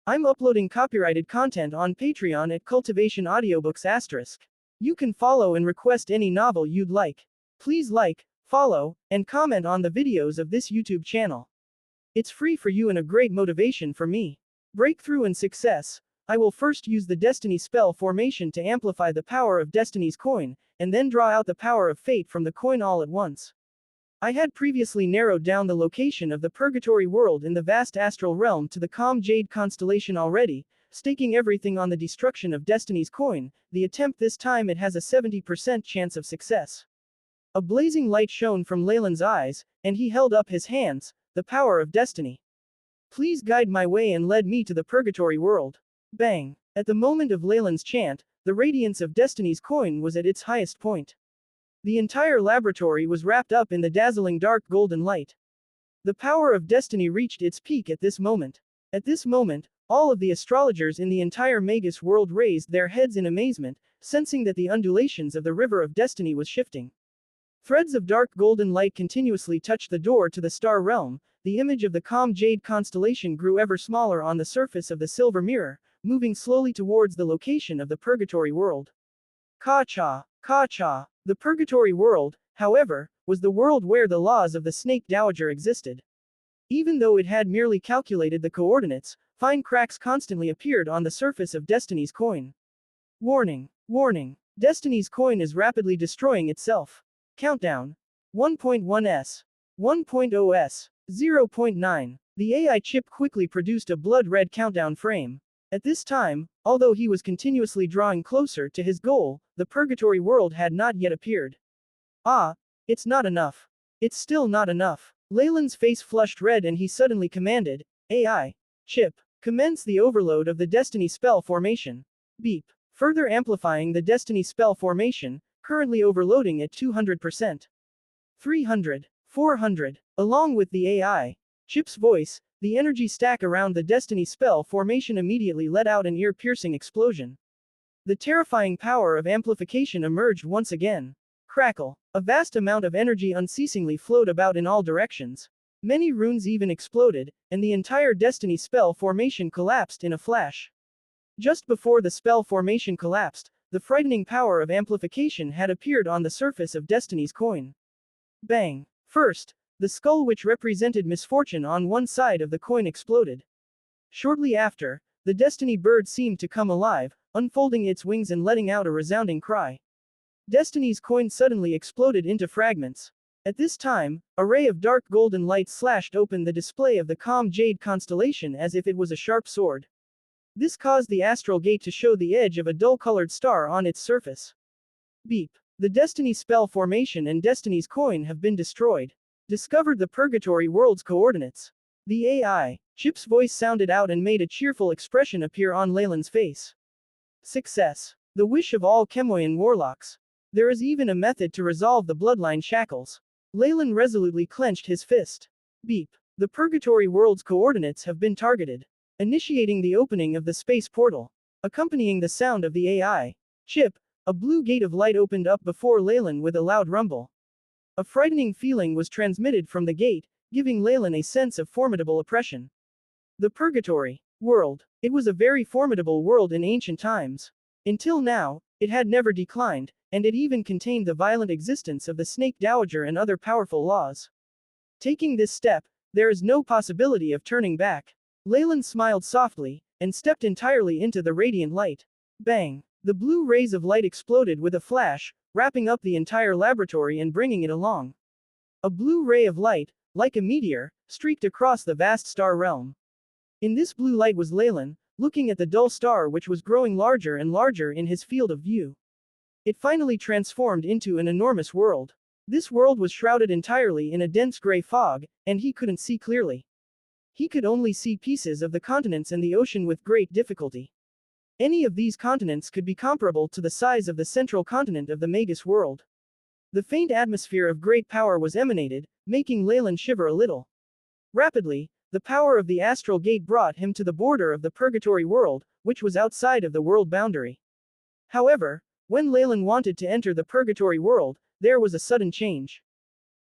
I'm uploading copyrighted content on Patreon at Cultivation Audiobooks*. You can follow and request any novel you'd like. Please like, follow, and comment on the videos of this YouTube channel. It's free for you and a great motivation for me. Breakthrough and success. I will first use the Destiny spell formation to amplify the power of Destiny's coin, and then draw out the power of fate from the coin all at once. I had previously narrowed down the location of the Purgatory world in the vast astral realm to the calm Jade constellation already, staking everything on the destruction of Destiny's coin. The attempt this time it has a 70% chance of success. A blazing light shone from Leylin's eyes, and he held up his hands, the power of Destiny. Please guide my way, and led me to the Purgatory world. Bang! At the moment of Leylin's chant, the radiance of Destiny's coin was at its highest point. The entire laboratory was wrapped up in the dazzling dark golden light. The power of Destiny reached its peak at this moment. At this moment, all of the astrologers in the entire Magus world raised their heads in amazement, sensing that the undulations of the river of Destiny was shifting. Threads of dark golden light continuously touched the door to the star realm. The image of the calm Jade constellation grew ever smaller on the surface of the silver mirror, moving slowly towards the location of the Purgatory world. Ka-cha, ka-cha. The Purgatory world, however, was the world where the laws of the Snake Dowager existed. Even though it had merely calculated the coordinates, fine cracks constantly appeared on the surface of Destiny's coin. Warning, warning. Destiny's coin is rapidly destroying itself. Countdown. 1.1s. 1.0s. 0.9. The AI chip quickly produced a blood-red countdown frame. At this time, although he was continuously drawing closer to his goal, the Purgatory world had not yet appeared. Ah, it's not enough. It's still not enough. Leylin's face flushed red and he suddenly commanded, AI chip, commence the overload of the Destiny spell formation. Beep. Further amplifying the Destiny spell formation, currently overloading at 200%. 300. 400. Along with the AI chip's voice, the energy stack around the Destiny spell formation immediately let out an ear-piercing explosion. The terrifying power of amplification emerged once again. Crackle. A vast amount of energy unceasingly flowed about in all directions. Many runes even exploded, and the entire Destiny spell formation collapsed in a flash. Just before the spell formation collapsed, the frightening power of amplification had appeared on the surface of Destiny's coin. Bang. First, the skull which represented misfortune on one side of the coin exploded. Shortly after, the Destiny bird seemed to come alive, unfolding its wings and letting out a resounding cry. Destiny's coin suddenly exploded into fragments. At this time, a ray of dark golden light slashed open the display of the calm Jade constellation as if it was a sharp sword. This caused the astral gate to show the edge of a dull-colored star on its surface. Beep. The Destiny spell formation and Destiny's coin have been destroyed. Discovered the Purgatory world's coordinates. The AI chip's voice sounded out and made a cheerful expression appear on Leylin's face. Success. The wish of all Chemoyan warlocks. There is even a method to resolve the bloodline shackles. Leylin resolutely clenched his fist. Beep. The Purgatory world's coordinates have been targeted. Initiating the opening of the space portal. Accompanying the sound of the AI chip, a blue gate of light opened up before Leylin with a loud rumble. A frightening feeling was transmitted from the gate, giving Leylin a sense of formidable oppression. The Purgatory world. It was a very formidable world in ancient times. Until now, it had never declined, and it even contained the violent existence of the Snake Dowager and other powerful laws. Taking this step, there is no possibility of turning back. Leylin smiled softly, and stepped entirely into the radiant light. Bang! The blue rays of light exploded with a flash, wrapping up the entire laboratory and bringing it along. A blue ray of light, like a meteor, streaked across the vast star realm. In this blue light was Leylin, looking at the dull star which was growing larger and larger in his field of view. It finally transformed into an enormous world. This world was shrouded entirely in a dense gray fog, and he couldn't see clearly. He could only see pieces of the continents and the ocean with great difficulty. Any of these continents could be comparable to the size of the central continent of the Magus world. The faint atmosphere of great power was emanated, making Leylin shiver a little. Rapidly, the power of the astral gate brought him to the border of the Purgatory world, which was outside of the world boundary. However, when Leylin wanted to enter the Purgatory world, there was a sudden change.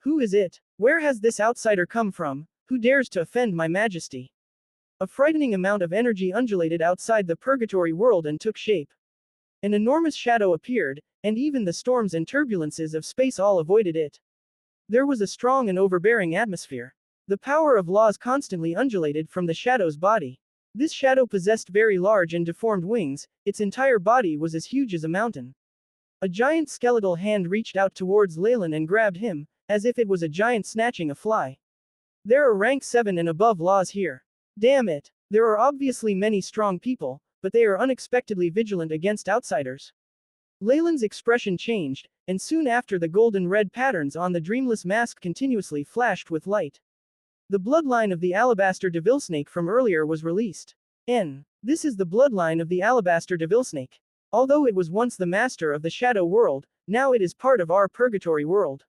Who is it? Where has this outsider come from, who dares to offend my majesty? A frightening amount of energy undulated outside the purgatory world and took shape. An enormous shadow appeared, and even the storms and turbulences of space all avoided it. There was a strong and overbearing atmosphere. The power of laws constantly undulated from the shadow's body. This shadow possessed very large and deformed wings, its entire body was as huge as a mountain. A giant skeletal hand reached out towards Leylin and grabbed him, as if it was a giant snatching a fly. There are rank 7 and above laws here. Damn it. There are obviously many strong people, but they are unexpectedly vigilant against outsiders. Leylin's expression changed, and soon after the golden red patterns on the dreamless mask continuously flashed with light. The bloodline of the alabaster devilsnake from earlier was released. This is the bloodline of the alabaster devilsnake. Although it was once the master of the shadow world, now it is part of our purgatory world.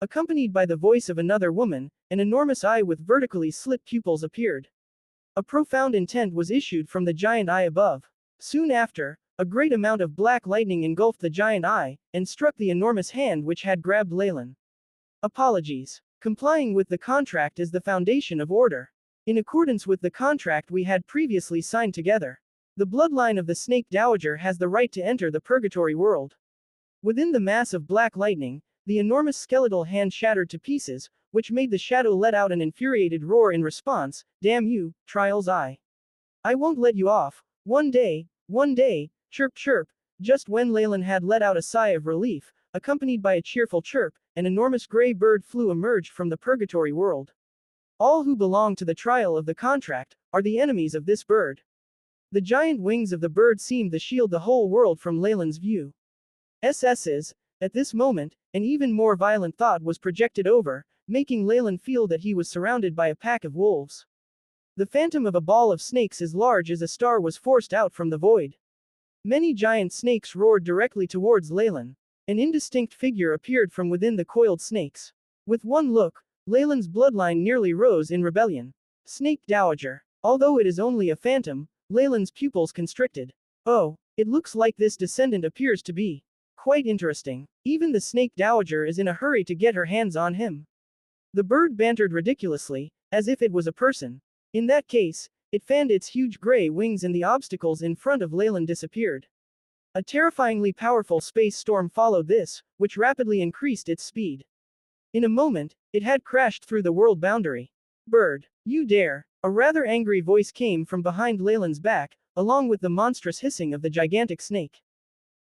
Accompanied by the voice of another woman, an enormous eye with vertically slit pupils appeared. A profound intent was issued from the giant eye above. Soon after, a great amount of black lightning engulfed the giant eye, and struck the enormous hand which had grabbed Leylin. Apologies. Complying with the contract is the foundation of order. In accordance with the contract we had previously signed together. The bloodline of the Snake Dowager has the right to enter the purgatory world. Within the mass of black lightning, the enormous skeletal hand shattered to pieces, which made the shadow let out an infuriated roar in response. Damn you, Trial's eye. I won't let you off. One day, chirp chirp. Just when Leylin had let out a sigh of relief, accompanied by a cheerful chirp, an enormous gray bird flew emerged from the purgatory world. All who belong to the trial of the contract are the enemies of this bird. The giant wings of the bird seemed to shield the whole world from Leylin's view. At this moment, an even more violent thought was projected over, making Leylin feel that he was surrounded by a pack of wolves. The phantom of a ball of snakes as large as a star was forced out from the void. Many giant snakes roared directly towards Leylin. An indistinct figure appeared from within the coiled snakes. With one look, Leylin's bloodline nearly rose in rebellion. Snake Dowager. Although it is only a phantom, Leylin's pupils constricted. Oh, it looks like this descendant appears to be quite interesting. Even the Snake Dowager is in a hurry to get her hands on him. The bird bantered ridiculously, as if it was a person. In that case, it fanned its huge gray wings and the obstacles in front of Leylin disappeared. A terrifyingly powerful space storm followed this, which rapidly increased its speed. In a moment, it had crashed through the world boundary. Bird, you dare! A rather angry voice came from behind Leylin's back, along with the monstrous hissing of the gigantic snake.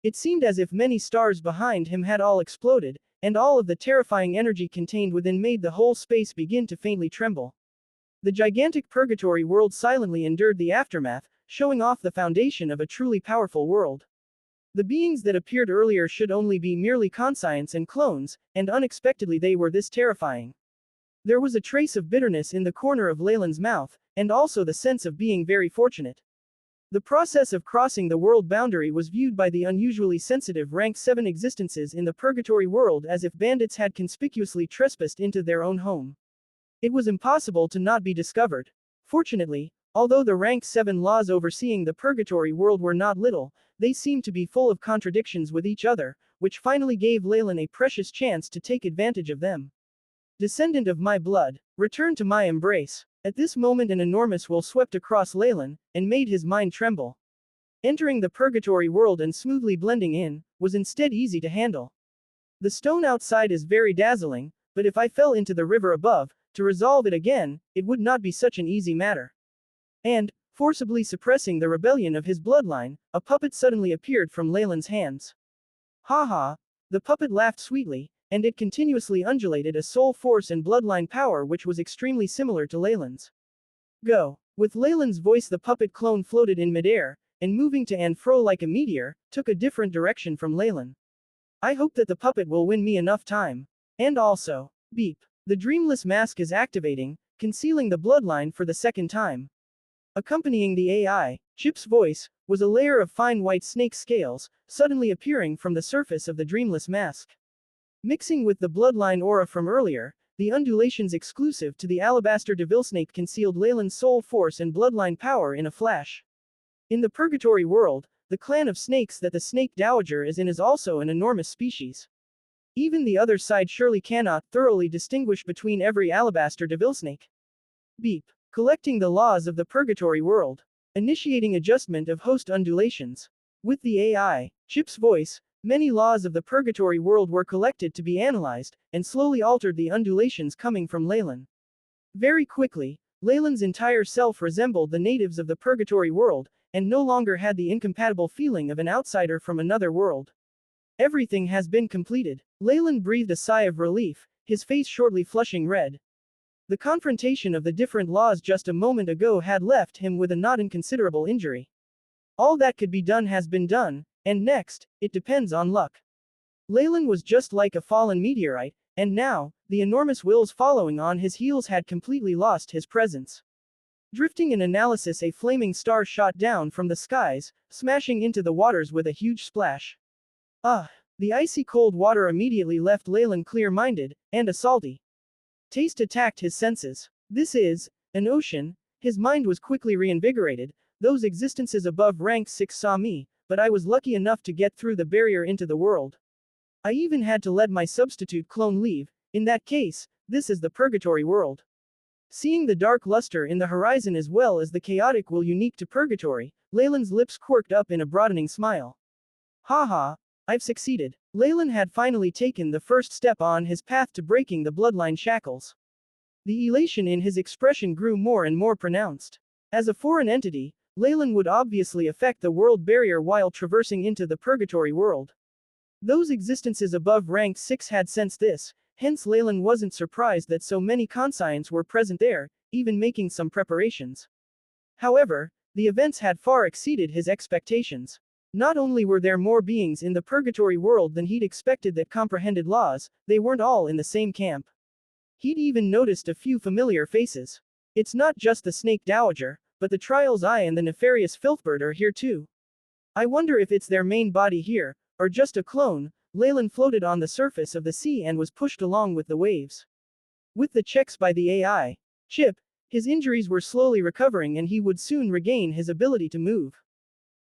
It seemed as if many stars behind him had all exploded, and all of the terrifying energy contained within made the whole space begin to faintly tremble. The gigantic purgatory world silently endured the aftermath, showing off the foundation of a truly powerful world. The beings that appeared earlier should only be merely conscients and clones, and unexpectedly they were this terrifying. There was a trace of bitterness in the corner of Leylin's mouth, and also the sense of being very fortunate. The process of crossing the world boundary was viewed by the unusually sensitive rank 7 existences in the purgatory world as if bandits had conspicuously trespassed into their own home. It was impossible to not be discovered. Fortunately, although the rank 7 laws overseeing the purgatory world were not little, they seemed to be full of contradictions with each other, which finally gave Leylin a precious chance to take advantage of them. Descendant of my blood, return to my embrace. At this moment an enormous will swept across Leylin, and made his mind tremble. Entering the purgatory world and smoothly blending in, was instead easy to handle. The stone outside is very dazzling, but if I fell into the river above, to resolve it again, it would not be such an easy matter. And, forcibly suppressing the rebellion of his bloodline, a puppet suddenly appeared from Leylin's hands. Ha ha! The puppet laughed sweetly, and it continuously undulated a soul force and bloodline power which was extremely similar to Leylin's. Go! With Leylin's voice the puppet clone floated in midair, and moving to and fro like a meteor, took a different direction from Leylin. I hope that the puppet will win me enough time. And also, beep. The dreamless mask is activating, concealing the bloodline for the second time. Accompanying the AI, Chip's voice, was a layer of fine white snake scales, suddenly appearing from the surface of the dreamless mask. Mixing with the bloodline aura from earlier, the undulations exclusive to the alabaster devilsnake concealed Leylin's soul force and bloodline power in a flash. In the purgatory world, the clan of snakes that the Snake Dowager is in is also an enormous species. Even the other side surely cannot thoroughly distinguish between every alabaster devilsnake. Beep. Collecting the laws of the purgatory world. Initiating adjustment of host undulations. With the AI chip's voice, many laws of the purgatory world were collected to be analyzed, and slowly altered the undulations coming from Leylin. Very quickly, Leylin's entire self resembled the natives of the purgatory world, and no longer had the incompatible feeling of an outsider from another world. Everything has been completed. Leylin breathed a sigh of relief, his face shortly flushing red. The confrontation of the different laws just a moment ago had left him with a not inconsiderable injury. All that could be done has been done, and next, it depends on luck. Leylin was just like a fallen meteorite, and now, the enormous wills following on his heels had completely lost his presence. Drifting in analysis, a flaming star shot down from the skies, smashing into the waters with a huge splash. The icy cold water immediately left Leylin clear-minded, and a salty taste attacked his senses. This is an ocean. His mind was quickly reinvigorated. Those existences above rank 6 saw me, but I was lucky enough to get through the barrier into the world. I even had to let my substitute clone leave. In that case, this is the purgatory world. Seeing the dark luster in the horizon as well as the chaotic will unique to purgatory, Leylin's lips quirked up in a broadening smile. Haha, I've succeeded. Leylin had finally taken the first step on his path to breaking the bloodline shackles. The elation in his expression grew more and more pronounced. As a foreign entity, Leylin would obviously affect the world barrier while traversing into the purgatory world. Those existences above rank 6 had sensed this, hence Leylin wasn't surprised that so many conscients were present there, even making some preparations. However, the events had far exceeded his expectations. Not only were there more beings in the purgatory world than he'd expected that comprehended laws, they weren't all in the same camp. He'd even noticed a few familiar faces. It's not just the Snake Dowager, but the Trial's Eye and the nefarious Filthbird are here too. I wonder if it's their main body here, or just a clone. Leylin floated on the surface of the sea and was pushed along with the waves. With the checks by the AI chip, his injuries were slowly recovering and he would soon regain his ability to move.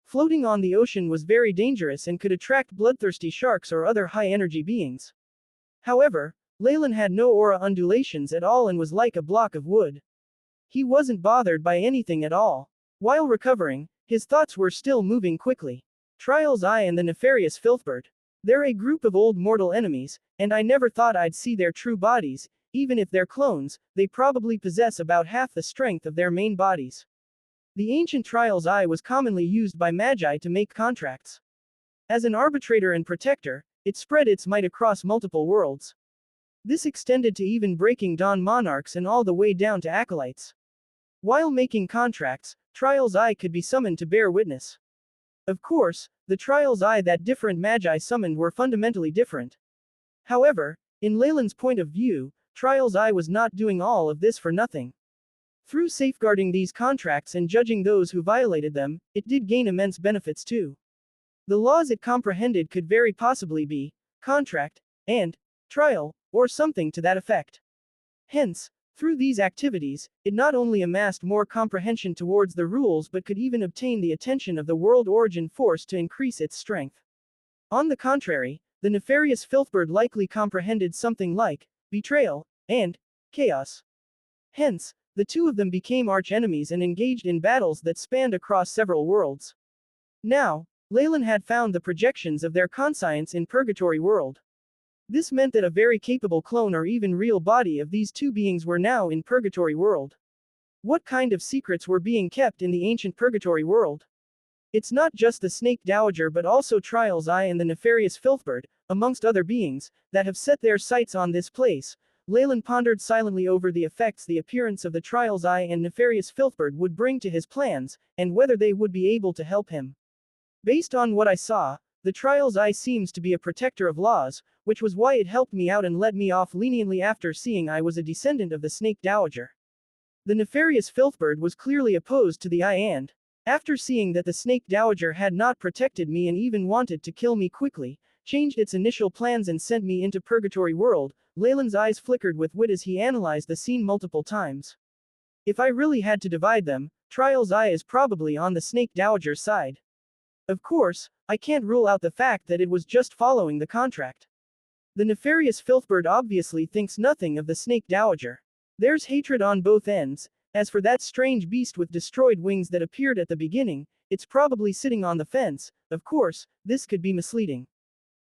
Floating on the ocean was very dangerous and could attract bloodthirsty sharks or other high-energy beings. However, Leylin had no aura undulations at all and was like a block of wood. He wasn't bothered by anything at all. While recovering, his thoughts were still moving quickly. Trial's Eye and the nefarious Filthbird. They're a group of old mortal enemies, and I never thought I'd see their true bodies. Even if they're clones, they probably possess about half the strength of their main bodies. The ancient Trial's Eye was commonly used by magi to make contracts. As an arbitrator and protector, it spread its might across multiple worlds. This extended to even breaking dawn monarchs and all the way down to acolytes. While making contracts, Trial's Eye could be summoned to bear witness. Of course, the Trial's Eye that different magi summoned were fundamentally different. However, in Leylin's point of view, Trial's Eye was not doing all of this for nothing. Through safeguarding these contracts and judging those who violated them, it did gain immense benefits too. The laws it comprehended could very possibly be contract and trial, or something to that effect. Hence, through these activities, it not only amassed more comprehension towards the rules but could even obtain the attention of the World Origin Force to increase its strength. On the contrary, the nefarious Filthbird likely comprehended something like betrayal and chaos. Hence, the two of them became arch-enemies and engaged in battles that spanned across several worlds. Now, Leylin had found the projections of their conscience in Purgatory World. This meant that a very capable clone or even real body of these two beings were now in Purgatory World. What kind of secrets were being kept in the ancient Purgatory World? It's not just the Snake Dowager but also Trial's Eye and the nefarious Filthbird, amongst other beings, that have set their sights on this place. Leylin pondered silently over the effects the appearance of the Trial's Eye and nefarious Filthbird would bring to his plans, and whether they would be able to help him. Based on what I saw, the Trial's Eye seems to be a protector of laws, which was why it helped me out and let me off leniently after seeing I was a descendant of the Snake Dowager. The nefarious Filthbird was clearly opposed to the Eye and, after seeing that the Snake Dowager had not protected me and even wanted to kill me quickly, changed its initial plans and sent me into Purgatory World. Leylin's eyes flickered with wit as he analyzed the scene multiple times. If I really had to divide them, Trial's Eye is probably on the Snake Dowager's side. Of course, I can't rule out the fact that it was just following the contract. The nefarious Filthbird obviously thinks nothing of the Snake Dowager. There's hatred on both ends, As for that strange beast with destroyed wings that appeared at the beginning, it's probably sitting on the fence. Of course, this could be misleading.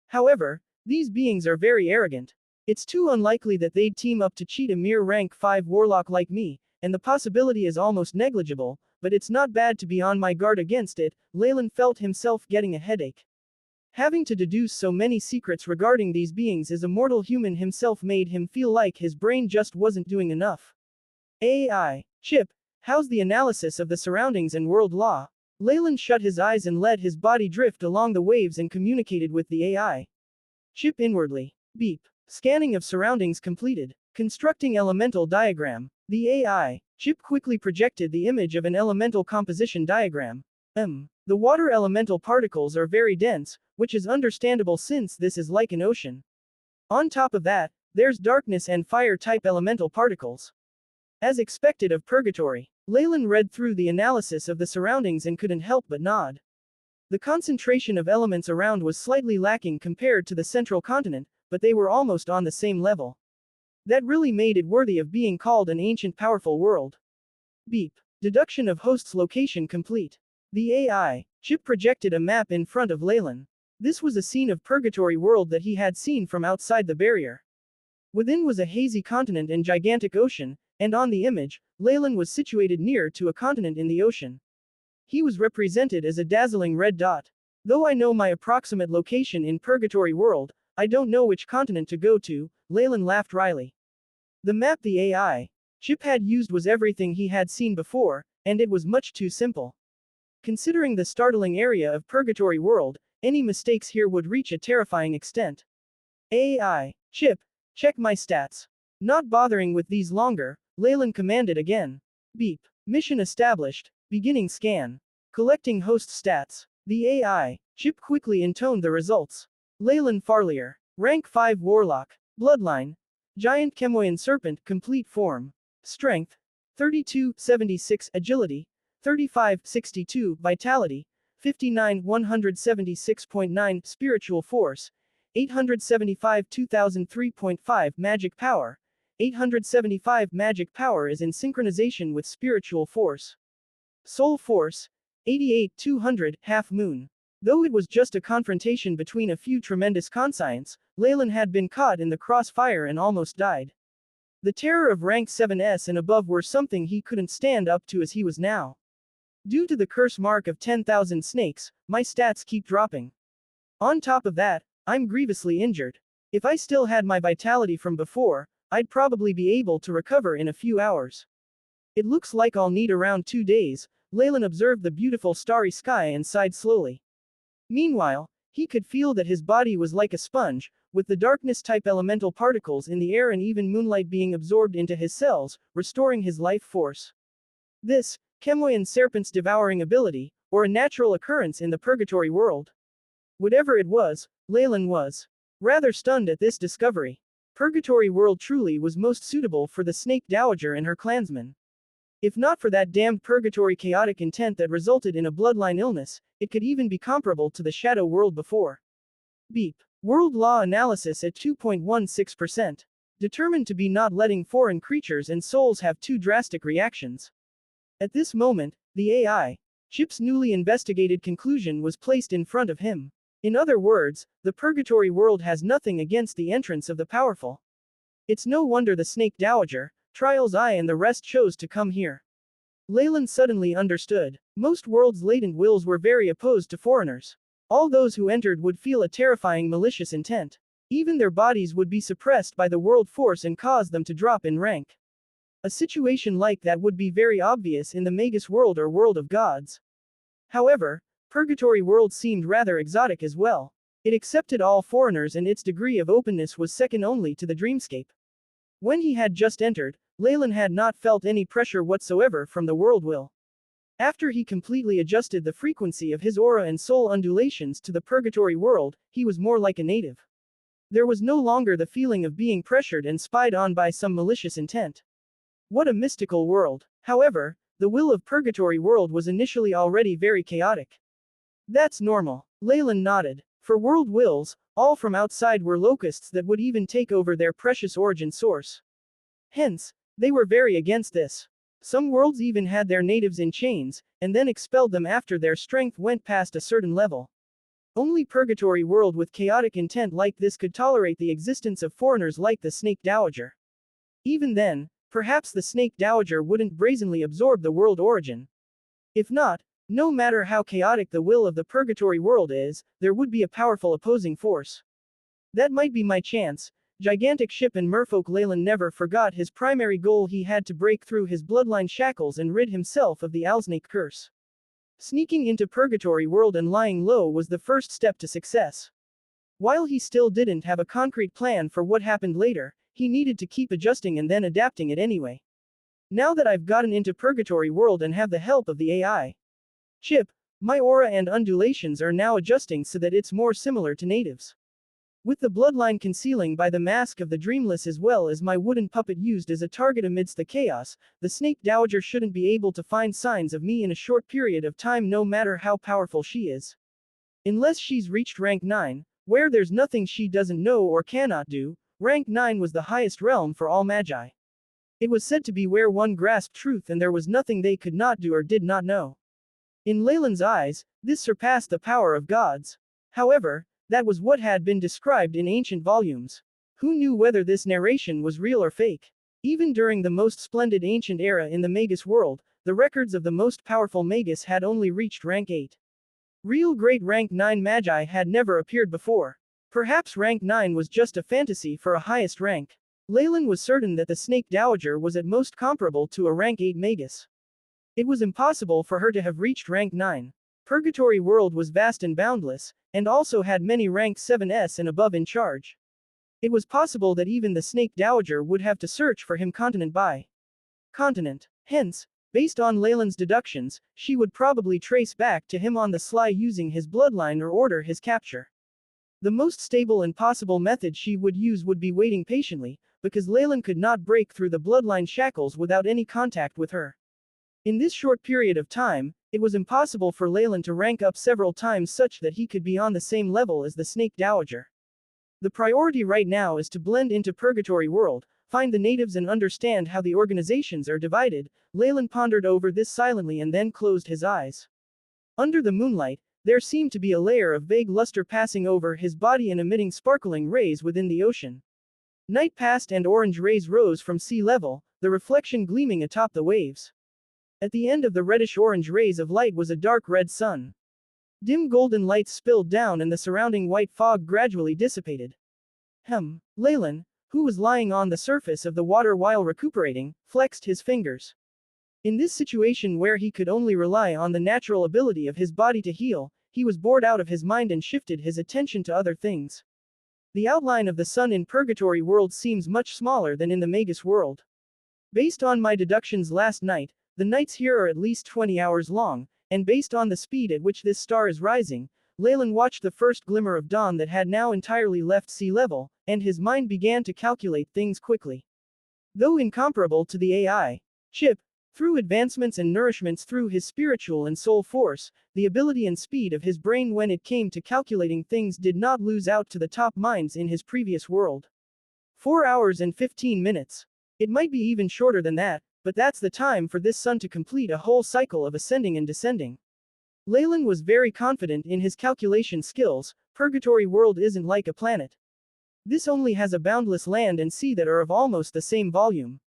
However, these beings are very arrogant. It's too unlikely that they'd team up to cheat a mere rank 5 warlock like me, and the possibility is almost negligible, but it's not bad to be on my guard against it. Leylin felt himself getting a headache. Having to deduce so many secrets regarding these beings as a mortal human himself made him feel like his brain just wasn't doing enough. AI. Chip, how's the analysis of the surroundings and world law? Leylin shut his eyes and let his body drift along the waves and communicated with the AI. Chip inwardly. Beep. Scanning of surroundings completed. Constructing elemental diagram. The AI. Chip quickly projected the image of an elemental composition diagram. The water elemental particles are very dense, which is understandable since this is like an ocean. On top of that, there's darkness and fire type elemental particles. As expected of purgatory, Leylin read through the analysis of the surroundings and couldn't help but nod. The concentration of elements around was slightly lacking compared to the central continent, but they were almost on the same level. That really made it worthy of being called an ancient powerful world. Beep. Deduction of host's location complete. The AI. Chip projected a map in front of Leylin. This was a scene of purgatory world that he had seen from outside the barrier. Within was a hazy continent and gigantic ocean, and on the image, Leylin was situated near to a continent in the ocean. He was represented as a dazzling red dot. Though I know my approximate location in purgatory world, I don't know which continent to go to. Leylin laughed wryly. The map the AI. Chip had used was everything he had seen before, and it was much too simple. Considering the startling area of purgatory world, any mistakes here would reach a terrifying extent. AI. Chip, check my stats. Not bothering with these longer, Leylin commanded again. Beep. Mission established. Beginning scan. Collecting host stats. The AI. Chip quickly intoned the results. Leylin Farlier. Rank 5 Warlock. Bloodline. Giant Chemoyan Serpent, complete form. Strength. 3276 Agility. 3562 Vitality. 59 176.9 Spiritual Force. 875 2003.5 Magic Power. 875 Magic Power is in synchronization with Spiritual Force. Soul Force. 88 200 Half Moon. Though it was just a confrontation between a few tremendous conscients, Leylin had been caught in the crossfire and almost died. The terror of rank 7s and above were something he couldn't stand up to as he was now. Due to the curse mark of 10,000 snakes, my stats keep dropping. On top of that, I'm grievously injured. If I still had my vitality from before, I'd probably be able to recover in a few hours. It looks like I'll need around 2 days. Leylin observed the beautiful starry sky and sighed slowly. Meanwhile, he could feel that his body was like a sponge, with the darkness-type elemental particles in the air and even moonlight being absorbed into his cells, restoring his life force. This, Chemoyan Serpent's devouring ability, or a natural occurrence in the purgatory world. Whatever it was, Leylin was rather stunned at this discovery. Purgatory world truly was most suitable for the Snake Dowager and her clansmen. If not for that damned purgatory chaotic intent that resulted in a bloodline illness, it could even be comparable to the shadow world before. Beep. World law analysis at 2.16%. Determined to be not letting foreign creatures and souls have too drastic reactions. At this moment, the AI. Chip's newly investigated conclusion was placed in front of him. In other words, the purgatory world has nothing against the entrance of the powerful. It's no wonder the Snake Dowager, Trial's Eye and the rest chose to come here. Leylin suddenly understood. Most worlds' latent wills were very opposed to foreigners. All those who entered would feel a terrifying malicious intent. Even their bodies would be suppressed by the world force and cause them to drop in rank. A situation like that would be very obvious in the Magus world or world of gods. However, Purgatory world seemed rather exotic as well. It accepted all foreigners and its degree of openness was second only to the dreamscape. When he had just entered, Leylin had not felt any pressure whatsoever from the world will. After he completely adjusted the frequency of his aura and soul undulations to the purgatory world, he was more like a native. There was no longer the feeling of being pressured and spied on by some malicious intent. What a mystical world. However, the will of purgatory world was initially already very chaotic. That's normal. Leylin nodded. For world wills, all from outside were locusts that would even take over their precious origin source. Hence, they were very against this. Some worlds even had their natives in chains, and then expelled them after their strength went past a certain level. Only Purgatory world with chaotic intent like this could tolerate the existence of foreigners like the Snake Dowager. Even then, perhaps the Snake Dowager wouldn't brazenly absorb the world origin. If not, no matter how chaotic the will of the Purgatory world is, there would be a powerful opposing force. That might be my chance. Gigantic ship and merfolk Leylin never forgot his primary goal. He had to break through his bloodline shackles and rid himself of the Owlsnake curse. Sneaking into Purgatory world and lying low was the first step to success. While he still didn't have a concrete plan for what happened later, he needed to keep adjusting and then adapting it anyway. Now that I've gotten into Purgatory world and have the help of the AI chip, my aura and undulations are now adjusting so that it's more similar to natives. With the bloodline concealing by the mask of the Dreamless as well as my wooden puppet used as a target amidst the chaos, the Snake Dowager shouldn't be able to find signs of me in a short period of time no matter how powerful she is. Unless she's reached rank 9, where there's nothing she doesn't know or cannot do. Rank 9 was the highest realm for all magi. It was said to be where one grasped truth and there was nothing they could not do or did not know. In Leylin's eyes, this surpassed the power of gods. However, that was what had been described in ancient volumes. Who knew whether this narration was real or fake? Even during the most splendid ancient era in the Magus world, the records of the most powerful Magus had only reached rank 8. Real great rank 9 magi had never appeared before. Perhaps rank 9 was just a fantasy for a highest rank. Leylin was certain that the Snake Dowager was at most comparable to a rank 8 Magus. It was impossible for her to have reached rank 9. Purgatory world was vast and boundless, and also had many rank 7s and above in charge. It was possible that even the Snake Dowager would have to search for him continent by continent. Hence, based on Leylin's deductions, she would probably trace back to him on the sly using his bloodline or order his capture. The most stable and possible method she would use would be waiting patiently, because Leylin could not break through the bloodline shackles without any contact with her. In this short period of time, it was impossible for Leylin to rank up several times such that he could be on the same level as the Snake Dowager. The priority right now is to blend into Purgatory world, find the natives and understand how the organizations are divided. Leylin pondered over this silently and then closed his eyes. Under the moonlight, there seemed to be a layer of vague luster passing over his body and emitting sparkling rays within the ocean. Night passed and orange rays rose from sea level, the reflection gleaming atop the waves. At the end of the reddish-orange rays of light was a dark red sun. Dim golden lights spilled down and the surrounding white fog gradually dissipated. Leylin, who was lying on the surface of the water while recuperating, flexed his fingers. In this situation where he could only rely on the natural ability of his body to heal, he was bored out of his mind and shifted his attention to other things. The outline of the sun in Purgatory world seems much smaller than in the Magus world. Based on my deductions last night, the nights here are at least 20 hours long, and based on the speed at which this star is rising, Leylin watched the first glimmer of dawn that had now entirely left sea level, and his mind began to calculate things quickly. Though incomparable to the AI chip, through advancements and nourishments through his spiritual and soul force, the ability and speed of his brain when it came to calculating things did not lose out to the top minds in his previous world. 4 hours and 15 minutes. It might be even shorter than that, but that's the time for this sun to complete a whole cycle of ascending and descending. Leylin was very confident in his calculation skills. Purgatory world isn't like a planet. This only has a boundless land and sea that are of almost the same volume.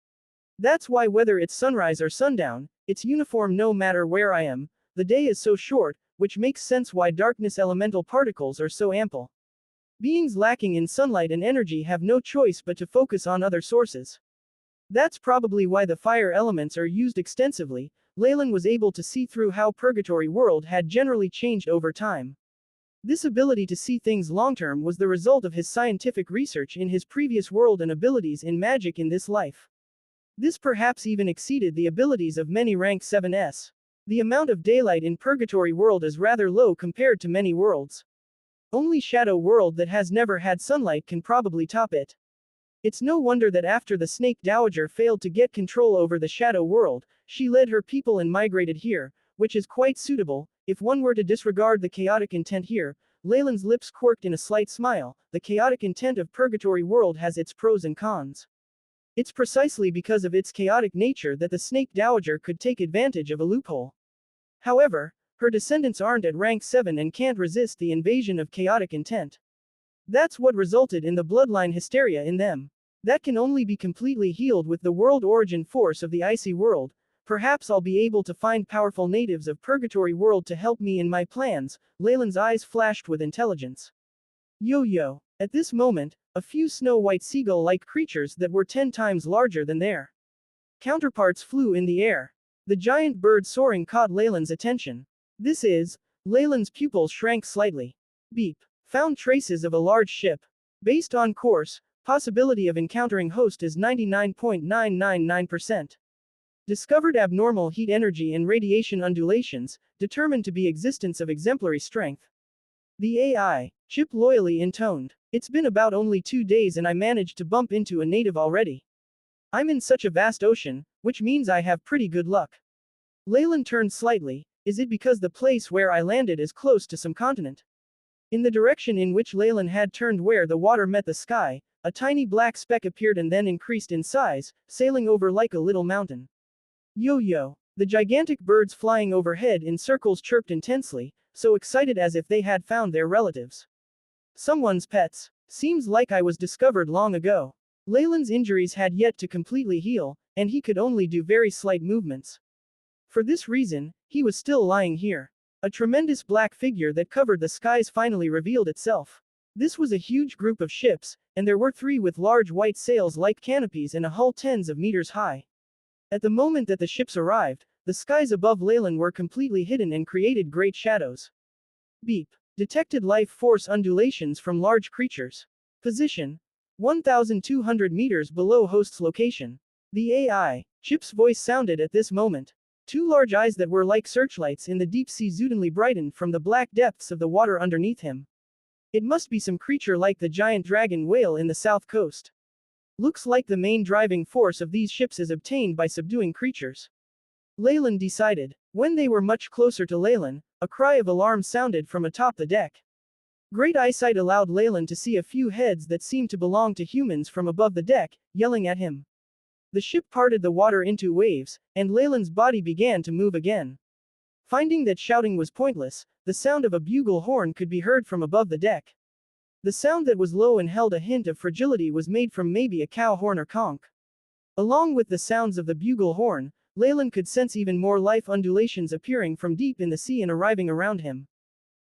That's why whether it's sunrise or sundown, it's uniform no matter where I am. The day is so short, which makes sense why darkness elemental particles are so ample. Beings lacking in sunlight and energy have no choice but to focus on other sources. That's probably why the fire elements are used extensively. Leylin was able to see through how Purgatory world had generally changed over time. This ability to see things long-term was the result of his scientific research in his previous world and abilities in magic in this life. This perhaps even exceeded the abilities of many rank 7s. The amount of daylight in Purgatory world is rather low compared to many worlds. Only Shadow world that has never had sunlight can probably top it. It's no wonder that after the Snake Dowager failed to get control over the Shadow world, she led her people and migrated here, which is quite suitable. If one were to disregard the chaotic intent here, Leylin's lips quirked in a slight smile. The chaotic intent of Purgatory world has its pros and cons. It's precisely because of its chaotic nature that the snake dowager could take advantage of a loophole. However, her descendants aren't at rank 7 and can't resist the invasion of chaotic intent. That's what resulted in the bloodline hysteria in them. That can only be completely healed with the world origin force of the icy world. Perhaps I'll be able to find powerful natives of Purgatory World to help me in my plans. Leylin's eyes flashed with intelligence. Yo. At this moment, a few snow-white seagull-like creatures that were 10 times larger than their counterparts flew in the air. The giant bird soaring caught Leylin's attention. Leylin's pupils shrank slightly. Beep. Found traces of a large ship. Based on course, possibility of encountering host is 99.999%. Discovered abnormal heat energy and radiation undulations, determined to be existence of exemplary strength. The AI chip loyally intoned. It's been about only 2 days and I managed to bump into a native already. I'm in such a vast ocean, which means I have pretty good luck. Leylin turned slightly. Is it because the place where I landed is close to some continent? In the direction in which Leylin had turned where the water met the sky, a tiny black speck appeared and then increased in size, sailing over like a little mountain. Yo. The gigantic birds flying overhead in circles chirped intensely, so excited as if they had found their relatives. Someone's pets. Seems like I was discovered long ago. Leylin's injuries had yet to completely heal, and he could only do very slight movements. For this reason, he was still lying here. A tremendous black figure that covered the skies finally revealed itself. This was a huge group of ships, and there were 3 with large white sails like canopies and a hull tens of meters high. At the moment that the ships arrived, the skies above Leylin were completely hidden and created great shadows. Beep. Detected life force undulations from large creatures. Position. 1,200 meters below host's location. The AI chip's voice sounded at this moment. 2 large eyes that were like searchlights in the deep sea suddenly brightened from the black depths of the water underneath him. It must be some creature like the giant dragon whale in the south coast. Looks like the main driving force of these ships is obtained by subduing creatures. Leylin decided. When they were much closer to Leylin, a cry of alarm sounded from atop the deck. Great eyesight allowed Leylin to see a few heads that seemed to belong to humans from above the deck, yelling at him. The ship parted the water into waves, and Leylin's body began to move again. Finding that shouting was pointless, the sound of a bugle horn could be heard from above the deck. The sound that was low and held a hint of fragility was made from maybe a cow horn or conch. Along with the sounds of the bugle horn, Leylin could sense even more life undulations appearing from deep in the sea and arriving around him.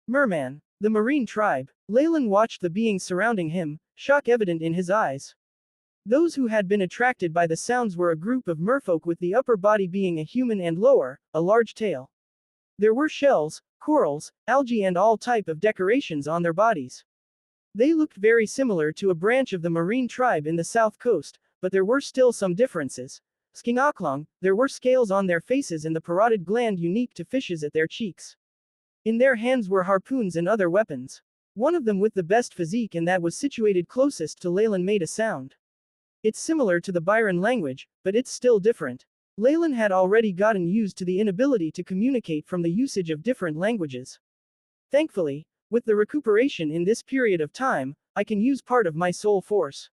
Merman. The marine tribe. Leylin watched the beings surrounding him, shock evident in his eyes. Those who had been attracted by the sounds were a group of merfolk with the upper body being a human and lower, a large tail. There were shells, corals, algae and all type of decorations on their bodies. They looked very similar to a branch of the marine tribe in the south coast, but there were still some differences. Xianxia, there were scales on their faces and the parotid gland unique to fishes at their cheeks. In their hands were harpoons and other weapons. One of them with the best physique and that was situated closest to Leylin made a sound. It's similar to the Byron language, but it's still different. Leylin had already gotten used to the inability to communicate from the usage of different languages. Thankfully, with the recuperation in this period of time, I can use part of my soul force.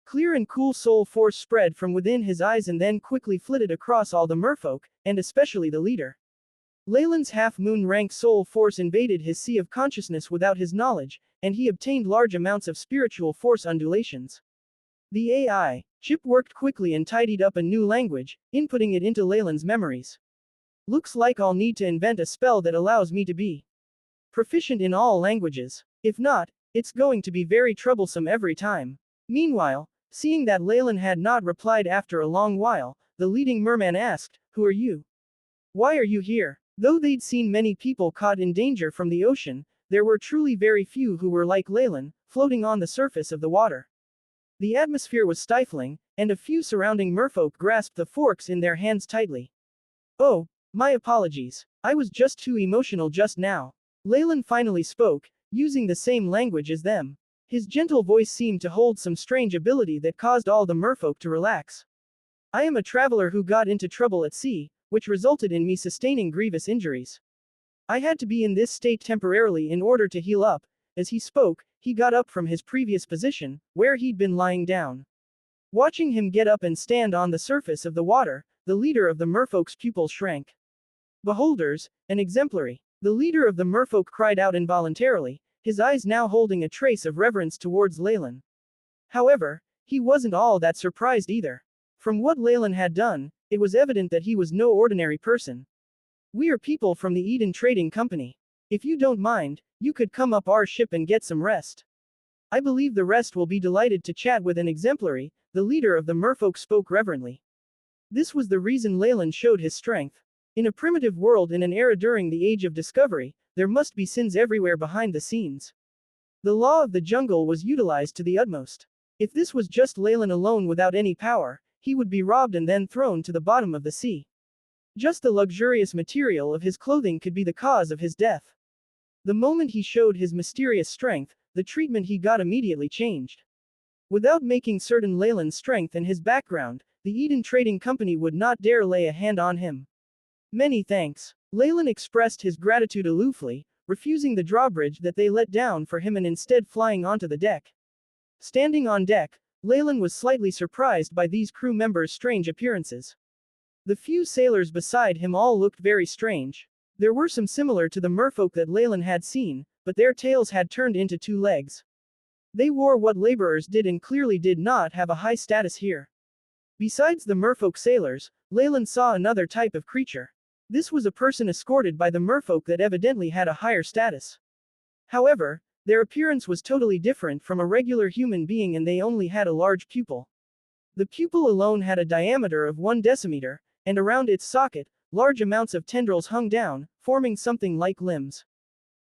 Clear and cool soul force spread from within his eyes and then quickly flitted across all the merfolk, and especially the leader. Leylin's half-moon rank soul force invaded his sea of consciousness without his knowledge, and he obtained large amounts of spiritual force undulations. The AI chip worked quickly and tidied up a new language, inputting it into Leylin's memories. Looks like I'll need to invent a spell that allows me to be proficient in all languages. If not, it's going to be very troublesome every time. Meanwhile, seeing that Leylin had not replied after a long while, the leading merman asked, "Who are you? Why are you here?" Though they'd seen many people caught in danger from the ocean, there were truly very few who were like Leylin, floating on the surface of the water. The atmosphere was stifling, and a few surrounding merfolk grasped the forks in their hands tightly. "Oh, my apologies. I was just too emotional just now." Leylin finally spoke, using the same language as them. His gentle voice seemed to hold some strange ability that caused all the merfolk to relax. "I am a traveler who got into trouble at sea, which resulted in me sustaining grievous injuries. I had to be in this state temporarily in order to heal up." As he spoke, he got up from his previous position, where he'd been lying down. Watching him get up and stand on the surface of the water, the leader of the merfolk's pupils shrank. Beholders, an exemplary. The leader of the merfolk cried out involuntarily, his eyes now holding a trace of reverence towards Leylin. However, he wasn't all that surprised either. From what Leylin had done, it was evident that he was no ordinary person. We are people from the Eden Trading Company. If you don't mind, you could come up our ship and get some rest. I believe the rest will be delighted to chat with an exemplary, the leader of the merfolk spoke reverently. This was the reason Leylin showed his strength. In a primitive world in an era during the Age of Discovery, there must be sins everywhere behind the scenes. The law of the jungle was utilized to the utmost. If this was just Leylin alone without any power, he would be robbed and then thrown to the bottom of the sea. Just the luxurious material of his clothing could be the cause of his death. The moment he showed his mysterious strength, the treatment he got immediately changed. Without making certain Leylin's strength and his background, the Eden Trading Company would not dare lay a hand on him. Many thanks. Leylin expressed his gratitude aloofly, refusing the drawbridge that they let down for him and instead flying onto the deck. Standing on deck, Leylin was slightly surprised by these crew members' strange appearances. The few sailors beside him all looked very strange. There were some similar to the merfolk that Leylin had seen, but their tails had turned into 2 legs. They wore what laborers did and clearly did not have a high status here. Besides the merfolk sailors, Leylin saw another type of creature. This was a person escorted by the merfolk that evidently had a higher status. However, their appearance was totally different from a regular human being and they only had a large pupil. The pupil alone had a diameter of 1 decimeter, and around its socket, large amounts of tendrils hung down, forming something like limbs.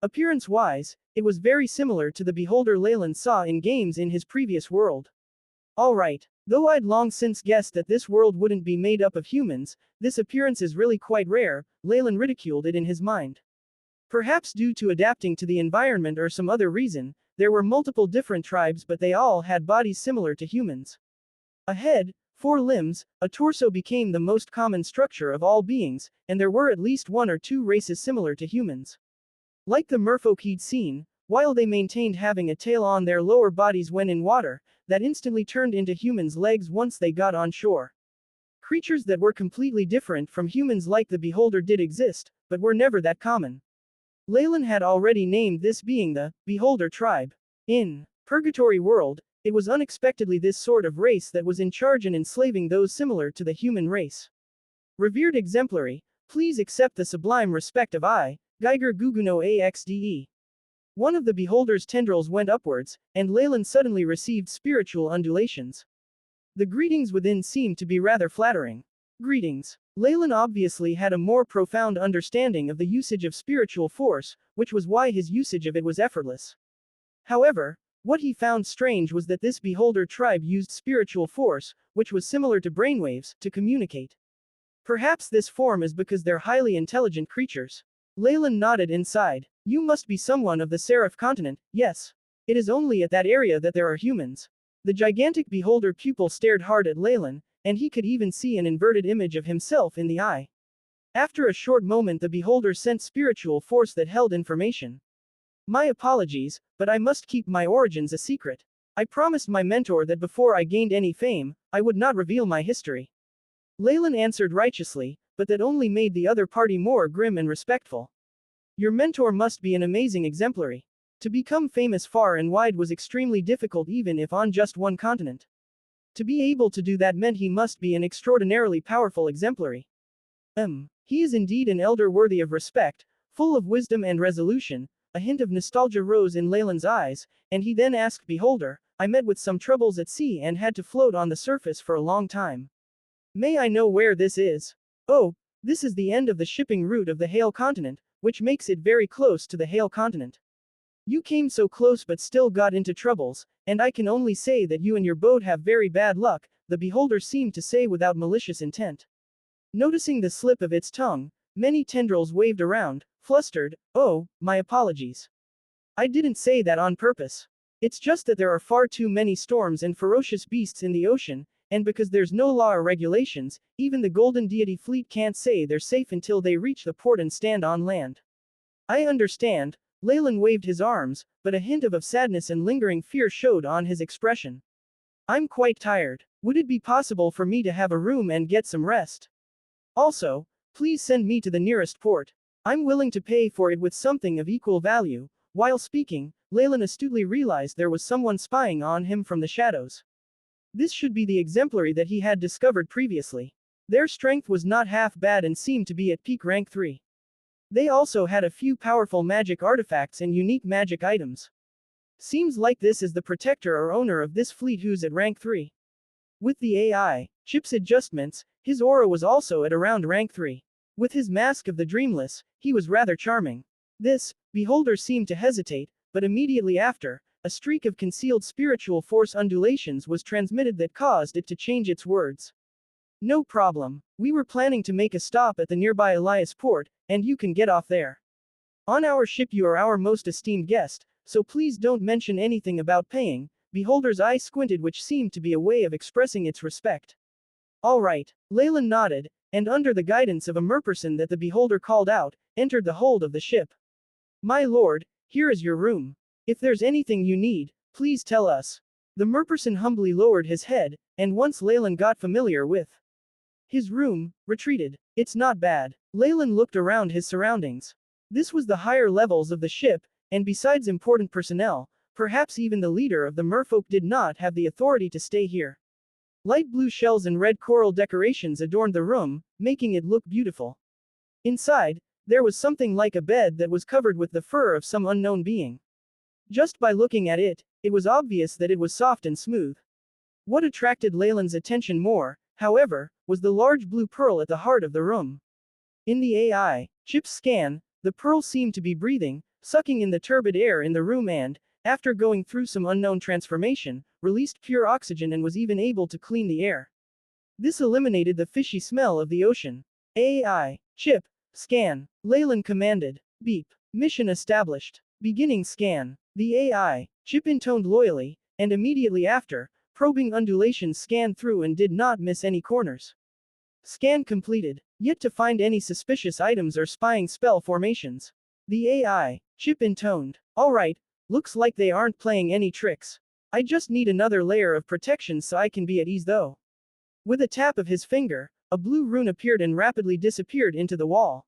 Appearance-wise, it was very similar to the beholder Leylin saw in games in his previous world. Alright, though I'd long since guessed that this world wouldn't be made up of humans, this appearance is really quite rare, Leylin ridiculed it in his mind. Perhaps due to adapting to the environment or some other reason, there were multiple different tribes but they all had bodies similar to humans. A head, 4 limbs, a torso became the most common structure of all beings, and there were at least 1 or 2 races similar to humans. Like the merfolk he'd seen, while they maintained having a tail on their lower bodies when in water, that instantly turned into humans' legs once they got on shore. Creatures that were completely different from humans like the beholder did exist, but were never that common. Leylin had already named this being the beholder tribe. In Purgatory World, it was unexpectedly this sort of race that was in charge and enslaving those similar to the human race. Revered exemplary, please accept the sublime respect of I, Geiger Guguno AXDE. One of the beholder's tendrils went upwards, and Leylin suddenly received spiritual undulations. The greetings within seemed to be rather flattering. Greetings. Leylin obviously had a more profound understanding of the usage of spiritual force, which was why his usage of it was effortless. However, what he found strange was that this beholder tribe used spiritual force, which was similar to brainwaves, to communicate. Perhaps this form is because they're highly intelligent creatures. Leylin nodded inside. You must be someone of the Seraph continent, yes. It is only at that area that there are humans. The gigantic beholder pupil stared hard at Leylin, and he could even see an inverted image of himself in the eye. After a short moment the beholder sent spiritual force that held information. My apologies, but I must keep my origins a secret. I promised my mentor that before I gained any fame, I would not reveal my history. Leylin answered righteously, but that only made the other party more grim and respectful. Your mentor must be an amazing exemplary. To become famous far and wide was extremely difficult even if on just one continent. To be able to do that meant he must be an extraordinarily powerful exemplary. He is indeed an elder worthy of respect, full of wisdom and resolution. A hint of nostalgia rose in Leylin's eyes, and he then asked Beholder, I met with some troubles at sea and had to float on the surface for a long time. May I know where this is? Oh, this is the end of the shipping route of the Hale continent, which makes it very close to the Hale continent. You came so close but still got into troubles, and I can only say that you and your boat have very bad luck, the beholder seemed to say without malicious intent. Noticing the slip of its tongue, many tendrils waved around, flustered, oh, my apologies. I didn't say that on purpose. It's just that there are far too many storms and ferocious beasts in the ocean, and because there's no law or regulations, even the Golden Deity fleet can't say they're safe until they reach the port and stand on land. I understand. Leylin waved his arms, but a hint of sadness and lingering fear showed on his expression. I'm quite tired. Would it be possible for me to have a room and get some rest? Also, please send me to the nearest port. I'm willing to pay for it with something of equal value." While speaking, Leylin astutely realized there was someone spying on him from the shadows. This should be the exemplary that he had discovered previously. Their strength was not half bad and seemed to be at peak rank 3. They also had a few powerful magic artifacts and unique magic items. Seems like this is the protector or owner of this fleet who's at rank 3. With the AI chip's adjustments, his aura was also at around rank 3. With his mask of the dreamless, he was rather charming. This beholder seemed to hesitate, but immediately after, a streak of concealed spiritual force undulations was transmitted that caused it to change its words. "No problem. We were planning to make a stop at the nearby Elias port, and you can get off there. On our ship you are our most esteemed guest, so please don't mention anything about paying." Beholder's eye squinted, which seemed to be a way of expressing its respect. "All right." Leylin nodded, and under the guidance of a merperson that the beholder called out, entered the hold of the ship. "My lord, here is your room. If there's anything you need, please tell us." The merperson humbly lowered his head, and once Leylin got familiar with his room, retreated. "It's not bad." Leylin looked around his surroundings. This was the higher levels of the ship, and besides important personnel, perhaps even the leader of the merfolk did not have the authority to stay here. Light blue shells and red coral decorations adorned the room, making it look beautiful. Inside, there was something like a bed that was covered with the fur of some unknown being. Just by looking at it, it was obvious that it was soft and smooth. What attracted Leylin's attention more, however, was the large blue pearl at the heart of the room. In the AI chip's scan, the pearl seemed to be breathing, sucking in the turbid air in the room and, after going through some unknown transformation, released pure oxygen and was even able to clean the air. This eliminated the fishy smell of the ocean. AI chip scan. Leylin commanded. Beep. Mission established. Beginning scan. The AI chip intoned loyally, and immediately after, probing undulations scanned through and did not miss any corners. Scan completed. Yet to find any suspicious items or spying spell formations. The AI chip intoned. "All right, looks like they aren't playing any tricks. I just need another layer of protection so I can be at ease though." With a tap of his finger, a blue rune appeared and rapidly disappeared into the wall.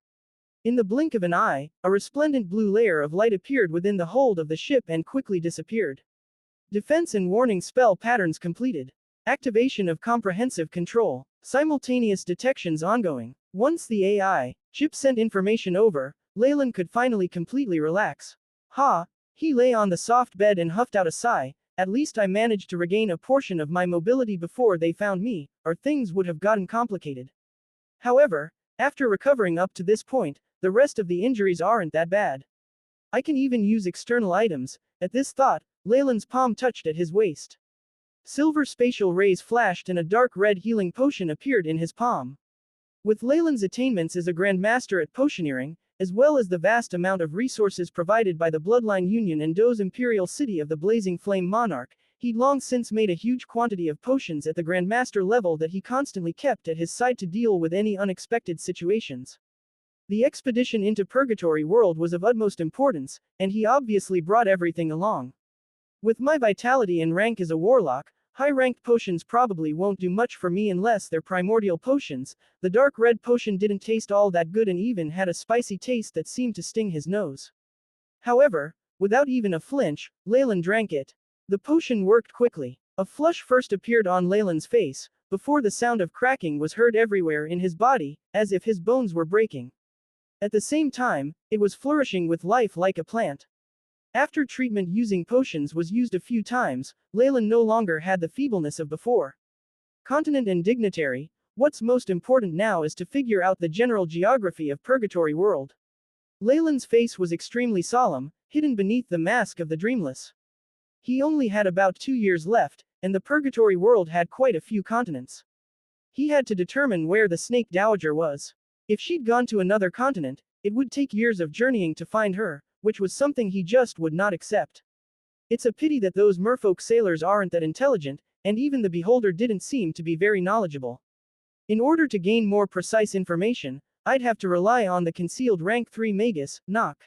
In the blink of an eye, a resplendent blue layer of light appeared within the hold of the ship and quickly disappeared. Defense and warning spell patterns completed. Activation of comprehensive control. Simultaneous detections ongoing. Once the AI chip sent information over, Leylin could finally completely relax. "Ha!" He lay on the soft bed and huffed out a sigh. "At least I managed to regain a portion of my mobility before they found me, or things would have gotten complicated." However, after recovering up to this point, the rest of the injuries aren't that bad. I can even use external items. At this thought, Leylin's palm touched at his waist. Silver spatial rays flashed and a dark red healing potion appeared in his palm. With Leylin's attainments as a grandmaster at potioneering, as well as the vast amount of resources provided by the Bloodline Union and Do's imperial city of the Blazing Flame Monarch, he'd long since made a huge quantity of potions at the grandmaster level that he constantly kept at his side to deal with any unexpected situations. The expedition into Purgatory World was of utmost importance, and he obviously brought everything along. With my vitality and rank as a warlock, high-ranked potions probably won't do much for me unless they're primordial potions. The dark red potion didn't taste all that good and even had a spicy taste that seemed to sting his nose. However, without even a flinch, Leylin drank it. The potion worked quickly. A flush first appeared on Leylin's face, before the sound of cracking was heard everywhere in his body, as if his bones were breaking. At the same time, it was flourishing with life like a plant. After treatment using potions was used a few times, Leylin no longer had the feebleness of before. Continent and dignitary, what's most important now is to figure out the general geography of Purgatory World. Leylin's face was extremely solemn, hidden beneath the mask of the dreamless. He only had about 2 years left, and the Purgatory World had quite a few continents. He had to determine where the Snake Dowager was. If she'd gone to another continent, it would take years of journeying to find her, which was something he just would not accept. It's a pity that those merfolk sailors aren't that intelligent, and even the beholder didn't seem to be very knowledgeable. In order to gain more precise information, I'd have to rely on the concealed rank 3 magus. Knock.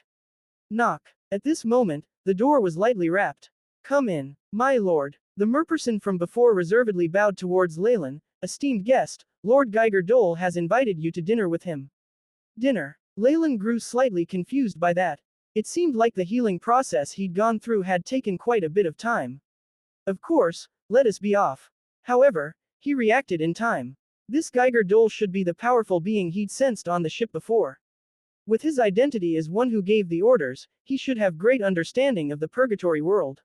Knock. At this moment, the door was lightly rapped. "Come in, my lord." The merperson from before reservedly bowed towards Leylin. Esteemed guest, Lord Geiger Dole has invited you to dinner with him. Dinner. Leylin grew slightly confused by that. It seemed like the healing process he'd gone through had taken quite a bit of time. Of course, let us be off. However, he reacted in time. This Geiger Dole should be the powerful being he'd sensed on the ship before. With his identity as one who gave the orders, he should have great understanding of the purgatory world.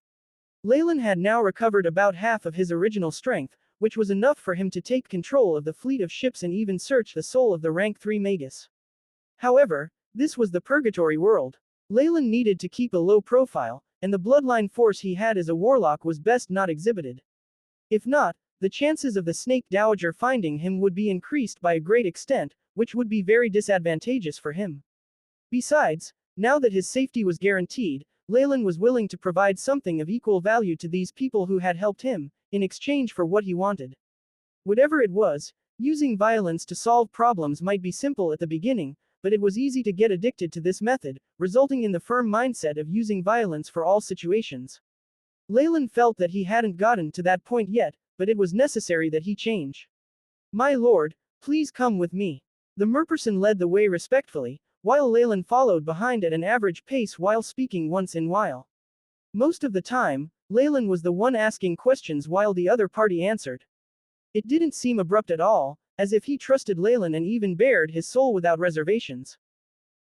Leylin had now recovered about half of his original strength, which was enough for him to take control of the fleet of ships and even search the soul of the rank 3 magus. However, this was the purgatory world. Leylin needed to keep a low profile, and the bloodline force he had as a warlock was best not exhibited. If not, the chances of the Snake Dowager finding him would be increased by a great extent, which would be very disadvantageous for him. Besides, now that his safety was guaranteed, Leylin was willing to provide something of equal value to these people who had helped him, in exchange for what he wanted. Whatever it was, using violence to solve problems might be simple at the beginning, but it was easy to get addicted to this method, resulting in the firm mindset of using violence for all situations. Leylin felt that he hadn't gotten to that point yet, but it was necessary that he change. My lord, please come with me. The merperson led the way respectfully, while Leylin followed behind at an average pace while speaking once in a while. Most of the time, Leylin was the one asking questions while the other party answered. It didn't seem abrupt at all, as if he trusted Leylin and even bared his soul without reservations.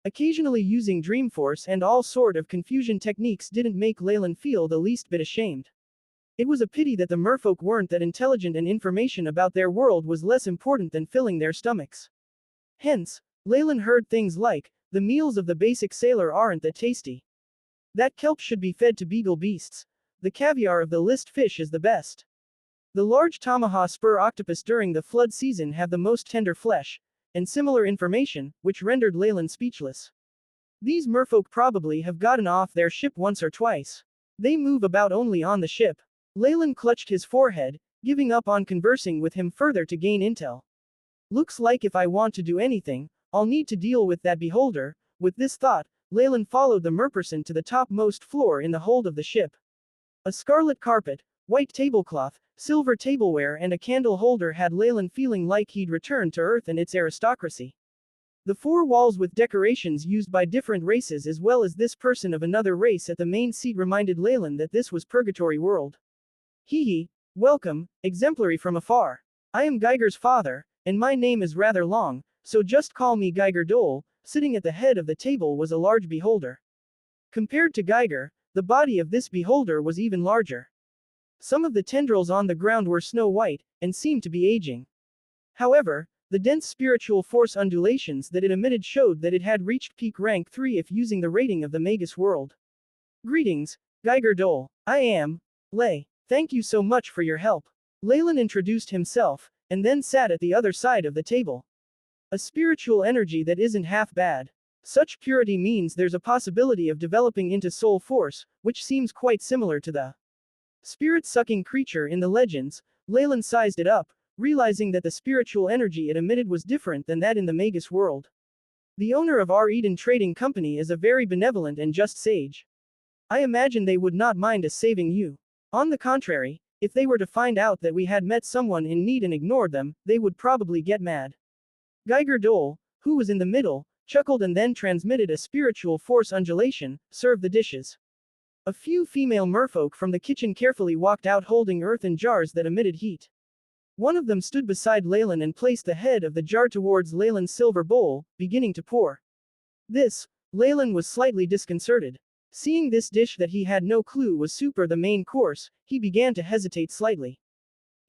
Occasionally using Dreamforce and all sort of confusion techniques didn't make Leylin feel the least bit ashamed. It was a pity that the merfolk weren't that intelligent and information about their world was less important than filling their stomachs. Hence, Leylin heard things like, the meals of the basic sailor aren't that tasty. That kelp should be fed to beagle beasts. The caviar of the list fish is the best. The large Tamaha spur octopus during the flood season have the most tender flesh, and similar information, which rendered Leylin speechless. These merfolk probably have gotten off their ship once or twice. They move about only on the ship. Leylin clutched his forehead, giving up on conversing with him further to gain intel. Looks like if I want to do anything, I'll need to deal with that beholder. With this thought, Leylin followed the merperson to the topmost floor in the hold of the ship. A scarlet carpet, white tablecloth, silver tableware and a candle holder had Leylin feeling like he'd returned to Earth and its aristocracy. The four walls with decorations used by different races as well as this person of another race at the main seat reminded Leylin that this was Purgatory World. Hee, welcome, exemplary from afar. I am Geiger's father, and my name is rather long, so just call me Geiger Dole. Sitting at the head of the table was a large beholder. Compared to Geiger, the body of this beholder was even larger. Some of the tendrils on the ground were snow white, and seemed to be aging. However, the dense spiritual force undulations that it emitted showed that it had reached peak rank 3 if using the rating of the Magus world. Greetings, Geiger Dole. I am, Lay. Thank you so much for your help. Leylin introduced himself, and then sat at the other side of the table. A spiritual energy that isn't half bad. Such purity means there's a possibility of developing into soul force, which seems quite similar to the spirit-sucking creature in the legends. Leylin sized it up, realizing that the spiritual energy it emitted was different than that in the Magus world. The owner of our Eden Trading Company is a very benevolent and just sage. I imagine they would not mind us saving you. On the contrary, if they were to find out that we had met someone in need and ignored them, they would probably get mad. Geiger Dole, who was in the middle, chuckled and then transmitted a spiritual force undulation, served the dishes. A few female merfolk from the kitchen carefully walked out holding earthen jars that emitted heat. One of them stood beside Leylin and placed the head of the jar towards Leylin's silver bowl, beginning to pour. Leylin was slightly disconcerted. Seeing this dish that he had no clue was soup or the main course, he began to hesitate slightly.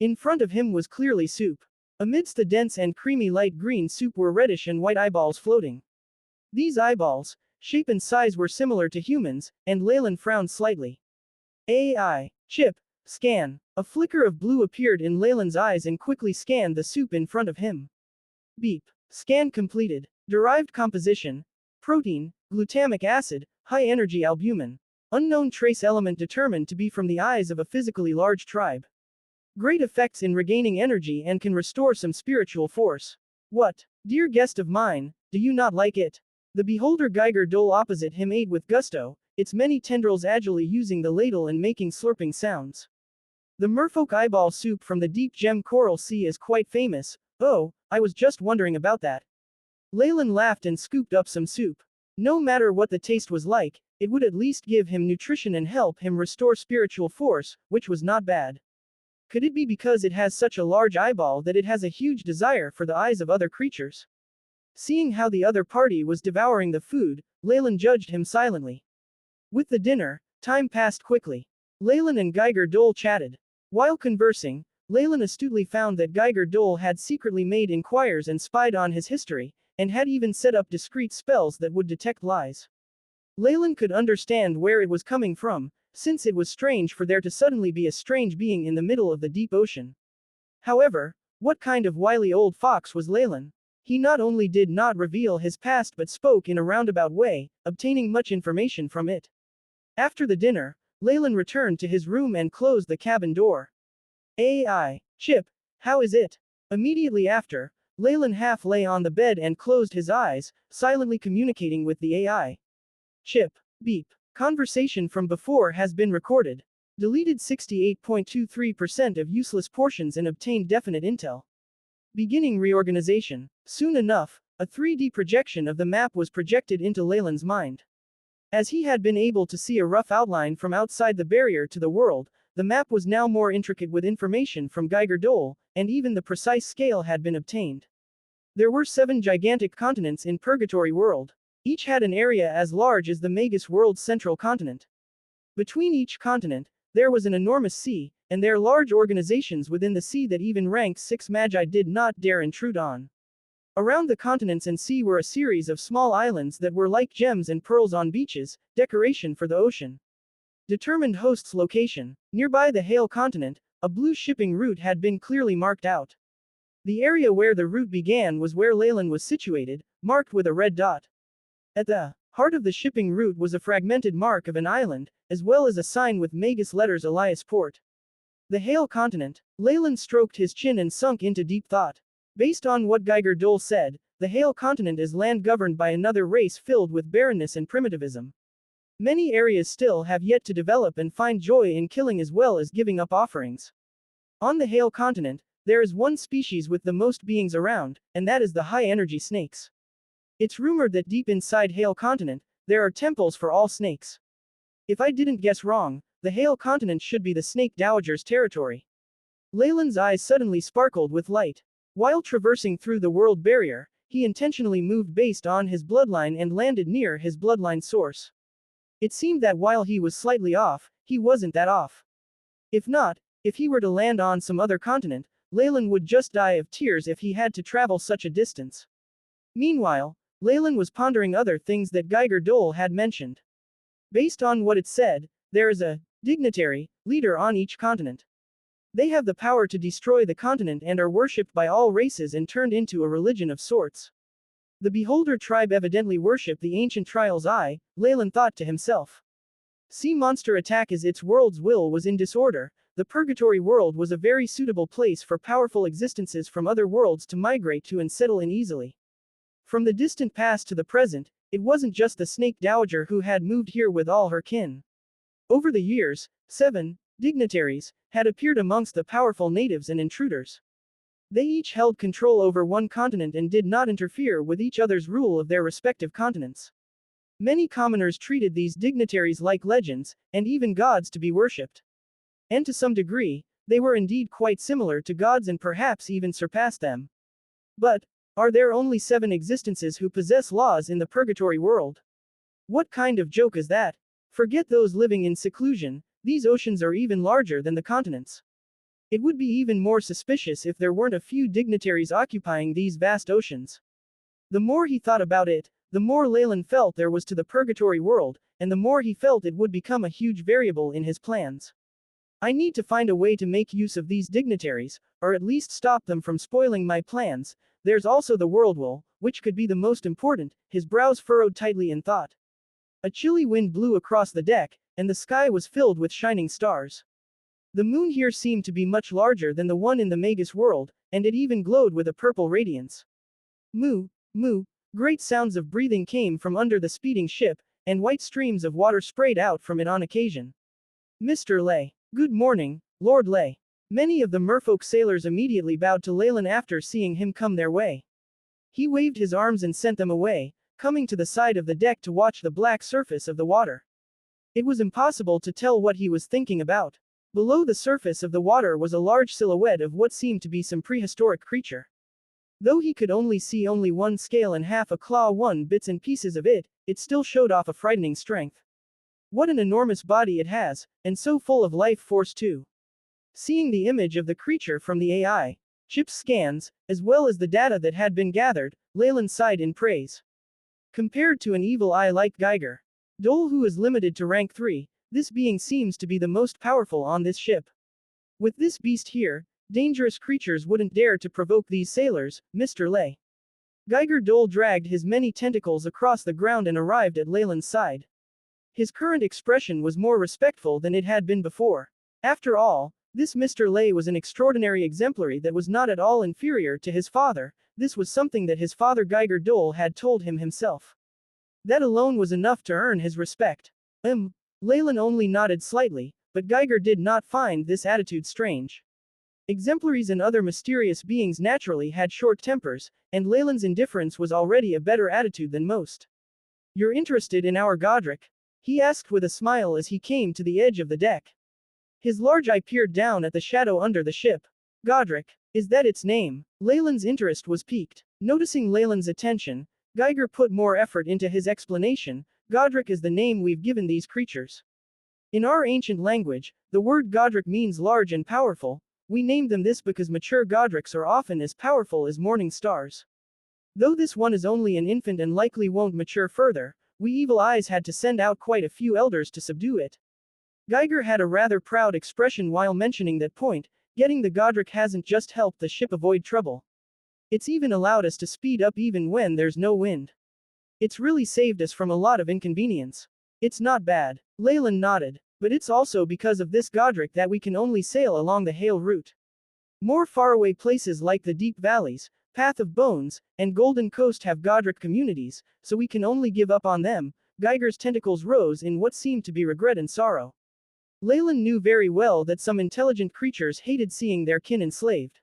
In front of him was clearly soup. Amidst the dense and creamy light green soup were reddish and white eyeballs floating. These eyeballs, shape and size were similar to humans, and Leylin frowned slightly. AI. Chip. Scan. A flicker of blue appeared in Leylin's eyes and quickly scanned the soup in front of him. Beep. Scan completed. Derived composition. Protein, glutamic acid, high energy albumin. Unknown trace element determined to be from the eyes of a physically large tribe. Great effects in regaining energy and can restore some spiritual force. What, dear guest of mine, do you not like it? The beholder Geiger Dole opposite him ate with gusto, its many tendrils agilely using the ladle and making slurping sounds. The merfolk eyeball soup from the deep gem coral sea is quite famous. Oh, I was just wondering about that. Leylin laughed and scooped up some soup. No matter what the taste was like, it would at least give him nutrition and help him restore spiritual force, which was not bad. Could it be because it has such a large eyeball that it has a huge desire for the eyes of other creatures? Seeing how the other party was devouring the food, Leylin judged him silently. With the dinner, time passed quickly. Leylin and Geiger Dole chatted. While conversing, Leylin astutely found that Geiger Dole had secretly made inquiries and spied on his history, and had even set up discreet spells that would detect lies. Leylin could understand where it was coming from, since it was strange for there to suddenly be a strange being in the middle of the deep ocean. However, what kind of wily old fox was Leylin? He not only did not reveal his past but spoke in a roundabout way, obtaining much information from it. After the dinner, Leylin returned to his room and closed the cabin door. AI. Chip, how is it? Immediately after, Leylin half lay on the bed and closed his eyes, silently communicating with the AI. Chip. Beep. Conversation from before has been recorded. Deleted 68.23% of useless portions and obtained definite intel. Beginning reorganization. Soon enough, a 3D projection of the map was projected into Leylin's mind. As he had been able to see a rough outline from outside the barrier to the world, the map was now more intricate with information from Geiger Dole, and even the precise scale had been obtained. There were 7 gigantic continents in Purgatory World. Each had an area as large as the Magus World's central continent. Between each continent, there was an enormous sea, and there large organizations within the sea that even rank 6 magi did not dare intrude on. Around the continents and sea were a series of small islands that were like gems and pearls on beaches, decoration for the ocean. Determined host's location. Nearby the Hail continent, a blue shipping route had been clearly marked out. The area where the route began was where Leylin was situated, marked with a red dot. At the heart of the shipping route was a fragmented mark of an island, as well as a sign with Magus letters Elias Port. The Hail continent. Leylin stroked his chin and sunk into deep thought. Based on what Geiger Dole said, the Hail continent is land governed by another race filled with barrenness and primitivism. Many areas still have yet to develop and find joy in killing as well as giving up offerings. On the Hail continent, there is one species with the most beings around, and that is the high-energy snakes. It's rumored that deep inside Hail continent, there are temples for all snakes. If I didn't guess wrong, the Hail continent should be the Snake Dowager's territory. Leylin's eyes suddenly sparkled with light. While traversing through the world barrier, he intentionally moved based on his bloodline and landed near his bloodline source. It seemed that while he was slightly off, he wasn't that off. If he were to land on some other continent, Leylin would just die of tears if he had to travel such a distance. Meanwhile, Leylin was pondering other things that Geiger Dole had mentioned. Based on what it said, there is a dignitary leader on each continent. They have the power to destroy the continent and are worshipped by all races and turned into a religion of sorts. The Beholder tribe evidently worship the ancient Trial's eye, Leylin thought to himself. Sea monster attack as its world's will was in disorder, the Purgatory world was a very suitable place for powerful existences from other worlds to migrate to and settle in easily. From the distant past to the present, it wasn't just the Snake Dowager who had moved here with all her kin. Over the years, 7 dignitaries had appeared amongst the powerful natives and intruders. They each held control over one continent and did not interfere with each other's rule of their respective continents. Many commoners treated these dignitaries like legends, and even gods to be worshipped. And to some degree, they were indeed quite similar to gods and perhaps even surpassed them. But, are there only 7 existences who possess laws in the Purgatory world? What kind of joke is that? Forget those living in seclusion, these oceans are even larger than the continents. It would be even more suspicious if there weren't a few dignitaries occupying these vast oceans. The more he thought about it, the more Leylin felt there was to the Purgatory world, and the more he felt it would become a huge variable in his plans. I need to find a way to make use of these dignitaries, or at least stop them from spoiling my plans. There's also the Worldwool, which could be the most important. His brows furrowed tightly in thought. A chilly wind blew across the deck, and the sky was filled with shining stars. The moon here seemed to be much larger than the one in the Magus world, and it even glowed with a purple radiance. Moo, moo, great sounds of breathing came from under the speeding ship, and white streams of water sprayed out from it on occasion. Mr. Lay. Good morning, Lord Ley. Many of the merfolk sailors immediately bowed to Leylin after seeing him come their way. He waved his arms and sent them away, coming to the side of the deck to watch the black surface of the water. It was impossible to tell what he was thinking about. Below the surface of the water was a large silhouette of what seemed to be some prehistoric creature. Though he could only see one scale and half a claw, one bits and pieces of it, it still showed off a frightening strength. What an enormous body it has, and so full of life force too. Seeing the image of the creature from the AI chip's scans, as well as the data that had been gathered, Leylin sighed in praise. Compared to an evil eye like Geiger Dole, who is limited to rank 3, this being seems to be the most powerful on this ship. With this beast here, dangerous creatures wouldn't dare to provoke these sailors, Mr. Ley. Geiger Dole dragged his many tentacles across the ground and arrived at Leylin's side. His current expression was more respectful than it had been before. After all, this Mr. Ley was an extraordinary exemplary that was not at all inferior to his father. This was something that his father Geiger Dole had told him himself. That alone was enough to earn his respect. Leylin only nodded slightly, but Geiger did not find this attitude strange. Exemplaries and other mysterious beings naturally had short tempers, and Leylin's indifference was already a better attitude than most. "You're interested in our Godric?" he asked with a smile as he came to the edge of the deck. His large eye peered down at the shadow under the ship. "Godric, is that its name?" Leylin's interest was piqued. Noticing Leylin's attention, Geiger put more effort into his explanation. "Godric is the name we've given these creatures. In our ancient language, the word Godric means large and powerful. We named them this because mature Godrics are often as powerful as morning stars. Though this one is only an infant and likely won't mature further, we evil eyes had to send out quite a few elders to subdue it." Geiger had a rather proud expression while mentioning that point. Getting the Godric hasn't just helped the ship avoid trouble. It's even allowed us to speed up even when there's no wind. It's really saved us from a lot of inconvenience. It's not bad. Leylin nodded. But it's also because of this Godric that we can only sail along the Hail route. More faraway places like the Deep Valleys, Path of Bones, and Golden Coast have Godric communities, so we can only give up on them. Geiger's tentacles rose in what seemed to be regret and sorrow. Leylin knew very well that some intelligent creatures hated seeing their kin enslaved.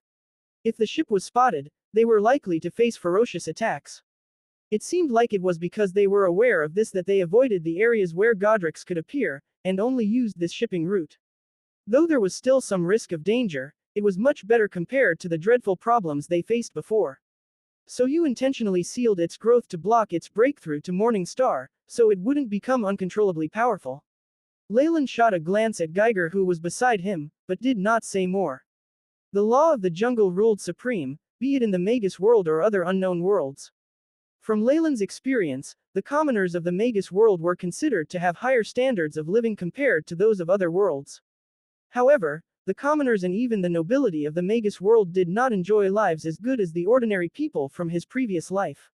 If the ship was spotted, they were likely to face ferocious attacks. It seemed like it was because they were aware of this that they avoided the areas where Godrics could appear, and only used this shipping route. Though there was still some risk of danger, it was much better compared to the dreadful problems they faced before. "So you intentionally sealed its growth to block its breakthrough to Morning Star, so it wouldn't become uncontrollably powerful?" Leylin shot a glance at Geiger, who was beside him, but did not say more. The law of the jungle ruled supreme, be it in the Magus world or other unknown worlds. From Leylin's experience, the commoners of the Magus world were considered to have higher standards of living compared to those of other worlds. However, the commoners and even the nobility of the Magus world did not enjoy lives as good as the ordinary people from his previous life.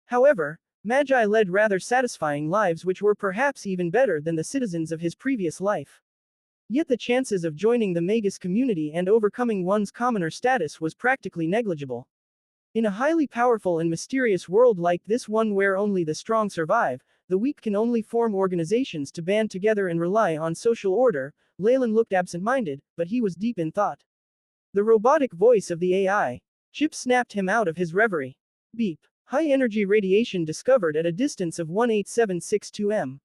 However, Magi led rather satisfying lives which were perhaps even better than the citizens of his previous life. Yet the chances of joining the Magus community and overcoming one's commoner status was practically negligible. In a highly powerful and mysterious world like this one where only the strong survive, the weak can only form organizations to band together and rely on social order. Leylin looked absent-minded, but he was deep in thought. The robotic voice of the AI chip snapped him out of his reverie. Beep. High-energy radiation discovered at a distance of 18762 m.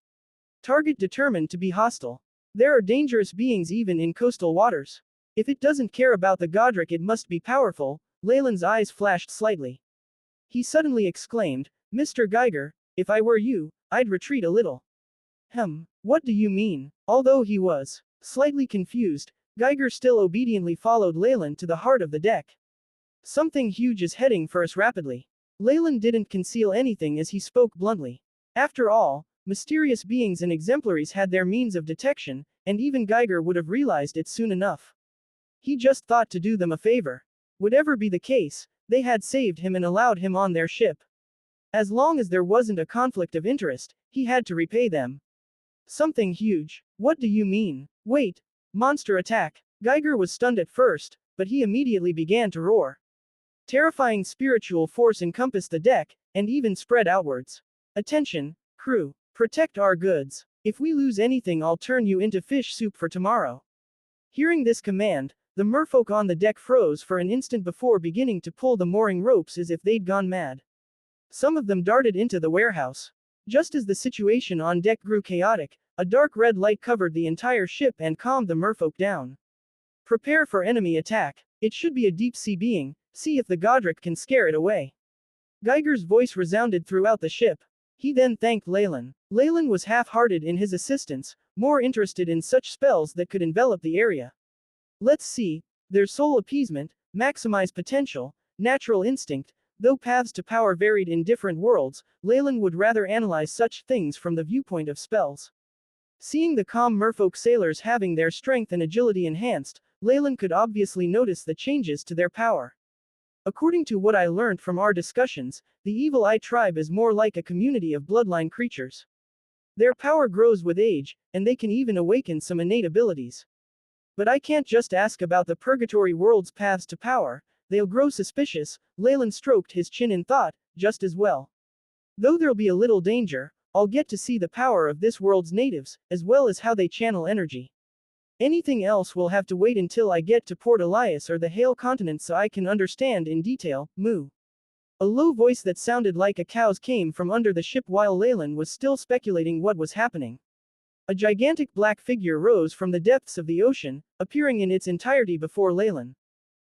Target determined to be hostile. There are dangerous beings even in coastal waters. If it doesn't care about the Godric, it must be powerful. Leylin's eyes flashed slightly. He suddenly exclaimed, "Mr. Geiger, if I were you, I'd retreat a little." What do you mean?" Although he was slightly confused, Geiger still obediently followed Leylin to the heart of the deck. "Something huge is heading for us rapidly." Leylin didn't conceal anything as he spoke bluntly. After all, mysterious beings and exemplaries had their means of detection, and even Geiger would have realized it soon enough. He just thought to do them a favor. Whatever be the case, they had saved him and allowed him on their ship. As long as there wasn't a conflict of interest, he had to repay them. "Something huge? What do you mean?" "Wait. Monster attack." Geiger was stunned at first, but he immediately began to roar. Terrifying spiritual force encompassed the deck, and even spread outwards. "Attention, crew. Protect our goods. If we lose anything, I'll turn you into fish soup for tomorrow." Hearing this command, the merfolk on the deck froze for an instant before beginning to pull the mooring ropes as if they'd gone mad. Some of them darted into the warehouse. Just as the situation on deck grew chaotic, a dark red light covered the entire ship and calmed the merfolk down. Prepare for enemy attack. It should be a deep-sea being, see if the Godric can scare it away. Geiger's voice resounded throughout the ship. He then thanked Leylin. Leylin was half-hearted in his assistance, more interested in such spells that could envelop the area. Let's see, their soul appeasement, maximize potential, natural instinct, though paths to power varied in different worlds, Leylin would rather analyze such things from the viewpoint of spells. Seeing the calm merfolk sailors having their strength and agility enhanced, Leylin could obviously notice the changes to their power. According to what I learned from our discussions, the Evil Eye tribe is more like a community of bloodline creatures. Their power grows with age, and they can even awaken some innate abilities. But I can't just ask about the Purgatory world's paths to power, they'll grow suspicious. Leylin stroked his chin in thought, just as well. Though there'll be a little danger, I'll get to see the power of this world's natives, as well as how they channel energy. Anything else will have to wait until I get to Port Elias or the Hale continent so I can understand in detail. Moo. A low voice that sounded like a cow's came from under the ship while Leylin was still speculating what was happening. A gigantic black figure rose from the depths of the ocean, appearing in its entirety before Leylin.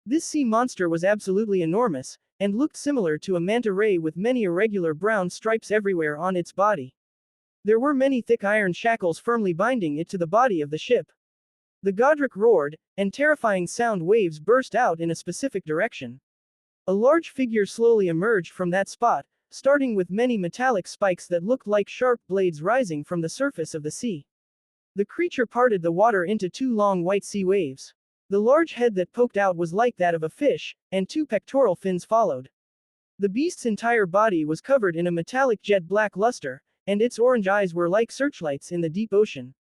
This sea monster was absolutely enormous, and looked similar to a manta ray with many irregular brown stripes everywhere on its body. There were many thick iron shackles firmly binding it to the body of the ship. The Godric roared, and terrifying sound waves burst out in a specific direction. A large figure slowly emerged from that spot, starting with many metallic spikes that looked like sharp blades rising from the surface of the sea. The creature parted the water into two long white sea waves. The large head that poked out was like that of a fish, and two pectoral fins followed. The beast's entire body was covered in a metallic jet black luster, and its orange eyes were like searchlights in the deep ocean.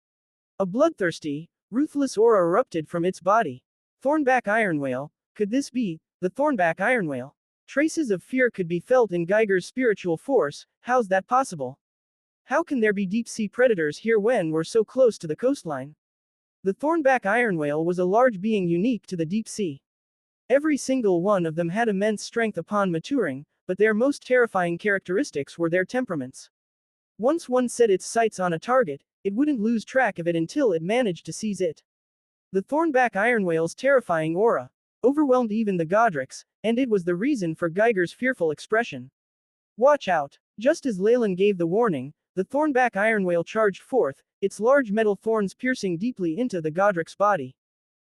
A bloodthirsty, ruthless aura erupted from its body. Thornback ironwhale, could this be the Thornback ironwhale? Traces of fear could be felt in Geiger's spiritual force. How's that possible? How can there be deep-sea predators here when we're so close to the coastline? The Thornback ironwhale was a large being unique to the deep sea. Every single one of them had immense strength upon maturing, but their most terrifying characteristics were their temperaments. Once one set its sights on a target, it wouldn't lose track of it until it managed to seize it. The Thornback ironwhale's terrifying aura overwhelmed even the Godrics, and it was the reason for Geiger's fearful expression. Watch out! Just as Leylin gave the warning, the Thornback ironwhale charged forth, its large metal thorns piercing deeply into the Godric's body.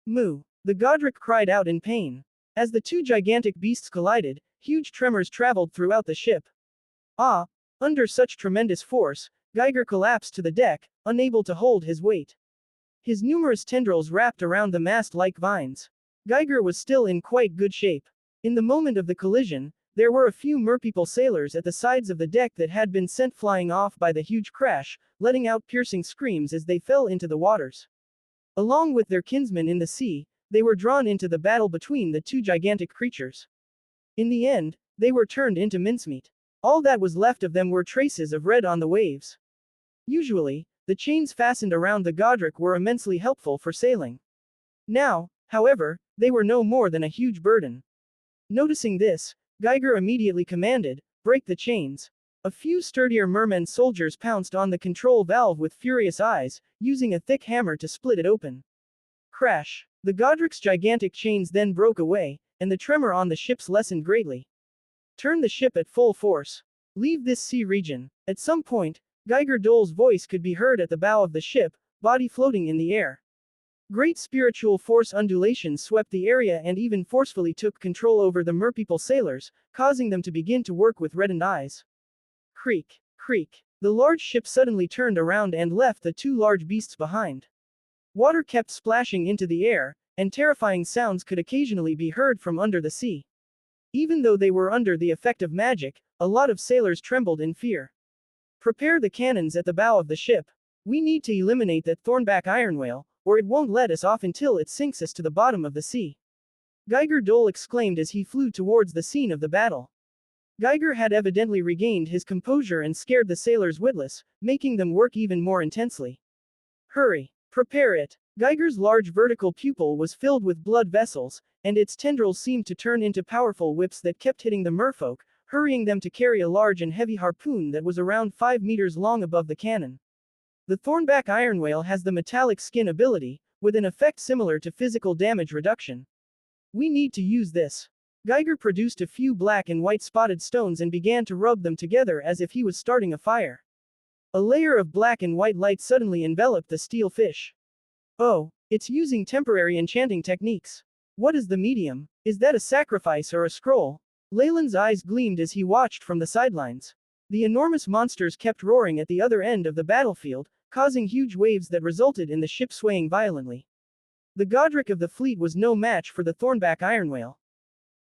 Moo! The Godric cried out in pain. As the two gigantic beasts collided, huge tremors traveled throughout the ship. Ah! Under such tremendous force, Geiger collapsed to the deck, unable to hold his weight. His numerous tendrils wrapped around the mast like vines. Geiger was still in quite good shape. In the moment of the collision, there were a few merpeople sailors at the sides of the deck that had been sent flying off by the huge crash, letting out piercing screams as they fell into the waters. Along with their kinsmen in the sea, they were drawn into the battle between the two gigantic creatures. In the end, they were turned into mincemeat. All that was left of them were traces of red on the waves. Usually, the chains fastened around the Godric were immensely helpful for sailing. Now, however, they were no more than a huge burden. Noticing this, Geiger immediately commanded, "Break the chains." A few sturdier merman soldiers pounced on the control valve with furious eyes, using a thick hammer to split it open. Crash! The Godric's gigantic chains then broke away, and the tremor on the ships lessened greatly. Turn the ship at full force. Leave this sea region. At some point, Geiger Dole's voice could be heard at the bow of the ship, body floating in the air. Great spiritual force undulations swept the area and even forcefully took control over the merpeople sailors, causing them to begin to work with reddened eyes. Creak, creak. The large ship suddenly turned around and left the two large beasts behind. Water kept splashing into the air, and terrifying sounds could occasionally be heard from under the sea. Even though they were under the effect of magic, a lot of sailors trembled in fear. Prepare the cannons at the bow of the ship. We need to eliminate that Thornback ironwhale, or it won't let us off until it sinks us to the bottom of the sea. Geiger Dole exclaimed as he flew towards the scene of the battle. Geiger had evidently regained his composure and scared the sailors witless, making them work even more intensely. Hurry! Prepare it! Geiger's large vertical pupil was filled with blood vessels, and its tendrils seemed to turn into powerful whips that kept hitting the merfolk, hurrying them to carry a large and heavy harpoon that was around 5 meters long above the cannon. The thornback iron whale has the metallic skin ability, with an effect similar to physical damage reduction. We need to use this. Geiger produced a few black and white spotted stones and began to rub them together as if he was starting a fire. A layer of black and white light suddenly enveloped the steel fish. Oh, it's using temporary enchanting techniques. What is the medium? Is that a sacrifice or a scroll? Leylin's eyes gleamed as he watched from the sidelines. The enormous monsters kept roaring at the other end of the battlefield, causing huge waves that resulted in the ship swaying violently. The Godric of the fleet was no match for the thornback iron whale.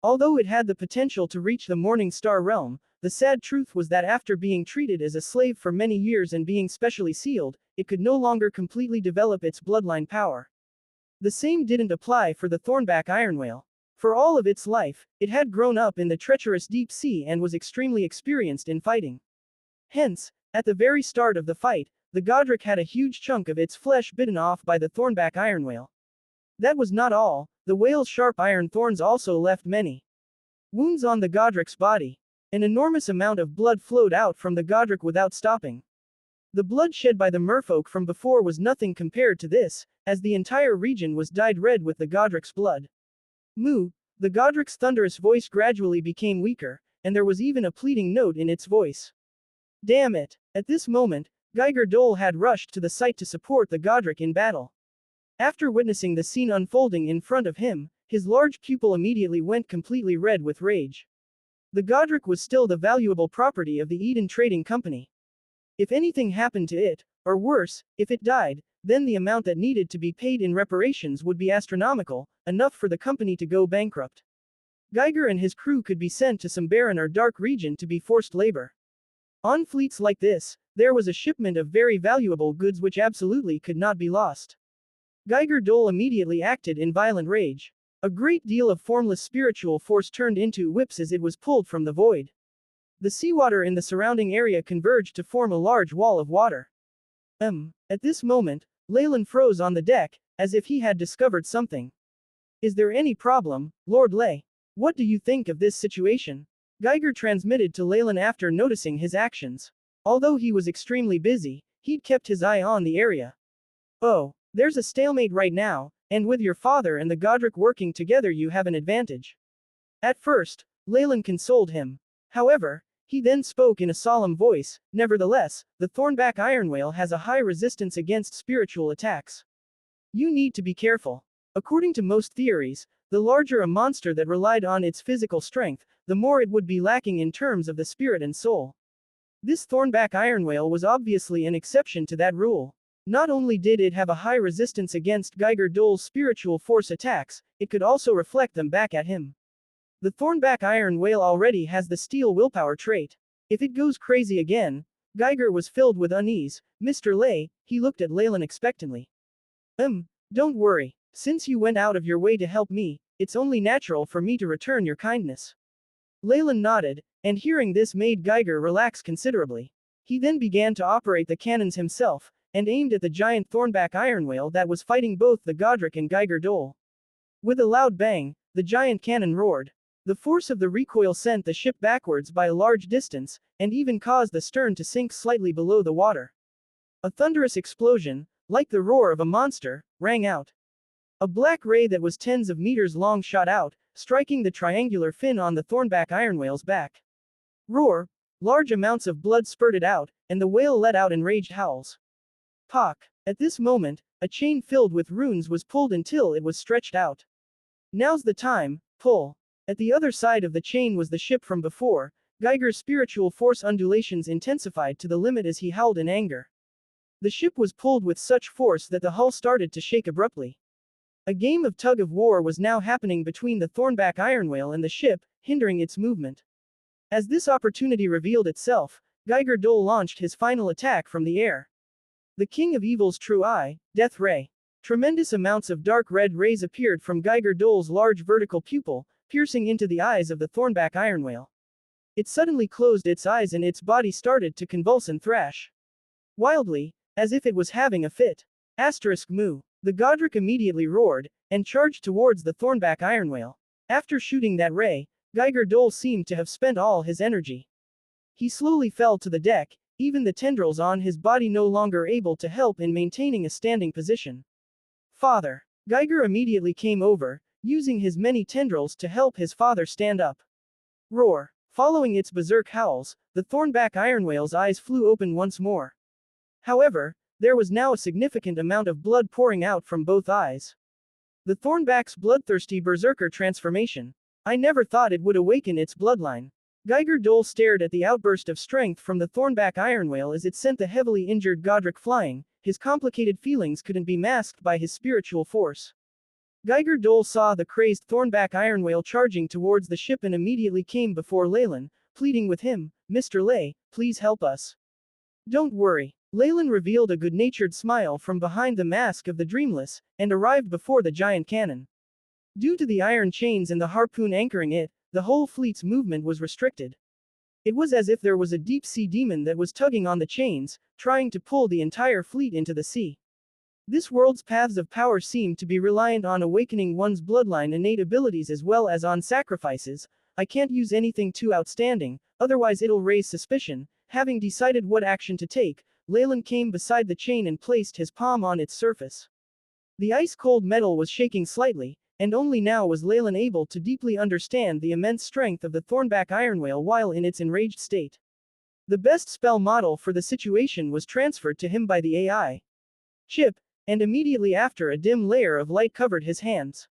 Although it had the potential to reach the Morning Star realm, the sad truth was that after being treated as a slave for many years and being specially sealed, it could no longer completely develop its bloodline power. The same didn't apply for the thornback iron whale. For all of its life, it had grown up in the treacherous deep sea and was extremely experienced in fighting. Hence, at the very start of the fight, the Godric had a huge chunk of its flesh bitten off by the thornback iron whale. That was not all, the whale's sharp iron thorns also left many wounds on the Godric's body. An enormous amount of blood flowed out from the Godric without stopping. The blood shed by the merfolk from before was nothing compared to this, as the entire region was dyed red with the Godric's blood. Moo, the Godric's thunderous voice gradually became weaker, and there was even a pleading note in its voice. Damn it! At this moment, Geiger Dole had rushed to the site to support the Godric in battle. After witnessing the scene unfolding in front of him, his large pupil immediately went completely red with rage. The Godric was still the valuable property of the Eden Trading Company. If anything happened to it, or worse, if it died, then the amount that needed to be paid in reparations would be astronomical, enough for the company to go bankrupt. Geiger and his crew could be sent to some barren or dark region to be forced labor. On fleets like this, there was a shipment of very valuable goods which absolutely could not be lost. Geiger Dole immediately acted in violent rage. A great deal of formless spiritual force turned into whips as it was pulled from the void. The seawater in the surrounding area converged to form a large wall of water. At this moment, Leylin froze on the deck, as if he had discovered something. Is there any problem, Lord Ley? What do you think of this situation? Geiger transmitted to Leylin after noticing his actions. Although he was extremely busy, he'd kept his eye on the area. Oh, there's a stalemate right now, and with your father and the Godric working together you have an advantage. At first, Leylin consoled him. However, he then spoke in a solemn voice, nevertheless, the thornback iron whale has a high resistance against spiritual attacks. You need to be careful. According to most theories, the larger a monster that relied on its physical strength, the more it would be lacking in terms of the spirit and soul. This thornback iron whale was obviously an exception to that rule. Not only did it have a high resistance against Geiger Dole's spiritual force attacks, it could also reflect them back at him. The thornback iron whale already has the steel willpower trait. If it goes crazy again, Geiger was filled with unease. Mr. Ley, he looked at Leylin expectantly. Don't worry. Since you went out of your way to help me, it's only natural for me to return your kindness. Leylin nodded, and hearing this made Geiger relax considerably. He then began to operate the cannons himself, and aimed at the giant thornback iron whale that was fighting both the Godric and Geiger Dole. With a loud bang, the giant cannon roared. The force of the recoil sent the ship backwards by a large distance, and even caused the stern to sink slightly below the water. A thunderous explosion, like the roar of a monster, rang out. A black ray that was tens of meters long shot out, striking the triangular fin on the thornback iron whale's back. Roar! Large amounts of blood spurted out, and the whale let out enraged howls. Pock! At this moment, a chain filled with runes was pulled until it was stretched out. Now's the time, pull. At the other side of the chain was the ship from before. Geiger's spiritual force undulations intensified to the limit as he howled in anger. The ship was pulled with such force that the hull started to shake abruptly. A game of tug-of-war was now happening between the thornback iron whale and the ship, hindering its movement. As this opportunity revealed itself, Geiger Dole launched his final attack from the air. The King of Evil's true eye, Death Ray. Tremendous amounts of dark red rays appeared from Geiger Dole's large vertical pupil, piercing into the eyes of the thornback iron whale. It suddenly closed its eyes and its body started to convulse and thrash wildly, as if it was having a fit. *Moo. The Godric immediately roared, and charged towards the Thornback Iron Whale. After shooting that ray, Geiger Dole seemed to have spent all his energy. He slowly fell to the deck, even the tendrils on his body no longer able to help in maintaining a standing position. Father. Geiger immediately came over, using his many tendrils to help his father stand up. Roar. Following its berserk howls, the Thornback Iron Whale's eyes flew open once more. However, there was now a significant amount of blood pouring out from both eyes. The Thornback's bloodthirsty berserker transformation. I never thought it would awaken its bloodline. Geiger Dole stared at the outburst of strength from the Thornback Iron Whale as it sent the heavily injured Godric flying. His complicated feelings couldn't be masked by his spiritual force. Geiger Dole saw the crazed Thornback Iron Whale charging towards the ship and immediately came before Leylin, pleading with him, "Mr. Ley, please help us." "Don't worry." Leylin revealed a good-natured smile from behind the mask of the Dreamless, and arrived before the giant cannon. Due to the iron chains and the harpoon anchoring it, the whole fleet's movement was restricted. It was as if there was a deep-sea demon that was tugging on the chains, trying to pull the entire fleet into the sea. This world's paths of power seemed to be reliant on awakening one's bloodline innate abilities as well as on sacrifices. I can't use anything too outstanding, otherwise it'll raise suspicion. Having decided what action to take, Leylin came beside the chain and placed his palm on its surface. The ice-cold metal was shaking slightly, and only now was Leylin able to deeply understand the immense strength of the Thornback Iron Whale while in its enraged state. The best spell model for the situation was transferred to him by the AI chip, and immediately after a dim layer of light covered his hands.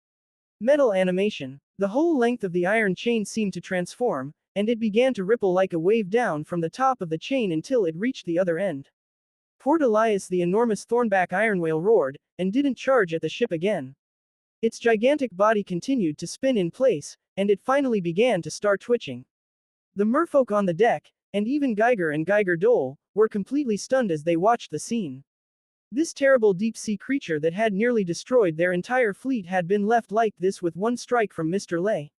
Metal animation. The whole length of the iron chain seemed to transform, and it began to ripple like a wave down from the top of the chain until it reached the other end. Port Elias, the enormous Thornback Iron Whale, roared, and didn't charge at the ship again. Its gigantic body continued to spin in place, and it finally began to start twitching. The merfolk on the deck, and even Geiger and Geiger Dole, were completely stunned as they watched the scene. This terrible deep-sea creature that had nearly destroyed their entire fleet had been left like this with one strike from Mr. Ley.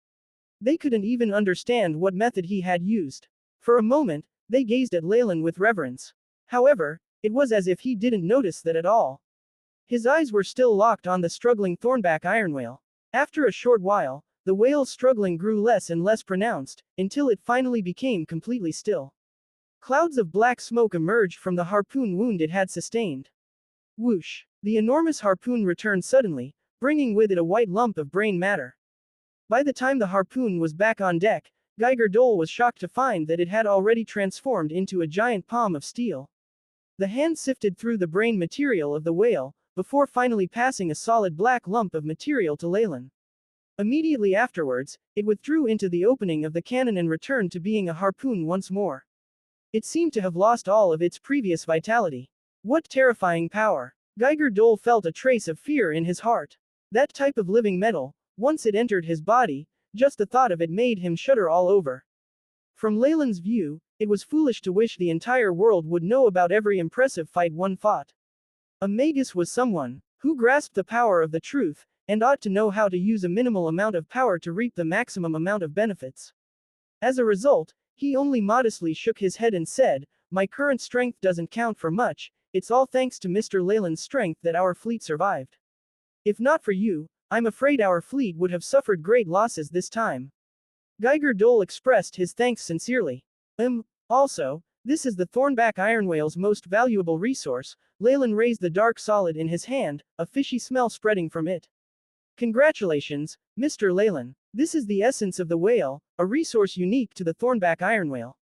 They couldn't even understand what method he had used. For a moment, they gazed at Leylin with reverence. However, it was as if he didn't notice that at all. His eyes were still locked on the struggling Thornback Iron Whale. After a short while, the whale's struggling grew less and less pronounced, until it finally became completely still. Clouds of black smoke emerged from the harpoon wound it had sustained. Whoosh! The enormous harpoon returned suddenly, bringing with it a white lump of brain matter. By the time the harpoon was back on deck, Geiger Dole was shocked to find that it had already transformed into a giant palm of steel. The hand sifted through the brain material of the whale, before finally passing a solid black lump of material to Leylin. Immediately afterwards, it withdrew into the opening of the cannon and returned to being a harpoon once more. It seemed to have lost all of its previous vitality. What terrifying power! Geiger Dole felt a trace of fear in his heart. That type of living metal, once it entered his body, just the thought of it made him shudder all over. From Leylin's view, it was foolish to wish the entire world would know about every impressive fight one fought. A magus was someone who grasped the power of the truth, and ought to know how to use a minimal amount of power to reap the maximum amount of benefits. As a result, he only modestly shook his head and said, "My current strength doesn't count for much, it's all thanks to Mr. Leylin's strength that our fleet survived. If not for you, I'm afraid our fleet would have suffered great losses this time." Geiger Dole expressed his thanks sincerely. Also, this is the Thornback Iron Whale's most valuable resource. Leylin raised the dark solid in his hand, a fishy smell spreading from it. "Congratulations, Mr. Leylin. This is the essence of the whale, a resource unique to the Thornback Iron Whale.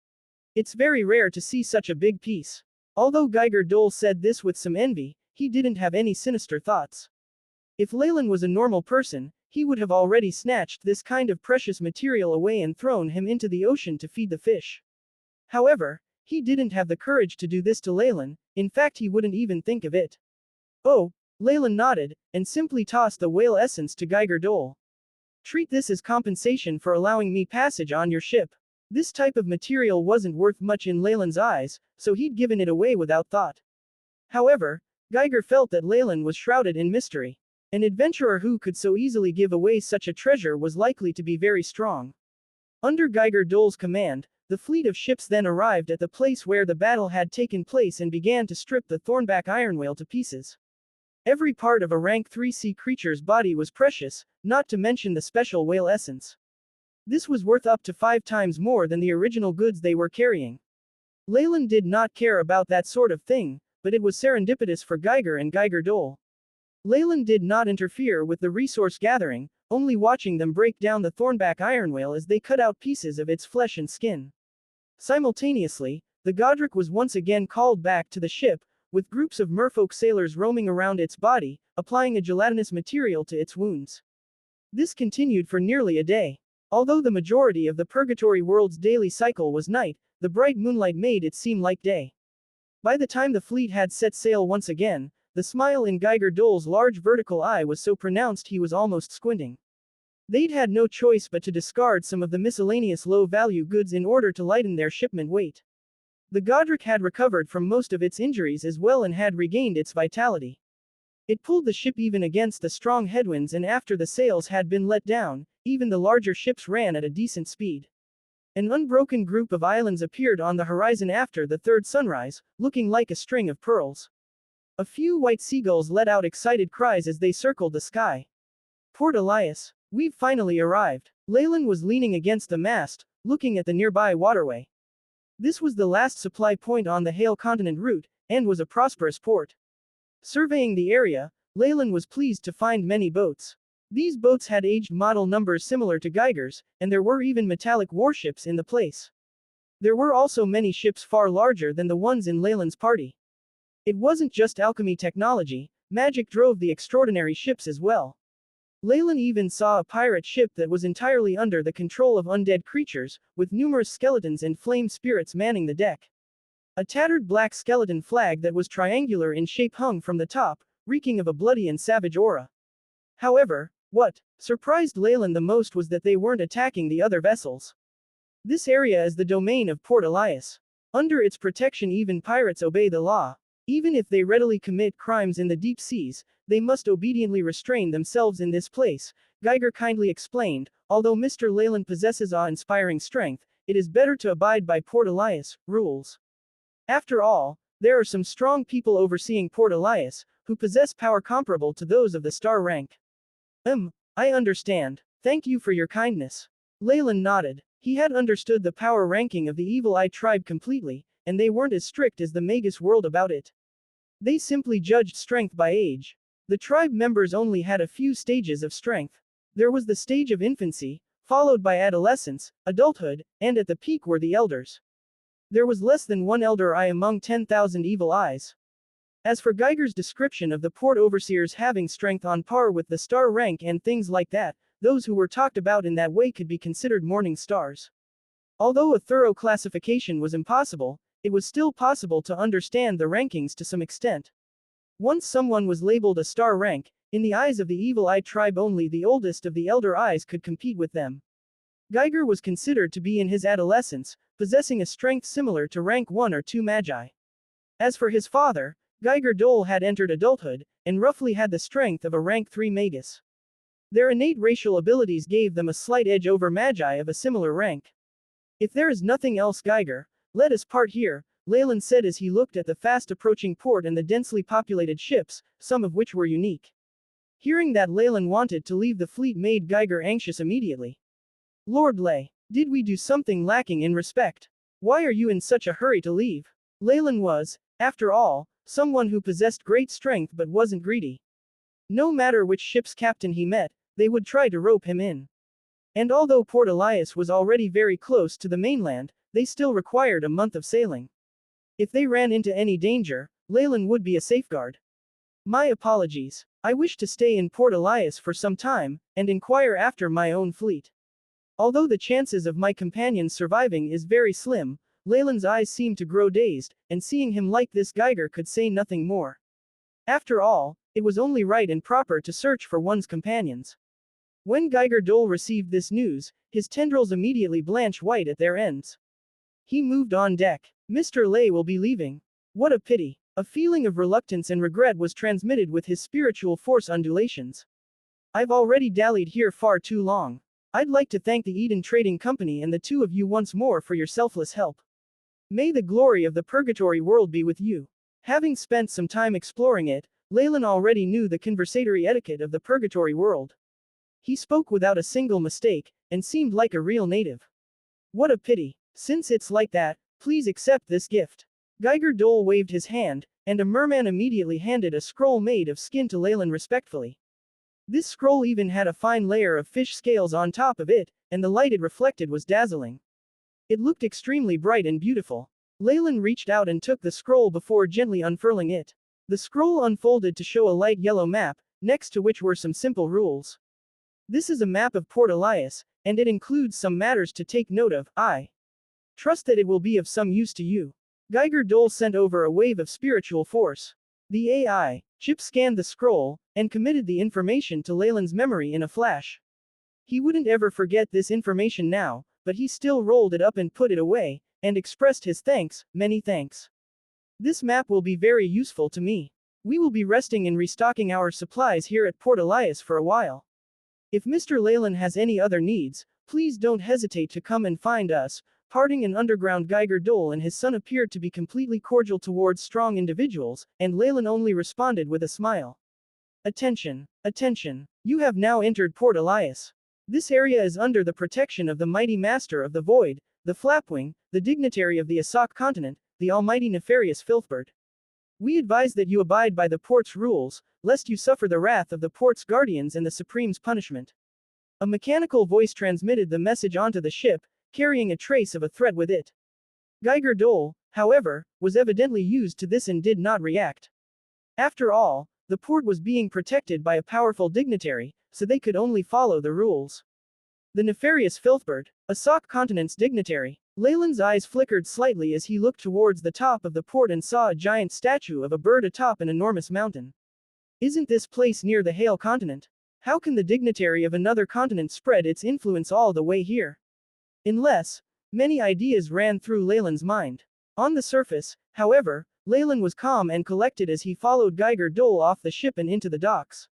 It's very rare to see such a big piece." Although Geiger Dole said this with some envy, he didn't have any sinister thoughts. If Leylin was a normal person, he would have already snatched this kind of precious material away and thrown him into the ocean to feed the fish. However, he didn't have the courage to do this to Leylin, in fact he wouldn't even think of it. "Oh," Leylin nodded, and simply tossed the whale essence to Geiger Dole. "Treat this as compensation for allowing me passage on your ship." This type of material wasn't worth much in Leylin's eyes, so he'd given it away without thought. However, Geiger felt that Leylin was shrouded in mystery. An adventurer who could so easily give away such a treasure was likely to be very strong. Under Geiger Dole's command, the fleet of ships then arrived at the place where the battle had taken place and began to strip the Thornback Iron Whale to pieces. Every part of a rank 3 sea creature's body was precious, not to mention the special whale essence. This was worth up to 5 times more than the original goods they were carrying. Leylin did not care about that sort of thing, but it was serendipitous for Geiger and Geiger Dole. Leylin did not interfere with the resource gathering, only watching them break down the thornback iron whale as they cut out pieces of its flesh and skin. Simultaneously, the Godric was once again called back to the ship, with groups of merfolk sailors roaming around its body, applying a gelatinous material to its wounds. This continued for nearly a day. Although the majority of the Purgatory world's daily cycle was night, the bright moonlight made it seem like day. By the time the fleet had set sail once again, the smile in Geiger Dole's large vertical eye was so pronounced he was almost squinting. They'd had no choice but to discard some of the miscellaneous low-value goods in order to lighten their shipment weight. The Godric had recovered from most of its injuries as well and had regained its vitality. It pulled the ship even against the strong headwinds, and after the sails had been let down, even the larger ships ran at a decent speed. An unbroken group of islands appeared on the horizon after the third sunrise, looking like a string of pearls. A few white seagulls let out excited cries as they circled the sky. Port Elias, we've finally arrived. Leylin was leaning against the mast, looking at the nearby waterway. This was the last supply point on the Hale Continent route, and was a prosperous port. Surveying the area, Leylin was pleased to find many boats. These boats had aged model numbers similar to Geiger's, and there were even metallic warships in the place. There were also many ships far larger than the ones in Leylin's party. It wasn't just alchemy technology, magic drove the extraordinary ships as well. Leylin even saw a pirate ship that was entirely under the control of undead creatures, with numerous skeletons and flame spirits manning the deck. A tattered black skeleton flag that was triangular in shape hung from the top, reeking of a bloody and savage aura. However, what surprised Leylin the most was that they weren't attacking the other vessels. This area is the domain of Port Elias. Under its protection even pirates obey the law. Even if they readily commit crimes in the deep seas, they must obediently restrain themselves in this place, Geiger kindly explained. Although Mr. Leylin possesses awe-inspiring strength, it is better to abide by Port Elias rules. After all, there are some strong people overseeing Port Elias, who possess power comparable to those of the star rank. I understand. Thank you for your kindness. Leylin nodded. He had understood the power ranking of the Evil Eye tribe completely, and they weren't as strict as the Magus world about it. They simply judged strength by age. The tribe members only had a few stages of strength. There was the stage of infancy, followed by adolescence, adulthood, and at the peak were the elders. There was less than one elder eye among 10,000 evil eyes. As for Geiger's description of the port overseers having strength on par with the star rank and things like that, those who were talked about in that way could be considered morning stars. Although a thorough classification was impossible, it was still possible to understand the rankings to some extent. Once someone was labeled a star rank, in the eyes of the Evil Eye tribe only the oldest of the elder eyes could compete with them. Geiger was considered to be in his adolescence, possessing a strength similar to rank 1 or 2 magi. As for his father, Geiger Dole had entered adulthood, and roughly had the strength of a rank 3 magus. Their innate racial abilities gave them a slight edge over magi of a similar rank. If there is nothing else, Geiger, let us part here, Leylin said as he looked at the fast-approaching port and the densely populated ships, some of which were unique. Hearing that Leylin wanted to leave the fleet made Geiger anxious immediately. Lord Ley, did we do something lacking in respect? Why are you in such a hurry to leave? Leylin was, after all, someone who possessed great strength but wasn't greedy. No matter which ship's captain he met, they would try to rope him in. And although Port Elias was already very close to the mainland, they still required a month of sailing. If they ran into any danger, Leylin would be a safeguard. My apologies. I wish to stay in Port Elias for some time, and inquire after my own fleet. Although the chances of my companions surviving is very slim, Leylin's eyes seemed to grow dazed, and seeing him like this Geiger could say nothing more. After all, it was only right and proper to search for one's companions. When Geiger Dole received this news, his tendrils immediately blanched white at their ends. He moved on deck. Mr. Ley will be leaving. What a pity. A feeling of reluctance and regret was transmitted with his spiritual force undulations. I've already dallied here far too long. I'd like to thank the Eden Trading Company and the two of you once more for your selfless help. May the glory of the Purgatory world be with you. Having spent some time exploring it, Leylin already knew the conversatory etiquette of the purgatory world. He spoke without a single mistake, and seemed like a real native. What a pity. Since it's like that, please accept this gift. Geiger Dole waved his hand, and a merman immediately handed a scroll made of skin to Leylin respectfully. This scroll even had a fine layer of fish scales on top of it, and the light it reflected was dazzling. It looked extremely bright and beautiful. Leylin reached out and took the scroll before gently unfurling it. The scroll unfolded to show a light yellow map, next to which were some simple rules. This is a map of Port Elias, and it includes some matters to take note of. I trust that it will be of some use to you. Geiger Dole sent over a wave of spiritual force. The AI chip scanned the scroll, and committed the information to Leylin's memory in a flash. He wouldn't ever forget this information now, but he still rolled it up and put it away, and expressed his thanks, many thanks. This map will be very useful to me. We will be resting and restocking our supplies here at Port Elias for a while. If Mr. Leylin has any other needs, please don't hesitate to come and find us. Parting and underground Geiger Dole and his son appeared to be completely cordial towards strong individuals, and Leylin only responded with a smile. Attention, attention. You have now entered Port Elias. This area is under the protection of the mighty Master of the Void, the Flapwing, the dignitary of the Asak continent, the almighty nefarious Filthbird. We advise that you abide by the port's rules, lest you suffer the wrath of the port's guardians and the Supreme's punishment. A mechanical voice transmitted the message onto the ship, carrying a trace of a threat with it. Geiger Dole, however, was evidently used to this and did not react. After all, the port was being protected by a powerful dignitary, so they could only follow the rules. The nefarious Filthbird, Asak continent's dignitary. Leylin's eyes flickered slightly as he looked towards the top of the port and saw a giant statue of a bird atop an enormous mountain. Isn't this place near the Hale continent? How can the dignitary of another continent spread its influence all the way here? Unless, many ideas ran through Leylin's mind. On the surface, however, Leylin was calm and collected as he followed Geiger Dole off the ship and into the docks.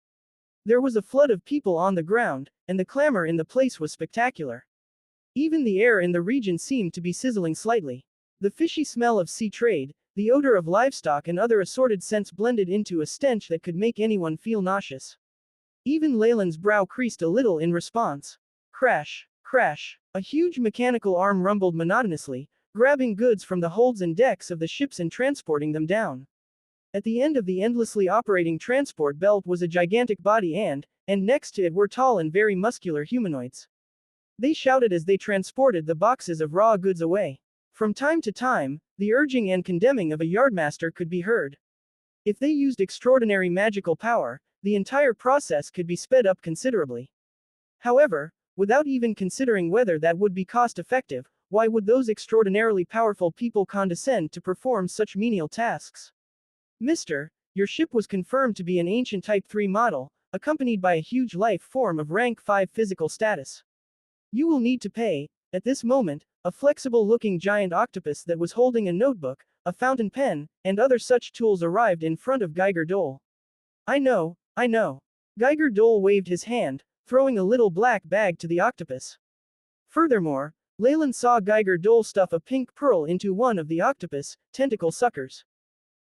There was a flood of people on the ground, and the clamor in the place was spectacular. Even the air in the region seemed to be sizzling slightly. The fishy smell of sea trade, the odor of livestock and other assorted scents blended into a stench that could make anyone feel nauseous. Even Leylin's brow creased a little in response. Crash, crash. A huge mechanical arm rumbled monotonously, grabbing goods from the holds and decks of the ships and transporting them down. At the end of the endlessly operating transport belt was a gigantic body and next to it were tall and very muscular humanoids. They shouted as they transported the boxes of raw goods away. From time to time, the urging and condemning of a yardmaster could be heard. If they used extraordinary magical power, the entire process could be sped up considerably. However, without even considering whether that would be cost-effective, why would those extraordinarily powerful people condescend to perform such menial tasks? Mister, your ship was confirmed to be an ancient Type 3 model, accompanied by a huge life form of rank 5 physical status. You will need to pay. At this moment, a flexible-looking giant octopus that was holding a notebook, a fountain pen, and other such tools arrived in front of Geiger Dole. I know. Geiger Dole waved his hand, throwing a little black bag to the octopus. Furthermore, Leylin saw Geiger Dole stuff a pink pearl into one of the octopus' tentacle suckers.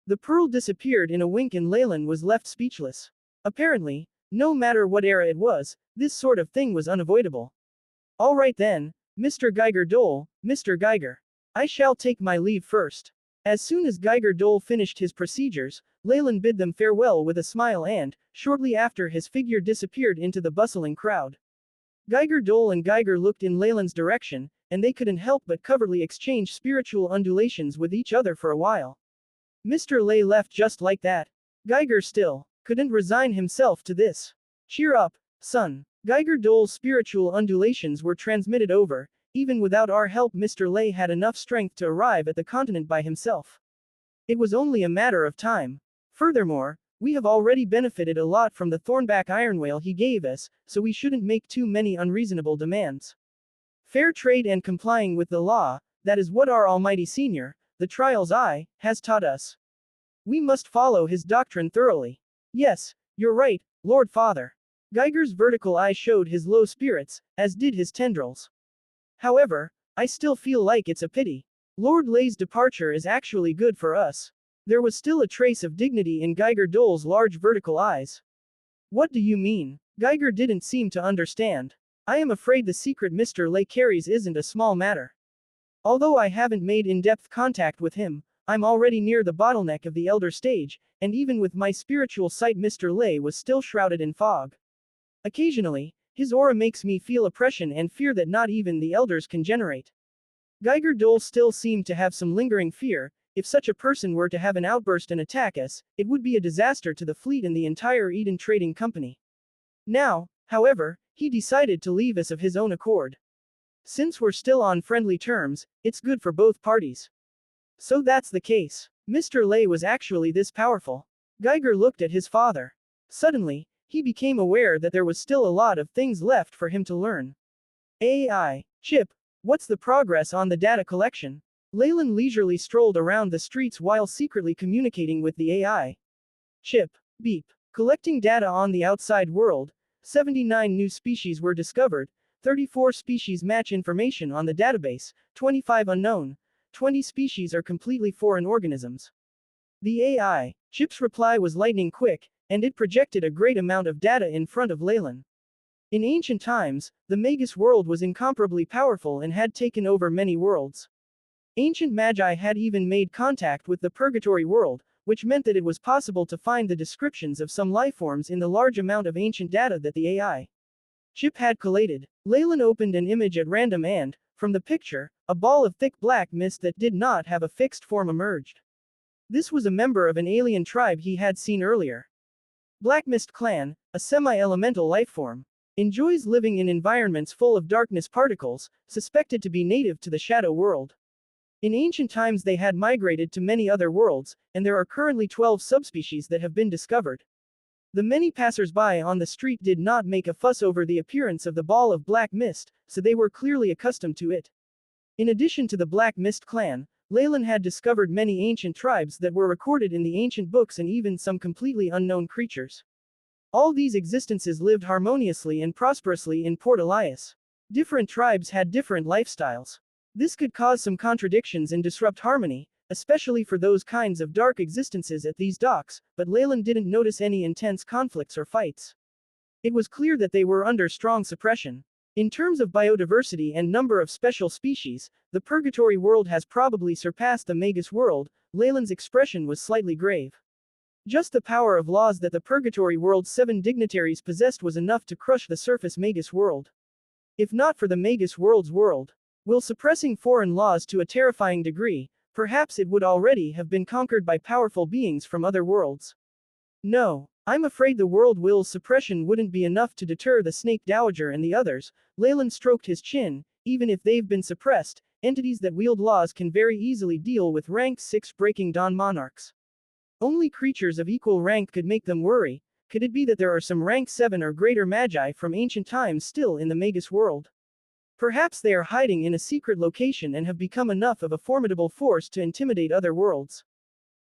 The pearl disappeared in a wink and Leylin was left speechless. Apparently, no matter what era it was, this sort of thing was unavoidable. All right then, Mr. Geiger Dole, Mr. Geiger. I shall take my leave first. As soon as Geiger Dole finished his procedures, Leylin bid them farewell with a smile and, shortly after his figure disappeared into the bustling crowd. Geiger Dole and Geiger looked in Leylin's direction, and they couldn't help but covertly exchange spiritual undulations with each other for a while. Mr. Ley left just like that. Geiger still couldn't resign himself to this. Cheer up, son. Geiger Dole's spiritual undulations were transmitted over. Even without our help, Mr. Ley had enough strength to arrive at the continent by himself. It was only a matter of time. Furthermore, we have already benefited a lot from the thornback iron whale he gave us, so we shouldn't make too many unreasonable demands. Fair trade and complying with the law, that is what our almighty senior, the Trials I, has taught us. We must follow his doctrine thoroughly. Yes, you're right, Lord Father. Geiger's vertical eye showed his low spirits, as did his tendrils. However, I still feel like it's a pity. Lord Ley's departure is actually good for us. There was still a trace of dignity in Geiger Dole's large vertical eyes. What do you mean? Geiger didn't seem to understand. I am afraid the secret Mr. Lay carries isn't a small matter. Although I haven't made in-depth contact with him, I'm already near the bottleneck of the elder stage, and even with my spiritual sight Mr. Lay was still shrouded in fog. Occasionally, his aura makes me feel oppression and fear that not even the elders can generate. Geiger Dole still seemed to have some lingering fear. If such a person were to have an outburst and attack us, it would be a disaster to the fleet and the entire Eden Trading Company. Now, however, he decided to leave us of his own accord. Since we're still on friendly terms, it's good for both parties. So that's the case. Mr. Lay was actually this powerful. Geiger looked at his father. Suddenly, he became aware that there was still a lot of things left for him to learn. AI. Chip, what's the progress on the data collection? Leylin leisurely strolled around the streets while secretly communicating with the AI. Chip. Beep. Collecting data on the outside world. 79 new species were discovered. 34 species match information on the database. 25 unknown. 20 species are completely foreign organisms. The AI. Chip's reply was lightning quick, and it projected a great amount of data in front of Leylin. In ancient times, the Magus world was incomparably powerful and had taken over many worlds. Ancient Magi had even made contact with the Purgatory world, which meant that it was possible to find the descriptions of some lifeforms in the large amount of ancient data that the AI Chip had collated. Leylin opened an image at random and, from the picture, a ball of thick black mist that did not have a fixed form emerged. This was a member of an alien tribe he had seen earlier. Black Mist Clan, a semi-elemental lifeform, enjoys living in environments full of darkness particles, suspected to be native to the Shadow World. In ancient times they had migrated to many other worlds, and there are currently 12 subspecies that have been discovered. The many passers-by on the street did not make a fuss over the appearance of the ball of black mist, so they were clearly accustomed to it. In addition to the Black Mist Clan, Leylin had discovered many ancient tribes that were recorded in the ancient books and even some completely unknown creatures. All these existences lived harmoniously and prosperously in Port Elias. Different tribes had different lifestyles. This could cause some contradictions and disrupt harmony, especially for those kinds of dark existences at these docks, but Leylin didn't notice any intense conflicts or fights. It was clear that they were under strong suppression. In terms of biodiversity and number of special species, the Purgatory world has probably surpassed the Magus world. Leylin's expression was slightly grave. Just the power of laws that the Purgatory world's 7 dignitaries possessed was enough to crush the surface Magus world. If not for the Magus world, will suppressing foreign laws to a terrifying degree, perhaps it would already have been conquered by powerful beings from other worlds. No, I'm afraid the world will's suppression wouldn't be enough to deter the Snake Dowager and the others. Leylin stroked his chin. Even if they've been suppressed, entities that wield laws can very easily deal with rank 6 Breaking Dawn monarchs. Only creatures of equal rank could make them worry. Could it be that there are some rank 7 or greater magi from ancient times still in the Magus world? Perhaps they are hiding in a secret location and have become enough of a formidable force to intimidate other worlds.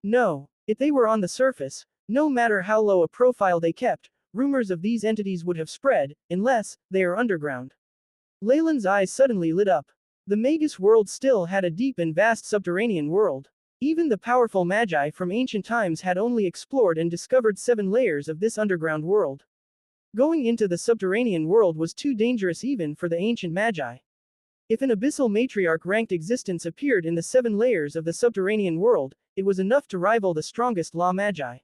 No, if they were on the surface, no matter how low a profile they kept, rumors of these entities would have spread, unless they are underground. Leylin's eyes suddenly lit up. The Magus world still had a deep and vast subterranean world. Even the powerful magi from ancient times had only explored and discovered 7 layers of this underground world. Going into the subterranean world was too dangerous even for the ancient magi. If an abyssal matriarch-ranked existence appeared in the 7 layers of the subterranean world, it was enough to rival the strongest law magi.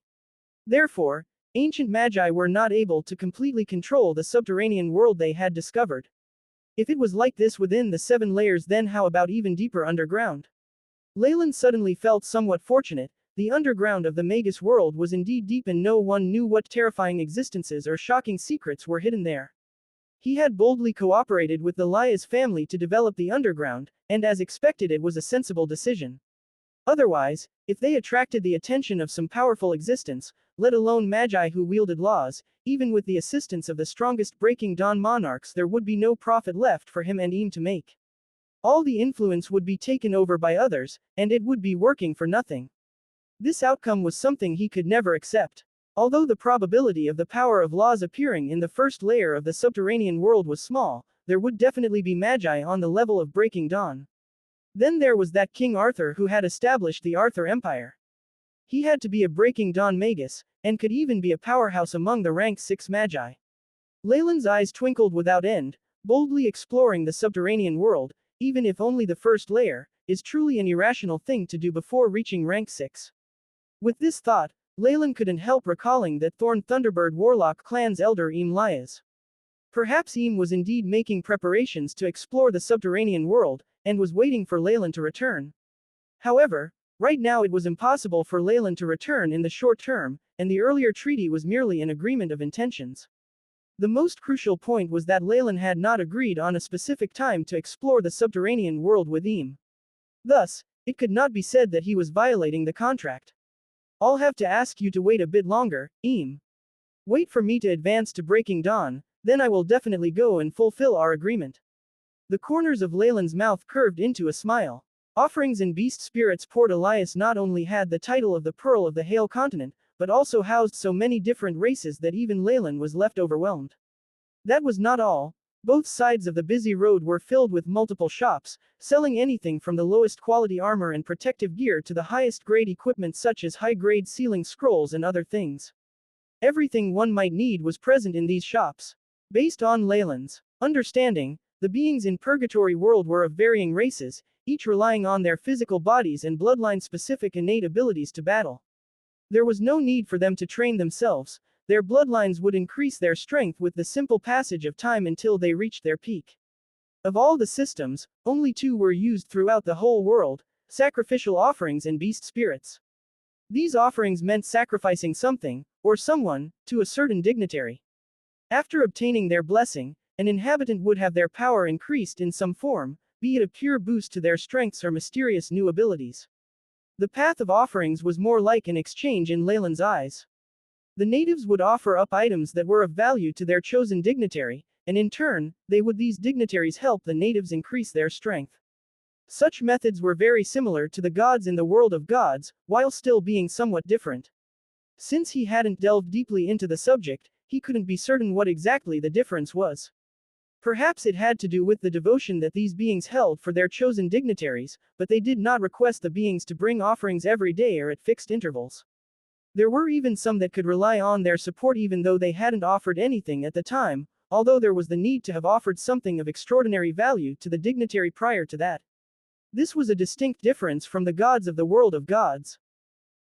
Therefore, ancient magi were not able to completely control the subterranean world they had discovered. If it was like this within the 7 layers, then how about even deeper underground? Leylin suddenly felt somewhat fortunate. The underground of the Magus world was indeed deep and no one knew what terrifying existences or shocking secrets were hidden there. He had boldly cooperated with the Lias family to develop the underground, and as expected it was a sensible decision. Otherwise, if they attracted the attention of some powerful existence, let alone magi who wielded laws, even with the assistance of the strongest Breaking Dawn monarchs, there would be no profit left for him and Eam to make. All the influence would be taken over by others, and it would be working for nothing. This outcome was something he could never accept. Although the probability of the power of laws appearing in the first layer of the subterranean world was small, there would definitely be magi on the level of Breaking Dawn. Then there was that King Arthur who had established the Arthur Empire. He had to be a Breaking Dawn magus, and could even be a powerhouse among the rank 6 magi. Leylin's eyes twinkled without end, boldly exploring the subterranean world, even if only the first layer, is truly an irrational thing to do before reaching rank 6. With this thought, Leylin couldn't help recalling that Thorn Thunderbird Warlock clan's elder Lias. Perhaps was indeed making preparations to explore the subterranean world, and was waiting for Leylin to return. However, right now it was impossible for Leylin to return in the short term, and the earlier treaty was merely an agreement of intentions. The most crucial point was that Leylin had not agreed on a specific time to explore the subterranean world with Thus, it could not be said that he was violating the contract. I'll have to ask you to wait a bit longer, Wait for me to advance to Breaking Dawn, then I will definitely go and fulfill our agreement. The corners of Leylin's mouth curved into a smile. Offerings and Beast Spirits Port Elias not only had the title of the Pearl of the Hail Continent, but also housed so many different races that even Leylin was left overwhelmed. That was not all. Both sides of the busy road were filled with multiple shops, selling anything from the lowest quality armor and protective gear to the highest grade equipment such as high-grade sealing scrolls and other things. Everything one might need was present in these shops. Based on Leylin's understanding, the beings in Purgatory World were of varying races, each relying on their physical bodies and bloodline-specific innate abilities to battle. There was no need for them to train themselves, their bloodlines would increase their strength with the simple passage of time until they reached their peak. Of all the systems, only 2 were used throughout the whole world: sacrificial offerings and beast spirits. These offerings meant sacrificing something, or someone, to a certain dignitary. After obtaining their blessing, an inhabitant would have their power increased in some form, be it a pure boost to their strengths or mysterious new abilities. The path of offerings was more like an exchange in Leylin's eyes. The natives would offer up items that were of value to their chosen dignitary, and in turn, these dignitaries help the natives increase their strength. Such methods were very similar to the gods in the world of gods, while still being somewhat different. Since he hadn't delved deeply into the subject, he couldn't be certain what exactly the difference was. Perhaps it had to do with the devotion that these beings held for their chosen dignitaries, but they did not request the beings to bring offerings every day or at fixed intervals. There were even some that could rely on their support even though they hadn't offered anything at the time, although there was the need to have offered something of extraordinary value to the dignitary prior to that. This was a distinct difference from the gods of the world of gods.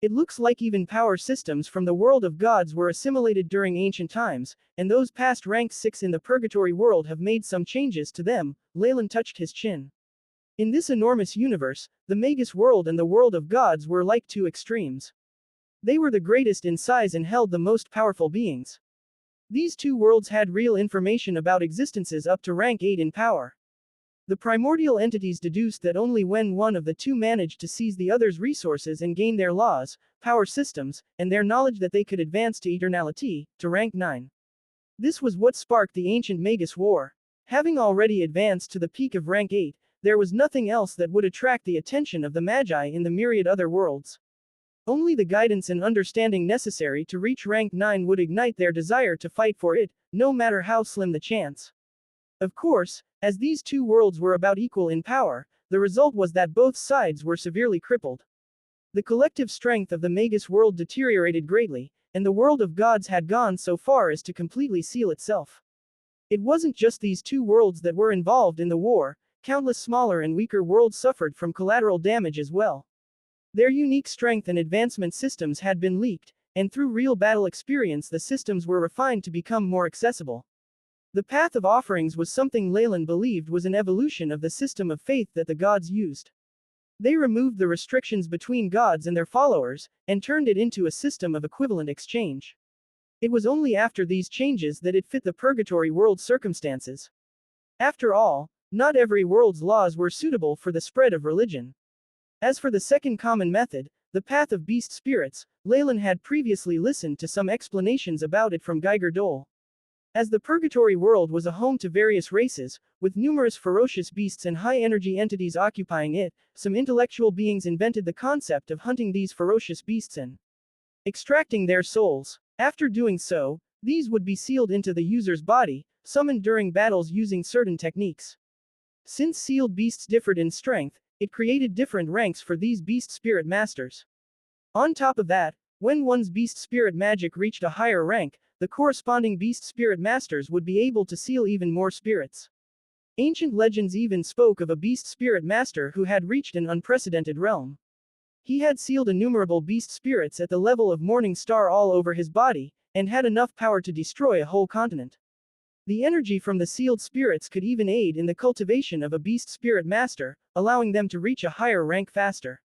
It looks like even power systems from the world of gods were assimilated during ancient times, and those past rank 6 in the Purgatory world have made some changes to them. Leylin touched his chin. In this enormous universe, the Magus world and the world of gods were like 2 extremes. They were the greatest in size and held the most powerful beings. These 2 worlds had real information about existences up to rank 8 in power. The primordial entities deduced that only when one of the 2 managed to seize the other's resources and gain their laws, power systems, and their knowledge that they could advance to eternality, to rank 9. This was what sparked the ancient Magus War. Having already advanced to the peak of rank 8, there was nothing else that would attract the attention of the Magi in the myriad other worlds. Only the guidance and understanding necessary to reach rank 9 would ignite their desire to fight for it, no matter how slim the chance. Of course, as these 2 worlds were about equal in power, the result was that both sides were severely crippled. The collective strength of the Magus world deteriorated greatly, and the world of gods had gone so far as to completely seal itself. It wasn't just these 2 worlds that were involved in the war, countless smaller and weaker worlds suffered from collateral damage as well. Their unique strength and advancement systems had been leaked, and through real battle experience the systems were refined to become more accessible. The path of offerings was something Leylin believed was an evolution of the system of faith that the gods used. They removed the restrictions between gods and their followers, and turned it into a system of equivalent exchange. It was only after these changes that it fit the Purgatory world circumstances. After all, not every world's laws were suitable for the spread of religion. As for the second common method, the path of beast spirits, Leylin had previously listened to some explanations about it from Geiger Dole. As the Purgatory world was a home to various races, with numerous ferocious beasts and high-energy entities occupying it, some intellectual beings invented the concept of hunting these ferocious beasts and extracting their souls. After doing so, these would be sealed into the user's body, summoned during battles using certain techniques. Since sealed beasts differed in strength, it created different ranks for these beast spirit masters. On top of that, when one's beast spirit magic reached a higher rank, the corresponding beast spirit masters would be able to seal even more spirits. Ancient legends even spoke of a beast spirit master who had reached an unprecedented realm. He had sealed innumerable beast spirits at the level of Morning Star all over his body, and had enough power to destroy a whole continent. The energy from the sealed spirits could even aid in the cultivation of a beast spirit master, allowing them to reach a higher rank faster.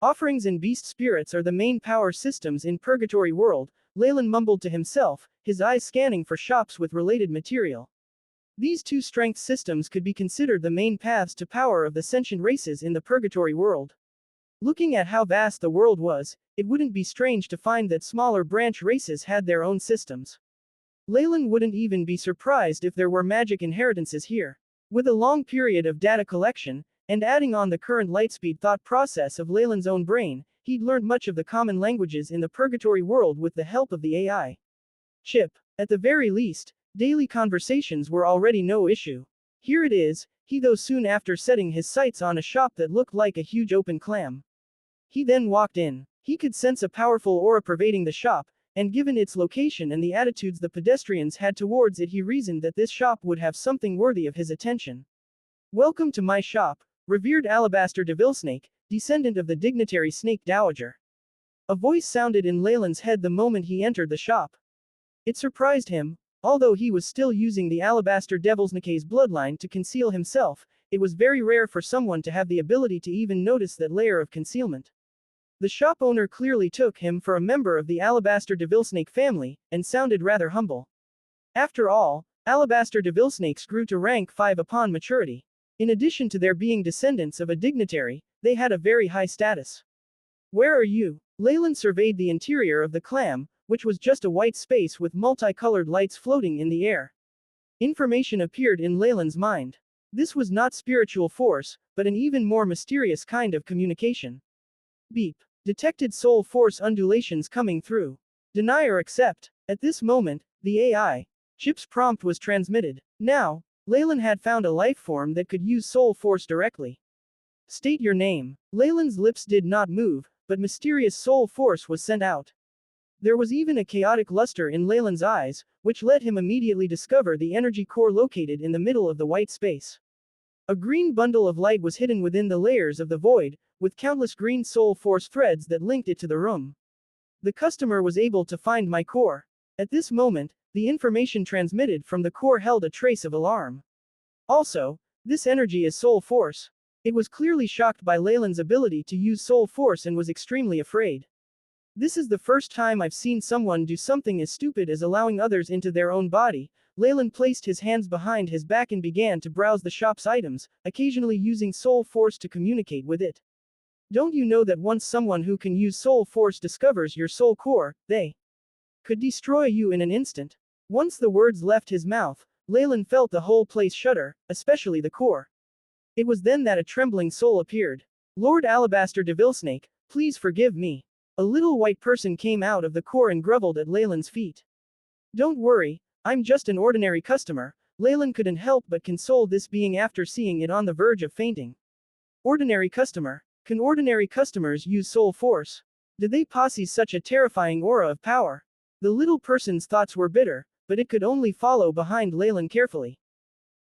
Offerings and beast spirits are the main power systems in Purgatory World, Leylin mumbled to himself, his eyes scanning for shops with related material. These two strength systems could be considered the main paths to power of the sentient races in the Purgatory World. Looking at how vast the world was, it wouldn't be strange to find that smaller branch races had their own systems. Leylin wouldn't even be surprised if there were magic inheritances here. With a long period of data collection, and adding on the current lightspeed thought process of Leylin's own brain, he'd learned much of the common languages in the Purgatory World with the help of the AI chip. At the very least, daily conversations were already no issue. Here it is, he though soon after setting his sights on a shop that looked like a huge open clam. He then walked in. He could sense a powerful aura pervading the shop, and given its location and the attitudes the pedestrians had towards it, he reasoned that this shop would have something worthy of his attention. Welcome to my shop, revered Alabaster Devilsnake, descendant of the dignitary Snake Dowager. A voice sounded in Leylin's head the moment he entered the shop. It surprised him. Although he was still using the Alabaster Devilsnake's bloodline to conceal himself, it was very rare for someone to have the ability to even notice that layer of concealment. The shop owner clearly took him for a member of the Alabaster Devilsnake family, and sounded rather humble. After all, Alabaster Devilsnakes grew to rank 5 upon maturity. In addition to their being descendants of a dignitary, they had a very high status. Where are you? Leylin surveyed the interior of the clam, which was just a white space with multicolored lights floating in the air. Information appeared in Leylin's mind. This was not spiritual force, but an even more mysterious kind of communication. Beep. Detected soul force undulations coming through. Deny or accept. At this moment, the AI chip's prompt was transmitted. Now, Leylin had found a life form that could use soul force directly. State your name. Leylin's lips did not move, but mysterious soul force was sent out. There was even a chaotic luster in Leylin's eyes, which let him immediately discover the energy core located in the middle of the white space. A green bundle of light was hidden within the layers of the void, with countless green soul force threads that linked it to the room. The customer was able to find my core. At this moment, the information transmitted from the core held a trace of alarm. Also, this energy is soul force. It was clearly shocked by Leylin's ability to use soul force and was extremely afraid. This is the first time I've seen someone do something as stupid as allowing others into their own body. Leylin placed his hands behind his back and began to browse the shop's items, occasionally using soul force to communicate with it. Don't you know that once someone who can use soul force discovers your soul core, they could destroy you in an instant? Once the words left his mouth, Leylin felt the whole place shudder, especially the core. It was then that a trembling soul appeared. Lord Alabaster Devilsnake, please forgive me. A little white person came out of the core and groveled at Leylin's feet. Don't worry, I'm just an ordinary customer. Leylin couldn't help but console this being after seeing it on the verge of fainting. Ordinary customer. Can ordinary customers use soul force? Did they possess such a terrifying aura of power? The little person's thoughts were bitter, but it could only follow behind Leylin carefully.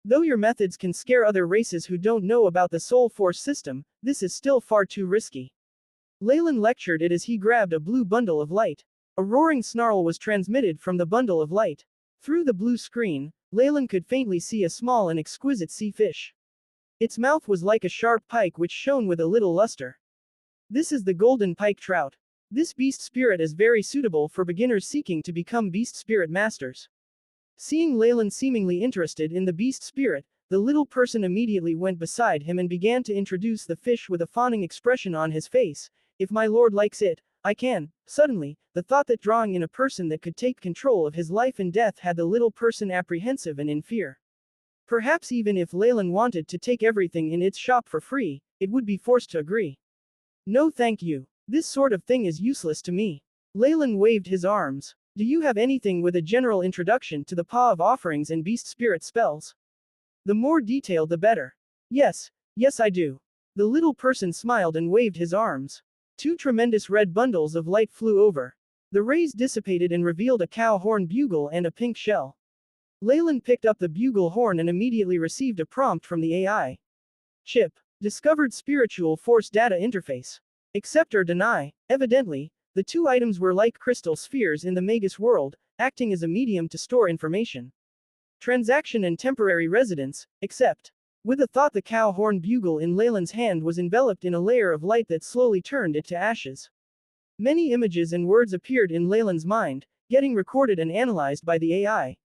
Though your methods can scare other races who don't know about the soul force system, this is still far too risky. Leylin lectured it as he grabbed a blue bundle of light. A roaring snarl was transmitted from the bundle of light. Through the blue screen, Leylin could faintly see a small and exquisite sea fish. Its mouth was like a sharp pike which shone with a little luster. This is the golden pike trout. This beast spirit is very suitable for beginners seeking to become beast spirit masters. Seeing Leylin seemingly interested in the beast spirit, the little person immediately went beside him and began to introduce the fish with a fawning expression on his face. If my lord likes it, I can. Suddenly, the thought that drawing in a person that could take control of his life and death had the little person apprehensive and in fear. Perhaps even if Leylin wanted to take everything in its shop for free, it would be forced to agree. No thank you. This sort of thing is useless to me. Leylin waved his arms. Do you have anything with a general introduction to the paw of offerings and beast spirit spells? The more detailed the better. Yes I do. The little person smiled and waved his arms. Two tremendous red bundles of light flew over. The rays dissipated and revealed a cow horn bugle and a pink shell. Leylin picked up the bugle horn and immediately received a prompt from the AI. Chip. Discovered spiritual force data interface. Accept or deny. Evidently, the two items were like crystal spheres in the Magus world, acting as a medium to store information. Transaction and temporary residence. Accept. With a thought, the cow horn bugle in Leylin's hand was enveloped in a layer of light that slowly turned it to ashes. Many images and words appeared in Leylin's mind, getting recorded and analyzed by the AI.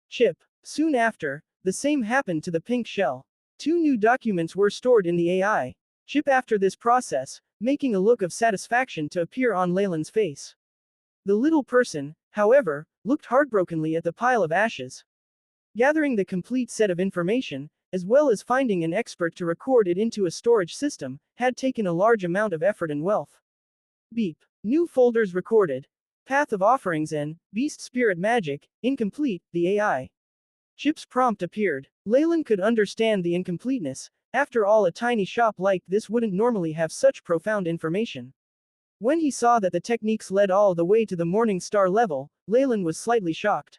Chip. Soon after, the same happened to the pink shell. Two new documents were stored in the AI chip after this process, making a look of satisfaction to appear on Leylin's face. The little person, however, looked heartbrokenly at the pile of ashes. Gathering the complete set of information, as well as finding an expert to record it into a storage system, had taken a large amount of effort and wealth. Beep. New folders recorded. Path of Offerings and Beast Spirit Magic, incomplete, the AI chip's prompt appeared. Leylin could understand the incompleteness. After all, a tiny shop like this wouldn't normally have such profound information. When he saw that the techniques led all the way to the Morning Star level, Leylin was slightly shocked.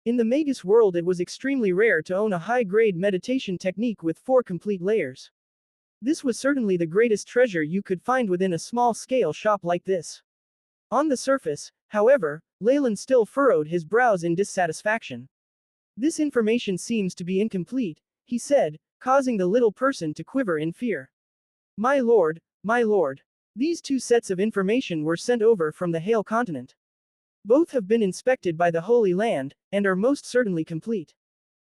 In the Magus world, it was extremely rare to own a high-grade meditation technique with 4 complete layers. This was certainly the greatest treasure you could find within a small-scale shop like this. On the surface, however, Leylin still furrowed his brows in dissatisfaction. This information seems to be incomplete, he said, causing the little person to quiver in fear. My lord, these 2 sets of information were sent over from the Hale continent. Both have been inspected by the Holy Land, and are most certainly complete.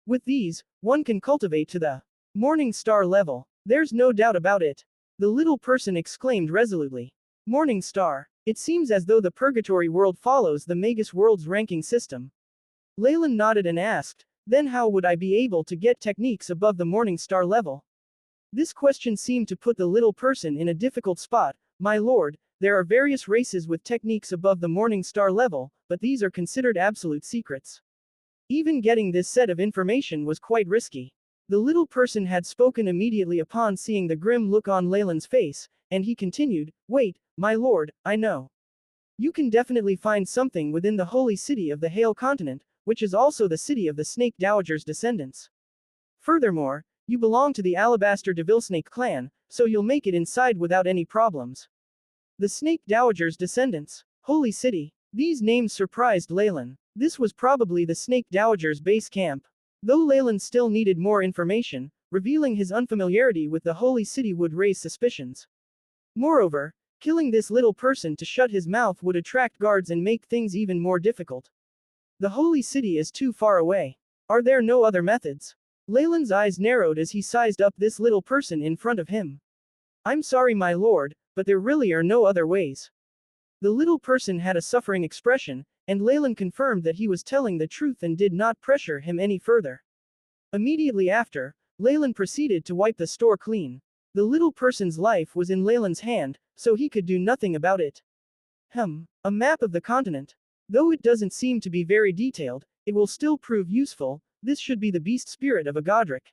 With these, one can cultivate to the Morning Star level. There's no doubt about it. The little person exclaimed resolutely. Morning Star. It seems as though the Purgatory world follows the Magus world's ranking system. Leylin nodded and asked, then how would I be able to get techniques above the Morning Star level? This question seemed to put the little person in a difficult spot. My lord, there are various races with techniques above the Morning Star level, but these are considered absolute secrets. Even getting this set of information was quite risky. The little person had spoken immediately upon seeing the grim look on Leylin's face, and he continued, wait, my lord, I know. You can definitely find something within the holy city of the Hale continent, which is also the city of the Snake Dowager's descendants. Furthermore, you belong to the Alabaster Devilsnake clan, so you'll make it inside without any problems. The Snake Dowager's descendants. Holy city. These names surprised Leylin. This was probably the Snake Dowager's base camp. Though Leylin still needed more information, revealing his unfamiliarity with the holy city would raise suspicions. Moreover, killing this little person to shut his mouth would attract guards and make things even more difficult. The holy city is too far away. Are there no other methods? Leylin's eyes narrowed as he sized up this little person in front of him. I'm sorry, my lord, but there really are no other ways. The little person had a suffering expression, and Leylin confirmed that he was telling the truth and did not pressure him any further. Immediately after, Leylin proceeded to wipe the store clean. The little person's life was in Leylin's hand, so he could do nothing about it. A map of the continent. Though it doesn't seem to be very detailed, it will still prove useful. This should be the beast spirit of a Godric.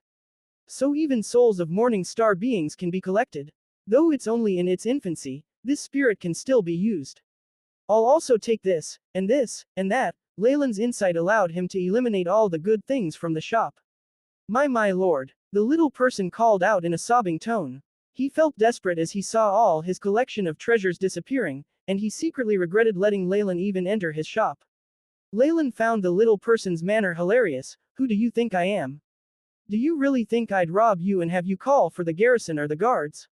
So even souls of Morning Star beings can be collected. Though it's only in its infancy, this spirit can still be used. I'll also take this, and that. Leylin's insight allowed him to eliminate all the good things from the shop. My lord, the little person called out in a sobbing tone. He felt desperate as he saw all his collection of treasures disappearing, and he secretly regretted letting Leylin even enter his shop. Leylin found the little person's manner hilarious. Who do you think I am? Do you really think I'd rob you and have you call for the garrison or the guards?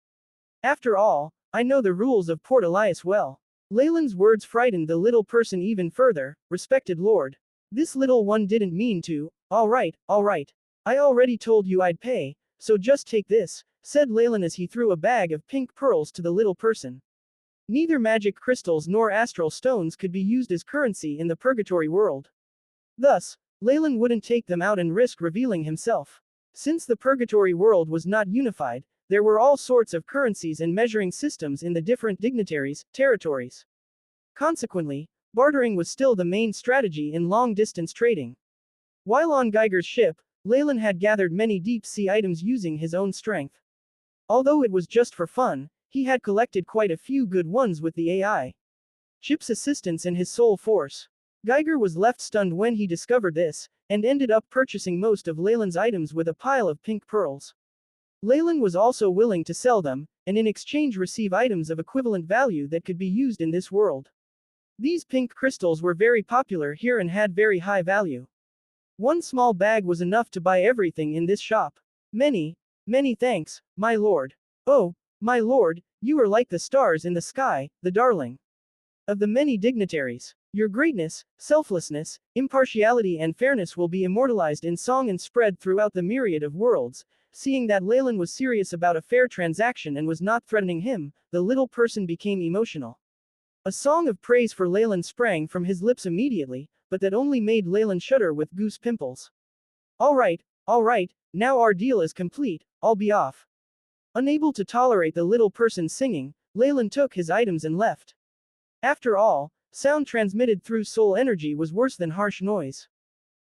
After all, I know the rules of Port Elias well. Leylin's words frightened the little person even further. Respected lord. This little one didn't mean to. All right. I already told you I'd pay, so just take this, said Leylin as he threw a bag of pink pearls to the little person. Neither magic crystals nor astral stones could be used as currency in the Purgatory world. Thus, Leylin wouldn't take them out and risk revealing himself. Since the Purgatory world was not unified, there were all sorts of currencies and measuring systems in the different dignitaries' territories. Consequently, bartering was still the main strategy in long-distance trading. While on Geiger's ship, Leylin had gathered many deep-sea items using his own strength. Although it was just for fun, He had collected quite a few good ones with the AI chip's assistance and his soul force. Geiger was left stunned when he discovered this, and ended up purchasing most of Leylin's items with a pile of pink pearls. Leylin was also willing to sell them, and in exchange receive items of equivalent value that could be used in this world. These pink crystals were very popular here and had very high value. One small bag was enough to buy everything in this shop. Many thanks, my lord. Oh, my lord, you are like the stars in the sky, the darling of the many dignitaries. Your greatness, selflessness, impartiality and fairness will be immortalized in song and spread throughout the myriad of worlds. Seeing that Leylin was serious about a fair transaction and was not threatening him, the little person became emotional. A song of praise for Leylin sprang from his lips immediately, but that only made Leylin shudder with goose pimples. All right, now our deal is complete, I'll be off. Unable to tolerate the little person singing, Leylin took his items and left. After all, sound transmitted through soul energy was worse than harsh noise.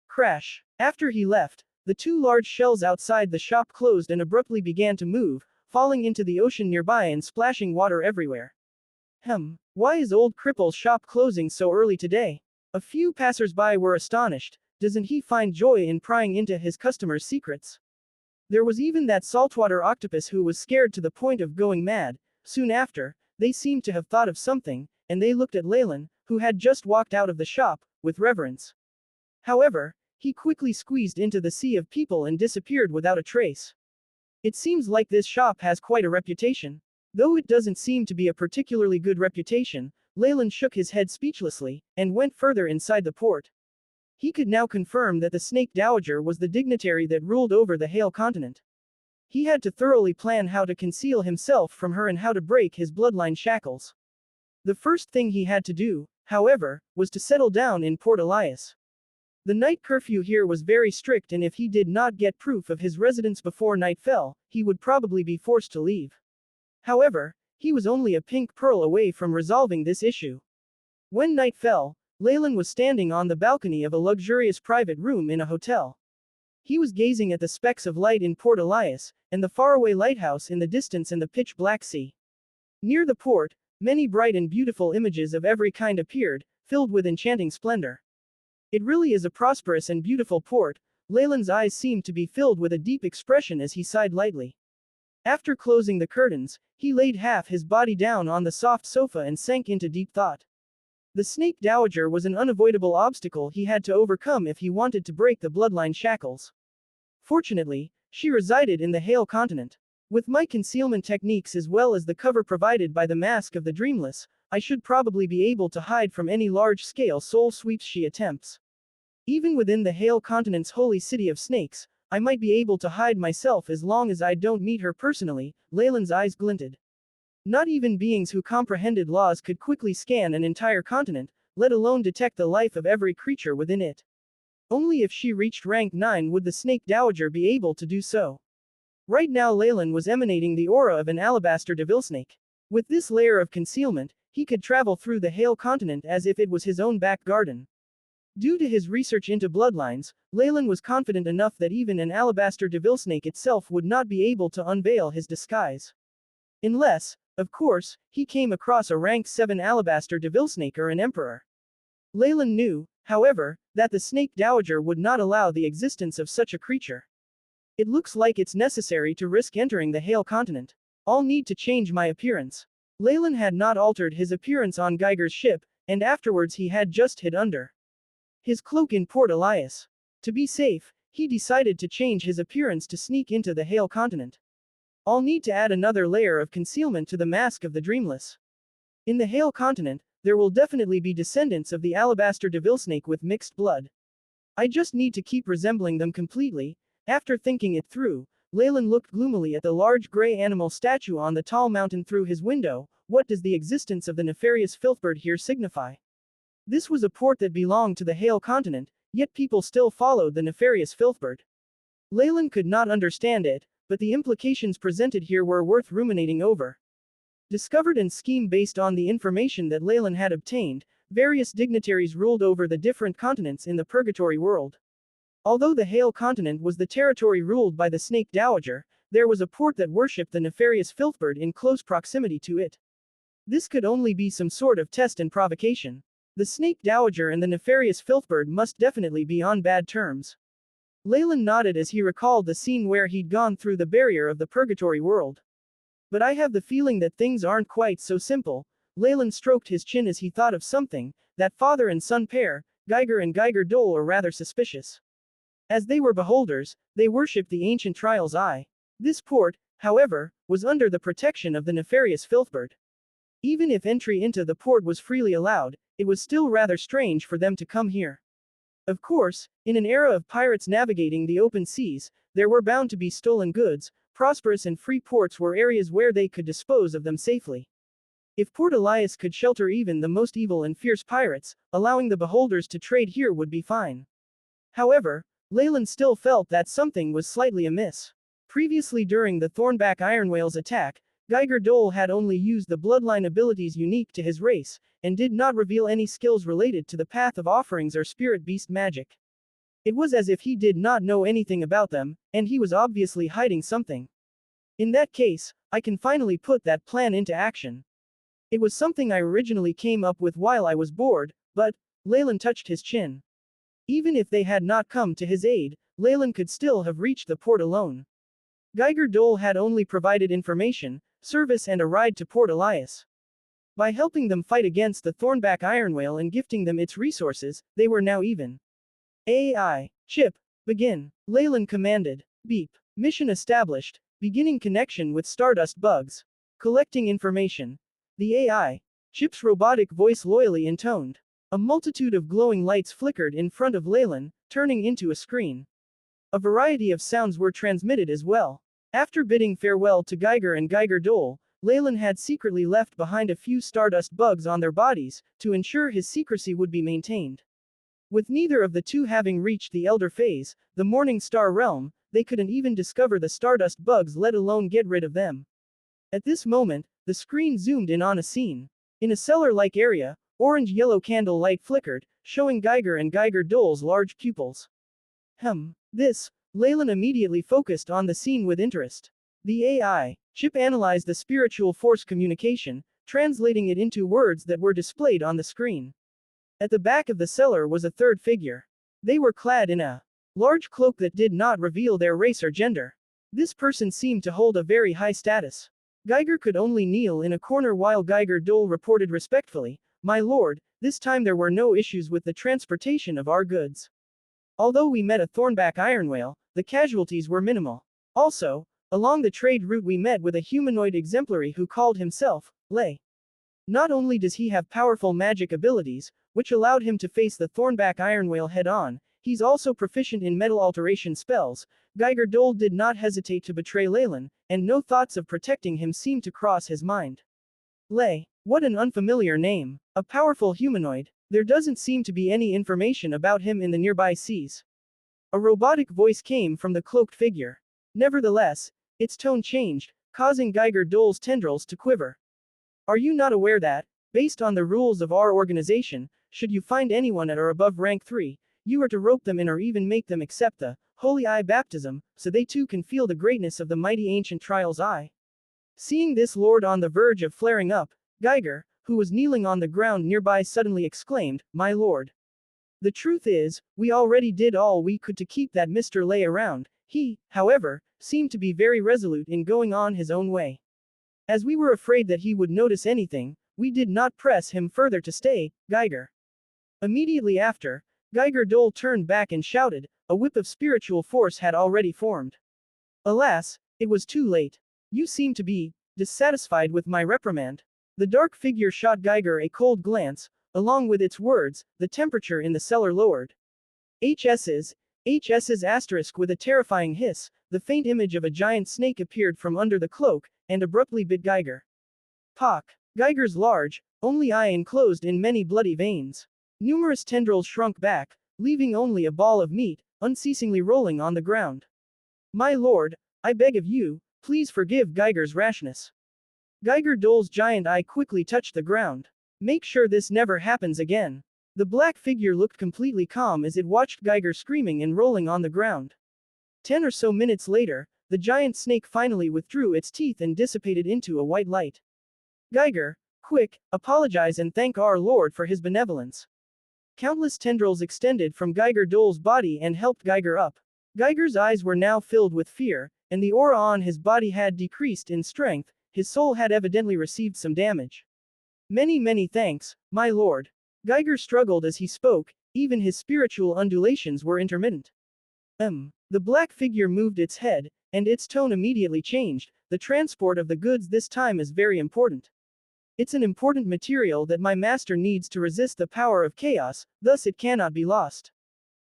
Crash. After he left, the two large shells outside the shop closed and abruptly began to move, falling into the ocean nearby and splashing water everywhere. Why is old Cripple's shop closing so early today? A few passers-by were astonished. Doesn't he find joy in prying into his customers' secrets? There was even that saltwater octopus who was scared to the point of going mad. Soon after, they seemed to have thought of something, and they looked at Leylin, who had just walked out of the shop, with reverence. However, he quickly squeezed into the sea of people and disappeared without a trace. It seems like this shop has quite a reputation. Though it doesn't seem to be a particularly good reputation, Leylin shook his head speechlessly, and went further inside the port. He could now confirm that the Snake Dowager was the dignitary that ruled over the Hale continent. He had to thoroughly plan how to conceal himself from her and how to break his bloodline shackles. The first thing he had to do, however, was to settle down in Port Elias. The night curfew here was very strict, and if he did not get proof of his residence before night fell, he would probably be forced to leave. However, he was only a pink pearl away from resolving this issue. When night fell, Leylin was standing on the balcony of a luxurious private room in a hotel. He was gazing at the specks of light in Port Elias, and the faraway lighthouse in the distance and the pitch-black sea. Near the port, many bright and beautiful images of every kind appeared, filled with enchanting splendor. It really is a prosperous and beautiful port. Leylin's eyes seemed to be filled with a deep expression as he sighed lightly. After closing the curtains, he laid half his body down on the soft sofa and sank into deep thought. The Snake Dowager was an unavoidable obstacle he had to overcome if he wanted to break the bloodline shackles. Fortunately, she resided in the Hale continent. With my concealment techniques as well as the cover provided by the Mask of the Dreamless, I should probably be able to hide from any large-scale soul sweeps she attempts. Even within the Hale continent's holy city of snakes, I might be able to hide myself as long as I don't meet her personally. Leylin's eyes glinted. Not even beings who comprehended laws could quickly scan an entire continent, let alone detect the life of every creature within it. Only if she reached rank 9 would the Snake Dowager be able to do so. Right now Leylin was emanating the aura of an alabaster devilsnake. With this layer of concealment, he could travel through the Hale continent as if it was his own back garden. Due to his research into bloodlines, Leylin was confident enough that even an alabaster devilsnake itself would not be able to unveil his disguise. Unless, of course, he came across a rank 7 alabaster devilsnake or an emperor. Leylin knew, however, that the Snake Dowager would not allow the existence of such a creature. It looks like it's necessary to risk entering the Hale continent. I'll need to change my appearance. Leylin had not altered his appearance on Geiger's ship, and afterwards he had just hid under his cloak in Port Elias. To be safe, he decided to change his appearance to sneak into the Hale continent. I'll need to add another layer of concealment to the Mask of the Dreamless. In the Hale continent, there will definitely be descendants of the alabaster devilsnake with mixed blood. I just need to keep resembling them completely. After thinking it through, Leylin looked gloomily at the large gray animal statue on the tall mountain through his window. What does the existence of the nefarious filthbird here signify? This was a port that belonged to the Hale continent, yet people still followed the nefarious filthbird. Leylin could not understand it, but the implications presented here were worth ruminating over. Discovered and schemed based on the information that Leylin had obtained, various dignitaries ruled over the different continents in the purgatory world. Although the Hale continent was the territory ruled by the Snake Dowager, there was a port that worshipped the nefarious filthbird in close proximity to it. This could only be some sort of test and provocation. The snake dowager and the nefarious filthbird must definitely be on bad terms. Leylin nodded as he recalled the scene where he'd gone through the barrier of the purgatory world. But I have the feeling that things aren't quite so simple. Leylin stroked his chin as he thought of something. That father and son pair, Geiger and Geiger Dole, are rather suspicious. As they were beholders, they worshipped the ancient trial's eye. This port, however, was under the protection of the nefarious filthbird. Even if entry into the port was freely allowed, it was still rather strange for them to come here. Of course, in an era of pirates navigating the open seas, there were bound to be stolen goods. Prosperous and free ports were areas where they could dispose of them safely. If Port Elias could shelter even the most evil and fierce pirates, allowing the beholders to trade here would be fine. However, Leylin still felt that something was slightly amiss. Previously during the Thornback Ironwhale's attack, Geiger Dole had only used the bloodline abilities unique to his race, and did not reveal any skills related to the Path of Offerings or Spirit Beast magic. It was as if he did not know anything about them, and he was obviously hiding something. In that case, I can finally put that plan into action. It was something I originally came up with while I was bored, but, Leylin touched his chin. Even if they had not come to his aid, Leylin could still have reached the port alone. Geiger Dole had only provided information, service and a ride to Port Elias. By helping them fight against the Thornback Ironwhale and gifting them its resources, they were now even. AI. Chip. Begin. Leylin commanded. Beep. Mission established. Beginning connection with Stardust bugs. Collecting information. The AI. Chip's robotic voice loyally intoned. A multitude of glowing lights flickered in front of Leylin, turning into a screen. A variety of sounds were transmitted as well. After bidding farewell to Geiger and Geiger Dole, Leylin had secretly left behind a few Stardust bugs on their bodies, to ensure his secrecy would be maintained. With neither of the two having reached the Elder Phase, the Morning Star realm, they couldn't even discover the Stardust bugs, let alone get rid of them. At this moment, the screen zoomed in on a scene. In a cellar-like area, orange-yellow candle light flickered, showing Geiger and Geiger Dole's large pupils. This, Leylin immediately focused on the scene with interest. The AI. Chip analyzed the spiritual force communication, translating it into words that were displayed on the screen. At the back of the cellar was a third figure. They were clad in a large cloak that did not reveal their race or gender. This person seemed to hold a very high status. Geiger could only kneel in a corner while Geiger Dole reported respectfully, "My lord, this time there were no issues with the transportation of our goods. Although we met a Thornback Ironwhale, the casualties were minimal. Also, along the trade route we met with a humanoid exemplary who called himself Lay. Not only does he have powerful magic abilities, which allowed him to face the Thornback Ironwhale head-on, he's also proficient in metal alteration spells." Geiger Dole did not hesitate to betray Leylin, and no thoughts of protecting him seemed to cross his mind. Lay. What an unfamiliar name. A powerful humanoid. There doesn't seem to be any information about him in the nearby seas. A robotic voice came from the cloaked figure. Nevertheless, its tone changed, causing Geiger Dole's tendrils to quiver. "Are you not aware that, based on the rules of our organization, should you find anyone at or above rank 3, you are to rope them in or even make them accept the Holy Eye baptism, so they too can feel the greatness of the mighty ancient trial's eye?" Seeing this lord on the verge of flaring up, Geiger, who was kneeling on the ground nearby, suddenly exclaimed, "My lord. The truth is, we already did all we could to keep that Mr. Lay around." He, however, seemed to be very resolute in going on his own way. "As we were afraid that he would notice anything, we did not press him further to stay, Geiger." Immediately after, Geiger Dole turned back and shouted, a whip of spiritual force had already formed. Alas, it was too late. "You seem to be dissatisfied with my reprimand." The dark figure shot Geiger a cold glance. Along with its words, the temperature in the cellar lowered. HS's asterisk with a terrifying hiss, the faint image of a giant snake appeared from under the cloak, and abruptly bit Geiger. Pock. Geiger's large, only eye enclosed in many bloody veins. Numerous tendrils shrunk back, leaving only a ball of meat, unceasingly rolling on the ground. "My lord, I beg of you, please forgive Geiger's rashness." Geiger Dole's giant eye quickly touched the ground. "Make sure this never happens again." The black figure looked completely calm as it watched Geiger screaming and rolling on the ground. 10 or so minutes later, the giant snake finally withdrew its teeth and dissipated into a white light. Geiger, quick, apologize and thank our Lord for his benevolence. Countless tendrils extended from Geiger Dole's body and helped Geiger up. Geiger's eyes were now filled with fear, and the aura on his body had decreased in strength. His soul had evidently received some damage. Many thanks, my lord. Geiger struggled as he spoke, even his spiritual undulations were intermittent. The black figure moved its head, and its tone immediately changed. The transport of the goods this time is very important. It's an important material that my master needs to resist the power of chaos, thus it cannot be lost.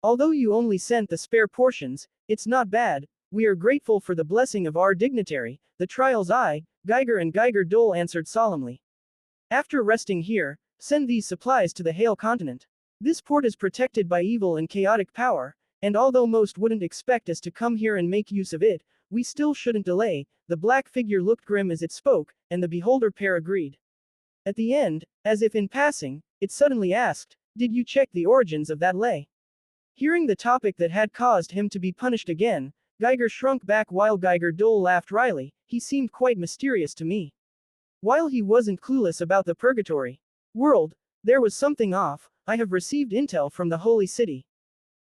Although you only sent the spare portions, it's not bad. We are grateful for the blessing of our dignitary, the trial's eye, Geiger and Geiger Dole answered solemnly. After resting here, send these supplies to the Hail continent. This port is protected by evil and chaotic power, and although most wouldn't expect us to come here and make use of it, we still shouldn't delay. The black figure looked grim as it spoke, and the beholder pair agreed. At the end, as if in passing, it suddenly asked, did you check the origins of that lay? Hearing the topic that had caused him to be punished again, Geiger shrunk back while Geiger Dole laughed wryly. He seemed quite mysterious to me. While he wasn't clueless about the purgatory world, there was something off. I have received intel from the holy city.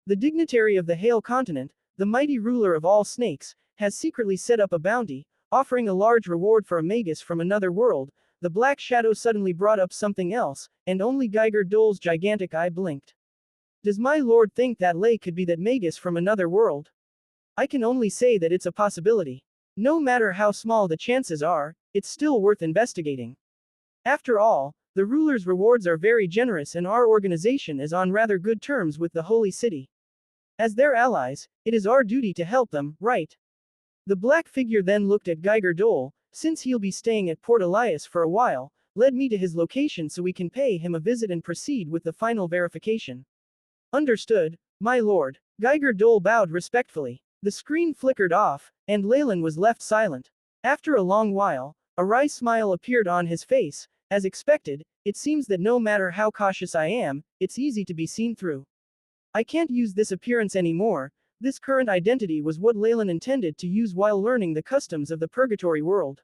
The dignitary of the Hail continent, the mighty ruler of all snakes, has secretly set up a bounty, offering a large reward for a magus from another world. The black shadow suddenly brought up something else, and only Geiger Dole's gigantic eye blinked. Does my lord think that lay could be that magus from another world? I can only say that it's a possibility. No matter how small the chances are, it's still worth investigating. After all, the ruler's rewards are very generous and our organization is on rather good terms with the holy city. As their allies, it is our duty to help them, right? The black figure then looked at Geiger Dole. Since he'll be staying at Port Elias for a while, led me to his location so we can pay him a visit and proceed with the final verification. Understood, my lord. Geiger Dole bowed respectfully. The screen flickered off, and Leylin was left silent. After a long while, a wry smile appeared on his face. As expected, it seems that no matter how cautious I am, it's easy to be seen through. I can't use this appearance anymore. This current identity was what Leylin intended to use while learning the customs of the purgatory world.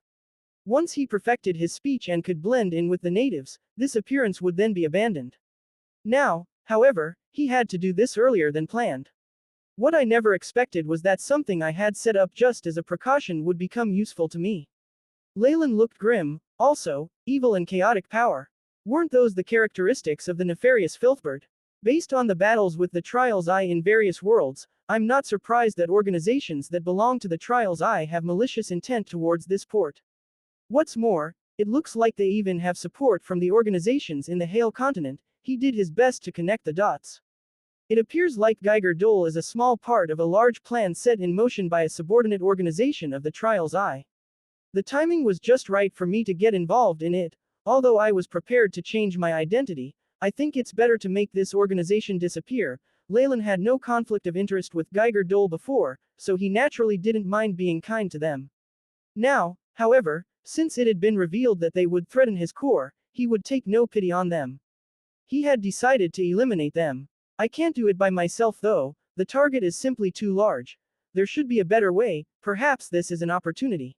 Once he perfected his speech and could blend in with the natives, this appearance would then be abandoned. Now, however, he had to do this earlier than planned. What I never expected was that something I had set up just as a precaution would become useful to me. Leylin looked grim. Also, evil and chaotic power. Weren't those the characteristics of the nefarious filthbird? Based on the battles with the Trial's Eye in various worlds, I'm not surprised that organizations that belong to the Trial's Eye have malicious intent towards this port. What's more, it looks like they even have support from the organizations in the Hail continent. He did his best to connect the dots. It appears like Geiger Dole is a small part of a large plan set in motion by a subordinate organization of the Trial's Eye. The timing was just right for me to get involved in it. Although I was prepared to change my identity, I think it's better to make this organization disappear. Leylin had no conflict of interest with Geiger Dole before, so he naturally didn't mind being kind to them. Now, however, since it had been revealed that they would threaten his core, he would take no pity on them. He had decided to eliminate them. I can't do it by myself though, the target is simply too large. There should be a better way. Perhaps this is an opportunity.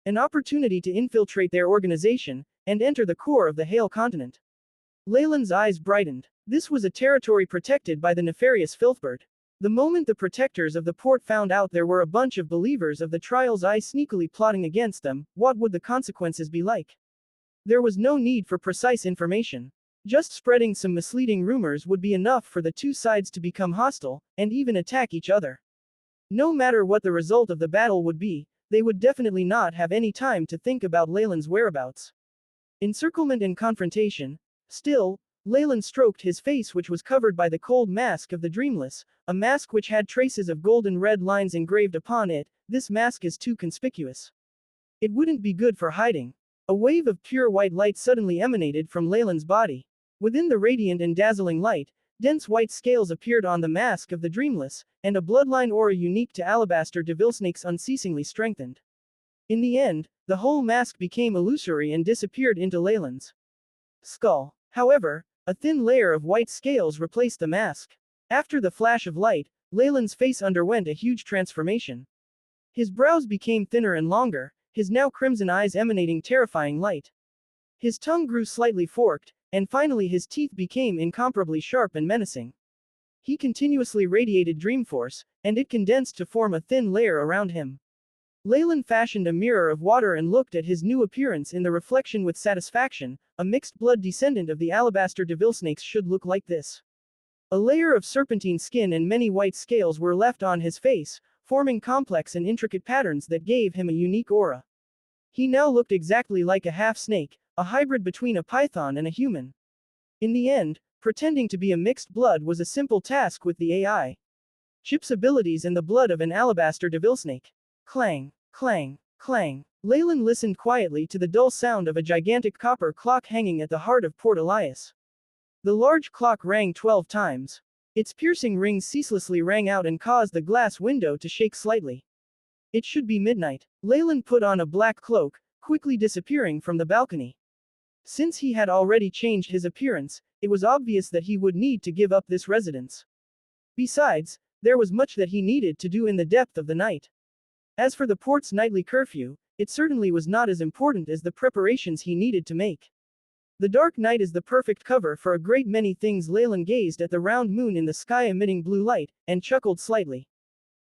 An opportunity to infiltrate their organization, and enter the core of the Hail continent. Leylin's eyes brightened. This was a territory protected by the nefarious filthbird. The moment the protectors of the port found out there were a bunch of believers of the Trial's Eye sneakily plotting against them, what would the consequences be like? There was no need for precise information. Just spreading some misleading rumors would be enough for the two sides to become hostile, and even attack each other. No matter what the result of the battle would be, they would definitely not have any time to think about Leylin's whereabouts. Encirclement and confrontation. Still, Leylin stroked his face, which was covered by the cold mask of the Dreamless, a mask which had traces of golden red lines engraved upon it. This mask is too conspicuous. It wouldn't be good for hiding. A wave of pure white light suddenly emanated from Leylin's body. Within the radiant and dazzling light, dense white scales appeared on the mask of the Dreamless, and a bloodline aura unique to alabaster devil snakes unceasingly strengthened. In the end, the whole mask became illusory and disappeared into Leylin's skull. However, a thin layer of white scales replaced the mask. After the flash of light, Leylin's face underwent a huge transformation. His brows became thinner and longer, his now crimson eyes emanating terrifying light. His tongue grew slightly forked, and finally his teeth became incomparably sharp and menacing. He continuously radiated dream force, and it condensed to form a thin layer around him. Leylin fashioned a mirror of water and looked at his new appearance in the reflection with satisfaction. A mixed-blood descendant of the alabaster devil snakes should look like this. A layer of serpentine skin and many white scales were left on his face, forming complex and intricate patterns that gave him a unique aura. He now looked exactly like a half-snake, a hybrid between a python and a human. In the end, pretending to be a mixed blood was a simple task with the AI chip's abilities and the blood of an alabaster devil snake. Clang, clang, clang. Leylin listened quietly to the dull sound of a gigantic copper clock hanging at the heart of Port Elias. The large clock rang 12 times. Its piercing rings ceaselessly rang out and caused the glass window to shake slightly. It should be midnight. Leylin put on a black cloak, quickly disappearing from the balcony. Since he had already changed his appearance, it was obvious that he would need to give up this residence. Besides, there was much that he needed to do in the depth of the night. As for the port's nightly curfew, it certainly was not as important as the preparations he needed to make. The dark night is the perfect cover for a great many things. Leylin gazed at the round moon in the sky emitting blue light, and chuckled slightly.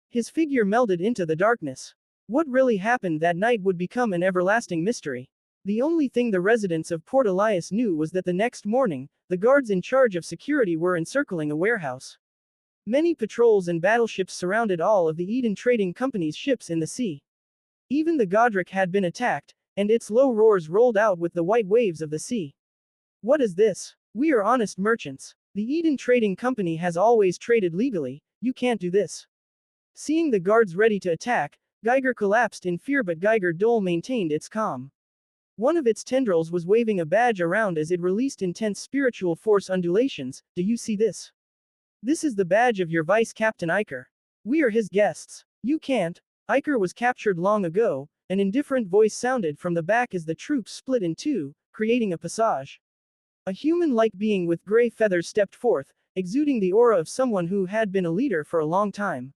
His figure melded into the darkness. What really happened that night would become an everlasting mystery. The only thing the residents of Port Elias knew was that the next morning, the guards in charge of security were encircling a warehouse. Many patrols and battleships surrounded all of the Eden Trading Company's ships in the sea. Even the Godric had been attacked, and its low roars rolled out with the white waves of the sea. What is this? We are honest merchants. The Eden Trading Company has always traded legally, you can't do this. Seeing the guards ready to attack, Geiger collapsed in fear, but Geiger Dole maintained its calm. One of its tendrils was waving a badge around as it released intense spiritual force undulations. Do you see this? This is the badge of your Vice Captain Iker. We are his guests. You can't. Iker was captured long ago. An indifferent voice sounded from the back as the troops split in two, creating a passage. A human-like being with gray feathers stepped forth, exuding the aura of someone who had been a leader for a long time.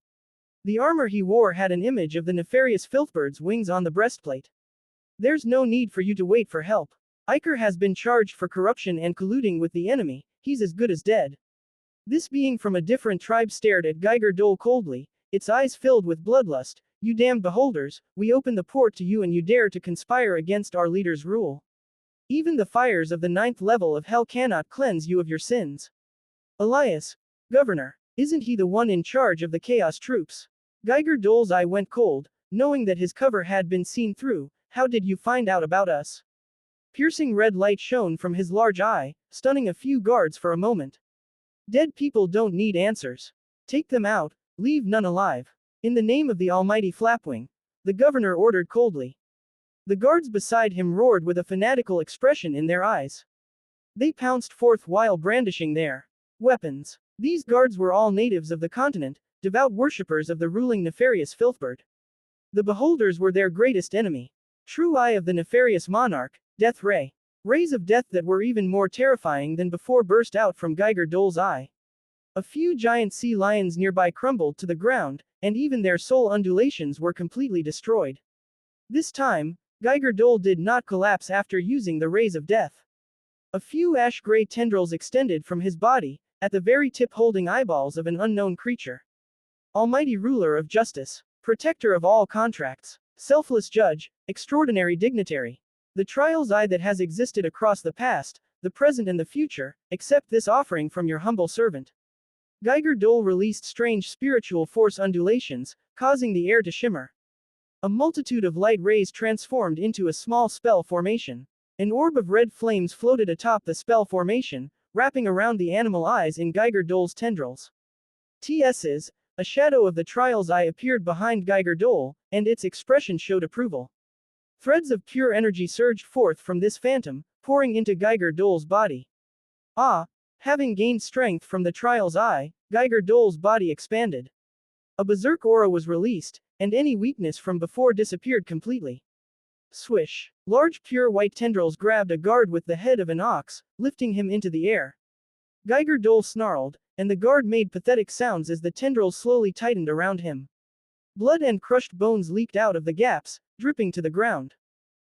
The armor he wore had an image of the nefarious Filthbird's wings on the breastplate. There's no need for you to wait for help. Iker has been charged for corruption and colluding with the enemy. He's as good as dead. This being from a different tribe stared at Geiger Dole coldly, its eyes filled with bloodlust. You damned beholders, we open the port to you and you dare to conspire against our leader's rule. Even the fires of the 9th level of hell cannot cleanse you of your sins. Elias, Governor, isn't he the one in charge of the Chaos troops? Geiger Dole's eye went cold, knowing that his cover had been seen through. How did you find out about us? Piercing red light shone from his large eye, stunning a few guards for a moment. Dead people don't need answers. Take them out, leave none alive. In the name of the almighty Flapwing, the governor ordered coldly. The guards beside him roared with a fanatical expression in their eyes. They pounced forth while brandishing their weapons. These guards were all natives of the continent, devout worshippers of the ruling nefarious Filthbird. The beholders were their greatest enemy. True eye of the nefarious monarch, Death Ray. Rays of death that were even more terrifying than before burst out from Geiger Dole's eye. A few giant sea lions nearby crumbled to the ground, and even their soul undulations were completely destroyed. This time, Geiger Dole did not collapse after using the rays of death. A few ash-gray tendrils extended from his body, at the very tip holding eyeballs of an unknown creature. Almighty ruler of justice, protector of all contracts, selfless judge, extraordinary dignitary. The trials eye that has existed across the past, the present and the future, accept this offering from your humble servant. Geiger Dole released strange spiritual force undulations, causing the air to shimmer. A multitude of light rays transformed into a small spell formation. An orb of red flames floated atop the spell formation, wrapping around the animal eyes in Geiger Dole's tendrils. TS's, a shadow of the trials eye appeared behind Geiger Dole, and its expression showed approval. Threads of pure energy surged forth from this phantom, pouring into Geiger Dole's body. Having gained strength from the trial's eye, Geiger Dole's body expanded. A berserk aura was released, and any weakness from before disappeared completely. Swish! Large pure white tendrils grabbed a guard with the head of an ox, lifting him into the air. Geiger Dole snarled, and the guard made pathetic sounds as the tendrils slowly tightened around him. Blood and crushed bones leaked out of the gaps, dripping to the ground.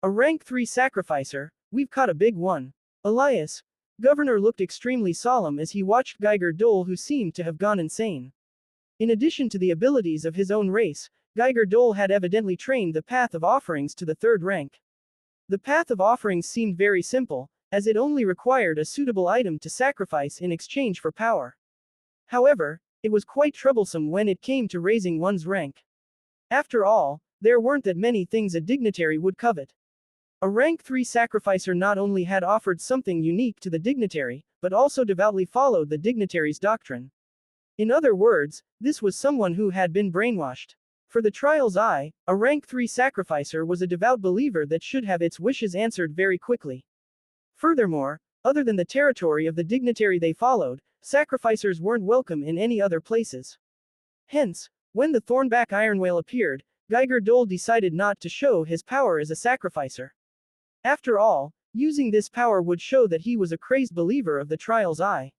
A rank 3 sacrificer, we've caught a big one. Elias, Governor looked extremely solemn as he watched Geiger Dole, who seemed to have gone insane. In addition to the abilities of his own race, Geiger Dole had evidently trained the Path of Offerings to the 3rd rank. The Path of Offerings seemed very simple, as it only required a suitable item to sacrifice in exchange for power. However, it was quite troublesome when it came to raising one's rank. After all, there weren't that many things a dignitary would covet. A rank 3 sacrificer not only had offered something unique to the dignitary, but also devoutly followed the dignitary's doctrine. In other words, this was someone who had been brainwashed. For the trial's eye, a rank 3 sacrificer was a devout believer that should have its wishes answered very quickly. Furthermore, other than the territory of the dignitary they followed, sacrificers weren't welcome in any other places. Hence, when the Thornback Ironwhale appeared, Geiger Dole decided not to show his power as a sacrificer. After all, using this power would show that he was a crazed believer of the trial's eye.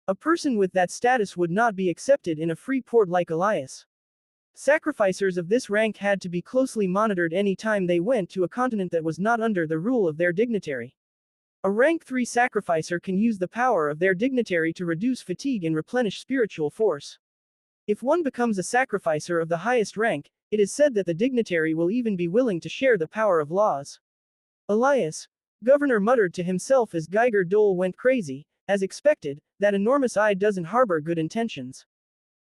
A person with that status would not be accepted in a free port like Elias. Sacrificers of this rank had to be closely monitored any time they went to a continent that was not under the rule of their dignitary. A rank 3 sacrificer can use the power of their dignitary to reduce fatigue and replenish spiritual force. If one becomes a sacrificer of the highest rank, it is said that the dignitary will even be willing to share the power of laws. Elias, Governor muttered to himself as Geiger Dole went crazy. As expected, that enormous eye doesn't harbor good intentions.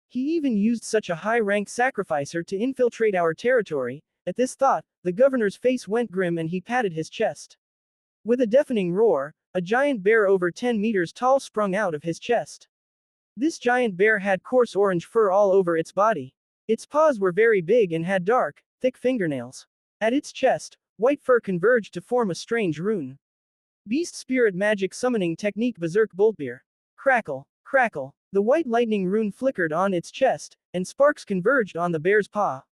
He even used such a high-rank sacrificer to infiltrate our territory. At this thought, the governor's face went grim and he patted his chest. With a deafening roar, a giant bear over 10 meters tall sprung out of his chest. This giant bear had coarse orange fur all over its body. Its paws were very big and had dark, thick fingernails. At its chest, white fur converged to form a strange rune. Beast Spirit Magic Summoning Technique Berserk Boltbeer. Crackle, crackle. The white lightning rune flickered on its chest, and sparks converged on the bear's paw.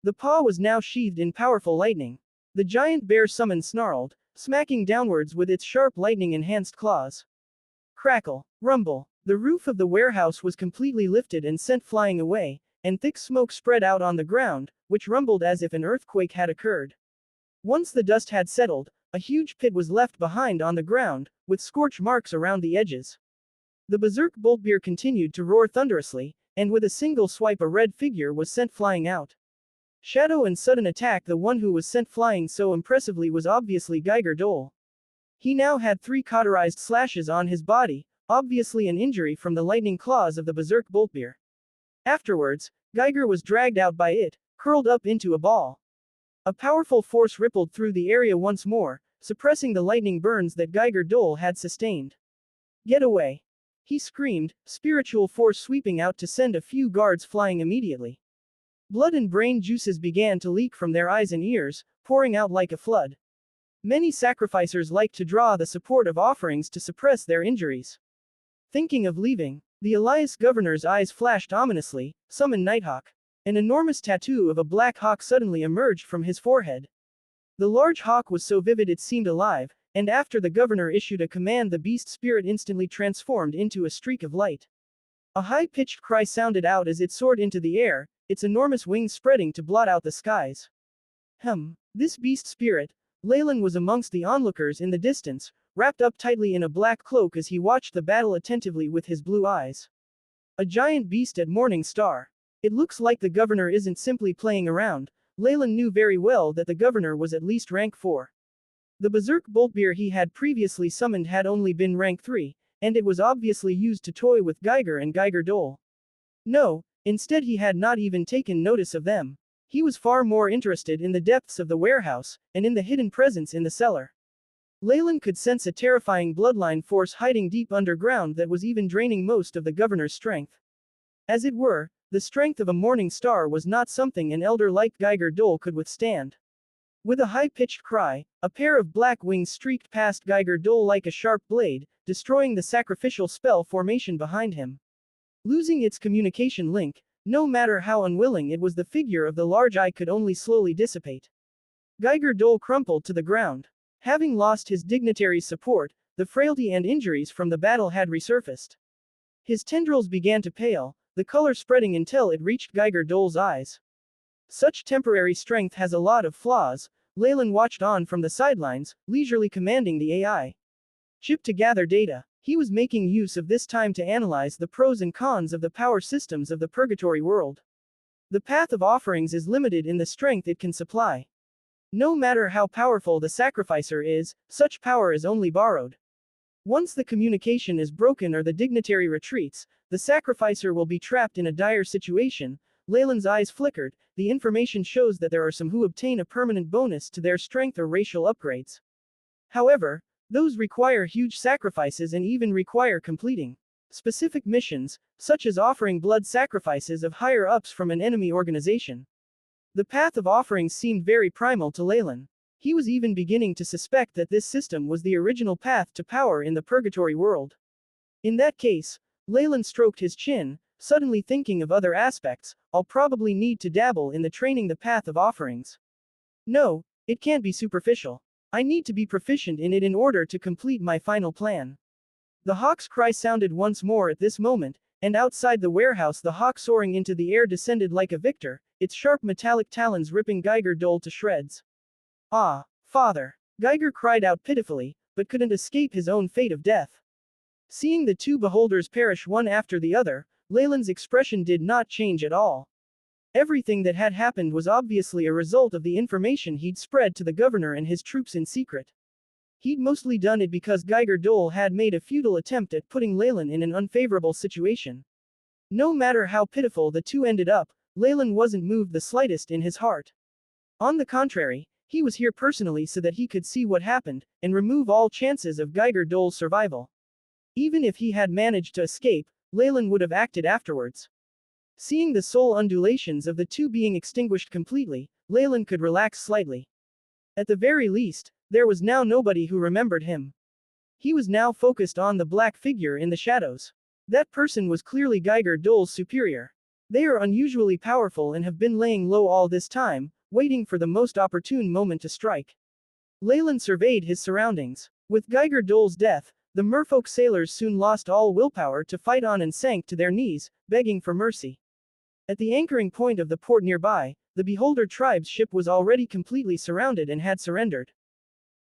The paw was now sheathed in powerful lightning. The giant bear summon snarled, smacking downwards with its sharp lightning-enhanced claws. Crackle, rumble. The roof of the warehouse was completely lifted and sent flying away, and thick smoke spread out on the ground, which rumbled as if an earthquake had occurred. Once the dust had settled, a huge pit was left behind on the ground, with scorch marks around the edges. The berserk boltbeer continued to roar thunderously, and with a single swipe a red figure was sent flying out. Shadow and sudden attack. The one who was sent flying so impressively was obviously Geiger Dole. He now had 3 cauterized slashes on his body, obviously an injury from the lightning claws of the berserk boltbeer. Afterwards, Geiger was dragged out by it, curled up into a ball. A powerful force rippled through the area once more, suppressing the lightning burns that Geiger Dole had sustained. Get away! He screamed, spiritual force sweeping out to send a few guards flying immediately. Blood and brain juices began to leak from their eyes and ears, pouring out like a flood. Many sacrificers liked to draw the support of offerings to suppress their injuries. Thinking of leaving, the Elias governor's eyes flashed ominously. Summon Nighthawk. An enormous tattoo of a black hawk suddenly emerged from his forehead. The large hawk was so vivid it seemed alive, and after the governor issued a command, the beast spirit instantly transformed into a streak of light. A high-pitched cry sounded out as it soared into the air, its enormous wings spreading to blot out the skies. This beast spirit, Leylin was amongst the onlookers in the distance, wrapped up tightly in a black cloak as he watched the battle attentively with his blue eyes. A giant beast at Morning Star. It looks like the governor isn't simply playing around. Leylin knew very well that the governor was at least rank 4. The berserk boltbeer he had previously summoned had only been rank 3, and it was obviously used to toy with Geiger and Geiger Dole. No, instead he had not even taken notice of them. He was far more interested in the depths of the warehouse, and in the hidden presence in the cellar. Leylin could sense a terrifying bloodline force hiding deep underground that was even draining most of the governor's strength. As it were, the strength of a morning star was not something an elder like Geiger Dole could withstand. With a high-pitched cry, a pair of black wings streaked past Geiger Dole like a sharp blade, destroying the sacrificial spell formation behind him. Losing its communication link, no matter how unwilling it was, the figure of the large eye could only slowly dissipate. Geiger Dole crumpled to the ground. Having lost his dignitary's support, the frailty and injuries from the battle had resurfaced. His tendrils began to pale, the color spreading until it reached Geiger Dole's eyes. Such temporary strength has a lot of flaws. Leylin watched on from the sidelines, leisurely commanding the AI chip to gather data. He was making use of this time to analyze the pros and cons of the power systems of the purgatory world. The path of offerings is limited in the strength it can supply. No matter how powerful the sacrificer is, such power is only borrowed. Once the communication is broken or the dignitary retreats, the sacrificer will be trapped in a dire situation. Leylin's eyes flickered. The information shows that there are some who obtain a permanent bonus to their strength or racial upgrades. However, those require huge sacrifices and even require completing specific missions, such as offering blood sacrifices of higher ups from an enemy organization. The path of offerings seemed very primal to Leylin. He was even beginning to suspect that this system was the original path to power in the purgatory world. In that case, Leylin stroked his chin, suddenly thinking of other aspects. I'll probably need to dabble in the training the path of offerings. No, it can't be superficial. I need to be proficient in it in order to complete my final plan. The hawk's cry sounded once more at this moment, and outside the warehouse the hawk soaring into the air descended like a victor, its sharp metallic talons ripping Geiger Dole to shreds. Ah, father! Geiger cried out pitifully, but couldn't escape his own fate of death. Seeing the two beholders perish one after the other, Leylin's expression did not change at all. Everything that had happened was obviously a result of the information he'd spread to the governor and his troops in secret. He'd mostly done it because Geiger Dole had made a futile attempt at putting Leylin in an unfavorable situation. No matter how pitiful the two ended up, Leylin wasn't moved the slightest in his heart. On the contrary, he was here personally so that he could see what happened, and remove all chances of Geiger Dole's survival. Even if he had managed to escape, Leylin would have acted afterwards. Seeing the soul undulations of the two being extinguished completely, Leylin could relax slightly. At the very least, there was now nobody who remembered him. He was now focused on the black figure in the shadows. That person was clearly Geiger Dole's superior. They are unusually powerful and have been laying low all this time, waiting for the most opportune moment to strike. Leylin surveyed his surroundings. With Geiger Dole's death, the merfolk sailors soon lost all willpower to fight on and sank to their knees, begging for mercy. At the anchoring point of the port nearby, the Beholder tribe's ship was already completely surrounded and had surrendered.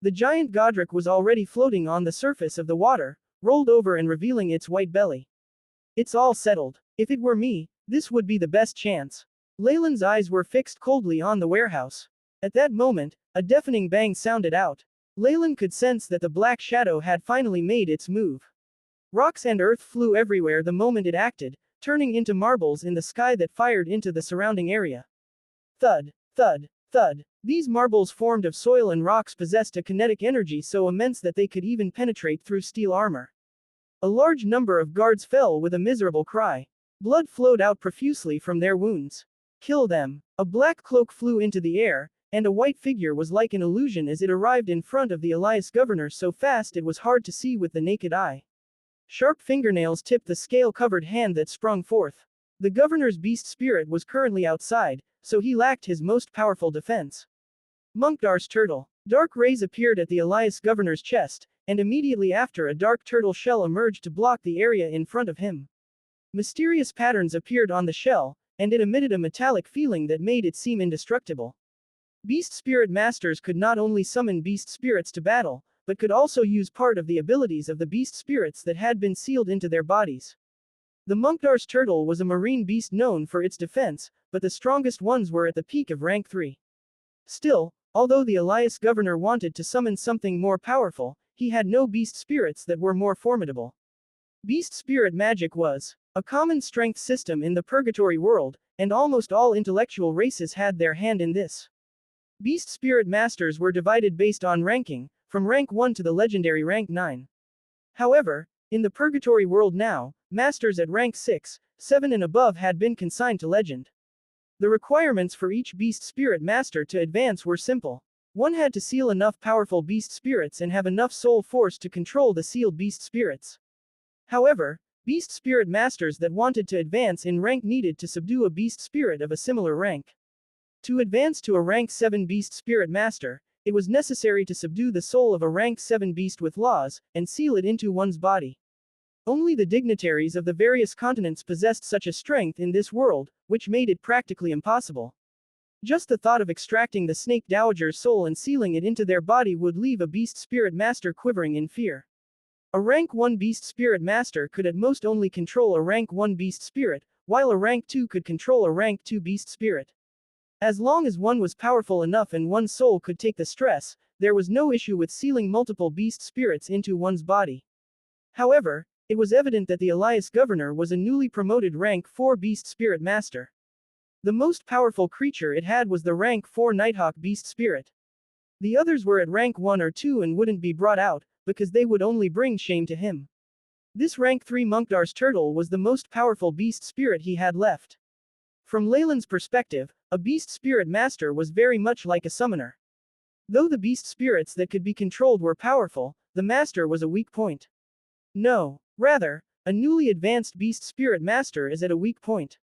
The giant Godric was already floating on the surface of the water, rolled over and revealing its white belly. It's all settled. If it were me, this would be the best chance. Leylin's eyes were fixed coldly on the warehouse. At that moment, a deafening bang sounded out. Leylin could sense that the black shadow had finally made its move. Rocks and earth flew everywhere the moment it acted, turning into marbles in the sky that fired into the surrounding area. Thud, thud, thud. These marbles formed of soil and rocks possessed a kinetic energy so immense that they could even penetrate through steel armor. A large number of guards fell with a miserable cry. Blood flowed out profusely from their wounds. Kill them. A black cloak flew into the air, and a white figure was like an illusion as it arrived in front of the Elias governor so fast it was hard to see with the naked eye. Sharp fingernails tipped the scale-covered hand that sprung forth. The governor's beast spirit was currently outside, so he lacked his most powerful defense. Munkdar's turtle. Dark rays appeared at the Elias governor's chest, and immediately after a dark turtle shell emerged to block the area in front of him. Mysterious patterns appeared on the shell, and it emitted a metallic feeling that made it seem indestructible. Beast spirit masters could not only summon beast spirits to battle, but could also use part of the abilities of the beast spirits that had been sealed into their bodies. The Munkdar's turtle was a marine beast known for its defense, but the strongest ones were at the peak of rank 3. Still, although the Elias governor wanted to summon something more powerful, he had no beast spirits that were more formidable. Beast spirit magic was a common strength system in the purgatory world, and almost all intellectual races had their hand in this. Beast spirit masters were divided based on ranking, from rank 1 to the legendary rank 9. However, in the purgatory world now, masters at rank 6, 7 and above had been consigned to legend. The requirements for each beast spirit master to advance were simple. One had to seal enough powerful beast spirits and have enough soul force to control the sealed beast spirits. However, beast spirit masters that wanted to advance in rank needed to subdue a beast spirit of a similar rank. To advance to a rank 7 beast spirit master, it was necessary to subdue the soul of a rank 7 beast with laws, and seal it into one's body. Only the dignitaries of the various continents possessed such a strength in this world, which made it practically impossible. Just the thought of extracting the snake dowager's soul and sealing it into their body would leave a beast spirit master quivering in fear. A rank 1 beast spirit master could at most only control a rank 1 beast spirit, while a rank 2 could control a rank 2 beast spirit. As long as one was powerful enough and one's soul could take the stress, there was no issue with sealing multiple beast spirits into one's body. However, it was evident that the Elias governor was a newly promoted rank 4 beast spirit master. The most powerful creature it had was the rank 4 Nighthawk beast spirit. The others were at rank 1 or 2 and wouldn't be brought out, because they would only bring shame to him. This rank 3 Munkdar's turtle was the most powerful beast spirit he had left. From Leylin's perspective, a beast spirit master was very much like a summoner. Though the beast spirits that could be controlled were powerful, the master was a weak point. No, rather, a newly advanced beast spirit master is at a weak point.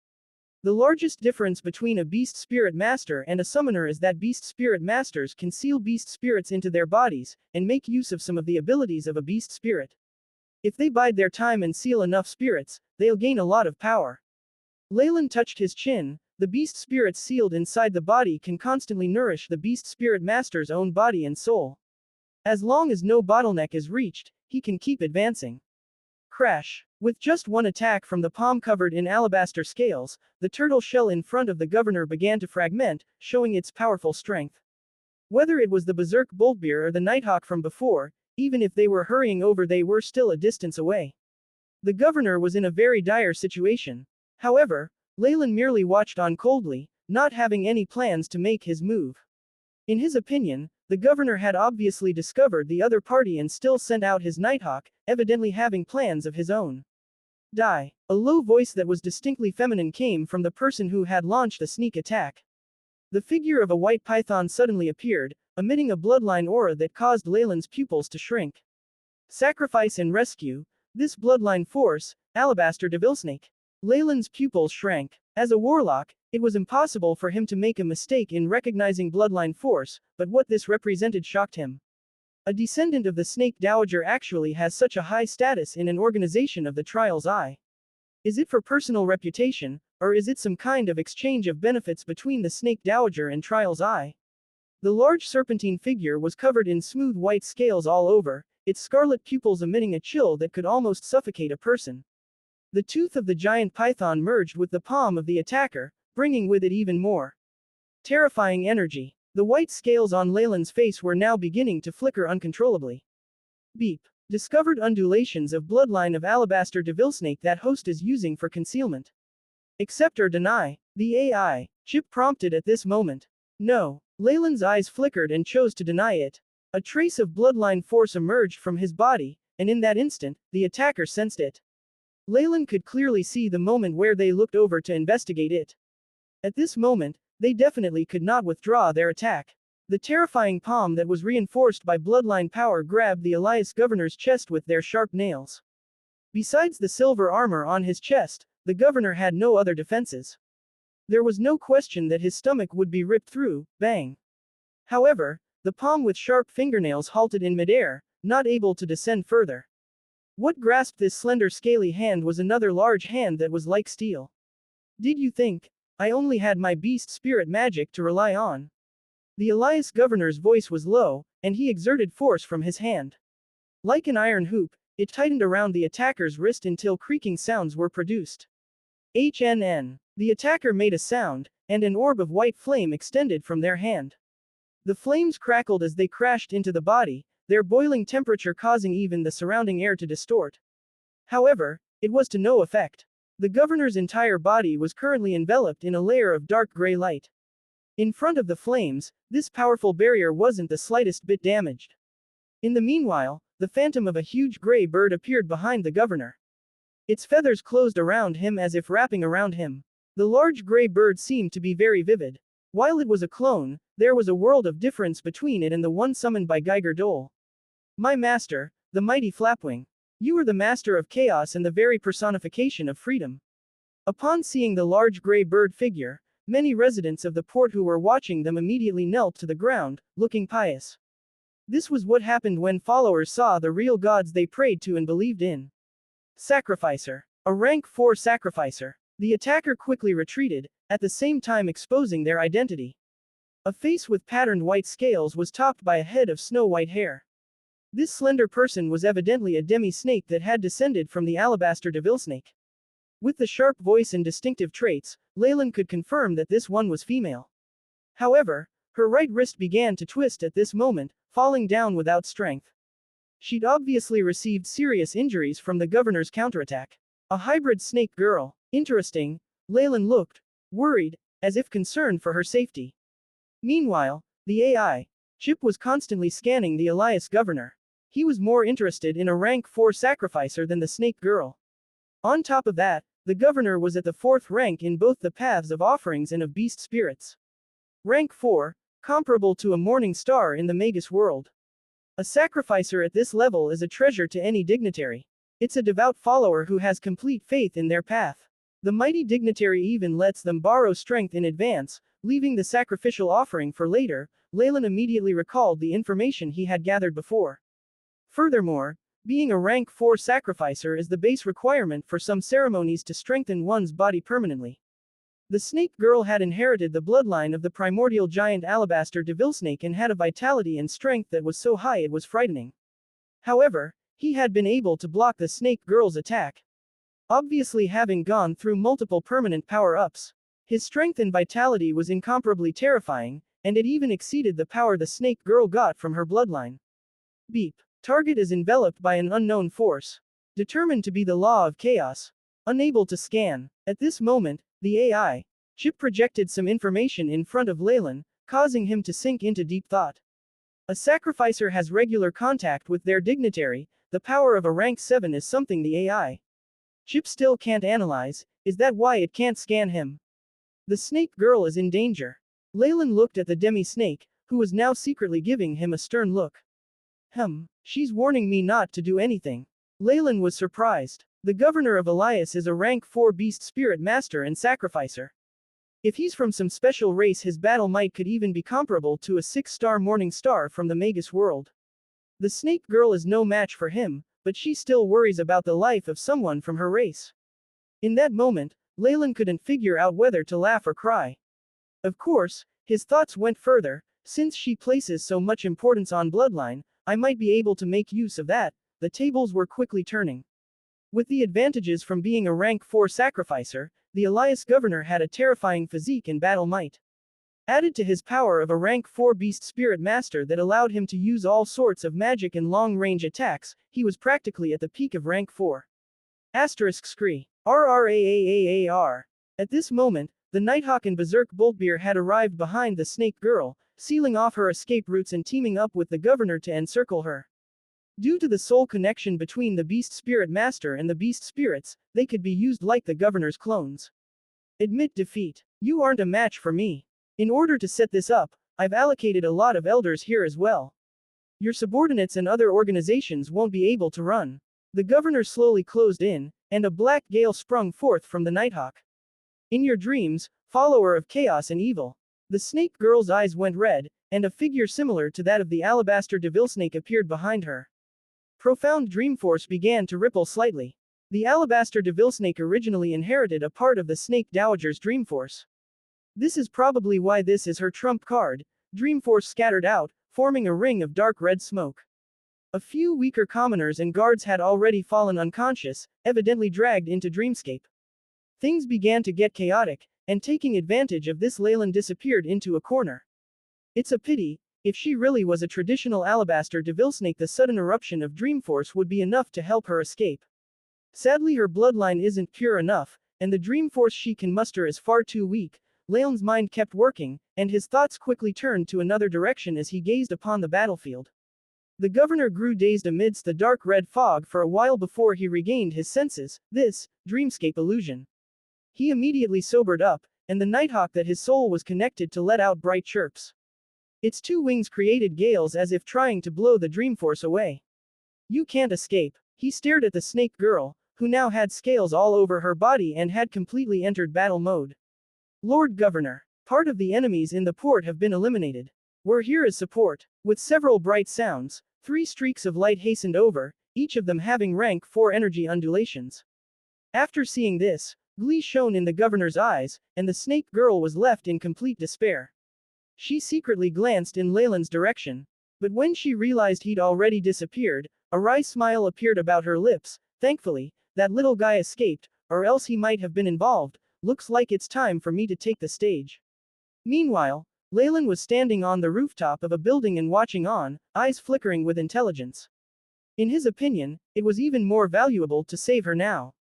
The largest difference between a beast spirit master and a summoner is that beast spirit masters can seal beast spirits into their bodies, and make use of some of the abilities of a beast spirit. If they bide their time and seal enough spirits, they'll gain a lot of power. Leylin touched his chin. The beast spirits sealed inside the body can constantly nourish the beast spirit master's own body and soul. As long as no bottleneck is reached, he can keep advancing. Crash. With just one attack from the palm covered in alabaster scales, the turtle shell in front of the governor began to fragment, showing its powerful strength. Whether it was the berserk boltbeer or the nighthawk from before, even if they were hurrying over, they were still a distance away. The governor was in a very dire situation. However, Leylin merely watched on coldly, not having any plans to make his move. In his opinion, the governor had obviously discovered the other party and still sent out his nighthawk, evidently having plans of his own. Die. A low voice that was distinctly feminine came from the person who had launched the sneak attack. The figure of a white python suddenly appeared, emitting a bloodline aura that caused Leylin's pupils to shrink. Sacrifice and rescue. This bloodline force, Alabaster Devilsnake. Leylin's pupils shrank. As a warlock, it was impossible for him to make a mistake in recognizing bloodline force, but what this represented shocked him. A descendant of the Snake Dowager actually has such a high status in an organization of the Trials Eye. Is it for personal reputation, or is it some kind of exchange of benefits between the Snake Dowager and Trials Eye? The large serpentine figure was covered in smooth white scales all over, its scarlet pupils emitting a chill that could almost suffocate a person. The tooth of the giant python merged with the palm of the attacker, bringing with it even more terrifying energy. The white scales on Leylin's face were now beginning to flicker uncontrollably. Beep. Discovered undulations of bloodline of Alabaster Devilsnake that host is using for concealment. Accept or deny. The AI chip prompted at this moment. No. Leylin's eyes flickered and chose to deny it. A trace of bloodline force emerged from his body, and in that instant, the attacker sensed it. Leylin could clearly see the moment where they looked over to investigate it. At this moment, they definitely could not withdraw their attack. The terrifying palm that was reinforced by bloodline power grabbed the Elias governor's chest with their sharp nails. Besides the silver armor on his chest, the governor had no other defenses. There was no question that his stomach would be ripped through. Bang. However, the palm with sharp fingernails halted in midair, not able to descend further. What grasped this slender scaly hand was another large hand that was like steel. Did you think I only had my beast spirit magic to rely on? The Elias governor's voice was low, and he exerted force from his hand. Like an iron hoop, it tightened around the attacker's wrist until creaking sounds were produced. HNN. The attacker made a sound, and an orb of white flame extended from their hand. The flames crackled as they crashed into the body, their boiling temperature causing even the surrounding air to distort. However, it was to no effect. The governor's entire body was currently enveloped in a layer of dark gray light. In front of the flames, this powerful barrier wasn't the slightest bit damaged. In the meanwhile, the phantom of a huge gray bird appeared behind the governor. Its feathers closed around him as if wrapping around him. The large gray bird seemed to be very vivid. While it was a clone, there was a world of difference between it and the one summoned by Geiger Dole. My master, the mighty Flapwing. You are the master of chaos and the very personification of freedom. Upon seeing the large gray bird figure, many residents of the port who were watching them immediately knelt to the ground, looking pious. This was what happened when followers saw the real gods they prayed to and believed in. Sacrificer. A rank 4 sacrificer. The attacker quickly retreated, at the same time exposing their identity. A face with patterned white scales was topped by a head of snow-white hair. This slender person was evidently a demi-snake that had descended from the alabaster devil snake. With the sharp voice and distinctive traits, Leylin could confirm that this one was female. However, her right wrist began to twist at this moment, falling down without strength. She'd obviously received serious injuries from the governor's counterattack. A hybrid snake girl. Interesting. Leylin looked worried, as if concerned for her safety. Meanwhile, the AI chip was constantly scanning the Elias governor. He was more interested in a rank 4 sacrificer than the snake girl. On top of that, the governor was at the 4th rank in both the paths of offerings and of beast spirits. Rank 4, comparable to a morning star in the Magus world. A sacrificer at this level is a treasure to any dignitary. It's a devout follower who has complete faith in their path. The mighty dignitary even lets them borrow strength in advance, leaving the sacrificial offering for later. Leylin immediately recalled the information he had gathered before. Furthermore, being a rank 4 sacrificer is the base requirement for some ceremonies to strengthen one's body permanently. The snake girl had inherited the bloodline of the primordial giant alabaster devil snake and had a vitality and strength that was so high it was frightening. However, he had been able to block the snake girl's attack. Obviously, having gone through multiple permanent power-ups, his strength and vitality was incomparably terrifying, and it even exceeded the power the snake girl got from her bloodline. Beep. Target is enveloped by an unknown force. Determined to be the law of chaos. Unable to scan. At this moment, the AI chip projected some information in front of Leylin, causing him to sink into deep thought. A sacrificer has regular contact with their dignitary. The power of a rank 7 is something the AI chip still can't analyze. Is that why it can't scan him? The snake girl is in danger. Leylin looked at the demi-snake, who was now secretly giving him a stern look. She's warning me not to do anything. Leylin was surprised. The governor of Elias is a rank 4 beast spirit master and sacrificer. If he's from some special race, his battle might could even be comparable to a 6-star morning star from the Magus world. The snake girl is no match for him, but she still worries about the life of someone from her race. In that moment, Leylin couldn't figure out whether to laugh or cry. Of course, his thoughts went further. Since she places so much importance on bloodline, I might be able to make use of that. The tables were quickly turning. With the advantages from being a rank 4 sacrificer, the Elias governor had a terrifying physique and battle might. Added to his power of a rank 4 beast spirit master that allowed him to use all sorts of magic and long-range attacks, he was practically at the peak of rank 4. Asterisk scree. RRAAAAR. At this moment, the Nighthawk and Berserk Boltbeer had arrived behind the snake girl, sealing off her escape routes and teaming up with the governor to encircle her. Due to the soul connection between the beast spirit master and the beast spirits, they could be used like the governor's clones. Admit defeat. You aren't a match for me. In order to set this up, I've allocated a lot of elders here as well. Your subordinates and other organizations won't be able to run. The governor slowly closed in, and a black gale sprung forth from the Nighthawk. In your dreams, follower of chaos and evil. The snake girl's eyes went red, and a figure similar to that of the alabaster devil snake appeared behind her. Profound dream force began to ripple slightly. The alabaster devil snake originally inherited a part of the snake dowager's dream force. This is probably why this is her trump card. Dream force scattered out, forming a ring of dark red smoke. A few weaker commoners and guards had already fallen unconscious, evidently dragged into dreamscape. Things began to get chaotic, and taking advantage of this, Leylin disappeared into a corner. It's a pity. If she really was a traditional alabaster devil snake, the sudden eruption of Dreamforce would be enough to help her escape. Sadly, her bloodline isn't pure enough, and the Dreamforce she can muster is far too weak. Leylin's mind kept working, and his thoughts quickly turned to another direction as he gazed upon the battlefield. The governor grew dazed amidst the dark red fog for a while before he regained his senses. This dreamscape illusion. He immediately sobered up, and the Nighthawk that his soul was connected to let out bright chirps. Its two wings created gales as if trying to blow the Dreamforce away. You can't escape. He stared at the snake girl, who now had scales all over her body and had completely entered battle mode. Lord Governor, part of the enemies in the port have been eliminated. We're here as support. With several bright sounds, 3 streaks of light hastened over, each of them having rank 4 energy undulations. After seeing this, glee shone in the governor's eyes, and the snake girl was left in complete despair. She secretly glanced in Leylin's direction. But when she realized he'd already disappeared, a wry smile appeared about her lips. Thankfully, that little guy escaped, or else he might have been involved. Looks like it's time for me to take the stage. Meanwhile, Leylin was standing on the rooftop of a building and watching on, eyes flickering with intelligence. In his opinion, it was even more valuable to save her now.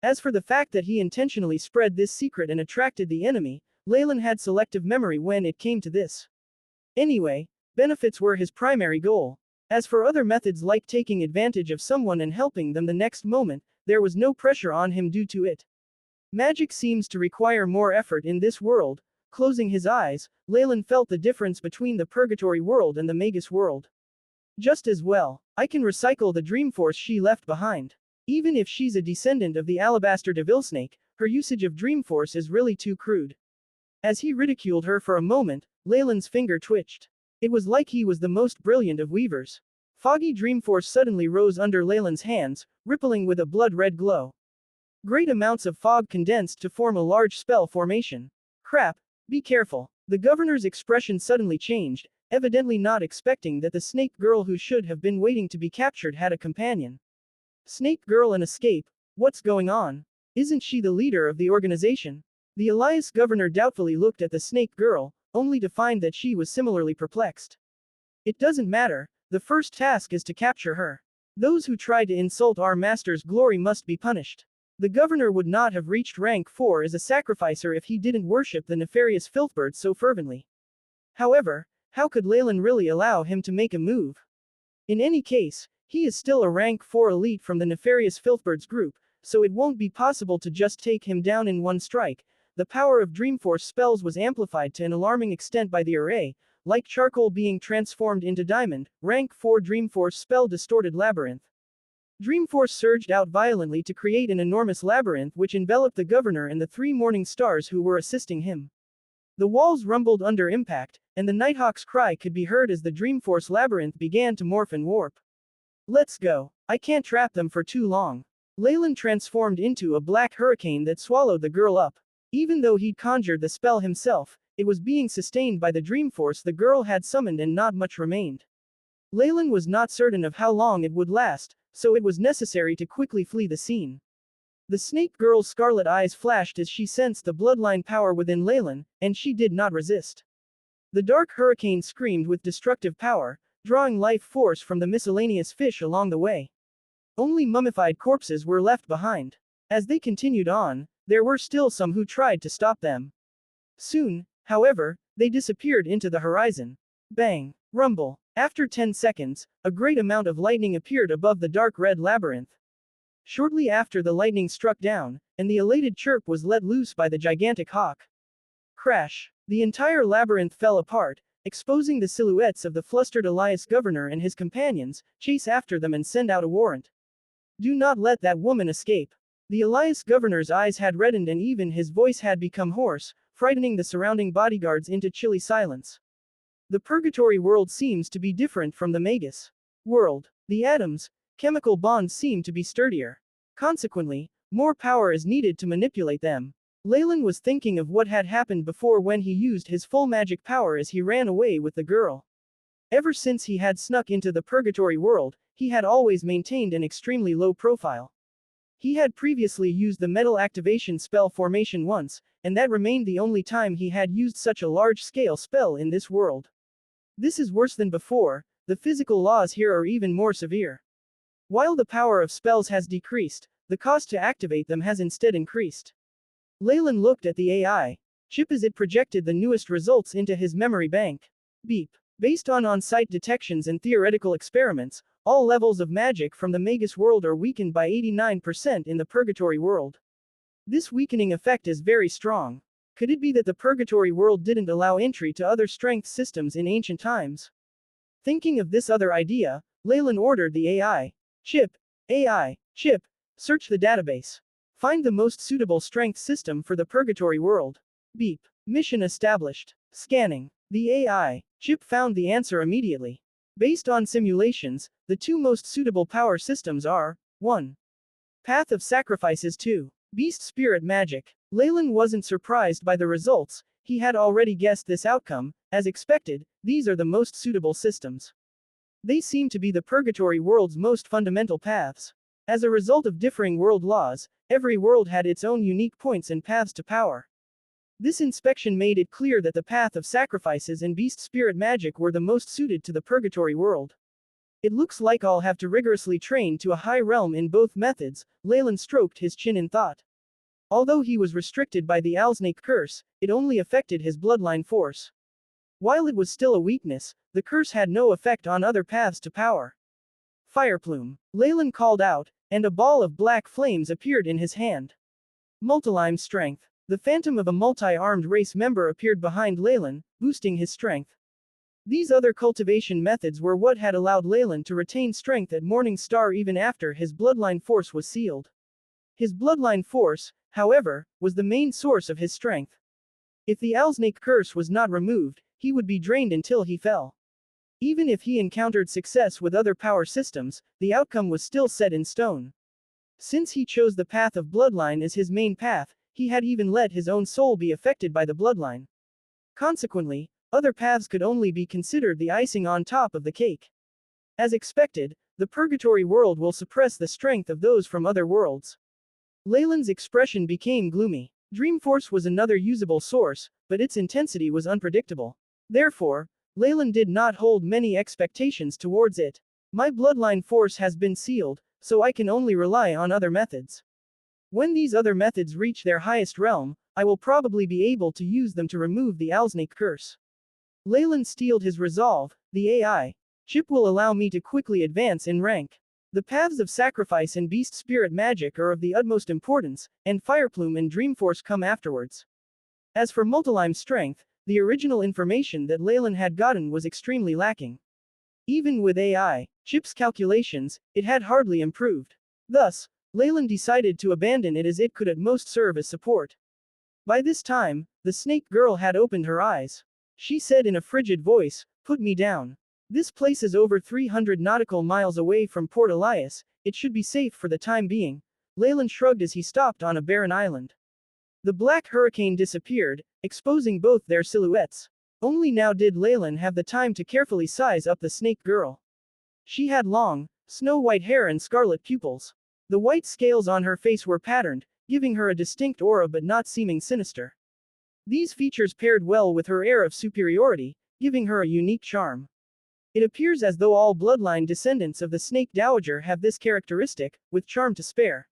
As for the fact that he intentionally spread this secret and attracted the enemy, Leylin had selective memory when it came to this. Anyway, benefits were his primary goal. As for other methods like taking advantage of someone and helping them the next moment, there was no pressure on him due to it. Magic seems to require more effort in this world. Closing his eyes, Leylin felt the difference between the Purgatory world and the Magus world. Just as well, I can recycle the dream force she left behind. Even if she's a descendant of the Alabaster Devilsnake, her usage of dream force is really too crude. As he ridiculed her for a moment, Leylin's finger twitched. It was like he was the most brilliant of weavers. Foggy dream force suddenly rose under Leylin's hands, rippling with a blood-red glow. Great amounts of fog condensed to form a large spell formation. Crap, be careful. The governor's expression suddenly changed, evidently not expecting that the snake girl who should have been waiting to be captured had a companion. Snake girl and escape, what's going on? Isn't she the leader of the organization? The Elias governor doubtfully looked at the snake girl, only to find that she was similarly perplexed. It doesn't matter, the first task is to capture her. Those who try to insult our master's glory must be punished. The governor would not have reached rank 4 as a sacrificer if he didn't worship the nefarious filthbird so fervently. However, how could Leylin really allow him to make a move? In any case, he is still a rank 4 elite from the nefarious filthbird's group, so it won't be possible to just take him down in one strike. The power of Dreamforce spells was amplified to an alarming extent by the array, like charcoal being transformed into diamond. Rank 4 Dreamforce spell distorted labyrinth. Dreamforce surged out violently to create an enormous labyrinth which enveloped the governor and the 3 morning stars who were assisting him. The walls rumbled under impact, and the Nighthawk's cry could be heard as the Dreamforce labyrinth began to morph and warp. Let's go. I can't trap them for too long. Leylin transformed into a black hurricane that swallowed the girl up. Even though he'd conjured the spell himself, it was being sustained by the Dreamforce the girl had summoned and not much remained. Leylin was not certain of how long it would last, so it was necessary to quickly flee the scene. The snake girl's scarlet eyes flashed as she sensed the bloodline power within Leylin, and she did not resist. The dark hurricane screamed with destructive power, drawing life force from the miscellaneous fish along the way. Only mummified corpses were left behind. As they continued on, there were still some who tried to stop them. Soon, however, they disappeared into the horizon. Bang! Rumble! After 10 seconds, a great amount of lightning appeared above the dark red labyrinth. Shortly after the lightning struck down, and the elated chirp was let loose by the gigantic hawk. Crash! The entire labyrinth fell apart, exposing the silhouettes of the flustered Elias governor and his companions. Chase after them and send out a warrant. Do not let that woman escape. The Elias governor's eyes had reddened and even his voice had become hoarse, frightening the surrounding bodyguards into chilly silence. The Purgatory world seems to be different from the Magus world. The atoms, chemical bonds seem to be sturdier. Consequently, more power is needed to manipulate them. Leylin was thinking of what had happened before when he used his full magic power as he ran away with the girl. Ever since he had snuck into the Purgatory world, he had always maintained an extremely low profile. He had previously used the metal activation spell formation once, and that remained the only time he had used such a large-scale spell in this world. This is worse than before, the physical laws here are even more severe. While the power of spells has decreased, the cost to activate them has instead increased. Leylin looked at the AI chip as it projected the newest results into his memory bank. Beep. Based on on-site detections and theoretical experiments, all levels of magic from the Magus world are weakened by 89% in the Purgatory world. This weakening effect is very strong. Could it be that the Purgatory world didn't allow entry to other strength systems in ancient times? Thinking of this other idea, Leylin ordered the AI chip, search the database. Find the most suitable strength system for the Purgatory world. Beep. Mission established. Scanning. The AI chip found the answer immediately. Based on simulations, the 2 most suitable power systems are 1. Path of Sacrifices 2. Beast Spirit Magic. Leylin wasn't surprised by the results. He had already guessed this outcome. As expected, these are the most suitable systems. They seem to be the purgatory world's most fundamental paths. As a result of differing world laws, every world had its own unique points and paths to power. This inspection made it clear that the path of sacrifices and beast spirit magic were the most suited to the purgatory world. It looks like I'll have to rigorously train to a high realm in both methods. Leylin stroked his chin in thought. Although he was restricted by the Owlsnake curse, it only affected his bloodline force. While it was still a weakness, the curse had no effect on other paths to power. Fireplume. Leylin called out, and a ball of black flames appeared in his hand. Multilime strength. The phantom of a multi-armed race member appeared behind Leylin, boosting his strength. These other cultivation methods were what had allowed Leylin to retain strength at Morning Star even after his bloodline force was sealed. His bloodline force, however, was the main source of his strength. If the Owlsnake curse was not removed, he would be drained until he fell. Even if he encountered success with other power systems, the outcome was still set in stone. Since he chose the path of bloodline as his main path, he had even let his own soul be affected by the bloodline. Consequently, other paths could only be considered the icing on top of the cake. As expected, the purgatory world will suppress the strength of those from other worlds. Leylin's expression became gloomy. Dreamforce was another usable source, but its intensity was unpredictable. Therefore, Leylin did not hold many expectations towards it. My bloodline force has been sealed, so I can only rely on other methods. When these other methods reach their highest realm, I will probably be able to use them to remove the Owlsnake curse. Leylin steeled his resolve. The AI chip will allow me to quickly advance in rank. The paths of sacrifice and beast spirit magic are of the utmost importance, and Fireplume and Dreamforce come afterwards. As for Multilime strength, the original information that Leylin had gotten was extremely lacking. Even with AI chip's calculations, it had hardly improved. Thus, Leylin decided to abandon it as it could at most serve as support. By this time, the snake girl had opened her eyes. She said in a frigid voice, "Put me down. This place is over 300 nautical miles away from Port Elias, it should be safe for the time being." Leylin shrugged as he stopped on a barren island. The black hurricane disappeared, exposing both their silhouettes. Only now did Leylin have the time to carefully size up the snake girl. She had long, snow-white hair and scarlet pupils. The white scales on her face were patterned, giving her a distinct aura but not seeming sinister. These features paired well with her air of superiority, giving her a unique charm. It appears as though all bloodline descendants of the Snake Dowager have this characteristic, with charm to spare.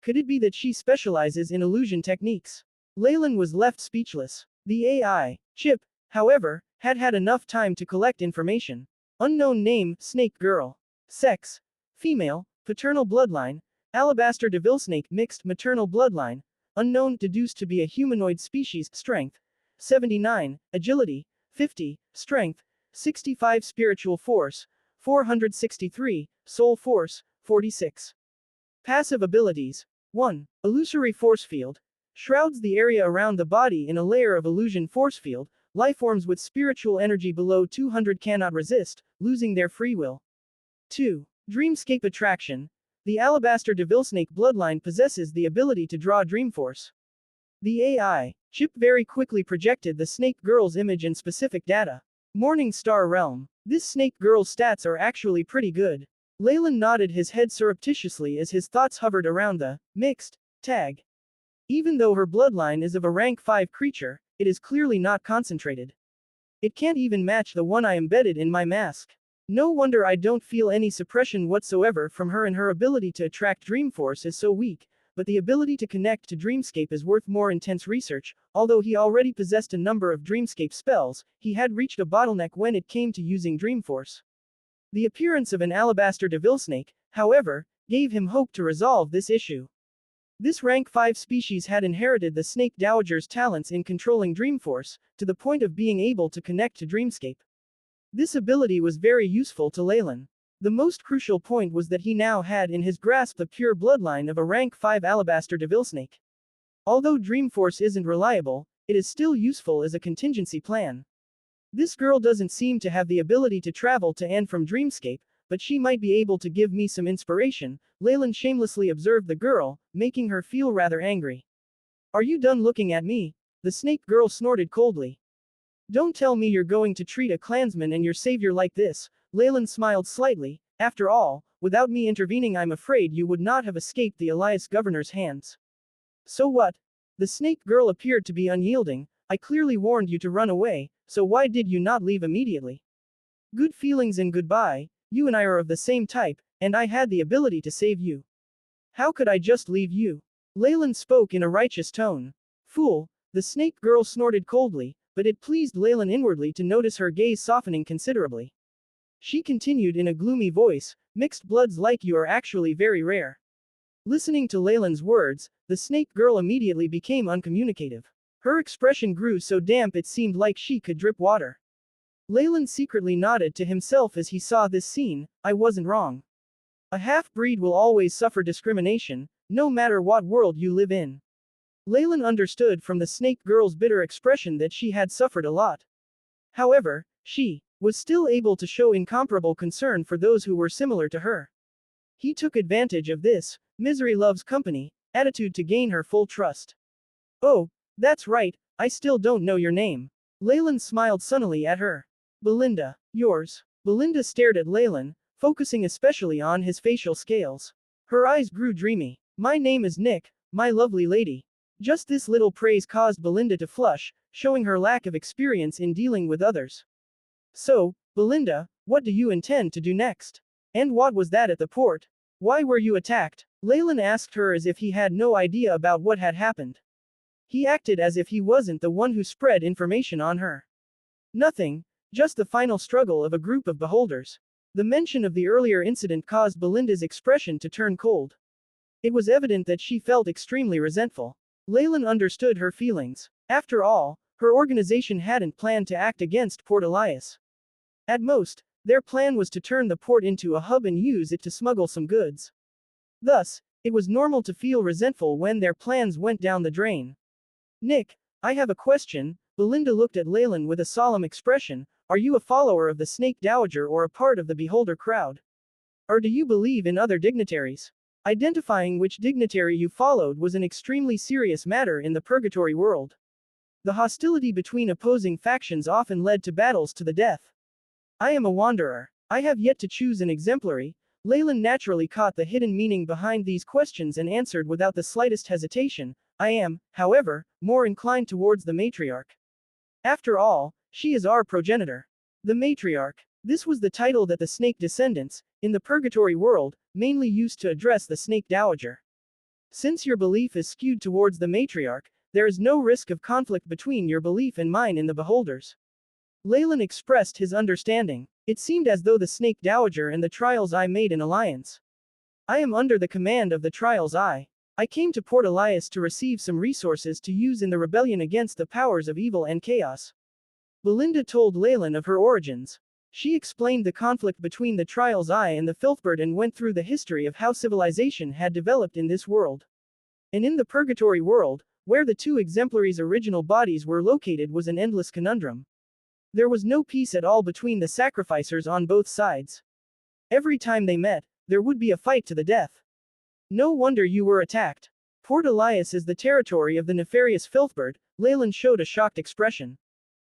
Could it be that she specializes in illusion techniques? Leylin was left speechless. The AI chip, however, had had enough time to collect information. Unknown name, Snake Girl. Sex, female, paternal bloodline, Alabaster Devilsnake mixed maternal bloodline, unknown, deduced to be a humanoid species. Strength, 79, agility, 50, strength, 65, spiritual force, 463, soul force, 46. Passive abilities. 1. Illusory force field. Shrouds the area around the body in a layer of illusion force field. Lifeforms with spiritual energy below 200 cannot resist, losing their free will. 2. Dreamscape attraction. The Alabaster Devilsnake bloodline possesses the ability to draw Dreamforce. The AI chip very quickly projected the Snake Girl's image and specific data. Morning Star Realm. This Snake Girl's stats are actually pretty good. Leylin nodded his head surreptitiously as his thoughts hovered around the mixed tag. Even though her bloodline is of a rank 5 creature, it is clearly not concentrated. It can't even match the one I embedded in my mask. No wonder I don't feel any suppression whatsoever from her, and her ability to attract Dreamforce is so weak, but the ability to connect to Dreamscape is worth more intense research. Although he already possessed a number of Dreamscape spells, he had reached a bottleneck when it came to using Dreamforce. The appearance of an Alabaster Devilsnake, however, gave him hope to resolve this issue. This rank 5 species had inherited the Snake Dowager's talents in controlling Dreamforce, to the point of being able to connect to Dreamscape. This ability was very useful to Leylin. The most crucial point was that he now had in his grasp the pure bloodline of a rank 5 Alabaster Devilsnake. Although Dreamforce isn't reliable, it is still useful as a contingency plan. This girl doesn't seem to have the ability to travel to and from Dreamscape, but she might be able to give me some inspiration. Leylin shamelessly observed the girl, making her feel rather angry. "Are you done looking at me?" The snake girl snorted coldly. Don't tell me you're going to treat a clansman and your savior like this. Leylin smiled slightly. After all, without me intervening I'm afraid you would not have escaped the Elias governor's hands. So what? The snake girl appeared to be unyielding. I clearly warned you to run away, so why did you not leave immediately? Good feelings and goodbye, you and I are of the same type, and I had the ability to save you. How could I just leave you? Leylin spoke in a righteous tone. Fool, the snake girl snorted coldly, but it pleased Leylin inwardly to notice her gaze softening considerably. She continued in a gloomy voice, mixed bloods like you are actually very rare. Listening to Leylin's words, the snake girl immediately became uncommunicative. Her expression grew so damp it seemed like she could drip water. Leylin secretly nodded to himself as he saw this scene. I wasn't wrong. A half-breed will always suffer discrimination, no matter what world you live in. Leylin understood from the snake girl's bitter expression that she had suffered a lot. However, she was still able to show incomparable concern for those who were similar to her. He took advantage of this misery loves company attitude to gain her full trust. Oh, that's right, I still don't know your name. Leylin smiled sunnily at her. Belinda. Yours. Belinda stared at Leylin, focusing especially on his facial scales. Her eyes grew dreamy. My name is Nick, my lovely lady. Just this little praise caused Belinda to flush, showing her lack of experience in dealing with others. So, Belinda, what do you intend to do next? And what was that at the port? Why were you attacked? Leylin asked her as if he had no idea about what had happened. He acted as if he wasn't the one who spread information on her. Nothing, just the final struggle of a group of beholders. The mention of the earlier incident caused Belinda's expression to turn cold. It was evident that she felt extremely resentful. Leylin understood her feelings. After all, her organization hadn't planned to act against Port Elias. At most, their plan was to turn the port into a hub and use it to smuggle some goods. Thus, it was normal to feel resentful when their plans went down the drain. Nick, I have a question. Belinda looked at Leylin with a solemn expression. Are you a follower of the Snake Dowager or a part of the beholder crowd? Or do you believe in other dignitaries? Identifying which dignitary you followed was an extremely serious matter in the purgatory world. The hostility between opposing factions often led to battles to the death. I am a wanderer. I have yet to choose an exemplary. Leylin naturally caught the hidden meaning behind these questions and answered without the slightest hesitation. I am, however, more inclined towards the matriarch. After all, she is our progenitor. The matriarch. This was the title that the snake descendants, in the purgatory world, mainly used to address the snake dowager. Since your belief is skewed towards the matriarch, there is no risk of conflict between your belief and mine in the beholders. Leylin expressed his understanding. It seemed as though the snake dowager and the trials I made an alliance. I am under the command of the trials I came to Port Elias to receive some resources to use in the rebellion against the powers of evil and chaos. Belinda told Leylin of her origins. She explained the conflict between the trials I and the filthbird and went through the history of how civilization had developed in this world. And in the purgatory world, where the two exemplaries' original bodies were located was an endless conundrum. There was no peace at all between the sacrificers on both sides. Every time they met, there would be a fight to the death. No wonder you were attacked. Port Elias is the territory of the nefarious filthbird. Leylin showed a shocked expression.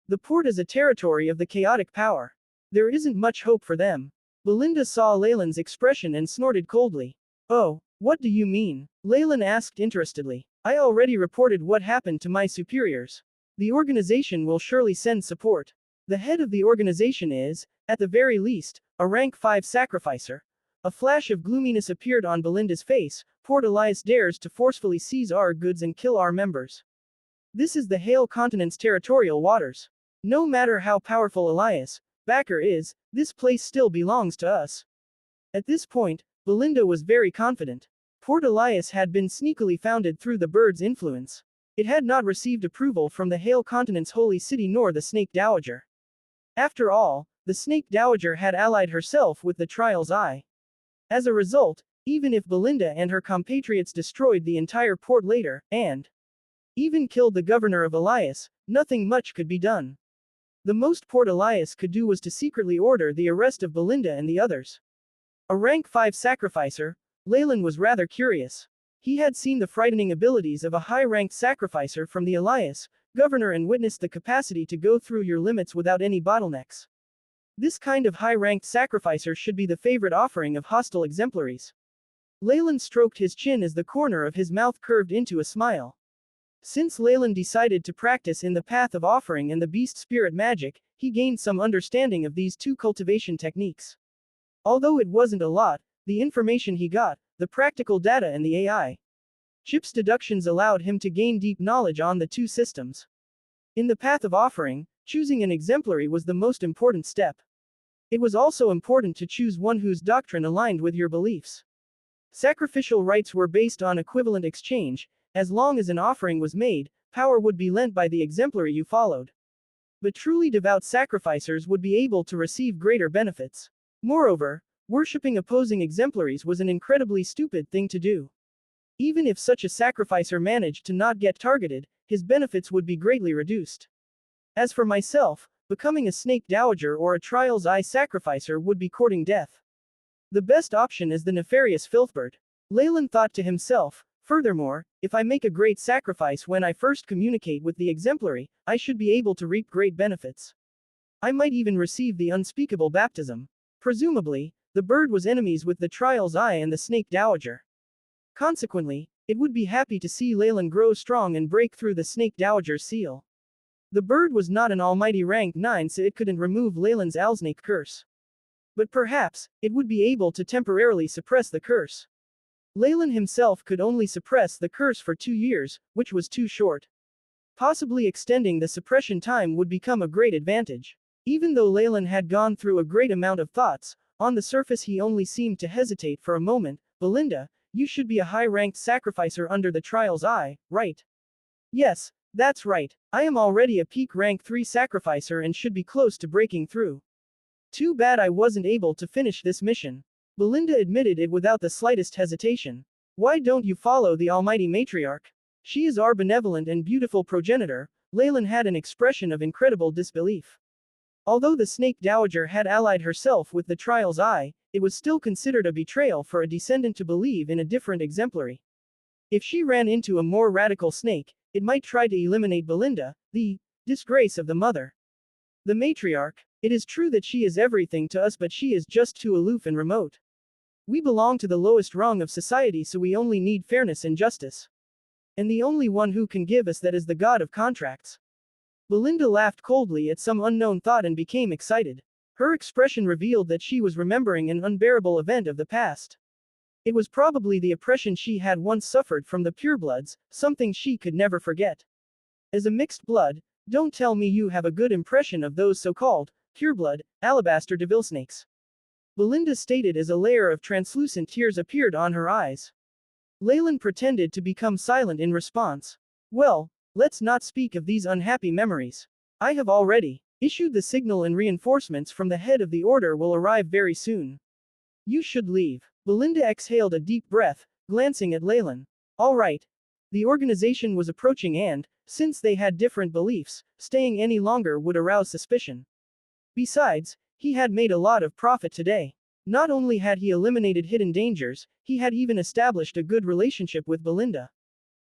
The port is a territory of the chaotic power. There isn't much hope for them. Belinda saw Leylin's expression and snorted coldly. Oh, what do you mean? Leylin asked interestedly. I already reported what happened to my superiors. The organization will surely send support. The head of the organization is, at the very least, a rank 5 sacrificer. A flash of gloominess appeared on Belinda's face. Port Elias dares to forcefully seize our goods and kill our members. This is the Hale Continent's territorial waters. No matter how powerful Elias Backer is, this place still belongs to us. At this point, Belinda was very confident. Port Elias had been sneakily founded through the bird's influence. It had not received approval from the Hale Continent's holy city nor the Snake Dowager. After all, the Snake Dowager had allied herself with the trials I. As a result, even if Belinda and her compatriots destroyed the entire port later, and even killed the governor of Elias, nothing much could be done. The most Port Elias could do was to secretly order the arrest of Belinda and the others. A rank 5 sacrificer, Leylin was rather curious. He had seen the frightening abilities of a high-ranked sacrificer from the Elias governor and witnessed the capacity to go through your limits without any bottlenecks. This kind of high-ranked sacrificer should be the favorite offering of hostile exemplaries. Leylin stroked his chin as the corner of his mouth curved into a smile. Since Leylin decided to practice in the path of offering and the beast spirit magic, he gained some understanding of these two cultivation techniques. Although it wasn't a lot, the information he got, the practical data and the AI chips deductions allowed him to gain deep knowledge on the two systems. In the path of offering, choosing an exemplary was the most important step. It was also important to choose one whose doctrine aligned with your beliefs. Sacrificial rites were based on equivalent exchange. As long as an offering was made, power would be lent by the exemplary you followed. But truly devout sacrificers would be able to receive greater benefits. Moreover, worshipping opposing exemplaries was an incredibly stupid thing to do. Even if such a sacrificer managed to not get targeted, his benefits would be greatly reduced. As for myself, becoming a snake dowager or a trial's eye sacrificer would be courting death. The best option is the nefarious filthbird. Leylin thought to himself. Furthermore, if I make a great sacrifice when I first communicate with the exemplary, I should be able to reap great benefits. I might even receive the unspeakable baptism. Presumably, the bird was enemies with the trial's eye and the snake dowager. Consequently, it would be happy to see Leylin grow strong and break through the snake dowager's seal. The bird was not an almighty rank 9, so it couldn't remove Leylin's Alsnake curse. But perhaps, it would be able to temporarily suppress the curse. Leylin himself could only suppress the curse for 2 years, which was too short. Possibly extending the suppression time would become a great advantage. Even though Leylin had gone through a great amount of thoughts, on the surface he only seemed to hesitate for a moment. Belinda, you should be a high-ranked sacrificer under the trial's eye, right? Yes, that's right. I am already a peak rank 3 sacrificer and should be close to breaking through. Too bad I wasn't able to finish this mission. Belinda admitted it without the slightest hesitation. Why don't you follow the almighty matriarch? She is our benevolent and beautiful progenitor. Leylin had an expression of incredible disbelief. Although the snake dowager had allied herself with the trial's eye, it was still considered a betrayal for a descendant to believe in a different exemplary. If she ran into a more radical snake, it might try to eliminate Belinda, the disgrace of the mother. The matriarch. It is true that she is everything to us, but she is just too aloof and remote. We belong to the lowest rung of society, so we only need fairness and justice. And the only one who can give us that is the god of contracts. Belinda laughed coldly at some unknown thought and became excited. Her expression revealed that she was remembering an unbearable event of the past. It was probably the oppression she had once suffered from the purebloods, something she could never forget. As a mixed blood, don't tell me you have a good impression of those so-called pureblood, alabaster devil snakes. Belinda stated as a layer of translucent tears appeared on her eyes. Leylin pretended to become silent in response. Well, let's not speak of these unhappy memories. I have already issued the signal and reinforcements from the head of the order will arrive very soon. You should leave. Belinda exhaled a deep breath, glancing at Leylin. All right. The organization was approaching and, since they had different beliefs, staying any longer would arouse suspicion. Besides, he had made a lot of profit today. Not only had he eliminated hidden dangers, he had even established a good relationship with Belinda.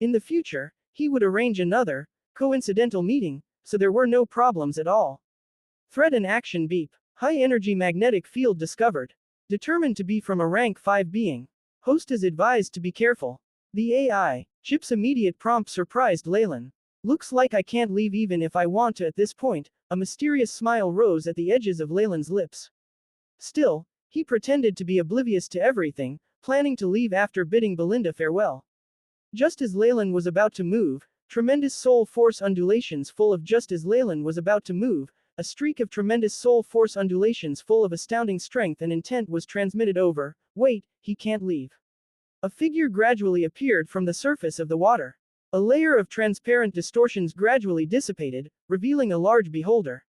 In the future, he would arrange another, coincidental meeting, so there were no problems at all. Threat and action beep. High energy magnetic field discovered. Determined to be from a rank 5 being. Host is advised to be careful. The AI chip's immediate prompt surprised Leylin. Looks like I can't leave even if I want to at this point. A mysterious smile rose at the edges of Leylin's lips. Still, he pretended to be oblivious to everything, planning to leave after bidding Belinda farewell. Just as Leylin was about to move, tremendous soul force undulations full of just as Leylin was about to move, a streak of tremendous soul force undulations full of astounding strength and intent was transmitted over. Wait, he can't leave. A figure gradually appeared from the surface of the water. A layer of transparent distortions gradually dissipated, revealing a large beholder.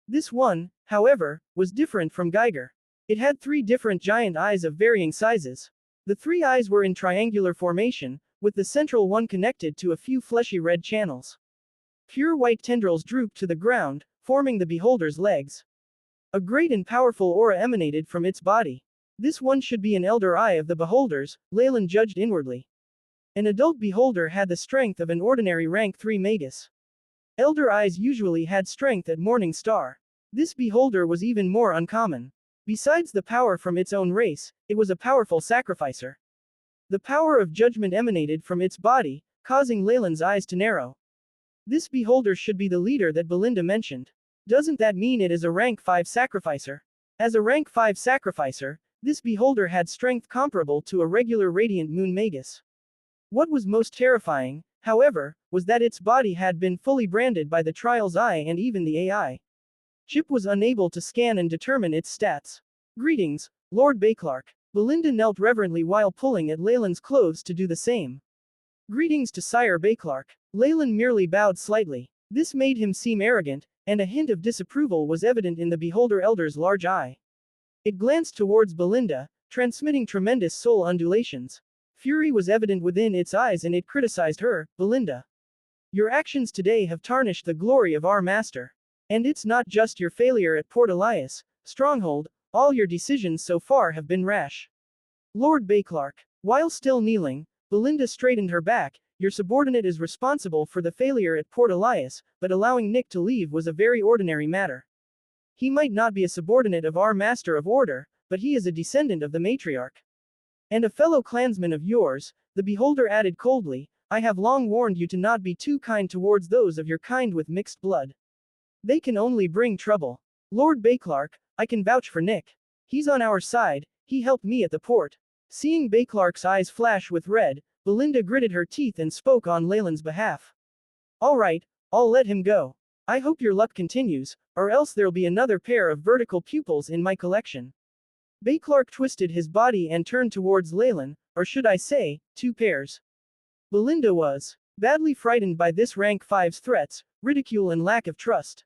This one, however, was different from Geiger. It had 3 different giant eyes of varying sizes. The 3 eyes were in triangular formation, with the central one connected to a few fleshy red channels. Pure white tendrils drooped to the ground, forming the beholder's legs. A great and powerful aura emanated from its body. This one should be an elder eye of the beholders, Leylin judged inwardly. An adult beholder had the strength of an ordinary rank 3 magus. Elder eyes usually had strength at Morning Star. This beholder was even more uncommon. Besides the power from its own race, it was a powerful sacrificer. The power of judgment emanated from its body, causing Leylin's eyes to narrow. This beholder should be the leader that Belinda mentioned. Doesn't that mean it is a rank 5 sacrificer? As a rank 5 sacrificer, this beholder had strength comparable to a regular radiant moon magus. What was most terrifying, however, was that its body had been fully branded by the trial's eye and even the AI. Chip was unable to scan and determine its stats. Greetings, Lord Bayclark. Belinda knelt reverently while pulling at Leylin's clothes to do the same. Greetings to Sire Bayclark. Leylin merely bowed slightly. This made him seem arrogant, and a hint of disapproval was evident in the beholder elder's large eye. It glanced towards Belinda, transmitting tremendous soul undulations. Fury was evident within its eyes and it criticized her, Belinda. Your actions today have tarnished the glory of our master. And it's not just your failure at Port Elias, Stronghold, all your decisions so far have been rash. Lord Bayclark. While still kneeling, Belinda straightened her back. Your subordinate is responsible for the failure at Port Elias, but allowing Nick to leave was a very ordinary matter. He might not be a subordinate of our Master of Order, but he is a descendant of the matriarch. And a fellow clansman of yours, the beholder added coldly, I have long warned you to not be too kind towards those of your kind with mixed blood. They can only bring trouble. Lord Bayclark, I can vouch for Nick. He's on our side, he helped me at the port. Seeing Bayclark's eyes flash with red, Belinda gritted her teeth and spoke on Leylin's behalf. All right, I'll let him go. I hope your luck continues, or else there'll be another pair of vertical pupils in my collection. Bayclark twisted his body and turned towards Leylin, or should I say, 2 pairs. Belinda was badly frightened by this rank 5's threats, ridicule and lack of trust.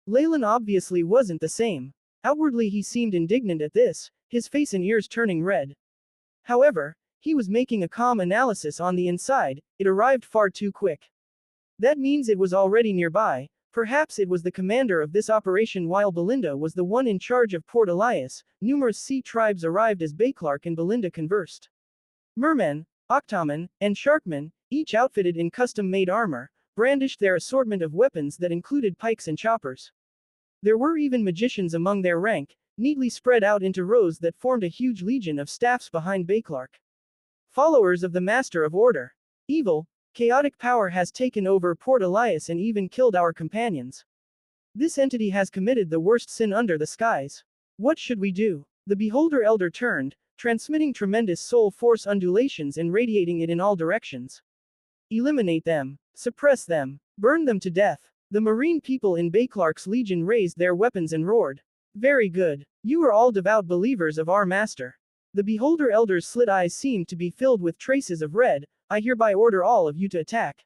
Leylin obviously wasn't the same. Outwardly he seemed indignant at this, his face and ears turning red. However, he was making a calm analysis on the inside, it arrived far too quick. That means it was already nearby, perhaps it was the commander of this operation while Belinda was the one in charge of Port Elias. Numerous sea tribes arrived as Bayclark and Belinda conversed. Mermen, Octomen, and Sharkmen, each outfitted in custom-made armor, brandished their assortment of weapons that included pikes and choppers. There were even magicians among their rank, neatly spread out into rows that formed a huge legion of staffs behind Bayclark. Followers of the Master of Order. Evil, chaotic power has taken over Port Elias and even killed our companions. This entity has committed the worst sin under the skies. What should we do? The beholder elder turned, transmitting tremendous soul force undulations and radiating it in all directions. Eliminate them. Suppress them. Burn them to death. The marine people in Bayclark's legion raised their weapons and roared. Very good. You are all devout believers of our master. The beholder elder's slit eyes seemed to be filled with traces of red. I hereby order all of you to attack.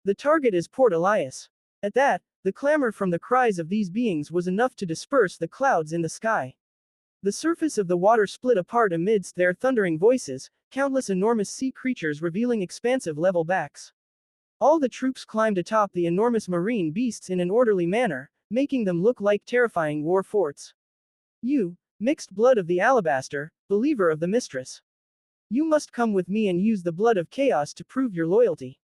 The target is Port Elias. At that, the clamor from the cries of these beings was enough to disperse the clouds in the sky. The surface of the water split apart amidst their thundering voices, countless enormous sea creatures revealing expansive level backs. All the troops climbed atop the enormous marine beasts in an orderly manner, making them look like terrifying war forts. You, mixed blood of the alabaster, believer of the mistress. You must come with me and use the blood of chaos to prove your loyalty.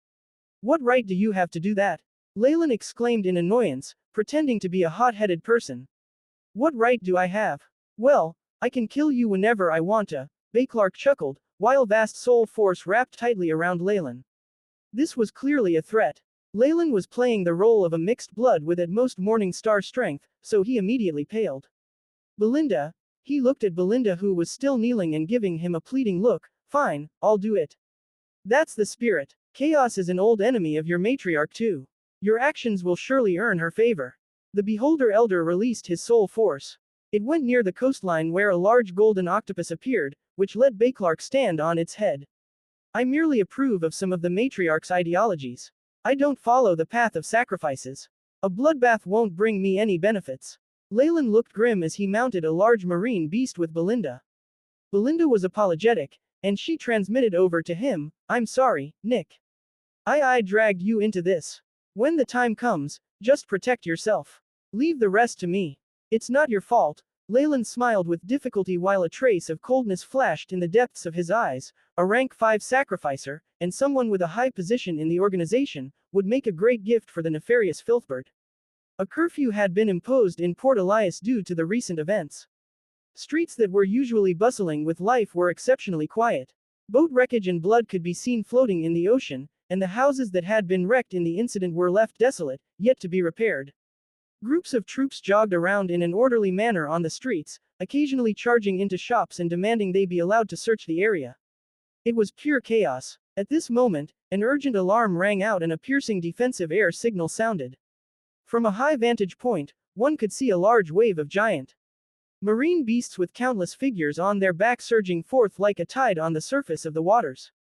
What right do you have to do that? Leylin exclaimed in annoyance, pretending to be a hot-headed person. What right do I have? Well, I can kill you whenever I want to, Bayclark chuckled, while vast soul force wrapped tightly around Leylin. This was clearly a threat. Leylin was playing the role of a mixed blood with at most Morning Star strength, so he immediately paled. Belinda, he looked at Belinda who was still kneeling and giving him a pleading look, fine, I'll do it. That's the spirit. Chaos is an old enemy of your matriarch too. Your actions will surely earn her favor. The beholder elder released his soul force. It went near the coastline where a large golden octopus appeared, which let Bayclark stand on its head. I merely approve of some of the matriarch's ideologies. I don't follow the path of sacrifices. A bloodbath won't bring me any benefits. Leylin looked grim as he mounted a large marine beast with Belinda. Belinda was apologetic, and she transmitted over to him, I'm sorry, Nick. I dragged you into this. When the time comes, just protect yourself. Leave the rest to me. It's not your fault. Leylin smiled with difficulty while a trace of coldness flashed in the depths of his eyes. A rank 5 sacrificer, and someone with a high position in the organization, would make a great gift for the nefarious filthbird. A curfew had been imposed in Port Elias due to the recent events. Streets that were usually bustling with life were exceptionally quiet. Boat wreckage and blood could be seen floating in the ocean, and the houses that had been wrecked in the incident were left desolate, yet to be repaired. Groups of troops jogged around in an orderly manner on the streets, occasionally charging into shops and demanding they be allowed to search the area. It was pure chaos. At this moment, an urgent alarm rang out and a piercing defensive air signal sounded. From a high vantage point, one could see a large wave of giant marine beasts with countless figures on their back surging forth like a tide on the surface of the waters.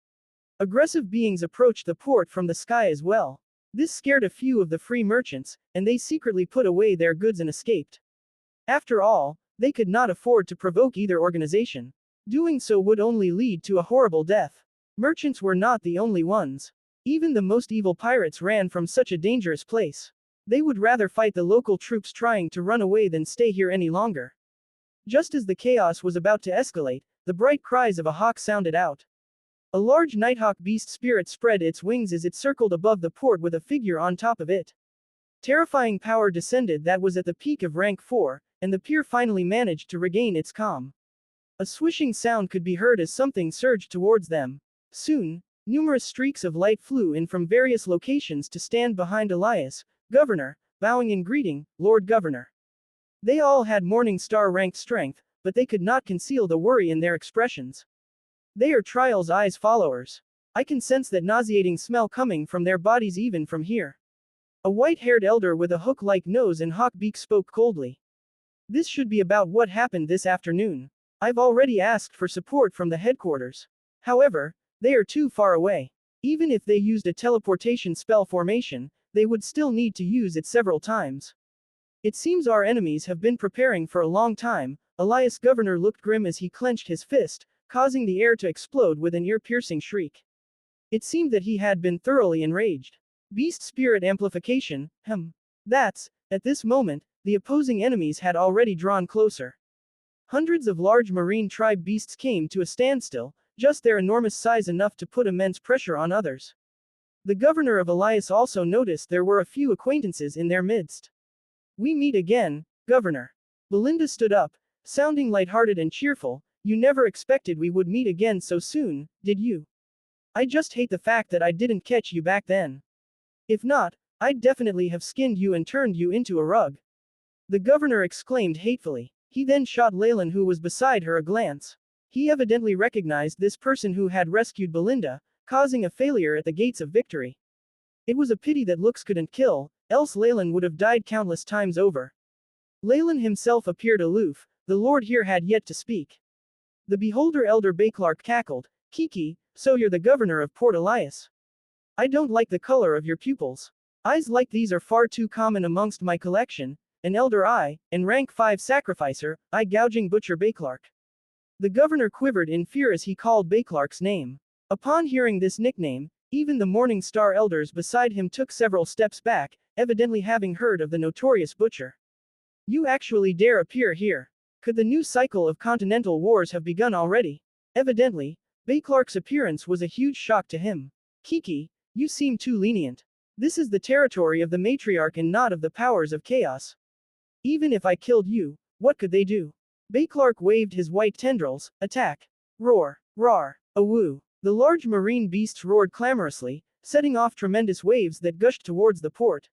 Aggressive beings approached the port from the sky as well. This scared a few of the free merchants, and they secretly put away their goods and escaped. After all, they could not afford to provoke either organization. Doing so would only lead to a horrible death. Merchants were not the only ones. Even the most evil pirates ran from such a dangerous place. They would rather fight the local troops trying to run away than stay here any longer. Just as the chaos was about to escalate, the bright cries of a hawk sounded out. A large nighthawk beast spirit spread its wings as it circled above the port with a figure on top of it. Terrifying power descended that was at the peak of rank 4, and the pier finally managed to regain its calm. A swishing sound could be heard as something surged towards them. Soon, numerous streaks of light flew in from various locations to stand behind Elias, Governor, bowing in greeting, Lord Governor. They all had Morning Star ranked strength, but they could not conceal the worry in their expressions. They are Trial's eyes followers. I can sense that nauseating smell coming from their bodies even from here. A white-haired elder with a hook-like nose and hawk beak spoke coldly. This should be about what happened this afternoon. I've already asked for support from the headquarters. However, they are too far away. Even if they used a teleportation spell formation, they would still need to use it several times. It seems our enemies have been preparing for a long time. Elias Governor looked grim as he clenched his fist, causing the air to explode with an ear-piercing shriek. It seemed that he had been thoroughly enraged. Beast spirit amplification, At this moment, the opposing enemies had already drawn closer. Hundreds of large marine tribe beasts came to a standstill, just their enormous size enough to put immense pressure on others. The governor of Elias also noticed there were a few acquaintances in their midst. We meet again, Governor. Belinda stood up, sounding lighthearted and cheerful. You never expected we would meet again so soon, did you? I just hate the fact that I didn't catch you back then. If not, I'd definitely have skinned you and turned you into a rug. The governor exclaimed hatefully. He then shot Leylin, who was beside her, a glance. He evidently recognized this person who had rescued Belinda, causing a failure at the gates of victory. It was a pity that looks couldn't kill, else Leylin would have died countless times over. Leylin himself appeared aloof. The lord here had yet to speak. The beholder elder Bayclark cackled. Kiki, so you're the governor of Port Elias. I don't like the color of your pupils. Eyes like these are far too common amongst my collection. An elder eye, and rank 5 sacrificer, eye gouging butcher Bayclark. The governor quivered in fear as he called Bayclark's name. Upon hearing this nickname, even the Morning Star elders beside him took several steps back, evidently having heard of the notorious butcher. You actually dare appear here? Could the new cycle of continental wars have begun already? Evidently, Bayclark's appearance was a huge shock to him. Kiki, you seem too lenient. This is the territory of the matriarch and not of the powers of chaos. Even if I killed you, what could they do? Bayclark waved his white tendrils. Attack. Roar. Roar. Awoo. The large marine beasts roared clamorously, setting off tremendous waves that gushed towards the port.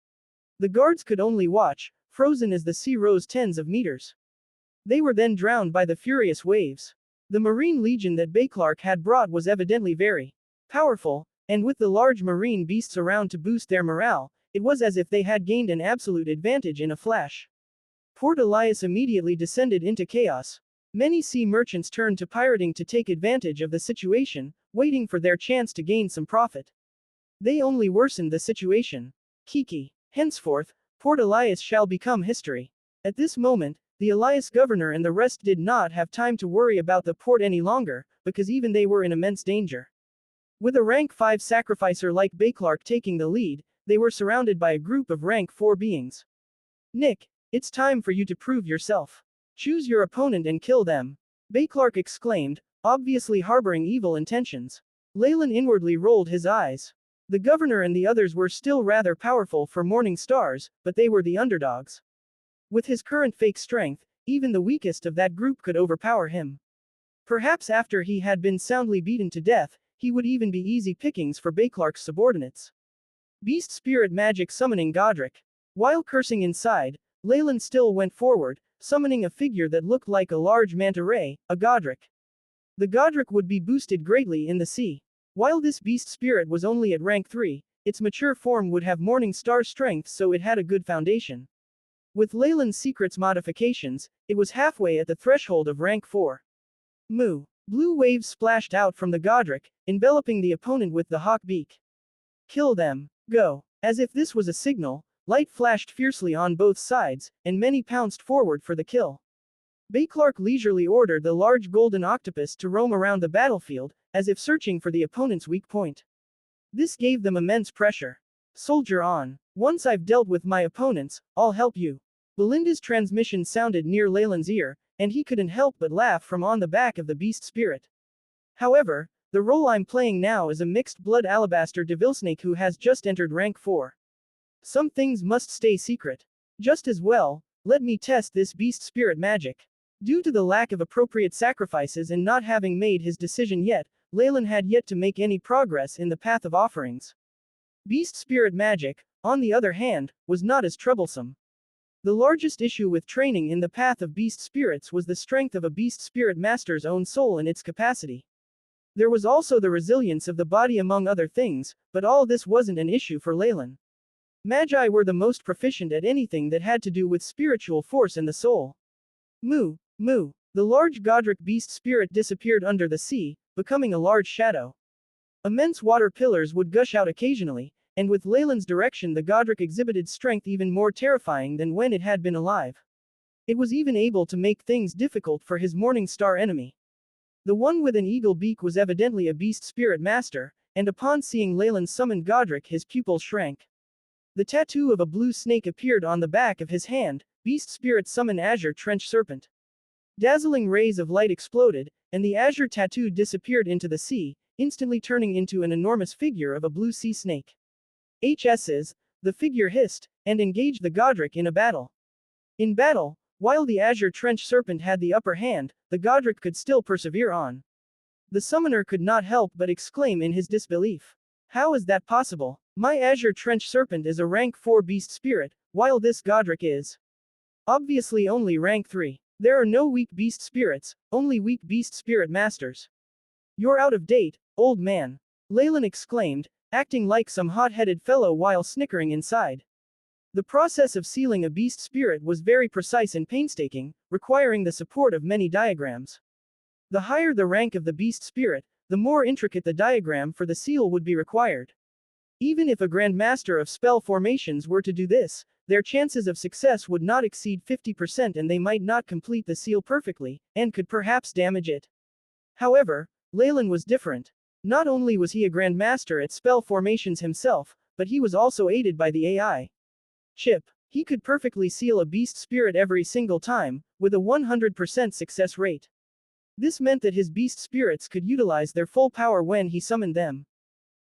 The guards could only watch, frozen as the sea rose tens of meters. They were then drowned by the furious waves. The marine legion that Bayclark had brought was evidently very powerful, and with the large marine beasts around to boost their morale, it was as if they had gained an absolute advantage in a flash. Port Elias immediately descended into chaos. Many sea merchants turned to pirating to take advantage of the situation, waiting for their chance to gain some profit. They only worsened the situation. Kiki. Henceforth, Port Elias shall become history. At this moment, the Elias governor and the rest did not have time to worry about the port any longer, because even they were in immense danger. With a rank 5 sacrificer like Bayclark taking the lead, they were surrounded by a group of rank 4 beings. Nick, it's time for you to prove yourself. Choose your opponent and kill them. Bayclark exclaimed, obviously harboring evil intentions. Leylin inwardly rolled his eyes. The governor and the others were still rather powerful for Morning Stars, but they were the underdogs. With his current fake strength, even the weakest of that group could overpower him. Perhaps after he had been soundly beaten to death, he would even be easy pickings for Bayclark's subordinates. Beast Spirit Magic summoning Godric. While cursing inside, Leylin still went forward, summoning a figure that looked like a large manta ray, a Godric. The Godric would be boosted greatly in the sea. While this beast spirit was only at rank 3, its mature form would have Morning Star strength, so it had a good foundation. With Leylin's secrets modifications, it was halfway at the threshold of rank 4. Moo. Blue waves splashed out from the Godric, enveloping the opponent with the hawk beak. Kill them. Go. As if this was a signal, light flashed fiercely on both sides, and many pounced forward for the kill. Bayclark leisurely ordered the large golden octopus to roam around the battlefield, as if searching for the opponent's weak point. This gave them immense pressure. Soldier on. Once I've dealt with my opponents, I'll help you. Belinda's transmission sounded near Leylin's ear, and he couldn't help but laugh from on the back of the beast spirit. However, the role I'm playing now is a mixed-blood alabaster devilsnake who has just entered rank 4. Some things must stay secret. Just as well, let me test this beast spirit magic. Due to the lack of appropriate sacrifices and not having made his decision yet, Leylin had yet to make any progress in the path of offerings. Beast spirit magic, on the other hand, was not as troublesome. The largest issue with training in the path of beast spirits was the strength of a beast spirit master's own soul and its capacity. There was also the resilience of the body among other things, but all this wasn't an issue for Leylin. Magi were the most proficient at anything that had to do with spiritual force and the soul. Moo, moo. The large Godric beast spirit disappeared under the sea, becoming a large shadow. Immense water pillars would gush out occasionally, and with Leylin's direction the Godric exhibited strength even more terrifying than when it had been alive. It was even able to make things difficult for his Morning Star enemy. The one with an eagle beak was evidently a beast spirit master, and upon seeing Leylin summon Godric his pupils shrank. The tattoo of a blue snake appeared on the back of his hand, beast spirit summon Azure Trench Serpent. Dazzling rays of light exploded, and the azure tattoo disappeared into the sea, instantly turning into an enormous figure of a blue sea snake. HS's, the figure hissed, and engaged the Godric in a battle. In battle, while the Azure Trench Serpent had the upper hand, the Godric could still persevere on. The summoner could not help but exclaim in his disbelief. How is that possible? My Azure Trench Serpent is a rank 4 beast spirit, while this Godric is obviously only rank 3. There are no weak beast spirits, only weak beast spirit masters. You're out of date, old man. Leylin exclaimed, acting like some hot-headed fellow while snickering inside. The process of sealing a beast spirit was very precise and painstaking, requiring the support of many diagrams. The higher the rank of the beast spirit, the more intricate the diagram for the seal would be required. Even if a grandmaster of spell formations were to do this, their chances of success would not exceed 50% and they might not complete the seal perfectly, and could perhaps damage it. However, Leylin was different. Not only was he a grandmaster at spell formations himself, but he was also aided by the AI chip. He could perfectly seal a beast spirit every single time, with a 100% success rate. This meant that his beast spirits could utilize their full power when he summoned them.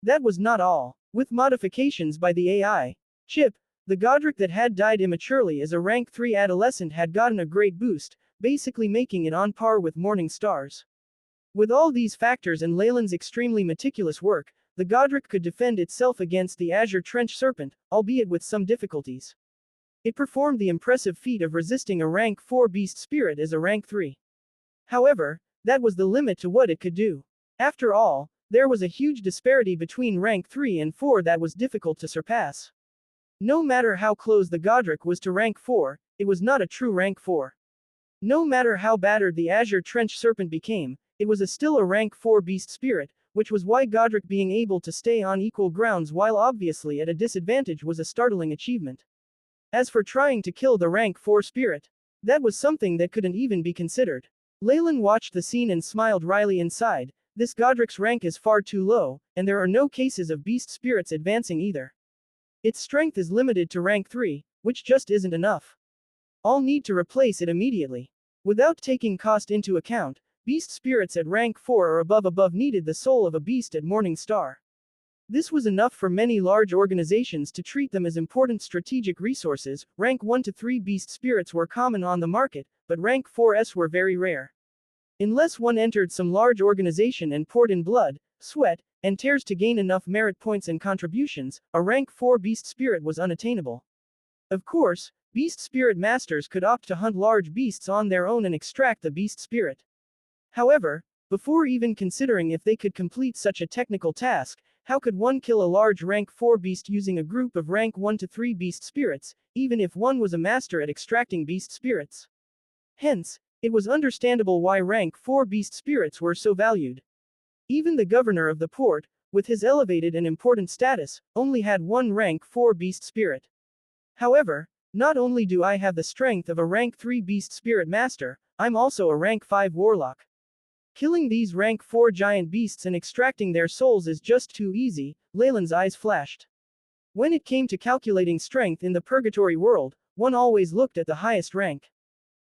That was not all. With modifications by the AI chip, the Godric that had died immaturely as a rank 3 adolescent had gotten a great boost, basically making it on par with Morning Stars. With all these factors and Leylin's extremely meticulous work, the Godric could defend itself against the Azure Trench Serpent, albeit with some difficulties. It performed the impressive feat of resisting a rank 4 beast spirit as a rank 3. However, that was the limit to what it could do. After all, there was a huge disparity between rank 3 and 4 that was difficult to surpass. No matter how close the Godric was to rank 4, it was not a true rank 4. No matter how battered the Azure Trench Serpent became, it was still a rank 4 beast spirit, which was why Godric being able to stay on equal grounds while obviously at a disadvantage was a startling achievement. As for trying to kill the rank 4 spirit, that was something that couldn't even be considered. Leylin watched the scene and smiled wryly inside. This Godric's rank is far too low, and there are no cases of beast spirits advancing either. Its strength is limited to rank 3, which just isn't enough. I'll need to replace it immediately. Without taking cost into account, beast spirits at rank 4 or above needed the soul of a beast at Morning Star. This was enough for many large organizations to treat them as important strategic resources. Rank 1 to 3 beast spirits were common on the market, but rank 4s were very rare. Unless one entered some large organization and poured in blood, sweat, and tears to gain enough merit points and contributions, a rank 4 beast spirit was unattainable. Of course, beast spirit masters could opt to hunt large beasts on their own and extract the beast spirit. However, before even considering if they could complete such a technical task, how could one kill a large rank 4 beast using a group of rank 1 to 3 beast spirits, even if one was a master at extracting beast spirits? Hence, it was understandable why rank 4 beast spirits were so valued. Even the governor of the port, with his elevated and important status, only had one rank 4 beast spirit. However, not only do I have the strength of a rank 3 beast spirit master, I'm also a rank 5 warlock. Killing these rank 4 giant beasts and extracting their souls is just too easy. Leylin's eyes flashed. When it came to calculating strength in the purgatory world, one always looked at the highest rank.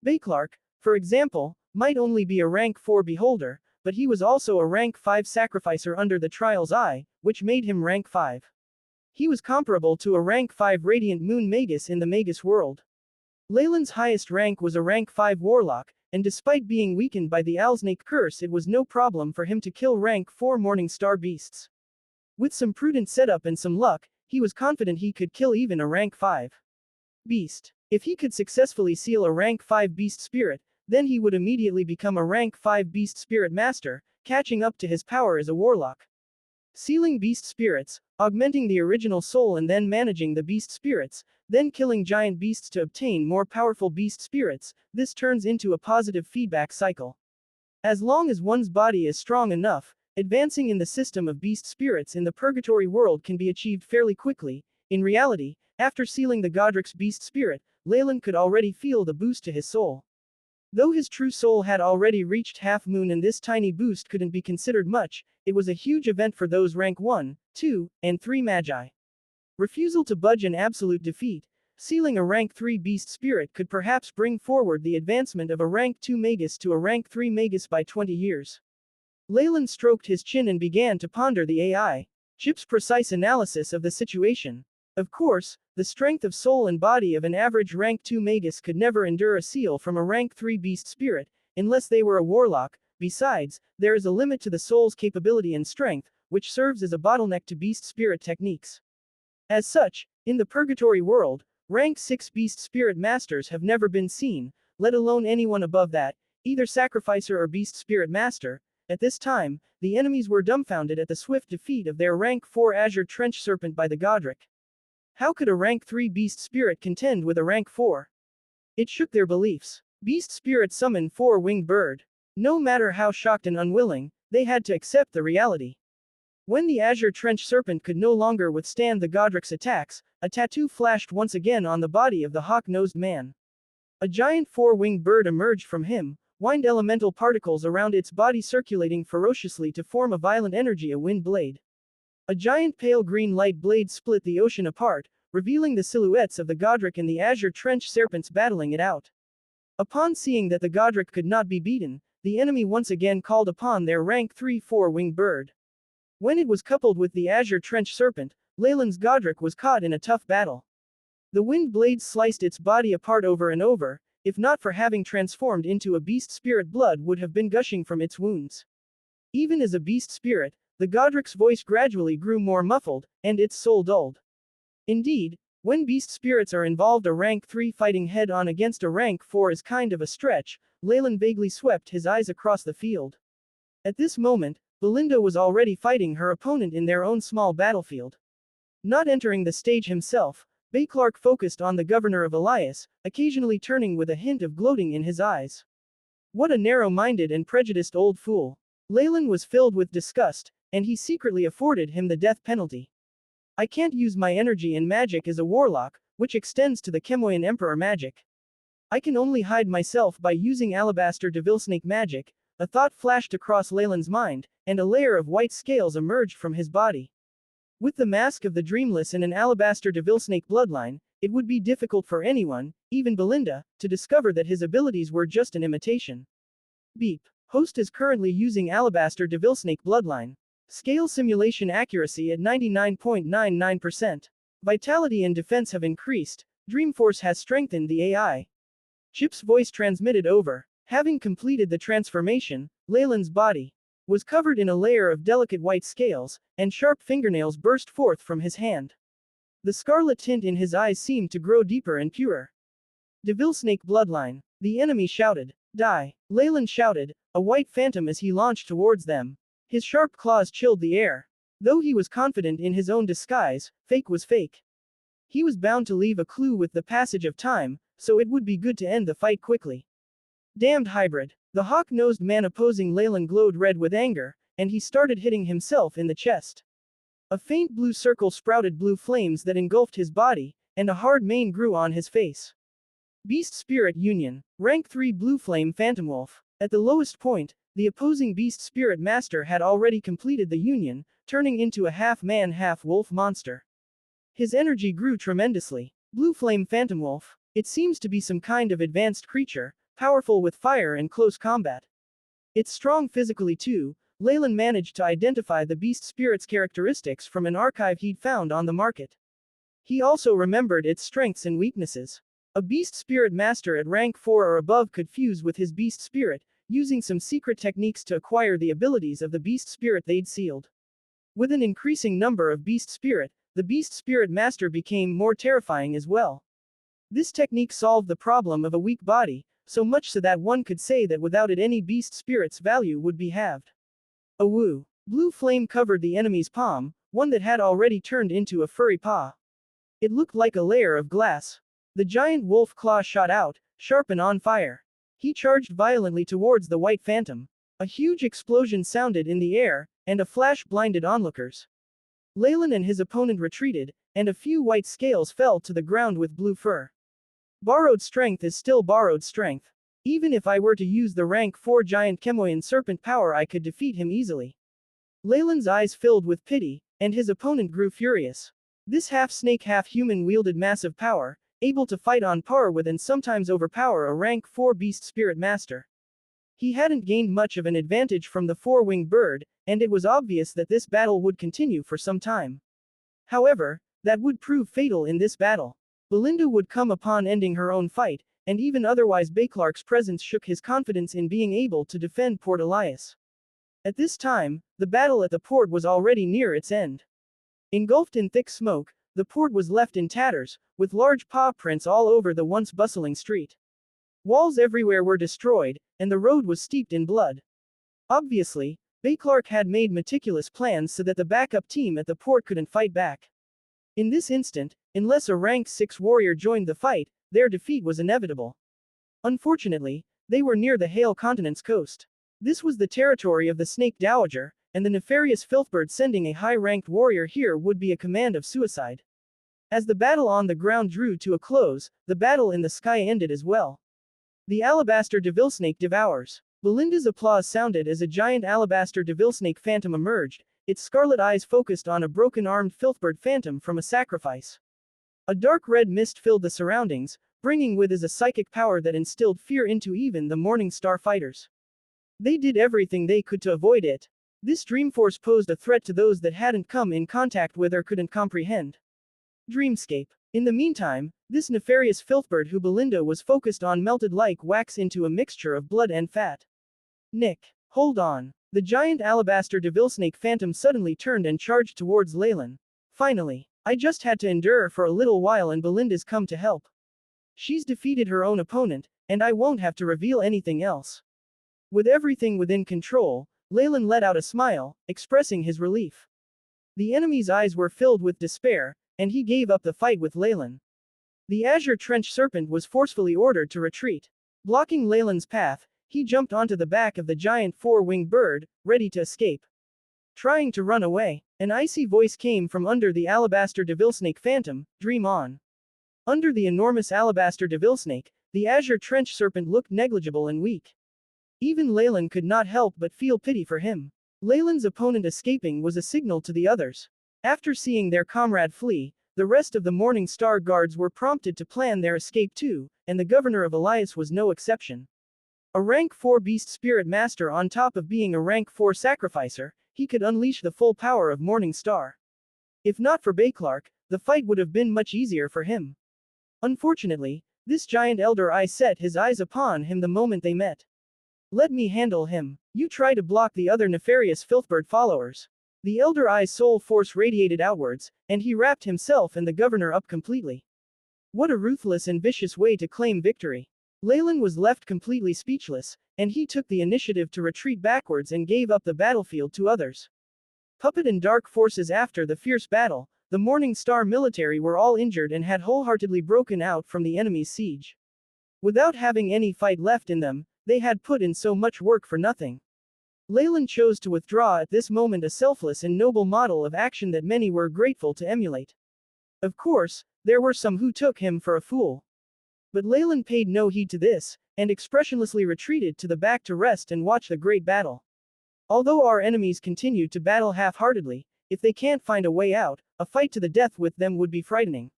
Betrayal, for example, might only be a rank 4 beholder, but he was also a rank 5 sacrificer under the trial's eye, which made him rank 5. He was comparable to a rank 5 radiant moon magus in the magus world. Leylin's highest rank was a rank 5 warlock, and despite being weakened by the Owlsnake curse, it was no problem for him to kill rank 4 Morning Star beasts. With some prudent setup and some luck, he was confident he could kill even a rank 5 beast. If he could successfully seal a rank 5 beast spirit, then he would immediately become a rank 5 beast spirit master, catching up to his power as a warlock. Sealing beast spirits, augmenting the original soul and then managing the beast spirits, then killing giant beasts to obtain more powerful beast spirits, this turns into a positive feedback cycle. As long as one's body is strong enough, advancing in the system of beast spirits in the purgatory world can be achieved fairly quickly. In reality, after sealing the Godric's beast spirit, Leylin could already feel the boost to his soul. Though his true soul had already reached half moon and this tiny boost couldn't be considered much, it was a huge event for those rank 1, 2, and 3 magi. Refusal to budge and absolute defeat, sealing a rank 3 beast spirit could perhaps bring forward the advancement of a rank 2 magus to a rank 3 magus by 20 years. Leylin stroked his chin and began to ponder the AI chip's precise analysis of the situation. Of course, the strength of soul and body of an average rank 2 magus could never endure a seal from a rank 3 beast spirit, unless they were a warlock. Besides, there is a limit to the soul's capability and strength, which serves as a bottleneck to beast spirit techniques. As such, in the purgatory world, rank 6 beast spirit masters have never been seen, let alone anyone above that, either sacrificer or beast spirit master. At this time, the enemies were dumbfounded at the swift defeat of their rank 4 azure trench serpent by the Godric. How could a rank 3 beast spirit contend with a rank 4? It shook their beliefs. Beast spirit summon 4-winged bird. No matter how shocked and unwilling, they had to accept the reality. When the azure trench serpent could no longer withstand the Godric's attacks, a tattoo flashed once again on the body of the hawk-nosed man. A giant 4-winged bird emerged from him, wind elemental particles around its body circulating ferociously to form a violent energy, a wind blade. A giant pale green light blade split the ocean apart, revealing the silhouettes of the Godric and the azure trench serpents battling it out. Upon seeing that the Godric could not be beaten, the enemy once again called upon their rank 3 4-winged bird. When it was coupled with the azure trench serpent, Leylin's Godric was caught in a tough battle. The wind blades sliced its body apart over and over, if not for having transformed into a beast spirit, blood would have been gushing from its wounds. Even as a beast spirit, the Godric's voice gradually grew more muffled, and its soul dulled. Indeed, when beast spirits are involved, a rank 3 fighting head-on against a rank 4 is kind of a stretch. Leylin vaguely swept his eyes across the field. At this moment, Belinda was already fighting her opponent in their own small battlefield. Not entering the stage himself, Betrayal focused on the governor of Elias, occasionally turning with a hint of gloating in his eyes. What a narrow-minded and prejudiced old fool. Leylin was filled with disgust, and he secretly afforded him the death penalty. I can't use my energy and magic as a warlock, which extends to the Chemoian Emperor magic. I can only hide myself by using alabaster devilsnake magic. A thought flashed across Leylin's mind, and a layer of white scales emerged from his body. With the mask of the Dreamless and an alabaster devilsnake bloodline, it would be difficult for anyone, even Belinda, to discover that his abilities were just an imitation. Beep. Host is currently using Alabaster Devilsnake Bloodline. Scale simulation accuracy at 99.99%. Vitality and defense have increased. Dreamforce has strengthened the AI. Chip's voice transmitted over. Having completed the transformation, Leylin's body was covered in a layer of delicate white scales, and sharp fingernails burst forth from his hand. The scarlet tint in his eyes seemed to grow deeper and purer. Devilsnake Bloodline. The enemy shouted. Die. Leylin shouted, a white phantom as he launched towards them. His sharp claws chilled the air. Though he was confident in his own disguise, fake was fake. He was bound to leave a clue with the passage of time, so it would be good to end the fight quickly. Damned hybrid. The hawk-nosed man opposing Leylin glowed red with anger, and he started hitting himself in the chest. A faint blue circle sprouted blue flames that engulfed his body, and a hard mane grew on his face. Beast Spirit Union. Rank 3 Blue Flame Phantom Wolf. At the lowest point, the opposing Beast Spirit Master had already completed the union, turning into a half-man half-wolf monster. His energy grew tremendously. Blue Flame Phantom Wolf. It seems to be some kind of advanced creature, powerful with fire and close combat. It's strong physically too. Leylin managed to identify the Beast Spirit's characteristics from an archive he'd found on the market. He also remembered its strengths and weaknesses. A Beast Spirit Master at rank 4 or above could fuse with his Beast Spirit, using some secret techniques to acquire the abilities of the Beast Spirit they'd sealed. With an increasing number of Beast Spirit, the Beast Spirit Master became more terrifying as well. This technique solved the problem of a weak body, so much so that one could say that without it any Beast Spirit's value would be halved. A woo. Blue flame covered the enemy's palm, one that had already turned into a furry paw. It looked like a layer of glass. The giant wolf claw shot out, sharp and on fire. He charged violently towards the white phantom. A huge explosion sounded in the air, and a flash blinded onlookers. Leylin and his opponent retreated, and a few white scales fell to the ground with blue fur. Borrowed strength is still borrowed strength. Even if I were to use the rank 4 giant Chemoyan serpent power I could defeat him easily. Leylin's eyes filled with pity, and his opponent grew furious. This half-snake half-human wielded massive power, able to fight on par with and sometimes overpower a rank 4 Beast Spirit Master. He hadn't gained much of an advantage from the four-winged bird, and it was obvious that this battle would continue for some time. However, that would prove fatal in this battle. Belinda would come upon ending her own fight, and even otherwise Beauclerk's presence shook his confidence in being able to defend Port Elias. At this time, the battle at the port was already near its end. Engulfed in thick smoke, the port was left in tatters, with large paw prints all over the once bustling street. Walls everywhere were destroyed, and the road was steeped in blood. Obviously, Beauclerk had made meticulous plans so that the backup team at the port couldn't fight back. In this instant, unless a rank 6 warrior joined the fight, their defeat was inevitable. Unfortunately, they were near the Hale Continent's coast. This was the territory of the Snake Dowager, and the nefarious Filthbird sending a high-ranked warrior here would be a command of suicide. As the battle on the ground drew to a close, the battle in the sky ended as well. The Alabaster Devilsnake devours. Belinda's applause sounded as a giant Alabaster Devilsnake phantom emerged, its scarlet eyes focused on a broken-armed Filthbird phantom from a sacrifice. A dark red mist filled the surroundings, bringing with it a psychic power that instilled fear into even the Morning Star fighters. They did everything they could to avoid it. This Dreamforce posed a threat to those that hadn't come in contact with or couldn't comprehend. Dreamscape. In the meantime, this nefarious Filthbird who Belinda was focused on melted like wax into a mixture of blood and fat. Nick. Hold on. The giant Alabaster Devilsnake phantom suddenly turned and charged towards Leylin. Finally. I just had to endure for a little while and Belinda's come to help. She's defeated her own opponent, and I won't have to reveal anything else. With everything within control, Leylin let out a smile, expressing his relief. The enemy's eyes were filled with despair, and he gave up the fight with Leylin. The Azure Trench Serpent was forcefully ordered to retreat. Blocking Leylin's path, he jumped onto the back of the giant four-winged bird, ready to escape. Trying to run away, an icy voice came from under the Alabaster Devilsnake phantom, dream on. Under the enormous Alabaster Devilsnake, the Azure Trench Serpent looked negligible and weak. Even Leylin could not help but feel pity for him. Leylin's opponent escaping was a signal to the others. After seeing their comrade flee, the rest of the Morning Star guards were prompted to plan their escape too, and the governor of Elias was no exception. A rank 4 beast spirit master on top of being a rank 4 sacrificer, he could unleash the full power of Morning Star. If not for Bayclark, the fight would have been much easier for him. Unfortunately, this giant elder eye set his eyes upon him the moment they met. Let me handle him. You try to block the other nefarious Filthbird followers. The elder eye's soul force radiated outwards, and he wrapped himself and the governor up completely. What a ruthless and vicious way to claim victory. Leylin was left completely speechless, and he took the initiative to retreat backwards and gave up the battlefield to others. Puppet and Dark forces. After the fierce battle, the Morning Star military were all injured and had wholeheartedly broken out from the enemy's siege. Without having any fight left in them, they had put in so much work for nothing. Leylin chose to withdraw at this moment, a selfless and noble model of action that many were grateful to emulate. Of course, there were some who took him for a fool. But Leylin paid no heed to this, and expressionlessly retreated to the back to rest and watch the great battle. Although our enemies continue to battle half-heartedly, if they can't find a way out, a fight to the death with them would be frightening.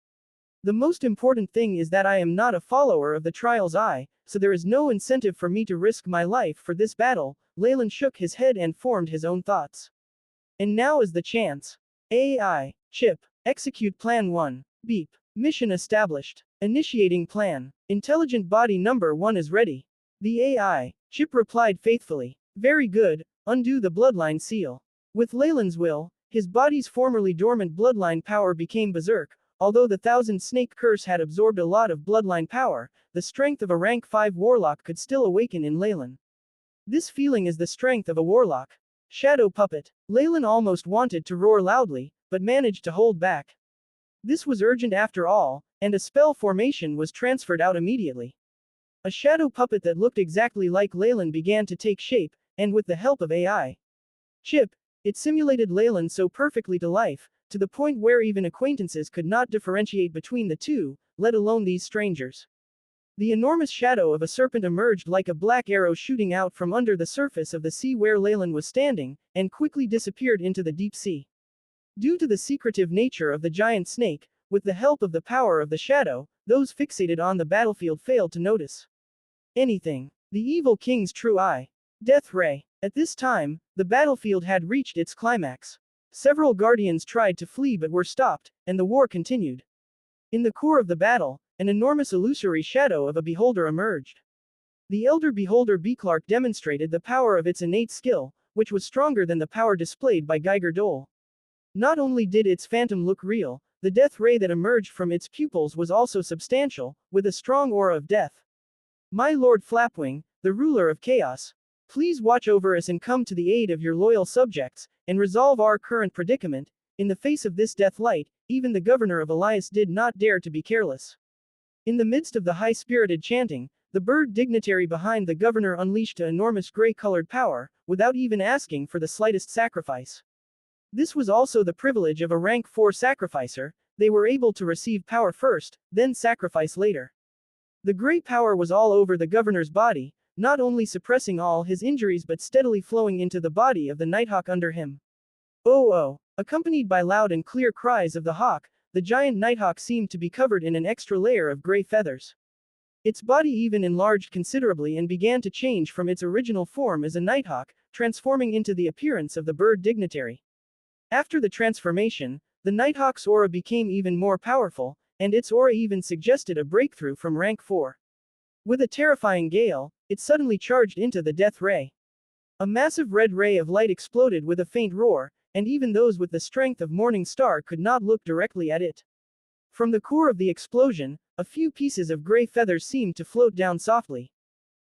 The most important thing is that I am not a follower of the Trial's Eye, so there is no incentive for me to risk my life for this battle. Leylin shook his head and formed his own thoughts. And now is the chance. AI. Chip. Execute Plan 1. Beep. Mission established. Initiating plan. Intelligent body number 1 is ready. The AI. Chip replied faithfully. Very good, undo the bloodline seal. With Leylin's will, his body's formerly dormant bloodline power became berserk. Although the Thousand Snake Curse had absorbed a lot of bloodline power, the strength of a rank 5 warlock could still awaken in Leylin. This feeling is the strength of a warlock. Shadow Puppet. Leylin almost wanted to roar loudly, but managed to hold back. This was urgent after all, and a spell formation was transferred out immediately. A shadow puppet that looked exactly like Leylin began to take shape, and with the help of AI Chip, it simulated Leylin so perfectly to life, to the point where even acquaintances could not differentiate between the two, let alone these strangers. The enormous shadow of a serpent emerged like a black arrow shooting out from under the surface of the sea where Leylin was standing, and quickly disappeared into the deep sea. Due to the secretive nature of the giant snake, with the help of the power of the shadow, those fixated on the battlefield failed to notice anything. The evil king's true eye. Death ray. At this time, the battlefield had reached its climax. Several guardians tried to flee but were stopped, and the war continued. In the core of the battle, an enormous illusory shadow of a beholder emerged. The elder beholder Bayclark demonstrated the power of its innate skill, which was stronger than the power displayed by Geiger Dole. Not only did its phantom look real, the death ray that emerged from its pupils was also substantial, with a strong aura of death. My Lord Flapwing, the ruler of chaos, please watch over us and come to the aid of your loyal subjects, and resolve our current predicament. In the face of this death light, even the governor of Elias did not dare to be careless. In the midst of the high-spirited chanting, the bird dignitary behind the governor unleashed an enormous gray-colored power, without even asking for the slightest sacrifice. This was also the privilege of a rank 4 sacrificer. They were able to receive power first, then sacrifice later. The gray power was all over the governor's body, not only suppressing all his injuries but steadily flowing into the body of the nighthawk under him. Oh oh! Accompanied by loud and clear cries of the hawk, the giant nighthawk seemed to be covered in an extra layer of gray feathers. Its body even enlarged considerably and began to change from its original form as a nighthawk, transforming into the appearance of the bird dignitary. After the transformation, the nighthawk's aura became even more powerful, and its aura even suggested a breakthrough from rank 4. With a terrifying gale, it suddenly charged into the death ray. A massive red ray of light exploded with a faint roar, and even those with the strength of Morning Star could not look directly at it. From the core of the explosion, a few pieces of gray feathers seemed to float down softly.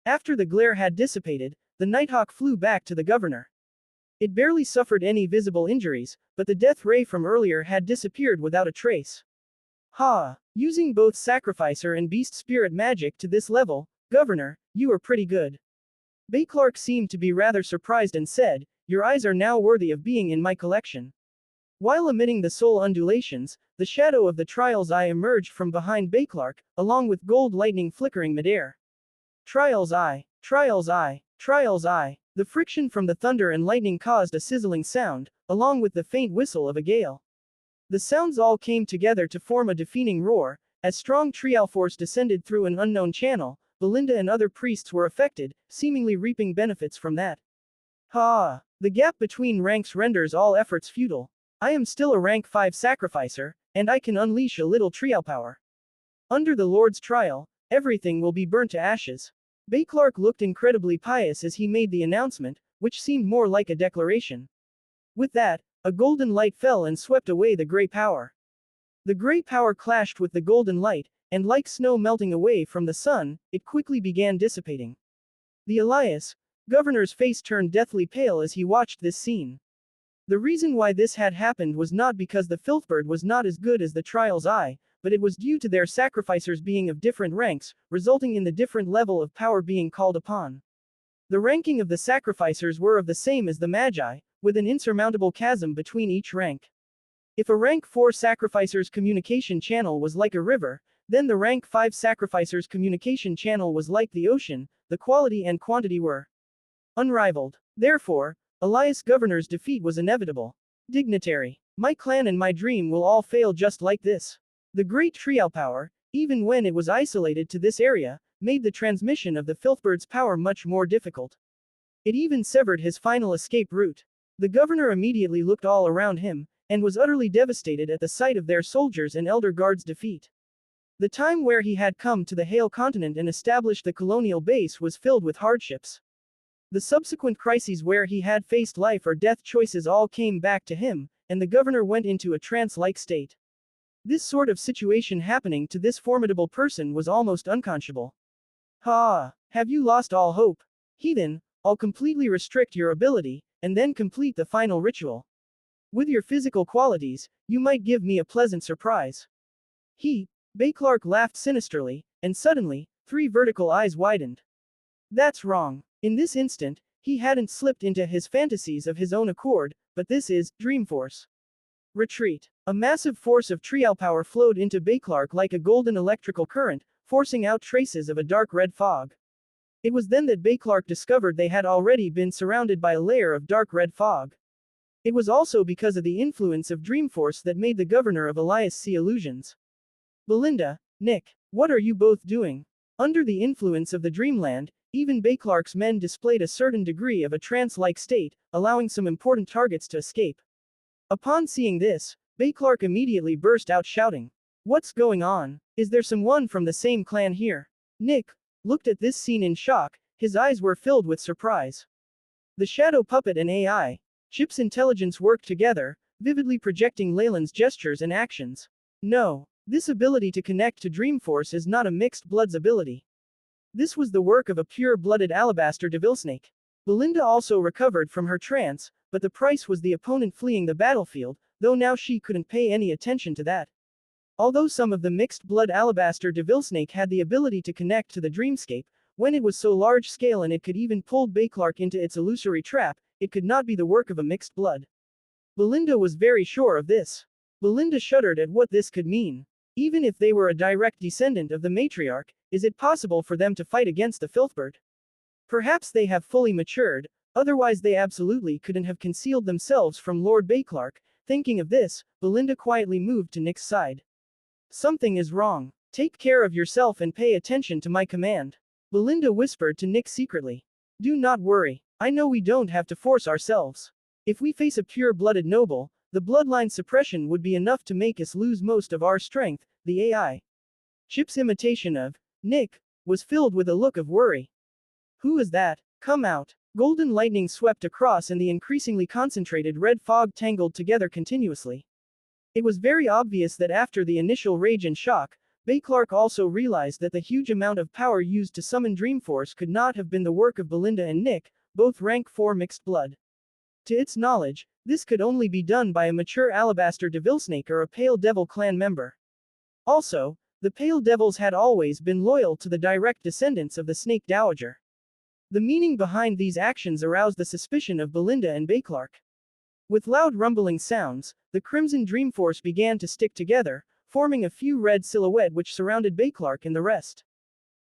After the glare had dissipated, the nighthawk flew back to the governor. It barely suffered any visible injuries, but the death ray from earlier had disappeared without a trace. Ha! Using both sacrificer and beast spirit magic to this level, Governor, you are pretty good. Bayclark seemed to be rather surprised and said, your eyes are now worthy of being in my collection. While emitting the soul undulations, the shadow of the Trial's Eye emerged from behind Bayclark, along with gold lightning flickering midair. Trial's Eye, Trial's Eye, Trial's Eye. The friction from the thunder and lightning caused a sizzling sound, along with the faint whistle of a gale. The sounds all came together to form a deafening roar. As strong trial force descended through an unknown channel, Belinda and other priests were affected, seemingly reaping benefits from that. Ha! The gap between ranks renders all efforts futile. I am still a rank 5 sacrificer, and I can unleash a little trial power. Under the Lord's trial, everything will be burnt to ashes. Beauclerk looked incredibly pious as he made the announcement, which seemed more like a declaration. With that, a golden light fell and swept away the grey power. The grey power clashed with the golden light, and like snow melting away from the sun, it quickly began dissipating. The Elias governor's face turned deathly pale as he watched this scene. The reason why this had happened was not because the filthbird was not as good as the trial's eye, but it was due to their sacrificers being of different ranks, resulting in the different level of power being called upon. The ranking of the sacrificers were of the same as the magi, with an insurmountable chasm between each rank. If a rank 4 sacrificer's communication channel was like a river, then the rank 5 sacrificer's communication channel was like the ocean. The quality and quantity were unrivaled. Therefore, Elias Governor's defeat was inevitable. Dignitary. My clan and my dream will all fail just like this. The great trial power, even when it was isolated to this area, made the transmission of the filthbird's power much more difficult. It even severed his final escape route. The governor immediately looked all around him, and was utterly devastated at the sight of their soldiers and elder guards' defeat. The time where he had come to the Hale continent and established the colonial base was filled with hardships. The subsequent crises where he had faced life or death choices all came back to him, and the governor went into a trance-like state. This sort of situation happening to this formidable person was almost unconscionable. Ha! Have you lost all hope? Heathen, I'll completely restrict your ability, and then complete the final ritual. With your physical qualities, you might give me a pleasant surprise. Beauclerk laughed sinisterly, and suddenly, 3 vertical eyes widened. That's wrong. In this instant, he hadn't slipped into his fantasies of his own accord, but this is Dreamforce. Retreat. A massive force of trial power flowed into Beauclerk like a golden electrical current, forcing out traces of a dark red fog. It was then that Beauclerk discovered they had already been surrounded by a layer of dark red fog. It was also because of the influence of Dreamforce that made the governor of Elias see illusions. Belinda, Nick, what are you both doing? Under the influence of the dreamland, even Beauclerk's men displayed a certain degree of a trance-like state, allowing some important targets to escape. Upon seeing this, Beauclerk immediately burst out shouting. What's going on? Is there someone from the same clan here? Nick looked at this scene in shock, his eyes were filled with surprise. The shadow puppet and AI chip's intelligence worked together, vividly projecting Leylin's gestures and actions. No, this ability to connect to Dreamforce is not a mixed bloods ability. This was the work of a pure-blooded alabaster devilsnake. Belinda also recovered from her trance, but the price was the opponent fleeing the battlefield, though now she couldn't pay any attention to that. Although some of the mixed-blood alabaster devilsnake had the ability to connect to the dreamscape, when it was so large-scale and it could even pull Beauclerk into its illusory trap, it could not be the work of a mixed blood. Belinda was very sure of this. Belinda shuddered at what this could mean. Even if they were a direct descendant of the matriarch, is it possible for them to fight against the filthbird? Perhaps they have fully matured, otherwise they absolutely couldn't have concealed themselves from Lord Beauclerk. Thinking of this, Belinda quietly moved to Nick's side. Something is wrong. Take care of yourself and pay attention to my command. Belinda whispered to Nick secretly. Do not worry. I know we don't have to force ourselves. If we face a pure-blooded noble, the bloodline suppression would be enough to make us lose most of our strength. The AI chip's imitation of Nick was filled with a look of worry. Who is that? Come out. Golden lightning swept across and the increasingly concentrated red fog tangled together continuously. It was very obvious that after the initial rage and shock, Beauclerk also realized that the huge amount of power used to summon Dreamforce could not have been the work of Belinda and Nick, both rank 4 mixed blood. To its knowledge, this could only be done by a mature alabaster devilsnake or a Pale Devil clan member. Also, the Pale Devils had always been loyal to the direct descendants of the Snake Dowager. The meaning behind these actions aroused the suspicion of Belinda and Beauclerk. With loud rumbling sounds, the Crimson Dreamforce began to stick together, forming a few red silhouette which surrounded Beauclerk and the rest.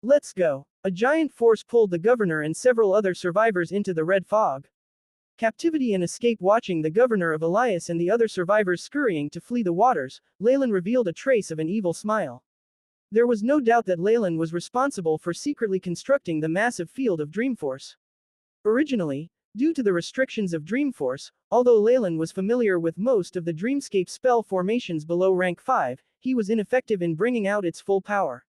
Let's go. A giant force pulled the governor and several other survivors into the red fog. captivity and escape. Watching the governor of Elias and the other survivors scurrying to flee the waters, Leylin revealed a trace of an evil smile. There was no doubt that Leylin was responsible for secretly constructing the massive field of Dreamforce. Originally, due to the restrictions of Dreamforce, although Leylin was familiar with most of the Dreamscape spell formations below rank 5, he was ineffective in bringing out its full power.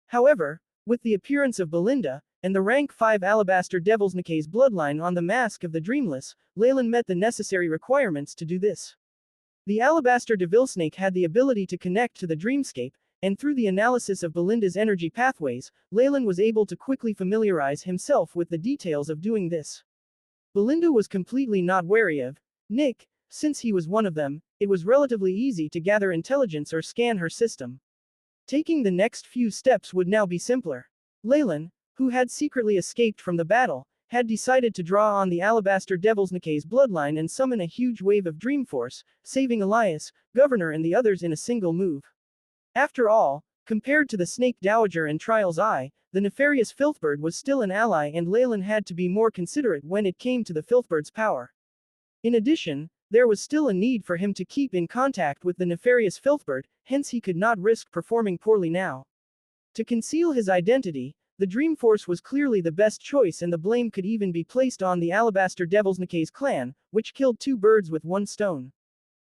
However, with the appearance of Belinda, and the rank 5 Alabaster Devil's Nicae's bloodline on the mask of the Dreamless, Leylin met the necessary requirements to do this. The Alabaster Devilsnake had the ability to connect to the Dreamscape, and through the analysis of Belinda's energy pathways, Leylin was able to quickly familiarize himself with the details of doing this. Belinda was completely not wary of Nick, since he was one of them. It was relatively easy to gather intelligence or scan her system. Taking the next few steps would now be simpler. Leylin, who had secretly escaped from the battle, had decided to draw on the Alabaster Devil's Nicae's bloodline and summon a huge wave of Dreamforce, saving Elias, Governor and the others in a single move. After all, compared to the Snake Dowager and Trial's Eye, the nefarious Filthbird was still an ally, and Leylin had to be more considerate when it came to the Filthbird's power. In addition, there was still a need for him to keep in contact with the nefarious Filthbird, hence he could not risk performing poorly now. To conceal his identity, the Dreamforce was clearly the best choice, and the blame could even be placed on the Alabaster Devil's Nicae's clan, which killed two birds with one stone.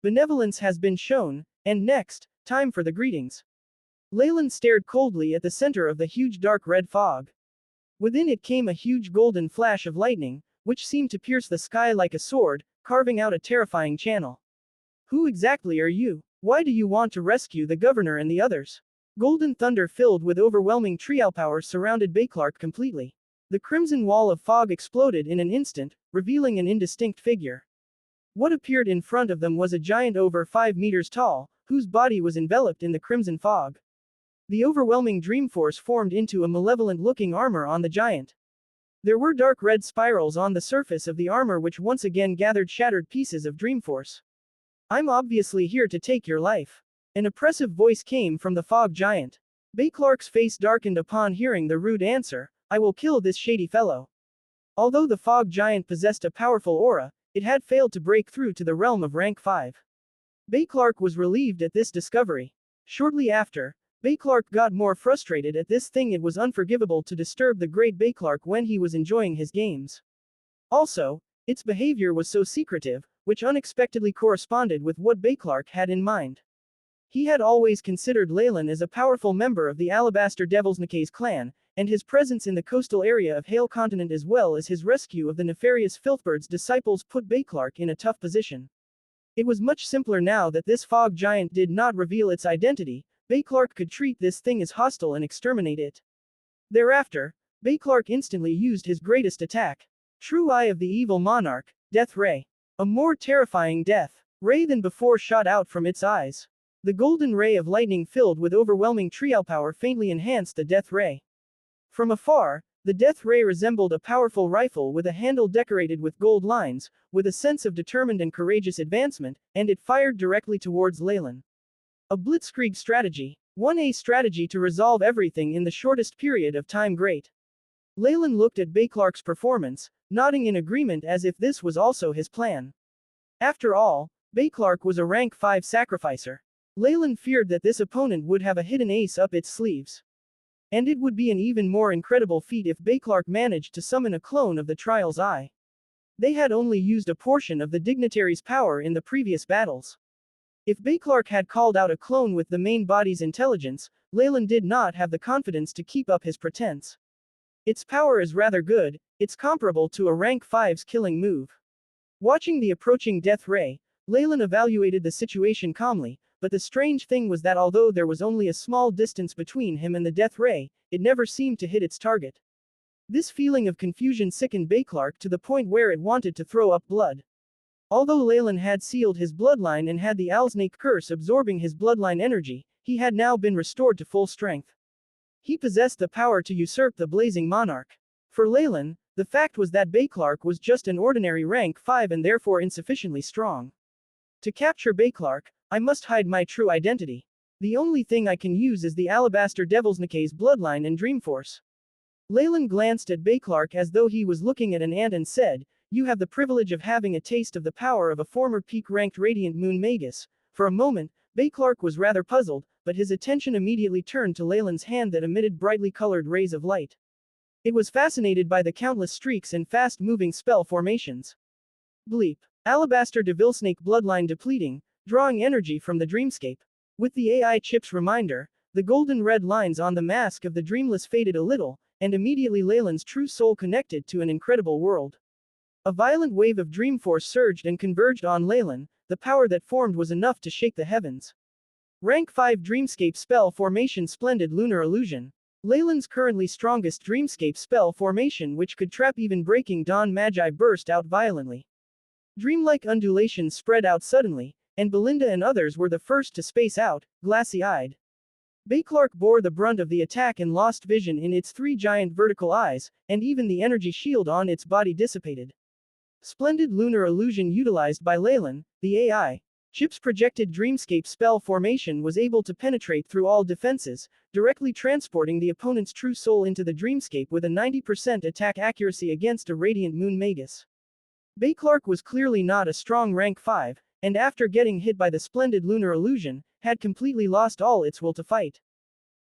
Benevolence has been shown, and next, time for the greetings. Leylin stared coldly at the center of the huge dark red fog. Within it came a huge golden flash of lightning, which seemed to pierce the sky like a sword, carving out a terrifying channel. Who exactly are you? Why do you want to rescue the governor and the others? Golden thunder filled with overwhelming trial power surrounded Beclark completely. The crimson wall of fog exploded in an instant, revealing an indistinct figure. What appeared in front of them was a giant over 5 meters tall, whose body was enveloped in the crimson fog. The overwhelming Dreamforce formed into a malevolent-looking armor on the giant. There were dark red spirals on the surface of the armor which once again gathered shattered pieces of Dreamforce. I'm obviously here to take your life. An oppressive voice came from the fog giant. Beclark's face darkened upon hearing the rude answer, I will kill this shady fellow. Although the fog giant possessed a powerful aura, it had failed to break through to the realm of rank 5. Beclark was relieved at this discovery. Shortly after, Beclark got more frustrated at this thing. It was unforgivable to disturb the great Beclark when he was enjoying his games. Also, its behavior was so secretive, which unexpectedly corresponded with what Beclark had in mind. He had always considered Leylin as a powerful member of the Alabaster Devil's Nicae's clan, and his presence in the coastal area of Hale Continent as well as his rescue of the nefarious Filthbird's disciples put Beclark in a tough position. It was much simpler now that this fog giant did not reveal its identity. Beclark could treat this thing as hostile and exterminate it. Thereafter, Beclark instantly used his greatest attack. True Eye of the Evil Monarch, Death Ray. A more terrifying death ray than before shot out from its eyes. The golden ray of lightning filled with overwhelming trial power faintly enhanced the death ray. From afar, the death ray resembled a powerful rifle with a handle decorated with gold lines, with a sense of determined and courageous advancement, and it fired directly towards Leylin. A blitzkrieg strategy. 1A strategy to resolve everything in the shortest period of time. Great. Leylin looked at Beclark's performance, nodding in agreement as if this was also his plan. After all, Beclark was a rank 5 sacrificer. Leylin feared that this opponent would have a hidden ace up its sleeves. And it would be an even more incredible feat if Beclark managed to summon a clone of the Trial's Eye. They had only used a portion of the dignitary's power in the previous battles. If Beclark had called out a clone with the main body's intelligence, Leylin did not have the confidence to keep up his pretense. Its power is rather good, it's comparable to a rank 5's killing move. Watching the approaching death ray, Leylin evaluated the situation calmly, but the strange thing was that although there was only a small distance between him and the death ray, it never seemed to hit its target. This feeling of confusion sickened Beclark to the point where it wanted to throw up blood. Although Leylin had sealed his bloodline and had the Owlsnake curse absorbing his bloodline energy, he had now been restored to full strength. He possessed the power to usurp the Blazing Monarch. For Leylin, the fact was that Beclark was just an ordinary rank 5 and therefore insufficiently strong. To capture Beclark, I must hide my true identity. The only thing I can use is the Alabaster Devil's Nicae's bloodline and Dreamforce. Leylin glanced at Beclark as though he was looking at an ant and said, you have the privilege of having a taste of the power of a former peak-ranked Radiant Moon Magus. For a moment, Clark was rather puzzled, but his attention immediately turned to Leylin's hand that emitted brightly colored rays of light. It was fascinated by the countless streaks and fast-moving spell formations. Bleep. Alabaster Devilsnake bloodline depleting, drawing energy from the dreamscape. With the AI chip's reminder, the golden red lines on the mask of the dreamless faded a little, and immediately Leylin's true soul connected to an incredible world. A violent wave of dream force surged and converged on Leylin. The power that formed was enough to shake the heavens. Rank 5 Dreamscape Spell Formation Splendid Lunar Illusion. Leylin's currently strongest dreamscape spell formation, which could trap even breaking dawn magi, burst out violently. Dreamlike undulations spread out suddenly, and Belinda and others were the first to space out, glassy-eyed. Clark bore the brunt of the attack and lost vision in its 3 giant vertical eyes, and even the energy shield on its body dissipated. Splendid lunar illusion utilized by Leylin, the AI chip's projected dreamscape spell formation was able to penetrate through all defenses, directly transporting the opponent's true soul into the dreamscape with a 90% attack accuracy against a Radiant Moon Magus. Clark was clearly not a strong rank 5, and after getting hit by the splendid lunar illusion, had completely lost all its will to fight.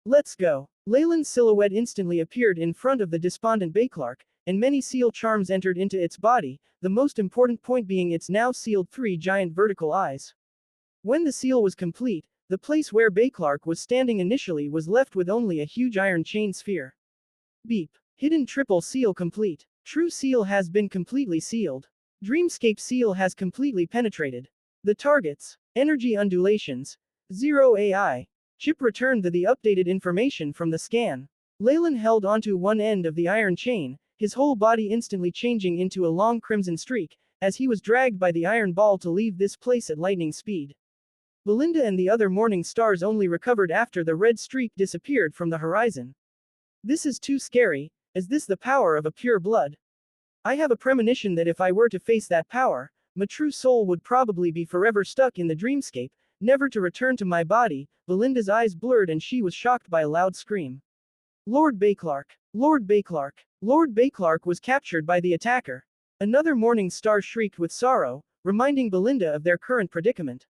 Let's go. Leylin's silhouette instantly appeared in front of the despondent Clark, and many seal charms entered into its body, the most important point being its now sealed 3 giant vertical eyes. When the seal was complete, the place where Clark was standing initially was left with only a huge iron chain sphere. Beep. Hidden triple seal complete. True seal has been completely sealed. Dreamscape seal has completely penetrated. The targets. Energy undulations. 0 AI. Chip returned the updated information from the scan. Leylin held onto one end of the iron chain, his whole body instantly changing into a long crimson streak, as he was dragged by the iron ball to leave this place at lightning speed. Belinda and the other morning stars only recovered after the red streak disappeared from the horizon. This is too scary. Is this the power of a pure blood? I have a premonition that if I were to face that power, my true soul would probably be forever stuck in the dreamscape, never to return to my body. Belinda's eyes blurred and she was shocked by a loud scream. Lord Clark! Lord Clark! Lord Clark was captured by the attacker. Another morning star shrieked with sorrow, reminding Belinda of their current predicament.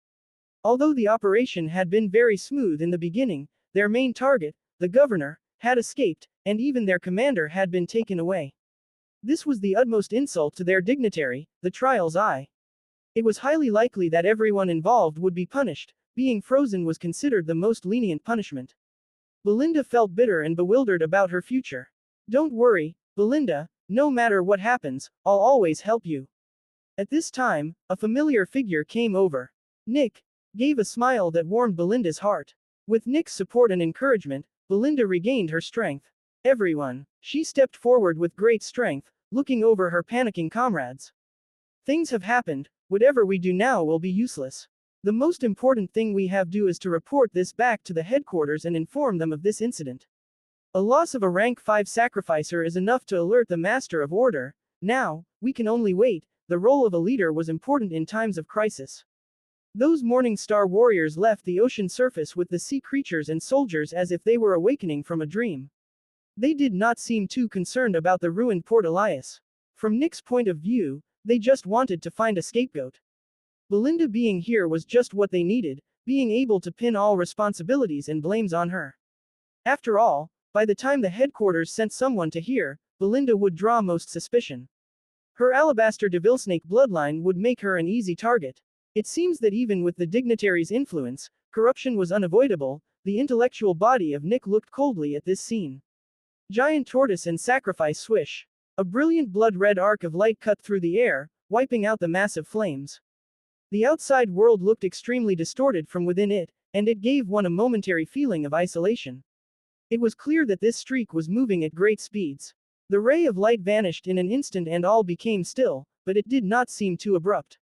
Although the operation had been very smooth in the beginning, their main target, the governor, had escaped, and even their commander had been taken away. This was the utmost insult to their dignitary, the trial's eye. It was highly likely that everyone involved would be punished. Being frozen was considered the most lenient punishment. Belinda felt bitter and bewildered about her future. Don't worry, Belinda, no matter what happens, I'll always help you. At this time, a familiar figure came over. Nick gave a smile that warmed Belinda's heart. With Nick's support and encouragement, Belinda regained her strength. Everyone. She stepped forward with great strength, looking over her panicking comrades. Things have happened. Whatever we do now will be useless. The most important thing we have to do is to report this back to the headquarters and inform them of this incident. A loss of a rank 5 sacrificer is enough to alert the Master of Order. Now, we can only wait. The role of a leader was important in times of crisis. Those Morning Star warriors left the ocean surface with the sea creatures and soldiers as if they were awakening from a dream. They did not seem too concerned about the ruined Port Elias. From Nick's point of view, they just wanted to find a scapegoat. Belinda being here was just what they needed, being able to pin all responsibilities and blames on her. After all, by the time the headquarters sent someone to here, Belinda would draw most suspicion. Her Alabaster Devilsnake bloodline would make her an easy target. It seems that even with the dignitary's influence, corruption was unavoidable. The intellectual body of Nick looked coldly at this scene. Giant tortoise and sacrifice swish. A brilliant blood-red arc of light cut through the air, wiping out the massive flames. The outside world looked extremely distorted from within it, and it gave one a momentary feeling of isolation. It was clear that this streak was moving at great speeds. The ray of light vanished in an instant and all became still, but it did not seem too abrupt.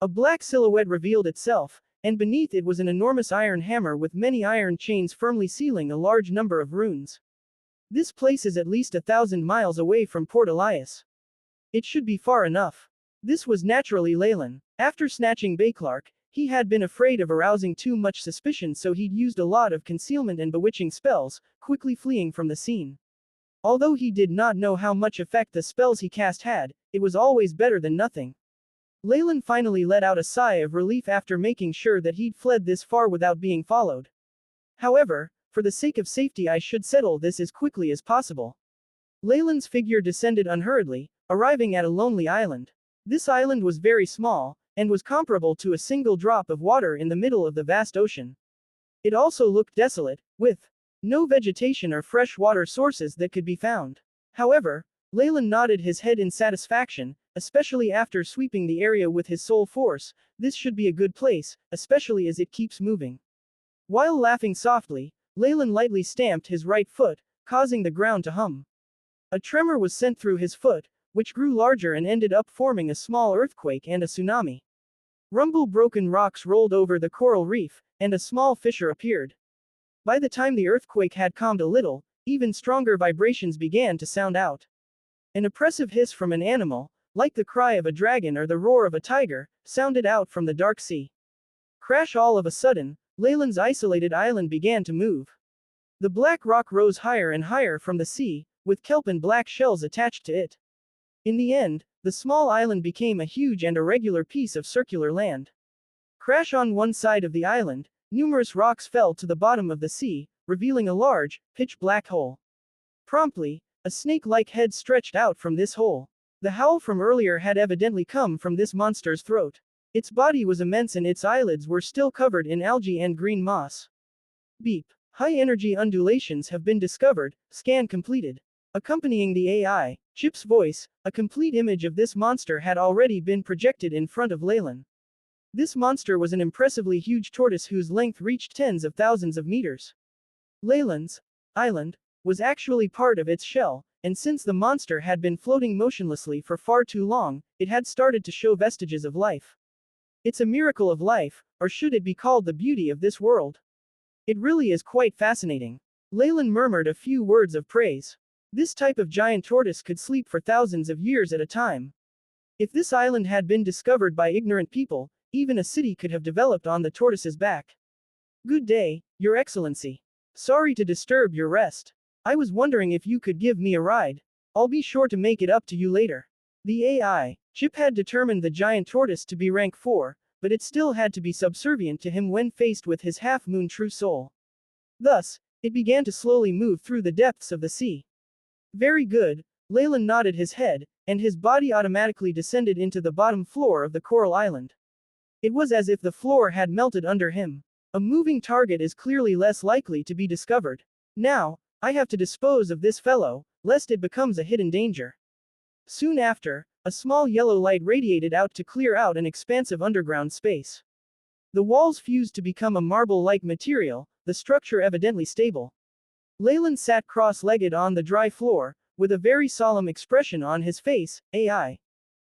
A black silhouette revealed itself, and beneath it was an enormous iron hammer with many iron chains firmly sealing a large number of runes. This place is at least 1,000 miles away from Port Elias. It should be far enough. This was naturally Leylin. After snatching Clark, he had been afraid of arousing too much suspicion, so he'd used a lot of concealment and bewitching spells, quickly fleeing from the scene. Although he did not know how much effect the spells he cast had, it was always better than nothing. Leylin finally let out a sigh of relief after making sure that he'd fled this far without being followed. However, for the sake of safety I should settle this as quickly as possible. Leylin's figure descended unhurriedly, arriving at a lonely island. This island was very small, and was comparable to a single drop of water in the middle of the vast ocean. It also looked desolate, with no vegetation or fresh water sources that could be found. However, Leylin nodded his head in satisfaction, especially after sweeping the area with his soul force. This should be a good place, especially as it keeps moving. While laughing softly, Leylin lightly stamped his right foot, causing the ground to hum. A tremor was sent through his foot, which grew larger and ended up forming a small earthquake and a tsunami. Broken rocks rolled over the coral reef, and a small fissure appeared. By the time the earthquake had calmed a little, even stronger vibrations began to sound out. An oppressive hiss from an animal, like the cry of a dragon or the roar of a tiger, sounded out from the dark sea. Crash! All of a sudden, Leylin's isolated island began to move. The black rock rose higher and higher from the sea, with kelp and black shells attached to it. In the end, the small island became a huge and irregular piece of circular land. Crash! On one side of the island, numerous rocks fell to the bottom of the sea, revealing a large, pitch-black hole. Promptly, a snake-like head stretched out from this hole. The howl from earlier had evidently come from this monster's throat. Its body was immense and its eyelids were still covered in algae and green moss. Beep. High-energy undulations have been discovered, scan completed. Accompanying the AI, Chip's voice, a complete image of this monster had already been projected in front of Leylin. This monster was an impressively huge tortoise whose length reached tens of thousands of meters. Leylin's island was actually part of its shell, and since the monster had been floating motionlessly for far too long, it had started to show vestiges of life. It's a miracle of life, or should it be called the beauty of this world? It really is quite fascinating. Leylin murmured a few words of praise. This type of giant tortoise could sleep for thousands of years at a time. If this island had been discovered by ignorant people, even a city could have developed on the tortoise's back. Good day, Your Excellency. Sorry to disturb your rest. I was wondering if you could give me a ride. I'll be sure to make it up to you later. The AI, Chip had determined the giant tortoise to be rank 4, but it still had to be subservient to him when faced with his half-moon true soul. Thus, it began to slowly move through the depths of the sea. Very good, Leylin nodded his head, and his body automatically descended into the bottom floor of the coral island. It was as if the floor had melted under him. A moving target is clearly less likely to be discovered. Now, I have to dispose of this fellow, lest it becomes a hidden danger. Soon after, a small yellow light radiated out to clear out an expansive underground space. The walls fused to become a marble-like material, the structure evidently stable. Leylin sat cross-legged on the dry floor, with a very solemn expression on his face. AI.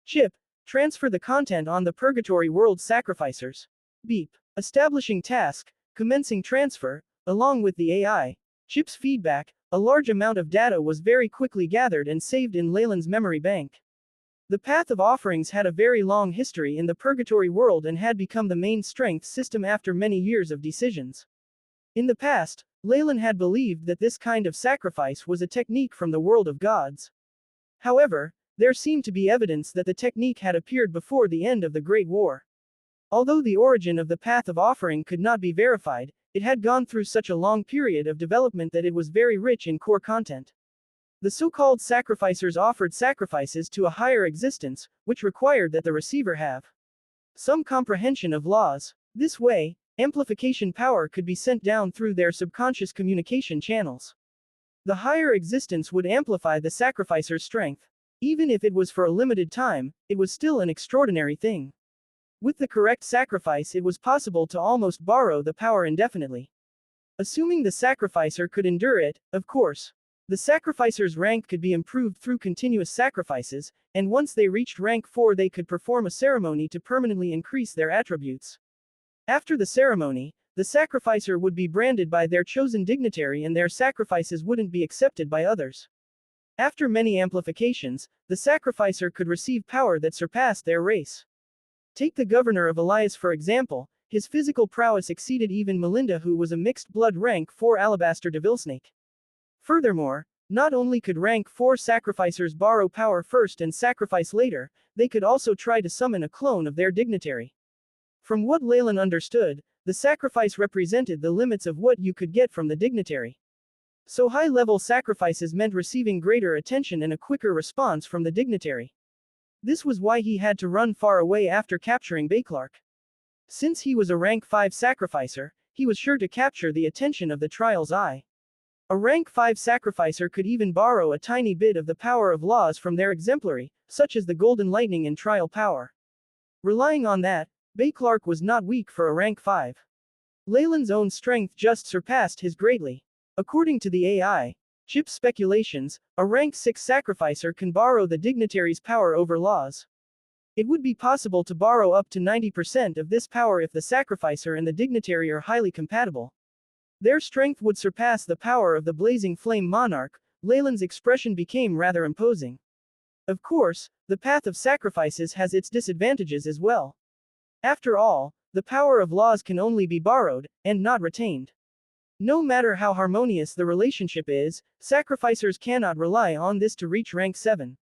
Chip, transfer the content on the Purgatory World Sacrificers. Beep. Establishing task, commencing transfer. Along with the AI, Chip's feedback, a large amount of data was very quickly gathered and saved in Leylin's memory bank. The Path of Offerings had a very long history in the Purgatory world and had become the main strength system after many years of decisions. In the past, Leylin had believed that this kind of sacrifice was a technique from the world of gods. However, there seemed to be evidence that the technique had appeared before the end of the Great War. Although the origin of the Path of Offering could not be verified, it had gone through such a long period of development that it was very rich in core content. The so-called sacrificers offered sacrifices to a higher existence, which required that the receiver have some comprehension of laws. This way, amplification power could be sent down through their subconscious communication channels. The higher existence would amplify the sacrificer's strength. Even if it was for a limited time, it was still an extraordinary thing. With the correct sacrifice, it was possible to almost borrow the power indefinitely. Assuming the sacrificer could endure it, of course. The sacrificer's rank could be improved through continuous sacrifices, and once they reached rank 4 they could perform a ceremony to permanently increase their attributes. After the ceremony, the sacrificer would be branded by their chosen dignitary and their sacrifices wouldn't be accepted by others. After many amplifications, the sacrificer could receive power that surpassed their race. Take the governor of Elias for example, his physical prowess exceeded even Melinda, who was a mixed blood rank 4 alabaster devilsnake. Furthermore, Not only could rank 4 sacrificers borrow power first and sacrifice later, they could also try to summon a clone of their dignitary. From what Leylin understood, the sacrifice represented the limits of what you could get from the dignitary. So high-level sacrifices meant receiving greater attention and a quicker response from the dignitary. This was why he had to run far away after capturing Beclark. Since he was a rank 5 sacrificer, he was sure to capture the attention of the trial's eye. A rank 5 sacrificer could even borrow a tiny bit of the power of laws from their exemplary, such as the golden lightning and trial power. Relying on that, Beclark was not weak for a rank 5. Leylin's own strength just surpassed his greatly. According to the AI, Chip's speculations, a rank 6 sacrificer can borrow the dignitary's power over laws. It would be possible to borrow up to 90% of this power if the sacrificer and the dignitary are highly compatible. Their strength would surpass the power of the blazing flame monarch. Leylin's expression became rather imposing. Of course, the path of sacrifices has its disadvantages as well. After all, the power of laws can only be borrowed, and not retained. No matter how harmonious the relationship is, sacrificers cannot rely on this to reach rank 7.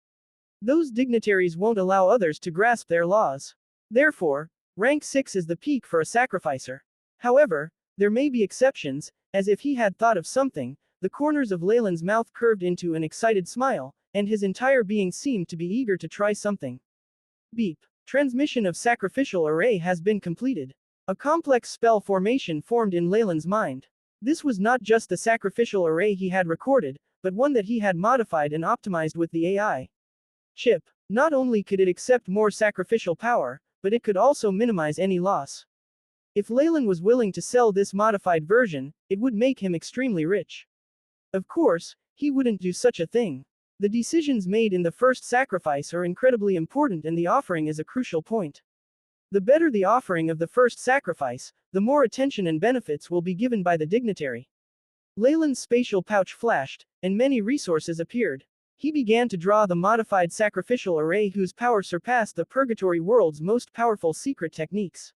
Those dignitaries won't allow others to grasp their laws. Therefore, rank 6 is the peak for a sacrificer. However, there may be exceptions, as if he had thought of something, the corners of Leylin's mouth curved into an excited smile, and his entire being seemed to be eager to try something. Beep. Transmission of sacrificial array has been completed. A complex spell formation formed in Leylin's mind. This was not just the sacrificial array he had recorded, but one that he had modified and optimized with the AI chip. Not only could it accept more sacrificial power, but it could also minimize any loss. If Leylin was willing to sell this modified version, it would make him extremely rich. Of course, he wouldn't do such a thing. The decisions made in the first sacrifice are incredibly important, and the offering is a crucial point. The better the offering of the first sacrifice, the more attention and benefits will be given by the dignitary. Leylin's spatial pouch flashed, and many resources appeared. He began to draw the modified sacrificial array whose power surpassed the Purgatory world's most powerful secret techniques.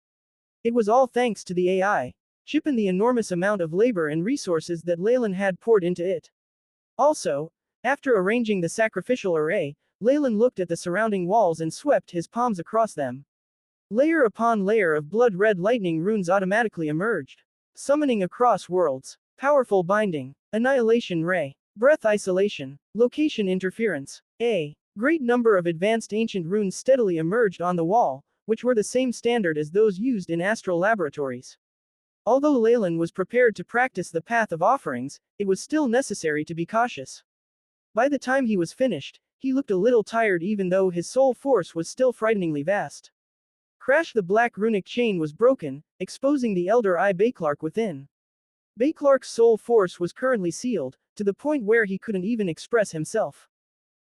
It was all thanks to the AI chip and the enormous amount of labor and resources that Leylin had poured into it. Also, after arranging the sacrificial array, Leylin looked at the surrounding walls and swept his palms across them. Layer upon layer of blood-red lightning runes automatically emerged. Summoning across worlds. Powerful binding. Annihilation ray. Breath isolation. Location interference. A great number of advanced ancient runes steadily emerged on the wall, which were the same standard as those used in astral laboratories. Although Leylin was prepared to practice the path of offerings, it was still necessary to be cautious. By the time he was finished, he looked a little tired even though his soul force was still frighteningly vast. Crash! The black runic chain was broken, exposing the elder eye Beclark within. Beclark's soul force was currently sealed, to the point where he couldn't even express himself.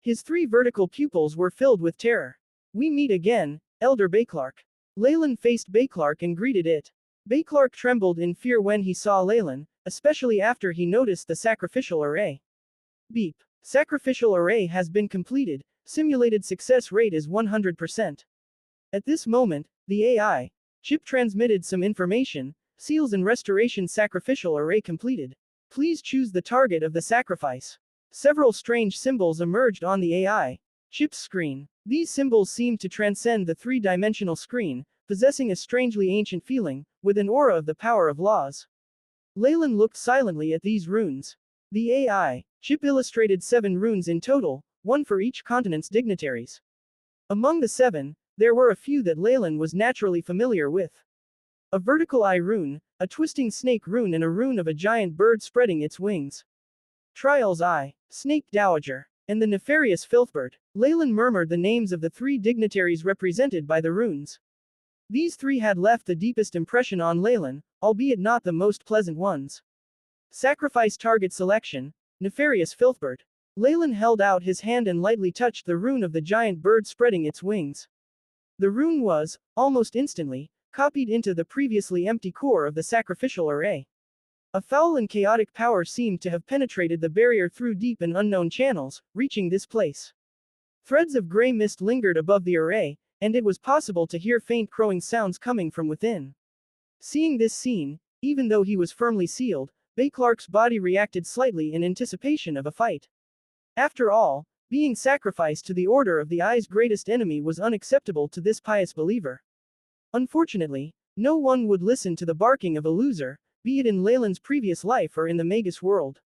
His 3 vertical pupils were filled with terror. We meet again, Elder Beclark. Leylin faced Beclark and greeted it. Beclark trembled in fear when he saw Leylin, especially after he noticed the sacrificial array. Beep. Sacrificial array has been completed, simulated success rate is 100%. At this moment, the AI chip transmitted some information, seals and restoration sacrificial array completed. Please choose the target of the sacrifice. Several strange symbols emerged on the AI chip's screen. These symbols seemed to transcend the 3-dimensional screen, possessing a strangely ancient feeling, with an aura of the power of laws. Leylin looked silently at these runes. The AI chip illustrated 7 runes in total, 1 for each continent's dignitaries. Among the 7, there were a few that Leylin was naturally familiar with. A vertical eye rune, a twisting snake rune, and a rune of a giant bird spreading its wings. Trial's eye, Snake Dowager, and the nefarious Filthbird. Leylin murmured the names of the 3 dignitaries represented by the runes. These 3 had left the deepest impression on Leylin, albeit not the most pleasant ones. Sacrifice target selection, Nefarious Filthbird. Leylin held out his hand and lightly touched the rune of the giant bird spreading its wings. The rune was, almost instantly, copied into the previously empty core of the sacrificial array. A foul and chaotic power seemed to have penetrated the barrier through deep and unknown channels, reaching this place. Threads of gray mist lingered above the array, and it was possible to hear faint crowing sounds coming from within. Seeing this scene, even though he was firmly sealed, Beclark's body reacted slightly in anticipation of a fight. After all, being sacrificed to the order of the Eye's greatest enemy was unacceptable to this pious believer. Unfortunately, no one would listen to the barking of a loser, be it in Leylin's previous life or in the Magus world.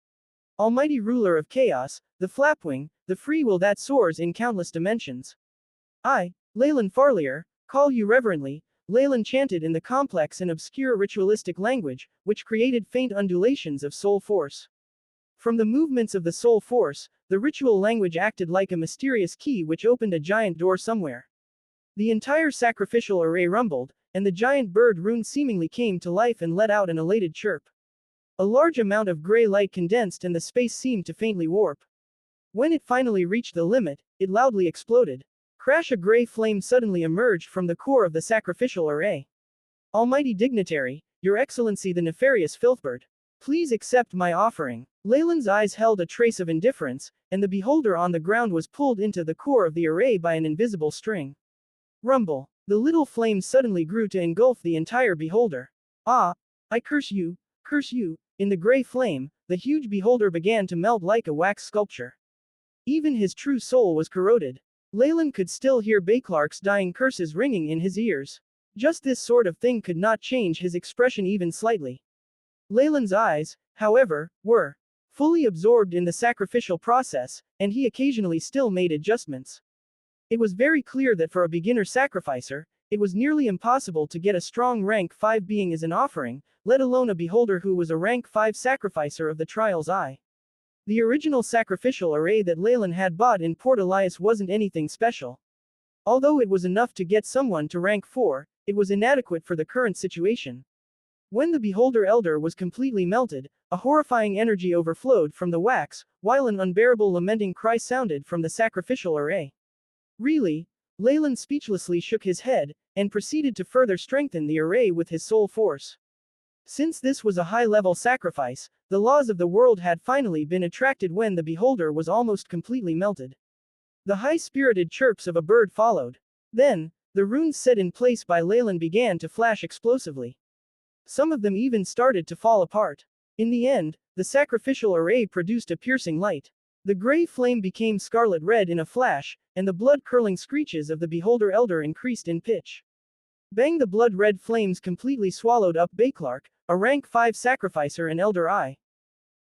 Almighty ruler of chaos, the flapwing, the free will that soars in countless dimensions. I, Leylin Farlier, call you reverently, Leylin chanted in the complex and obscure ritualistic language, which created faint undulations of soul force. From the movements of the soul force, the ritual language acted like a mysterious key which opened a giant door somewhere. The entire sacrificial array rumbled, and the giant bird rune seemingly came to life and let out an elated chirp. A large amount of gray light condensed and the space seemed to faintly warp. When it finally reached the limit, it loudly exploded. Crash! A gray flame suddenly emerged from the core of the sacrificial array. Almighty dignitary, Your Excellency the nefarious filthbird, please accept my offering. Leylin's eyes held a trace of indifference, and the beholder on the ground was pulled into the core of the array by an invisible string. Rumble. The little flame suddenly grew to engulf the entire beholder. Ah! I curse you! Curse you! In the gray flame, the huge beholder began to melt like a wax sculpture. Even his true soul was corroded. Leylin could still hear Beauclerk's dying curses ringing in his ears. Just this sort of thing could not change his expression even slightly. Leylin's eyes, however, were fully absorbed in the sacrificial process, and he occasionally still made adjustments. It was very clear that for a beginner sacrificer, it was nearly impossible to get a strong rank 5 being as an offering, let alone a beholder who was a rank 5 sacrificer of the Trial's Eye. The original sacrificial array that Leylin had bought in Port Elias wasn't anything special. Although it was enough to get someone to rank 4, it was inadequate for the current situation. When the beholder elder was completely melted, a horrifying energy overflowed from the wax, while an unbearable lamenting cry sounded from the sacrificial array. Really? Leylin speechlessly shook his head, and proceeded to further strengthen the array with his soul force. Since this was a high-level sacrifice, the laws of the world had finally been attracted when the beholder was almost completely melted. The high-spirited chirps of a bird followed. Then, the runes set in place by Leylin began to flash explosively. Some of them even started to fall apart. In the end, the sacrificial array produced a piercing light. The gray flame became scarlet red in a flash, and the blood-curdling screeches of the beholder elder increased in pitch. Bang! The blood-red flames completely swallowed up Beauclerk, a rank 5 sacrificer and elder eye.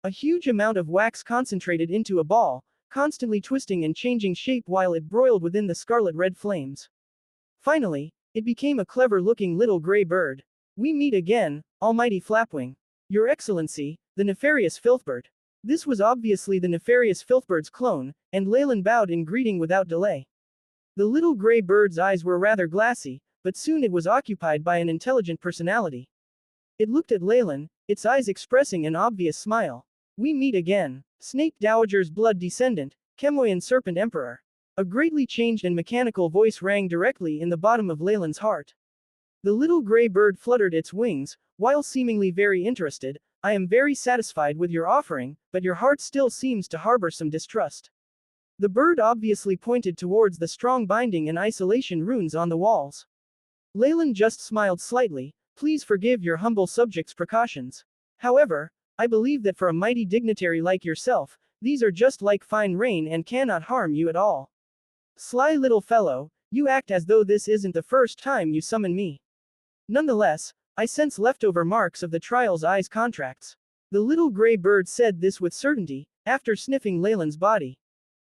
A huge amount of wax concentrated into a ball, constantly twisting and changing shape while it broiled within the scarlet-red flames. Finally, it became a clever-looking little gray bird. We meet again, Almighty Flapwing. Your Excellency, the nefarious filthbird. This was obviously the nefarious filthbird's clone, and Leylin bowed in greeting without delay. The little gray bird's eyes were rather glassy, but soon it was occupied by an intelligent personality. It looked at Leylin, its eyes expressing an obvious smile. We meet again. Snake Dowager's blood descendant, Chemoyan Serpent Emperor. A greatly changed and mechanical voice rang directly in the bottom of Leylin's heart. The little gray bird fluttered its wings, while seemingly very interested. I am very satisfied with your offering, but your heart still seems to harbor some distrust. The bird obviously pointed towards the strong binding and isolation runes on the walls. Leylin just smiled slightly. Please forgive your humble subject's precautions. However, I believe that for a mighty dignitary like yourself, these are just like fine rain and cannot harm you at all. Sly little fellow, you act as though this isn't the first time you summon me. Nonetheless, I sense leftover marks of the Trial's Eye's contracts. The little gray bird said this with certainty, after sniffing Leylin's body.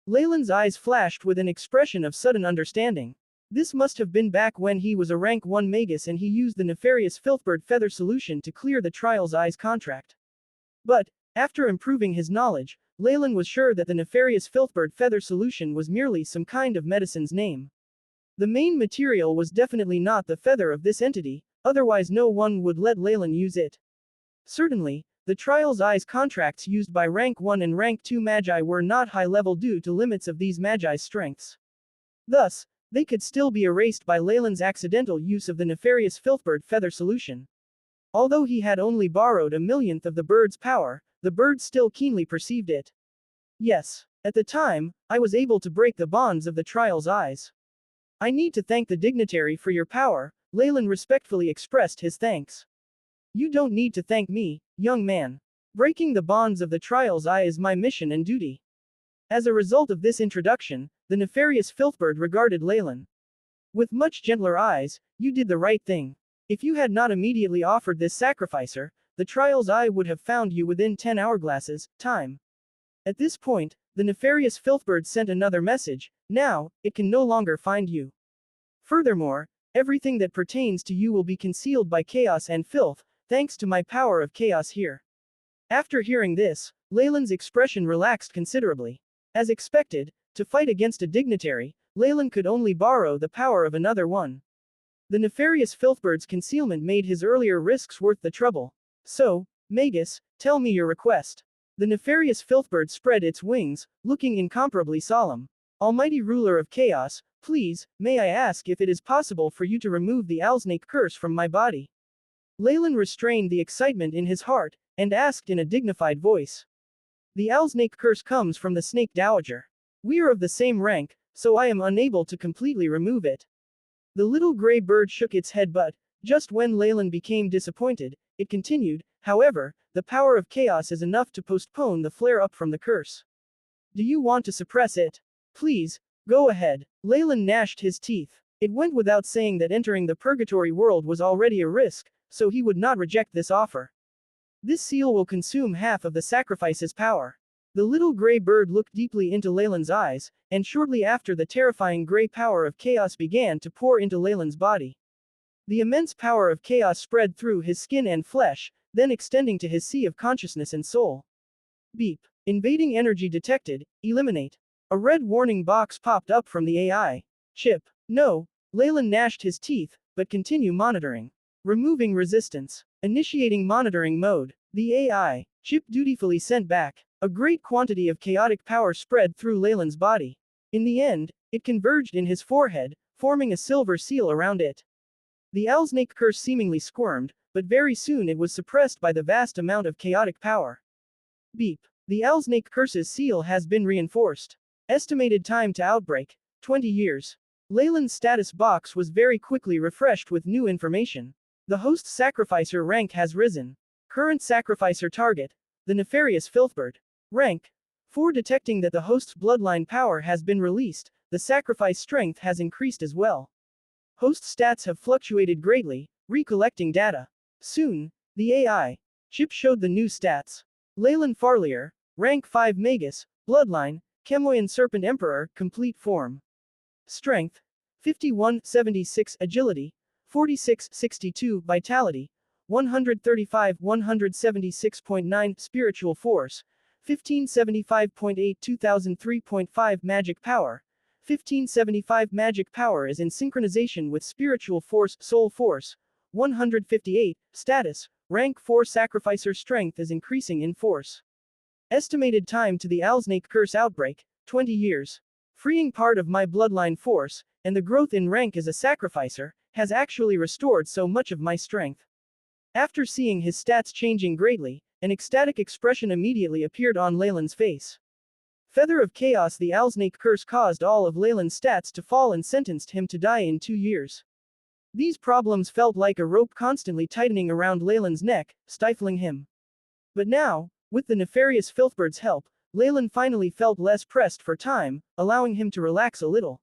Leylin's eyes flashed with an expression of sudden understanding. This must have been back when he was a rank 1 magus and he used the nefarious filthbird feather solution to clear the Trial's Eye's contract. But, after improving his knowledge, Leylin was sure that the nefarious filthbird feather solution was merely some kind of medicine's name. The main material was definitely not the feather of this entity, otherwise no one would let Leylin use it. Certainly, the Trial's Eye's contracts used by rank 1 and rank 2 magi were not high-level due to limits of these magi's strengths. Thus, they could still be erased by Leylin's accidental use of the nefarious filthbird feather solution. Although he had only borrowed a millionth of the bird's power, the bird still keenly perceived it. Yes, at the time, I was able to break the bonds of the Trial's Eyes. I need to thank the dignitary for your power. Leylin respectfully expressed his thanks. You don't need to thank me, young man. Breaking the bonds of the Trial's Eye is my mission and duty. As a result of this introduction, the nefarious filthbird regarded Leylin with much gentler eyes. You did the right thing. If you had not immediately offered this sacrificer, the trials I would have found you within 10 hourglasses, time. At this point, the nefarious filthbird sent another message. Now, it can no longer find you. Furthermore, everything that pertains to you will be concealed by chaos and filth, thanks to my power of chaos here. After hearing this, Leylin's expression relaxed considerably. As expected, to fight against a dignitary, Leylin could only borrow the power of another one. The nefarious filthbird's concealment made his earlier risks worth the trouble. So, Magus, tell me your request. The nefarious filthbird spread its wings, looking incomparably solemn. Almighty ruler of chaos, please, may I ask if it is possible for you to remove the owlsnake curse from my body? Leylin restrained the excitement in his heart, and asked in a dignified voice. The owlsnake curse comes from the snake dowager. We are of the same rank, so I am unable to completely remove it. The little gray bird shook its head, but, just when Leylin became disappointed, it continued, however, the power of chaos is enough to postpone the flare-up from the curse. Do you want to suppress it? Please, go ahead. Leylin gnashed his teeth. It went without saying that entering the purgatory world was already a risk, so he would not reject this offer. This seal will consume half of the sacrifice's power. The little gray bird looked deeply into Leylin's eyes, and shortly after the terrifying gray power of chaos began to pour into Leylin's body. The immense power of chaos spread through his skin and flesh, then extending to his sea of consciousness and soul. Beep. Invading energy detected. Eliminate. A red warning box popped up from the AI. Chip. No. Leylin gnashed his teeth, but continue monitoring. Removing resistance. Initiating monitoring mode. The AI. Chip dutifully sent back. A great quantity of chaotic power spread through Leylin's body. In the end, it converged in his forehead, forming a silver seal around it. The owlsnake curse seemingly squirmed, but very soon it was suppressed by the vast amount of chaotic power. Beep. The owlsnake curse's seal has been reinforced. Estimated time to outbreak, 20 years. Leylin's status box was very quickly refreshed with new information. The host sacrificer rank has risen. Current sacrificer target, the nefarious filthbird. Rank 4. Detecting that the host's bloodline power has been released, the sacrifice strength has increased as well. Host stats have fluctuated greatly, recollecting data. Soon, the AI chip showed the new stats. Leylin Farlier, rank 5 Magus, bloodline, Chemoyan Serpent Emperor, complete form. Strength 51-76, agility 46-62, vitality 135-176.9, spiritual force 1575.8, 2003.5, magic power 1575. Magic power is in synchronization with spiritual force, soul force 158. Status rank 4. Sacrificer strength is increasing in force. Estimated time to the owlsnake curse outbreak 20 years. Freeing part of my bloodline force, and the growth in rank as a sacrificer, has actually restored so much of my strength. After seeing his stats changing greatly, an ecstatic expression immediately appeared on Leylin's face. Feather of Chaos. The owlsnake curse caused all of Leylin's stats to fall and sentenced him to die in 2 years. These problems felt like a rope constantly tightening around Leylin's neck, stifling him. But now, with the nefarious filthbird's help, Leylin finally felt less pressed for time, allowing him to relax a little.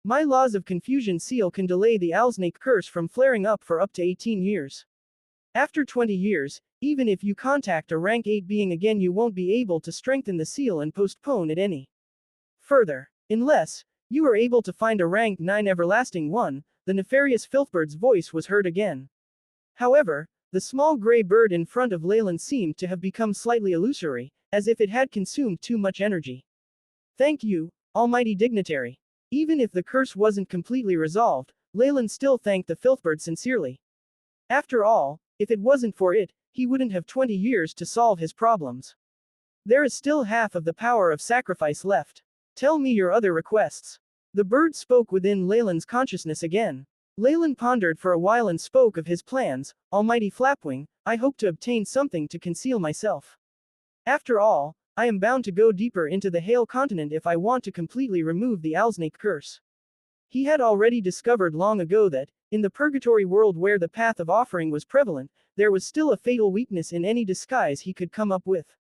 My laws of confusion seal can delay the owlsnake curse from flaring up for up to 18 years. After 20 years, even if you contact a rank 8 being again, you won't be able to strengthen the seal and postpone it any further. Unless you are able to find a rank 9 everlasting one, the nefarious filthbird's voice was heard again. However, the small gray bird in front of Leylin seemed to have become slightly illusory, as if it had consumed too much energy. Thank you, almighty dignitary. Even if the curse wasn't completely resolved, Leylin still thanked the filthbird sincerely. After all, if it wasn't for it, he wouldn't have 20 years to solve his problems. There is still half of the power of sacrifice left. Tell me your other requests. The bird spoke within Leylin's consciousness again. Leylin pondered for a while and spoke of his plans. Almighty Flapwing, I hope to obtain something to conceal myself. After all, I am bound to go deeper into the Hail continent if I want to completely remove the owlsnake curse. He had already discovered long ago that, in the purgatory world where the path of offering was prevalent, there was still a fatal weakness in any disguise he could come up with.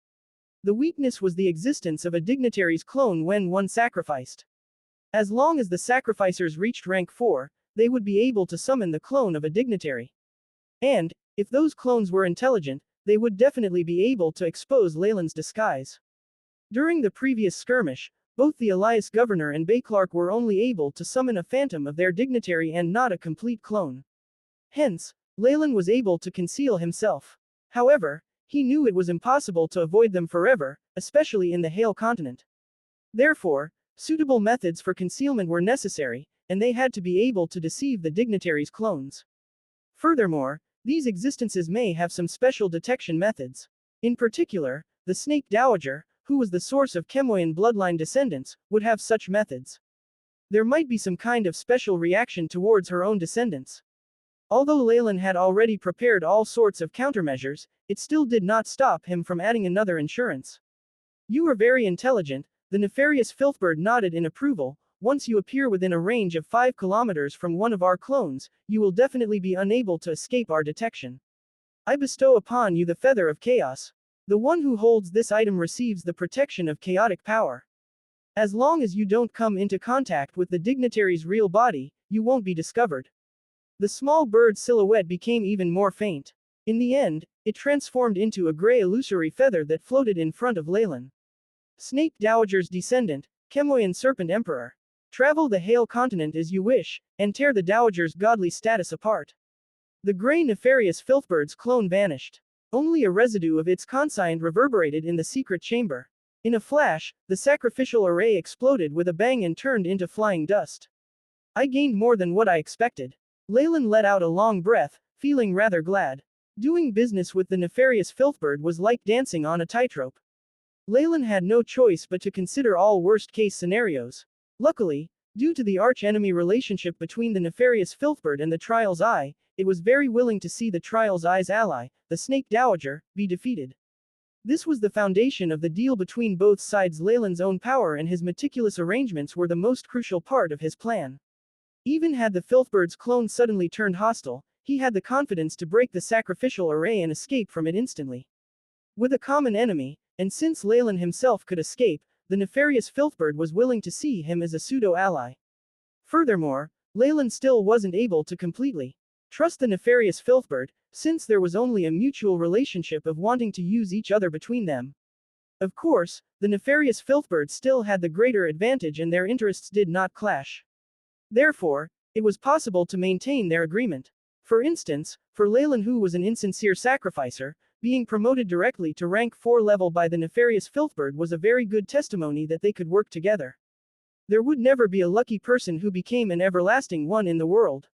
The weakness was the existence of a dignitary's clone when one sacrificed. As long as the sacrificers reached rank 4, they would be able to summon the clone of a dignitary. And, if those clones were intelligent, they would definitely be able to expose Leylin's disguise. During the previous skirmish, both the Elias governor and Bayclark were only able to summon a phantom of their dignitary and not a complete clone. Hence, Leylin was able to conceal himself. However, he knew it was impossible to avoid them forever, especially in the Hale continent. Therefore, suitable methods for concealment were necessary, and they had to be able to deceive the dignitaries' clones. Furthermore, these existences may have some special detection methods. In particular, the Snake Dowager, who was the source of Chemoyan bloodline descendants, would have such methods. There might be some kind of special reaction towards her own descendants. Although Leylin had already prepared all sorts of countermeasures, it still did not stop him from adding another insurance. You are very intelligent, the nefarious Filthbird nodded in approval. Once you appear within a range of 5 kilometers from one of our clones, you will definitely be unable to escape our detection. I bestow upon you the Feather of Chaos. The one who holds this item receives the protection of chaotic power. As long as you don't come into contact with the dignitary's real body, you won't be discovered. The small bird's silhouette became even more faint. In the end, it transformed into a gray illusory feather that floated in front of Leylin. Snake Dowager's descendant, Chemoyan Serpent Emperor. Travel the Hale continent as you wish, and tear the Dowager's godly status apart. The gray nefarious Filthbird's clone vanished. Only a residue of its conscience reverberated in the secret chamber. In a flash, the sacrificial array exploded with a bang and turned into flying dust. I gained more than what I expected. Leylin let out a long breath, feeling rather glad. Doing business with the nefarious Filthbird was like dancing on a tightrope. Leylin had no choice but to consider all worst-case scenarios. Luckily, due to the arch-enemy relationship between the nefarious Filthbird and the Trial's Eye, it was very willing to see the Trial's Eye's ally, the Snake Dowager, be defeated. This was the foundation of the deal between both sides. Leylin's own power and his meticulous arrangements were the most crucial part of his plan. Even had the Filthbird's clone suddenly turned hostile, he had the confidence to break the sacrificial array and escape from it instantly. With a common enemy, and since Leylin himself could escape, the nefarious Filthbird was willing to see him as a pseudo-ally. Furthermore, Leylin still wasn't able to completely trust the nefarious Filthbird, since there was only a mutual relationship of wanting to use each other between them. Of course, the nefarious Filthbird still had the greater advantage and their interests did not clash. Therefore, it was possible to maintain their agreement. For instance, for Leylin, who was an insincere sacrificer, being promoted directly to rank 4 level by the nefarious Filthbird was a very good testimony that they could work together. There would never be a lucky person who became an everlasting one in the world.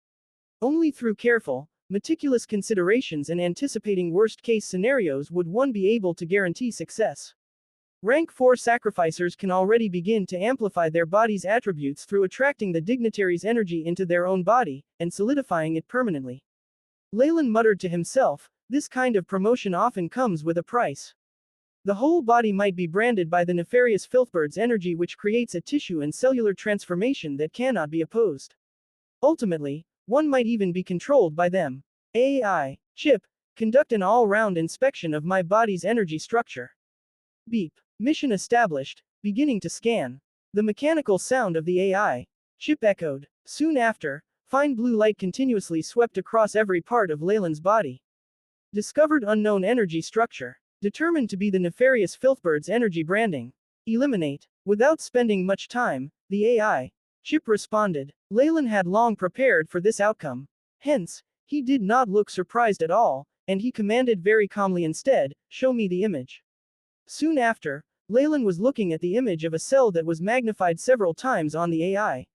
Only through careful, meticulous considerations and anticipating worst-case scenarios would one be able to guarantee success. Rank 4 sacrificers can already begin to amplify their body's attributes through attracting the dignitary's energy into their own body, and solidifying it permanently. Leylin muttered to himself, this kind of promotion often comes with a price. The whole body might be branded by the nefarious Filthbird's energy, which creates a tissue and cellular transformation that cannot be opposed. Ultimately, one might even be controlled by them. AI, chip, conduct an all-round inspection of my body's energy structure. Beep. Mission established, beginning to scan. The mechanical sound of the AI chip echoed. Soon after, fine blue light continuously swept across every part of Leylin's body. Discovered unknown energy structure. Determined to be the nefarious Filthbird's energy branding. Eliminate. Without spending much time, the AI chip responded. Leylin had long prepared for this outcome. Hence, he did not look surprised at all, and he commanded very calmly instead, show me the image. Soon after, Leylin was looking at the image of a cell that was magnified several times on the AI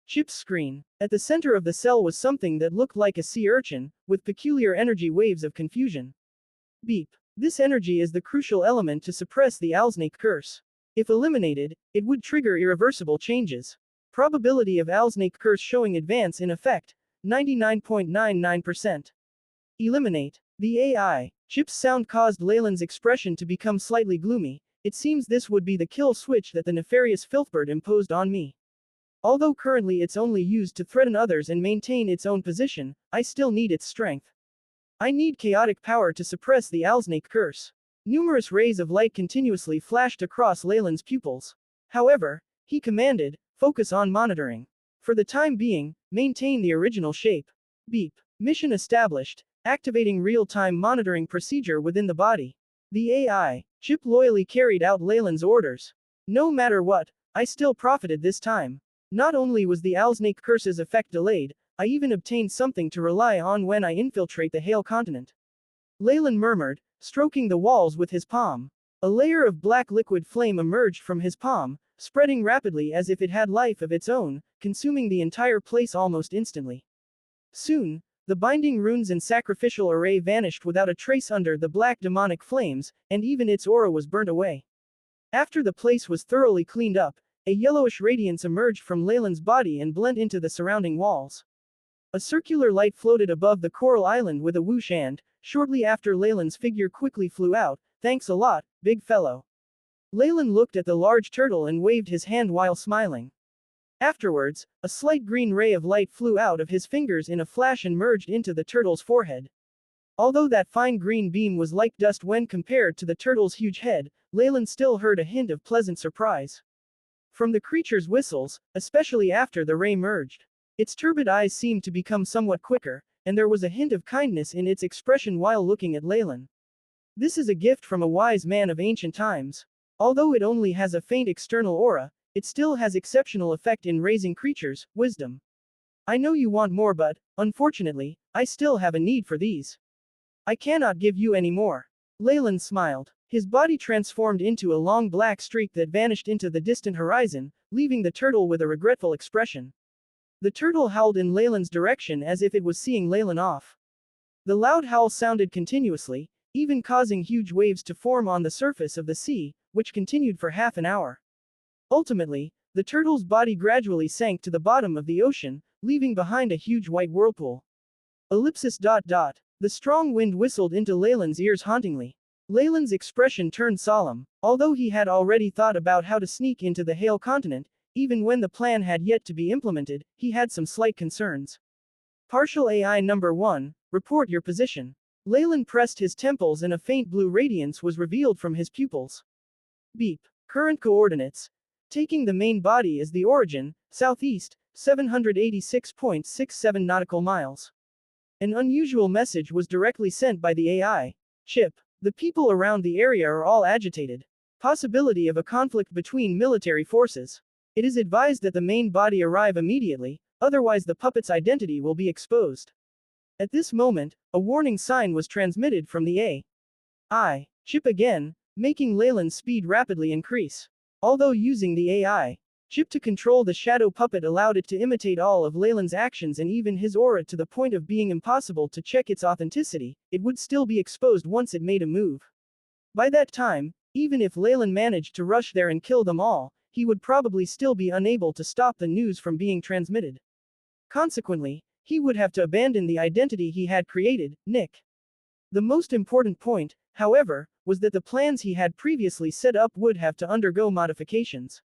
chip's screen. At the center of the cell was something that looked like a sea urchin, with peculiar energy waves of confusion. Beep. This energy is the crucial element to suppress the Alsnake curse. If eliminated, it would trigger irreversible changes. Probability of Alsnake curse showing advance in effect, 99.99%. Eliminate. The AI chip's sound caused Leylin's expression to become slightly gloomy. It seems this would be the kill switch that the nefarious Filthbird imposed on me. Although currently it's only used to threaten others and maintain its own position, I still need its strength. I need chaotic power to suppress the Alsnake curse. Numerous rays of light continuously flashed across Leylin's pupils. However, he commanded, focus on monitoring. For the time being, maintain the original shape. Beep. Mission established. Activating real-time monitoring procedure within the body. The AI chip loyally carried out Leylin's orders. No matter what, I still profited this time. Not only was the Alsnake curse's effect delayed, I even obtained something to rely on when I infiltrate the Hail continent. Leylin murmured, stroking the walls with his palm. A layer of black liquid flame emerged from his palm, spreading rapidly as if it had life of its own, consuming the entire place almost instantly. Soon, the binding runes and sacrificial array vanished without a trace under the black demonic flames, and even its aura was burnt away. After the place was thoroughly cleaned up, a yellowish radiance emerged from Leylin's body and blended into the surrounding walls. A circular light floated above the coral island with a whoosh and, shortly after Leylin's figure quickly flew out, thanks a lot, big fellow. Leylin looked at the large turtle and waved his hand while smiling. Afterwards, a slight green ray of light flew out of his fingers in a flash and merged into the turtle's forehead. Although that fine green beam was like dust when compared to the turtle's huge head, Leylin still heard a hint of pleasant surprise from the creature's whistles, especially after the ray merged. Its turbid eyes seemed to become somewhat quicker, and there was a hint of kindness in its expression while looking at Leylin. This is a gift from a wise man of ancient times. Although it only has a faint external aura, it still has exceptional effect in raising creatures' wisdom. I know you want more, but, unfortunately, I still have a need for these. I cannot give you any more. Leylin smiled. His body transformed into a long black streak that vanished into the distant horizon, leaving the turtle with a regretful expression. The turtle howled in Leylin's direction as if it was seeing Leylin off. The loud howl sounded continuously, even causing huge waves to form on the surface of the sea, which continued for half an hour. Ultimately, the turtle's body gradually sank to the bottom of the ocean, leaving behind a huge white whirlpool. Ellipsis. The strong wind whistled into Leylin's ears hauntingly. Leylin's expression turned solemn. Although he had already thought about how to sneak into the Hail continent, even when the plan had yet to be implemented, he had some slight concerns. Partial AI number 1, report your position. Leylin pressed his temples and a faint blue radiance was revealed from his pupils. Beep. Current coordinates. Taking the main body as the origin, southeast, 786.67 nautical miles. An unusual message was directly sent by the AI chip. The people around the area are all agitated. Possibility of a conflict between military forces. It is advised that the main body arrive immediately, otherwise the puppet's identity will be exposed. At this moment, a warning sign was transmitted from the AI chip again, making Leylin's speed rapidly increase. Although using the AI chip to control the shadow puppet allowed it to imitate all of Leylin's actions and even his aura to the point of being impossible to check its authenticity, it would still be exposed once it made a move. By that time, even if Leylin managed to rush there and kill them all, he would probably still be unable to stop the news from being transmitted. Consequently, he would have to abandon the identity he had created, Nick. The most important point, however, was that the plans he had previously set up would have to undergo modifications.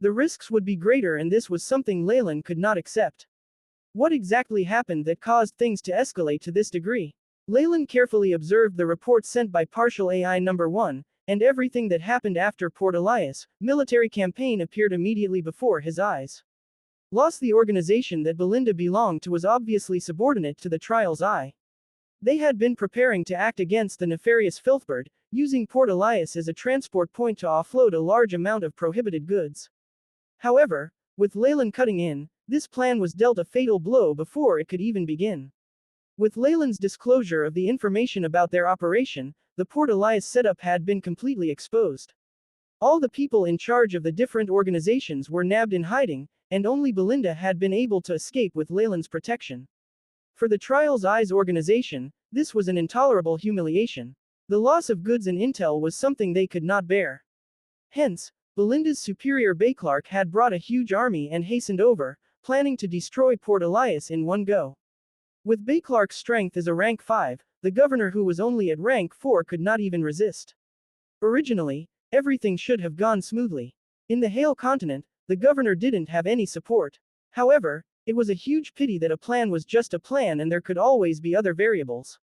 The risks would be greater and this was something Leylin could not accept. What exactly happened that caused things to escalate to this degree? Leylin carefully observed the report sent by partial AI number 1, and everything that happened after Port Elias, military campaign appeared immediately before his eyes. Lost the organization that Belinda belonged to was obviously subordinate to the trial's eye. They had been preparing to act against the nefarious Filthbird, using Port Elias as a transport point to offload a large amount of prohibited goods. However, with Leylin cutting in, this plan was dealt a fatal blow before it could even begin. With Leylin's disclosure of the information about their operation, the Port Elias setup had been completely exposed. All the people in charge of the different organizations were nabbed in hiding, and only Belinda had been able to escape with Leylin's protection. For the Trial's Eyes organization, this was an intolerable humiliation. The loss of goods and intel was something they could not bear. Hence, Belinda's superior Bayclark had brought a huge army and hastened over, planning to destroy Port Elias in one go. With Bayclark's strength as a rank 5, the governor who was only at rank 4 could not even resist. Originally, everything should have gone smoothly. In the Hail continent, the governor didn't have any support. However, it was a huge pity that a plan was just a plan and there could always be other variables.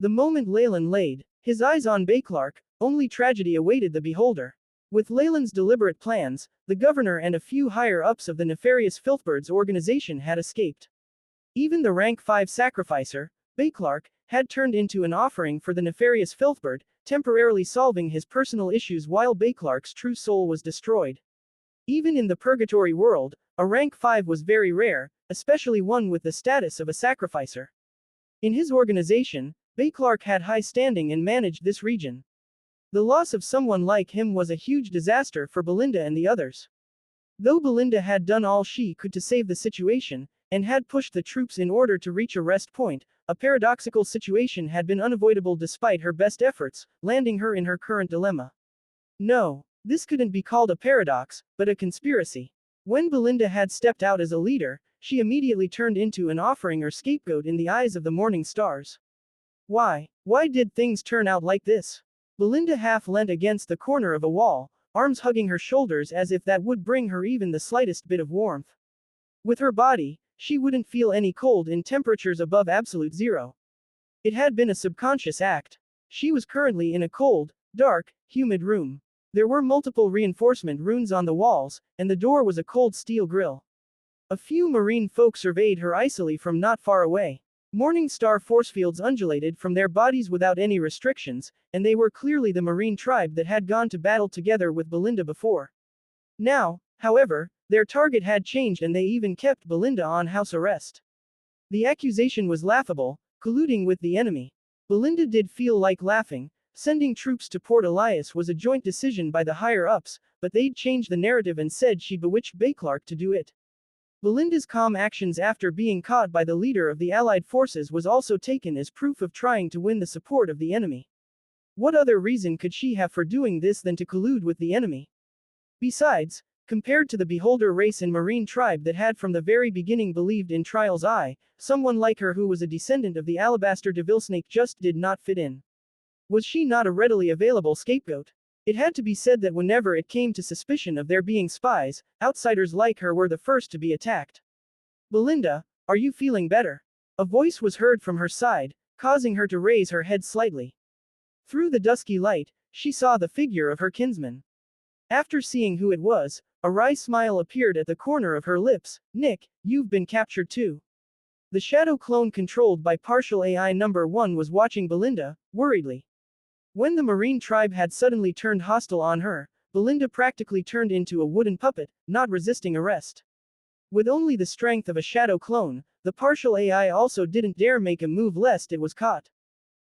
The moment Leylin laid His eyes on Beauclerk, only tragedy awaited the beholder. With Leylin's deliberate plans, the governor and a few higher-ups of the nefarious Filthbirds organization had escaped. Even the rank 5 sacrificer, Beauclerk, had turned into an offering for the nefarious Filthbird, temporarily solving his personal issues while Beauclerk's true soul was destroyed. Even in the purgatory world, a rank 5 was very rare, especially one with the status of a sacrificer. In his organization, Beauclerk had high standing and managed this region. The loss of someone like him was a huge disaster for Belinda and the others. Though Belinda had done all she could to save the situation, and had pushed the troops in order to reach a rest point, a paradoxical situation had been unavoidable despite her best efforts, landing her in her current dilemma. No, this couldn't be called a paradox, but a conspiracy. When Belinda had stepped out as a leader, she immediately turned into an offering or scapegoat in the eyes of the morning stars. Why did things turn out like this? Belinda half leant against the corner of a wall, arms hugging her shoulders as if that would bring her even the slightest bit of warmth. With her body, she wouldn't feel any cold in temperatures above absolute zero. It had been a subconscious act. She was currently in a cold, dark, humid room. There were multiple reinforcement runes on the walls, and the door was a cold steel grill. A few marine folk surveyed her icily from not far away. Morning star force fields undulated from their bodies without any restrictions, and they were clearly the marine tribe that had gone to battle together with Belinda before. Now, however, their target had changed and they even kept Belinda on house arrest. The accusation was laughable, colluding with the enemy. Belinda did feel like laughing. Sending troops to Port Elias was a joint decision by the higher-ups, but they'd changed the narrative and said she bewitched Beauclerk to do it. Belinda's calm actions after being caught by the leader of the Allied forces was also taken as proof of trying to win the support of the enemy. What other reason could she have for doing this than to collude with the enemy? Besides, compared to the beholder race and marine tribe that had from the very beginning believed in Trial's eye, someone like her who was a descendant of the Alabaster Devilsnake just did not fit in. Was she not a readily available scapegoat? It had to be said that whenever it came to suspicion of there being spies, outsiders like her were the first to be attacked. Belinda, are you feeling better? A voice was heard from her side, causing her to raise her head slightly. Through the dusky light, she saw the figure of her kinsman. After seeing who it was, a wry smile appeared at the corner of her lips. Nick, you've been captured too. The shadow clone controlled by partial AI number 1 was watching Belinda, worriedly. When the marine tribe had suddenly turned hostile on her, Belinda practically turned into a wooden puppet, not resisting arrest. With only the strength of a shadow clone, the partial AI also didn't dare make a move lest it was caught.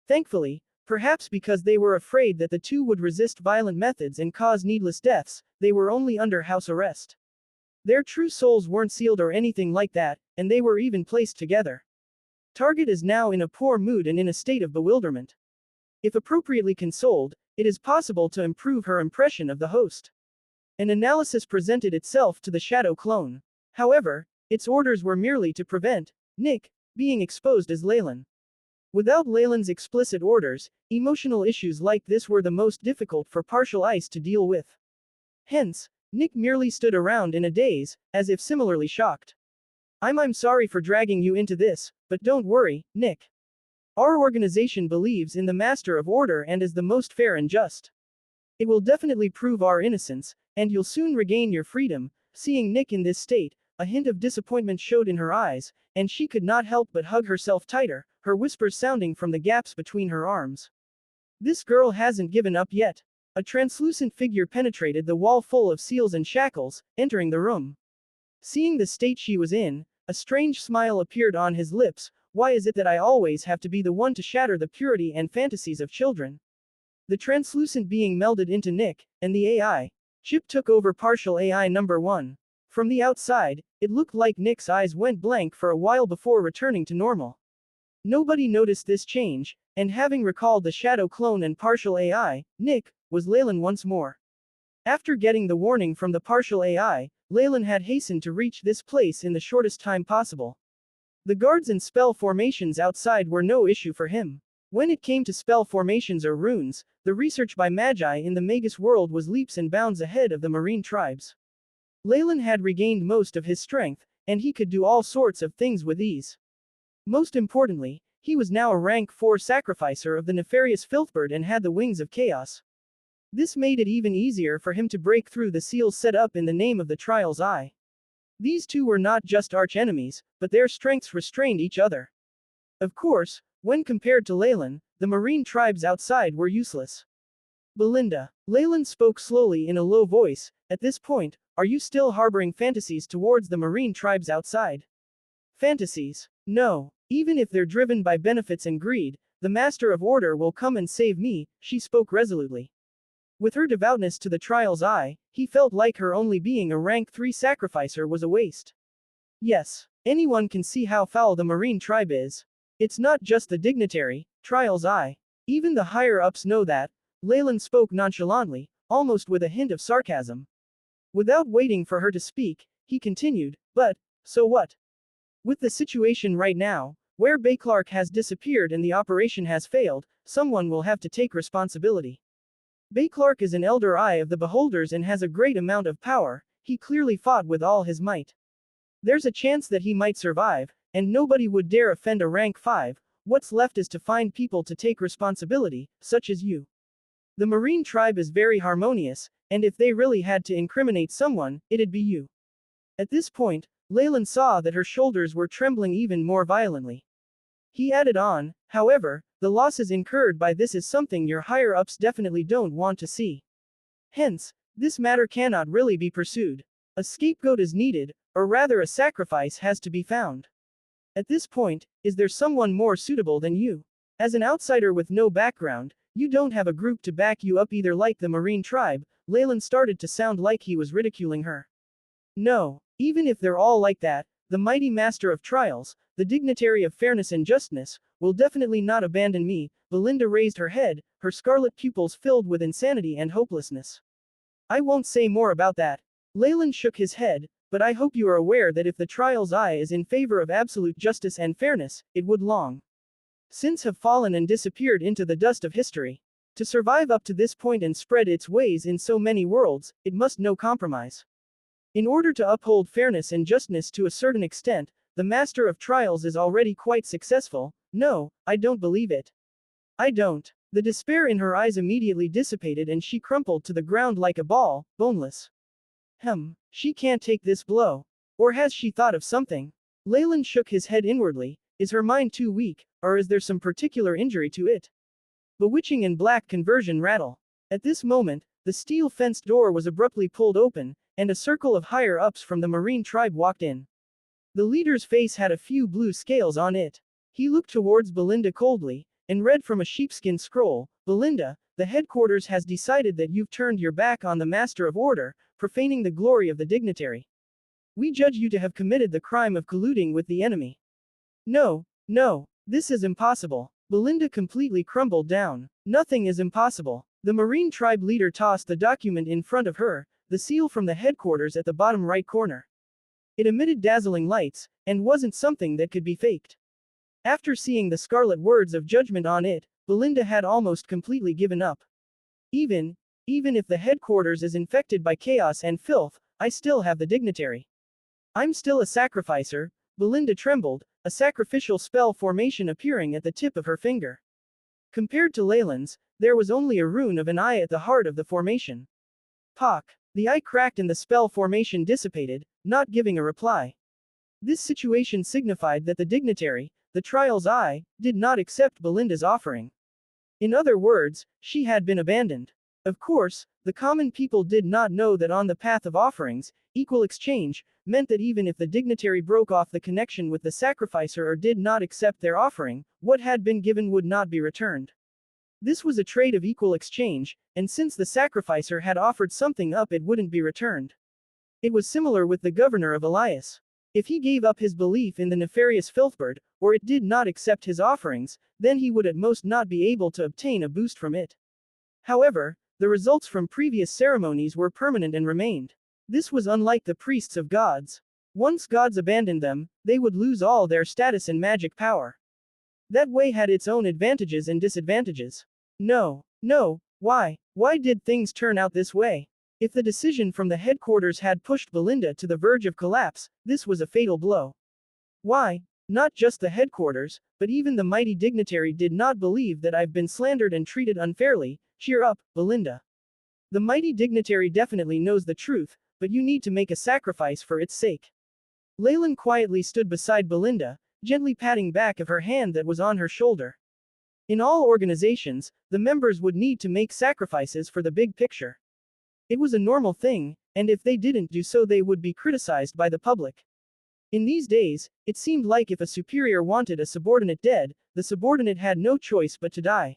Thankfully, perhaps because they were afraid that the two would resist violent methods and cause needless deaths, they were only under house arrest. Their true souls weren't sealed or anything like that, and they were even placed together. Target is now in a poor mood and in a state of bewilderment. If appropriately consoled, it is possible to improve her impression of the host. An analysis presented itself to the shadow clone. However, its orders were merely to prevent Nick being exposed as Leylin. Without Leylin's explicit orders, emotional issues like this were the most difficult for partial ice to deal with. Hence, Nick merely stood around in a daze, as if similarly shocked. I'm sorry for dragging you into this, but don't worry, Nick. Our organization believes in the Master of Order and is the most fair and just. It will definitely prove our innocence, and you'll soon regain your freedom. Seeing Nick in this state, a hint of disappointment showed in her eyes, and she could not help but hug herself tighter, her whispers sounding from the gaps between her arms. This girl hasn't given up yet. A translucent figure penetrated the wall full of seals and shackles, entering the room. Seeing the state she was in, a strange smile appeared on his lips. Why is it that I always have to be the one to shatter the purity and fantasies of children? The translucent being melded into Nick, and the AI chip took over partial AI number 1. From the outside, it looked like Nick's eyes went blank for a while before returning to normal. Nobody noticed this change, and having recalled the shadow clone and partial AI, Nick was Leylin once more. After getting the warning from the partial AI, Leylin had hastened to reach this place in the shortest time possible. The guards and spell formations outside were no issue for him. When it came to spell formations or runes, the research by Magi in the Magus world was leaps and bounds ahead of the marine tribes. Leylin had regained most of his strength, and he could do all sorts of things with ease. Most importantly, He was now a rank 4 sacrificer of the nefarious Filthbird and had the wings of chaos. This made it even easier for him to break through the seals set up in the name of the Trial's Eye. These two were not just arch-enemies, but their strengths restrained each other. Of course, when compared to Leylin, the marine tribes outside were useless. Belinda. Leylin spoke slowly in a low voice. At this point, are you still harboring fantasies towards the marine tribes outside? Fantasies? No. Even if they're driven by benefits and greed, the Master of Order will come and save me, she spoke resolutely. With her devoutness to the Trial's Eye, he felt like her only being a rank 3 sacrificer was a waste. Yes, anyone can see how foul the marine tribe is. It's not just the dignitary, Trial's Eye. Even the higher-ups know that. Leylin spoke nonchalantly, almost with a hint of sarcasm. Without waiting for her to speak, he continued, but, so what? With the situation right now, where Bayclark has disappeared and the operation has failed, someone will have to take responsibility. Bayclark is an elder eye of the beholders and has a great amount of power. He clearly fought with all his might. There's a chance that he might survive, and nobody would dare offend a rank 5, what's left is to find people to take responsibility, such as you. The marine tribe is very harmonious, and if they really had to incriminate someone, it'd be you. At this point, Leylin saw that her shoulders were trembling even more violently. He added on, however, the losses incurred by this is something your higher-ups definitely don't want to see. Hence, this matter cannot really be pursued. A scapegoat is needed, or rather a sacrifice has to be found. At this point, is there someone more suitable than you? As an outsider with no background, you don't have a group to back you up either like the marine tribe. Leylin started to sound like he was ridiculing her. No, even if they're all like that, the mighty master of trials, the dignitary of fairness and justness, will definitely not abandon me. Belinda raised her head, her scarlet pupils filled with insanity and hopelessness. I won't say more about that. Leylin shook his head, but I hope you are aware that if the Trial's Eye is in favor of absolute justice and fairness, it would long since have fallen and disappeared into the dust of history. To survive up to this point and spread its ways in so many worlds, it must know compromise. In order to uphold fairness and justness to a certain extent, the Master of Trials is already quite successful. No, I don't believe it. I don't. The despair in her eyes immediately dissipated and she crumpled to the ground like a ball, boneless. She can't take this blow. Or has she thought of something? Leylin shook his head inwardly. Is her mind too weak, or is there some particular injury to it? Bewitching and black conversion rattle. At this moment, the steel-fenced door was abruptly pulled open, and a circle of higher-ups from the marine tribe walked in. The leader's face had a few blue scales on it. He looked towards Belinda coldly, and read from a sheepskin scroll, Belinda, the headquarters has decided that you've turned your back on the Master of Order, profaning the glory of the dignitary. We judge you to have committed the crime of colluding with the enemy. No, this is impossible. Belinda completely crumbled down. Nothing is impossible. The marine tribe leader tossed the document in front of her, the seal from the headquarters at the bottom right corner. It emitted dazzling lights, and wasn't something that could be faked. After seeing the scarlet words of judgment on it, Belinda had almost completely given up. Even if the headquarters is infected by chaos and filth, I still have the dignitary. I'm still a sacrificer. Belinda trembled, a sacrificial spell formation appearing at the tip of her finger. Compared to Leylin's, there was only a rune of an eye at the heart of the formation. Pock. The eye cracked and the spell formation dissipated, not giving a reply. This situation signified that the dignitary, the Trial's Eye, did not accept Belinda's offering. In other words, she had been abandoned. Of course, the common people did not know that on the path of offerings, equal exchange, meant that even if the dignitary broke off the connection with the sacrificer or did not accept their offering, what had been given would not be returned. This was a trade of equal exchange, and since the sacrificer had offered something up it wouldn't be returned. It was similar with the governor of Elias. If he gave up his belief in the nefarious Filthbird, or it did not accept his offerings, then he would at most not be able to obtain a boost from it. However, the results from previous ceremonies were permanent and remained. This was unlike the priests of gods. Once gods abandoned them, they would lose all their status and magic power. That way had its own advantages and disadvantages. No, why did things turn out this way? If the decision from the headquarters had pushed Belinda to the verge of collapse, this was a fatal blow. Why Not just the headquarters, but even the mighty dignitary did not believe that I've been slandered and treated unfairly. Cheer up, Belinda. The mighty dignitary definitely knows the truth, but you need to make a sacrifice for its sake. Leylin quietly stood beside Belinda, gently patting back of her hand that was on her shoulder. In all organizations, the members would need to make sacrifices for the big picture. It was a normal thing, and if they didn't do so they would be criticized by the public. In these days, it seemed like if a superior wanted a subordinate dead, the subordinate had no choice but to die.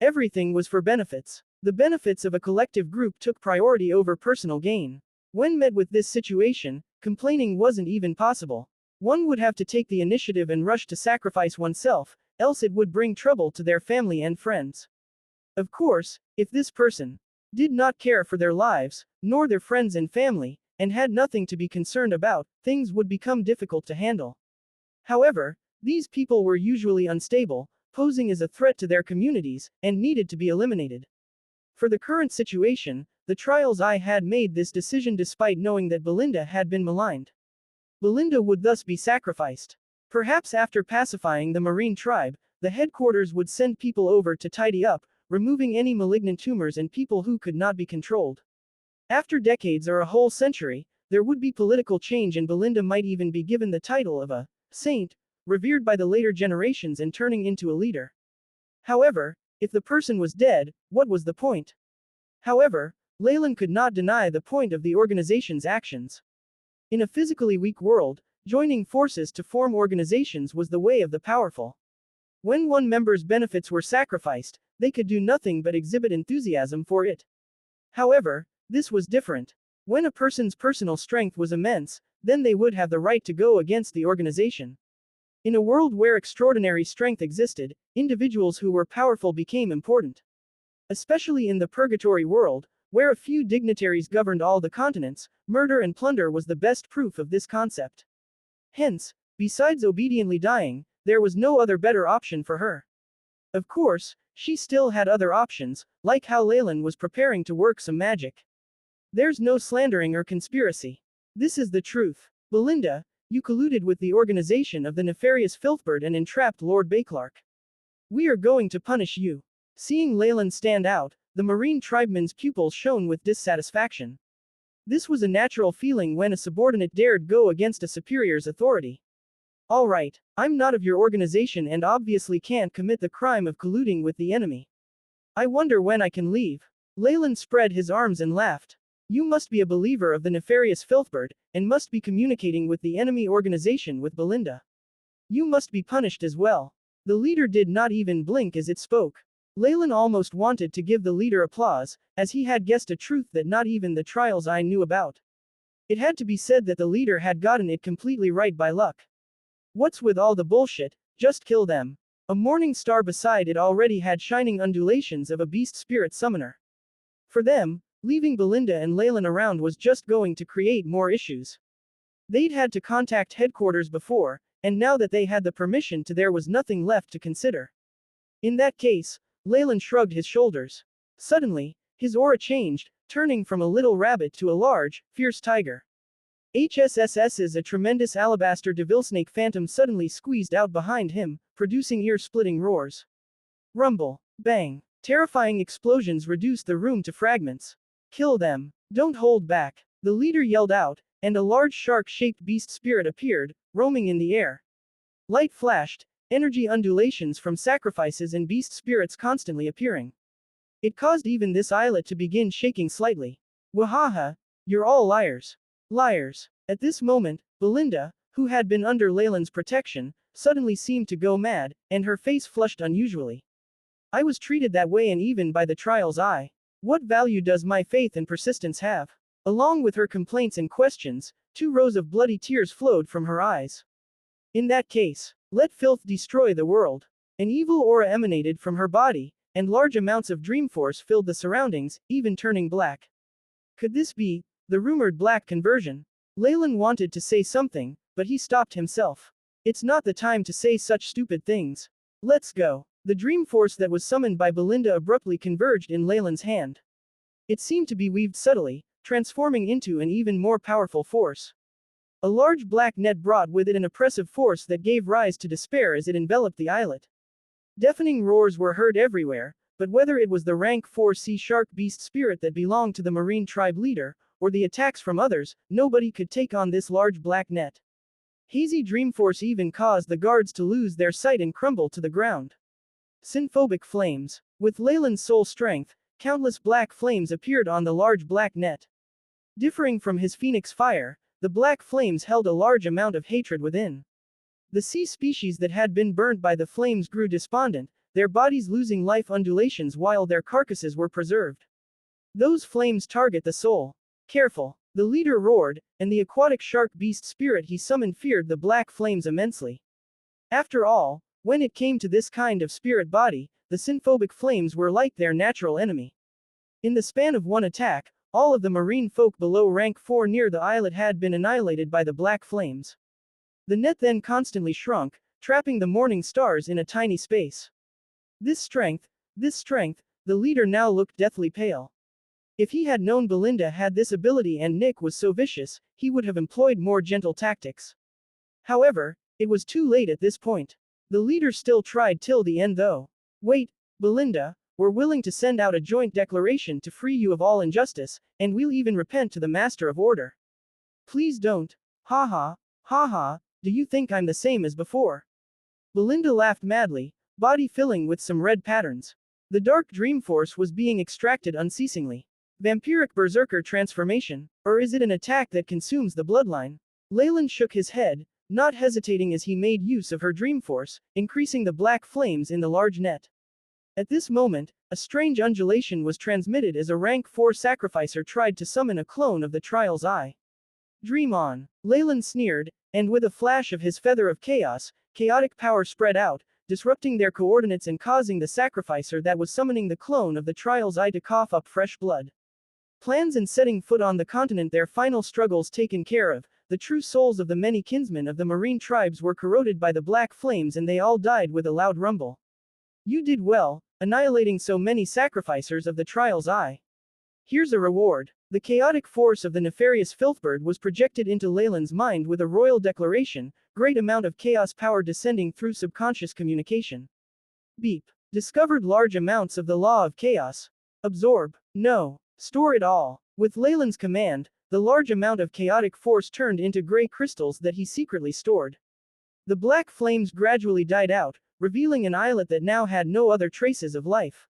Everything was for benefits. The benefits of a collective group took priority over personal gain. When met with this situation, complaining wasn't even possible. One would have to take the initiative and rush to sacrifice oneself, else it would bring trouble to their family and friends. Of course, if this person did not care for their lives, nor their friends and family, and had nothing to be concerned about, things would become difficult to handle. However, these people were usually unstable, posing as a threat to their communities, and needed to be eliminated. For the current situation, the trials I had made this decision despite knowing that Belinda had been maligned. Belinda would thus be sacrificed. Perhaps after pacifying the marine tribe, the headquarters would send people over to tidy up, removing any malignant tumors and people who could not be controlled. After decades or a whole century, there would be political change and Belinda might even be given the title of a saint, revered by the later generations and turning into a leader. However, if the person was dead, what was the point? However, Leylin could not deny the point of the organization's actions. In a physically weak world, joining forces to form organizations was the way of the powerful. When one member's benefits were sacrificed, they could do nothing but exhibit enthusiasm for it. However, this was different. When a person's personal strength was immense, then they would have the right to go against the organization. In a world where extraordinary strength existed, individuals who were powerful became important. Especially in the purgatory world, where a few dignitaries governed all the continents, murder and plunder was the best proof of this concept. Hence, besides obediently dying, there was no other better option for her. Of course, she still had other options, like how Leylin was preparing to work some magic. There's no slandering or conspiracy. This is the truth. Belinda, you colluded with the organization of the nefarious Filthbird and entrapped Lord Beauclerk. We are going to punish you. Seeing Leylin stand out, the marine tribeman's pupils shone with dissatisfaction. This was a natural feeling when a subordinate dared go against a superior's authority. All right, I'm not of your organization and obviously can't commit the crime of colluding with the enemy. I wonder when I can leave. Leylin spread his arms and laughed. You must be a believer of the nefarious Filthbird, and must be communicating with the enemy organization with Belinda. You must be punished as well. The leader did not even blink as it spoke. Leylin almost wanted to give the leader applause, as he had guessed a truth that not even the trials I knew about. It had to be said that the leader had gotten it completely right by luck. What's with all the bullshit? Just kill them. A morning star beside it already had shining undulations of a beast spirit summoner. For them, leaving Belinda and Leylin around was just going to create more issues. They'd had to contact headquarters before, and now that they had the permission to there was nothing left to consider. In that case, Leylin shrugged his shoulders. Suddenly, his aura changed, turning from a little rabbit to a large, fierce tiger. HSSS's a tremendous alabaster devilsnake phantom suddenly squeezed out behind him, producing ear-splitting roars. Rumble. Bang. Terrifying explosions reduced the room to fragments. Kill them. Don't hold back. The leader yelled out, and a large shark-shaped beast spirit appeared, roaming in the air. Light flashed, energy undulations from sacrifices and beast spirits constantly appearing. It caused even this islet to begin shaking slightly. Wahaha! You're all liars. Liars. At this moment, Belinda, who had been under Leylin's protection, suddenly seemed to go mad, and her face flushed unusually. I was treated that way and even by the trials What value does my faith and persistence have? Along with her complaints and questions, 2 rows of bloody tears flowed from her eyes. In that case, let filth destroy the world. An evil aura emanated from her body, and large amounts of dream force filled the surroundings, even turning black. Could this be the rumored black conversion? Leylin wanted to say something, but he stopped himself. It's not the time to say such stupid things. Let's go. The dream force that was summoned by Belinda abruptly converged in Leylin's hand. It seemed to be weaved subtly, transforming into an even more powerful force. A large black net brought with it an oppressive force that gave rise to despair as it enveloped the islet. Deafening roars were heard everywhere, but whether it was the rank 4 sea shark beast spirit that belonged to the marine tribe leader, or the attacks from others, nobody could take on this large black net. Hazy dreamforce even caused the guards to lose their sight and crumble to the ground. Synphobic flames. With Leylin's soul strength, countless black flames appeared on the large black net. Differing from his phoenix fire, the black flames held a large amount of hatred within. The sea species that had been burnt by the flames grew despondent, their bodies losing life undulations while their carcasses were preserved. Those flames target the soul. Careful, the leader roared, and the aquatic shark beast spirit he summoned feared the black flames immensely. After all, when it came to this kind of spirit body, the synphobic flames were like their natural enemy. In the span of one attack, all of the marine folk below rank 4 near the islet had been annihilated by the black flames. The net then constantly shrunk, trapping the morning stars in a tiny space. This strength, the leader now looked deathly pale. If he had known Belinda had this ability and Nick was so vicious, he would have employed more gentle tactics. However, it was too late at this point. The leader still tried till the end though. Wait, Belinda, we're willing to send out a joint declaration to free you of all injustice, and we'll even repent to the Master of Order. Please don't. Ha ha, do you think I'm the same as before? Belinda laughed madly, body filling with some red patterns. The dark dream force was being extracted unceasingly. Vampiric berserker transformation, or is it an attack that consumes the bloodline? Leylin shook his head, not hesitating as he made use of her dream force, increasing the black flames in the large net. At this moment, a strange undulation was transmitted as a rank 4 sacrificer tried to summon a clone of the Trial's Eye. Dream on. Leylin sneered, and with a flash of his feather of chaos, chaotic power spread out, disrupting their coordinates and causing the sacrificer that was summoning the clone of the Trial's Eye to cough up fresh blood. Plans and setting foot on the continent, their final struggles taken care of, the true souls of the many kinsmen of the marine tribes were corroded by the black flames and they all died with a loud rumble. You did well, annihilating so many sacrificers of the Trial's Eye. Here's a reward. The chaotic force of the nefarious filthbird was projected into Leylin's mind with a royal declaration, great amount of chaos power descending through subconscious communication. Beep. Discovered large amounts of the law of chaos. Absorb. No. Store it all. With Leylin's command, the large amount of chaotic force turned into gray crystals that he secretly stored. The black flames gradually died out, revealing an islet that now had no other traces of life.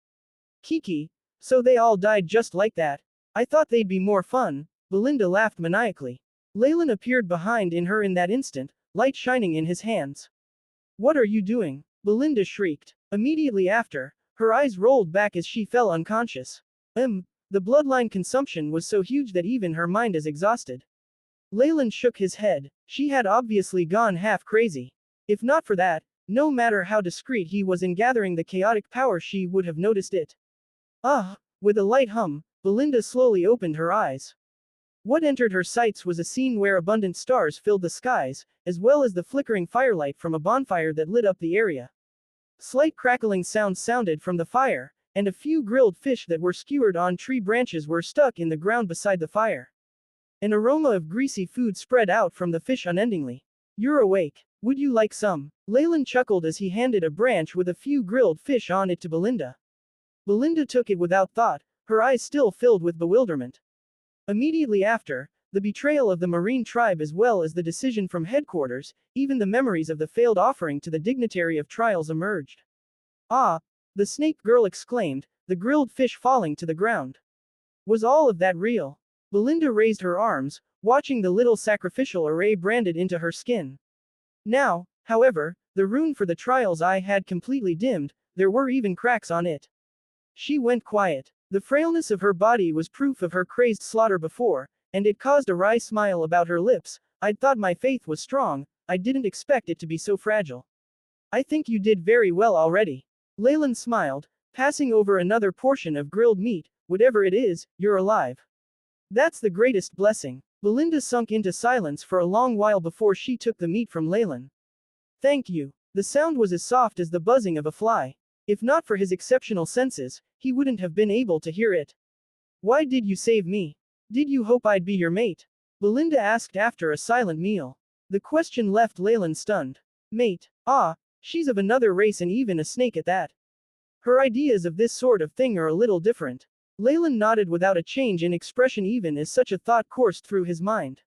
Kiki, so they all died just like that? I thought they'd be more fun. Belinda laughed maniacally. Leylin appeared behind in her in that instant, light shining in his hands. What are you doing? Belinda shrieked. Immediately after, her eyes rolled back as she fell unconscious. The bloodline consumption was so huge that even her mind is exhausted. Leylin shook his head. She had obviously gone half crazy. If not for that, no matter how discreet he was in gathering the chaotic power, she would have noticed it. With a light hum, Belinda slowly opened her eyes. What entered her sights was a scene where abundant stars filled the skies, as well as the flickering firelight from a bonfire that lit up the area. Slight crackling sounds sounded from the fire, and a few grilled fish that were skewered on tree branches were stuck in the ground beside the fire. An aroma of greasy food spread out from the fish unendingly. You're awake. Would you like some? Leylin chuckled as he handed a branch with a few grilled fish on it to Belinda. Belinda took it without thought, her eyes still filled with bewilderment. Immediately after, the betrayal of the marine tribe as well as the decision from headquarters, even the memories of the failed offering to the dignitary of trials emerged. Ah! The snake girl exclaimed, the grilled fish falling to the ground. Was all of that real? Belinda raised her arms, watching the little sacrificial array branded into her skin. Now, however, the rune for the Trial's Eye had completely dimmed, there were even cracks on it. She went quiet. The frailness of her body was proof of her crazed slaughter before, and it caused a wry smile about her lips. I'd thought my faith was strong, I didn't expect it to be so fragile. I think you did very well already. Leylin smiled, passing over another portion of grilled meat. Whatever it is, you're alive. That's the greatest blessing. Belinda sunk into silence for a long while before she took the meat from Leylin. Thank you. The sound was as soft as the buzzing of a fly. If not for his exceptional senses, he wouldn't have been able to hear it. Why did you save me? Did you hope I'd be your mate? Belinda asked after a silent meal. The question left Leylin stunned. Mate. Ah, she's of another race and even a snake at that. Her ideas of this sort of thing are a little different. Leylin nodded without a change in expression even as such a thought coursed through his mind.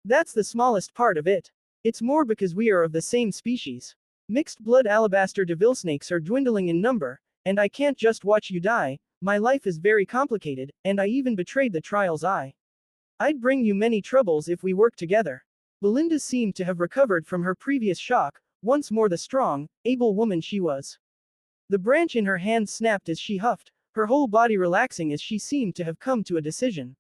That's the smallest part of it. It's more because we are of the same species. Mixed blood alabaster devil snakes are dwindling in number, and I can't just watch you die. My life is very complicated, and I even betrayed the trials I'd bring you many troubles if we worked together. Belinda seemed to have recovered from her previous shock, once more the strong, able woman she was. The branch in her hand snapped as she huffed, her whole body relaxing as she seemed to have come to a decision.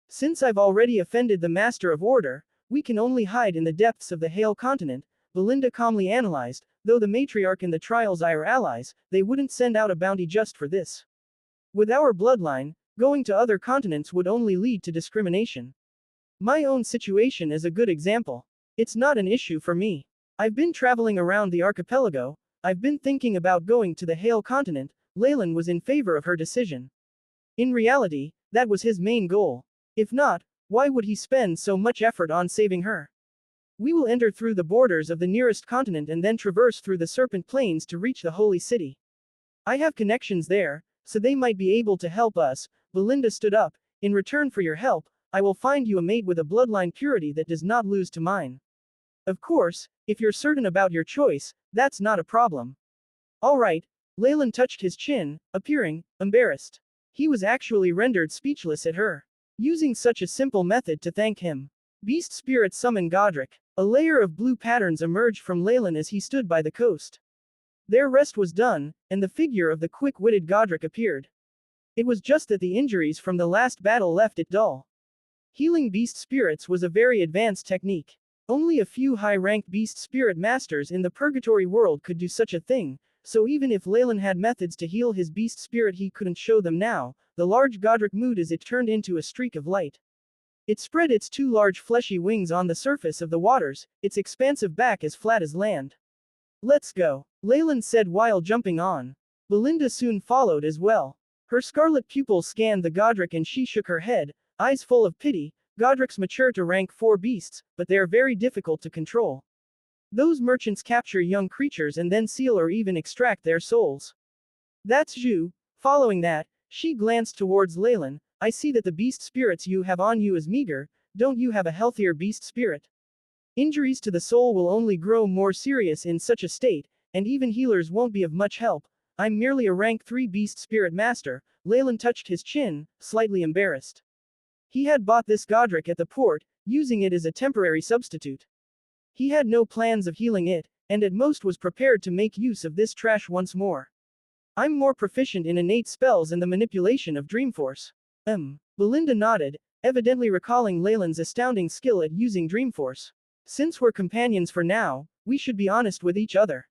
Since I've already offended the Master of Order, we can only hide in the depths of the Hale continent, Belinda calmly analyzed, though the matriarch and the trials are allies, they wouldn't send out a bounty just for this. With our bloodline, going to other continents would only lead to discrimination. My own situation is a good example. It's not an issue for me. I've been traveling around the archipelago, I've been thinking about going to the Hale continent. Leylin was in favor of her decision. In reality, that was his main goal. If not, why would he spend so much effort on saving her? We will enter through the borders of the nearest continent and then traverse through the Serpent Plains to reach the Holy City. I have connections there, so they might be able to help us. Belinda stood up. In return for your help, I will find you a mate with a bloodline purity that does not lose to mine. Of course, if you're certain about your choice, that's not a problem. All right. Leylin touched his chin, appearing embarrassed. He was actually rendered speechless at her using such a simple method to thank him. Beast spirit summon Godric. A layer of blue patterns emerged from Leylin as he stood by the coast. Their rest was done, and the figure of the quick-witted Godric appeared. It was just that the injuries from the last battle left it dull. Healing beast spirits was a very advanced technique. Only a few high-ranked beast spirit masters in the purgatory world could do such a thing, so even if Leylin had methods to heal his beast spirit he couldn't show them now. The large Godric moved as it turned into a streak of light. It spread its two large fleshy wings on the surface of the waters, its expansive back as flat as land. Let's go, Leylin said while jumping on. Belinda soon followed as well. Her scarlet pupils scanned the Godric and she shook her head, eyes full of pity. Godrics mature to rank 4 beasts, but they are very difficult to control. Those merchants capture young creatures and then seal or even extract their souls. That's Zhu. Following that, she glanced towards Leylin. I see that the beast spirits you have on you is meager. Don't you have a healthier beast spirit? Injuries to the soul will only grow more serious in such a state, and even healers won't be of much help. I'm merely a rank 3 beast spirit master. Leylin touched his chin, slightly embarrassed. He had bought this Godric at the port, using it as a temporary substitute. He had no plans of healing it, and at most was prepared to make use of this trash once more. I'm more proficient in innate spells and the manipulation of Dreamforce. Belinda nodded, evidently recalling Leylin's astounding skill at using Dreamforce. Since we're companions for now, we should be honest with each other.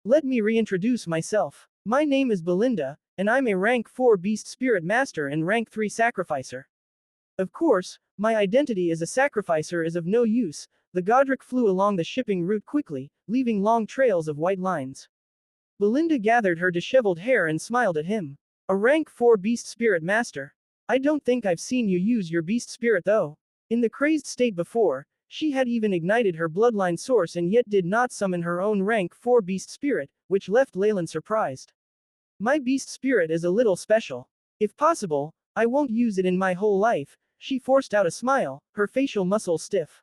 Let me reintroduce myself. My name is Belinda, and I'm a rank 4 beast spirit master and rank 3 sacrificer. Of course, my identity as a sacrificer is of no use. The Godric flew along the shipping route quickly, leaving long trails of white lines. Belinda gathered her disheveled hair and smiled at him. A rank 4 beast spirit master. I don't think I've seen you use your beast spirit though. In the crazed state before, she had even ignited her bloodline source and yet did not summon her own rank 4 beast spirit, which left Leylin surprised. My beast spirit is a little special. If possible, I won't use it in my whole life. She forced out a smile, her facial muscles stiff.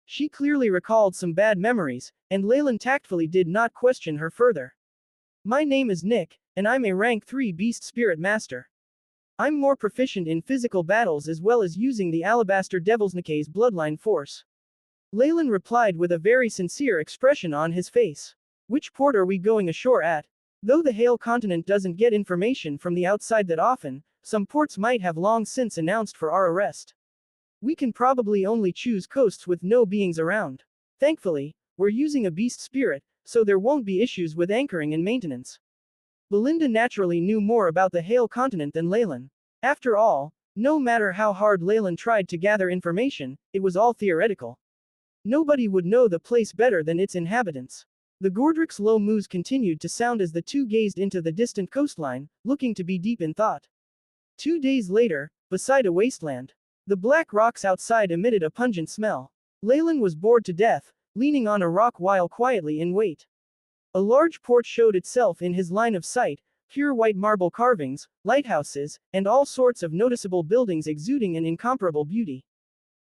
She clearly recalled some bad memories, and Leylin tactfully did not question her further. My name is Nick, and I'm a rank 3 beast spirit master. I'm more proficient in physical battles as well as using the Alabaster Devilsnik's bloodline force. Leylin replied with a very sincere expression on his face. Which port are we going ashore at? Though the Hale continent doesn't get information from the outside that often, some ports might have long since announced for our arrest. We can probably only choose coasts with no beings around. Thankfully, we're using a beast spirit, so there won't be issues with anchoring and maintenance. Belinda naturally knew more about the Hale continent than Leylin. After all, no matter how hard Leylin tried to gather information, it was all theoretical. Nobody would know the place better than its inhabitants. The Godric's low moos continued to sound as the two gazed into the distant coastline, looking to be deep in thought. 2 days later, beside a wasteland. The black rocks outside emitted a pungent smell. Leylin was bored to death, leaning on a rock while quietly in wait. A large port showed itself in his line of sight, pure white marble carvings, lighthouses, and all sorts of noticeable buildings exuding an incomparable beauty.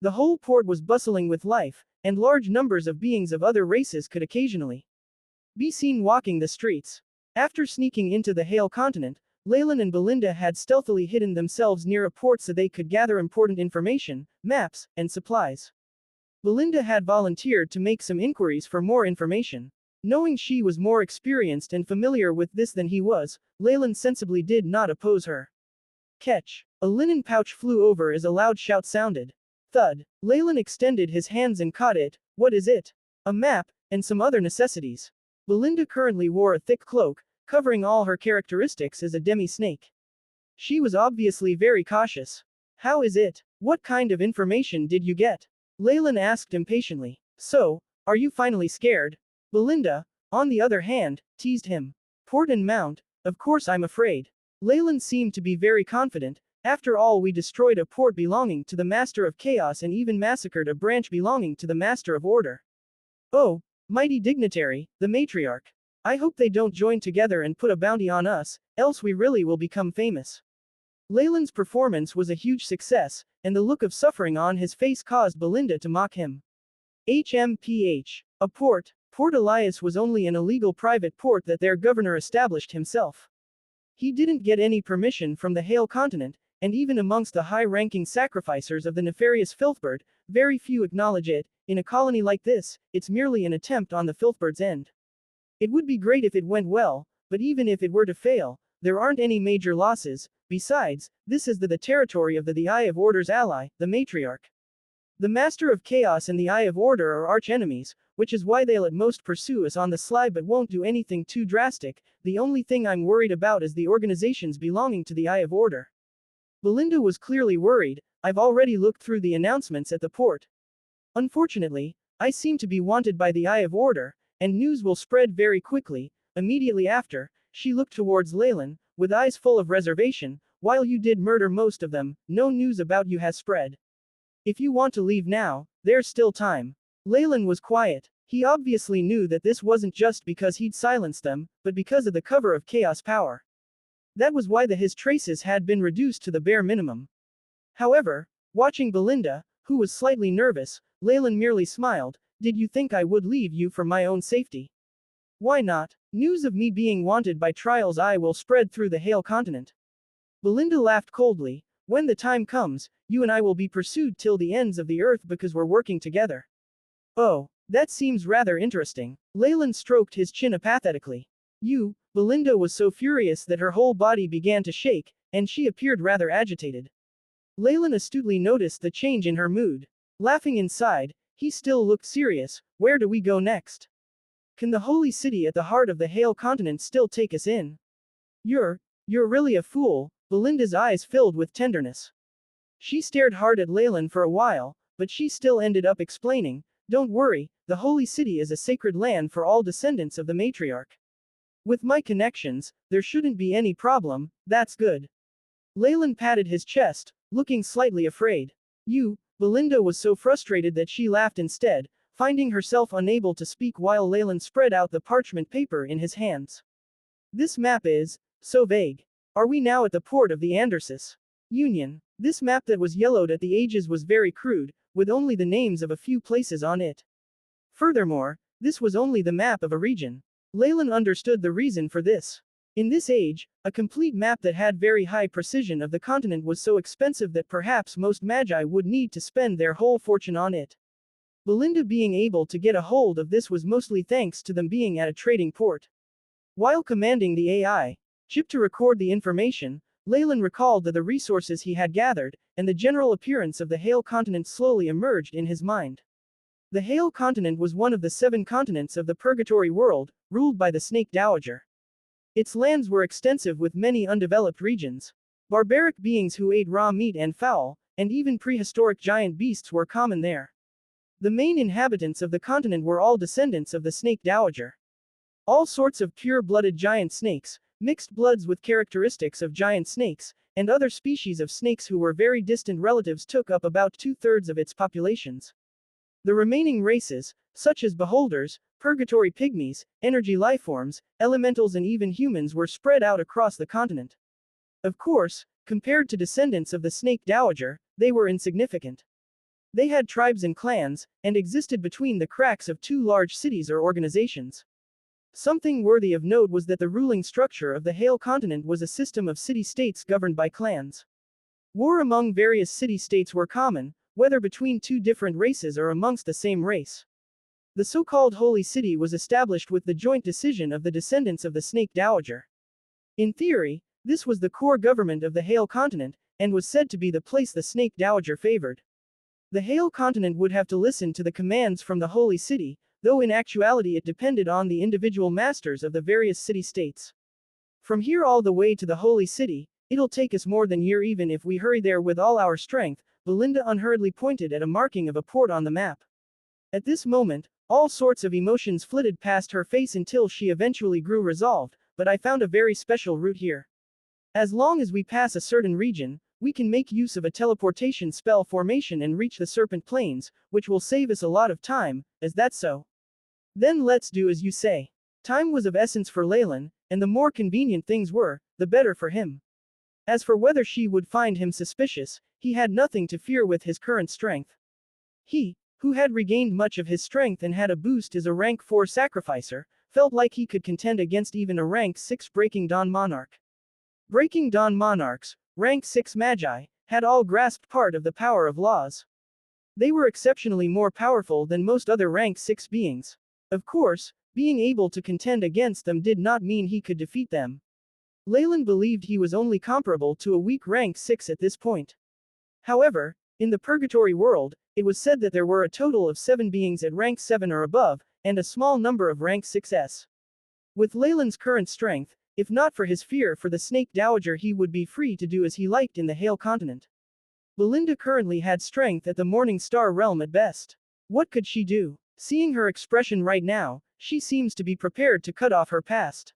The whole port was bustling with life, and large numbers of beings of other races could occasionally be seen walking the streets. After sneaking into the Hale continent, Leylin and Belinda had stealthily hidden themselves near a port so they could gather important information, maps, and supplies. Belinda had volunteered to make some inquiries for more information. Knowing she was more experienced and familiar with this than he was, Leylin sensibly did not oppose her. Catch! A linen pouch flew over as a loud shout sounded. Thud! Leylin extended his hands and caught it. What is it? A map, and some other necessities. Belinda currently wore a thick cloak, covering all her characteristics as a demi-snake. She was obviously very cautious. How is it? What kind of information did you get? Leylin asked impatiently. So, are you finally scared? Belinda, on the other hand, teased him. Port and mount, of course I'm afraid. Leylin seemed to be very confident. After all, we destroyed a port belonging to the Master of Chaos and even massacred a branch belonging to the Master of Order. Oh, mighty dignitary, the matriarch. I hope they don't join together and put a bounty on us, else we really will become famous. Leylin's performance was a huge success, and the look of suffering on his face caused Belinda to mock him. HMPH. A port. Port Elias was only an illegal private port that their governor established himself. He didn't get any permission from the Hale continent, and even amongst the high-ranking sacrificers of the nefarious Filthbird, very few acknowledge it. In a colony like this, it's merely an attempt on the Filthbird's end. It would be great if it went well, but even if it were to fail, there aren't any major losses. Besides, this is the territory of the Eye of Order's ally, the matriarch. The Master of Chaos and the Eye of Order are arch-enemies, which is why they'll at most pursue us on the sly but won't do anything too drastic. The only thing I'm worried about is the organizations belonging to the Eye of Order. Belinda was clearly worried. I've already looked through the announcements at the port. Unfortunately, I seem to be wanted by the Eye of Order, and news will spread very quickly. Immediately after, she looked towards Leylin, with eyes full of reservation. While you did murder most of them, no news about you has spread. If you want to leave now, there's still time. Leylin was quiet. He obviously knew that this wasn't just because he'd silenced them, but because of the cover of chaos power. That was why his traces had been reduced to the bare minimum. However, watching Belinda, who was slightly nervous, Leylin merely smiled. Did you think I would leave you for my own safety? Why not? News of me being wanted by Trials I will spread through the Hale continent. Belinda laughed coldly. When the time comes, you and I will be pursued till the ends of the earth because we're working together. Oh, that seems rather interesting. Leylin stroked his chin apathetically. Belinda was so furious that her whole body began to shake, and she appeared rather agitated. Leylin astutely noticed the change in her mood. Laughing inside, he still looked serious. Where do we go next? Can the holy city at the heart of the Hale continent still take us in? You're really a fool. Belinda's eyes filled with tenderness. She stared hard at Leylin for a while, but she still ended up explaining, don't worry, the holy city is a sacred land for all descendants of the matriarch. With my connections, there shouldn't be any problem. That's good. Leylin patted his chest, looking slightly afraid. Belinda was so frustrated that she laughed instead, finding herself unable to speak while Leylin spread out the parchment paper in his hands. This map is so vague. Are we now at the port of the Andersis Union? This map that was yellowed at the ages was very crude, with only the names of a few places on it. Furthermore, this was only the map of a region. Leylin understood the reason for this. In this age, a complete map that had very high precision of the continent was so expensive that perhaps most magi would need to spend their whole fortune on it. Belinda being able to get a hold of this was mostly thanks to them being at a trading port. While commanding the AI chip to record the information, Leylin recalled the resources he had gathered, and the general appearance of the Hale continent slowly emerged in his mind. The Hale continent was one of the 7 continents of the Purgatory world, ruled by the Snake Dowager. Its lands were extensive with many undeveloped regions. Barbaric beings who ate raw meat and fowl, and even prehistoric giant beasts were common there. The main inhabitants of the continent were all descendants of the Snake Dowager. All sorts of pure-blooded giant snakes, mixed bloods with characteristics of giant snakes, and other species of snakes who were very distant relatives took up about 2/3 of its populations. The remaining races, such as beholders, purgatory pygmies, energy lifeforms, elementals and even humans were spread out across the continent. Of course, compared to descendants of the snake dowager, they were insignificant. They had tribes and clans, and existed between the cracks of two large cities or organizations. Something worthy of note was that the ruling structure of the Hale continent was a system of city-states governed by clans. War among various city-states were common, whether between two different races or amongst the same race. The so-called Holy City was established with the joint decision of the descendants of the snake dowager. In theory, this was the core government of the Hale continent, and was said to be the place the snake dowager favored. The Hale continent would have to listen to the commands from the Holy City, though in actuality it depended on the individual masters of the various city-states. From here all the way to the Holy City, it'll take us more than a year even if we hurry there with all our strength, Belinda unhurriedly pointed at a marking of a port on the map. At this moment, all sorts of emotions flitted past her face until she eventually grew resolved, but I found a very special route here. As long as we pass a certain region, we can make use of a teleportation spell formation and reach the Serpent Plains, which will save us a lot of time. Is that so? Then let's do as you say. Time was of essence for Leylin, and the more convenient things were, the better for him. As for whether she would find him suspicious, he had nothing to fear with his current strength. He, who had regained much of his strength and had a boost as a rank 4 sacrificer, felt like he could contend against even a rank 6 Breaking Dawn monarch. Breaking Dawn monarchs, rank 6 magi, had all grasped part of the power of laws. They were exceptionally more powerful than most other rank 6 beings. Of course, being able to contend against them did not mean he could defeat them. Leylin believed he was only comparable to a weak rank 6 at this point. However, in the purgatory world, it was said that there were a total of 7 beings at rank 7 or above, and a small number of rank 6s. With Leylin's current strength, if not for his fear for the snake dowager, he would be free to do as he liked in the Hale continent. Belinda currently had strength at the Morning Star realm at best. What could she do? Seeing her expression right now, she seems to be prepared to cut off her past.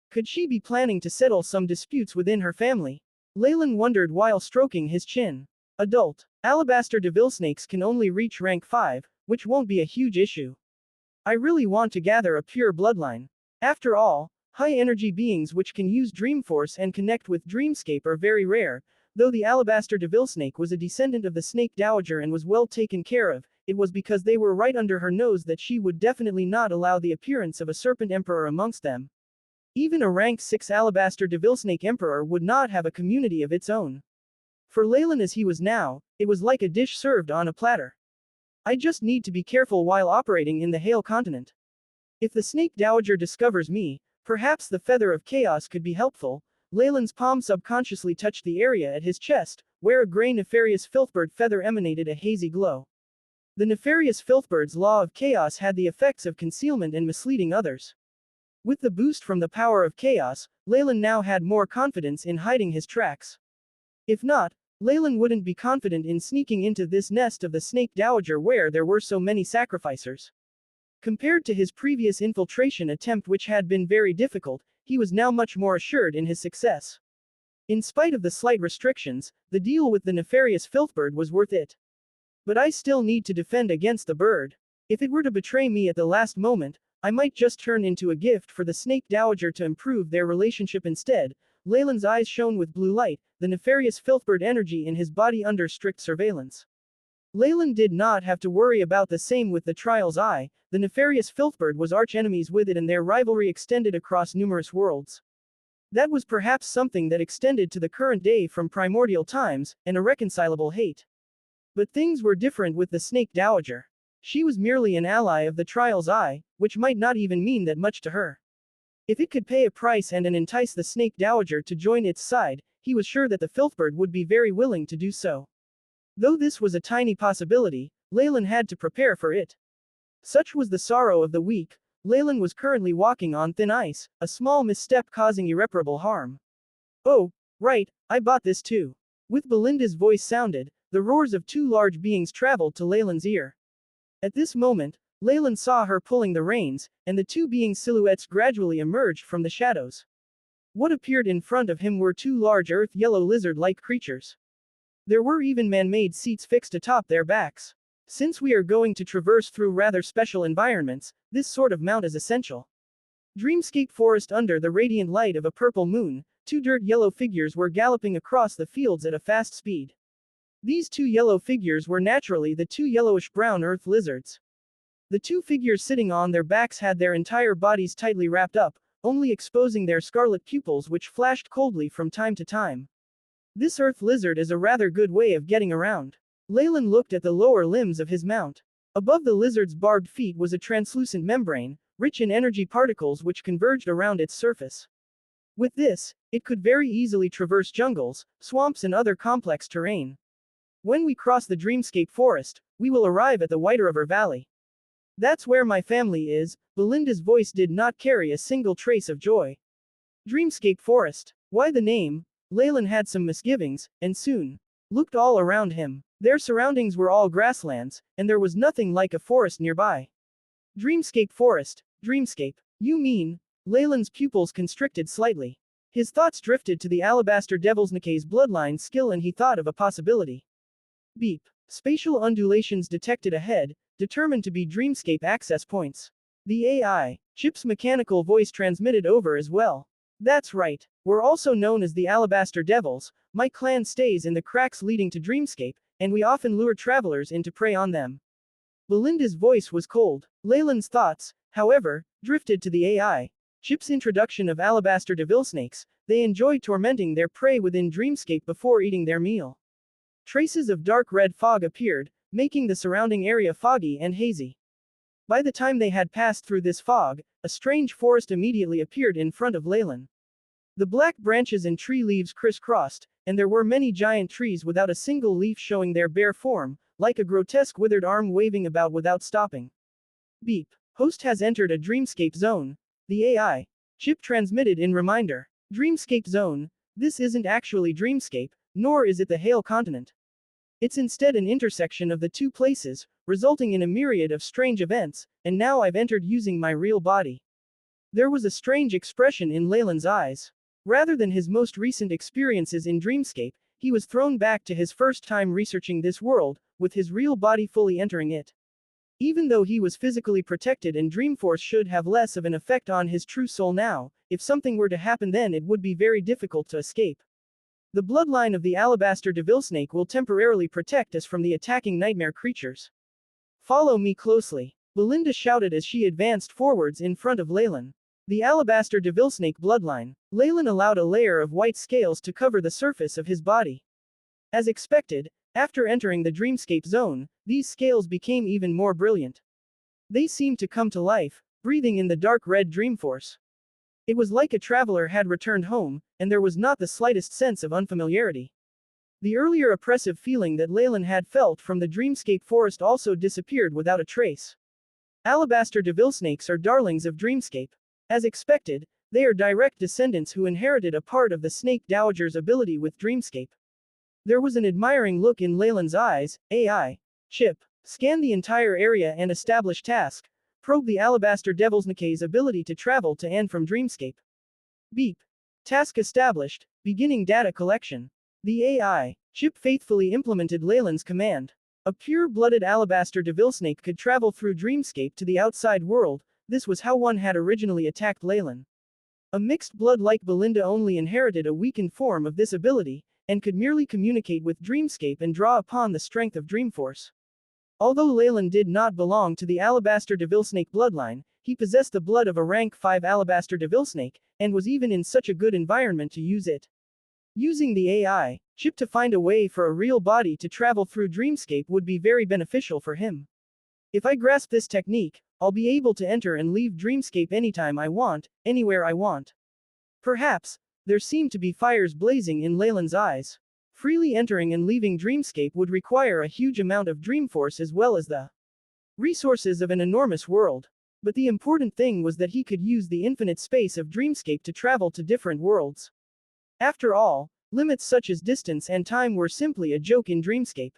Could she be planning to settle some disputes within her family? Leylin wondered while stroking his chin. Adult. Alabaster devil snakes can only reach rank 5, which won't be a huge issue. I really want to gather a pure bloodline. After all, high-energy beings which can use Dreamforce and connect with Dreamscape are very rare. Though the Alabaster devil snake was a descendant of the snake dowager and was well taken care of, it was because they were right under her nose that she would definitely not allow the appearance of a serpent emperor amongst them. Even a rank 6 Alabaster devil snake emperor would not have a community of its own. For Leylin as he was now, it was like a dish served on a platter. I just need to be careful while operating in the Hale continent. If the snake dowager discovers me, perhaps the feather of chaos could be helpful. Leylin's palm subconsciously touched the area at his chest, where a gray nefarious filthbird feather emanated a hazy glow. The nefarious filthbird's law of chaos had the effects of concealment and misleading others. With the boost from the power of chaos, Leylin now had more confidence in hiding his tracks. If not, Leylin wouldn't be confident in sneaking into this nest of the snake dowager where there were so many sacrificers. Compared to his previous infiltration attempt, which had been very difficult, he was now much more assured in his success. In spite of the slight restrictions, the deal with the nefarious filthbird was worth it. But I still need to defend against the bird. If it were to betray me at the last moment, I might just turn into a gift for the snake dowager to improve their relationship instead. Leylin's eyes shone with blue light, the nefarious filthbird energy in his body under strict surveillance. Leylin did not have to worry about the same with the Trial's eye. The nefarious filthbird was archenemies with it and their rivalry extended across numerous worlds. That was perhaps something that extended to the current day from primordial times, an irreconcilable hate. But things were different with the snake dowager. She was merely an ally of the Trial's eye, which might not even mean that much to her. If it could pay a price and entice the snake dowager to join its side, he was sure that the filthbird would be very willing to do so. Though this was a tiny possibility, Leylin had to prepare for it. Such was the sorrow of the weak. Leylin was currently walking on thin ice, a small misstep causing irreparable harm. Oh, right, I bought this too. With Belinda's voice sounded, the roars of two large beings traveled to Leylin's ear. At this moment, Leylin saw her pulling the reins, and the two beings' silhouettes gradually emerged from the shadows. What appeared in front of him were two large earth-yellow lizard-like creatures. There were even man-made seats fixed atop their backs. Since we are going to traverse through rather special environments, this sort of mount is essential. Dreamscape forest under the radiant light of a purple moon, two dirt-yellow figures were galloping across the fields at a fast speed. These two yellow figures were naturally the two yellowish-brown earth lizards. The two figures sitting on their backs had their entire bodies tightly wrapped up, only exposing their scarlet pupils which flashed coldly from time to time. This earth lizard is a rather good way of getting around. Leylin looked at the lower limbs of his mount. Above the lizard's barbed feet was a translucent membrane, rich in energy particles which converged around its surface. With this, it could very easily traverse jungles, swamps and other complex terrain. When we cross the Dreamscape forest, we will arrive at the White River Valley. That's where my family is. Belinda's voice did not carry a single trace of joy. Dreamscape forest. Why the name? Leylin had some misgivings, and soon looked all around him. Their surroundings were all grasslands, and there was nothing like a forest nearby. Dreamscape forest. Dreamscape. You mean? Leylin's pupils constricted slightly. His thoughts drifted to the Alabaster Devilsnik's bloodline skill and he thought of a possibility. Beep. Spatial undulations detected ahead, determined to be Dreamscape access points. The AI, Chip's mechanical voice transmitted over as well. That's right. We're also known as the Alabaster Devils. My clan stays in the cracks leading to Dreamscape, and we often lure travelers in to prey on them. Belinda's voice was cold. Leylin's thoughts, however, drifted to the AI. Chip's introduction of Alabaster Devilsnakes. They enjoy tormenting their prey within Dreamscape before eating their meal. Traces of dark red fog appeared, making the surrounding area foggy and hazy. By the time they had passed through this fog, a strange forest immediately appeared in front of Leylin. The black branches and tree leaves crisscrossed, and there were many giant trees without a single leaf showing their bare form, like a grotesque withered arm waving about without stopping. Beep. Host has entered a Dreamscape zone. The AI. Chip transmitted in reminder. Dreamscape zone. This isn't actually Dreamscape, nor is it the Hale continent. It's instead an intersection of the two places, resulting in a myriad of strange events, and now I've entered using my real body. There was a strange expression in Leylin's eyes. Rather than his most recent experiences in Dreamscape, he was thrown back to his first time researching this world, with his real body fully entering it. Even though he was physically protected and Dreamforce should have less of an effect on his true soul now, if something were to happen then it would be very difficult to escape. The bloodline of the Alabaster Devilsnake will temporarily protect us from the attacking nightmare creatures. Follow me closely. Belinda shouted as she advanced forwards in front of Leylin. The Alabaster Devilsnake bloodline. Leylin allowed a layer of white scales to cover the surface of his body. As expected, after entering the Dreamscape zone, these scales became even more brilliant. They seemed to come to life, breathing in the dark red Dreamforce. It was like a traveler had returned home, and there was not the slightest sense of unfamiliarity. The earlier oppressive feeling that Leylin had felt from the Dreamscape forest also disappeared without a trace. Alabaster Devilsnakes are darlings of Dreamscape. As expected, they are direct descendants who inherited a part of the Snake Dowager's ability with Dreamscape. There was an admiring look in Leylin's eyes. AI. Chip. Scan the entire area and establish task. Probe the Alabaster Devilsnike's ability to travel to and from Dreamscape. Beep. Task established. Beginning data collection. The AI. Chip faithfully implemented Leylin's command. A pure-blooded Alabaster Devilsnake could travel through Dreamscape to the outside world. This was how one had originally attacked Leylin. A mixed blood like Belinda only inherited a weakened form of this ability, and could merely communicate with Dreamscape and draw upon the strength of Dreamforce. Although Leylin did not belong to the Alabaster Devilsnake bloodline, he possessed the blood of a rank 5 Alabaster Devilsnake, and was even in such a good environment to use it. Using the AI, Chip to find a way for a real body to travel through Dreamscape would be very beneficial for him. If I grasp this technique, I'll be able to enter and leave Dreamscape anytime I want, anywhere I want. Perhaps, there seemed to be fires blazing in Leylin's eyes. Freely entering and leaving Dreamscape would require a huge amount of Dreamforce as well as the resources of an enormous world. But the important thing was that he could use the infinite space of Dreamscape to travel to different worlds. After all, limits such as distance and time were simply a joke in Dreamscape.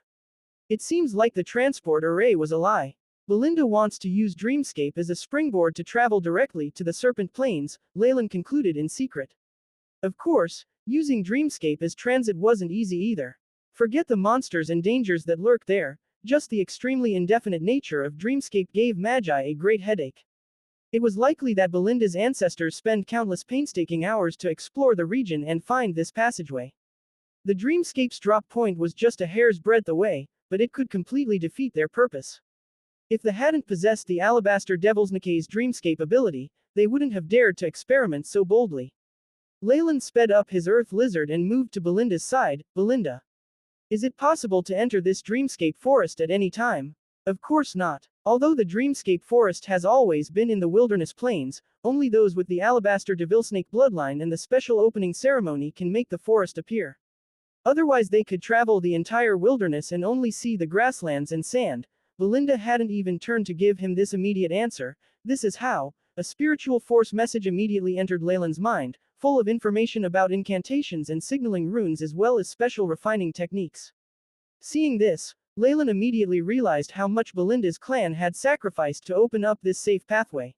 It seems like the transport array was a lie. Belinda wants to use Dreamscape as a springboard to travel directly to the Serpent Plains, Leylin concluded in secret. Of course, using Dreamscape as transit wasn't easy either. Forget the monsters and dangers that lurked there, just the extremely indefinite nature of Dreamscape gave Magi a great headache. It was likely that Belinda's ancestors spent countless painstaking hours to explore the region and find this passageway. The Dreamscape's drop point was just a hair's breadth away, but it could completely defeat their purpose. If they hadn't possessed the Alabaster Devilsnik's Dreamscape ability, they wouldn't have dared to experiment so boldly. Leylin sped up his earth lizard and moved to Belinda's side. Belinda, is it possible to enter this Dreamscape forest at any time? Of course not. Although the Dreamscape forest has always been in the wilderness plains, only those with the Alabaster Devilsnake bloodline and the special opening ceremony can make the forest appear. Otherwise they could travel the entire wilderness and only see the grasslands and sand. Belinda hadn't even turned to give him this immediate answer. This is how. A spiritual force message immediately entered Leylin's mind, full of information about incantations and signaling runes as well as special refining techniques. Seeing this, Leylin immediately realized how much Belinda's clan had sacrificed to open up this safe pathway.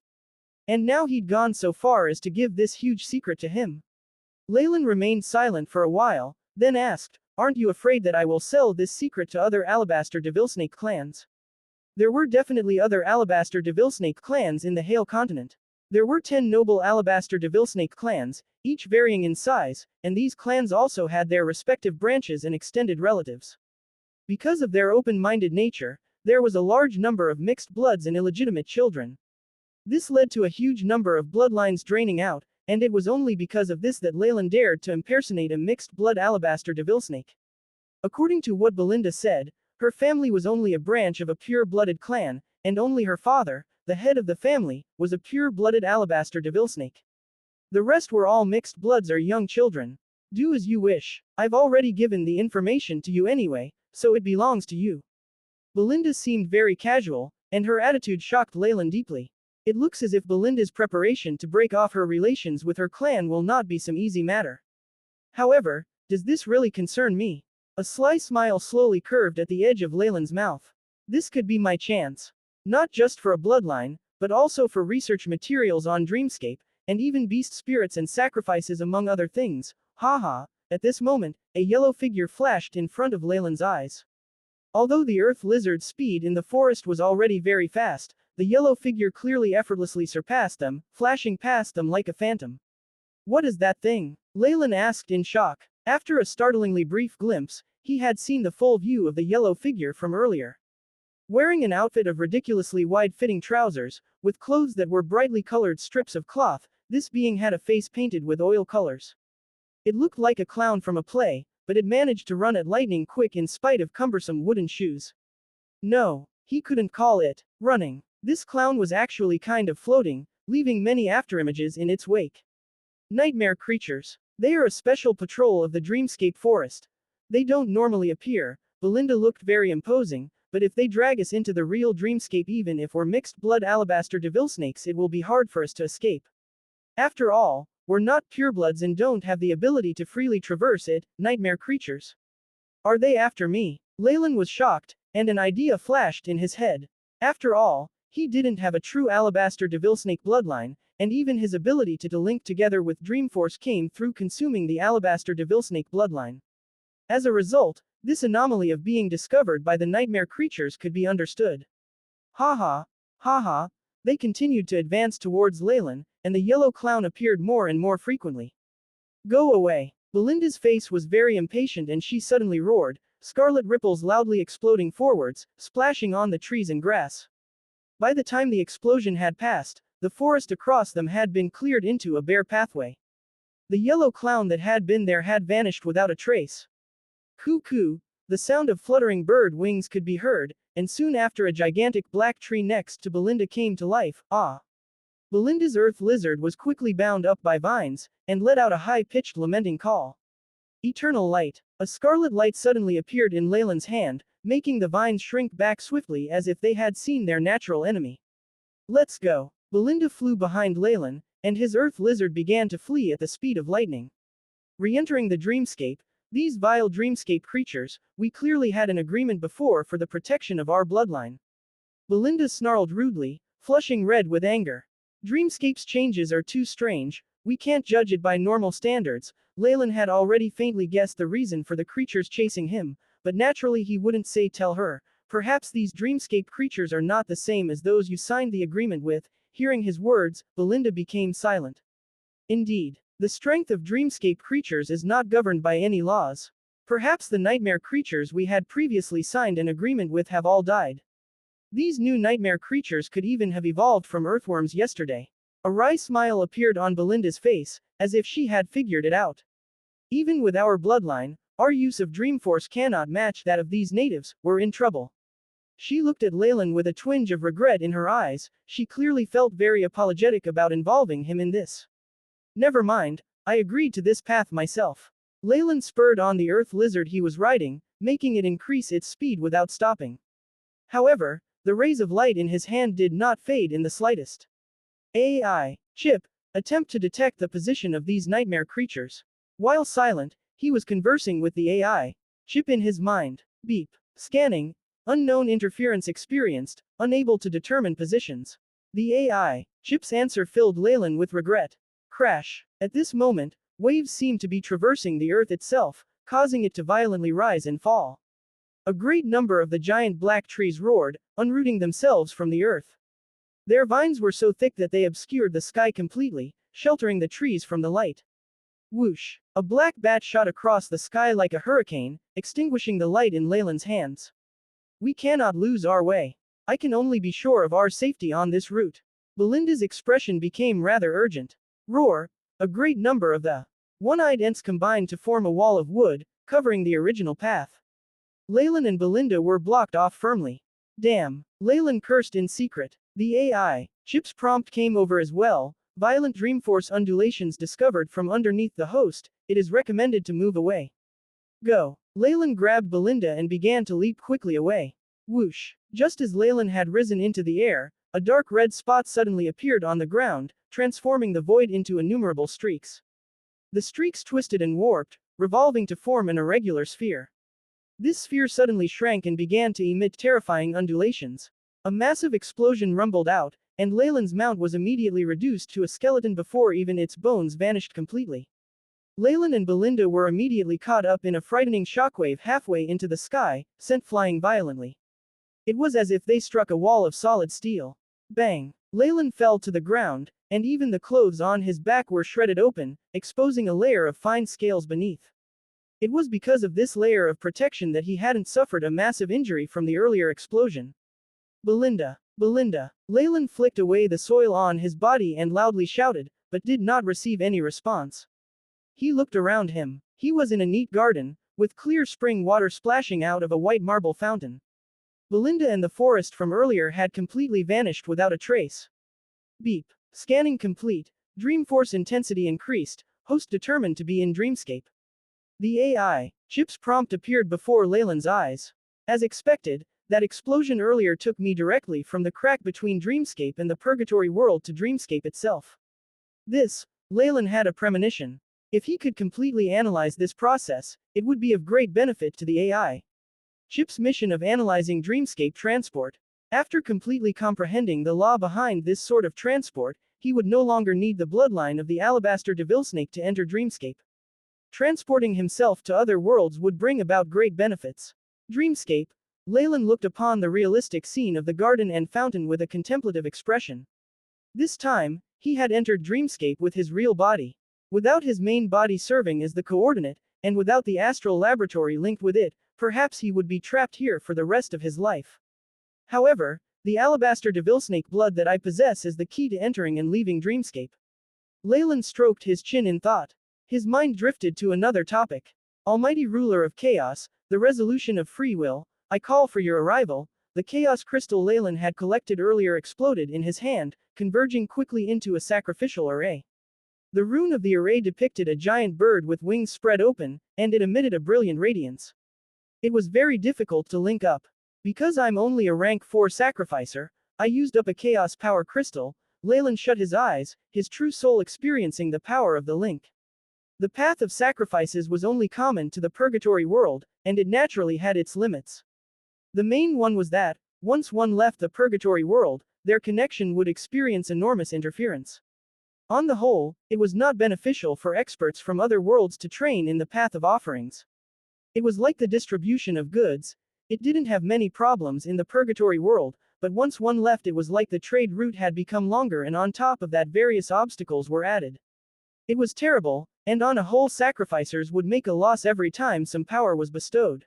And now he'd gone so far as to give this huge secret to him. Leylin remained silent for a while, then asked, "Aren't you afraid that I will sell this secret to other Alabaster Devilsnake clans?" There were definitely other Alabaster Devilsnake clans in the Hale continent. There were 10 noble Alabaster Devilsnake clans, each varying in size, and these clans also had their respective branches and extended relatives. Because of their open-minded nature, there was a large number of mixed bloods and illegitimate children. This led to a huge number of bloodlines draining out, and it was only because of this that Leylin dared to impersonate a mixed-blood Alabaster Devilsnake. According to what Belinda said, her family was only a branch of a pure-blooded clan, and only her father, the head of the family, was a pure-blooded Alabaster Devilsnake. The rest were all mixed bloods or young children. Do as you wish. I've already given the information to you anyway, so it belongs to you. Belinda seemed very casual, and her attitude shocked Leylin deeply. It looks as if Belinda's preparation to break off her relations with her clan will not be some easy matter. However, does this really concern me? A sly smile slowly curved at the edge of Leylin's mouth. This could be my chance. Not just for a bloodline, but also for research materials on Dreamscape, and even beast spirits and sacrifices among other things. Haha. At this moment, a yellow figure flashed in front of Leylin's eyes. Although the earth lizard's speed in the forest was already very fast, the yellow figure clearly effortlessly surpassed them, flashing past them like a phantom. What is that thing? Leylin asked in shock. After a startlingly brief glimpse, he had seen the full view of the yellow figure from earlier. Wearing an outfit of ridiculously wide-fitting trousers, with clothes that were brightly colored strips of cloth, this being had a face painted with oil colors. It looked like a clown from a play, but it managed to run at lightning quick in spite of cumbersome wooden shoes. No, he couldn't call it running. This clown was actually kind of floating, leaving many afterimages in its wake. Nightmare creatures. They are a special patrol of the Dreamscape forest. They don't normally appear. Belinda looked very imposing, but if they drag us into the real Dreamscape, even if we're mixed-blood Alabaster Devilsnakes, it will be hard for us to escape. After all, we're not purebloods and don't have the ability to freely traverse it. Nightmare creatures. Are they after me? Leylin was shocked, and an idea flashed in his head. After all, he didn't have a true Alabaster Devilsnake bloodline, and even his ability to link together with Dreamforce came through consuming the Alabaster Devilsnake bloodline. As a result, this anomaly of being discovered by the nightmare creatures could be understood. Haha. Haha. They continued to advance towards Leylin, and the yellow clown appeared more and more frequently. Go away. Belinda's face was very impatient and she suddenly roared, scarlet ripples loudly exploding forwards, splashing on the trees and grass. By the time the explosion had passed, the forest across them had been cleared into a bare pathway. The yellow clown that had been there had vanished without a trace. Cuckoo. The sound of fluttering bird wings could be heard, and soon after a gigantic black tree next to Belinda came to life. Ah! Belinda's earth lizard was quickly bound up by vines, and let out a high-pitched lamenting call. Eternal light. A scarlet light suddenly appeared in Leylin's hand, making the vines shrink back swiftly as if they had seen their natural enemy. Let's go. Belinda flew behind Leylin, and his earth lizard began to flee at the speed of lightning. Re-entering the Dreamscape, these vile Dreamscape creatures, we clearly had an agreement before for the protection of our bloodline. Belinda snarled rudely, flushing red with anger. Dreamscape's changes are too strange. We can't judge it by normal standards. Leylin had already faintly guessed the reason for the creatures chasing him, but naturally he wouldn't tell her. Perhaps these dreamscape creatures are not the same as those you signed the agreement with. Hearing his words, Belinda became silent. Indeed, the strength of dreamscape creatures is not governed by any laws. Perhaps the nightmare creatures we had previously signed an agreement with have all died. These new nightmare creatures could even have evolved from earthworms yesterday. A wry smile appeared on Belinda's face, as if she had figured it out. Even with our bloodline, our use of Dreamforce cannot match that of these natives. We're in trouble. She looked at Leylin with a twinge of regret in her eyes. She clearly felt very apologetic about involving him in this. Never mind, I agreed to this path myself. Leylin spurred on the earth lizard he was riding, making it increase its speed without stopping. However, the rays of light in his hand did not fade in the slightest. AI, Chip, attempt to detect the position of these nightmare creatures. While silent, he was conversing with the AI, Chip in his mind. Beep. Scanning. Unknown interference experienced, unable to determine positions. The AI, Chip's answer filled Leylin with regret. Crash. At this moment, waves seemed to be traversing the earth itself, causing it to violently rise and fall. A great number of the giant black trees roared, unrooting themselves from the earth. Their vines were so thick that they obscured the sky completely, sheltering the trees from the light. Whoosh! A black bat shot across the sky like a hurricane, extinguishing the light in Leylin's hands. We cannot lose our way. I can only be sure of our safety on this route. Belinda's expression became rather urgent. Roar! A great number of the one-eyed ants combined to form a wall of wood, covering the original path. Leylin and Belinda were blocked off firmly. Damn! Leylin cursed in secret. The AI, Chip's prompt came over as well. Violent Dreamforce undulations discovered from underneath the host. It is recommended to move away. Go. Leylin grabbed Belinda and began to leap quickly away. Whoosh! Just as Leylin had risen into the air, a dark red spot suddenly appeared on the ground, transforming the void into innumerable streaks. The streaks twisted and warped, revolving to form an irregular sphere. This sphere suddenly shrank and began to emit terrifying undulations. A massive explosion rumbled out, and Leylin's mount was immediately reduced to a skeleton before even its bones vanished completely. Leylin and Belinda were immediately caught up in a frightening shockwave halfway into the sky, sent flying violently. It was as if they struck a wall of solid steel. Bang! Leylin fell to the ground, and even the clothes on his back were shredded open, exposing a layer of fine scales beneath. It was because of this layer of protection that he hadn't suffered a massive injury from the earlier explosion. Belinda! Belinda! Leylin flicked away the soil on his body and loudly shouted, but did not receive any response. He looked around him. He was in a neat garden, with clear spring water splashing out of a white marble fountain. Belinda and the forest from earlier had completely vanished without a trace. Beep. Scanning complete. Dreamforce intensity increased. Host determined to be in Dreamscape. The AI, Chip's prompt appeared before Leylin's eyes. As expected, that explosion earlier took me directly from the crack between Dreamscape and the Purgatory world to Dreamscape itself. This, Leylin had a premonition. If he could completely analyze this process, it would be of great benefit to the AI. Chip's mission of analyzing Dreamscape transport. After completely comprehending the law behind this sort of transport, he would no longer need the bloodline of the Alabaster Devilsnake to enter Dreamscape. Transporting himself to other worlds would bring about great benefits. Dreamscape. Leylin looked upon the realistic scene of the garden and fountain with a contemplative expression. This time, he had entered Dreamscape with his real body. Without his main body serving as the coordinate, and without the astral laboratory linked with it, perhaps he would be trapped here for the rest of his life. However, the Alabaster Devilsnake blood that I possess is the key to entering and leaving Dreamscape. Leylin stroked his chin in thought. His mind drifted to another topic. Almighty ruler of chaos, the resolution of free will, I call for your arrival. The chaos crystal Leylin had collected earlier exploded in his hand, converging quickly into a sacrificial array. The rune of the array depicted a giant bird with wings spread open, and it emitted a brilliant radiance. It was very difficult to link up. Because I'm only a rank 4 sacrificer, I used up a chaos power crystal. Leylin shut his eyes, his true soul experiencing the power of the link. The path of sacrifices was only common to the Purgatory world, and it naturally had its limits. The main one was that, once one left the Purgatory world, their connection would experience enormous interference. On the whole, it was not beneficial for experts from other worlds to train in the path of offerings. It was like the distribution of goods. It didn't have many problems in the purgatory world, but once one left it was like the trade route had become longer, and on top of that various obstacles were added. It was terrible, and on a whole sacrificers would make a loss every time some power was bestowed.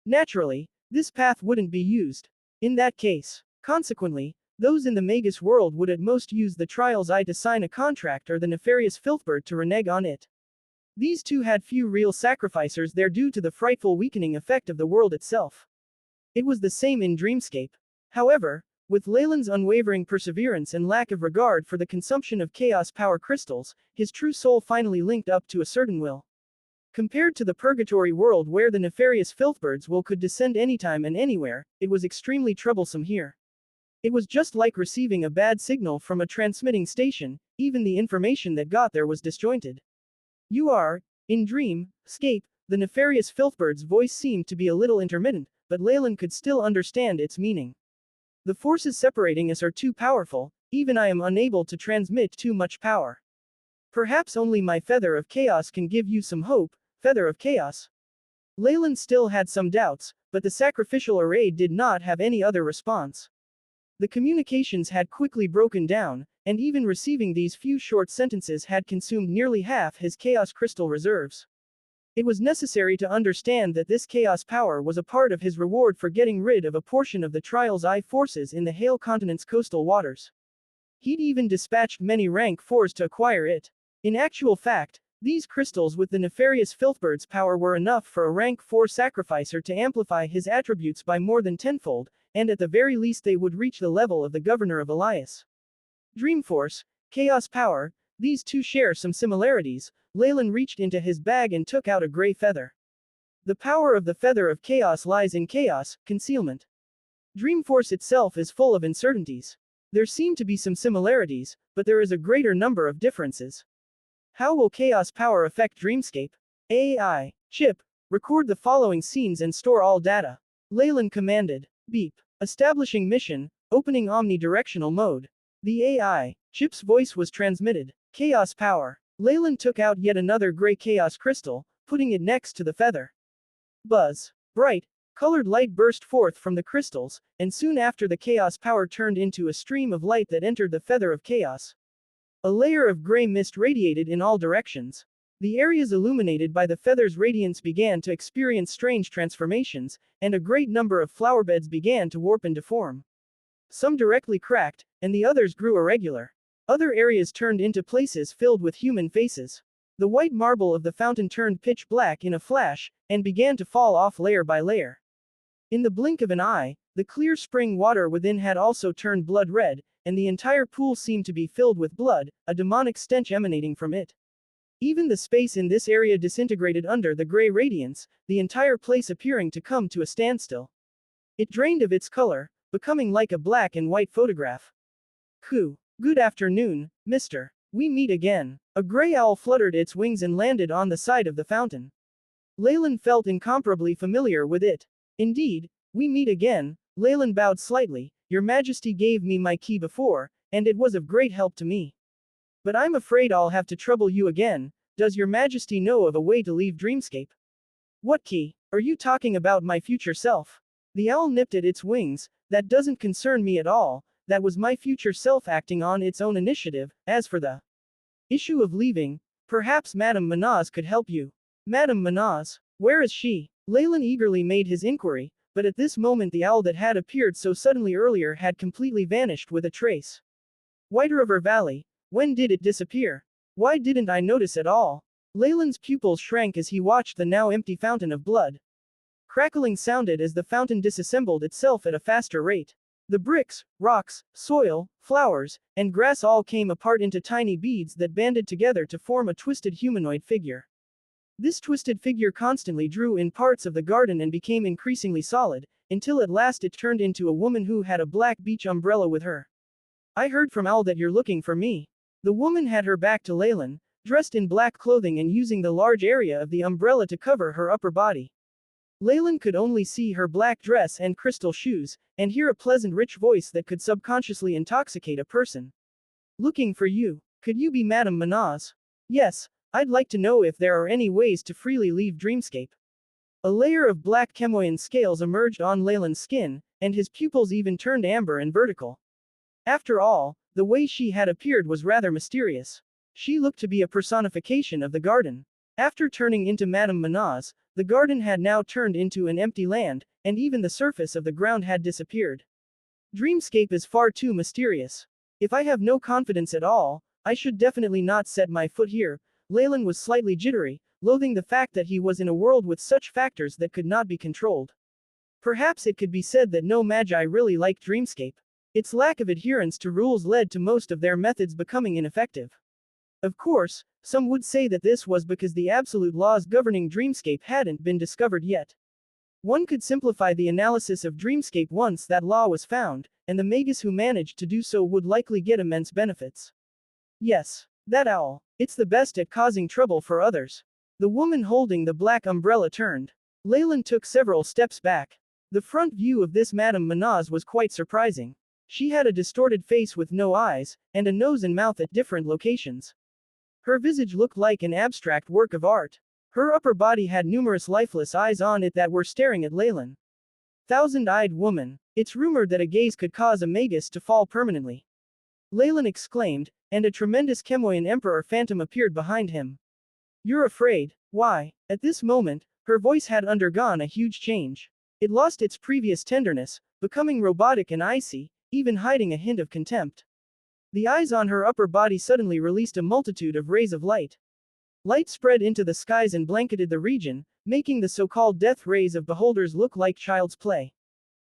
Naturally, this path wouldn't be used. In that case. Consequently, those in the Magus world would at most use the trials I to sign a contract, or the nefarious filthbird to renege on it. These two had few real sacrificers there due to the frightful weakening effect of the world itself. It was the same in Dreamscape. However, with Leylin's unwavering perseverance and lack of regard for the consumption of chaos power crystals, his true soul finally linked up to a certain will. Compared to the purgatory world where the nefarious filthbird's will could descend anytime and anywhere, it was extremely troublesome here. It was just like receiving a bad signal from a transmitting station, even the information that got there was disjointed. You are, in Dreamscape, the nefarious filthbird's voice seemed to be a little intermittent, but Leylin could still understand its meaning. The forces separating us are too powerful, even I am unable to transmit too much power. Perhaps only my feather of chaos can give you some hope, feather of chaos. Leylin still had some doubts, but the sacrificial array did not have any other response. The communications had quickly broken down, and even receiving these few short sentences had consumed nearly half his chaos crystal reserves. It was necessary to understand that this chaos power was a part of his reward for getting rid of a portion of the Trials I forces in the Hale continent's coastal waters. He'd even dispatched many rank 4s to acquire it. In actual fact, these crystals with the nefarious filthbird's power were enough for a rank 4 sacrificer to amplify his attributes by more than tenfold, and at the very least they would reach the level of the governor of Elias. Dreamforce, chaos power, these two share some similarities. Leylin reached into his bag and took out a gray feather. The power of the feather of chaos lies in chaos, concealment. Dreamforce itself is full of uncertainties. There seem to be some similarities, but there is a greater number of differences. How will chaos power affect Dreamscape? AI. Chip, record the following scenes and store all data. Leylin commanded. Beep. Establishing mission, opening omnidirectional mode. The AI. Chip's voice was transmitted. Chaos power. Leylin took out yet another gray chaos crystal, putting it next to the feather. Buzz. Bright, colored light burst forth from the crystals, and soon after the chaos power turned into a stream of light that entered the feather of chaos. A layer of gray mist radiated in all directions. The areas illuminated by the feather's radiance began to experience strange transformations, and a great number of flowerbeds began to warp and deform. Some directly cracked, and the others grew irregular. Other areas turned into places filled with human faces. The white marble of the fountain turned pitch black in a flash, and began to fall off layer by layer. In the blink of an eye, the clear spring water within had also turned blood red, and the entire pool seemed to be filled with blood, a demonic stench emanating from it. Even the space in this area disintegrated under the gray radiance, the entire place appearing to come to a standstill. It drained of its color, becoming like a black and white photograph. Good afternoon, mister. We meet again. A gray owl fluttered its wings and landed on the side of the fountain. Leylin felt incomparably familiar with it. Indeed, we meet again. Leylin bowed slightly. Your Majesty gave me my key before, and it was of great help to me. But I'm afraid I'll have to trouble you again. Does your Majesty know of a way to leave Dreamscape? What key? Are you talking about my future self? The owl nipped at its wings. That doesn't concern me at all. That was my future self acting on its own initiative. As for the issue of leaving, perhaps Madame Manaz could help you. Madame Manaz? Where is she? Leylin eagerly made his inquiry, but at this moment the owl that had appeared so suddenly earlier had completely vanished with a trace. White River Valley. When did it disappear? Why didn't I notice at all? Leylin's pupils shrank as he watched the now empty fountain of blood. Crackling sounded as the fountain disassembled itself at a faster rate. The bricks, rocks, soil, flowers, and grass all came apart into tiny beads that banded together to form a twisted humanoid figure. This twisted figure constantly drew in parts of the garden and became increasingly solid, until at last it turned into a woman who had a black beach umbrella with her. I heard from Owl that you're looking for me. The woman had her back to Leylin, dressed in black clothing and using the large area of the umbrella to cover her upper body. Leylin could only see her black dress and crystal shoes, and hear a pleasant rich voice that could subconsciously intoxicate a person. Looking for you. Could you be Madame Manaz? Yes, I'd like to know if there are any ways to freely leave Dreamscape. A layer of black chemoyan scales emerged on Leylin's skin, and his pupils even turned amber and vertical. After all, the way she had appeared was rather mysterious. She looked to be a personification of the garden. After turning into Madame Manaz, the garden had now turned into an empty land, and even the surface of the ground had disappeared. Dreamscape is far too mysterious. If I have no confidence at all, I should definitely not set my foot here. Leylin was slightly jittery, loathing the fact that he was in a world with such factors that could not be controlled. Perhaps it could be said that no magi really liked Dreamscape. Its lack of adherence to rules led to most of their methods becoming ineffective. Of course, some would say that this was because the absolute laws governing Dreamscape hadn't been discovered yet. One could simplify the analysis of Dreamscape once that law was found, and the magus who managed to do so would likely get immense benefits. Yes, that owl. It's the best at causing trouble for others. The woman holding the black umbrella turned. Leylin took several steps back. The front view of this Madame Manaz was quite surprising. She had a distorted face with no eyes, and a nose and mouth at different locations. Her visage looked like an abstract work of art. Her upper body had numerous lifeless eyes on it that were staring at Leylin. Thousand-eyed woman. It's rumored that a gaze could cause a magus to fall permanently. Leylin exclaimed, and a tremendous chemoyan emperor phantom appeared behind him. You're afraid? Why? At this moment, her voice had undergone a huge change. It lost its previous tenderness, becoming robotic and icy, even hiding a hint of contempt. The eyes on her upper body suddenly released a multitude of rays of light. Light spread into the skies and blanketed the region, making the so-called death rays of beholders look like child's play.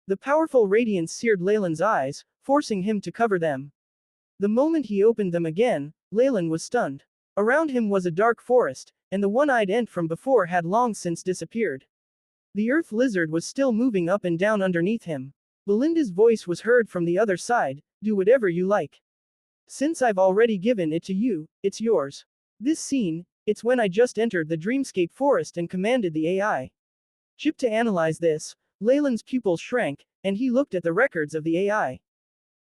The powerful radiance seared Leylin's eyes, forcing him to cover them. The moment he opened them again, Leylin was stunned. Around him was a dark forest, and the one-eyed ent from before had long since disappeared. The earth lizard was still moving up and down underneath him. Belinda's voice was heard from the other side, do whatever you like. Since I've already given it to you, it's yours. This scene, it's when I just entered the Dreamscape forest and commanded the AI chip to analyze this. Leylin's pupils shrank, and he looked at the records of the AI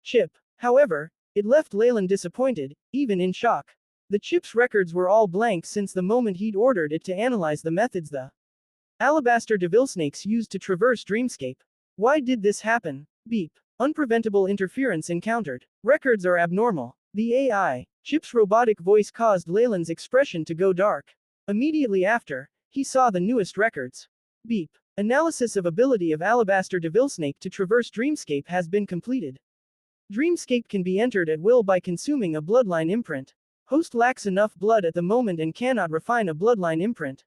chip. However, it left Leylin disappointed, even in shock. The chip's records were all blank since the moment he'd ordered it to analyze the methods the alabaster devilsnakes used to traverse Dreamscape. Why did this happen? Beep. Unpreventable interference encountered. Records are abnormal. The AI chip's robotic voice caused Leylin's expression to go dark. Immediately after, he saw the newest records. Beep. Analysis of ability of alabaster devilsnake to traverse Dreamscape has been completed. Dreamscape can be entered at will by consuming a bloodline imprint. Host lacks enough blood at the moment and cannot refine a bloodline imprint.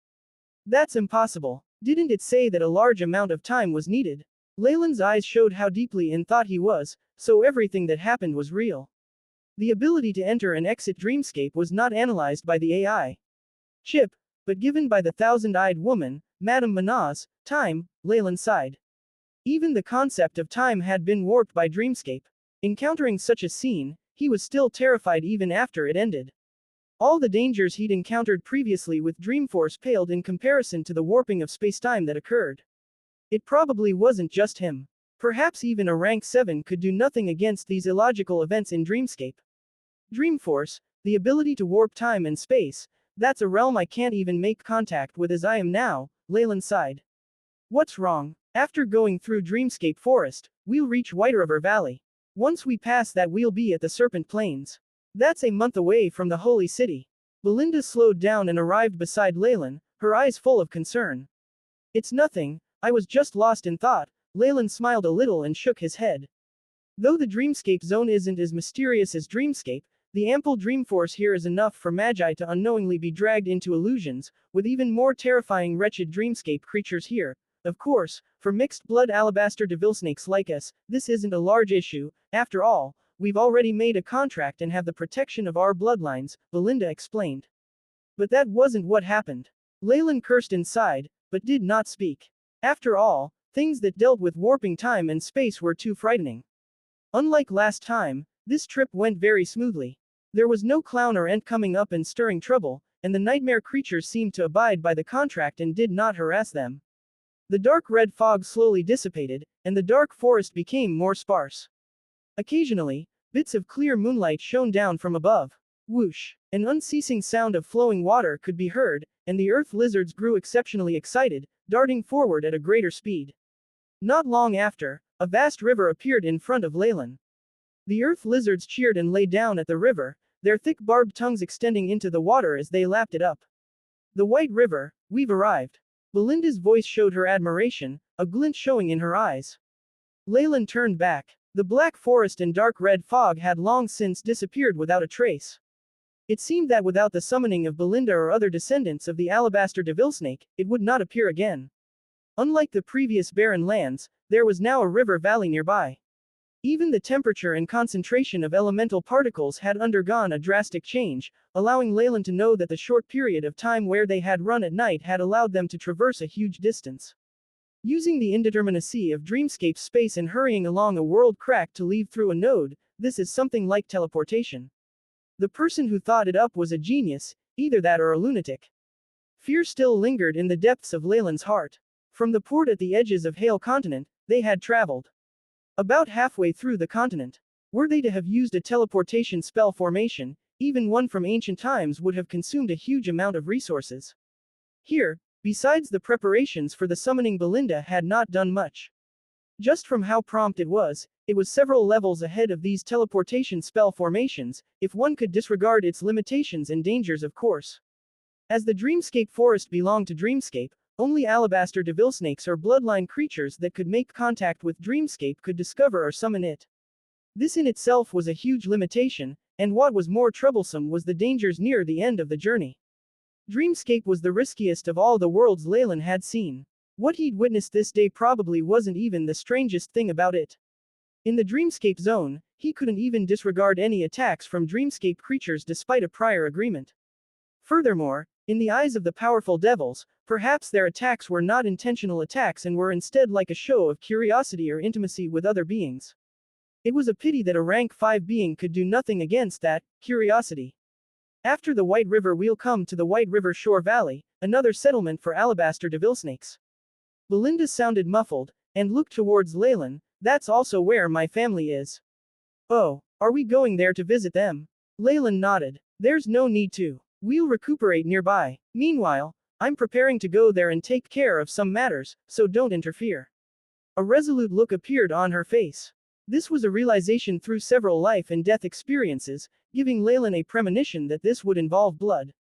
That's impossible. Didn't it say that a large amount of time was needed? Leylin's eyes showed how deeply in thought he was, so everything that happened was real. The ability to enter and exit Dreamscape was not analyzed by the AI chip, but given by the thousand-eyed woman, Madame Manaz. Time, Leylin sighed. Even the concept of time had been warped by Dreamscape. Encountering such a scene, he was still terrified even after it ended. All the dangers he'd encountered previously with Dreamforce paled in comparison to the warping of spacetime that occurred. It probably wasn't just him. Perhaps even a rank 7 could do nothing against these illogical events in Dreamscape. Dreamforce, the ability to warp time and space, that's a realm I can't even make contact with as I am now, Leylin sighed. What's wrong? After going through Dreamscape Forest, we'll reach White River Valley. Once we pass that we'll be at the Serpent Plains. That's a month away from the Holy City. Belinda slowed down and arrived beside Leylin, her eyes full of concern. It's nothing, I was just lost in thought. Leylin smiled a little and shook his head. Though the Dreamscape zone isn't as mysterious as Dreamscape, the ample Dreamforce here is enough for Magi to unknowingly be dragged into illusions, with even more terrifying wretched Dreamscape creatures here. Of course, for mixed-blood alabaster devilsnakes like us, this isn't a large issue. After all, we've already made a contract and have the protection of our bloodlines, Belinda explained. But that wasn't what happened. Leylin cursed inside, but did not speak. After all, things that dealt with warping time and space were too frightening. Unlike last time, this trip went very smoothly. There was no clown or ent coming up and stirring trouble, and the nightmare creatures seemed to abide by the contract and did not harass them. The dark red fog slowly dissipated, and the dark forest became more sparse. Occasionally, bits of clear moonlight shone down from above. Whoosh! An unceasing sound of flowing water could be heard, and the earth lizards grew exceptionally excited, darting forward at a greater speed. Not long after, a vast river appeared in front of Leylin. The earth lizards cheered and lay down at the river, their thick barbed tongues extending into the water as they lapped it up. The White River, we've arrived. Belinda's voice showed her admiration, a glint showing in her eyes. Leylin turned back. The black forest and dark red fog had long since disappeared without a trace. It seemed that without the summoning of Belinda or other descendants of the alabaster devilsnake, it would not appear again. Unlike the previous barren lands, there was now a river valley nearby. Even the temperature and concentration of elemental particles had undergone a drastic change, allowing Leylin to know that the short period of time where they had run at night had allowed them to traverse a huge distance. Using the indeterminacy of dreamscape space and hurrying along a world crack to leave through a node, this is something like teleportation. The person who thought it up was a genius, either that or a lunatic. Fear still lingered in the depths of Leylin's heart. From the port at the edges of Hale Continent, they had traveled about halfway through the continent. Were they to have used a teleportation spell formation, even one from ancient times would have consumed a huge amount of resources. Here, besides the preparations for the summoning, Belinda had not done much. Just from how prompt it was several levels ahead of these teleportation spell formations, if one could disregard its limitations and dangers, of course. As the Dreamscape forest belonged to Dreamscape, only alabaster devilsnakes or bloodline creatures that could make contact with Dreamscape could discover or summon it. This in itself was a huge limitation, and what was more troublesome was the dangers near the end of the journey. Dreamscape was the riskiest of all the worlds Leylin had seen. What he'd witnessed this day probably wasn't even the strangest thing about it. In the Dreamscape zone, he couldn't even disregard any attacks from Dreamscape creatures despite a prior agreement. Furthermore, in the eyes of the powerful devils, perhaps their attacks were not intentional attacks and were instead like a show of curiosity or intimacy with other beings. It was a pity that a rank 5 being could do nothing against that curiosity. After the White River, we'll come to the White River Shore Valley, another settlement for alabaster devilsnakes. Belinda sounded muffled, and looked towards Leylin. That's also where my family is. Oh, are we going there to visit them? Leylin nodded. There's no need to. We'll recuperate nearby. Meanwhile, I'm preparing to go there and take care of some matters, so don't interfere. A resolute look appeared on her face. This was a realization through several life and death experiences, giving Leylin a premonition that this would involve blood.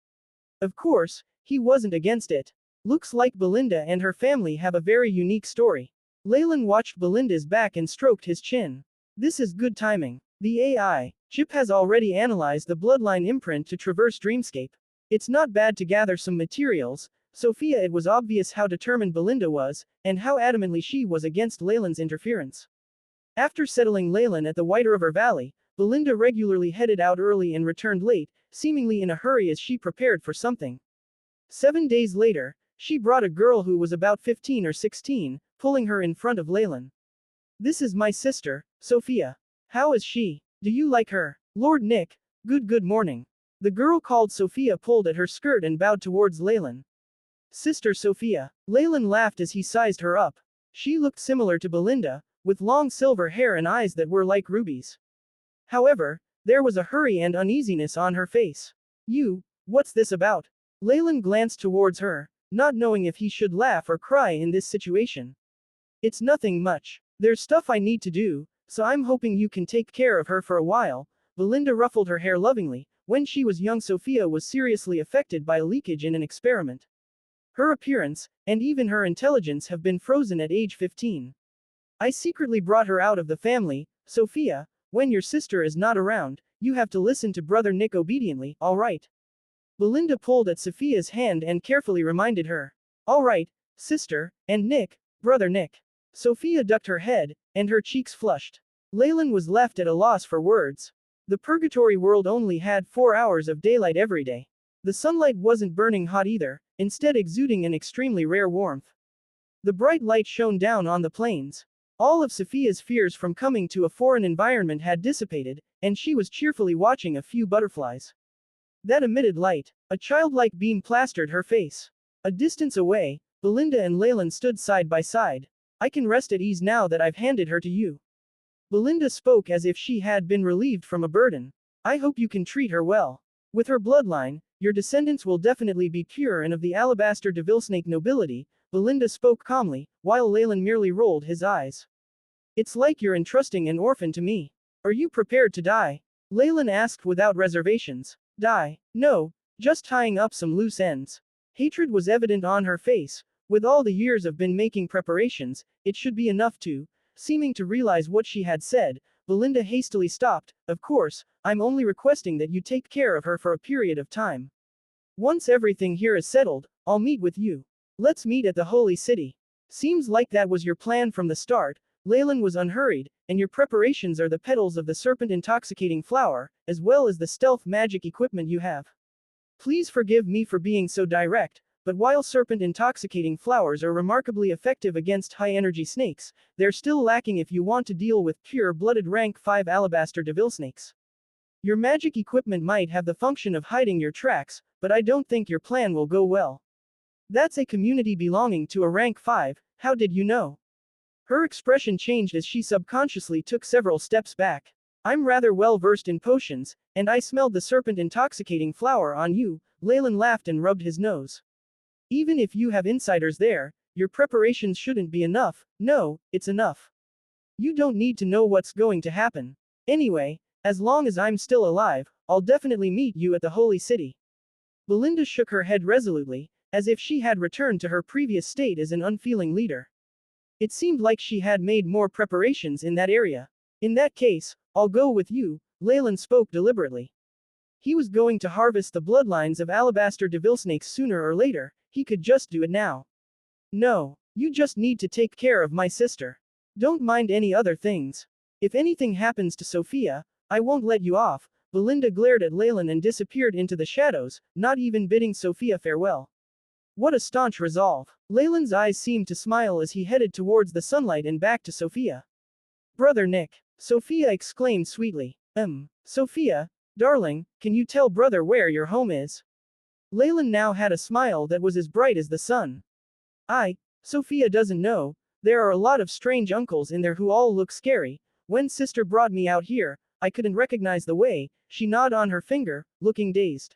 Of course, he wasn't against it. Looks like Belinda and her family have a very unique story. Leylin watched Belinda's back and stroked his chin. This is good timing. The AI chip has already analyzed the bloodline imprint to traverse Dreamscape. It's not bad to gather some materials. Sophia, it was obvious how determined Belinda was, and how adamantly she was against Leylin's interference. After settling Leylin at the White River Valley, Belinda regularly headed out early and returned late, seemingly in a hurry as she prepared for something. 7 days later, she brought a girl who was about 15 or 16, pulling her in front of Leylin. This is my sister, Sophia. How is she? Do you like her? Lord Nick, good morning. The girl called Sophia pulled at her skirt and bowed towards Leylin. Sister Sophia. Leylin laughed as he sized her up. She looked similar to Belinda, with long silver hair and eyes that were like rubies. However, there was a hurry and uneasiness on her face. What's this about? Leylin glanced towards her, not knowing if he should laugh or cry in this situation. It's nothing much. There's stuff I need to do, so I'm hoping you can take care of her for a while. Belinda ruffled her hair lovingly. When she was young, Sophia was seriously affected by a leakage in an experiment. Her appearance, and even her intelligence, have been frozen at age 15. I secretly brought her out of the family. Sophia, when your sister is not around, you have to listen to Brother Nick obediently, all right? Belinda pulled at Sophia's hand and carefully reminded her. All right, sister, and Nick, Brother Nick. Sophia ducked her head, and her cheeks flushed. Leylin was left at a loss for words. The purgatory world only had 4 hours of daylight every day. The sunlight wasn't burning hot either, instead exuding an extremely rare warmth. The bright light shone down on the plains. All of Sophia's fears from coming to a foreign environment had dissipated, and she was cheerfully watching a few butterflies that emitted light. A childlike beam plastered her face. A distance away, Belinda and Leylin stood side by side. I can rest at ease now that I've handed her to you. Belinda spoke as if she had been relieved from a burden. I hope you can treat her well. With her bloodline, your descendants will definitely be pure and of the alabaster devilsnake nobility, Belinda spoke calmly, while Leylin merely rolled his eyes. It's like you're entrusting an orphan to me. Are you prepared to die? Leylin asked without reservations. Die? No, just tying up some loose ends. Hatred was evident on her face. With all the years of been making preparations, it should be enough to. Seeming to realize what she had said, Belinda hastily stopped. Of course, I'm only requesting that you take care of her for a period of time. Once everything here is settled, I'll meet with you. Let's meet at the Holy City. Seems like that was your plan from the start. Leylin was unhurried, and your preparations are the petals of the serpent intoxicating flower, as well as the stealth magic equipment you have. Please forgive me for being so direct, but while serpent intoxicating flowers are remarkably effective against high-energy snakes, they're still lacking if you want to deal with pure-blooded rank 5 alabaster devil snakes. Your magic equipment might have the function of hiding your tracks, but I don't think your plan will go well. That's a community belonging to a rank 5, how did you know? Her expression changed as she subconsciously took several steps back. I'm rather well versed in potions, and I smelled the serpent intoxicating flower on you. Leylin laughed and rubbed his nose. Even if you have insiders there, your preparations shouldn't be enough. No, it's enough. You don't need to know what's going to happen. Anyway, as long as I'm still alive, I'll definitely meet you at the Holy City. Belinda shook her head resolutely, as if she had returned to her previous state as an unfeeling leader. It seemed like she had made more preparations in that area. In that case, I'll go with you, Leylin spoke deliberately. He was going to harvest the bloodlines of alabaster devil snakes sooner or later, he could just do it now. No, you just need to take care of my sister. Don't mind any other things. If anything happens to Sophia, I won't let you off. Belinda glared at Leylin and disappeared into the shadows, not even bidding Sophia farewell. What a staunch resolve. Leylin's eyes seemed to smile as he headed towards the sunlight and back to Sophia. Brother Nick, Sophia exclaimed sweetly. Sophia, darling, can you tell brother where your home is? Leylin now had a smile that was as bright as the sun. Sophia doesn't know. There are a lot of strange uncles in there who all look scary. When sister brought me out here, I couldn't recognize the way. She gnawed on her finger, looking dazed.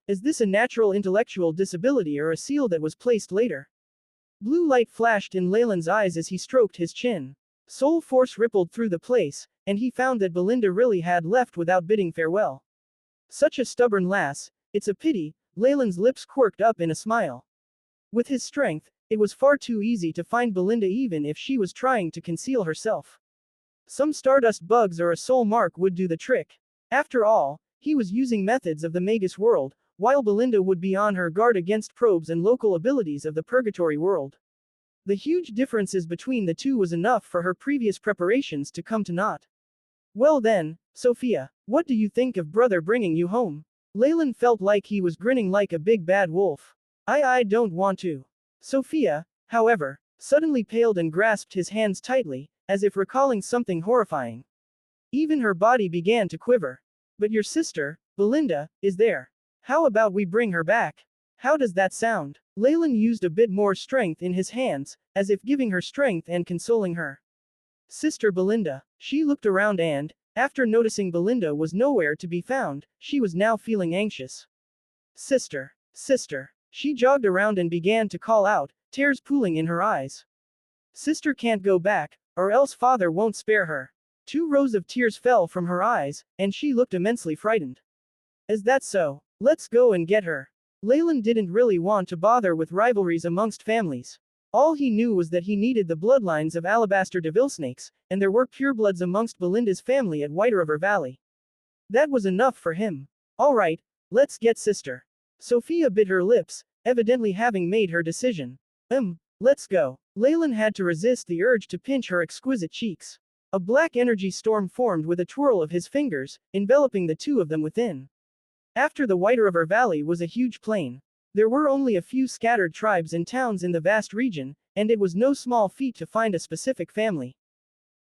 Is this a natural intellectual disability or a seal that was placed later? Blue light flashed in Leylin's eyes as he stroked his chin. Soul force rippled through the place, and he found that Belinda really had left without bidding farewell. Such a stubborn lass, it's a pity. Leylin's lips quirked up in a smile. With his strength, it was far too easy to find Belinda even if she was trying to conceal herself. Some stardust bugs or a soul mark would do the trick. After all, he was using methods of the Magus world, while Belinda would be on her guard against probes and local abilities of the Purgatory world. The huge differences between the two was enough for her previous preparations to come to naught. Well then, Sophia, what do you think of brother bringing you home? Leylin felt like he was grinning like a big bad wolf. I don't want to. Sophia, however, suddenly paled and grasped his hands tightly, as if recalling something horrifying. Even her body began to quiver. But your sister, Belinda, is there. How about we bring her back? How does that sound? Leylin used a bit more strength in his hands, as if giving her strength and consoling her. Sister Belinda. She looked around and, after noticing Belinda was nowhere to be found, she was now feeling anxious. Sister. Sister. She jogged around and began to call out, tears pooling in her eyes. Sister can't go back, or else father won't spare her. 2 rows of tears fell from her eyes, and she looked immensely frightened. Is that so? Let's go and get her. Leylin didn't really want to bother with rivalries amongst families. All he knew was that he needed the bloodlines of alabaster devil snakes, and there were purebloods amongst Belinda's family at Werebeasts Valley. That was enough for him. Alright, let's get sister. Sophia bit her lips, evidently having made her decision. Let's go. Leylin had to resist the urge to pinch her exquisite cheeks. A black energy storm formed with a twirl of his fingers, enveloping the two of them within. After the Werebeasts Valley was a huge plain. There were only a few scattered tribes and towns in the vast region, and it was no small feat to find a specific family.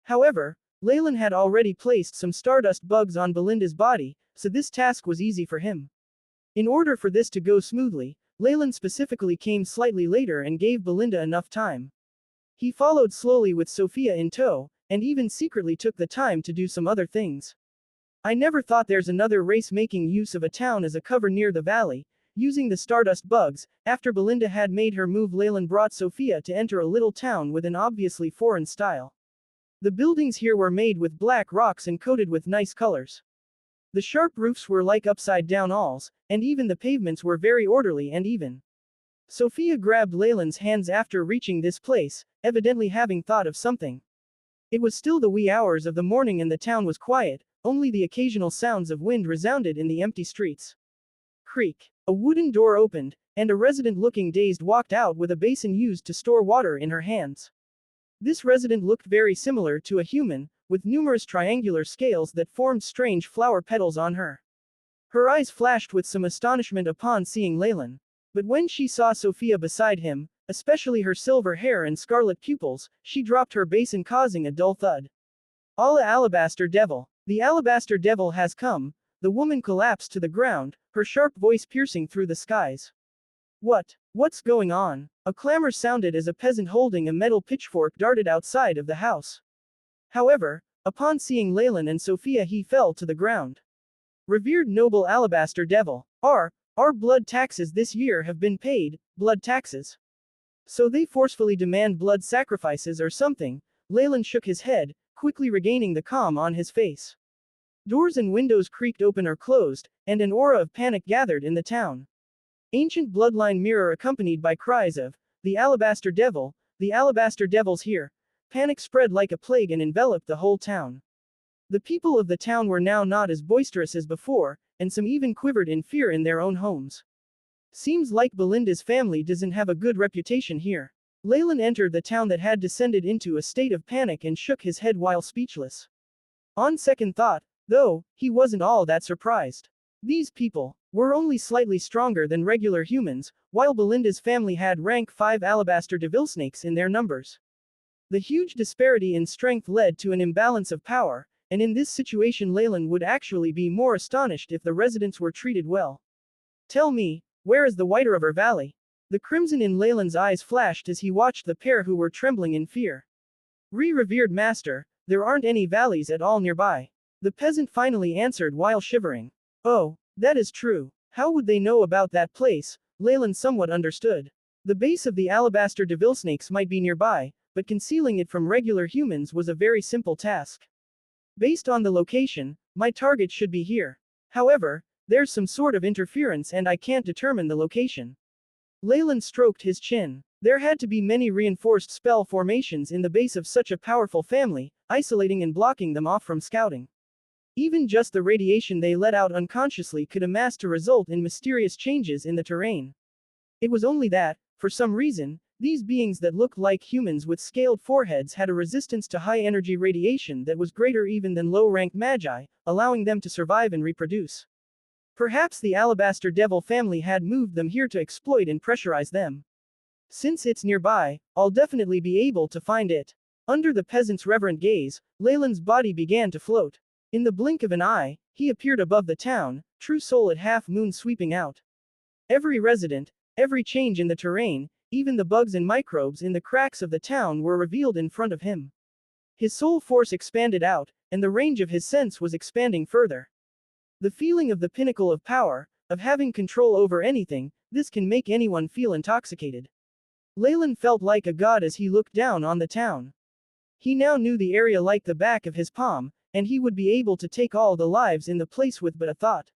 However, Leylin had already placed some stardust bugs on Belinda's body, so this task was easy for him. In order for this to go smoothly, Leylin specifically came slightly later and gave Belinda enough time. He followed slowly with Sophia in tow, and even secretly took the time to do some other things. I never thought there's another race making use of a town as a cover near the valley, using the stardust bugs. After Belinda had made her move, Leylin brought Sophia to enter a little town with an obviously foreign style. The buildings here were made with black rocks and coated with nice colors. The sharp roofs were like upside-down awls, and even the pavements were very orderly and even. Sophia grabbed Leylin's hands after reaching this place, evidently having thought of something. It was still the wee hours of the morning and the town was quiet, only the occasional sounds of wind resounded in the empty streets. Creak. A wooden door opened, and a resident looking dazed walked out with a basin used to store water in her hands. This resident looked very similar to a human, with numerous triangular scales that formed strange flower petals on her. Her eyes flashed with some astonishment upon seeing Leylin. But when she saw Sophia beside him, especially her silver hair and scarlet pupils, she dropped her basin, causing a dull thud. Allah Alabaster Devil. The Alabaster Devil has come. The woman collapsed to the ground, her sharp voice piercing through the skies. What's going on? A clamor sounded as a peasant holding a metal pitchfork darted outside of the house. However, upon seeing Leylin and Sophia, he fell to the ground. Revered noble Alabaster Devil, our blood taxes this year have been paid, blood taxes. So they forcefully demand blood sacrifices or something. Leylin shook his head, quickly regaining the calm on his face. Doors and windows creaked open or closed, and an aura of panic gathered in the town. Ancient bloodline mirror accompanied by cries of, the Alabaster Devil, the Alabaster Devil's here. Panic spread like a plague and enveloped the whole town. The people of the town were now not as boisterous as before, and some even quivered in fear in their own homes. Seems like Belinda's family doesn't have a good reputation here. Leylin entered the town that had descended into a state of panic and shook his head while speechless. On second thought, though, he wasn't all that surprised. These people were only slightly stronger than regular humans, while Belinda's family had rank 5 Alabaster Devil snakes in their numbers. The huge disparity in strength led to an imbalance of power, and in this situation Leylin would actually be more astonished if the residents were treated well. Tell me, where is the White River Valley? The crimson in Leylin's eyes flashed as he watched the pair who were trembling in fear. Revered master, there aren't any valleys at all nearby. The peasant finally answered while shivering. Oh, that is true. How would they know about that place? Leylin somewhat understood. The base of the Alabaster Devil snakes might be nearby, but concealing it from regular humans was a very simple task. Based on the location, my target should be here. However, there's some sort of interference and I can't determine the location. Leylin stroked his chin. There had to be many reinforced spell formations in the base of such a powerful family, isolating and blocking them off from scouting. Even just the radiation they let out unconsciously could amass to result in mysterious changes in the terrain. It was only that, for some reason, these beings that looked like humans with scaled foreheads had a resistance to high-energy radiation that was greater even than low-rank magi, allowing them to survive and reproduce. Perhaps the Alabaster Devil family had moved them here to exploit and pressurize them. Since it's nearby, I'll definitely be able to find it. Under the peasant's reverent gaze, Leylin's body began to float. In the blink of an eye, he appeared above the town, true soul at half moon sweeping out. Every resident, every change in the terrain, even the bugs and microbes in the cracks of the town were revealed in front of him. His soul force expanded out, and the range of his sense was expanding further. The feeling of the pinnacle of power, of having control over anything, this can make anyone feel intoxicated. Leylin felt like a god as he looked down on the town. He now knew the area like the back of his palm, and he would be able to take all the lives in the place with but a thought.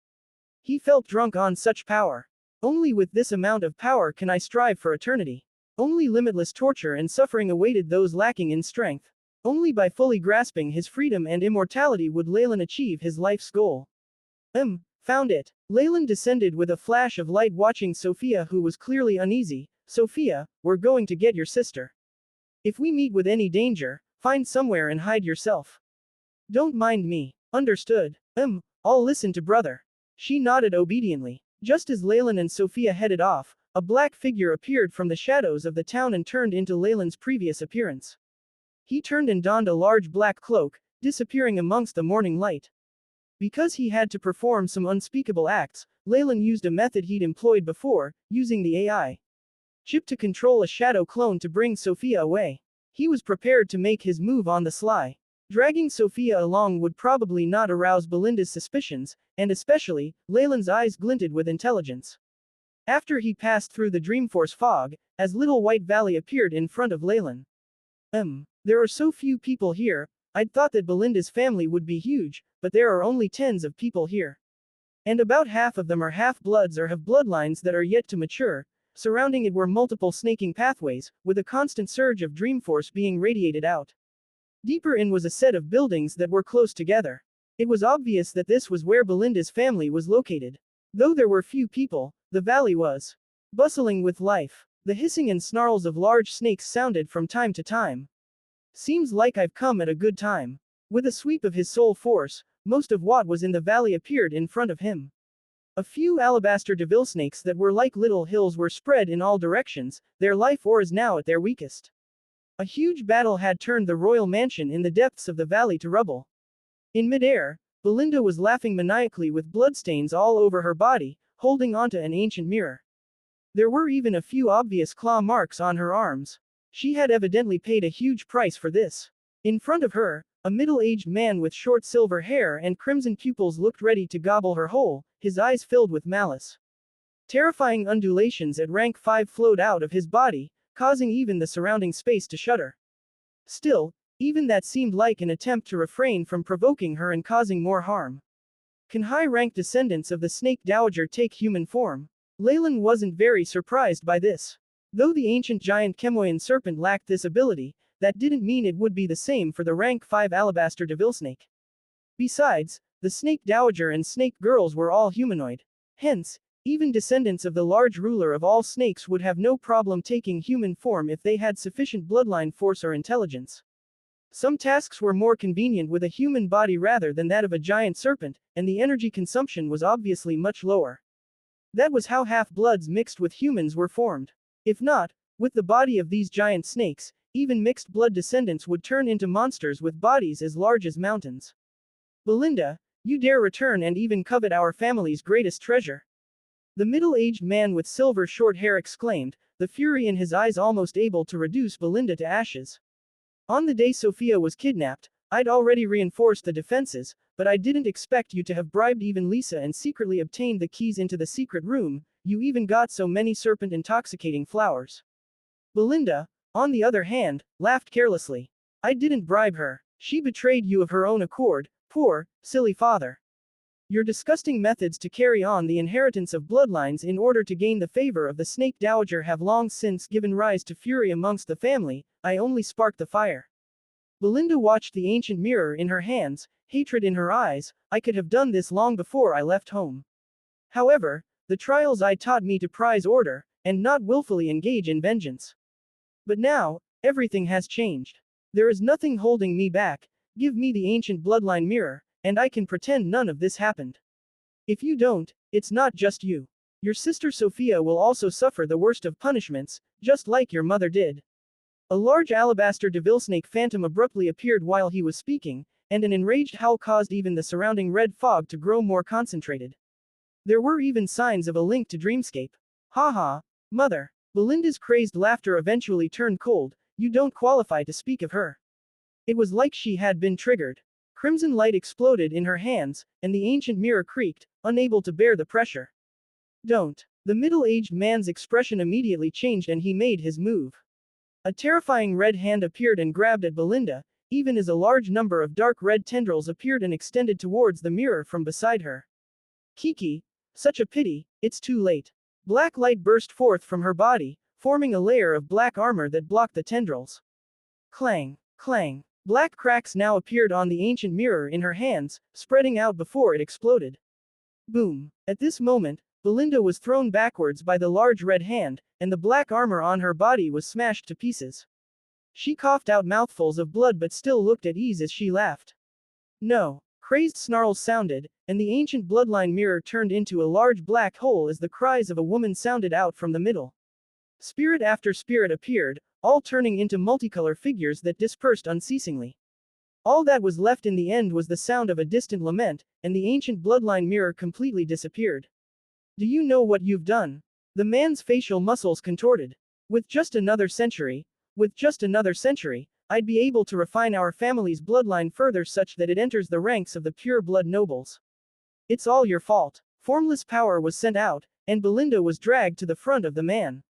He felt drunk on such power. Only with this amount of power can I strive for eternity. Only limitless torture and suffering awaited those lacking in strength. Only by fully grasping his freedom and immortality would Leylin achieve his life's goal. Found it. Leylin descended with a flash of light, watching Sophia, who was clearly uneasy. Sophia, we're going to get your sister. If we meet with any danger, find somewhere and hide yourself. Don't mind me. Understood. I'll listen to brother. She nodded obediently. Just as Leylin and Sophia headed off, a black figure appeared from the shadows of the town and turned into Leylin's previous appearance. He turned and donned a large black cloak, disappearing amongst the morning light. Because he had to perform some unspeakable acts, Leylin used a method he'd employed before, using the AI chip to control a shadow clone to bring Sophia away. He was prepared to make his move on the sly. Dragging Sophia along would probably not arouse Belinda's suspicions, and especially, Leylin's eyes glinted with intelligence. After he passed through the Dreamforce fog, as Little White Valley appeared in front of Leylin. There are so few people here, I'd thought that Belinda's family would be huge, but there are only tens of people here. And about half of them are half-bloods or have bloodlines that are yet to mature. Surrounding it were multiple snaking pathways, with a constant surge of Dreamforce being radiated out. Deeper in was a set of buildings that were close together. It was obvious that this was where Belinda's family was located. Though there were few people, the valley was bustling with life. The hissing and snarls of large snakes sounded from time to time. Seems like I've come at a good time. With a sweep of his soul force, most of what was in the valley appeared in front of him. A few alabaster devil snakes that were like little hills were spread in all directions, their life ores now at their weakest. A huge battle had turned the royal mansion in the depths of the valley to rubble. In midair, Belinda was laughing maniacally with bloodstains all over her body, holding onto an ancient mirror. There were even a few obvious claw marks on her arms. She had evidently paid a huge price for this. In front of her, a middle-aged man with short silver hair and crimson pupils looked ready to gobble her whole, his eyes filled with malice. Terrifying undulations at rank 5 flowed out of his body, causing even the surrounding space to shudder. Still, even that seemed like an attempt to refrain from provoking her and causing more harm. Can high-ranked descendants of the Snake Dowager take human form? Leylin wasn't very surprised by this. Though the ancient giant Chemoyan serpent lacked this ability, that didn't mean it would be the same for the rank 5 alabaster devil snake. Besides, the Snake Dowager and Snake Girls were all humanoid. Hence, even descendants of the large ruler of all snakes would have no problem taking human form if they had sufficient bloodline force or intelligence. Some tasks were more convenient with a human body rather than that of a giant serpent, and the energy consumption was obviously much lower. That was how half-bloods mixed with humans were formed. If not, with the body of these giant snakes, even mixed blood descendants would turn into monsters with bodies as large as mountains. Belinda, you dare return and even covet our family's greatest treasure. The middle-aged man with silver short hair exclaimed, the fury in his eyes almost able to reduce Belinda to ashes. On the day Sophia was kidnapped, I'd already reinforced the defenses, but I didn't expect you to have bribed even Lisa and secretly obtained the keys into the secret room. You even got so many serpent-intoxicating flowers. Belinda, on the other hand, laughed carelessly. I didn't bribe her. She betrayed you of her own accord, poor, silly father. Your disgusting methods to carry on the inheritance of bloodlines in order to gain the favor of the Snake Dowager have long since given rise to fury amongst the family. I only sparked the fire. Belinda watched the ancient mirror in her hands, hatred in her eyes. I could have done this long before I left home. However, the trials I taught me to prize order, and not willfully engage in vengeance. But now, everything has changed. There is nothing holding me back. Give me the ancient bloodline mirror, and I can pretend none of this happened. If you don't, it's not just you. Your sister Sophia will also suffer the worst of punishments, just like your mother did. A large alabaster devil snake phantom abruptly appeared while he was speaking, and an enraged howl caused even the surrounding red fog to grow more concentrated. There were even signs of a link to Dreamscape. Ha ha, mother. Belinda's crazed laughter eventually turned cold. You don't qualify to speak of her. It was like she had been triggered. Crimson light exploded in her hands, and the ancient mirror creaked, unable to bear the pressure. Don't. The middle-aged man's expression immediately changed and he made his move. A terrifying red hand appeared and grabbed at Belinda, even as a large number of dark red tendrils appeared and extended towards the mirror from beside her. Kiki, such a pity, it's too late. Black light burst forth from her body, forming a layer of black armor that blocked the tendrils. Clang, clang. Black cracks now appeared on the ancient mirror in her hands, spreading out before it exploded. Boom. At this moment, Belinda was thrown backwards by the large red hand, and the black armor on her body was smashed to pieces. She coughed out mouthfuls of blood but still looked at ease as she laughed. No. Crazed snarls sounded, and the ancient bloodline mirror turned into a large black hole as the cries of a woman sounded out from the middle. Spirit after spirit appeared, all turning into multicolor figures that dispersed unceasingly. All that was left in the end was the sound of a distant lament, and the ancient bloodline mirror completely disappeared. Do you know what you've done? The man's facial muscles contorted. With just another century, I'd be able to refine our family's bloodline further such that it enters the ranks of the pure blood nobles. It's all your fault. Formless power was sent out, and Belinda was dragged to the front of the man.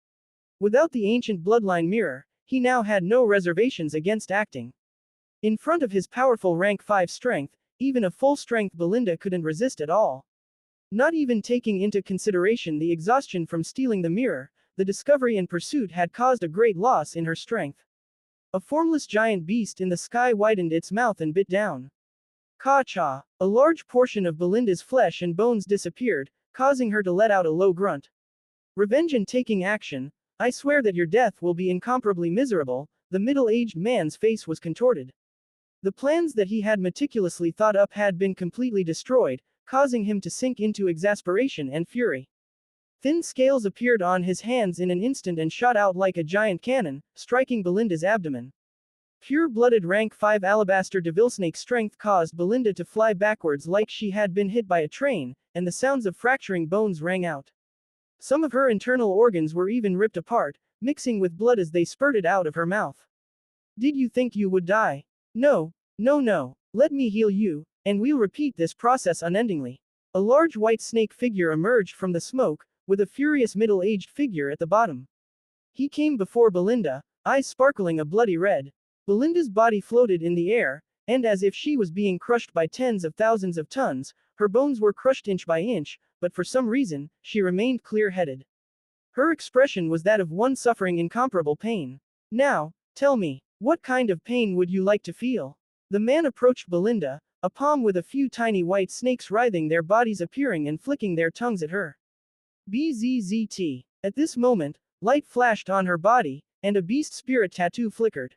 Without the ancient bloodline mirror, he now had no reservations against acting. In front of his powerful rank 5 strength, even a full-strength Belinda couldn't resist at all. Not even taking into consideration the exhaustion from stealing the mirror, the discovery and pursuit had caused a great loss in her strength. A formless giant beast in the sky widened its mouth and bit down. Ka-cha! A large portion of Belinda's flesh and bones disappeared, causing her to let out a low grunt. Revenge and taking action. I swear that your death will be incomparably miserable. The middle-aged man's face was contorted. The plans that he had meticulously thought up had been completely destroyed, causing him to sink into exasperation and fury. Thin scales appeared on his hands in an instant and shot out like a giant cannon, striking Belinda's abdomen. Pure-blooded rank 5 alabaster devilsnake strength caused Belinda to fly backwards like she had been hit by a train, and the sounds of fracturing bones rang out. Some of her internal organs were even ripped apart, mixing with blood as they spurted out of her mouth. Did you think you would die? No. No. Let me heal you, and we'll repeat this process unendingly. A large white snake figure emerged from the smoke, with a furious middle-aged figure at the bottom. He came before Belinda, eyes sparkling a bloody red. Belinda's body floated in the air, and as if she was being crushed by tens of thousands of tons, her bones were crushed inch by inch, but for some reason, she remained clear-headed. Her expression was that of one suffering incomparable pain. Now, tell me, what kind of pain would you like to feel? The man approached Belinda, a palm with a few tiny white snakes writhing their bodies appearing and flicking their tongues at her. Bzzzt. At this moment, light flashed on her body, and a beast spirit tattoo flickered.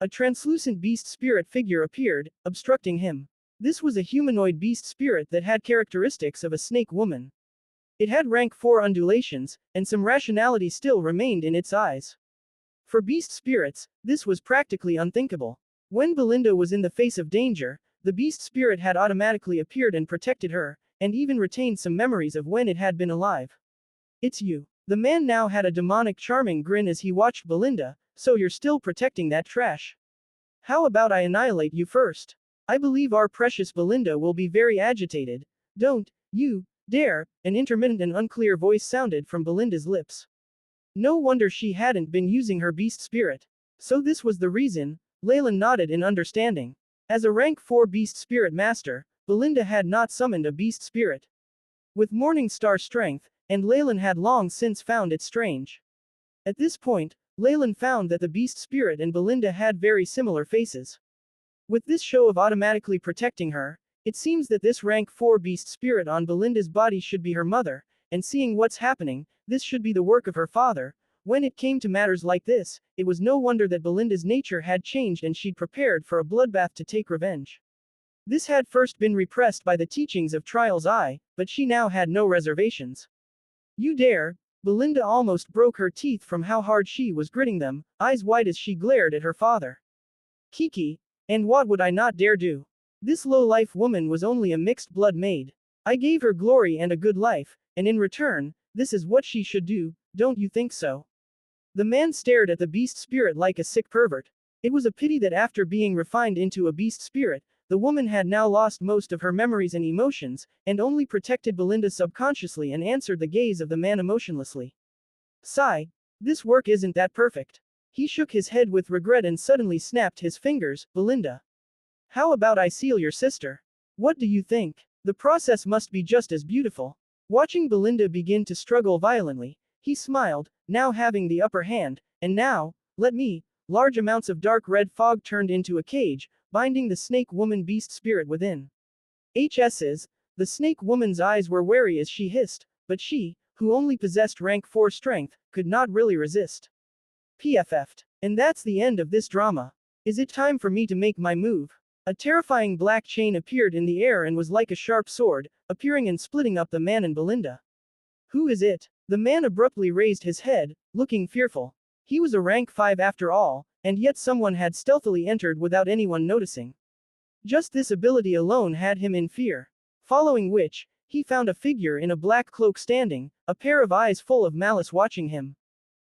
A translucent beast spirit figure appeared, obstructing him. This was a humanoid beast spirit that had characteristics of a snake woman. It had rank 4 undulations, and some rationality still remained in its eyes. For beast spirits, this was practically unthinkable. When Belinda was in the face of danger, the beast spirit had automatically appeared and protected her, and even retained some memories of when it had been alive. It's you. The man now had a demonic charming grin as he watched Belinda. So you're still protecting that trash? How about I annihilate you first? I believe our precious Belinda will be very agitated. Don't you dare! An intermittent and unclear voice sounded from Belinda's lips. No wonder she hadn't been using her beast spirit. So this was the reason. Leylin nodded in understanding. As a rank 4 beast spirit master, Belinda had not summoned a beast spirit with morning star strength, and Leylin had long since found it strange. At this point, Leylin found that the beast spirit and Belinda had very similar faces. With this show of automatically protecting her, it seems that this rank 4 beast spirit on Belinda's body should be her mother, and seeing what's happening, this should be the work of her father. When it came to matters like this, it was no wonder that Belinda's nature had changed and she'd prepared for a bloodbath to take revenge. This had first been repressed by the teachings of Trial's eye, but she now had no reservations. You dare! Belinda almost broke her teeth from how hard she was gritting them, eyes wide as she glared at her father. Kiki, and what would I not dare do? This low-life woman was only a mixed-blood maid. I gave her glory and a good life, and in return, this is what she should do, don't you think so? The man stared at the beast spirit like a sick pervert. It was a pity that after being refined into a beast spirit, the woman had now lost most of her memories and emotions, and only protected Belinda subconsciously and answered the gaze of the man emotionlessly. Sigh. This work isn't that perfect. He shook his head with regret and suddenly snapped his fingers. Belinda. How about I seal your sister? What do you think? The process must be just as beautiful. Watching Belinda begin to struggle violently, he smiled, now having the upper hand, and now, let me. Large amounts of dark red fog turned into a cage, binding the snake woman beast spirit within. HS's, the snake woman's eyes were wary as she hissed, but she, who only possessed rank 4 strength, could not really resist. PFF'd. And that's the end of this drama. Is it time for me to make my move? A terrifying black chain appeared in the air and was like a sharp sword, appearing and splitting up the man and Belinda. Who is it? The man abruptly raised his head, looking fearful. He was a rank 5 after all, and yet someone had stealthily entered without anyone noticing. Just this ability alone had him in fear. Following which, he found a figure in a black cloak standing, a pair of eyes full of malice watching him.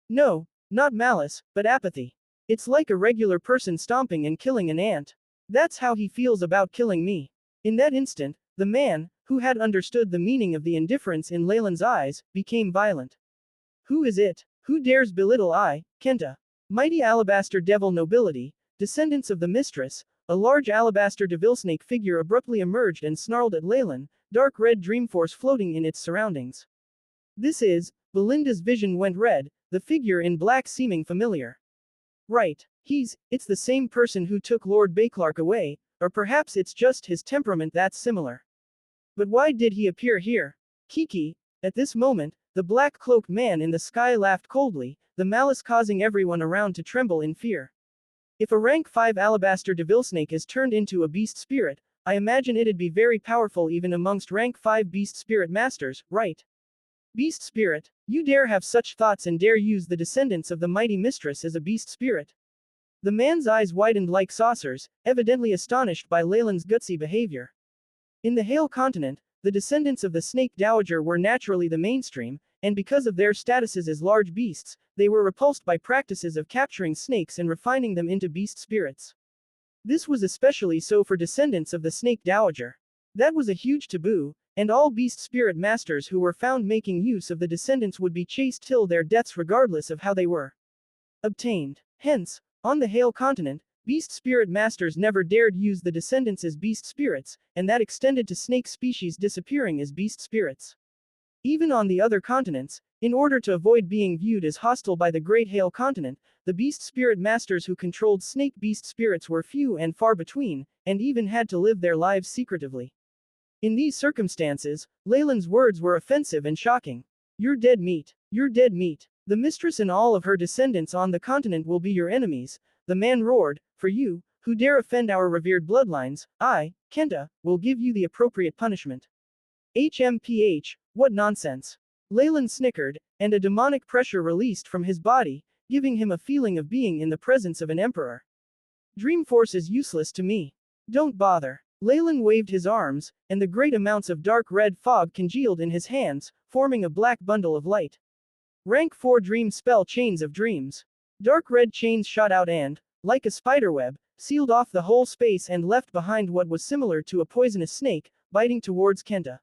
No, not malice, but apathy. It's like a regular person stomping and killing an ant. That's how he feels about killing me. In that instant, the man, who had understood the meaning of the indifference in Leylin's eyes, became violent. Who is it? Who dares belittle I, Kenta? Mighty alabaster devil nobility, descendants of the mistress, a large alabaster devilsnake figure abruptly emerged and snarled at Leylin, dark red dreamforce floating in its surroundings. This is, Belinda's vision went red, the figure in black seeming familiar. Right. It's the same person who took Lord Bayclark away, or perhaps it's just his temperament that's similar. But why did he appear here? Kiki. At this moment, the black-cloaked man in the sky laughed coldly, the malice causing everyone around to tremble in fear. If a rank 5 alabaster devilsnake is turned into a beast spirit, I imagine it'd be very powerful even amongst rank 5 beast spirit masters, right? Beast spirit, you dare have such thoughts and dare use the descendants of the mighty mistress as a beast spirit? The man's eyes widened like saucers, evidently astonished by Leylin's gutsy behavior. In the Hale continent, the descendants of the snake dowager were naturally the mainstream, and because of their statuses as large beasts, they were repulsed by practices of capturing snakes and refining them into beast spirits. This was especially so for descendants of the snake dowager. That was a huge taboo, and all beast spirit masters who were found making use of the descendants would be chased till their deaths regardless of how they were obtained. Hence, on the Hale continent, beast spirit masters never dared use the descendants as beast spirits, and that extended to snake species disappearing as beast spirits. Even on the other continents, in order to avoid being viewed as hostile by the Great Hale continent, the beast spirit masters who controlled snake beast spirits were few and far between, and even had to live their lives secretively. In these circumstances, Leylin's words were offensive and shocking. You're dead meat. You're dead meat. The mistress and all of her descendants on the continent will be your enemies, the man roared. For you, who dare offend our revered bloodlines, I, Kenta, will give you the appropriate punishment. HMPH, what nonsense. Leylin snickered, and a demonic pressure released from his body, giving him a feeling of being in the presence of an emperor. Dreamforce is useless to me. Don't bother. Leylin waved his arms, and the great amounts of dark red fog congealed in his hands, forming a black bundle of light. Rank 4 Dream Spell Chains of Dreams. Dark red chains shot out and, like a spiderweb, sealed off the whole space and left behind what was similar to a poisonous snake, biting towards Kenta.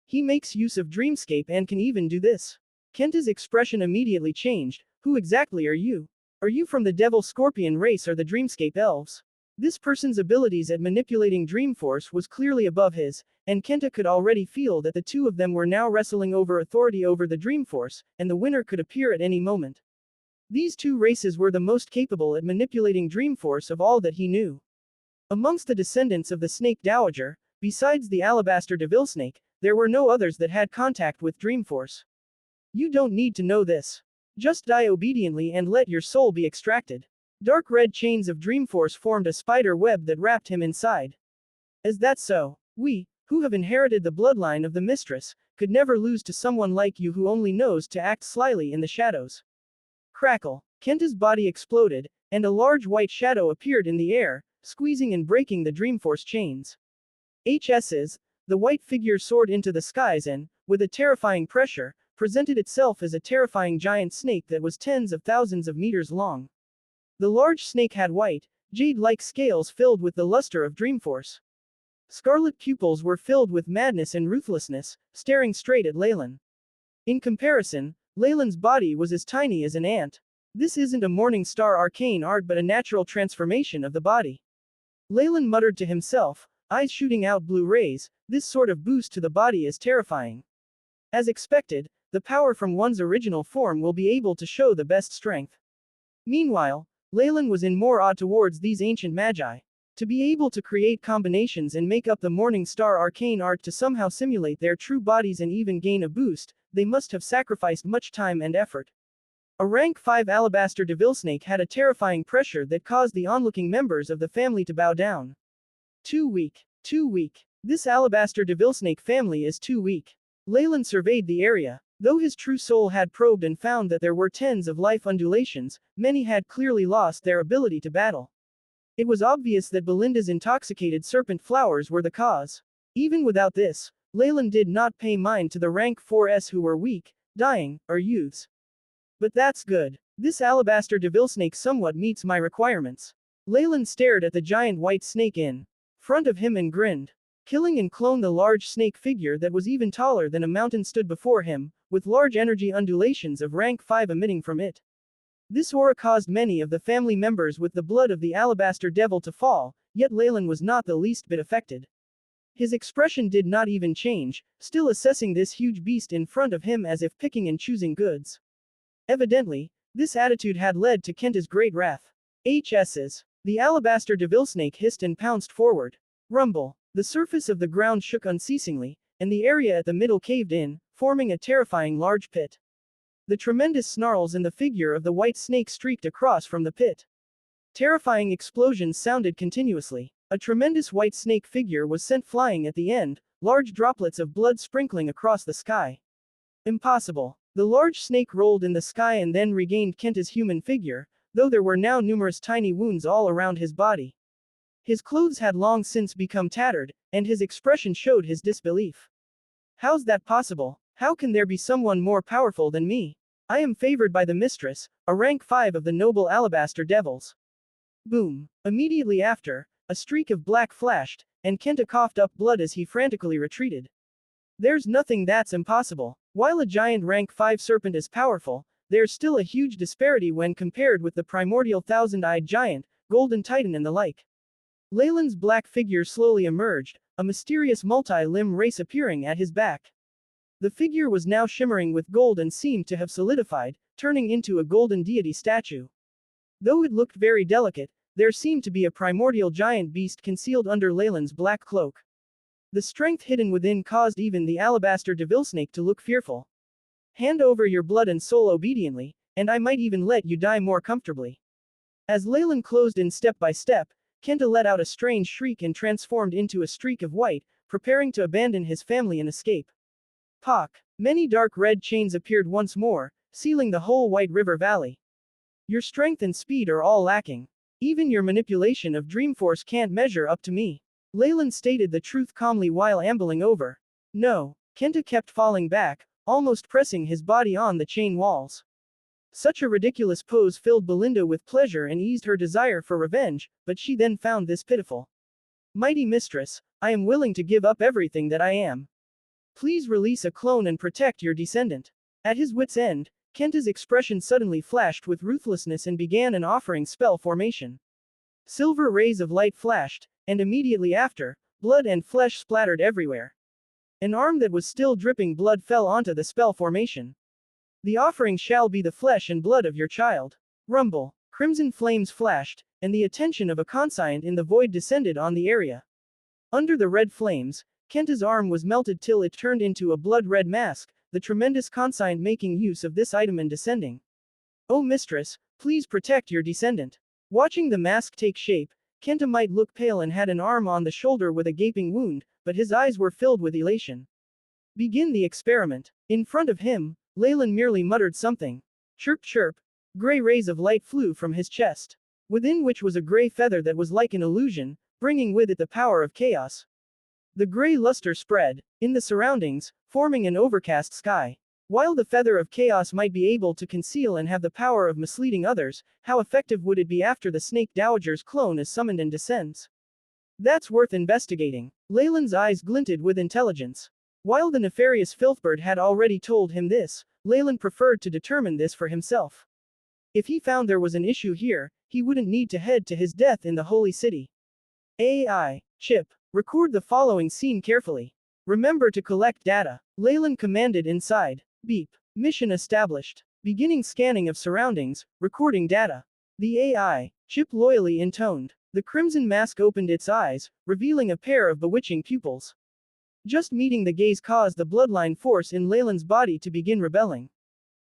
He makes use of Dreamscape and can even do this. Kenta's expression immediately changed. Who exactly are you? Are you from the Devil Scorpion race or the Dreamscape elves? This person's abilities at manipulating Dreamforce was clearly above his, and Kenta could already feel that the two of them were now wrestling over authority over the Dreamforce, and the winner could appear at any moment. These two races were the most capable at manipulating Dreamforce of all that he knew. Amongst the descendants of the Snake Dowager, besides the Alabaster Devilsnake, there were no others that had contact with Dreamforce. You don't need to know this. Just die obediently and let your soul be extracted. Dark red chains of Dreamforce formed a spider web that wrapped him inside. Is that so? We, who have inherited the bloodline of the mistress, could never lose to someone like you who only knows to act slyly in the shadows. Crackle. Kenta's body exploded, and a large white shadow appeared in the air, squeezing and breaking the Dreamforce chains. HS's, the white figure soared into the skies and, with a terrifying pressure, presented itself as a terrifying giant snake that was tens of thousands of meters long. The large snake had white, jade-like scales filled with the luster of Dreamforce. Scarlet pupils were filled with madness and ruthlessness, staring straight at Leylin. In comparison, Leylin's body was as tiny as an ant. This isn't a Morning Star arcane art but a natural transformation of the body. Leylin muttered to himself, eyes shooting out blue rays. This sort of boost to the body is terrifying. As expected, the power from one's original form will be able to show the best strength. Meanwhile, Leylin was in more awe towards these ancient magi. To be able to create combinations and make up the Morning Star arcane art to somehow simulate their true bodies and even gain a boost, they must have sacrificed much time and effort. A rank 5 Alabaster Devilsnake had a terrifying pressure that caused the onlooking members of the family to bow down. Too weak. Too weak. This Alabaster Devilsnake family is too weak. Leylin surveyed the area. Though his true soul had probed and found that there were tens of life undulations, many had clearly lost their ability to battle. It was obvious that Belinda's intoxicated serpent flowers were the cause. Even without this, Leylin did not pay mind to the rank 4s who were weak, dying, or youths. But that's good. This alabaster devil snake somewhat meets my requirements. Leylin stared at the giant white snake in front of him and grinned. Killing and clone the large snake figure that was even taller than a mountain stood before him, with large energy undulations of rank 5 emitting from it. This aura caused many of the family members with the blood of the alabaster devil to fall, yet Leylin was not the least bit affected. His expression did not even change, still assessing this huge beast in front of him as if picking and choosing goods. Evidently, this attitude had led to Kenta's great wrath. HS's. The alabaster devil snake hissed and pounced forward. Rumble. The surface of the ground shook unceasingly, and the area at the middle caved in, forming a terrifying large pit. The tremendous snarls in the figure of the white snake streaked across from the pit. Terrifying explosions sounded continuously. A tremendous white snake figure was sent flying at the end, large droplets of blood sprinkling across the sky. Impossible. The large snake rolled in the sky and then regained Kenta's human figure, though there were now numerous tiny wounds all around his body. His clothes had long since become tattered, and his expression showed his disbelief. How's that possible? How can there be someone more powerful than me? I am favored by the mistress, a rank 5 of the noble alabaster devils. Boom. Immediately after, a streak of black flashed, and Kenta coughed up blood as he frantically retreated. There's nothing that's impossible. While a giant rank 5 serpent is powerful, there's still a huge disparity when compared with the primordial thousand-eyed giant, golden titan and the like. Leylin's black figure slowly emerged, a mysterious multi-limb race appearing at his back. The figure was now shimmering with gold and seemed to have solidified, turning into a golden deity statue. Though it looked very delicate, there seemed to be a primordial giant beast concealed under Leylin's black cloak. The strength hidden within caused even the alabaster devil snake to look fearful. Hand over your blood and soul obediently, and I might even let you die more comfortably. As Leylin closed in step by step, Kenta let out a strange shriek and transformed into a streak of white, preparing to abandon his family and escape. Pock! Many dark red chains appeared once more, sealing the whole White River Valley. Your strength and speed are all lacking. Even your manipulation of Dreamforce can't measure up to me. Leylin stated the truth calmly while ambling over. No. Kenta kept falling back, almost pressing his body on the chain walls. Such a ridiculous pose filled Belinda with pleasure and eased her desire for revenge, but she then found this pitiful. Mighty mistress, I am willing to give up everything that I am. Please release a clone and protect your descendant. At his wit's end, Kenta's expression suddenly flashed with ruthlessness and began an offering spell formation. Silver rays of light flashed, and immediately after, blood and flesh splattered everywhere. An arm that was still dripping blood fell onto the spell formation. The offering shall be the flesh and blood of your child. Rumble. Crimson flames flashed, and the attention of a conscient in the void descended on the area. Under the red flames, Kenta's arm was melted till it turned into a blood-red mask, the tremendous conscient making use of this item and descending. Oh mistress, please protect your descendant. Watching the mask take shape, Kenta might look pale and had an arm on the shoulder with a gaping wound, but his eyes were filled with elation. Begin the experiment. In front of him, Leylin merely muttered something. Chirp chirp. Gray rays of light flew from his chest, within which was a gray feather that was like an illusion, bringing with it the power of chaos. The gray luster spread, in the surroundings, forming an overcast sky. While the feather of chaos might be able to conceal and have the power of misleading others, how effective would it be after the snake dowager's clone is summoned and descends? That's worth investigating. Leylin's eyes glinted with intelligence. While the nefarious filthbird had already told him this, Leylin preferred to determine this for himself. If he found there was an issue here, he wouldn't need to head to his death in the holy city. AI. Chip. Record the following scene carefully. Remember to collect data. Leylin commanded inside. Beep. Mission established. Beginning scanning of surroundings, recording data. The AI. Chip loyally intoned. The crimson mask opened its eyes, revealing a pair of bewitching pupils. Just meeting the gaze caused the bloodline force in Leylin's body to begin rebelling.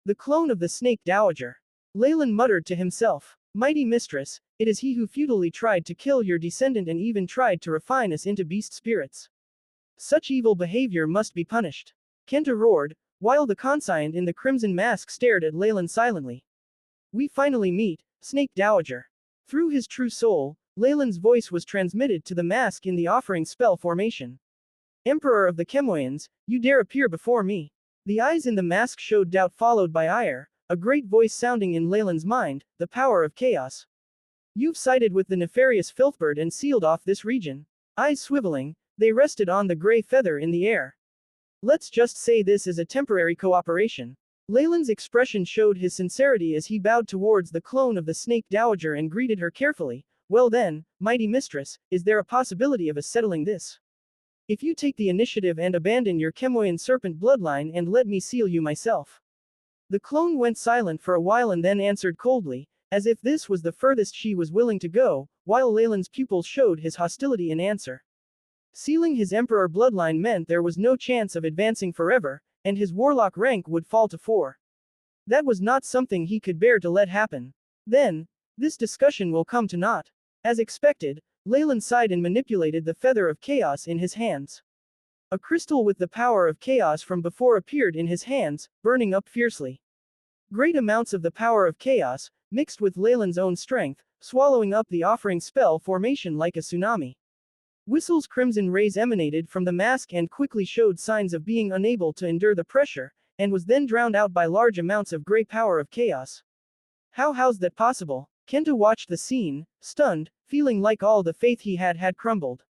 The clone of the snake dowager. Leylin muttered to himself. Mighty mistress, it is he who futilely tried to kill your descendant and even tried to refine us into beast spirits. Such evil behavior must be punished. Kenta roared, while the conscient in the crimson mask stared at Leylin silently. We finally meet, Snake Dowager. Through his true soul, Leylin's voice was transmitted to the mask in the offering spell formation. Emperor of the Chemoians, you dare appear before me. The eyes in the mask showed doubt followed by ire, a great voice sounding in Leylin's mind, the power of chaos. You've sided with the nefarious filthbird and sealed off this region. Eyes swiveling, they rested on the gray feather in the air. Let's just say this is a temporary cooperation. Leylin's expression showed his sincerity as he bowed towards the clone of the snake dowager and greeted her carefully. Well then, mighty mistress, is there a possibility of us settling this? If you take the initiative and abandon your Chemoyan serpent bloodline and let me seal you myself. The clone went silent for a while and then answered coldly, as if this was the furthest she was willing to go, while Leylin's pupils showed his hostility in answer. Sealing his emperor bloodline meant there was no chance of advancing forever, and his warlock rank would fall to 4. That was not something he could bear to let happen. Then, this discussion will come to naught. As expected, Leylin sighed and manipulated the feather of chaos in his hands. A crystal with the power of chaos from before appeared in his hands, burning up fiercely. Great amounts of the power of chaos, mixed with Leylin's own strength, swallowing up the offering spell formation like a tsunami. Whistle's crimson rays emanated from the mask and quickly showed signs of being unable to endure the pressure, and was then drowned out by large amounts of grey power of chaos. How's that possible? Kenta watched the scene, stunned, feeling like all the faith he had crumbled.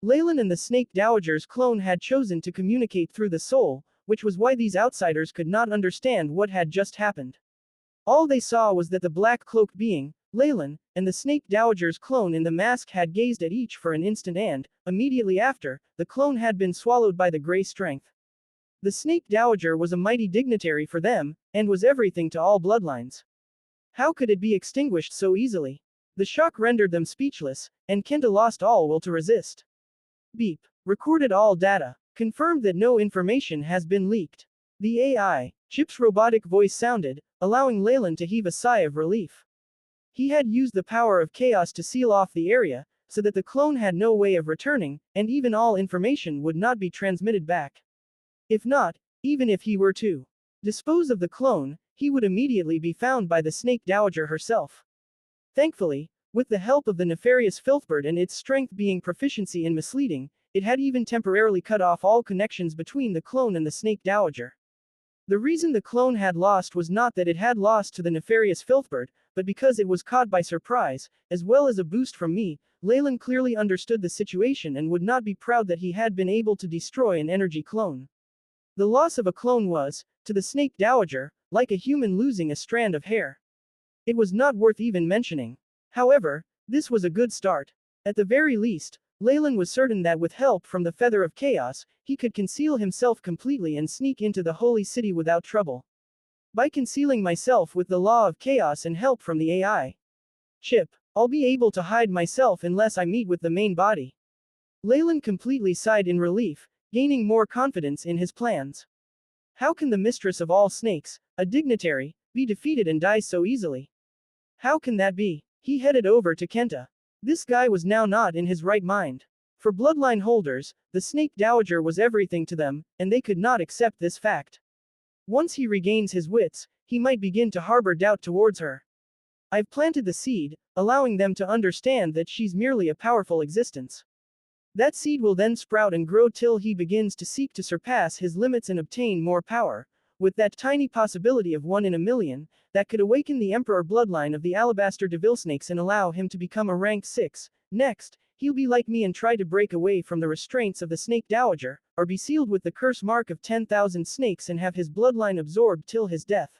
Leylin and the Snake Dowager's clone had chosen to communicate through the soul, which was why these outsiders could not understand what had just happened. All they saw was that the black-cloaked being, Leylin, and the Snake Dowager's clone in the mask had gazed at each for an instant and, immediately after, the clone had been swallowed by the grey strength. The Snake Dowager was a mighty dignitary for them, and was everything to all bloodlines. How could it be extinguished so easily? The shock rendered them speechless, and Kenta lost all will to resist. Beep. Recorded all data. Confirmed that no information has been leaked. The AI, Chip's robotic voice sounded, allowing Leylin to heave a sigh of relief. He had used the power of chaos to seal off the area, so that the clone had no way of returning, and even all information would not be transmitted back. If not, even if he were to dispose of the clone, he would immediately be found by the Snake Dowager herself. Thankfully, with the help of the nefarious filthbird and its strength being proficiency in misleading, it had even temporarily cut off all connections between the clone and the Snake Dowager. The reason the clone had lost was not that it had lost to the nefarious filthbird, but because it was caught by surprise, as well as a boost from me. Leylin clearly understood the situation and would not be proud that he had been able to destroy an energy clone. The loss of a clone was, to the Snake Dowager, like a human losing a strand of hair. It was not worth even mentioning. However, this was a good start. At the very least, Leylin was certain that with help from the Feather of Chaos, he could conceal himself completely and sneak into the Holy City without trouble. By concealing myself with the Law of Chaos and help from the AI chip, I'll be able to hide myself unless I meet with the main body. Leylin completely sighed in relief, gaining more confidence in his plans. How can the mistress of all snakes, a dignitary, be defeated and die so easily? How can that be? He headed over to Kenta. This guy was now not in his right mind. For bloodline holders, the Snake Dowager was everything to them, and they could not accept this fact. Once he regains his wits, he might begin to harbor doubt towards her. I've planted the seed, allowing them to understand that she's merely a powerful existence. That seed will then sprout and grow till he begins to seek to surpass his limits and obtain more power, with that tiny possibility of 1 in a million, that could awaken the Emperor bloodline of the Alabaster Devilsnakes and allow him to become a rank 6. Next, he'll be like me and try to break away from the restraints of the Snake Dowager, or be sealed with the curse mark of 10,000 snakes and have his bloodline absorbed till his death.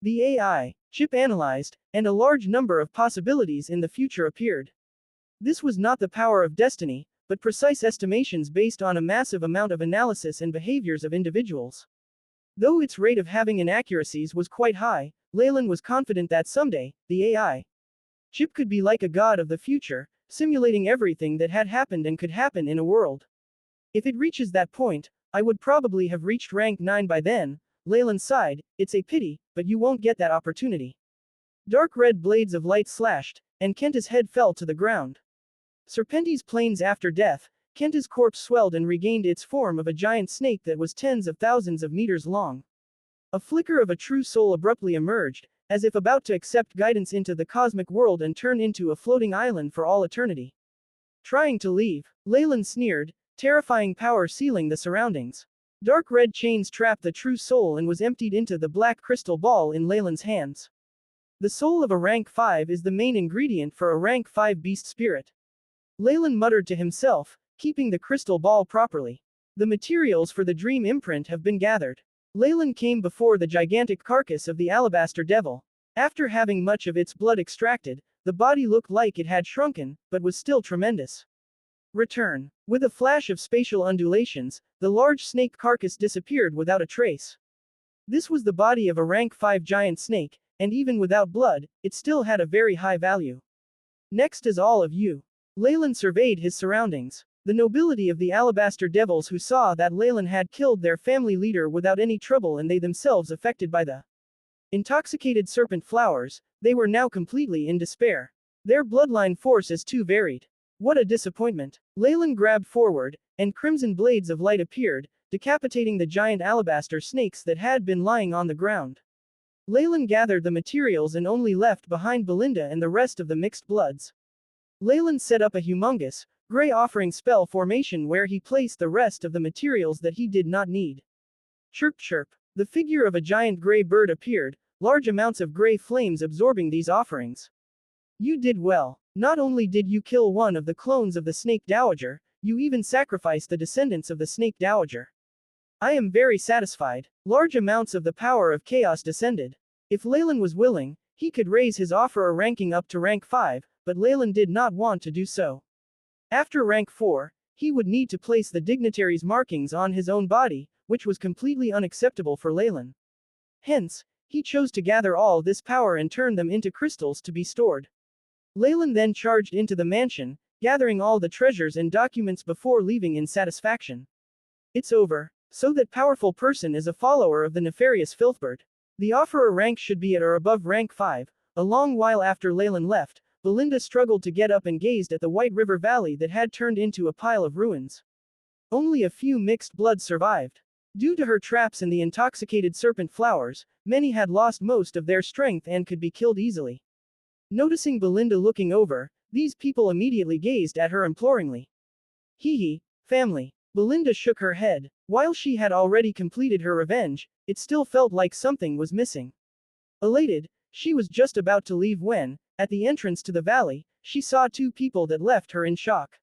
The AI chip analyzed, and a large number of possibilities in the future appeared. This was not the power of destiny, but precise estimations based on a massive amount of analysis and behaviors of individuals. Though its rate of having inaccuracies was quite high, Leylin was confident that someday, the AI chip could be like a god of the future, simulating everything that had happened and could happen in a world. If it reaches that point, I would probably have reached rank 9 by then. Leylin sighed, it's a pity, but you won't get that opportunity. Dark red blades of light slashed, and Kenta's head fell to the ground. Serpentes plains after death, Kenta's corpse swelled and regained its form of a giant snake that was tens of thousands of meters long. A flicker of a true soul abruptly emerged, as if about to accept guidance into the cosmic world and turn into a floating island for all eternity. Trying to leave, Leylin sneered, terrifying power sealing the surroundings. Dark red chains trapped the true soul and was emptied into the black crystal ball in Leylin's hands. The soul of a rank 5 is the main ingredient for a rank 5 beast spirit. Leylin muttered to himself, keeping the crystal ball properly. The materials for the dream imprint have been gathered. Leylin came before the gigantic carcass of the alabaster devil. After having much of its blood extracted, the body looked like it had shrunken, but was still tremendous. Return. With a flash of spatial undulations, the large snake carcass disappeared without a trace. This was the body of a rank 5 giant snake, and even without blood, it still had a very high value. Next is all of you. Leylin surveyed his surroundings. The nobility of the alabaster devils who saw that Leylin had killed their family leader without any trouble and they themselves affected by the intoxicated serpent flowers, they were now completely in despair. Their bloodline force is too varied. What a disappointment. Leylin grabbed forward, and crimson blades of light appeared, decapitating the giant alabaster snakes that had been lying on the ground. Leylin gathered the materials and only left behind Belinda and the rest of the mixed bloods. Leylin set up a humongous, gray offering spell formation where he placed the rest of the materials that he did not need. Chirp chirp. The figure of a giant gray bird appeared, large amounts of gray flames absorbing these offerings. You did well. Not only did you kill one of the clones of the Snake Dowager, you even sacrificed the descendants of the Snake Dowager. I am very satisfied. Large amounts of the power of chaos descended. If Leylin was willing, he could raise his offerer ranking up to rank 5, but Leylin did not want to do so. After rank 4, he would need to place the dignitary's markings on his own body, which was completely unacceptable for Leylin. Hence, he chose to gather all this power and turn them into crystals to be stored. Leylin then charged into the mansion, gathering all the treasures and documents before leaving in satisfaction. It's over. So that powerful person is a follower of the nefarious Filthbird. The offerer rank should be at or above rank 5. A long while after Leylin left, Belinda struggled to get up and gazed at the White River Valley that had turned into a pile of ruins. Only a few mixed bloods survived. Due to her traps in the intoxicated serpent flowers, many had lost most of their strength and could be killed easily. Noticing Belinda looking over, these people immediately gazed at her imploringly. Hee, family. Belinda shook her head. While she had already completed her revenge, it still felt like something was missing. Elated, she was just about to leave when, at the entrance to the valley, she saw two people that left her in shock.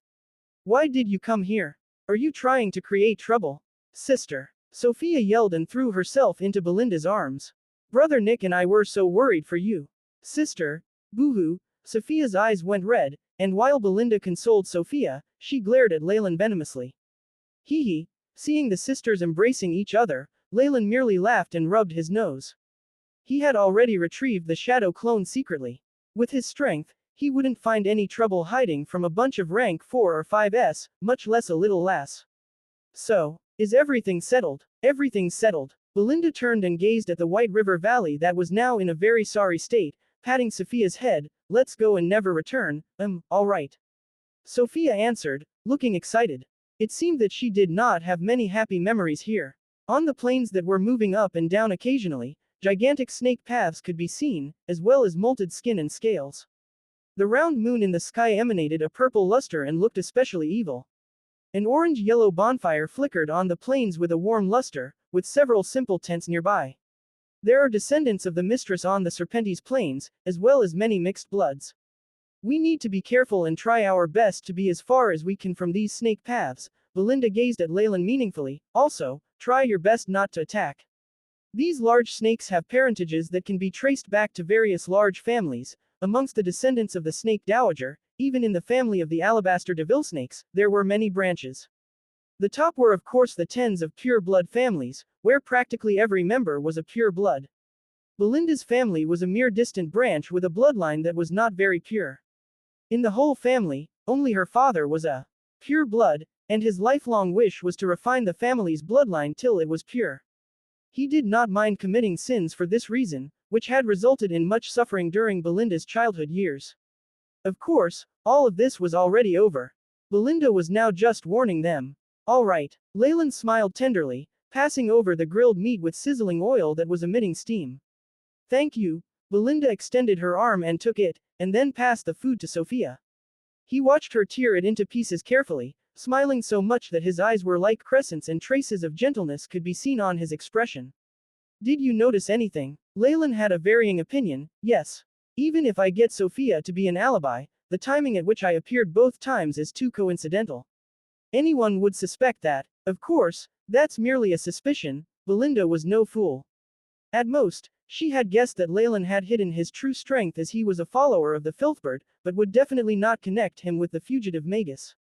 Why did you come here? Are you trying to create trouble? Sister. Sophia yelled and threw herself into Belinda's arms. Brother Nick and I were so worried for you. Sister. Boo-hoo. Sophia's eyes went red, and while Belinda consoled Sophia, she glared at Leylin venomously. Hee. Seeing the sisters embracing each other, Leylin merely laughed and rubbed his nose. He had already retrieved the shadow clone secretly. With his strength, he wouldn't find any trouble hiding from a bunch of rank 4 or 5s, much less a little lass. So, is everything settled? Everything's settled. Belinda turned and gazed at the White River Valley that was now in a very sorry state, patting Sophia's head. Let's go and never return. All right. Sophia answered, looking excited. It seemed that she did not have many happy memories here. On the plains that were moving up and down occasionally, gigantic snake paths could be seen, as well as molted skin and scales. The round moon in the sky emanated a purple luster and looked especially evil. An orange-yellow bonfire flickered on the plains with a warm luster, with several simple tents nearby. There are descendants of the mistress on the Serpentine plains, as well as many mixed bloods. We need to be careful and try our best to be as far as we can from these snake paths. Belinda gazed at Leylin meaningfully. Also, try your best not to attack. These large snakes have parentages that can be traced back to various large families. Amongst the descendants of the Snake Dowager, even in the family of the Alabaster Devil snakes, there were many branches. The top were of course the tens of pure blood families, where practically every member was a pure blood. Belinda's family was a mere distant branch with a bloodline that was not very pure. In the whole family, only her father was a pure blood, and his lifelong wish was to refine the family's bloodline till it was pure. He did not mind committing sins for this reason, which had resulted in much suffering during Belinda's childhood years. Of course, all of this was already over. Belinda was now just warning them. All right. Leylin smiled tenderly, passing over the grilled meat with sizzling oil that was emitting steam. Thank you. Belinda extended her arm and took it, and then passed the food to Sophia. He watched her tear it into pieces carefully, smiling so much that his eyes were like crescents and traces of gentleness could be seen on his expression. Did you notice anything? Leylin had a varying opinion. Yes. Even if I get Sophia to be an alibi, the timing at which I appeared both times is too coincidental. Anyone would suspect that. Of course, that's merely a suspicion. Belinda was no fool. At most, she had guessed that Leylin had hidden his true strength as he was a follower of the Filthbird, but would definitely not connect him with the fugitive magus.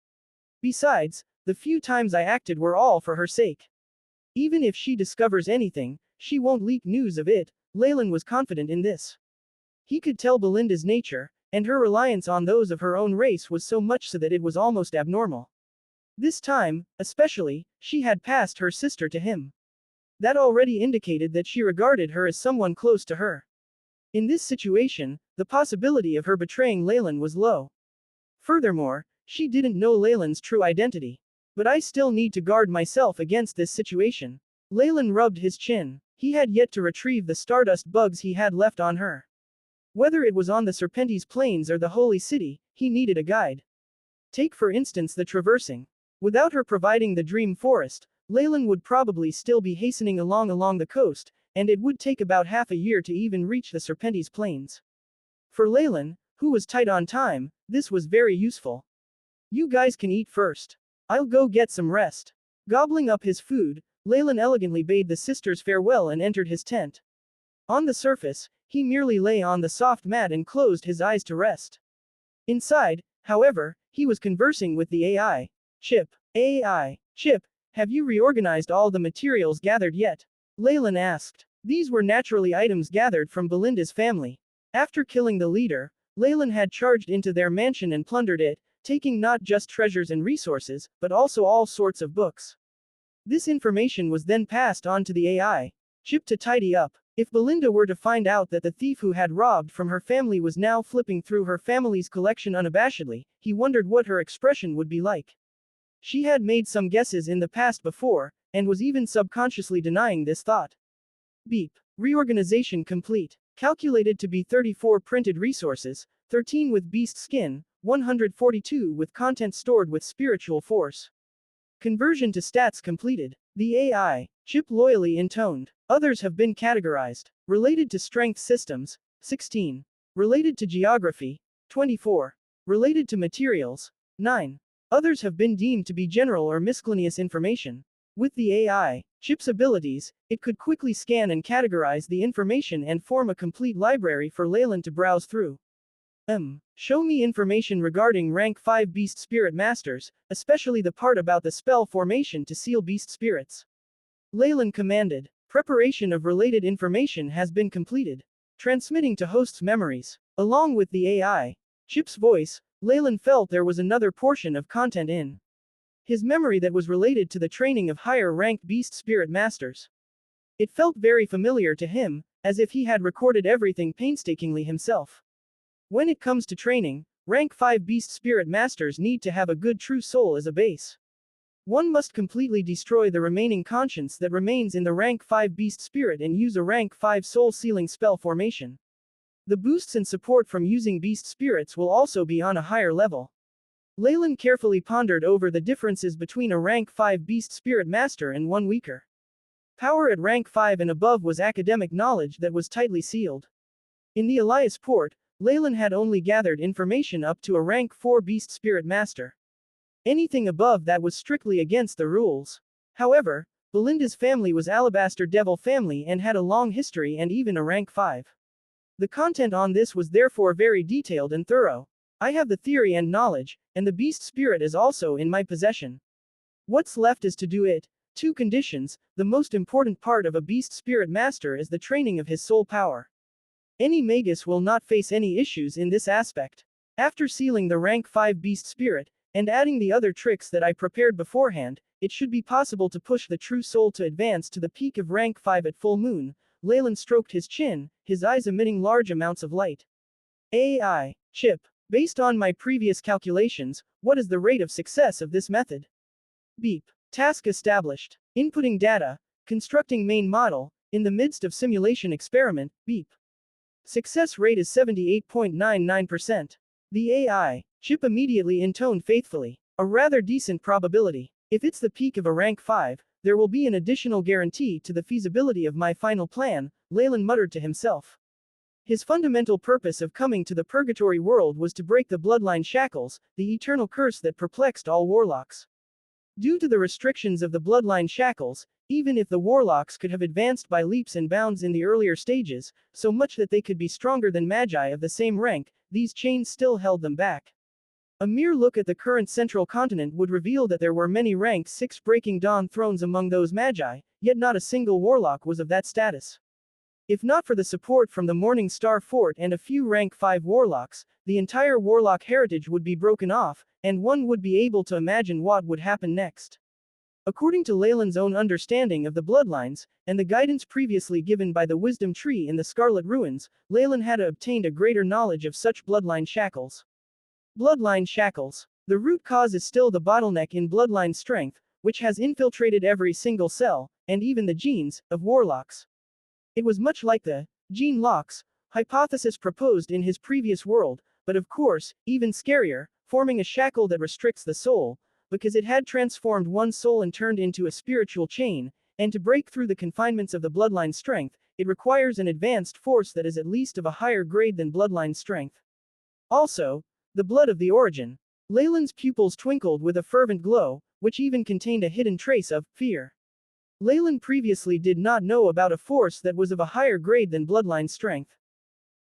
Besides, the few times I acted were all for her sake. Even if she discovers anything, she won't leak news of it. Leylin was confident in this. He could tell Belinda's nature, and her reliance on those of her own race was so much so that it was almost abnormal. This time, especially, she had passed her sister to him. That already indicated that she regarded her as someone close to her. In this situation, the possibility of her betraying Leylin was low. Furthermore, she didn't know Leylin's true identity. But I still need to guard myself against this situation. Leylin rubbed his chin. He had yet to retrieve the stardust bugs he had left on her. Whether it was on the Serpentes Plains or the Holy City, he needed a guide. Take for instance the traversing. Without her providing the dream forest, Leylin would probably still be hastening along the coast, and it would take about half a year to even reach the Serpentes Plains. For Leylin, who was tight on time, this was very useful. You guys can eat first. I'll go get some rest. Gobbling up his food, Leylin elegantly bade the sisters farewell and entered his tent. On the surface, he merely lay on the soft mat and closed his eyes to rest. Inside, however, he was conversing with the AI. Chip. AI. Chip, have you reorganized all the materials gathered yet? Leylin asked. These were naturally items gathered from Belinda's family. After killing the leader, Leylin had charged into their mansion and plundered it, taking not just treasures and resources, but also all sorts of books. This information was then passed on to the AI. Chip to tidy up. If Belinda were to find out that the thief who had robbed from her family was now flipping through her family's collection unabashedly, he wondered what her expression would be like. She had made some guesses in the past before, and was even subconsciously denying this thought. Beep. Reorganization complete. Calculated to be 34 printed resources, 13 with beast skin, 142 with content stored with spiritual force. Conversion to stats completed. The AI. Chip loyally intoned. Others have been categorized. Related to strength systems, 16. Related to geography, 24. Related to materials, 9. Others have been deemed to be general or miscellaneous information. With the AI, Chip's abilities, it could quickly scan and categorize the information and form a complete library for Leylin to browse through. Show me information regarding rank 5 Beast Spirit Masters, especially the part about the spell formation to seal beast spirits. Leylin commanded. Preparation of related information has been completed. Transmitting to host's memories. Along with the AI, Chip's voice, Leylin felt there was another portion of content in his memory that was related to the training of higher-ranked beast spirit masters. It felt very familiar to him, as if he had recorded everything painstakingly himself. When it comes to training, rank 5 beast spirit masters need to have a good true soul as a base. One must completely destroy the remaining conscience that remains in the rank 5 beast spirit and use a rank 5 soul sealing spell formation. The boosts and support from using beast spirits will also be on a higher level. Leylin carefully pondered over the differences between a rank 5 beast spirit master and one weaker. Power at rank 5 and above was academic knowledge that was tightly sealed. In the Elias port, Leylin had only gathered information up to a rank 4 beast spirit master. Anything above that was strictly against the rules. However, Belinda's family was Alabaster Devil family and had a long history and even a rank 5. The content on this was therefore very detailed and thorough. I have the theory and knowledge, and the beast spirit is also in my possession. What's left is to do it. 2 conditions. The most important part of a beast spirit master is the training of his soul power. Any magus will not face any issues in this aspect. After sealing the rank 5 beast spirit, and adding the other tricks that I prepared beforehand, it should be possible to push the true soul to advance to the peak of rank 5 at full moon. Leylin stroked his chin, his eyes emitting large amounts of light. AI. Chip. Based on my previous calculations, what is the rate of success of this method? Beep. Task established. Inputting data. Constructing main model. In the midst of simulation experiment. Beep. Success rate is 78.99%. The AI. Chip immediately intoned faithfully. A rather decent probability. If it's the peak of a rank 5, there will be an additional guarantee to the feasibility of my final plan, Leylin muttered to himself. His fundamental purpose of coming to the purgatory world was to break the bloodline shackles, the eternal curse that perplexed all warlocks. Due to the restrictions of the bloodline shackles, even if the warlocks could have advanced by leaps and bounds in the earlier stages, so much that they could be stronger than magi of the same rank, these chains still held them back. A mere look at the current central continent would reveal that there were many rank 6 breaking dawn thrones among those magi, yet not a single warlock was of that status. If not for the support from the Morning Star Fort and a few rank 5 warlocks, the entire warlock heritage would be broken off, and one would be able to imagine what would happen next. According to Leylin's own understanding of the bloodlines, and the guidance previously given by the wisdom tree in the Scarlet Ruins, Leylin had obtained a greater knowledge of such bloodline shackles. Bloodline shackles. The root cause is still the bottleneck in bloodline strength, which has infiltrated every single cell, and even the genes, of warlocks. It was much like the gene locks hypothesis proposed in his previous world, but of course, even scarier, forming a shackle that restricts the soul, because it had transformed one soul and turned into a spiritual chain, and to break through the confinements of the bloodline strength, it requires an advanced force that is at least of a higher grade than bloodline strength. Also, the blood of the origin. Leylin's pupils twinkled with a fervent glow, which even contained a hidden trace of fear. Leylin previously did not know about a force that was of a higher grade than bloodline strength.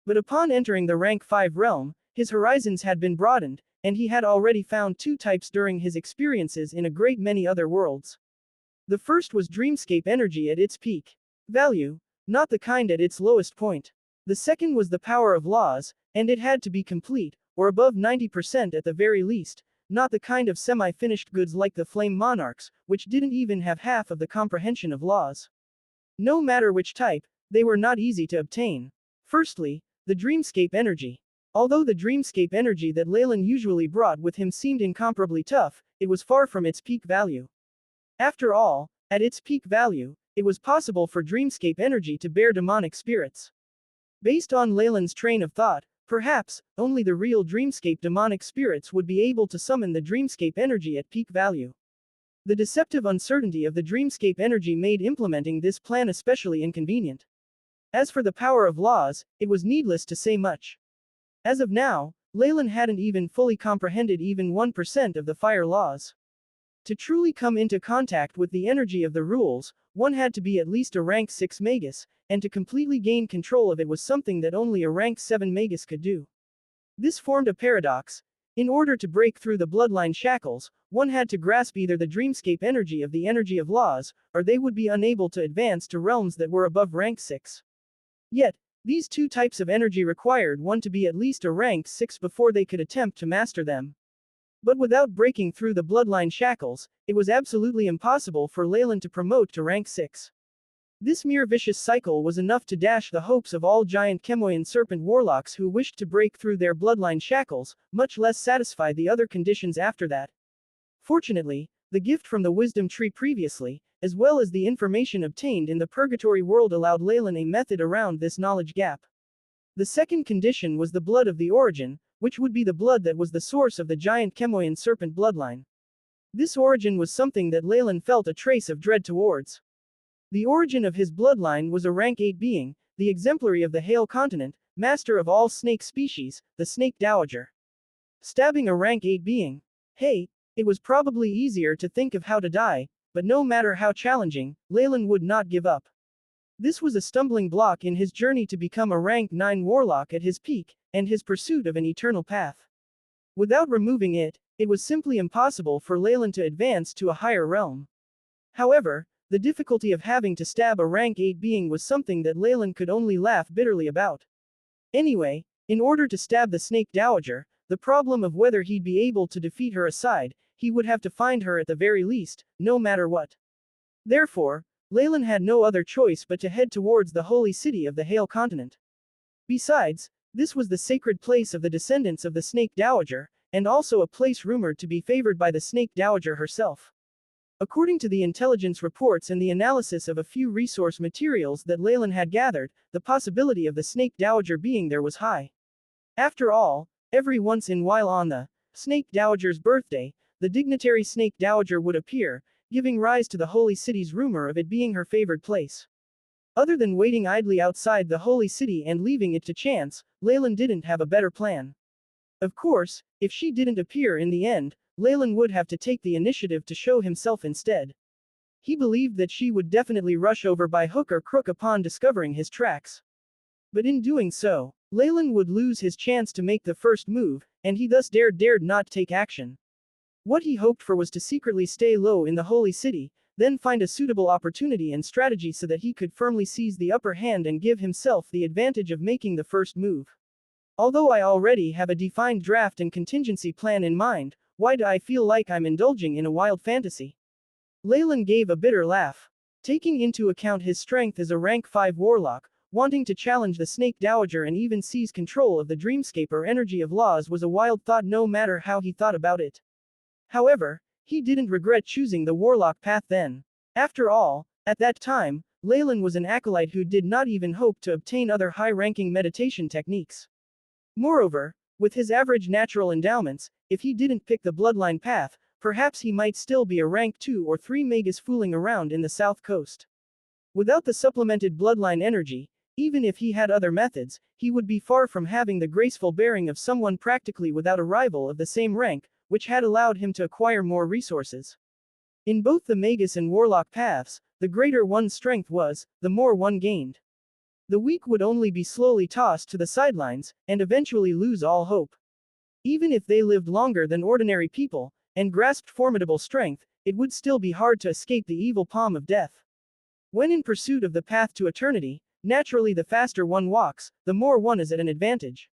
But upon entering the rank 5 realm, his horizons had been broadened, and he had already found 2 types during his experiences in a great many other worlds. The first was dreamscape energy at its peak value, not the kind at its lowest point. The second was the power of laws, and it had to be complete, or above 90% at the very least, not the kind of semi-finished goods like the Flame Monarchs, which didn't even have half of the comprehension of laws. No matter which type, they were not easy to obtain. Firstly, the dreamscape energy. Although the dreamscape energy that Leylin usually brought with him seemed incomparably tough, it was far from its peak value. After all, at its peak value, it was possible for dreamscape energy to bear demonic spirits. Based on Leylin's train of thought, perhaps, only the real dreamscape demonic spirits would be able to summon the dreamscape energy at peak value. The deceptive uncertainty of the dreamscape energy made implementing this plan especially inconvenient. As for the power of laws, it was needless to say much. As of now, Leylin hadn't even fully comprehended even 1% of the fire laws. To truly come into contact with the energy of the rules, one had to be at least a rank 6 magus, and to completely gain control of it was something that only a rank 7 magus could do. This formed a paradox. In order to break through the bloodline shackles, one had to grasp either the dreamscape energy of the energy of laws, or they would be unable to advance to realms that were above rank 6. Yet, these 2 types of energy required one to be at least a rank 6 before they could attempt to master them. But without breaking through the bloodline shackles, it was absolutely impossible for Leylin to promote to rank 6. This mere vicious cycle was enough to dash the hopes of all giant Chemoian serpent warlocks who wished to break through their bloodline shackles, much less satisfy the other conditions after that. Fortunately, the gift from the wisdom tree previously, as well as the information obtained in the purgatory world allowed Leylin a method around this knowledge gap. The second condition was the blood of the origin, which would be the blood that was the source of the giant Chemoian serpent bloodline. This origin was something that Leylin felt a trace of dread towards. The origin of his bloodline was a rank 8 being, the exemplary of the Hale continent, master of all snake species, the snake dowager. Stabbing a rank 8 being. Hey, it was probably easier to think of how to die, but no matter how challenging, Leylin would not give up. This was a stumbling block in his journey to become a rank 9 warlock at his peak, and his pursuit of an eternal path. Without removing it, it was simply impossible for Leylin to advance to a higher realm. However, the difficulty of having to stab a rank 8 being was something that Leylin could only laugh bitterly about. Anyway, in order to stab the snake dowager, the problem of whether he'd be able to defeat her aside, he would have to find her at the very least, no matter what. Therefore, Leylin had no other choice but to head towards the holy city of the Hale continent. Besides, this was the sacred place of the descendants of the snake dowager, and also a place rumored to be favored by the snake dowager herself. According to the intelligence reports and the analysis of a few resource materials that Leylin had gathered, the possibility of the snake dowager being there was high. After all, every once in a while on the snake dowager's birthday, the dignitary snake dowager would appear, giving rise to the holy city's rumor of it being her favored place. Other than waiting idly outside the holy city and leaving it to chance, Leylin didn't have a better plan. Of course, if she didn't appear in the end, Leylin would have to take the initiative to show himself instead. He believed that she would definitely rush over by hook or crook upon discovering his tracks. But in doing so, Leylin would lose his chance to make the first move, and he thus dared not take action. What he hoped for was to secretly stay low in the holy city, then find a suitable opportunity and strategy so that he could firmly seize the upper hand and give himself the advantage of making the first move. Although I already have a defined draft and contingency plan in mind, why do I feel like I'm indulging in a wild fantasy? Leylin gave a bitter laugh. Taking into account his strength as a rank 5 warlock, wanting to challenge the snake dowager and even seize control of the dreamscape or energy of laws was a wild thought no matter how he thought about it. However, he didn't regret choosing the warlock path then. After all, at that time, Leylin was an acolyte who did not even hope to obtain other high-ranking meditation techniques. Moreover, with his average natural endowments, if he didn't pick the bloodline path, perhaps he might still be a rank 2 or 3 magus fooling around in the south coast. Without the supplemented bloodline energy, even if he had other methods, he would be far from having the graceful bearing of someone practically without a rival of the same rank, which had allowed him to acquire more resources. In both the magus and warlock paths, the greater one's strength was, the more one gained. The weak would only be slowly tossed to the sidelines, and eventually lose all hope. Even if they lived longer than ordinary people, and grasped formidable strength, it would still be hard to escape the evil palm of death. When in pursuit of the path to eternity, naturally the faster one walks, the more one is at an advantage.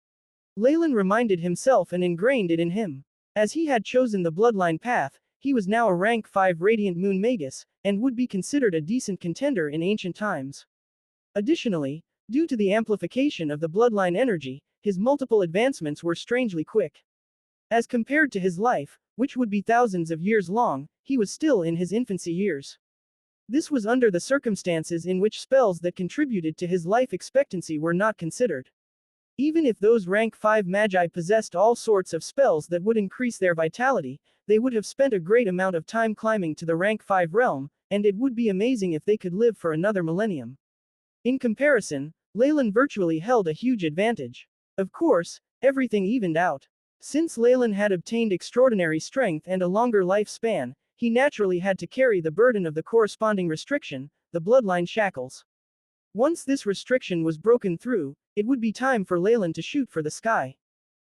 Leylin reminded himself and ingrained it in him. As he had chosen the bloodline path, he was now a rank 5 Radiant Moon Magus, and would be considered a decent contender in ancient times. Additionally, due to the amplification of the bloodline energy, his multiple advancements were strangely quick. As compared to his life, which would be thousands of years long, he was still in his infancy years. This was under the circumstances in which spells that contributed to his life expectancy were not considered. Even if those rank 5 magi possessed all sorts of spells that would increase their vitality, they would have spent a great amount of time climbing to the rank 5 realm, and it would be amazing if they could live for another millennium. In comparison, Leylin virtually held a huge advantage. Of course, everything evened out. Since Leylin had obtained extraordinary strength and a longer lifespan, he naturally had to carry the burden of the corresponding restriction, the bloodline shackles. Once this restriction was broken through, it would be time for Leylin to shoot for the sky.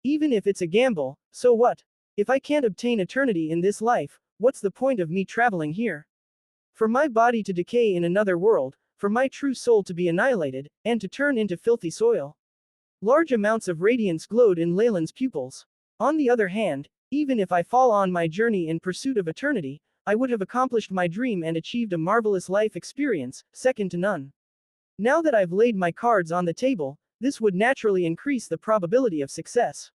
Even if it's a gamble, so what? If I can't obtain eternity in this life, what's the point of me traveling here? For my body to decay in another world, for my true soul to be annihilated, and to turn into filthy soil. Large amounts of radiance glowed in Leylin's pupils. On the other hand, even if I fall on my journey in pursuit of eternity, I would have accomplished my dream and achieved a marvelous life experience, second to none. Now that I've laid my cards on the table, this would naturally increase the probability of success.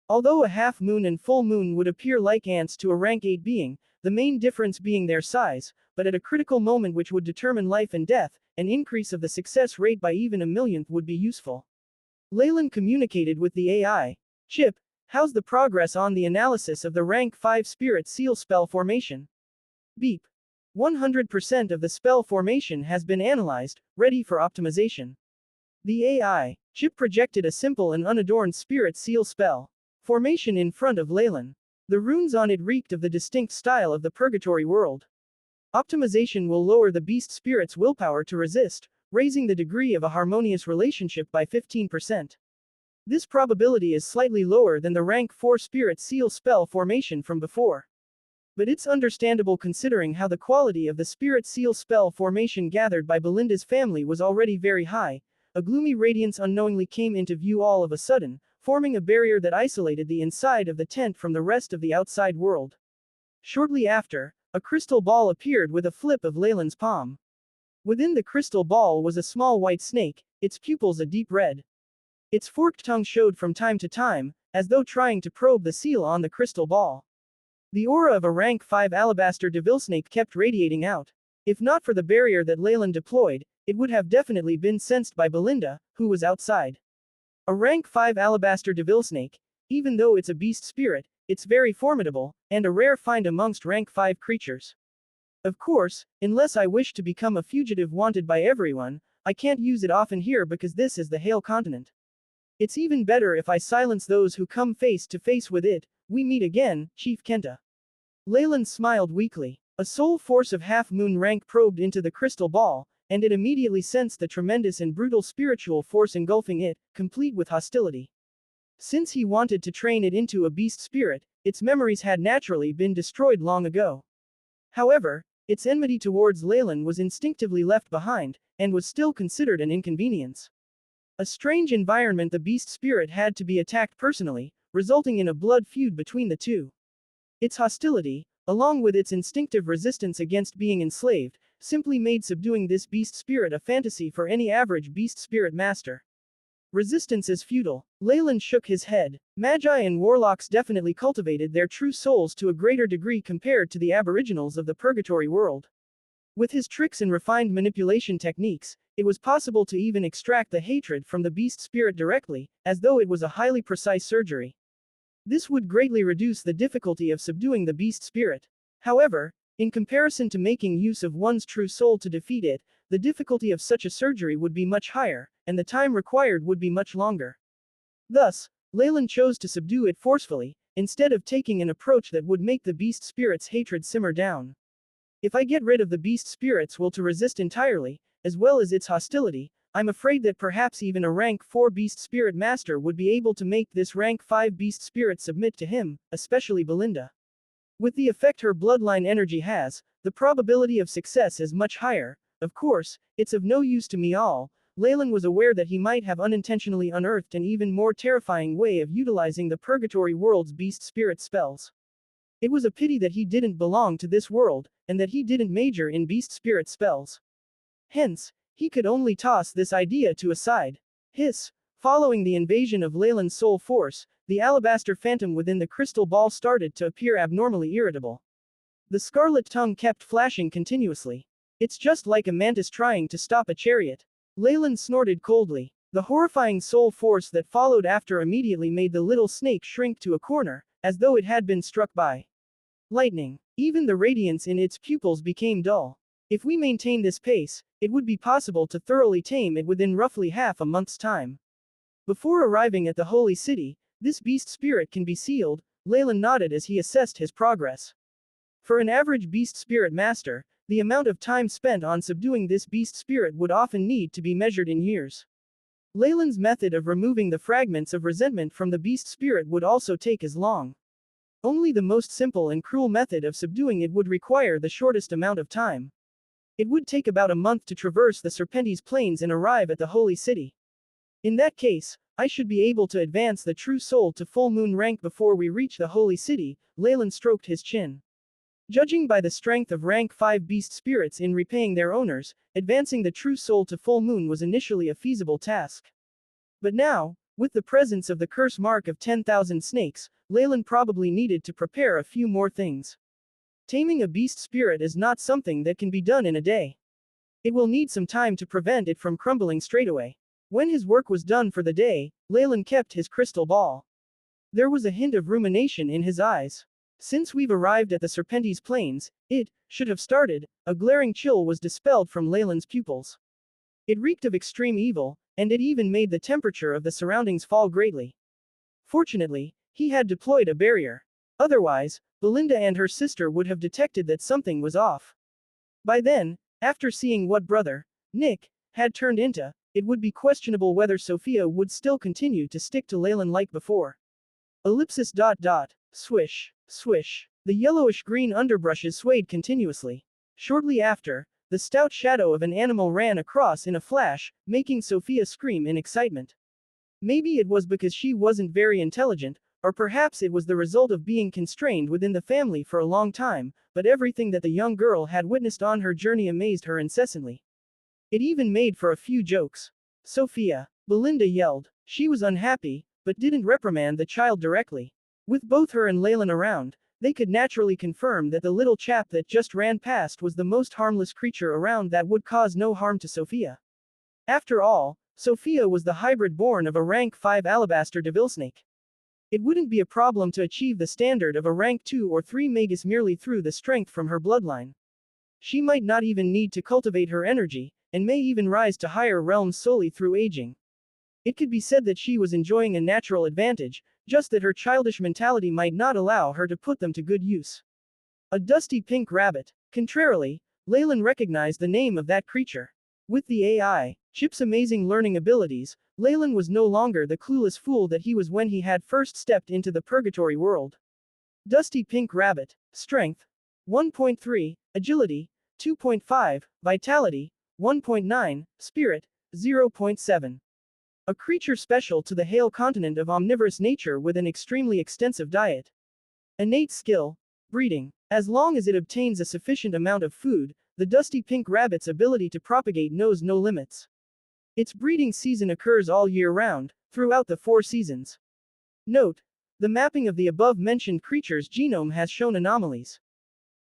Although a half moon and full moon would appear like ants to a rank 8 being, the main difference being their size, but at a critical moment which would determine life and death, an increase of the success rate by even a millionth would be useful. Leylin communicated with the AI. Chip, how's the progress on the analysis of the rank 5 spirit seal spell formation? Beep. 100% of the spell formation has been analyzed, ready for optimization. The AI chip projected a simple and unadorned spirit seal spell formation in front of Leylin. The runes on it reeked of the distinct style of the purgatory world. Optimization will lower the beast spirit's willpower to resist, raising the degree of a harmonious relationship by 15%. This probability is slightly lower than the rank 4 spirit seal spell formation from before. But it's understandable considering how the quality of the spirit seal spell formation gathered by Belinda's family was already very high. A gloomy radiance unknowingly came into view all of a sudden, forming a barrier that isolated the inside of the tent from the rest of the outside world. Shortly after, a crystal ball appeared with a flip of Leylin's palm. Within the crystal ball was a small white snake, its pupils a deep red. Its forked tongue showed from time to time, as though trying to probe the seal on the crystal ball. The aura of a rank 5 alabaster devilsnake kept radiating out. If not for the barrier that Leylin deployed, it would have definitely been sensed by Belinda, who was outside. A rank 5 alabaster devilsnake, even though it's a beast spirit, it's very formidable, and a rare find amongst rank 5 creatures. Of course, unless I wish to become a fugitive wanted by everyone, I can't use it often here because this is the Hail continent. It's even better if I silence those who come face to face with it. We meet again, Chief Kenta. Leylin smiled weakly. A soul force of half-moon rank probed into the crystal ball, and it immediately sensed the tremendous and brutal spiritual force engulfing it, complete with hostility. Since he wanted to train it into a beast spirit, its memories had naturally been destroyed long ago. However, its enmity towards Leylin was instinctively left behind, and was still considered an inconvenience. A strange environment. The beast spirit had to be attacked personally, resulting in a blood feud between the two. Its hostility, along with its instinctive resistance against being enslaved, simply made subduing this beast spirit a fantasy for any average beast spirit master. Resistance is futile. Leylin shook his head. Magi and warlocks definitely cultivated their true souls to a greater degree compared to the aboriginals of the purgatory world. With his tricks and refined manipulation techniques, it was possible to even extract the hatred from the beast spirit directly, as though it was a highly precise surgery. This would greatly reduce the difficulty of subduing the beast spirit. However, in comparison to making use of one's true soul to defeat it, the difficulty of such a surgery would be much higher, and the time required would be much longer. Thus, Leylin chose to subdue it forcefully, instead of taking an approach that would make the beast spirit's hatred simmer down. If I get rid of the beast spirit's will to resist entirely, as well as its hostility, I'm afraid that perhaps even a rank 4 beast spirit master would be able to make this rank 5 beast spirit submit to him, especially Belinda. With the effect her bloodline energy has, the probability of success is much higher. Of course, it's of no use to me all. Leylin was aware that he might have unintentionally unearthed an even more terrifying way of utilizing the purgatory world's beast spirit spells. It was a pity that he didn't belong to this world, and that he didn't major in beast spirit spells. Hence, he could only toss this idea to a side. Following the invasion of Leylin's soul force, the alabaster phantom within the crystal ball started to appear abnormally irritable. The scarlet tongue kept flashing continuously. It's just like a mantis trying to stop a chariot. Leylin snorted coldly. The horrifying soul force that followed after immediately made the little snake shrink to a corner, as though it had been struck by lightning. Even the radiance in its pupils became dull. If we maintain this pace, it would be possible to thoroughly tame it within roughly half a month's time. Before arriving at the holy city, this beast spirit can be sealed. Leylin nodded as he assessed his progress. For an average beast spirit master, the amount of time spent on subduing this beast spirit would often need to be measured in years. Leylin's method of removing the fragments of resentment from the beast spirit would also take as long. Only the most simple and cruel method of subduing it would require the shortest amount of time. It would take about a month to traverse the Serpentes plains and arrive at the holy city. In that case, I should be able to advance the true soul to full moon rank before we reach the holy city. Leylin stroked his chin. Judging by the strength of rank 5 beast spirits in repaying their owners, advancing the true soul to full moon was initially a feasible task. But now, with the presence of the curse mark of 10,000 snakes, Leylin probably needed to prepare a few more things. Taming a beast spirit is not something that can be done in a day. It will need some time to prevent it from crumbling straightaway. When his work was done for the day, Leylin kept his crystal ball. There was a hint of rumination in his eyes. Since we've arrived at the Serpentes plains, it should have started. A glaring chill was dispelled from Leylin's pupils. It reeked of extreme evil, and it even made the temperature of the surroundings fall greatly. Fortunately, he had deployed a barrier. Otherwise, Belinda and her sister would have detected that something was off. By then, after seeing what brother, Nick, had turned into, it would be questionable whether Sophia would still continue to stick to Leylin like before. Ellipsis. Swish, swish. The yellowish-green underbrushes swayed continuously. Shortly after, the stout shadow of an animal ran across in a flash, making Sophia scream in excitement. Maybe it was because she wasn't very intelligent, or perhaps it was the result of being constrained within the family for a long time, but everything that the young girl had witnessed on her journey amazed her incessantly. It even made for a few jokes. Sophia, Belinda yelled. She was unhappy, but didn't reprimand the child directly. With both her and Leylin around, they could naturally confirm that the little chap that just ran past was the most harmless creature around that would cause no harm to Sophia. After all, Sophia was the hybrid born of a rank 5 alabaster devilsnake. It wouldn't be a problem to achieve the standard of a rank 2 or 3 magus merely through the strength from her bloodline. She might not even need to cultivate her energy, and may even rise to higher realms solely through aging. It could be said that she was enjoying a natural advantage, just that her childish mentality might not allow her to put them to good use. A dusty pink rabbit. Contrarily, Leylin recognized the name of that creature. With the AI, Chip's amazing learning abilities, Leylin was no longer the clueless fool that he was when he had first stepped into the purgatory world. Dusty pink rabbit. Strength 1.3, agility 2.5, vitality 1.9, spirit 0.7. A creature special to the Hale continent of omnivorous nature with an extremely extensive diet. Innate skill, breeding. As long as it obtains a sufficient amount of food, the dusty pink rabbit's ability to propagate knows no limits. Its breeding season occurs all year round, throughout the 4 seasons. Note: the mapping of the above-mentioned creature's genome has shown anomalies.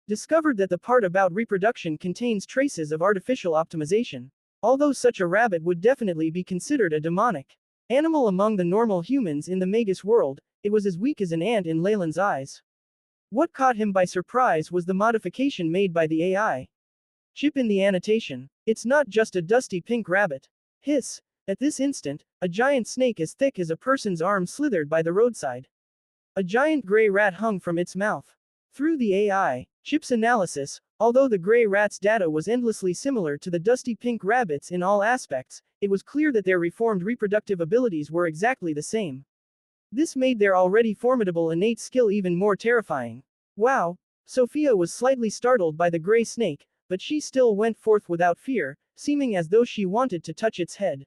Discovered that the part about reproduction contains traces of artificial optimization. Although such a rabbit would definitely be considered a demonic animal among the normal humans in the Magus world, it was as weak as an ant in Leylin's eyes. What caught him by surprise was the modification made by the AI. Chip in the annotation. It's not just a dusty pink rabbit. Hiss. At this instant, a giant snake as thick as a person's arm slithered by the roadside. A giant gray rat hung from its mouth. Through the AI, Chip's analysis, although the gray rat's data was endlessly similar to the dusty pink rabbits in all aspects, it was clear that their reformed reproductive abilities were exactly the same. This made their already formidable innate skill even more terrifying. Wow! Sophia was slightly startled by the gray snake, but she still went forth without fear, seeming as though she wanted to touch its head.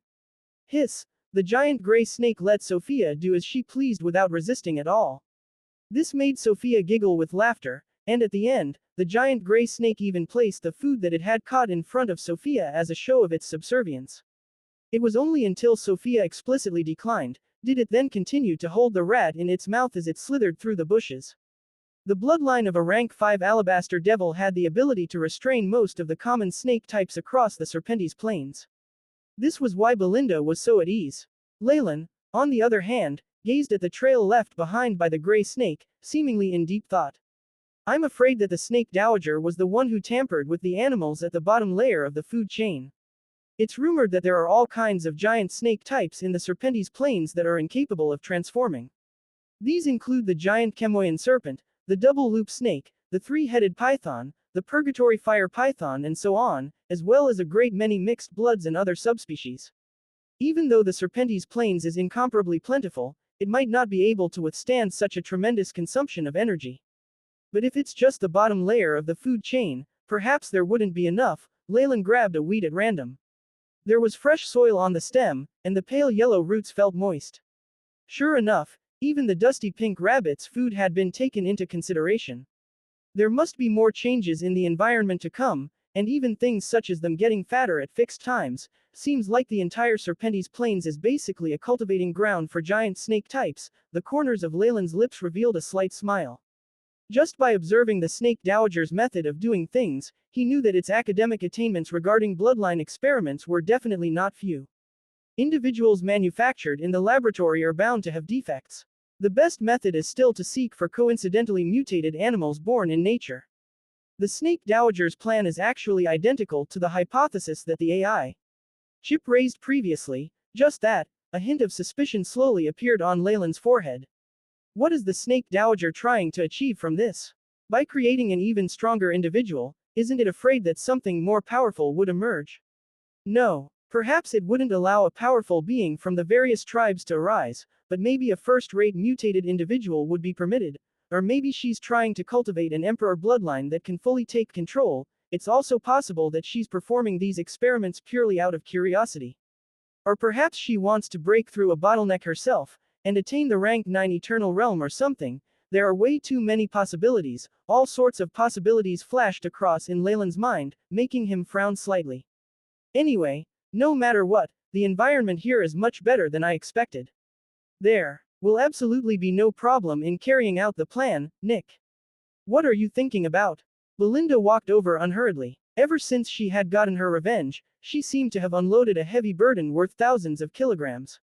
Hiss! The giant gray snake let Sophia do as she pleased without resisting at all. This made Sophia giggle with laughter, and at the end, the giant gray snake even placed the food that it had caught in front of Sophia as a show of its subservience. It was only until Sophia explicitly declined, did it then continue to hold the rat in its mouth as it slithered through the bushes. The bloodline of a rank 5 alabaster devil had the ability to restrain most of the common snake types across the Serpentes plains. This was why Belinda was so at ease. Leylin, on the other hand, gazed at the trail left behind by the gray snake, seemingly in deep thought. I'm afraid that the snake dowager was the one who tampered with the animals at the bottom layer of the food chain. It's rumored that there are all kinds of giant snake types in the Serpentes plains that are incapable of transforming. These include the giant Chemoian serpent, the double loop snake, the 3-headed python, the purgatory fire python and so on, as well as a great many mixed bloods and other subspecies. Even though the Serpentes plains is incomparably plentiful, it might not be able to withstand such a tremendous consumption of energy. But if it's just the bottom layer of the food chain, perhaps there wouldn't be enough. Leylin grabbed a weed at random. There was fresh soil on the stem, and the pale yellow roots felt moist. Sure enough, even the dusty pink rabbit's food had been taken into consideration. There must be more changes in the environment to come, and even things such as them getting fatter at fixed times. Seems like the entire Serpentes plains is basically a cultivating ground for giant snake types. The corners of Leylin's lips revealed a slight smile. Just by observing the snake dowager's method of doing things, he knew that its academic attainments regarding bloodline experiments were definitely not few. Individuals manufactured in the laboratory are bound to have defects. The best method is still to seek for coincidentally mutated animals born in nature. The snake dowager's plan is actually identical to the hypothesis that the AI Chip raised previously. Just that, a hint of suspicion slowly appeared on Leylin's forehead. What is the snake dowager trying to achieve from this? By creating an even stronger individual, isn't it afraid that something more powerful would emerge? No. Perhaps it wouldn't allow a powerful being from the various tribes to arise, but maybe a first-rate mutated individual would be permitted. Or maybe she's trying to cultivate an emperor bloodline that can fully take control. It's also possible that she's performing these experiments purely out of curiosity. Or perhaps she wants to break through a bottleneck herself, and attain the rank 9 eternal realm or something. There are way too many possibilities. All sorts of possibilities flashed across in Leylin's mind, making him frown slightly. Anyway, no matter what, the environment here is much better than I expected. There will absolutely be no problem in carrying out the plan, Nick. What are you thinking about? Belinda walked over unhurriedly. Ever since she had gotten her revenge, she seemed to have unloaded a heavy burden worth thousands of kilograms.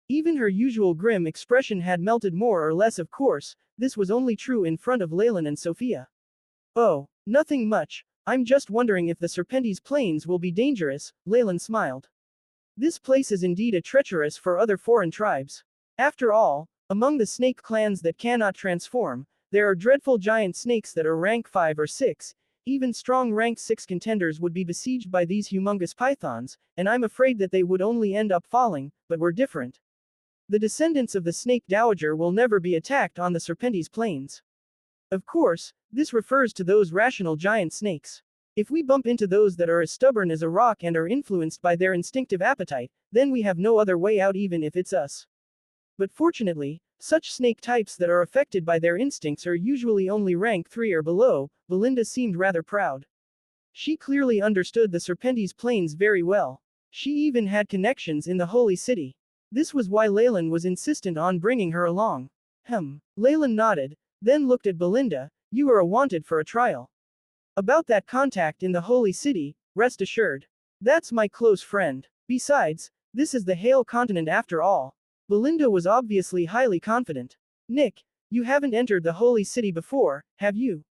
Even her usual grim expression had melted more or less. Of course, this was only true in front of Leylin and Sophia. Oh, nothing much, I'm just wondering if the Serpentes Plains will be dangerous, Leylin smiled. This place is indeed a treacherous for other foreign tribes. After all, among the snake clans that cannot transform, there are dreadful giant snakes that are rank 5 or 6, even strong rank 6 contenders would be besieged by these humongous pythons, and I'm afraid that they would only end up falling, but we're different. The descendants of the snake dowager will never be attacked on the Serpentes Plains. Of course, this refers to those rational giant snakes. If we bump into those that are as stubborn as a rock and are influenced by their instinctive appetite, then we have no other way out even if it's us. But fortunately, such snake types that are affected by their instincts are usually only rank 3 or below. Belinda seemed rather proud. She clearly understood the Serpentes Plains very well. She even had connections in the Holy City. This was why Leylin was insistent on bringing her along. Leylin nodded, then looked at Belinda. You are wanted for a trial. About that contact in the Holy City, rest assured. That's my close friend. Besides, this is the Hale continent after all. Belinda was obviously highly confident. Nick, you haven't entered the Holy City before, have you?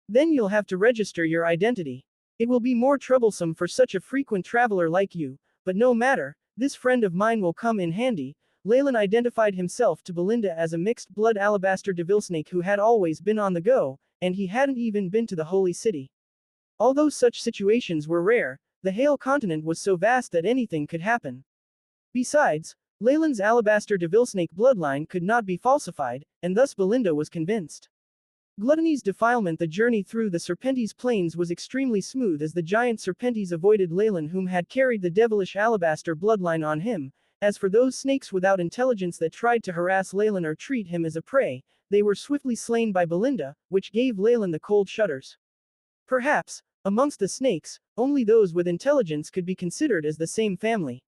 Then you'll have to register your identity. It will be more troublesome for such a frequent traveler like you, but no matter, this friend of mine will come in handy. Leylin identified himself to Belinda as a mixed-blood alabaster devilsnake who had always been on the go, and he hadn't even been to the Holy City. Although such situations were rare, the Hale continent was so vast that anything could happen. Besides, Leylin's alabaster devilsnake bloodline could not be falsified, and thus Belinda was convinced. Gluttony's defilement. The journey through the Serpentes Plains was extremely smooth as the giant Serpentes avoided Leylin, whom had carried the devilish alabaster bloodline on him. As for those snakes without intelligence that tried to harass Leylin or treat him as a prey, they were swiftly slain by Belinda, which gave Leylin the cold shudders. Perhaps, amongst the snakes, only those with intelligence could be considered as the same family.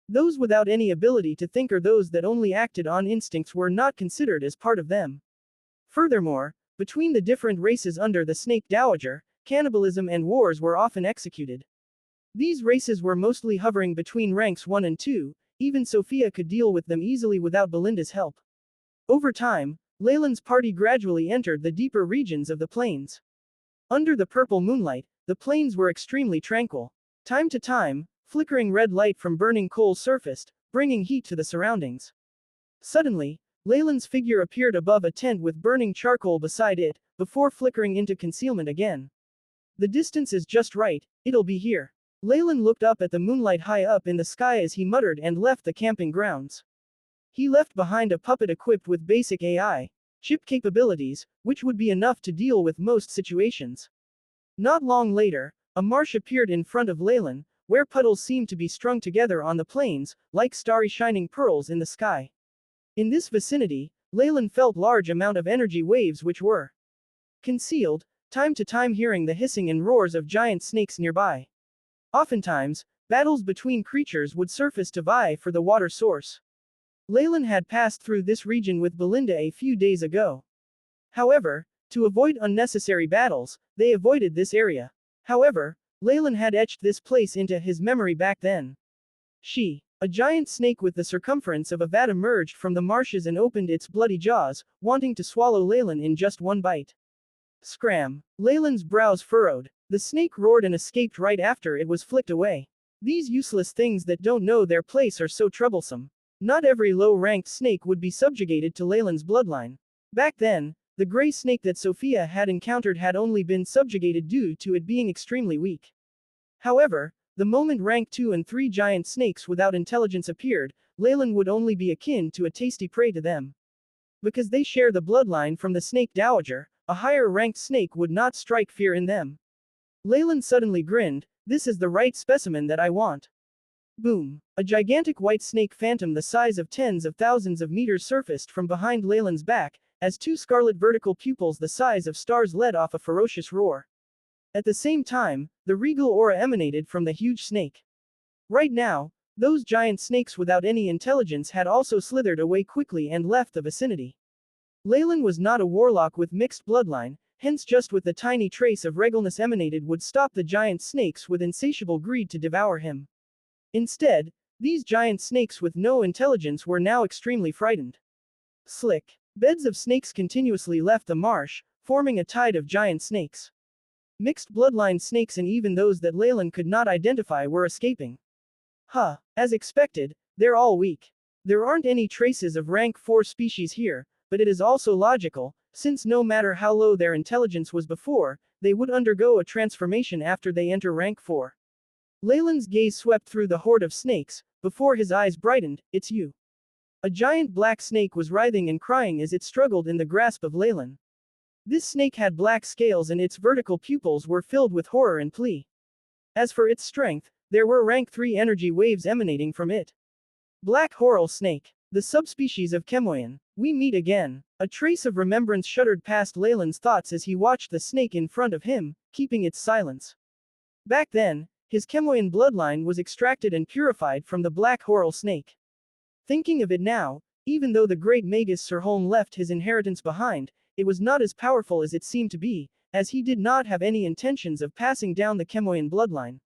Those without any ability to think or those that only acted on instincts were not considered as part of them. Furthermore, between the different races under the snake dowager, cannibalism and wars were often executed. These races were mostly hovering between ranks 1 and 2, even Sophia could deal with them easily without Belinda's help. Over time, Leylin's party gradually entered the deeper regions of the plains. Under the purple moonlight, the plains were extremely tranquil. Time to time, flickering red light from burning coal surfaced, bringing heat to the surroundings. Suddenly, Leylin's figure appeared above a tent with burning charcoal beside it, before flickering into concealment again. The distance is just right, it'll be here. Leylin looked up at the moonlight high up in the sky as he muttered and left the camping grounds. He left behind a puppet equipped with basic AI chip capabilities, which would be enough to deal with most situations. Not long later, a marsh appeared in front of Leylin, where puddles seemed to be strung together on the plains, like starry shining pearls in the sky. In this vicinity, Leylin felt large amount of energy waves which were concealed, time to time hearing the hissing and roars of giant snakes nearby. Oftentimes, battles between creatures would surface to vie for the water source. Leylin had passed through this region with Belinda a few days ago. However, to avoid unnecessary battles, they avoided this area. However, Leylin had etched this place into his memory back then. A giant snake with the circumference of a vat emerged from the marshes and opened its bloody jaws, wanting to swallow Leylin in just one bite. Scram! Leylin's brows furrowed. The snake roared and escaped right after it was flicked away. These useless things that don't know their place are so troublesome. Not every low-ranked snake would be subjugated to Leylin's bloodline. Back then, the gray snake that Sophia had encountered had only been subjugated due to it being extremely weak. However, the moment rank 2 and 3 giant snakes without intelligence appeared, Leylin would only be akin to a tasty prey to them. Because they share the bloodline from the snake dowager, a higher ranked snake would not strike fear in them. Leylin suddenly grinned, this is the right specimen that I want. Boom! A gigantic white snake phantom the size of tens of thousands of meters surfaced from behind Leylin's back, as 2 scarlet vertical pupils the size of stars let off a ferocious roar. At the same time, the regal aura emanated from the huge snake. Right now, those giant snakes without any intelligence had also slithered away quickly and left the vicinity. Leylin was not a warlock with mixed bloodline, hence just with the tiny trace of regalness emanated would stop the giant snakes with insatiable greed to devour him. Instead, These giant snakes with no intelligence were now extremely frightened. Slick. Beds of snakes continuously left the marsh, forming a tide of giant snakes. Mixed bloodline snakes and even those that Leylin could not identify were escaping. As expected, they're all weak. There aren't any traces of rank 4 species here, but it is also logical, since no matter how low their intelligence was before, they would undergo a transformation after they enter rank 4. Leylin's gaze swept through the horde of snakes, before his eyes brightened. It's you. A giant black snake was writhing and crying as it struggled in the grasp of Leylin. This snake had black scales and its vertical pupils were filled with horror and plea. As for its strength, there were rank 3 energy waves emanating from it. Black Horal Snake. The subspecies of Chemoyan. We meet again. A trace of remembrance shuddered past Leylin's thoughts as he watched the snake in front of him, keeping its silence. Back then, his Chemoyan bloodline was extracted and purified from the Black Horal Snake. Thinking of it now, even though the great Magus Sirholm left his inheritance behind, it was not as powerful as it seemed to be, as he did not have any intentions of passing down the Chemoyan bloodline.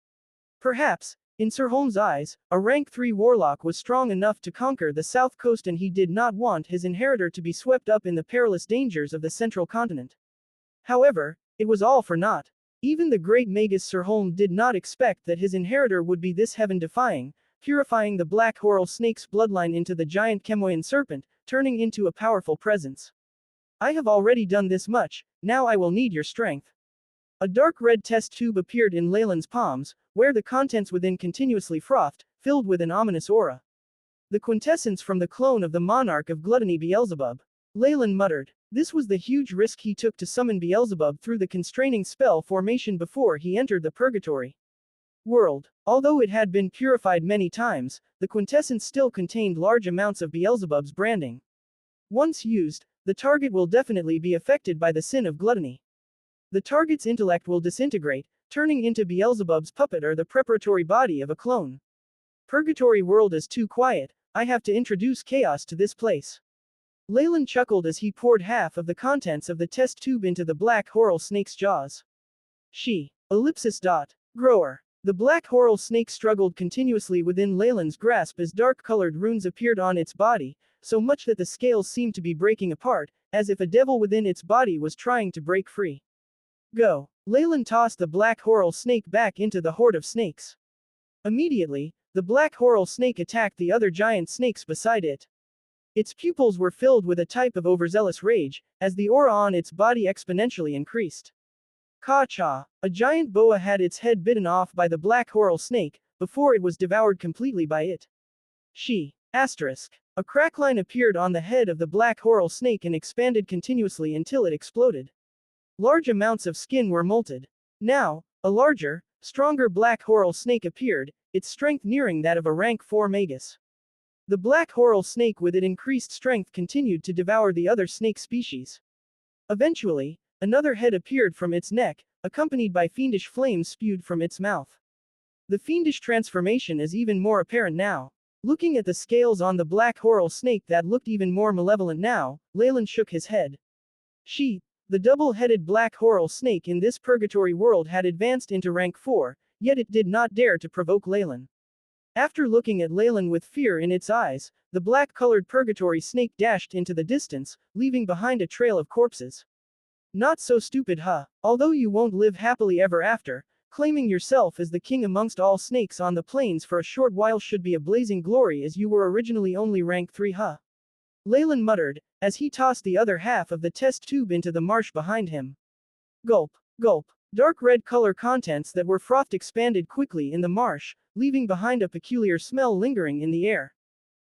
Perhaps, in Sirholm's eyes, a rank 3 warlock was strong enough to conquer the south coast and he did not want his inheritor to be swept up in the perilous dangers of the central continent. However, it was all for naught. Even the great Magus Sirholm did not expect that his inheritor would be this heaven-defying, purifying the Black Horal Snake's bloodline into the giant Chemoyan serpent, turning into a powerful presence. I have already done this much, now I will need your strength. A dark red test tube appeared in Leylin's palms, where the contents within continuously frothed, filled with an ominous aura. The quintessence from the clone of the monarch of gluttony Beelzebub. Leylin muttered. This was the huge risk he took to summon Beelzebub through the constraining spell formation before he entered the purgatory world. Although it had been purified many times, the quintessence still contained large amounts of Beelzebub's branding. Once used, the target will definitely be affected by the sin of gluttony. The target's intellect will disintegrate, turning into Beelzebub's puppet or the preparatory body of a clone. Purgatory world is too quiet, I have to introduce chaos to this place. Leylin chuckled as he poured half of the contents of the test tube into the Black Horal Snake's jaws. Grower. The Black Horal Snake struggled continuously within Leylin's grasp as dark-colored runes appeared on its body, so much that the scales seemed to be breaking apart, as if a devil within its body was trying to break free. Go. Leylin tossed the Black Horal Snake back into the horde of snakes. Immediately, the Black Horal Snake attacked the other giant snakes beside it. Its pupils were filled with a type of overzealous rage, as the aura on its body exponentially increased. Ka-cha! A giant boa had its head bitten off by the Black Horal Snake, before it was devoured completely by it. A crackline appeared on the head of the Black Horal Snake and expanded continuously until it exploded. Large amounts of skin were molted. Now, a larger, stronger Black Horal Snake appeared, its strength nearing that of a rank 4 Magus. The Black Horal Snake with its increased strength continued to devour the other snake species. Eventually, another head appeared from its neck, accompanied by fiendish flames spewed from its mouth. The fiendish transformation is even more apparent now. Looking at the scales on the Black Horal Snake that looked even more malevolent now, Leylin shook his head. The double-headed Black Horal Snake in this purgatory world had advanced into rank 4, yet it did not dare to provoke Leylin. After looking at Leylin with fear in its eyes, the black-colored purgatory snake dashed into the distance, leaving behind a trail of corpses. Not so stupid, huh? Although you won't live happily ever after, claiming yourself as the king amongst all snakes on the plains for a short while should be a blazing glory as you were originally only rank 3, huh? Leylin muttered, as he tossed the other half of the test tube into the marsh behind him. Gulp, gulp. Dark red color contents that were frothed expanded quickly in the marsh, leaving behind a peculiar smell lingering in the air.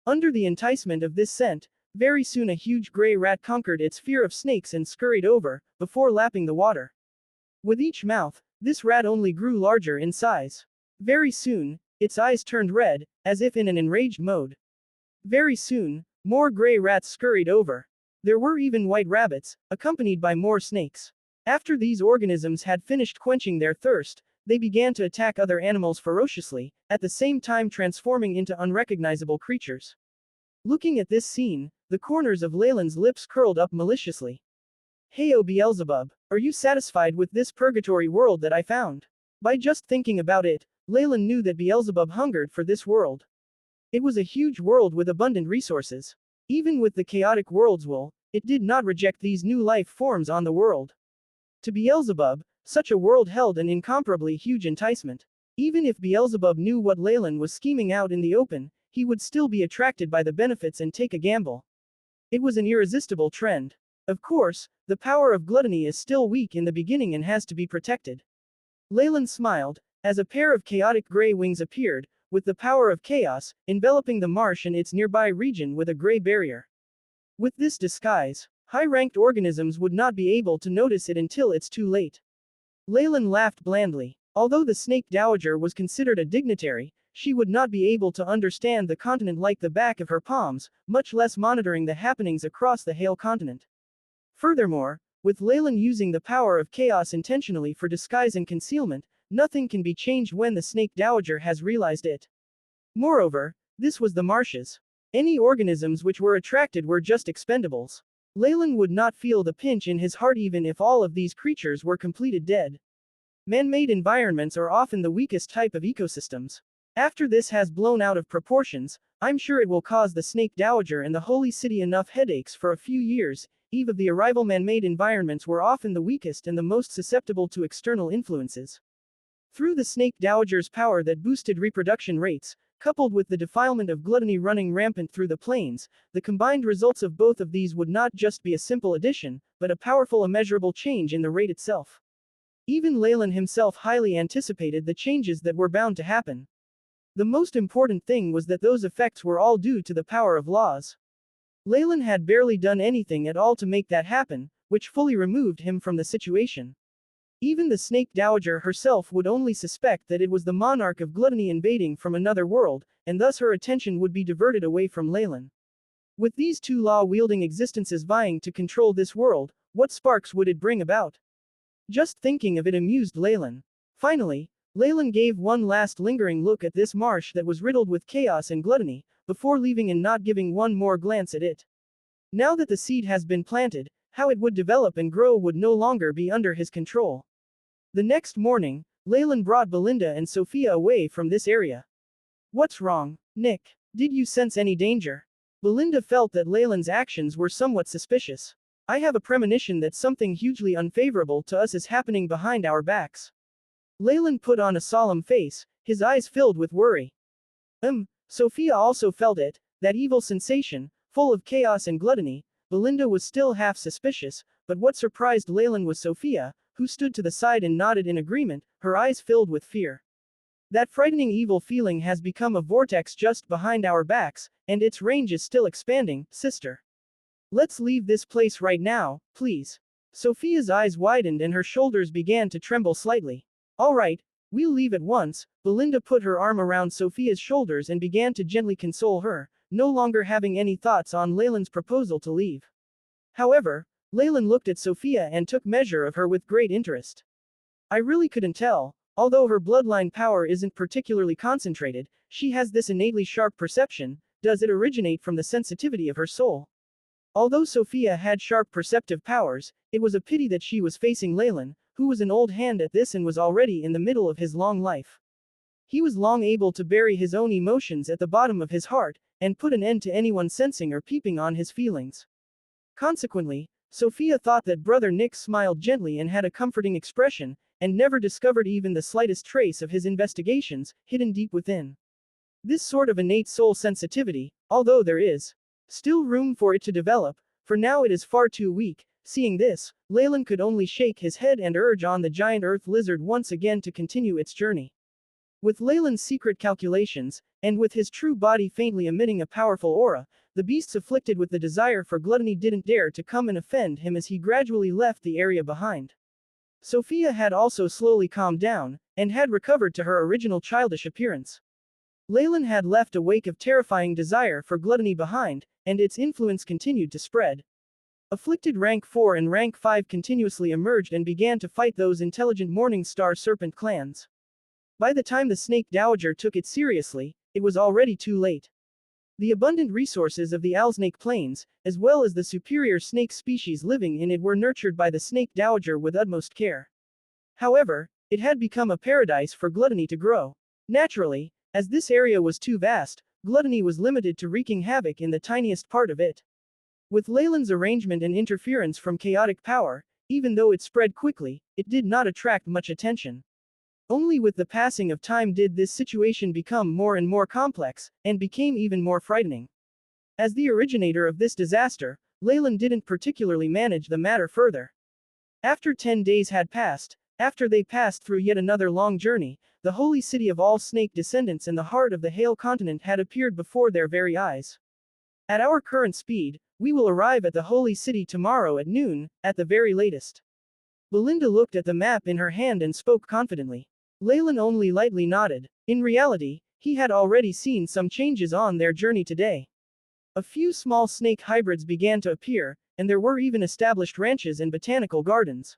Under the enticement of this scent, very soon a huge gray rat conquered its fear of snakes and scurried over, before lapping the water. With each mouth, this rat only grew larger in size. Very soon, its eyes turned red, as if in an enraged mode. Very soon, more gray rats scurried over. There were even white rabbits, accompanied by more snakes. After these organisms had finished quenching their thirst, they began to attack other animals ferociously, at the same time transforming into unrecognizable creatures. Looking at this scene, the corners of Leylin's lips curled up maliciously. Heyo Beelzebub, are you satisfied with this purgatory world that I found? By just thinking about it, Leylin knew that Beelzebub hungered for this world. It was a huge world with abundant resources. Even with the chaotic world's will, it did not reject these new life forms on the world. To Beelzebub, such a world held an incomparably huge enticement. Even if Beelzebub knew what Leylin was scheming out in the open, he would still be attracted by the benefits and take a gamble. It was an irresistible trend. Of course, the power of gluttony is still weak in the beginning and has to be protected. Leylin smiled, as a pair of chaotic gray wings appeared, with the power of chaos, enveloping the marsh and its nearby region with a gray barrier. With this disguise, high-ranked organisms would not be able to notice it until it's too late. Leylin laughed blandly. Although the Snake Dowager was considered a dignitary, she would not be able to understand the continent like the back of her palms, much less monitoring the happenings across the Hale continent. Furthermore, with Leylin using the power of chaos intentionally for disguise and concealment, nothing can be changed when the Snake Dowager has realized it. Moreover, this was the marshes. Any organisms which were attracted were just expendables. Leylin would not feel the pinch in his heart even if all of these creatures were completed dead. Man-made environments are often the weakest type of ecosystems. After this has blown out of proportions, I'm sure it will cause the Snake Dowager and the Holy City enough headaches for a few years. Eve of the arrival, man-made environments were often the weakest and the most susceptible to external influences. Through the Snake Dowager's power that boosted reproduction rates, coupled with the defilement of gluttony running rampant through the plains, the combined results of both of these would not just be a simple addition, but a powerful immeasurable change in the rate itself. Even Leylin himself highly anticipated the changes that were bound to happen. The most important thing was that those effects were all due to the power of laws. Leylin had barely done anything at all to make that happen, which fully removed him from the situation. Even the Snake Dowager herself would only suspect that it was the monarch of gluttony invading from another world, and thus her attention would be diverted away from Leylin. With these two law-wielding existences vying to control this world, what sparks would it bring about? Just thinking of it amused Leylin. Finally, Leylin gave one last lingering look at this marsh that was riddled with chaos and gluttony, before leaving and not giving one more glance at it. Now that the seed has been planted, how it would develop and grow would no longer be under his control. The next morning, Leylin brought Belinda and Sophia away from this area. What's wrong, Nick? Did you sense any danger? Belinda felt that Leylin's actions were somewhat suspicious. I have a premonition that something hugely unfavorable to us is happening behind our backs. Leylin put on a solemn face, his eyes filled with worry. Sophia also felt it, that evil sensation, full of chaos and gluttony. Belinda was still half suspicious, but what surprised Leylin was Sophia, who stood to the side and nodded in agreement, her eyes filled with fear. That frightening evil feeling has become a vortex just behind our backs, and its range is still expanding, sister. Let's leave this place right now, please. Sophia's eyes widened and her shoulders began to tremble slightly. All right, we'll leave at once. Belinda put her arm around Sophia's shoulders and began to gently console her, no longer having any thoughts on Leylin's proposal to leave. However, Leylin looked at Sophia and took measure of her with great interest. I really couldn't tell. Although her bloodline power isn't particularly concentrated, she has this innately sharp perception. Does it originate from the sensitivity of her soul? Although Sophia had sharp perceptive powers, it was a pity that she was facing Leylin, who was an old hand at this and was already in the middle of his long life. He was long able to bury his own emotions at the bottom of his heart, and put an end to anyone sensing or peeping on his feelings. Consequently, Sophia thought that brother Nick smiled gently and had a comforting expression, and never discovered even the slightest trace of his investigations, hidden deep within. This sort of innate soul sensitivity, although there is still room for it to develop, for now it is far too weak. Seeing this, Leylin could only shake his head and urge on the giant earth lizard once again to continue its journey. With Leylin's secret calculations, and with his true body faintly emitting a powerful aura, the beasts afflicted with the desire for gluttony didn't dare to come and offend him as he gradually left the area behind. Sophia had also slowly calmed down, and had recovered to her original childish appearance. Leylin had left a wake of terrifying desire for gluttony behind, and its influence continued to spread. Afflicted rank 4 and rank 5 continuously emerged and began to fight those intelligent Morning Star Serpent clans. By the time the Snake Dowager took it seriously, it was already too late. The abundant resources of the Owlsnake Plains, as well as the superior snake species living in it, were nurtured by the Snake Dowager with utmost care. However, it had become a paradise for gluttony to grow. Naturally, as this area was too vast, gluttony was limited to wreaking havoc in the tiniest part of it. With Leylin's arrangement and interference from chaotic power, even though it spread quickly, it did not attract much attention. Only with the passing of time did this situation become more and more complex, and became even more frightening. As the originator of this disaster, Leylin didn't particularly manage the matter further. After 10 days had passed, after they passed through yet another long journey, the holy city of all snake descendants and the heart of the Hale continent had appeared before their very eyes. At our current speed, we will arrive at the holy city tomorrow at noon, at the very latest. Belinda looked at the map in her hand and spoke confidently. Leylin only lightly nodded. In reality, he had already seen some changes on their journey today. A few small snake hybrids began to appear, and there were even established ranches and botanical gardens.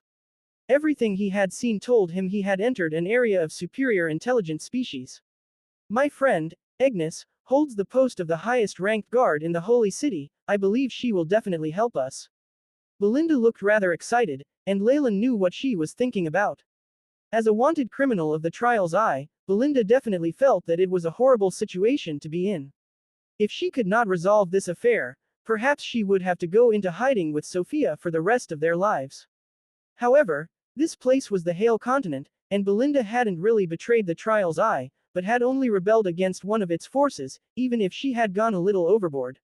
Everything he had seen told him he had entered an area of superior intelligent species. My friend, Agnes, holds the post of the highest ranked guard in the holy city. I believe she will definitely help us. Belinda looked rather excited, and Leylin knew what she was thinking about. As a wanted criminal of the trial's eye, Belinda definitely felt that it was a horrible situation to be in. If she could not resolve this affair, perhaps she would have to go into hiding with Sophia for the rest of their lives. However, this place was the Hale continent, and Belinda hadn't really betrayed the trial's eye, but had only rebelled against one of its forces, even if she had gone a little overboard.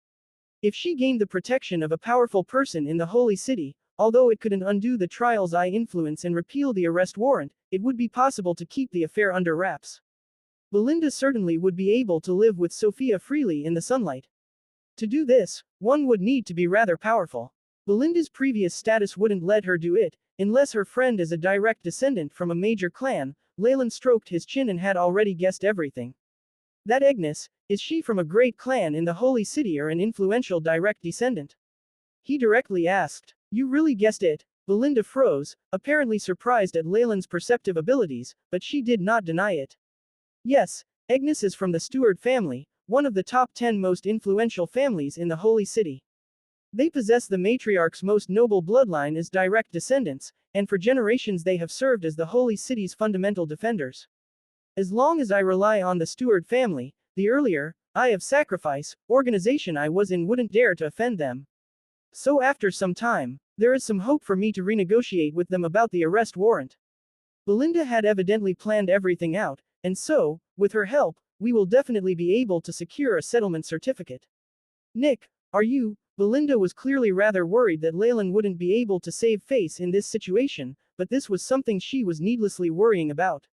If she gained the protection of a powerful person in the holy city, although it couldn't undo the trial's eye influence and repeal the arrest warrant, it would be possible to keep the affair under wraps. Belinda certainly would be able to live with Sophia freely in the sunlight. To do this, one would need to be rather powerful. Belinda's previous status wouldn't let her do it, unless her friend is a direct descendant from a major clan. Leylin stroked his chin and had already guessed everything. That Agnes, is she from a great clan in the holy city or an influential direct descendant? He directly asked. You really guessed it. Belinda froze, apparently surprised at Leylin's perceptive abilities, but she did not deny it. Yes, Agnes is from the Steward family, one of the top 10 most influential families in the holy city. They possess the matriarch's most noble bloodline as direct descendants, and for generations they have served as the holy city's fundamental defenders. As long as I rely on the Steward family, the earlier, Eye of Sacrifice, organization I was in wouldn't dare to offend them. So after some time, there is some hope for me to renegotiate with them about the arrest warrant. Belinda had evidently planned everything out, and so, with her help, we will definitely be able to secure a settlement certificate. Nick, are you? Belinda was clearly rather worried that Leylin wouldn't be able to save face in this situation, but this was something she was needlessly worrying about.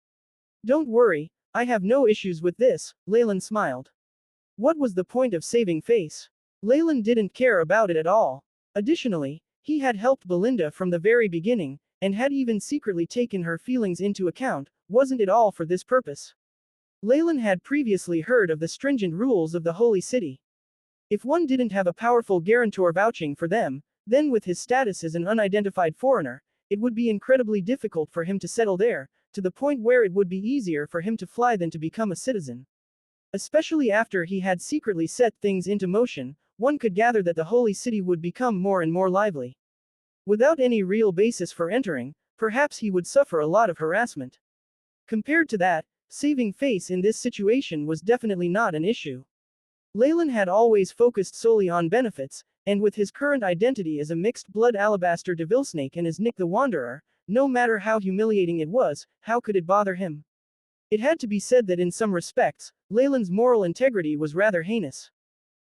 Don't worry, I have no issues with this, Leylin smiled. What was the point of saving face? Leylin didn't care about it at all. Additionally, he had helped Belinda from the very beginning, and had even secretly taken her feelings into account. Wasn't it all for this purpose? Leylin had previously heard of the stringent rules of the holy city. If one didn't have a powerful guarantor vouching for them, then with his status as an unidentified foreigner, it would be incredibly difficult for him to settle there, to the point where it would be easier for him to fly than to become a citizen. Especially after he had secretly set things into motion, one could gather that the holy city would become more and more lively. Without any real basis for entering, perhaps he would suffer a lot of harassment. Compared to that, saving face in this situation was definitely not an issue. Leylin had always focused solely on benefits, and with his current identity as a mixed-blood alabaster devilsnake and as Nick the Wanderer, no matter how humiliating it was, how could it bother him? It had to be said that in some respects, Leylin's moral integrity was rather heinous.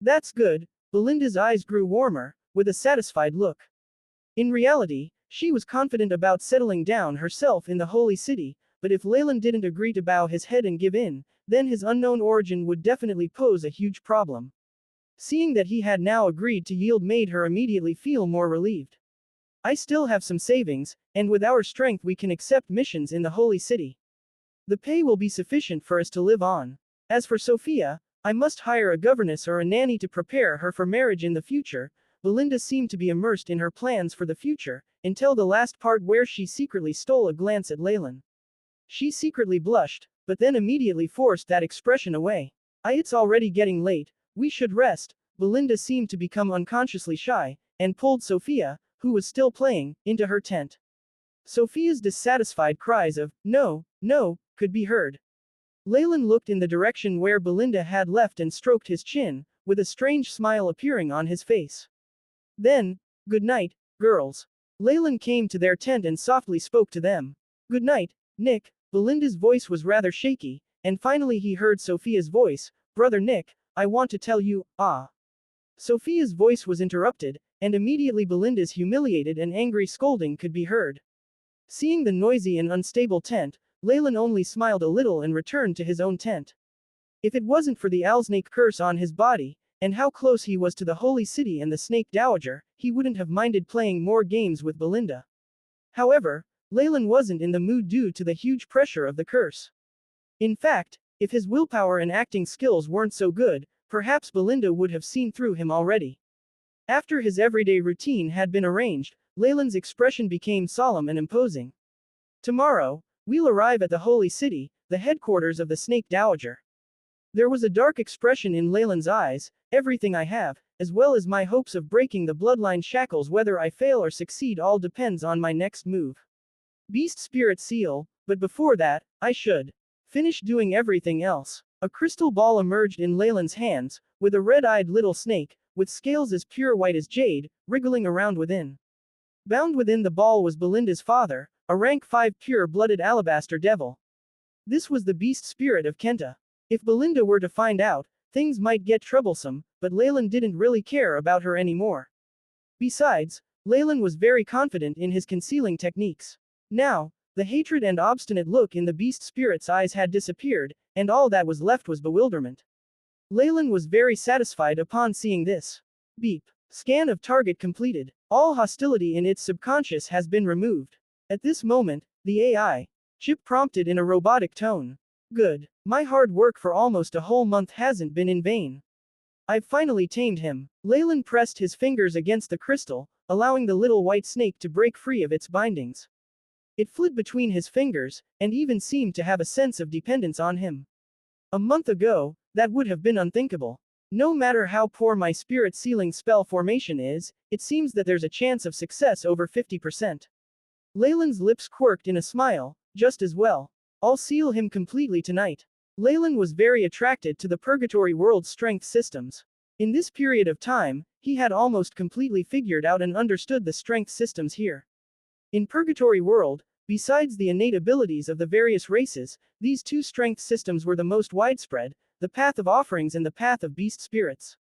That's good. Belinda's eyes grew warmer, with a satisfied look. In reality, she was confident about settling down herself in the holy city, but if Leylin didn't agree to bow his head and give in, then his unknown origin would definitely pose a huge problem. Seeing that he had now agreed to yield made her immediately feel more relieved. I still have some savings, and with our strength we can accept missions in the holy city. The pay will be sufficient for us to live on. As for Sophia, I must hire a governess or a nanny to prepare her for marriage in the future. Belinda seemed to be immersed in her plans for the future, until the last part where she secretly stole a glance at Leylin. She secretly blushed, but then immediately forced that expression away. It's already getting late, we should rest. Belinda seemed to become unconsciously shy, and pulled Sophia, who was still playing, into her tent. Sophia's dissatisfied cries of, "No, no," could be heard. Leylin looked in the direction where Belinda had left and stroked his chin, with a strange smile appearing on his face. Then, "Good night, girls." Leylin came to their tent and softly spoke to them. "Good night, Nick." Belinda's voice was rather shaky, and finally he heard Sophia's voice. "Brother Nick, I want to tell you, ah." Sophia's voice was interrupted, and immediately Belinda's humiliated and angry scolding could be heard. Seeing the noisy and unstable tent, Leylin only smiled a little and returned to his own tent. If it wasn't for the owlsnake curse on his body, and how close he was to the holy city and the snake dowager, he wouldn't have minded playing more games with Belinda. However, Leylin wasn't in the mood due to the huge pressure of the curse. In fact, if his willpower and acting skills weren't so good, perhaps Belinda would have seen through him already. After his everyday routine had been arranged, Leylin's expression became solemn and imposing. "Tomorrow, we'll arrive at the holy city, the headquarters of the snake dowager." There was a dark expression in Leylin's eyes. "Everything I have, as well as my hopes of breaking the bloodline shackles, whether I fail or succeed, all depends on my next move. Beast spirit seal, but before that, I should finish doing everything else." A crystal ball emerged in Leylin's hands, with a red-eyed little snake, with scales as pure white as jade, wriggling around within. Bound within the ball was Belinda's father, a rank 5 pure-blooded alabaster devil. This was the beast spirit of Kenta. If Belinda were to find out, things might get troublesome, but Leylin didn't really care about her anymore. Besides, Leylin was very confident in his concealing techniques. Now, the hatred and obstinate look in the beast spirit's eyes had disappeared, and all that was left was bewilderment. Leylin was very satisfied upon seeing this. Beep. Scan of target completed. All hostility in its subconscious has been removed. At this moment, the AI chip prompted in a robotic tone. "Good. My hard work for almost a whole month hasn't been in vain. I've finally tamed him." Leylin pressed his fingers against the crystal, allowing the little white snake to break free of its bindings. It fled between his fingers, and even seemed to have a sense of dependence on him. A month ago, that would have been unthinkable. No matter how poor my spirit sealing spell formation is, it seems that there's a chance of success over 50%. Leylin's lips quirked in a smile. "Just as well. I'll seal him completely tonight." Leylin was very attracted to the Purgatory World's strength systems. In this period of time, he had almost completely figured out and understood the strength systems here. In Purgatory World, besides the innate abilities of the various races, these two strength systems were the most widespread: the Path of Offerings and the Path of Beast Spirits.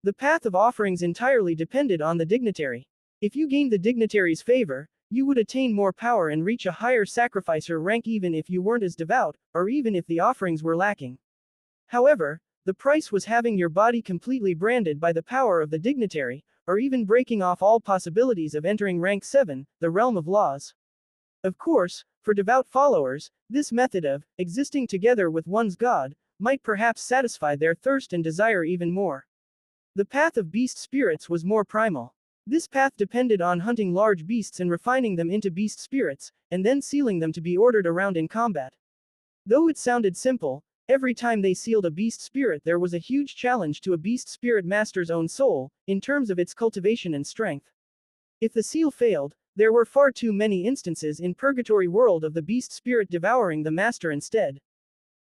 The Path of Offerings entirely depended on the dignitary. If you gained the dignitary's favor, you would attain more power and reach a higher sacrificer rank even if you weren't as devout, or even if the offerings were lacking. However, the price was having your body completely branded by the power of the dignitary, or even breaking off all possibilities of entering rank 7, the realm of laws. Of course, for devout followers, this method of existing together with one's god might perhaps satisfy their thirst and desire even more. The path of beast spirits was more primal. This path depended on hunting large beasts and refining them into beast spirits, and then sealing them to be ordered around in combat. Though it sounded simple, every time they sealed a beast spirit there was a huge challenge to a beast spirit master's own soul, in terms of its cultivation and strength. If the seal failed, there were far too many instances in Purgatory World of the beast spirit devouring the master instead.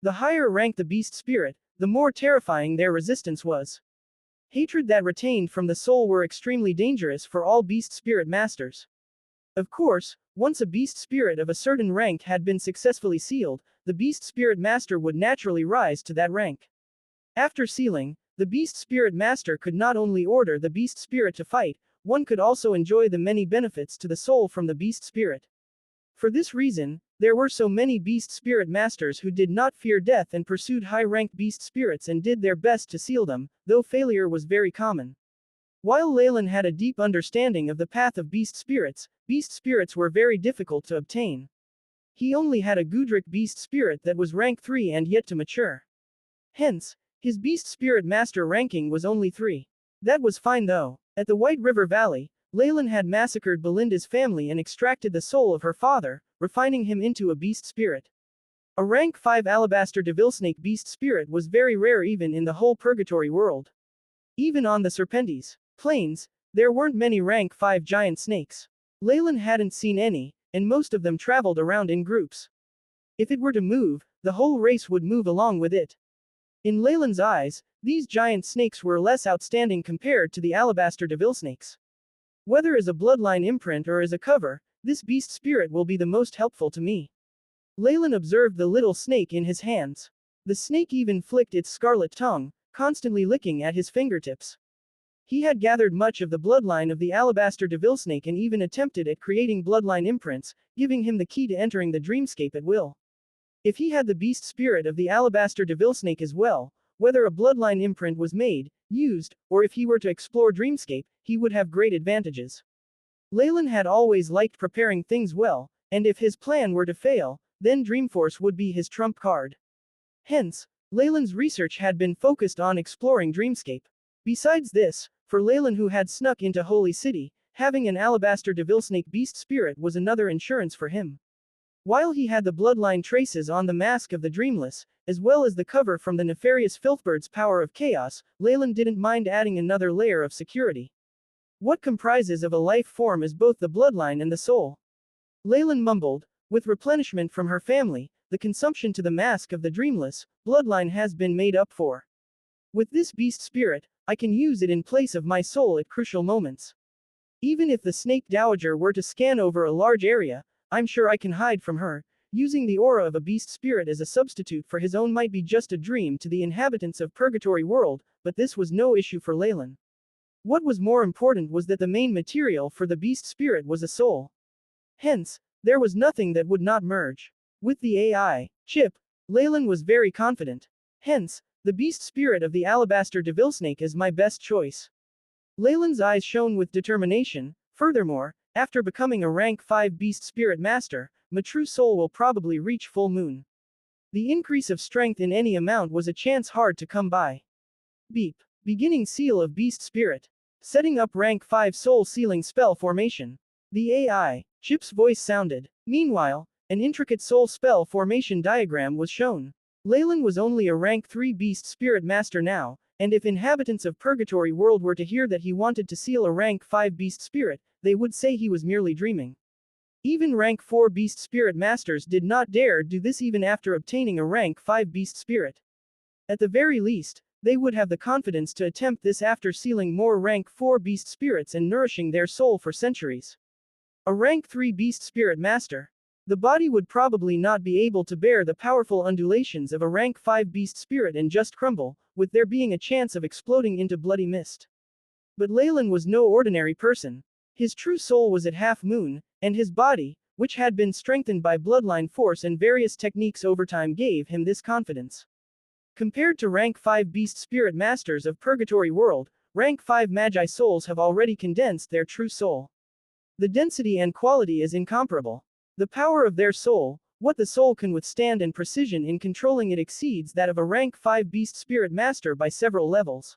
The higher rank the beast spirit, the more terrifying their resistance was. Hatred that retained from the soul were extremely dangerous for all beast spirit masters. Of course, once a beast spirit of a certain rank had been successfully sealed, the beast spirit master would naturally rise to that rank. After sealing, the beast spirit master could not only order the beast spirit to fight, one could also enjoy the many benefits to the soul from the beast spirit. For this reason, there were so many beast spirit masters who did not fear death and pursued high-ranked beast spirits and did their best to seal them, though failure was very common. While Leylin had a deep understanding of the path of beast spirits were very difficult to obtain. He only had a Gudrick beast spirit that was rank 3 and yet to mature. Hence, his beast spirit master ranking was only 3. That was fine though. At the White River Valley, Leylin had massacred Belinda's family and extracted the soul of her father, refining him into a beast spirit. A rank 5 alabaster devilsnake beast spirit was very rare even in the whole Purgatory World. Even on the Serpentes plains, there weren't many rank 5 giant snakes. Leylin hadn't seen any, and most of them traveled around in groups. If it were to move, the whole race would move along with it. In Leylin's eyes, these giant snakes were less outstanding compared to the alabaster devil snakes. Whether as a bloodline imprint or as a cover, this beast spirit will be the most helpful to me. Leylin observed the little snake in his hands. The snake even flicked its scarlet tongue, constantly licking at his fingertips. He had gathered much of the bloodline of the alabaster devil snake and even attempted at creating bloodline imprints, giving him the key to entering the dreamscape at will. If he had the beast spirit of the alabaster devil snake as well, whether a bloodline imprint was made, used, or if he were to explore dreamscape, he would have great advantages. Leylin had always liked preparing things well, and if his plan were to fail, then Dreamforce would be his trump card. Hence, Leylin's research had been focused on exploring dreamscape. Besides this, for Leylin who had snuck into Holy City, having an alabaster devil snake beast spirit was another insurance for him. While he had the bloodline traces on the mask of the Dreamless, as well as the cover from the nefarious Filthbird's power of chaos, Leylin didn't mind adding another layer of security. What comprises of a life form is both the bloodline and the soul. Leylin mumbled, with replenishment from her family, the consumption to the mask of the Dreamless, bloodline has been made up for. With this beast spirit, I can use it in place of my soul at crucial moments. Even if the snake dowager were to scan over a large area, I'm sure I can hide from her. Using the aura of a beast spirit as a substitute for his own might be just a dream to the inhabitants of Purgatory World, but this was no issue for Leylin. What was more important was that the main material for the beast spirit was a soul. Hence, there was nothing that would not merge. With the AI chip, Leylin was very confident. Hence, the beast spirit of the alabaster devil snake is my best choice. Leylin's eyes shone with determination. Furthermore, after becoming a rank 5 beast spirit master, my true soul will probably reach full moon. The increase of strength in any amount was a chance hard to come by. Beep. Beginning seal of beast spirit. Setting up rank 5 soul sealing spell formation. The AI chip's voice sounded. Meanwhile, an intricate soul spell formation diagram was shown. Leylin was only a rank 3 beast spirit master now, and if inhabitants of Purgatory World were to hear that he wanted to seal a rank 5 beast spirit, they would say he was merely dreaming. Even rank 4 beast spirit masters did not dare do this even after obtaining a rank 5 beast spirit. At the very least, they would have the confidence to attempt this after sealing more rank 4 beast spirits and nourishing their soul for centuries. A rank 3 beast spirit master. The body would probably not be able to bear the powerful undulations of a rank 5 beast spirit and just crumble, with there being a chance of exploding into bloody mist. But Leylin was no ordinary person. His true soul was at half moon, and his body, which had been strengthened by bloodline force and various techniques over time, gave him this confidence. Compared to rank 5 beast spirit masters of Purgatory World, rank 5 magi souls have already condensed their true soul. The density and quality is incomparable. The power of their soul, what the soul can withstand and precision in controlling it exceeds that of a rank 5 beast spirit master by several levels.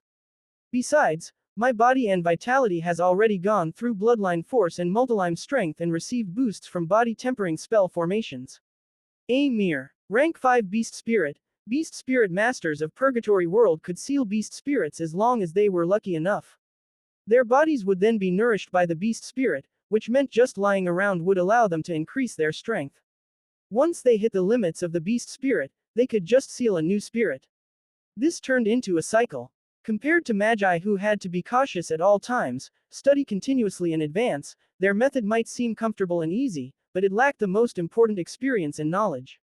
Besides, my body and vitality has already gone through bloodline force and multiline strength and received boosts from body tempering spell formations. A mere rank 5 beast spirit masters of Purgatory World could seal beast spirits as long as they were lucky enough. Their bodies would then be nourished by the beast spirit, which meant just lying around would allow them to increase their strength. Once they hit the limits of the beast spirit, they could just seal a new spirit. This turned into a cycle. Compared to magi who had to be cautious at all times, study continuously in advance, their method might seem comfortable and easy, but it lacked the most important experience and knowledge.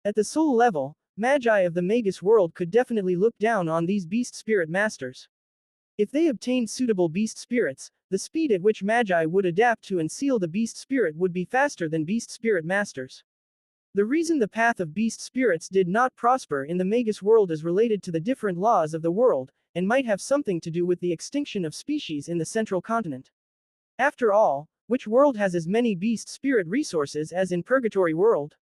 At the soul level, magi of the Magus world could definitely look down on these beast spirit masters. If they obtained suitable beast spirits, the speed at which magi would adapt to and seal the beast spirit would be faster than beast spirit masters. The reason the path of beast spirits did not prosper in the Magus world is related to the different laws of the world, and might have something to do with the extinction of species in the central continent. After all, which world has as many beast spirit resources as in Purgatory World?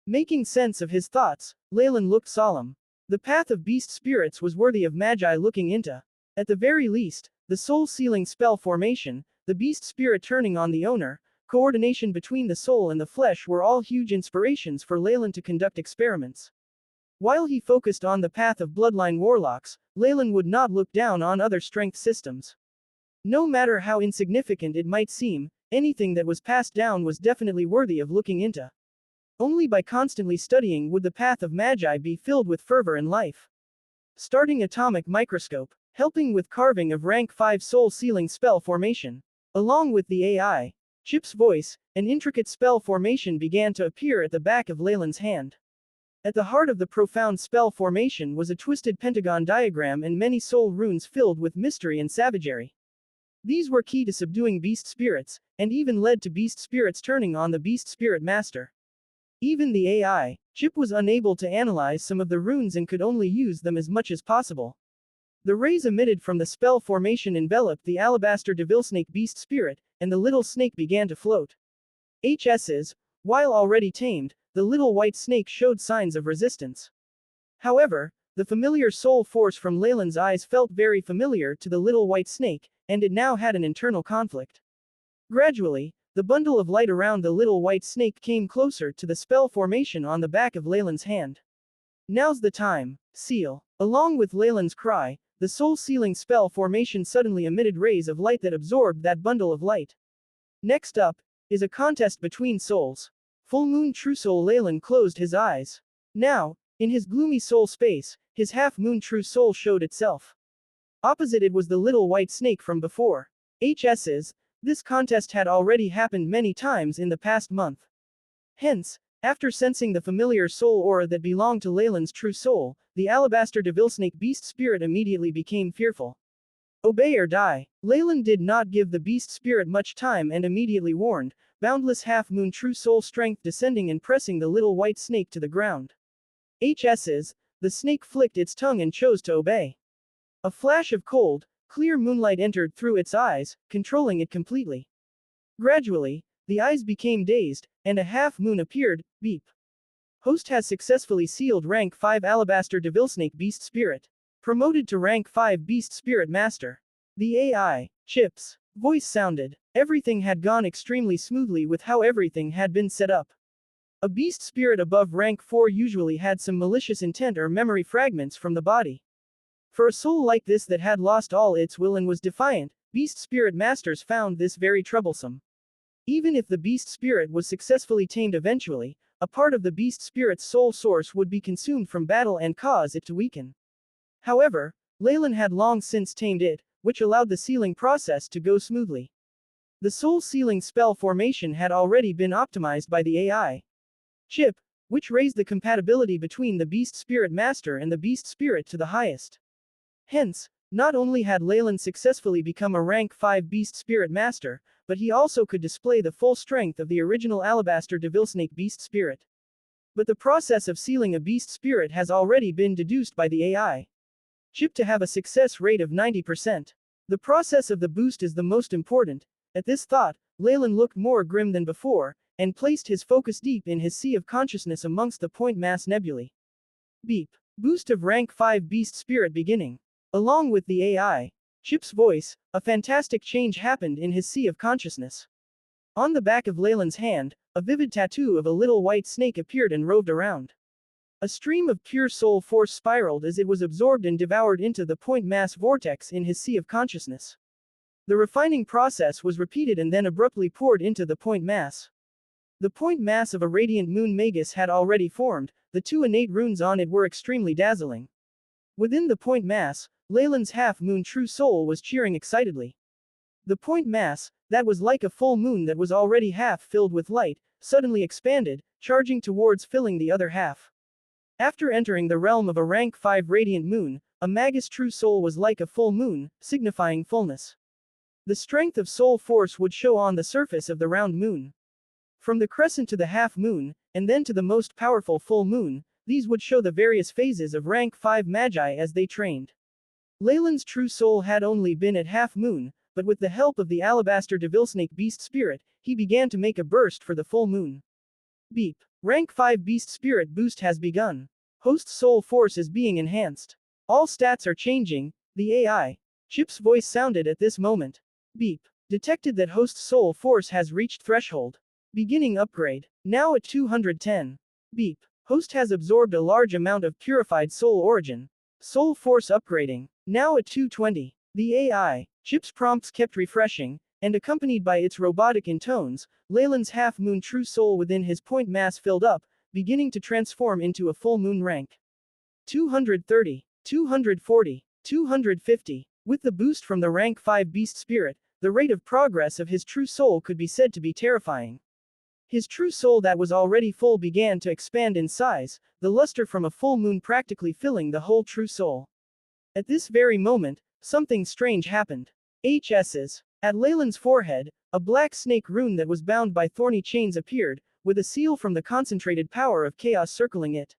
Making sense of his thoughts, Leylin looked solemn. The path of beast spirits was worthy of magi looking into. At the very least, the soul-sealing spell formation, the beast spirit turning on the owner, coordination between the soul and the flesh were all huge inspirations for Leylin to conduct experiments. While he focused on the path of bloodline warlocks, Leylin would not look down on other strength systems. No matter how insignificant it might seem, anything that was passed down was definitely worthy of looking into. Only by constantly studying would the path of magi be filled with fervor and life. Starting atomic microscope, helping with carving of rank 5 soul sealing spell formation. Along with the AI, Chip's voice, an intricate spell formation began to appear at the back of Leylin's hand. At the heart of the profound spell formation was a twisted pentagon diagram and many soul runes filled with mystery and savagery. These were key to subduing beast spirits, and even led to beast spirits turning on the beast spirit master. Even the AI, Chip was unable to analyze some of the runes and could only use them as much as possible. The rays emitted from the spell formation enveloped the alabaster devilsnake beast spirit, and the little snake began to float. While already tamed, the little white snake showed signs of resistance. However, the familiar soul force from Leylin's eyes felt very familiar to the little white snake, and it now had an internal conflict. Gradually, the bundle of light around the little white snake came closer to the spell formation on the back of Leylin's hand. Now's the time, seal. Along with Leylin's cry, the soul-sealing spell formation suddenly emitted rays of light that absorbed that bundle of light. Next up, is a contest between souls. Full moon true soul Leylin closed his eyes. Now, in his gloomy soul space, his half-moon true soul showed itself. Opposite it was the little white snake from before. This contest had already happened many times in the past month. Hence, after sensing the familiar soul aura that belonged to Leylin's true soul, the alabaster devilsnake beast spirit immediately became fearful. Obey or die. Leylin did not give the beast spirit much time and immediately warned, boundless half-moon true soul strength descending and pressing the little white snake to the ground. The snake flicked its tongue and chose to obey. A flash of cold, clear moonlight entered through its eyes, controlling it completely. Gradually, the eyes became dazed, and a half-moon appeared. Beep. Host has successfully sealed rank 5 alabaster devilsnake beast spirit. Promoted to rank 5 beast spirit master. The AI, Chip's voice sounded. Everything had gone extremely smoothly with how everything had been set up. A beast spirit above rank 4 usually had some malicious intent or memory fragments from the body. For a soul like this that had lost all its will and was defiant, beast spirit masters found this very troublesome. Even if the beast spirit was successfully tamed eventually, a part of the beast spirit's soul source would be consumed from battle and cause it to weaken. However, Leylin had long since tamed it, which allowed the sealing process to go smoothly. The soul sealing spell formation had already been optimized by the AI Chip, which raised the compatibility between the beast spirit master and the beast spirit to the highest. Hence, not only had Leylin successfully become a rank 5 beast spirit master, but he also could display the full strength of the original alabaster devilsnake beast spirit. But the process of sealing a beast spirit has already been deduced by the AI Chip to have a success rate of 90%. The process of the boost is the most important. At this thought, Leylin looked more grim than before, and placed his focus deep in his sea of consciousness amongst the point mass nebulae. Beep. Boost of rank 5 beast spirit beginning. Along with the AI Chip's voice, a fantastic change happened in his sea of consciousness. On the back of Leylin's hand, a vivid tattoo of a little white snake appeared and roved around. A stream of pure soul force spiraled as it was absorbed and devoured into the point mass vortex in his sea of consciousness. The refining process was repeated and then abruptly poured into the point mass. The point mass of a radiant moon magus had already formed, the 2 innate runes on it were extremely dazzling. Within the point mass, Leylin's half-moon true soul was cheering excitedly. The point mass, that was like a full moon that was already half filled with light, suddenly expanded, charging towards filling the other half. After entering the realm of a rank 5 radiant moon, a magus true soul was like a full moon, signifying fullness. The strength of soul force would show on the surface of the round moon. From the crescent to the half moon, and then to the most powerful full moon, these would show the various phases of rank 5 magi as they trained. Leylin's true soul had only been at half moon, but with the help of the alabaster devilsnake beast spirit, he began to make a burst for the full moon. Beep. Rank 5 beast spirit boost has begun. Host soul force is being enhanced. All stats are changing. The AI Chip's voice sounded at this moment. Beep. Detected that host soul force has reached threshold. Beginning upgrade. Now at 210. Beep. Host has absorbed a large amount of purified soul origin. Soul force upgrading. Now at 220. The AI Chip's prompts kept refreshing, and accompanied by its robotic intones, Leylin's half-moon true soul within his point mass filled up, beginning to transform into a full moon rank. 230, 240, 250. With the boost from the rank 5 beast spirit, the rate of progress of his true soul could be said to be terrifying. His true soul that was already full began to expand in size, the luster from a full moon practically filling the whole true soul. At this very moment, something strange happened. HS's. At Leylin's forehead, a black snake rune that was bound by thorny chains appeared, with a seal from the concentrated power of chaos circling it.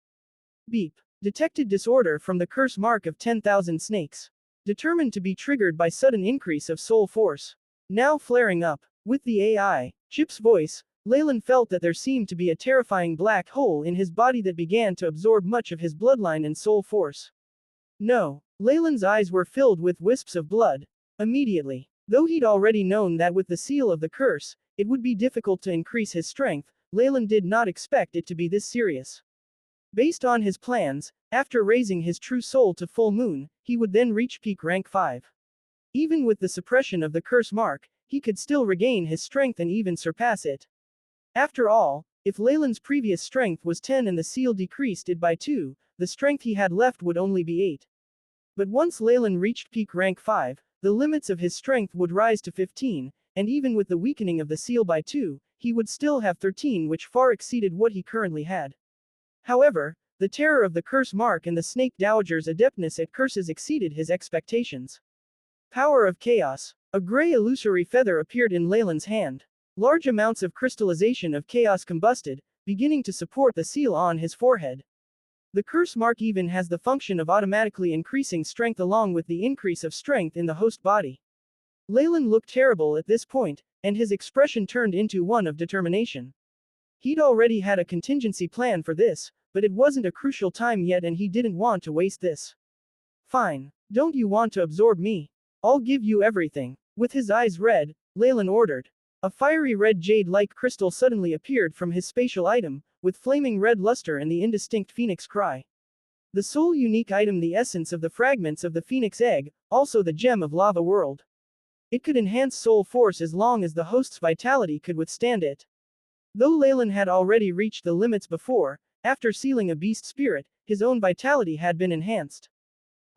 Beep. Detected disorder from the curse mark of 10,000 snakes. Determined to be triggered by sudden increase of soul force. Now flaring up. With the AI, Chip's voice, Leylin felt that there seemed to be a terrifying black hole in his body that began to absorb much of his bloodline and soul force. No. Leylin's eyes were filled with wisps of blood. Immediately. Though he'd already known that with the seal of the curse, it would be difficult to increase his strength, Leylin did not expect it to be this serious. Based on his plans, after raising his true soul to full moon, he would then reach peak rank 5. Even with the suppression of the curse mark, he could still regain his strength and even surpass it. After all, if Leylin's previous strength was 10 and the seal decreased it by 2, the strength he had left would only be 8. But once Leylin reached peak rank 5, the limits of his strength would rise to 15, and even with the weakening of the seal by 2, he would still have 13, which far exceeded what he currently had. However, the terror of the curse mark and the snake dowager's adeptness at curses exceeded his expectations. Power of chaos. A gray illusory feather appeared in Leylin's hand. Large amounts of crystallization of chaos combusted, beginning to support the seal on his forehead. The curse mark even has the function of automatically increasing strength along with the increase of strength in the host body. Leylin looked terrible at this point, and his expression turned into one of determination. He'd already had a contingency plan for this, but it wasn't a crucial time yet and he didn't want to waste this. Fine. Don't you want to absorb me? I'll give you everything. With his eyes red, Leylin ordered. A fiery red jade-like crystal suddenly appeared from his spatial item, with flaming red luster and the indistinct phoenix cry. The sole unique item, the essence of the fragments of the phoenix egg, also the gem of lava world. It could enhance soul force as long as the host's vitality could withstand it. Though Leylin had already reached the limits before, after sealing a beast spirit, his own vitality had been enhanced.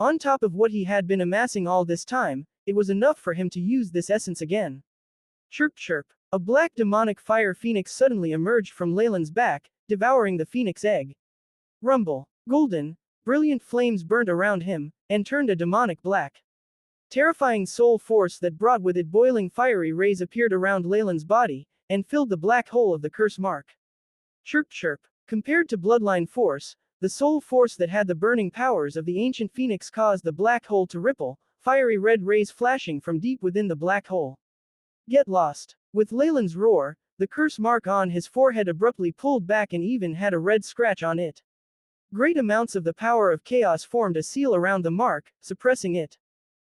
On top of what he had been amassing all this time, it was enough for him to use this essence again. Chirp chirp. A black demonic fire phoenix suddenly emerged from Leylin's back, devouring the phoenix egg. Rumble. Golden, brilliant flames burnt around him, and turned a demonic black. Terrifying soul force that brought with it boiling fiery rays appeared around Leylin's body, and filled the black hole of the curse mark. Chirp chirp. Compared to bloodline force, the soul force that had the burning powers of the ancient phoenix caused the black hole to ripple, fiery red rays flashing from deep within the black hole. Get lost. With Leylin's roar, the curse mark on his forehead abruptly pulled back and even had a red scratch on it. Great amounts of the power of chaos formed a seal around the mark, suppressing it.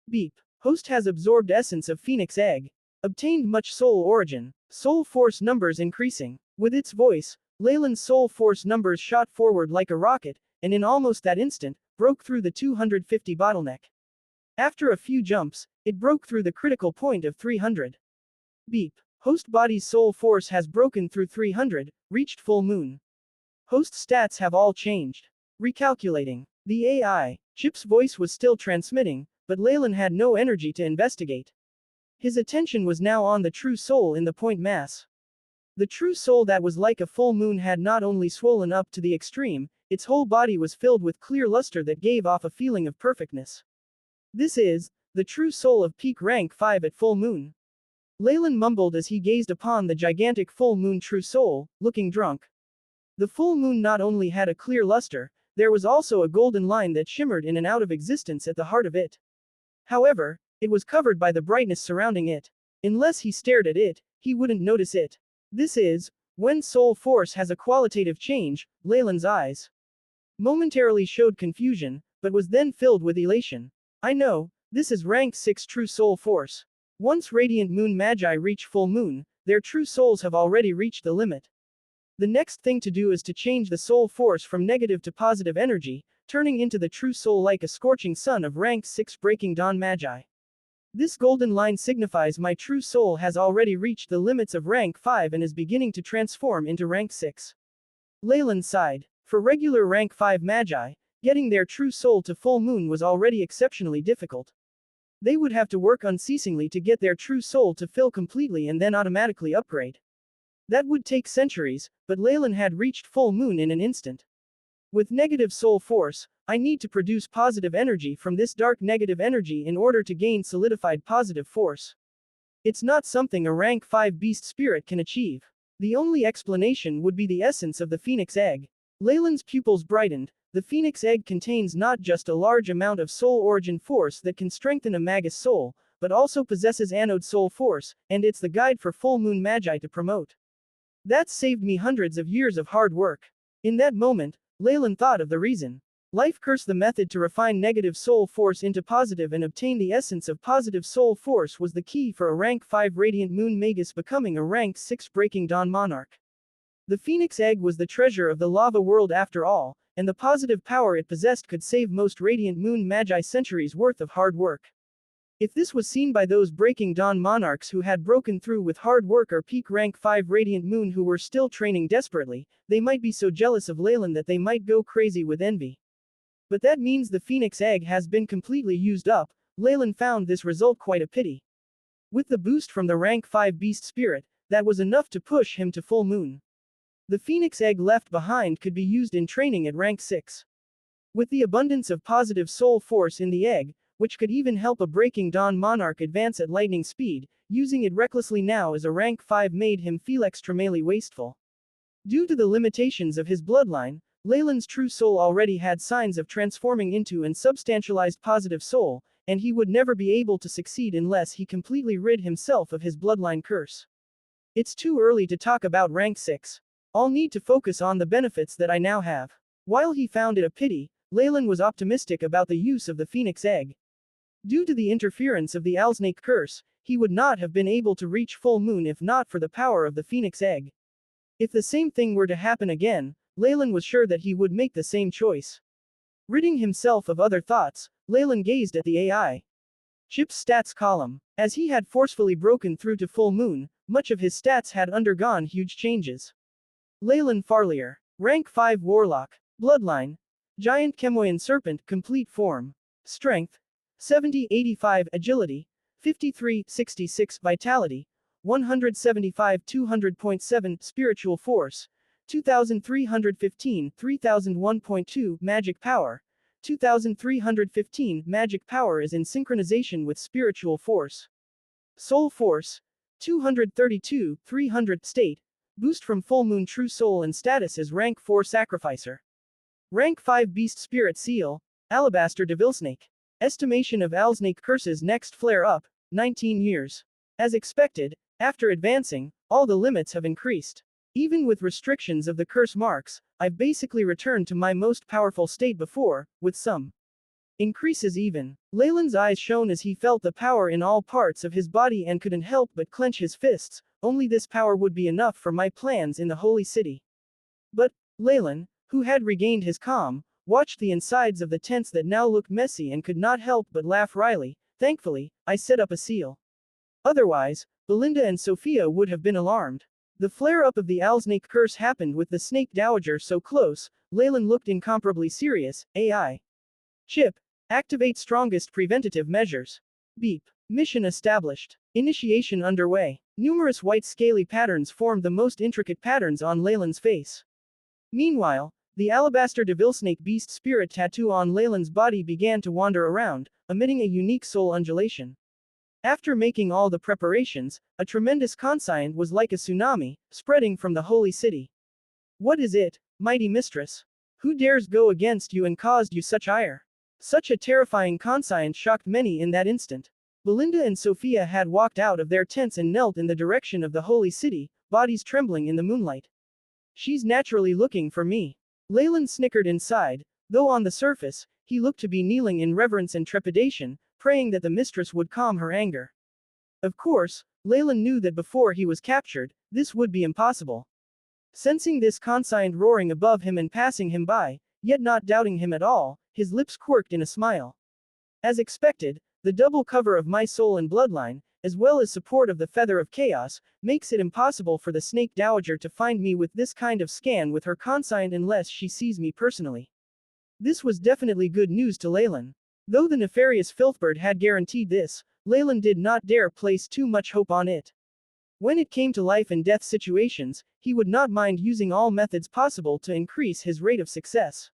Beep. Host has absorbed essence of phoenix egg. Obtained much soul origin. Soul force numbers increasing. With its voice, Leylin's soul force numbers shot forward like a rocket, and in almost that instant, broke through the 250 bottleneck. After a few jumps, it broke through the critical point of 300. Beep. Host body's soul force has broken through 300, reached full moon. Host stats have all changed. Recalculating. The AI, Chip's voice was still transmitting, but Leylin had no energy to investigate. His attention was now on the true soul in the point mass. The true soul that was like a full moon had not only swollen up to the extreme, its whole body was filled with clear luster that gave off a feeling of perfectness. This is the true soul of peak rank 5 at full moon. Leylin mumbled as he gazed upon the gigantic full moon true soul, looking drunk. The full moon not only had a clear luster, there was also a golden line that shimmered in and out of existence at the heart of it. However, it was covered by the brightness surrounding it. Unless he stared at it, he wouldn't notice it. This is when soul force has a qualitative change. Leylin's eyes momentarily showed confusion, but was then filled with elation. I know, this is rank 6 true soul force. Once radiant moon magi reach full moon, their true souls have already reached the limit. The next thing to do is to change the soul force from negative to positive energy, turning into the true soul like a scorching sun of rank 6 breaking dawn magi. This golden line signifies my true soul has already reached the limits of rank 5 and is beginning to transform into rank 6. Leylin sighed. For regular rank 5 magi, getting their true soul to full moon was already exceptionally difficult. They would have to work unceasingly to get their true soul to fill completely and then automatically upgrade. That would take centuries, but Leylin had reached full moon in an instant. With negative soul force, I need to produce positive energy from this dark negative energy in order to gain solidified positive force. It's not something a rank 5 beast spirit can achieve. The only explanation would be the essence of the phoenix egg. Leylin's pupils brightened. The phoenix egg contains not just a large amount of soul origin force that can strengthen a magus soul, but also possesses anode soul force, and it's the guide for full moon magi to promote. That saved me hundreds of years of hard work. In that moment, Leylin thought of the reason. Life curse. The method to refine negative soul force into positive and obtain the essence of positive soul force was the key for a rank 5 radiant moon magus becoming a rank 6 breaking dawn monarch. The phoenix egg was the treasure of the lava world after all, and the positive power it possessed could save most radiant moon magi centuries worth of hard work. If this was seen by those breaking dawn monarchs who had broken through with hard work or peak rank 5 radiant moon who were still training desperately, they might be so jealous of Leylin that they might go crazy with envy. But that means the phoenix egg has been completely used up. Leylin found this result quite a pity. With the boost from the rank 5 beast spirit, that was enough to push him to full moon. The phoenix egg left behind could be used in training at rank 6. With the abundance of positive soul force in the egg, which could even help a breaking dawn monarch advance at lightning speed, using it recklessly now as a rank 5 made him feel extremely wasteful. Due to the limitations of his bloodline, Leylin's true soul already had signs of transforming into an substantialized positive soul, and he would never be able to succeed unless he completely rid himself of his bloodline curse. It's too early to talk about rank 6. I'll need to focus on the benefits that I now have. While he found it a pity, Leylin was optimistic about the use of the phoenix egg. Due to the interference of the owlsnake curse, he would not have been able to reach full moon if not for the power of the phoenix egg. If the same thing were to happen again, Leylin was sure that he would make the same choice. Ridding himself of other thoughts, Leylin gazed at the AI chip's stats column. As he had forcefully broken through to full moon, much of his stats had undergone huge changes. Leylin Farlier. Rank 5 Warlock. Bloodline. Giant Chemoyan Serpent complete form. Strength. 70-85 Agility. 53-66 Vitality. 175-200.7 Spiritual Force. 2315 3001.2 Magic Power. 2315 Magic Power is in synchronization with Spiritual Force. Soul Force. 232 300 State. Boost from full moon true soul and status as rank 4 Sacrificer. Rank 5 Beast Spirit Seal. Alabaster Devilsnake. Estimation of owlsnake curses next flare up, 19 years. As expected, after advancing, all the limits have increased. Even with restrictions of the curse marks, I've basically returned to my most powerful state before, with some increases even. Leylin's eyes shone as he felt the power in all parts of his body and couldn't help but clench his fists. Only this power would be enough for my plans in the holy city. But, Leylin, who had regained his calm, watched the insides of the tents that now looked messy and could not help but laugh wryly. Thankfully, I set up a seal. Otherwise, Belinda and Sophia would have been alarmed. The flare-up of the owlsnake curse happened with the snake dowager so close. Leylin looked incomparably serious. AI chip. Activate strongest preventative measures. Beep. Mission established. Initiation underway. Numerous white scaly patterns formed the most intricate patterns on Leylin's face. Meanwhile, the alabaster devilsnake beast spirit tattoo on Leylin's body began to wander around, emitting a unique soul undulation. After making all the preparations, a tremendous conscience was like a tsunami, spreading from the holy city. What is it, mighty mistress? Who dares go against you and caused you such ire? Such a terrifying conscience shocked many in that instant. Belinda and Sophia had walked out of their tents and knelt in the direction of the holy city, bodies trembling in the moonlight. She's naturally looking for me. Leylin snickered inside, though on the surface, he looked to be kneeling in reverence and trepidation, praying that the mistress would calm her anger. Of course, Leylin knew that before he was captured, this would be impossible. Sensing this conscience roaring above him and passing him by, yet not doubting him at all, his lips quirked in a smile. As expected, The double cover of my soul and bloodline, as well as support of the Feather of Chaos, makes it impossible for the Snake Dowager to find me with this kind of scan with her conscience unless she sees me personally. This was definitely good news to Leylin. Though the nefarious Filthbird had guaranteed this, Leylin did not dare place too much hope on it. When it came to life and death situations, he would not mind using all methods possible to increase his rate of success.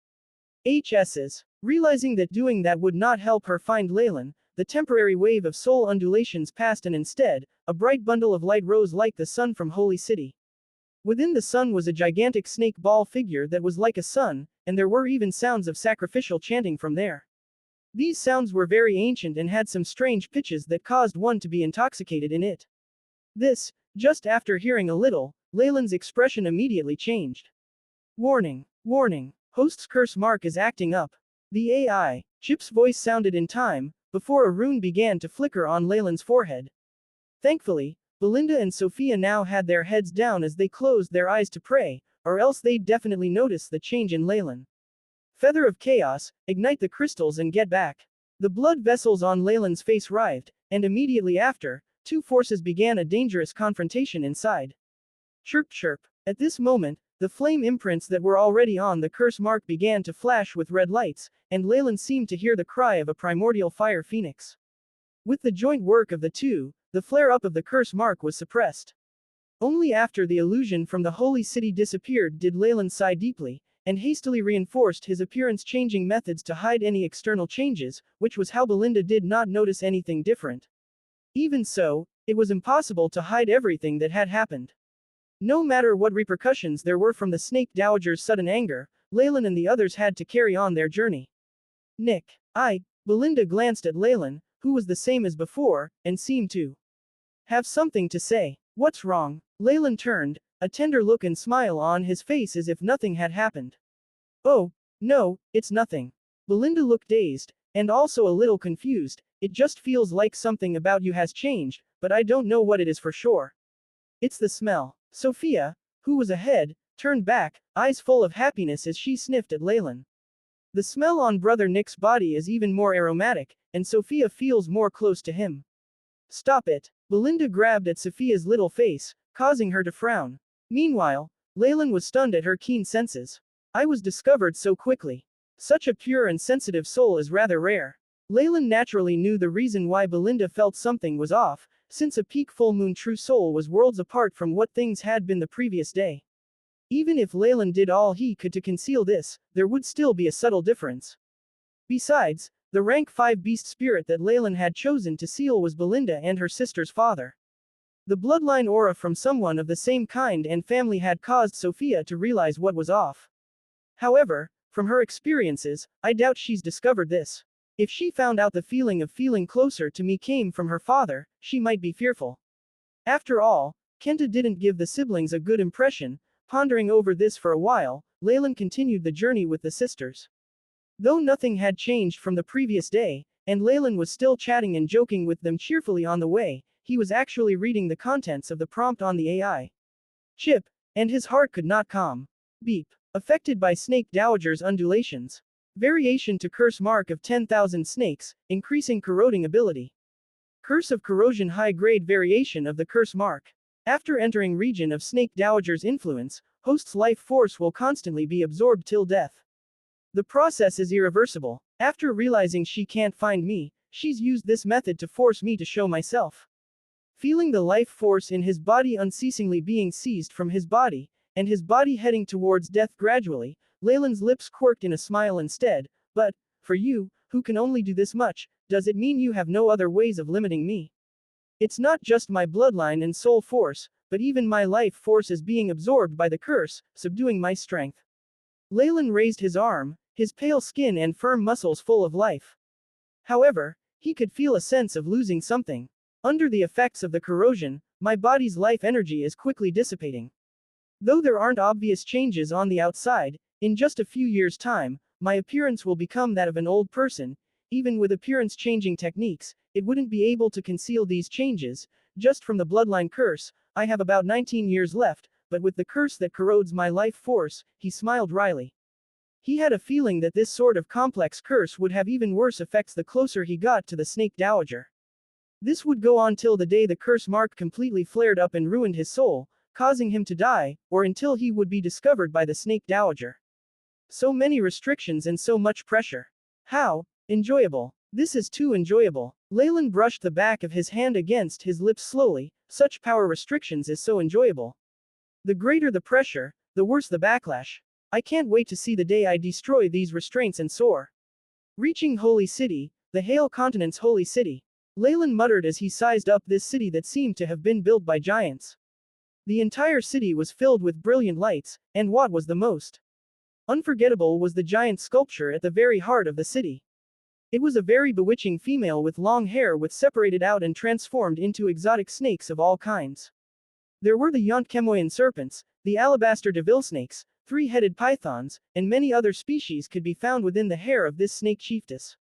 HS's. Realizing that doing that would not help her find Leylin, the temporary wave of soul undulations passed and instead, a bright bundle of light rose like the sun from Holy City. Within the sun was a gigantic snake ball figure that was like a sun, and there were even sounds of sacrificial chanting from there. These sounds were very ancient and had some strange pitches that caused one to be intoxicated in it. This, just after hearing a little, Leylin's expression immediately changed. Warning, warning, host's curse mark is acting up. The AI, Chip's voice sounded in time, before a rune began to flicker on Leylin's forehead. Thankfully, Belinda and Sophia now had their heads down as they closed their eyes to pray, or else they'd definitely notice the change in Leylin. Feather of Chaos, ignite the crystals and get back. The blood vessels on Leylin's face writhed, and immediately after, two forces began a dangerous confrontation inside. Chirp chirp. At this moment, the flame imprints that were already on the curse mark began to flash with red lights, and Leylin seemed to hear the cry of a primordial fire phoenix. With the joint work of the two, the flare-up of the curse mark was suppressed. Only after the illusion from the holy city disappeared did Leylin sigh deeply, and hastily reinforced his appearance-changing methods to hide any external changes, which was how Belinda did not notice anything different. Even so, it was impossible to hide everything that had happened. No matter what repercussions there were from the Snake Dowager's sudden anger, Leylin and the others had to carry on their journey. Nick. Belinda glanced at Leylin, who was the same as before, and seemed to have something to say. What's wrong? Leylin turned, a tender look and smile on his face as if nothing had happened. Oh, no, it's nothing. Belinda looked dazed, and also a little confused. It just feels like something about you has changed, but I don't know what it is for sure. It's the smell. Sophia, who was ahead, turned back, eyes full of happiness as she sniffed at Leylin. The smell on Brother Nick's body is even more aromatic, and Sophia feels more close to him. Stop it. Belinda grabbed at Sophia's little face, causing her to frown. Meanwhile, Leylin was stunned at her keen senses. I was discovered so quickly. Such a pure and sensitive soul is rather rare. Leylin naturally knew the reason why Belinda felt something was off, since a peak full moon true soul was worlds apart from what things had been the previous day. Even if Leylin did all he could to conceal this, there would still be a subtle difference. Besides, the rank 5 beast spirit that Leylin had chosen to seal was Belinda and her sister's father. The bloodline aura from someone of the same kind and family had caused Sophia to realize what was off. However, from her experiences, I doubt she's discovered this. If she found out the feeling of feeling closer to me came from her father, she might be fearful. After all, Kenta didn't give the siblings a good impression. Pondering over this for a while, Leylin continued the journey with the sisters. Though nothing had changed from the previous day, and Leylin was still chatting and joking with them cheerfully on the way, he was actually reading the contents of the prompt on the AI chip, and his heart could not calm. Beep. Affected by Snake Dowager's undulations. Variation to curse mark of 10,000 snakes, increasing corroding ability. Curse of corrosion high-grade variation of the curse mark. After entering region of Snake Dowager's influence, host's life force will constantly be absorbed till death. The process is irreversible. After realizing she can't find me, she's used this method to force me to show myself. Feeling the life force in his body unceasingly being seized from his body, and his body heading towards death gradually, Leylin's lips quirked in a smile instead. But, for you, who can only do this much, does it mean you have no other ways of limiting me? It's not just my bloodline and soul force, but even my life force is being absorbed by the curse, subduing my strength. Leylin raised his arm, his pale skin and firm muscles full of life. However, he could feel a sense of losing something. Under the effects of the corrosion, my body's life energy is quickly dissipating. Though there aren't obvious changes on the outside, in just a few years' time, my appearance will become that of an old person. Even with appearance-changing techniques, it wouldn't be able to conceal these changes. Just from the bloodline curse, I have about 19 years left, but with the curse that corrodes my life force, he smiled wryly. He had a feeling that this sort of complex curse would have even worse effects the closer he got to the Snake Dowager. This would go on till the day the curse mark completely flared up and ruined his soul, causing him to die, or until he would be discovered by the Snake Dowager. So many restrictions and so much pressure. How enjoyable. This is too enjoyable. Leylin brushed the back of his hand against his lips slowly. Such power restrictions is so enjoyable. The greater the pressure, the worse the backlash. I can't wait to see the day I destroy these restraints and soar. Reaching Holy City, the Hail Continent's holy city. Leylin muttered as he sized up this city that seemed to have been built by giants. The entire city was filled with brilliant lights, and what was the most unforgettable was the giant sculpture at the very heart of the city. It was a very bewitching female with long hair which separated out and transformed into exotic snakes of all kinds. There were the Yontkemoyan serpents, the alabaster devil snakes, three-headed pythons, and many other species could be found within the hair of this snake chiefess.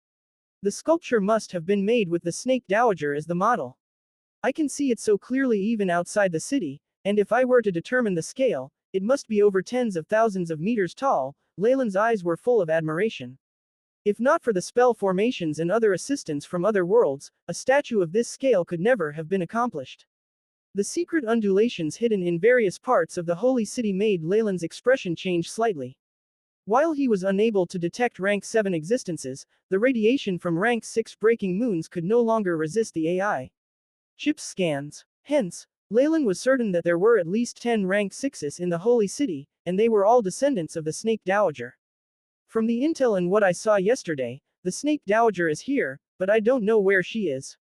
The sculpture must have been made with the Snake Dowager as the model. I can see it so clearly even outside the city, and if I were to determine the scale, it must be over tens of thousands of meters tall. Leylin's eyes were full of admiration. If not for the spell formations and other assistance from other worlds, a statue of this scale could never have been accomplished. The secret undulations hidden in various parts of the holy city made Leylin's expression change slightly. While he was unable to detect rank 7 existences, the radiation from rank 6 breaking moons could no longer resist the AI chip's scans. Hence, Leylin was certain that there were at least 10 rank 6s in the holy city, and they were all descendants of the Snake Dowager. From the intel and what I saw yesterday, the Snake Dowager is here, but I don't know where she is.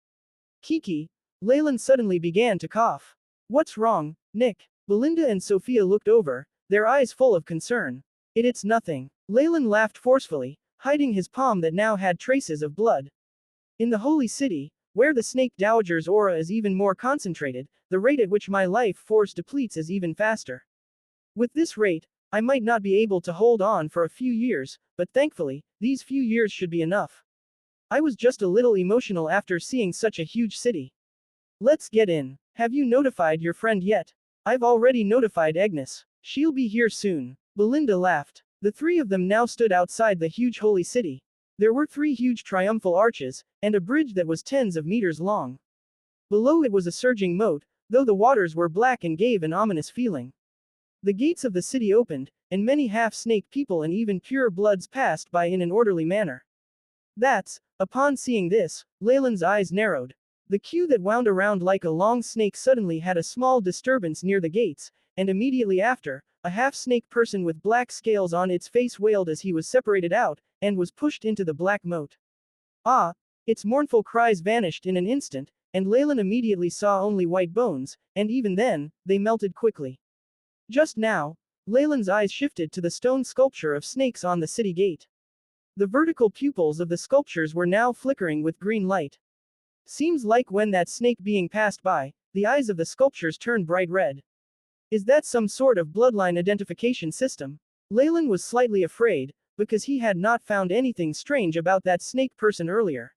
Kiki. Leylin suddenly began to cough. What's wrong, Nick? Belinda and Sophia looked over, their eyes full of concern. It's nothing. Leylin laughed forcefully, hiding his palm that now had traces of blood. In the holy city, where the Snake Dowager's aura is even more concentrated, the rate at which my life force depletes is even faster. With this rate, I might not be able to hold on for a few years, but thankfully, these few years should be enough. I was just a little emotional after seeing such a huge city. Let's get in. Have you notified your friend yet? I've already notified Agnes. She'll be here soon. Belinda laughed. The three of them now stood outside the huge holy city. There were 3 huge triumphal arches, and a bridge that was tens of meters long. Below it was a surging moat, though the waters were black and gave an ominous feeling. The gates of the city opened, and many half-snake people and even pure bloods passed by in an orderly manner. Upon seeing this, Leylin's eyes narrowed. The queue that wound around like a long snake suddenly had a small disturbance near the gates, and immediately after, a half-snake person with black scales on its face wailed as he was separated out, and was pushed into the black moat. Ah! Its mournful cries vanished in an instant, and Leylin immediately saw only white bones, and even then, they melted quickly. Just now, Leylin's eyes shifted to the stone sculpture of snakes on the city gate. The vertical pupils of the sculptures were now flickering with green light. Seems like when that snake being passed by, the eyes of the sculptures turned bright red. Is that some sort of bloodline identification system? Leylin was slightly afraid, because he had not found anything strange about that snake person earlier.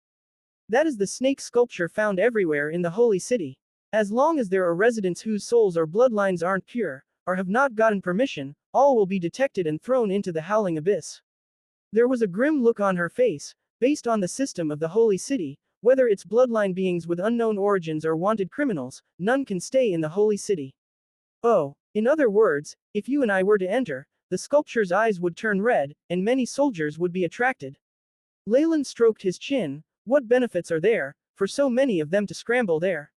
That is the snake sculpture found everywhere in the holy city. As long as there are residents whose souls or bloodlines aren't pure, or have not gotten permission, all will be detected and thrown into the howling abyss. There was a grim look on her face. Based on the system of the holy city, whether it's bloodline beings with unknown origins or wanted criminals, none can stay in the holy city. Oh, in other words, if you and I were to enter, the sculpture's eyes would turn red, and many soldiers would be attracted. Leylin stroked his chin. What benefits are there, for so many of them to scramble there?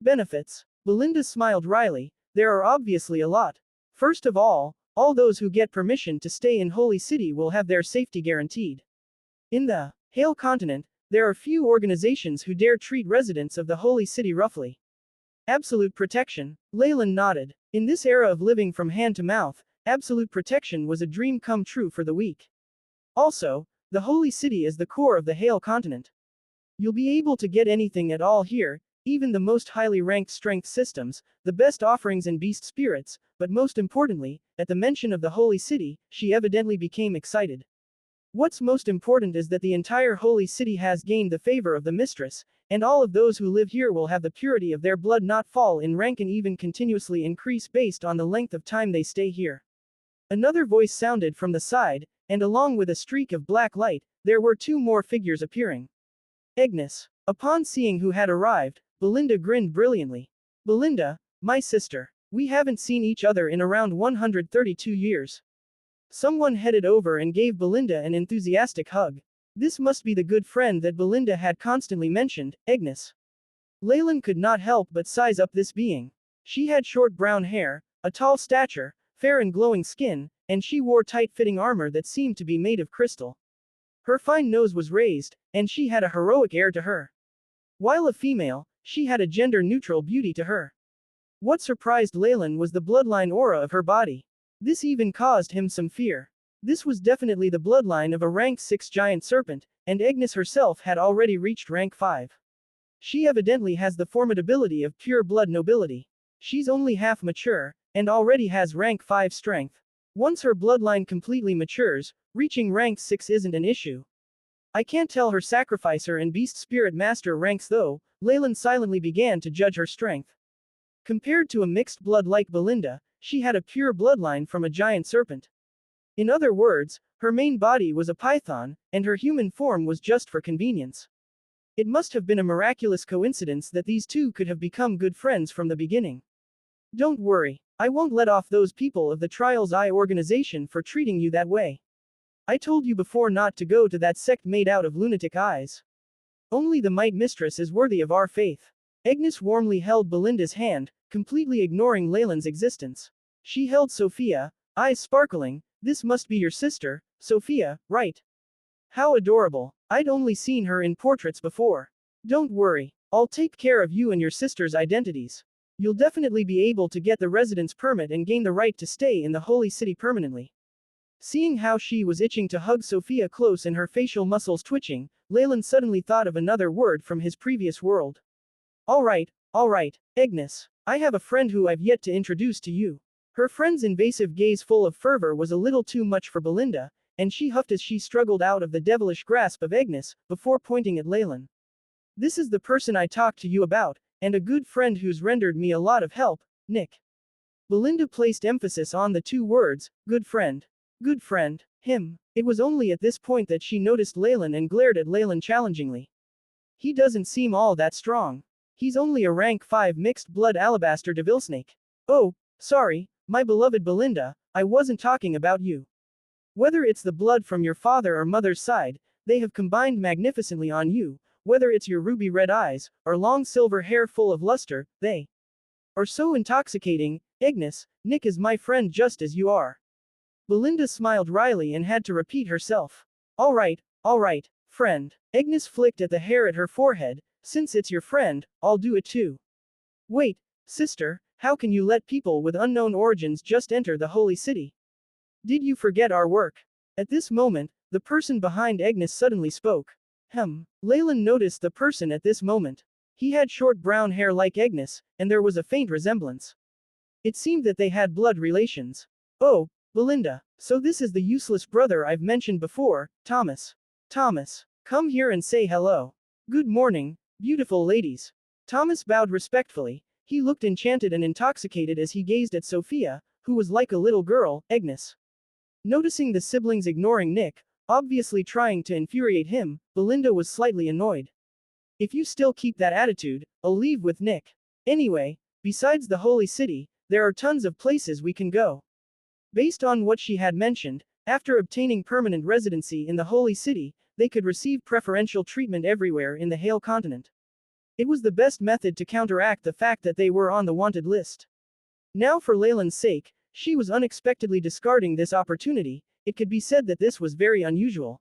Benefits? Belinda smiled wryly. There are obviously a lot. First of all those who get permission to stay in Holy City will have their safety guaranteed. In the Hail Continent, there are few organizations who dare treat residents of the Holy City roughly. Absolute protection. Leylin nodded. In this era of living from hand to mouth, absolute protection was a dream come true for the weak. Also, the Holy City is the core of the Hail Continent. You'll be able to get anything at all here, even the most highly ranked strength systems, the best offerings and beast spirits, but most importantly, at the mention of the Holy City, she evidently became excited. What's most important is that the entire Holy City has gained the favor of the mistress, and all of those who live here will have the purity of their blood not fall in rank and even continuously increase based on the length of time they stay here. Another voice sounded from the side. and along with a streak of black light, there were two more figures appearing. Agnes. Upon seeing who had arrived, Belinda grinned brilliantly. Belinda, my sister. We haven't seen each other in around 132 years. Someone headed over and gave Belinda an enthusiastic hug. This must be the good friend that Belinda had constantly mentioned, Agnes. Leylin could not help but size up this being. She had short brown hair, a tall stature, fair and glowing skin, and she wore tight-fitting armor that seemed to be made of crystal. Her fine nose was raised, and she had a heroic air to her. While a female, she had a gender-neutral beauty to her. What surprised Leylin was the bloodline aura of her body. This even caused him some fear. This was definitely the bloodline of a rank 6 giant serpent, and Agnes herself had already reached rank 5. She evidently has the formidability of pure blood nobility. She's only half mature, and already has rank 5 strength. Once her bloodline completely matures, reaching rank 6 isn't an issue. I can't tell her sacrificer and beast spirit master ranks though. Leylin silently began to judge her strength. Compared to a mixed blood like Belinda, she had a pure bloodline from a giant serpent. In other words, her main body was a python, and her human form was just for convenience. It must have been a miraculous coincidence that these two could have become good friends from the beginning. Don't worry, I won't let off those people of the Trials Eye organization for treating you that way. I told you before not to go to that sect made out of lunatic eyes. Only the Might Mistress is worthy of our faith. Agnes warmly held Belinda's hand, completely ignoring Leylin's existence. She held Sophia, eyes sparkling. This must be your sister, Sophia, right? How adorable. I'd only seen her in portraits before. Don't worry, I'll take care of you and your sister's identities. You'll definitely be able to get the residence permit and gain the right to stay in the Holy City permanently. Seeing how she was itching to hug Sophia close and her facial muscles twitching, Leylin suddenly thought of another word from his previous world. Alright, Agnes. I have a friend who I've yet to introduce to you. Her friend's invasive gaze full of fervor was a little too much for Belinda, and she huffed as she struggled out of the devilish grasp of Agnes, before pointing at Leylin. This is the person I talked to you about, and a good friend who's rendered me a lot of help, Nick. Belinda placed emphasis on the two words, good friend. Good friend, him. It was only at this point that she noticed Leylin and glared at Leylin challengingly. He doesn't seem all that strong. He's only a rank 5 mixed blood alabaster devilsnake. Oh, sorry, my beloved Belinda, I wasn't talking about you. Whether it's the blood from your father or mother's side, they have combined magnificently on you. Whether it's your ruby red eyes, or long silver hair full of luster, they are so intoxicating. Agnes, Nick is my friend just as you are. Belinda smiled wryly and had to repeat herself. Alright, friend. Agnes flicked at the hair at her forehead. Since it's your friend, I'll do it too. Wait, sister, how can you let people with unknown origins just enter the Holy City? Did you forget our work? At this moment, the person behind Agnes suddenly spoke. Leylin noticed the person at this moment. He had short brown hair like Agnes, and there was a faint resemblance. It seemed that they had blood relations. Oh, Belinda, so this is the useless brother I've mentioned before, Thomas. Thomas, come here and say hello. Good morning, beautiful ladies. Thomas bowed respectfully. He looked enchanted and intoxicated as he gazed at Sophia, who was like a little girl, Agnes. Noticing the siblings ignoring Nick, obviously trying to infuriate him, Belinda was slightly annoyed. If you still keep that attitude, I'll leave with Nick. Anyway, besides the Holy City, there are tons of places we can go. Based on what she had mentioned, after obtaining permanent residency in the Holy City, they could receive preferential treatment everywhere in the Hale continent. It was the best method to counteract the fact that they were on the wanted list. Now for Leylin's sake, she was unexpectedly discarding this opportunity. It could be said that this was very unusual.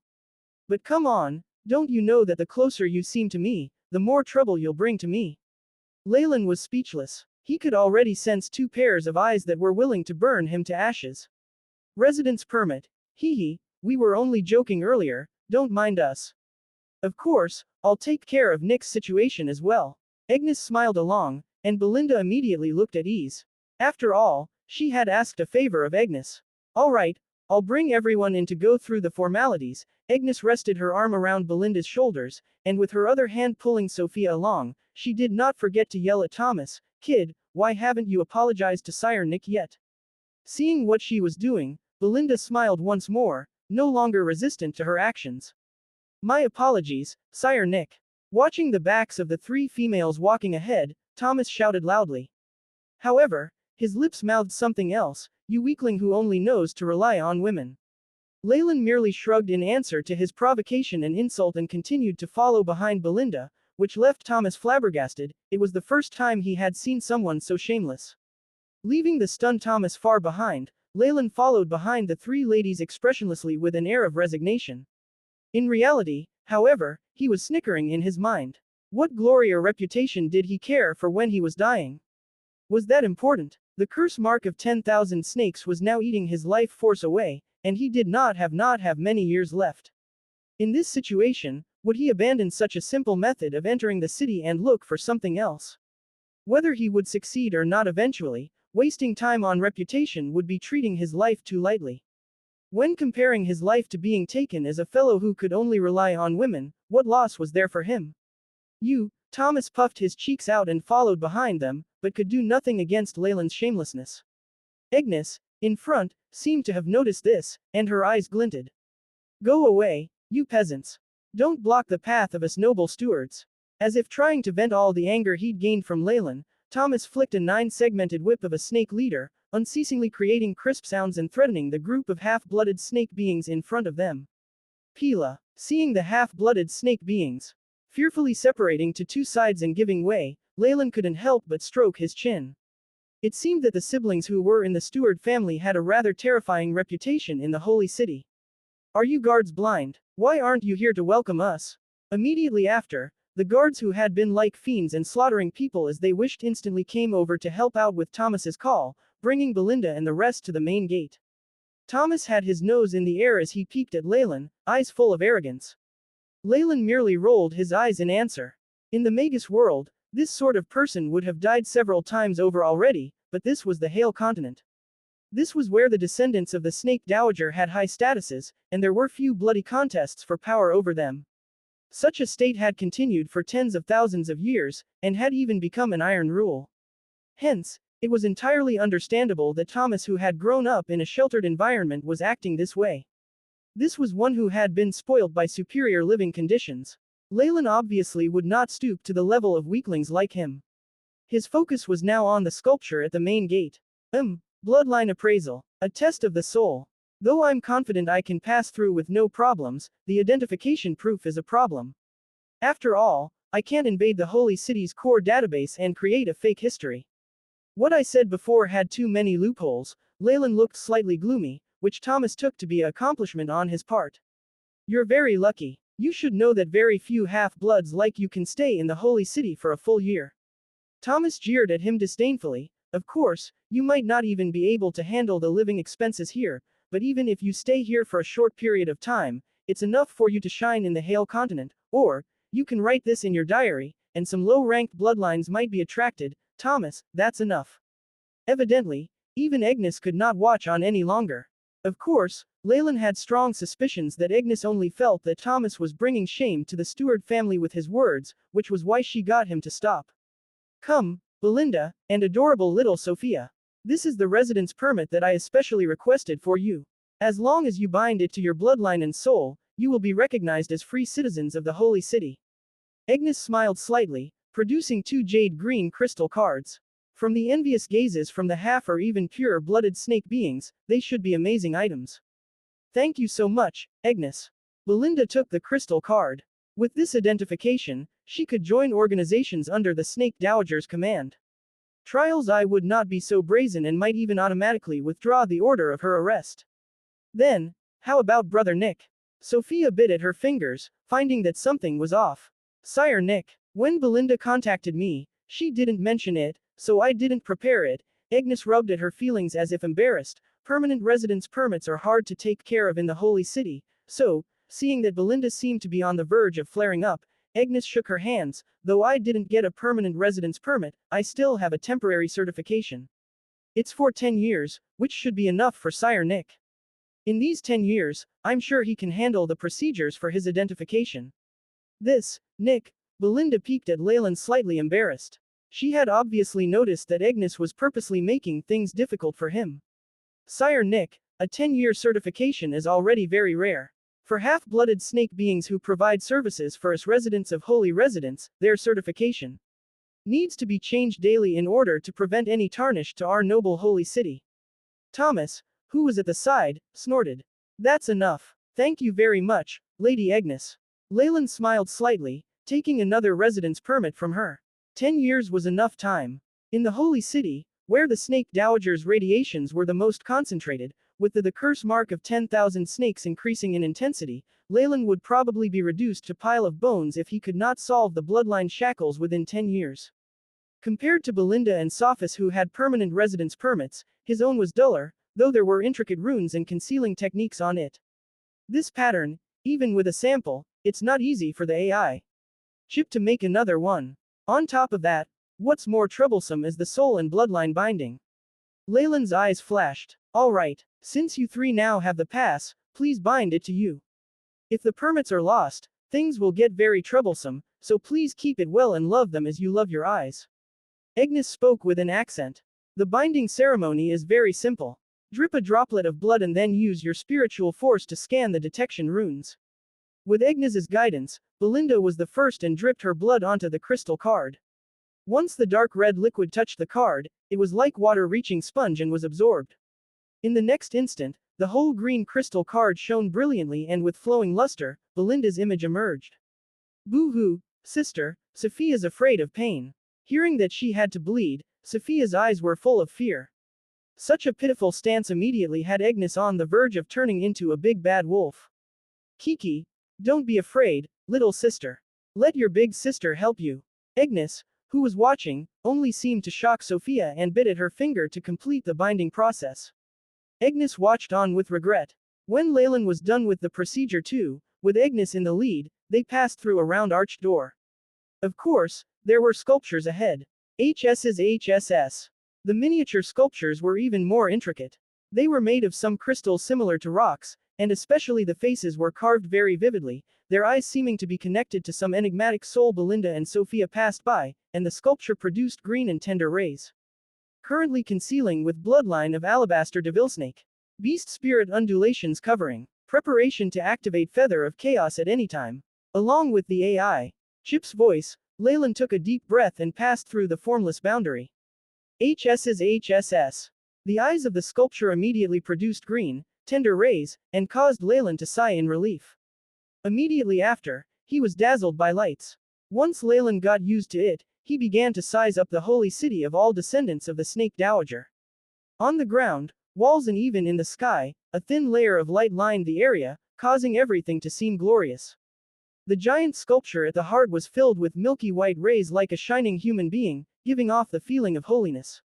But come on, don't you know that the closer you seem to me, the more trouble you'll bring to me? Leylin was speechless. He could already sense two pairs of eyes that were willing to burn him to ashes. Residence permit. Hee, we were only joking earlier, don't mind us. Of course, I'll take care of Nick's situation as well. Agnes smiled along, and Belinda immediately looked at ease. After all, she had asked a favor of Agnes. Alright, I'll bring everyone in to go through the formalities. Agnes rested her arm around Belinda's shoulders, and with her other hand pulling Sophia along, she did not forget to yell at Thomas, "Kid, why haven't you apologized to Sire Nick yet?" Seeing what she was doing, Belinda smiled once more. no longer resistant to her actions. My apologies, Sire Nick. Watching the backs of the three females walking ahead, Thomas shouted loudly. However, his lips mouthed something else, you weakling who only knows to rely on women. Leylin merely shrugged in answer to his provocation and insult and continued to follow behind Belinda, which left Thomas flabbergasted. It was the first time he had seen someone so shameless. Leaving the stunned Thomas far behind, Leylin followed behind the three ladies expressionlessly with an air of resignation. In reality, however, he was snickering in his mind. What glory or reputation did he care for when he was dying? Was that important? The curse mark of 10,000 snakes was now eating his life force away, and he did not have many years left. In this situation, would he abandon such a simple method of entering the city and look for something else? Whether he would succeed or not eventually, wasting time on reputation would be treating his life too lightly. When comparing his life to being taken as a fellow who could only rely on women, what loss was there for him? Thomas puffed his cheeks out and followed behind them, but could do nothing against Leylin's shamelessness. Agnes, in front, seemed to have noticed this, and her eyes glinted. Go away, you peasants. Don't block the path of us noble stewards. As if trying to vent all the anger he'd gained from Leylin, Thomas flicked a 9-segmented whip of a snake leader, unceasingly creating crisp sounds and threatening the group of half-blooded snake beings in front of them. Pila, seeing the half-blooded snake beings fearfully separating to two sides and giving way, Leylin couldn't help but stroke his chin. It seemed that the siblings who were in the steward family had a rather terrifying reputation in the holy city. Are you guards blind? Why aren't you here to welcome us? Immediately after, the guards who had been like fiends and slaughtering people as they wished instantly came over to help out with Thomas's call, bringing Belinda and the rest to the main gate. Thomas had his nose in the air as he peeked at Leylin, eyes full of arrogance. Leylin merely rolled his eyes in answer. In the Magus world, this sort of person would have died several times over already, but this was the Hale continent. This was where the descendants of the Snake Dowager had high statuses, and there were few bloody contests for power over them. Such a state had continued for tens of thousands of years, and had even become an iron rule. Hence, it was entirely understandable that Thomas, who had grown up in a sheltered environment, was acting this way. This was one who had been spoiled by superior living conditions. Leylin obviously would not stoop to the level of weaklings like him. His focus was now on the sculpture at the main gate. Bloodline appraisal. A test of the soul. Though I'm confident I can pass through with no problems, the identification proof is a problem. After all, I can't invade the holy city's core database and create a fake history. What I said before had too many loopholes. Leylin looked slightly gloomy, which Thomas took to be an accomplishment on his part. You're very lucky. You should know that very few half-bloods like you can stay in the holy city for a full year. Thomas jeered at him disdainfully. Of course, you might not even be able to handle the living expenses here, but even if you stay here for a short period of time, it's enough for you to shine in the Hale continent, or, you can write this in your diary, and some low-ranked bloodlines might be attracted. Thomas, that's enough. Evidently, even Agnes could not watch on any longer. Of course, Leylin had strong suspicions that Agnes only felt that Thomas was bringing shame to the Stewart family with his words, which was why she got him to stop. Come, Belinda, and adorable little Sophia. This is the residence permit that I especially requested for you. As long as you bind it to your bloodline and soul, you will be recognized as free citizens of the holy city. Agnes smiled slightly, producing 2 jade green crystal cards. From the envious gazes from the half or even pure-blooded snake beings, they should be amazing items. Thank you so much, Agnes. Belinda took the crystal card. With this identification, she could join organizations under the Snake Dowager's command. Trials I would not be so brazen and might even automatically withdraw the order of her arrest. Then, how about Brother Nick? Sophia bit at her fingers, finding that something was off. Sire Nick, when Belinda contacted me, she didn't mention it, so I didn't prepare it. Agnes rubbed at her feelings as if embarrassed. Permanent residence permits are hard to take care of in the holy city, so, seeing that Belinda seemed to be on the verge of flaring up, Agnes shook her hands. Though I didn't get a permanent residence permit, I still have a temporary certification. It's for 10 years, which should be enough for Sire Nick. In these 10 years, I'm sure he can handle the procedures for his identification. Nick, Belinda peeked at Leylin slightly embarrassed. She had obviously noticed that Agnes was purposely making things difficult for him. Sire Nick, A 10-year certification is already very rare. For half-blooded snake beings who provide services for us residents of holy residence, their certification needs to be changed daily in order to prevent any tarnish to our noble holy city. Thomas, who was at the side, snorted. That's enough. Thank you very much, Lady Agnes. Leylin smiled slightly, taking another residence permit from her. 10 years was enough time. In the holy city, where the snake dowager's radiations were the most concentrated, with the curse mark of 10,000 snakes increasing in intensity, Leylin would probably be reduced to pile of bones if he could not solve the bloodline shackles within 10 years. Compared to Belinda and Sophis who had permanent residence permits, his own was duller, though there were intricate runes and concealing techniques on it. This pattern, even with a sample, it's not easy for the AI chip to make another one. On top of that, what's more troublesome is the soul and bloodline binding. Leylin's eyes flashed. Alright, since you three now have the pass, please bind it to you. If the permits are lost, things will get very troublesome, so please keep it well and love them as you love your eyes. Agnes spoke with an accent. The binding ceremony is very simple. Drip a droplet of blood and then use your spiritual force to scan the detection runes. With Agnes's guidance, Belinda was the first and dripped her blood onto the crystal card. Once the dark red liquid touched the card, it was like water reaching sponge and was absorbed. In the next instant, the whole green crystal card shone brilliantly and with flowing luster, Belinda's image emerged. Boo-hoo, sister, Sophia's afraid of pain. Hearing that she had to bleed, Sophia's eyes were full of fear. Such a pitiful stance immediately had Agnes on the verge of turning into a big bad wolf. Kiki, don't be afraid, little sister. Let your big sister help you. Agnes, who was watching, only seemed to shock Sophia and bit at her finger to complete the binding process. Agnes watched on with regret. When Leylin was done with the procedure too, with Agnes in the lead, they passed through a round arched door. Of course, there were sculptures ahead. HSS. The miniature sculptures were even more intricate. They were made of some crystals similar to rocks, and especially the faces were carved very vividly, their eyes seeming to be connected to some enigmatic soul. Belinda and Sophia passed by, and the sculpture produced green and tender rays. Currently concealing with bloodline of alabaster devilsnake. Beast spirit undulations covering. Preparation to activate feather of chaos at any time. Along with the AI chip's voice, Leylin took a deep breath and passed through the formless boundary. HSS. The eyes of the sculpture immediately produced green, tender rays, and caused Leylin to sigh in relief. Immediately after, he was dazzled by lights. Once Leylin got used to it, he began to size up the holy city of all descendants of the Snake Dowager. On the ground, walls and even in the sky, a thin layer of light lined the area, causing everything to seem glorious. The giant sculpture at the heart was filled with milky white rays like a shining human being, giving off the feeling of holiness.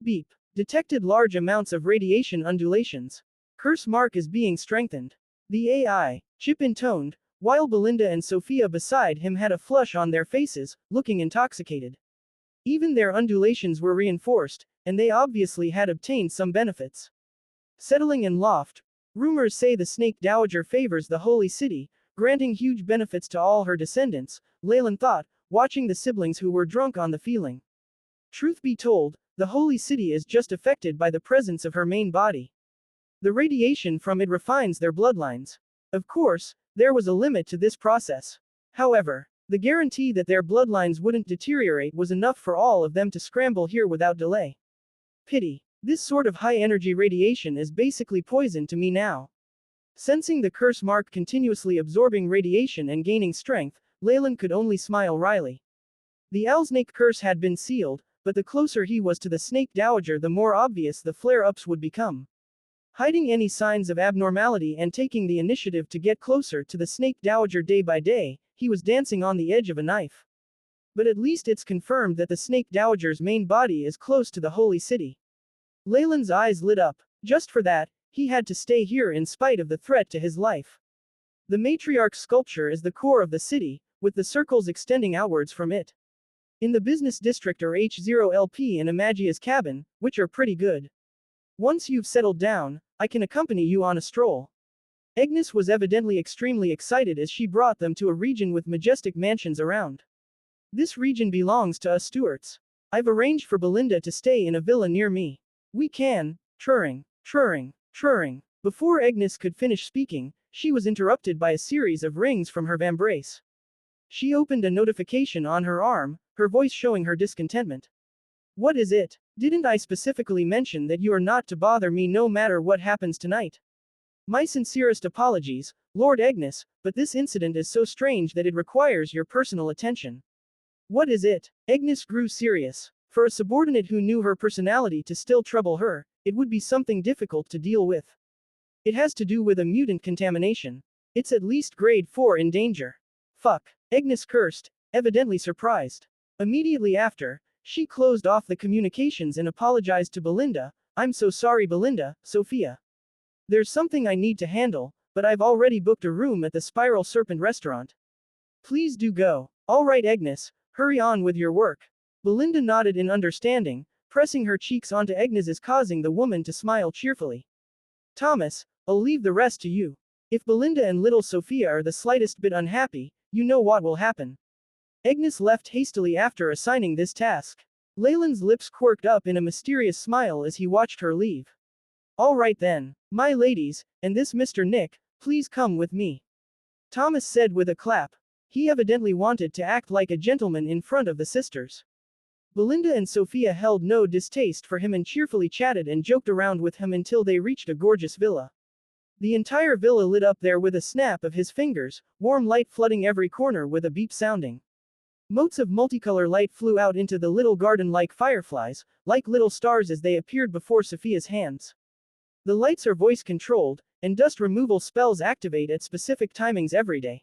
Beep. Detected large amounts of radiation undulations. Curse mark is being strengthened. The AI chip intoned, while Belinda and Sophia beside him had a flush on their faces, looking intoxicated. Even their undulations were reinforced, and they obviously had obtained some benefits. Settling in loft. Rumors say the Snake Dowager favors the holy city, granting huge benefits to all her descendants, Leylin thought, watching the siblings who were drunk on the feeling. Truth be told, the holy city is just affected by the presence of her main body. The radiation from it refines their bloodlines. Of course, there was a limit to this process. However, the guarantee that their bloodlines wouldn't deteriorate was enough for all of them to scramble here without delay. Pity. This sort of high-energy radiation is basically poison to me now. Sensing the curse mark continuously absorbing radiation and gaining strength, Leylin could only smile wryly. The Owlsnake curse had been sealed, but the closer he was to the Snake Dowager the more obvious the flare-ups would become. Hiding any signs of abnormality and taking the initiative to get closer to the Snake Dowager day by day, he was dancing on the edge of a knife. But at least it's confirmed that the Snake Dowager's main body is close to the holy city. Leylin's eyes lit up. Just for that, he had to stay here in spite of the threat to his life. The matriarch's sculpture is the core of the city, with the circles extending outwards from it. In the business district are H0LP and Amagia's cabin, which are pretty good. Once you've settled down, I can accompany you on a stroll. Agnes was evidently extremely excited as she brought them to a region with majestic mansions around. This region belongs to us Stuarts. I've arranged for Belinda to stay in a villa near me. We can, Turing. Trurring. Before Agnes could finish speaking, she was interrupted by a series of rings from her vambrace. She opened a notification on her arm, her voice showing her discontentment. What is it? Didn't I specifically mention that you are not to bother me no matter what happens tonight? My sincerest apologies, Lord Agnes, but this incident is so strange that it requires your personal attention. What is it? Agnes grew serious. For a subordinate who knew her personality to still trouble her, it would be something difficult to deal with. It has to do with a mutant contamination. It's at least grade 4 in danger. Fuck. Agnes cursed, evidently surprised. Immediately after, she closed off the communications and apologized to Belinda. I'm so sorry Belinda, Sophia. There's something I need to handle, but I've already booked a room at the Spiral Serpent restaurant. Please do go. All right Agnes, hurry on with your work. Belinda nodded in understanding, pressing her cheeks onto Agnes's causing the woman to smile cheerfully. Thomas, I'll leave the rest to you. If Belinda and little Sophia are the slightest bit unhappy, you know what will happen. Agnes left hastily after assigning this task. Leylin's lips quirked up in a mysterious smile as he watched her leave. All right then, my ladies, and this Mr. Nick, please come with me. Thomas said with a clap. He evidently wanted to act like a gentleman in front of the sisters. Belinda and Sophia held no distaste for him and cheerfully chatted and joked around with him until they reached a gorgeous villa. The entire villa lit up there with a snap of his fingers, warm light flooding every corner with a beep sounding. Motes of multicolor light flew out into the little garden like fireflies, like little stars as they appeared before Sophia's hands. The lights are voice controlled, and dust removal spells activate at specific timings every day.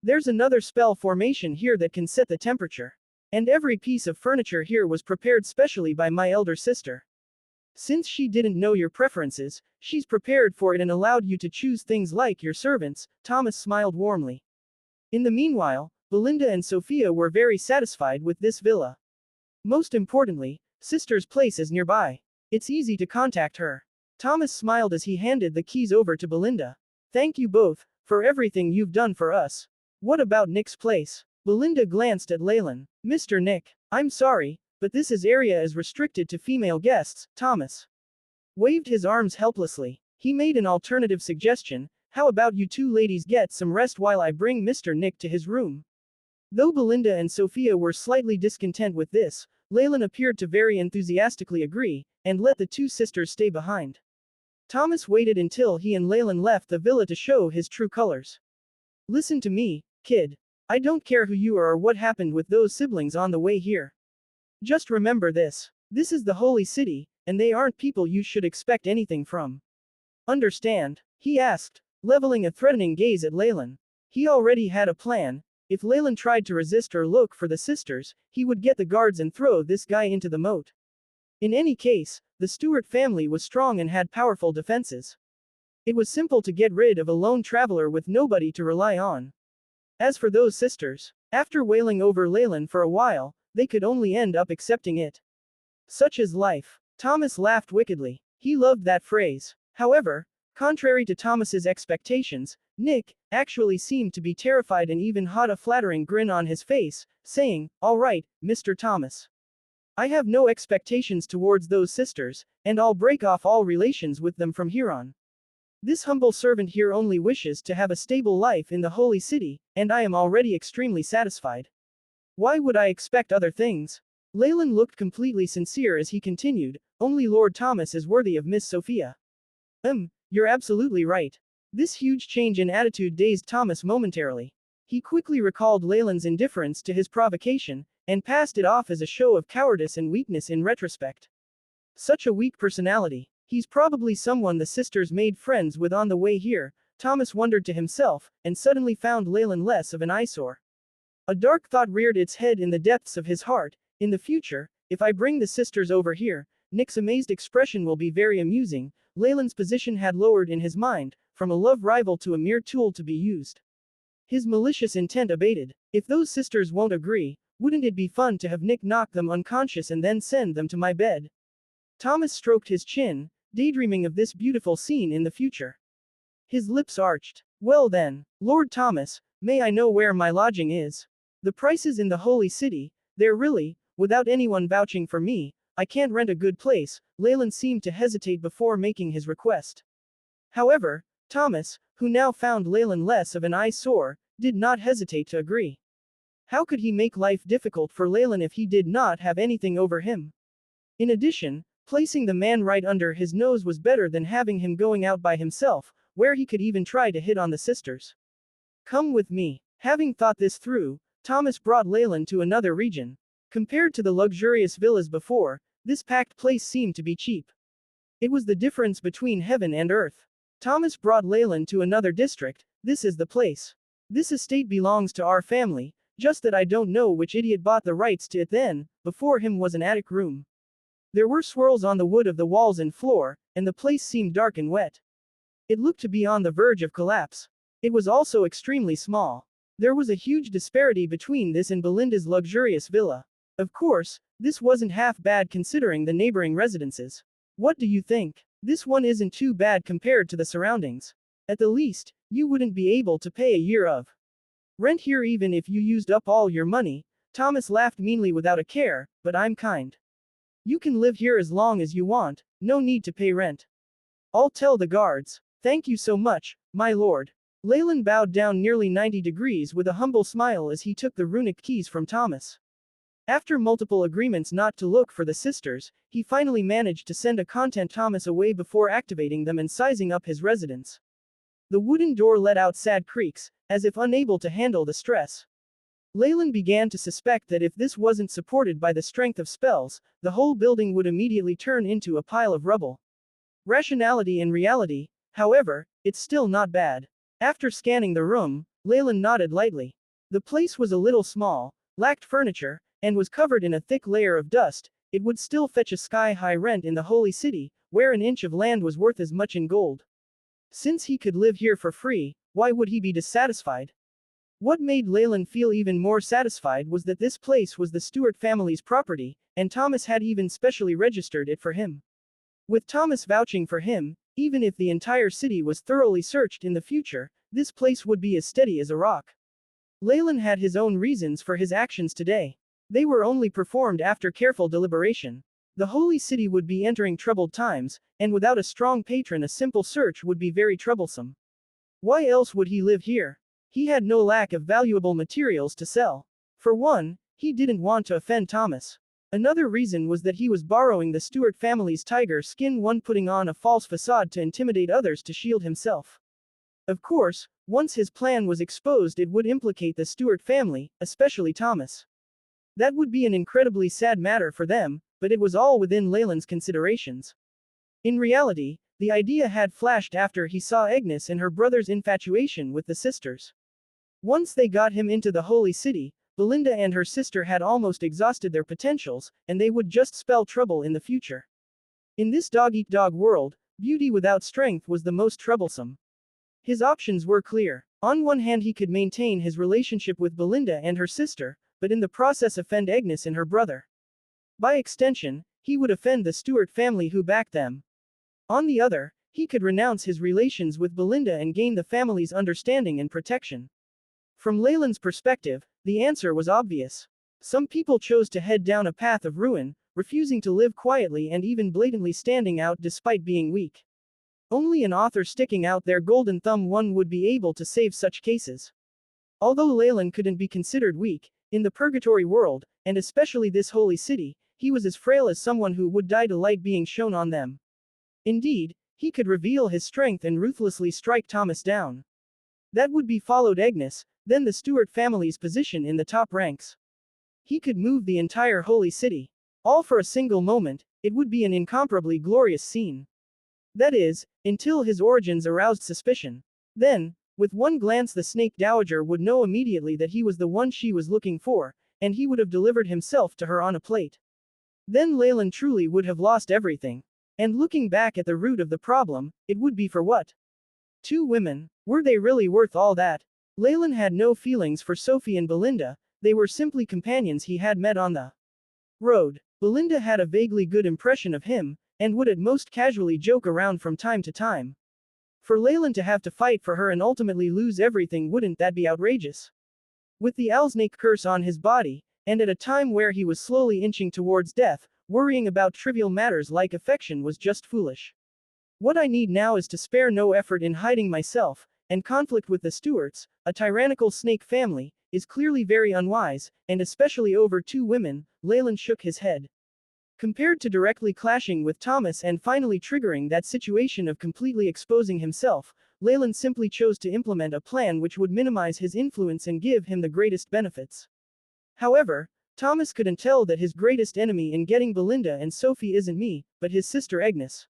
There's another spell formation here that can set the temperature. And every piece of furniture here was prepared specially by my elder sister. Since she didn't know your preferences, she's prepared for it and allowed you to choose things like your servants. Thomas smiled warmly. In the meanwhile, Belinda and Sophia were very satisfied with this villa. Most importantly, sister's place is nearby. It's easy to contact her. Thomas smiled as he handed the keys over to Belinda. Thank you both, for everything you've done for us. What about Nick's place? Belinda glanced at Leylin. Mr. Nick, I'm sorry, but this area is restricted to female guests. Thomas waved his arms helplessly. He made an alternative suggestion. How about you two ladies get some rest while I bring Mr. Nick to his room? Though Belinda and Sophia were slightly discontent with this, Leylin appeared to very enthusiastically agree, and let the two sisters stay behind. Thomas waited until he and Leylin left the villa to show his true colors. Listen to me, kid. I don't care who you are or what happened with those siblings on the way here. Just remember this. This is the holy city, and they aren't people you should expect anything from. Understand? He asked, leveling a threatening gaze at Leylin. He already had a plan. If Leylin tried to resist or look for the sisters, he would get the guards and throw this guy into the moat. In any case, the Stewart family was strong and had powerful defenses. It was simple to get rid of a lone traveler with nobody to rely on. As for those sisters, after wailing over Leylin for a while, they could only end up accepting it. Such is life. Thomas laughed wickedly. He loved that phrase. However, contrary to Thomas's expectations, Nick actually seemed to be terrified and even had a flattering grin on his face, saying, "All right, Mr. Thomas. I have no expectations towards those sisters, and I'll break off all relations with them from here on. This humble servant here only wishes to have a stable life in the holy city, and I am already extremely satisfied. Why would I expect other things?" Leylin looked completely sincere as he continued, "Only Lord Thomas is worthy of Miss Sophia." You're absolutely right. This huge change in attitude dazed Thomas momentarily. He quickly recalled Leylin's indifference to his provocation, and passed it off as a show of cowardice and weakness in retrospect. Such a weak personality. He's probably someone the sisters made friends with on the way here, Thomas wondered to himself, and suddenly found Leylin less of an eyesore. A dark thought reared its head in the depths of his heart. In the future, if I bring the sisters over here, Nick's amazed expression will be very amusing. Leylin's position had lowered in his mind, from a love rival to a mere tool to be used. His malicious intent abated. If those sisters won't agree, wouldn't it be fun to have Nick knock them unconscious and then send them to my bed? Thomas stroked his chin, daydreaming of this beautiful scene in the future. His lips arched. Well then, Lord Thomas, may I know where my lodging is? The prices in the holy city, they're really, without anyone vouching for me, I can't rent a good place. Leylin seemed to hesitate before making his request. However, Thomas, who now found Leylin less of an eyesore, did not hesitate to agree. How could he make life difficult for Leylin if he did not have anything over him? In addition, placing the man right under his nose was better than having him going out by himself, where he could even try to hit on the sisters. Come with me. Having thought this through, Thomas brought Leylin to another region. Compared to the luxurious villas before, this packed place seemed to be cheap. It was the difference between heaven and earth. Thomas brought Leylin to another district. This is the place. This estate belongs to our family, just that I don't know which idiot bought the rights to it then. Before him was an attic room. There were swirls on the wood of the walls and floor, and the place seemed dark and wet. It looked to be on the verge of collapse. It was also extremely small. There was a huge disparity between this and Belinda's luxurious villa. Of course, this wasn't half bad considering the neighboring residences. What do you think? This one isn't too bad compared to the surroundings. At the least, you wouldn't be able to pay a year of rent here even if you used up all your money. Thomas laughed meanly without a care, but I'm kind. You can live here as long as you want, no need to pay rent. I'll tell the guards. Thank you so much, my lord. Leylin bowed down nearly 90 degrees with a humble smile as he took the runic keys from Thomas. After multiple agreements not to look for the sisters, he finally managed to send a content Thomas away before activating them and sizing up his residence. The wooden door let out sad creaks, as if unable to handle the stress. Leylin began to suspect that if this wasn't supported by the strength of spells, the whole building would immediately turn into a pile of rubble. Rationality and reality, however, it's still not bad. After scanning the room, Leylin nodded lightly. The place was a little small, lacked furniture, and was covered in a thick layer of dust. It would still fetch a sky-high rent in the holy city, where an inch of land was worth as much in gold. Since he could live here for free, why would he be dissatisfied? What made Leylin feel even more satisfied was that this place was the Stewart family's property, and Thomas had even specially registered it for him. With Thomas vouching for him, even if the entire city was thoroughly searched in the future, this place would be as steady as a rock. Leylin had his own reasons for his actions today. They were only performed after careful deliberation. The holy city would be entering troubled times, and without a strong patron a simple search would be very troublesome. Why else would he live here? He had no lack of valuable materials to sell. For one, he didn't want to offend Thomas. Another reason was that he was borrowing the Stewart family's tiger skin, one putting on a false facade to intimidate others to shield himself. Of course, once his plan was exposed it would implicate the Stewart family, especially Thomas. That would be an incredibly sad matter for them, but it was all within Leylin's considerations. In reality, the idea had flashed after he saw Agnes and her brother's infatuation with the sisters. Once they got him into the holy city, Belinda and her sister had almost exhausted their potentials, and they would just spell trouble in the future. In this dog-eat-dog world, beauty without strength was the most troublesome. His options were clear. On one hand he could maintain his relationship with Belinda and her sister, but in the process offend Agnes and her brother. By extension, he would offend the Stewart family who backed them. On the other, he could renounce his relations with Belinda and gain the family's understanding and protection. From Leylin's perspective, the answer was obvious. Some people chose to head down a path of ruin, refusing to live quietly and even blatantly standing out despite being weak. Only an author sticking out their golden thumb one would be able to save such cases. Although Leylin couldn't be considered weak, in the purgatory world, and especially this holy city, he was as frail as someone who would die to light being shone on them. Indeed, he could reveal his strength and ruthlessly strike Thomas down. That would be followed Agnes, then the Stewart family's position in the top ranks. He could move the entire holy city. All for a single moment. It would be an incomparably glorious scene. That is, until his origins aroused suspicion. Then, with one glance the snake dowager would know immediately that he was the one she was looking for, and he would have delivered himself to her on a plate. Then Leylin truly would have lost everything. And looking back at the root of the problem, it would be for what? Two women. Were they really worth all that? Leylin had no feelings for Sophie and Belinda, they were simply companions he had met on the road. Belinda had a vaguely good impression of him, and would at most casually joke around from time to time. For Leylin to have to fight for her and ultimately lose everything, wouldn't that be outrageous? With the Alsnake curse on his body, and at a time where he was slowly inching towards death, worrying about trivial matters like affection was just foolish. What I need now is to spare no effort in hiding myself, and conflict with the Stuarts, a tyrannical snake family, is clearly very unwise, and especially over two women. Leylin shook his head. Compared to directly clashing with Thomas and finally triggering that situation of completely exposing himself, Leylin simply chose to implement a plan which would minimize his influence and give him the greatest benefits. However, Thomas couldn't tell that his greatest enemy in getting Belinda and Sophie isn't me, but his sister Agnes.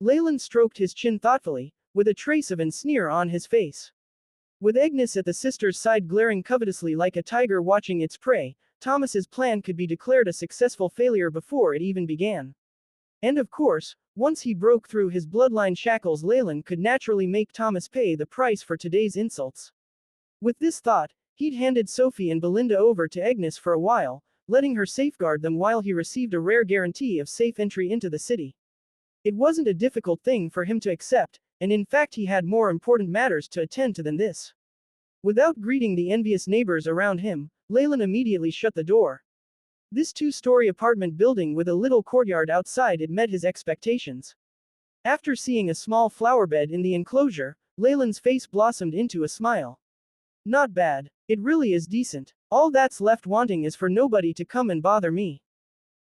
Leylin stroked his chin thoughtfully, with a trace of a sneer on his face. With Agnes at the sister's side glaring covetously like a tiger watching its prey, Thomas's plan could be declared a successful failure before it even began. And of course, once he broke through his bloodline shackles, Leylin could naturally make Thomas pay the price for today's insults. With this thought, he'd handed Sophie and Belinda over to Agnes for a while, letting her safeguard them while he received a rare guarantee of safe entry into the city. It wasn't a difficult thing for him to accept, and in fact he had more important matters to attend to than this. Without greeting the envious neighbors around him, Leylin immediately shut the door. This two-story apartment building with a little courtyard outside it met his expectations. After seeing a small flower bed in the enclosure, Leylin's face blossomed into a smile. Not bad. It really is decent. All that's left wanting is for nobody to come and bother me.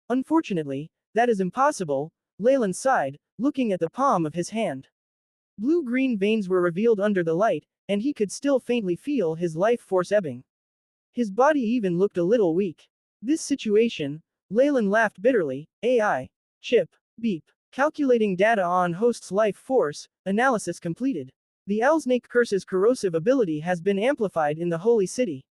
Unfortunately, that is impossible, Leylin sighed, looking at the palm of his hand. Blue-green veins were revealed under the light, and he could still faintly feel his life force ebbing. His body even looked a little weak. This situation, Leylin laughed bitterly. AI. Chip. Beep. Calculating data on host's life force, analysis completed. The Owlsnake curse's corrosive ability has been amplified in the Holy City.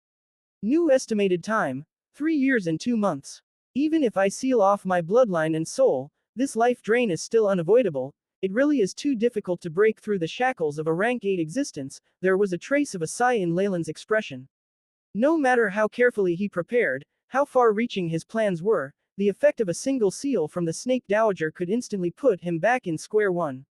New estimated time, 3 years and 2 months. Even if I seal off my bloodline and soul, this life drain is still unavoidable. It really is too difficult to break through the shackles of a rank 8 existence. There was a trace of a sigh in Leylin's expression. No matter how carefully he prepared, how far-reaching his plans were, the effect of a single seal from the Snake Dowager could instantly put him back in square one.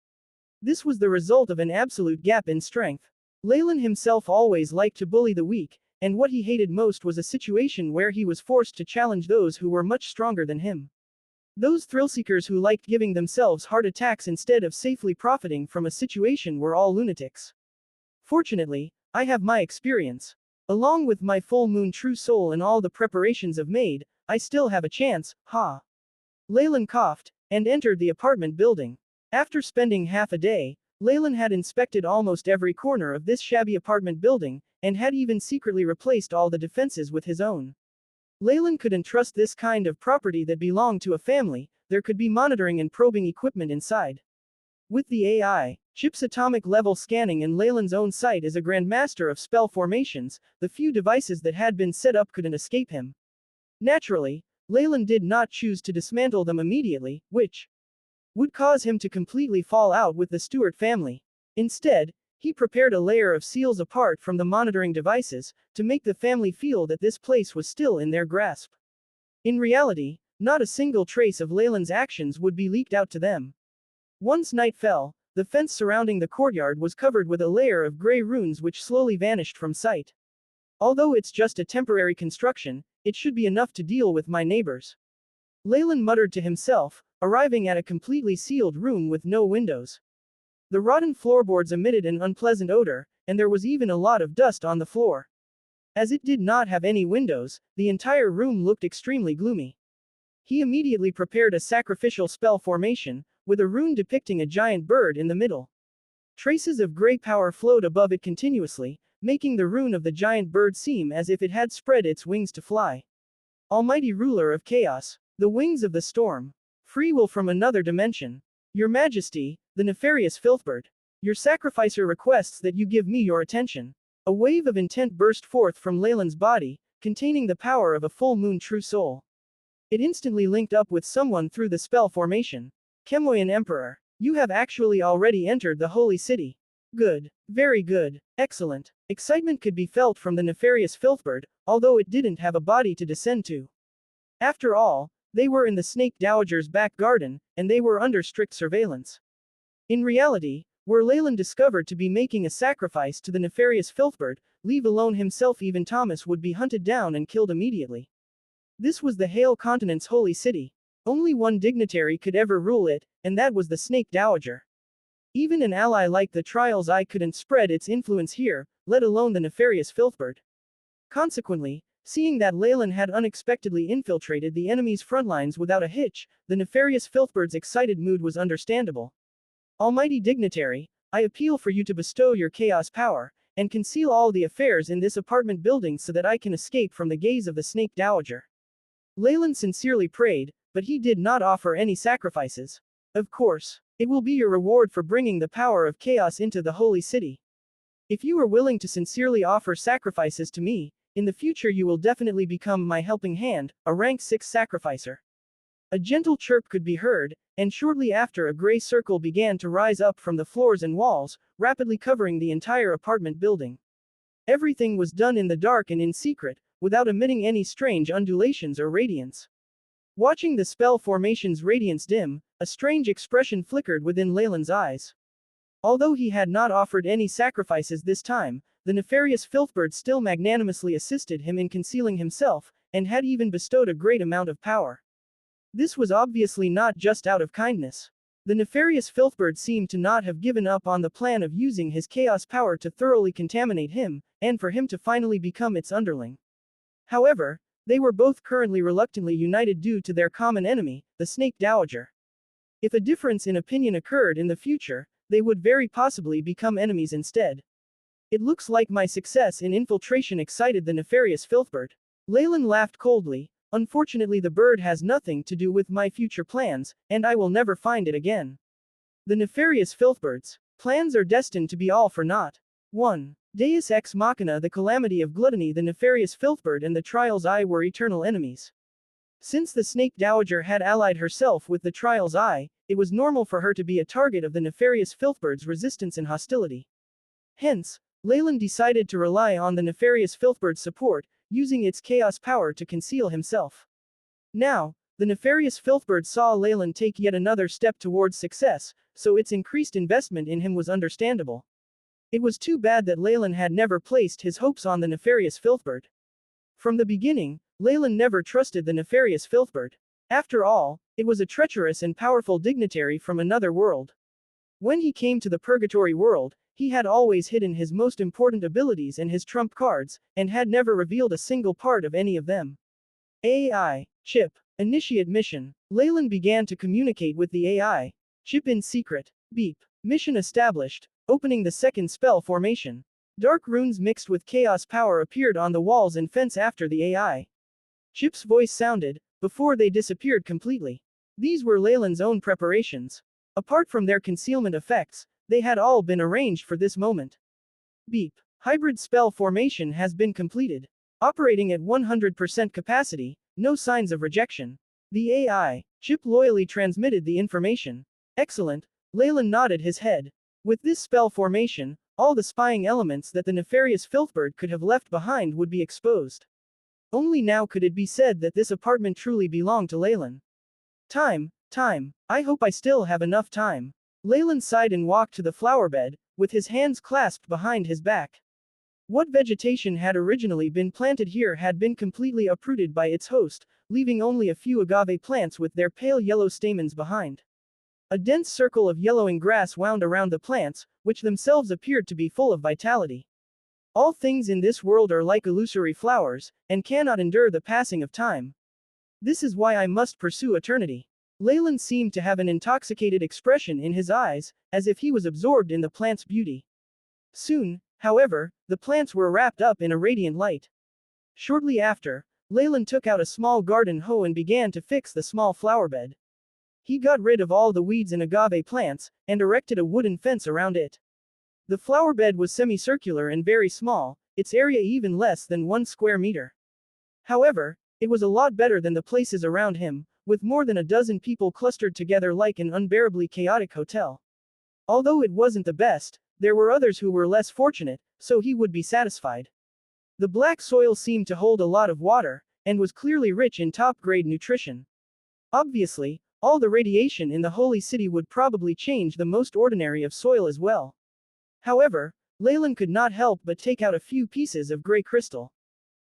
This was the result of an absolute gap in strength. Leylin himself always liked to bully the weak, and what he hated most was a situation where he was forced to challenge those who were much stronger than him. Those thrill-seekers who liked giving themselves heart attacks instead of safely profiting from a situation were all lunatics. Fortunately, I have my experience. Along with my full moon true soul and all the preparations I've made, I still have a chance, ha. Leylin coughed, and entered the apartment building. After spending half a day, Leylin had inspected almost every corner of this shabby apartment building, and had even secretly replaced all the defenses with his own. Leylin couldn't trust this kind of property that belonged to a family. There could be monitoring and probing equipment inside. With the AI, Chip's atomic level scanning and Leylin's own sight as a grandmaster of spell formations, the few devices that had been set up couldn't escape him. Naturally, Leylin did not choose to dismantle them immediately, which would cause him to completely fall out with the Stuart family. Instead, he prepared a layer of seals apart from the monitoring devices, to make the family feel that this place was still in their grasp. In reality, not a single trace of Leylin's actions would be leaked out to them. Once night fell, the fence surrounding the courtyard was covered with a layer of gray runes which slowly vanished from sight. Although it's just a temporary construction, it should be enough to deal with my neighbors. Leylin muttered to himself, arriving at a completely sealed room with no windows. The rotten floorboards emitted an unpleasant odor, and there was even a lot of dust on the floor. As it did not have any windows, the entire room looked extremely gloomy. He immediately prepared a sacrificial spell formation, with a rune depicting a giant bird in the middle. Traces of gray power flowed above it continuously, making the rune of the giant bird seem as if it had spread its wings to fly. Almighty ruler of chaos, the wings of the storm. Free will from another dimension. Your Majesty, the nefarious filthbird. Your sacrificer requests that you give me your attention. A wave of intent burst forth from Leylin's body, containing the power of a full moon true soul. It instantly linked up with someone through the spell formation. Chemoyan Emperor. You have actually already entered the Holy City. Good. Very good. Excellent. Excitement could be felt from the nefarious filthbird, although it didn't have a body to descend to. After all, they were in the Snake Dowager's back garden, and they were under strict surveillance. In reality, were Leylin discovered to be making a sacrifice to the nefarious filthbird, leave alone himself even Thomas would be hunted down and killed immediately. This was the Hale Continent's holy city. Only one dignitary could ever rule it, and that was the Snake Dowager. Even an ally like the Trials I couldn't spread its influence here, let alone the nefarious Filthbird. Consequently, seeing that Leylin had unexpectedly infiltrated the enemy's frontlines without a hitch, the nefarious Filthbird's excited mood was understandable. Almighty dignitary, I appeal for you to bestow your chaos power, and conceal all the affairs in this apartment building so that I can escape from the gaze of the snake dowager. Leylin sincerely prayed, but he did not offer any sacrifices. Of course, it will be your reward for bringing the power of chaos into the holy city. If you are willing to sincerely offer sacrifices to me, in the future you will definitely become my helping hand, a rank 6 sacrificer. A gentle chirp could be heard, and shortly after a gray circle began to rise up from the floors and walls, rapidly covering the entire apartment building. Everything was done in the dark and in secret, without emitting any strange undulations or radiance. Watching the spell formation's radiance dim, a strange expression flickered within Leylin's eyes. Although he had not offered any sacrifices this time, the nefarious Filthbird still magnanimously assisted him in concealing himself, and had even bestowed a great amount of power. This was obviously not just out of kindness. The nefarious Filthbird seemed to not have given up on the plan of using his chaos power to thoroughly contaminate him, and for him to finally become its underling. However, they were both currently reluctantly united due to their common enemy, the Snake Dowager. If a difference in opinion occurred in the future, they would very possibly become enemies instead. It looks like my success in infiltration excited the nefarious Filthbird. Leylin laughed coldly. Unfortunately, the bird has nothing to do with my future plans, and I will never find it again. The nefarious Filthbird's plans are destined to be all for naught. 1. Deus ex machina. The calamity of gluttony. The nefarious Filthbird and the Trials I were eternal enemies. Since the Snake Dowager had allied herself with the Trials I, it was normal for her to be a target of the nefarious Filthbird's resistance and hostility. Hence, Leylin decided to rely on the nefarious Filthbird's support, using its chaos power to conceal himself. Now, the nefarious Filthbird saw Leylin take yet another step towards success, so its increased investment in him was understandable. It was too bad that Leylin had never placed his hopes on the nefarious Filthbird. From the beginning, Leylin never trusted the nefarious Filthbird. After all, it was a treacherous and powerful dignitary from another world. When he came to the purgatory world, he had always hidden his most important abilities and his trump cards, and had never revealed a single part of any of them. AI. Chip. Initiate mission. Leylin began to communicate with the AI. Chip in secret. Beep. Mission established. Opening the second spell formation. Dark runes mixed with chaos power appeared on the walls and fence after the AI. Chip's voice sounded, before they disappeared completely. These were Leylin's own preparations. Apart from their concealment effects, they had all been arranged for this moment. Beep. Hybrid spell formation has been completed. Operating at 100% capacity, no signs of rejection. The AI. Chip loyally transmitted the information. Excellent. Leylin nodded his head. With this spell formation, all the spying elements that the nefarious Filthbird could have left behind would be exposed. Only now could it be said that this apartment truly belonged to Leylin. Time. I hope I still have enough time. Leylin sighed and walked to the flower bed, with his hands clasped behind his back. What vegetation had originally been planted here had been completely uprooted by its host, leaving only a few agave plants with their pale yellow stamens behind. A dense circle of yellowing grass wound around the plants, which themselves appeared to be full of vitality. All things in this world are like illusory flowers, and cannot endure the passing of time. This is why I must pursue eternity. Leylin seemed to have an intoxicated expression in his eyes, as if he was absorbed in the plant's beauty. Soon, however, the plants were wrapped up in a radiant light. Shortly after, Leylin took out a small garden hoe and began to fix the small flower bed. He got rid of all the weeds and agave plants, and erected a wooden fence around it. The flower bed was semicircular and very small, its area even less than 1 square meter. However, it was a lot better than the places around him, with more than a dozen people clustered together like an unbearably chaotic hotel. Although it wasn't the best, there were others who were less fortunate, so he would be satisfied. The black soil seemed to hold a lot of water, and was clearly rich in top-grade nutrition. Obviously, all the radiation in the holy city would probably change the most ordinary of soil as well. However, Leylin could not help but take out a few pieces of gray crystal.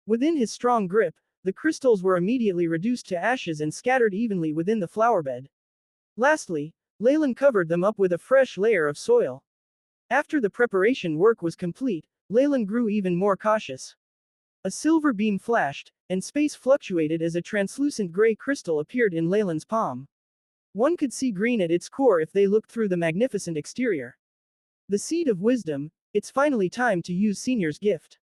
Within his strong grip, the crystals were immediately reduced to ashes and scattered evenly within the flower bed. Lastly, Leylin covered them up with a fresh layer of soil. After the preparation work was complete, Leylin grew even more cautious. A silver beam flashed, and space fluctuated as a translucent gray crystal appeared in Leylin's palm. One could see green at its core if they looked through the magnificent exterior. The seed of wisdom, it's finally time to use Senior's gift.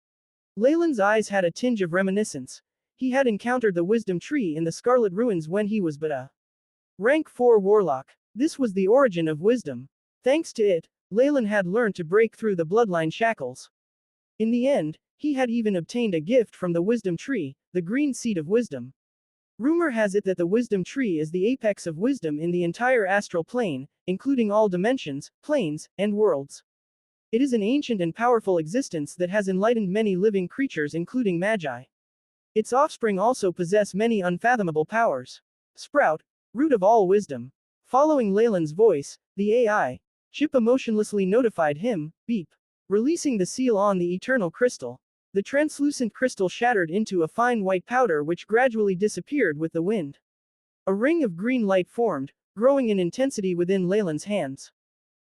Leylin's eyes had a tinge of reminiscence. He had encountered the wisdom tree in the Scarlet Ruins when he was but a rank 4 warlock. This was the origin of wisdom. Thanks to it, Leylin had learned to break through the bloodline shackles. In the end, he had even obtained a gift from the wisdom tree, the green seed of wisdom. Rumor has it that the wisdom tree is the apex of wisdom in the entire astral plane, including all dimensions, planes, and worlds. It is an ancient and powerful existence that has enlightened many living creatures including magi. Its offspring also possess many unfathomable powers. Sprout, root of all wisdom. Following Leylin's voice, the AI chip emotionlessly notified him, beep. Releasing the seal on the eternal crystal. The translucent crystal shattered into a fine white powder which gradually disappeared with the wind. A ring of green light formed, growing in intensity within Leylin's hands.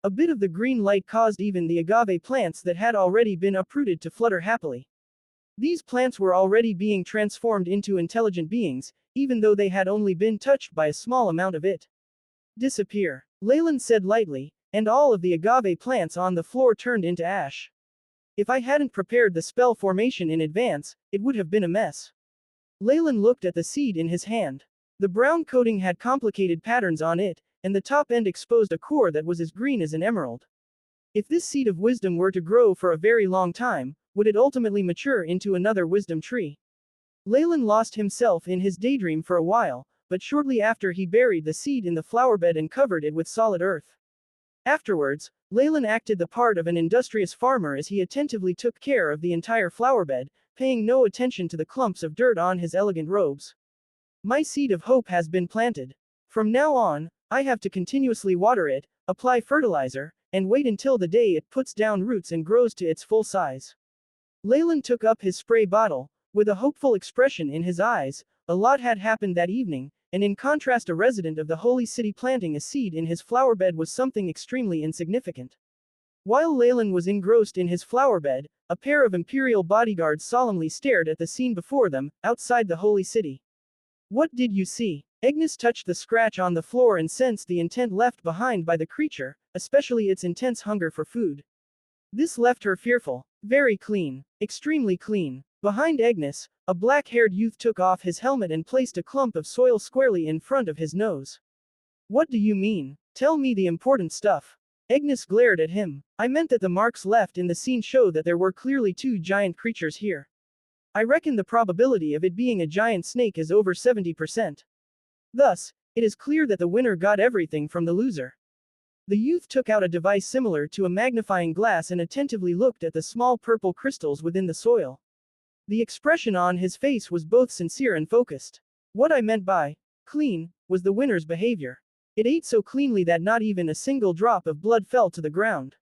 A bit of the green light caused even the agave plants that had already been uprooted to flutter happily. These plants were already being transformed into intelligent beings, even though they had only been touched by a small amount of it. Disappear, Leylin said lightly, and all of the agave plants on the floor turned into ash. If I hadn't prepared the spell formation in advance, it would have been a mess. Leylin looked at the seed in his hand. The brown coating had complicated patterns on it, and the top end exposed a core that was as green as an emerald. If this seed of wisdom were to grow for a very long time, would it ultimately mature into another wisdom tree? Leylin lost himself in his daydream for a while, but shortly after he buried the seed in the flowerbed and covered it with solid earth. Afterwards, Leylin acted the part of an industrious farmer as he attentively took care of the entire flowerbed, paying no attention to the clumps of dirt on his elegant robes. My seed of hope has been planted. From now on, I have to continuously water it, apply fertilizer, and wait until the day it puts down roots and grows to its full size. Leylin took up his spray bottle, with a hopeful expression in his eyes. A lot had happened that evening, and in contrast a resident of the holy city planting a seed in his flowerbed was something extremely insignificant. While Leylin was engrossed in his flowerbed, a pair of imperial bodyguards solemnly stared at the scene before them, outside the holy city. What did you see? Agnes touched the scratch on the floor and sensed the intent left behind by the creature, especially its intense hunger for food. This left her fearful. Very clean. Extremely clean. Behind Agnes, a black-haired youth took off his helmet and placed a clump of soil squarely in front of his nose. What do you mean? Tell me the important stuff. Agnes glared at him. I meant that the marks left in the scene show that there were clearly two giant creatures here. I reckon the probability of it being a giant snake is over 70%. Thus, it is clear that the winner got everything from the loser. The youth took out a device similar to a magnifying glass and attentively looked at the small purple crystals within the soil. The expression on his face was both sincere and focused. What I meant by clean was the winner's behavior. It ate so cleanly that not even a single drop of blood fell to the ground.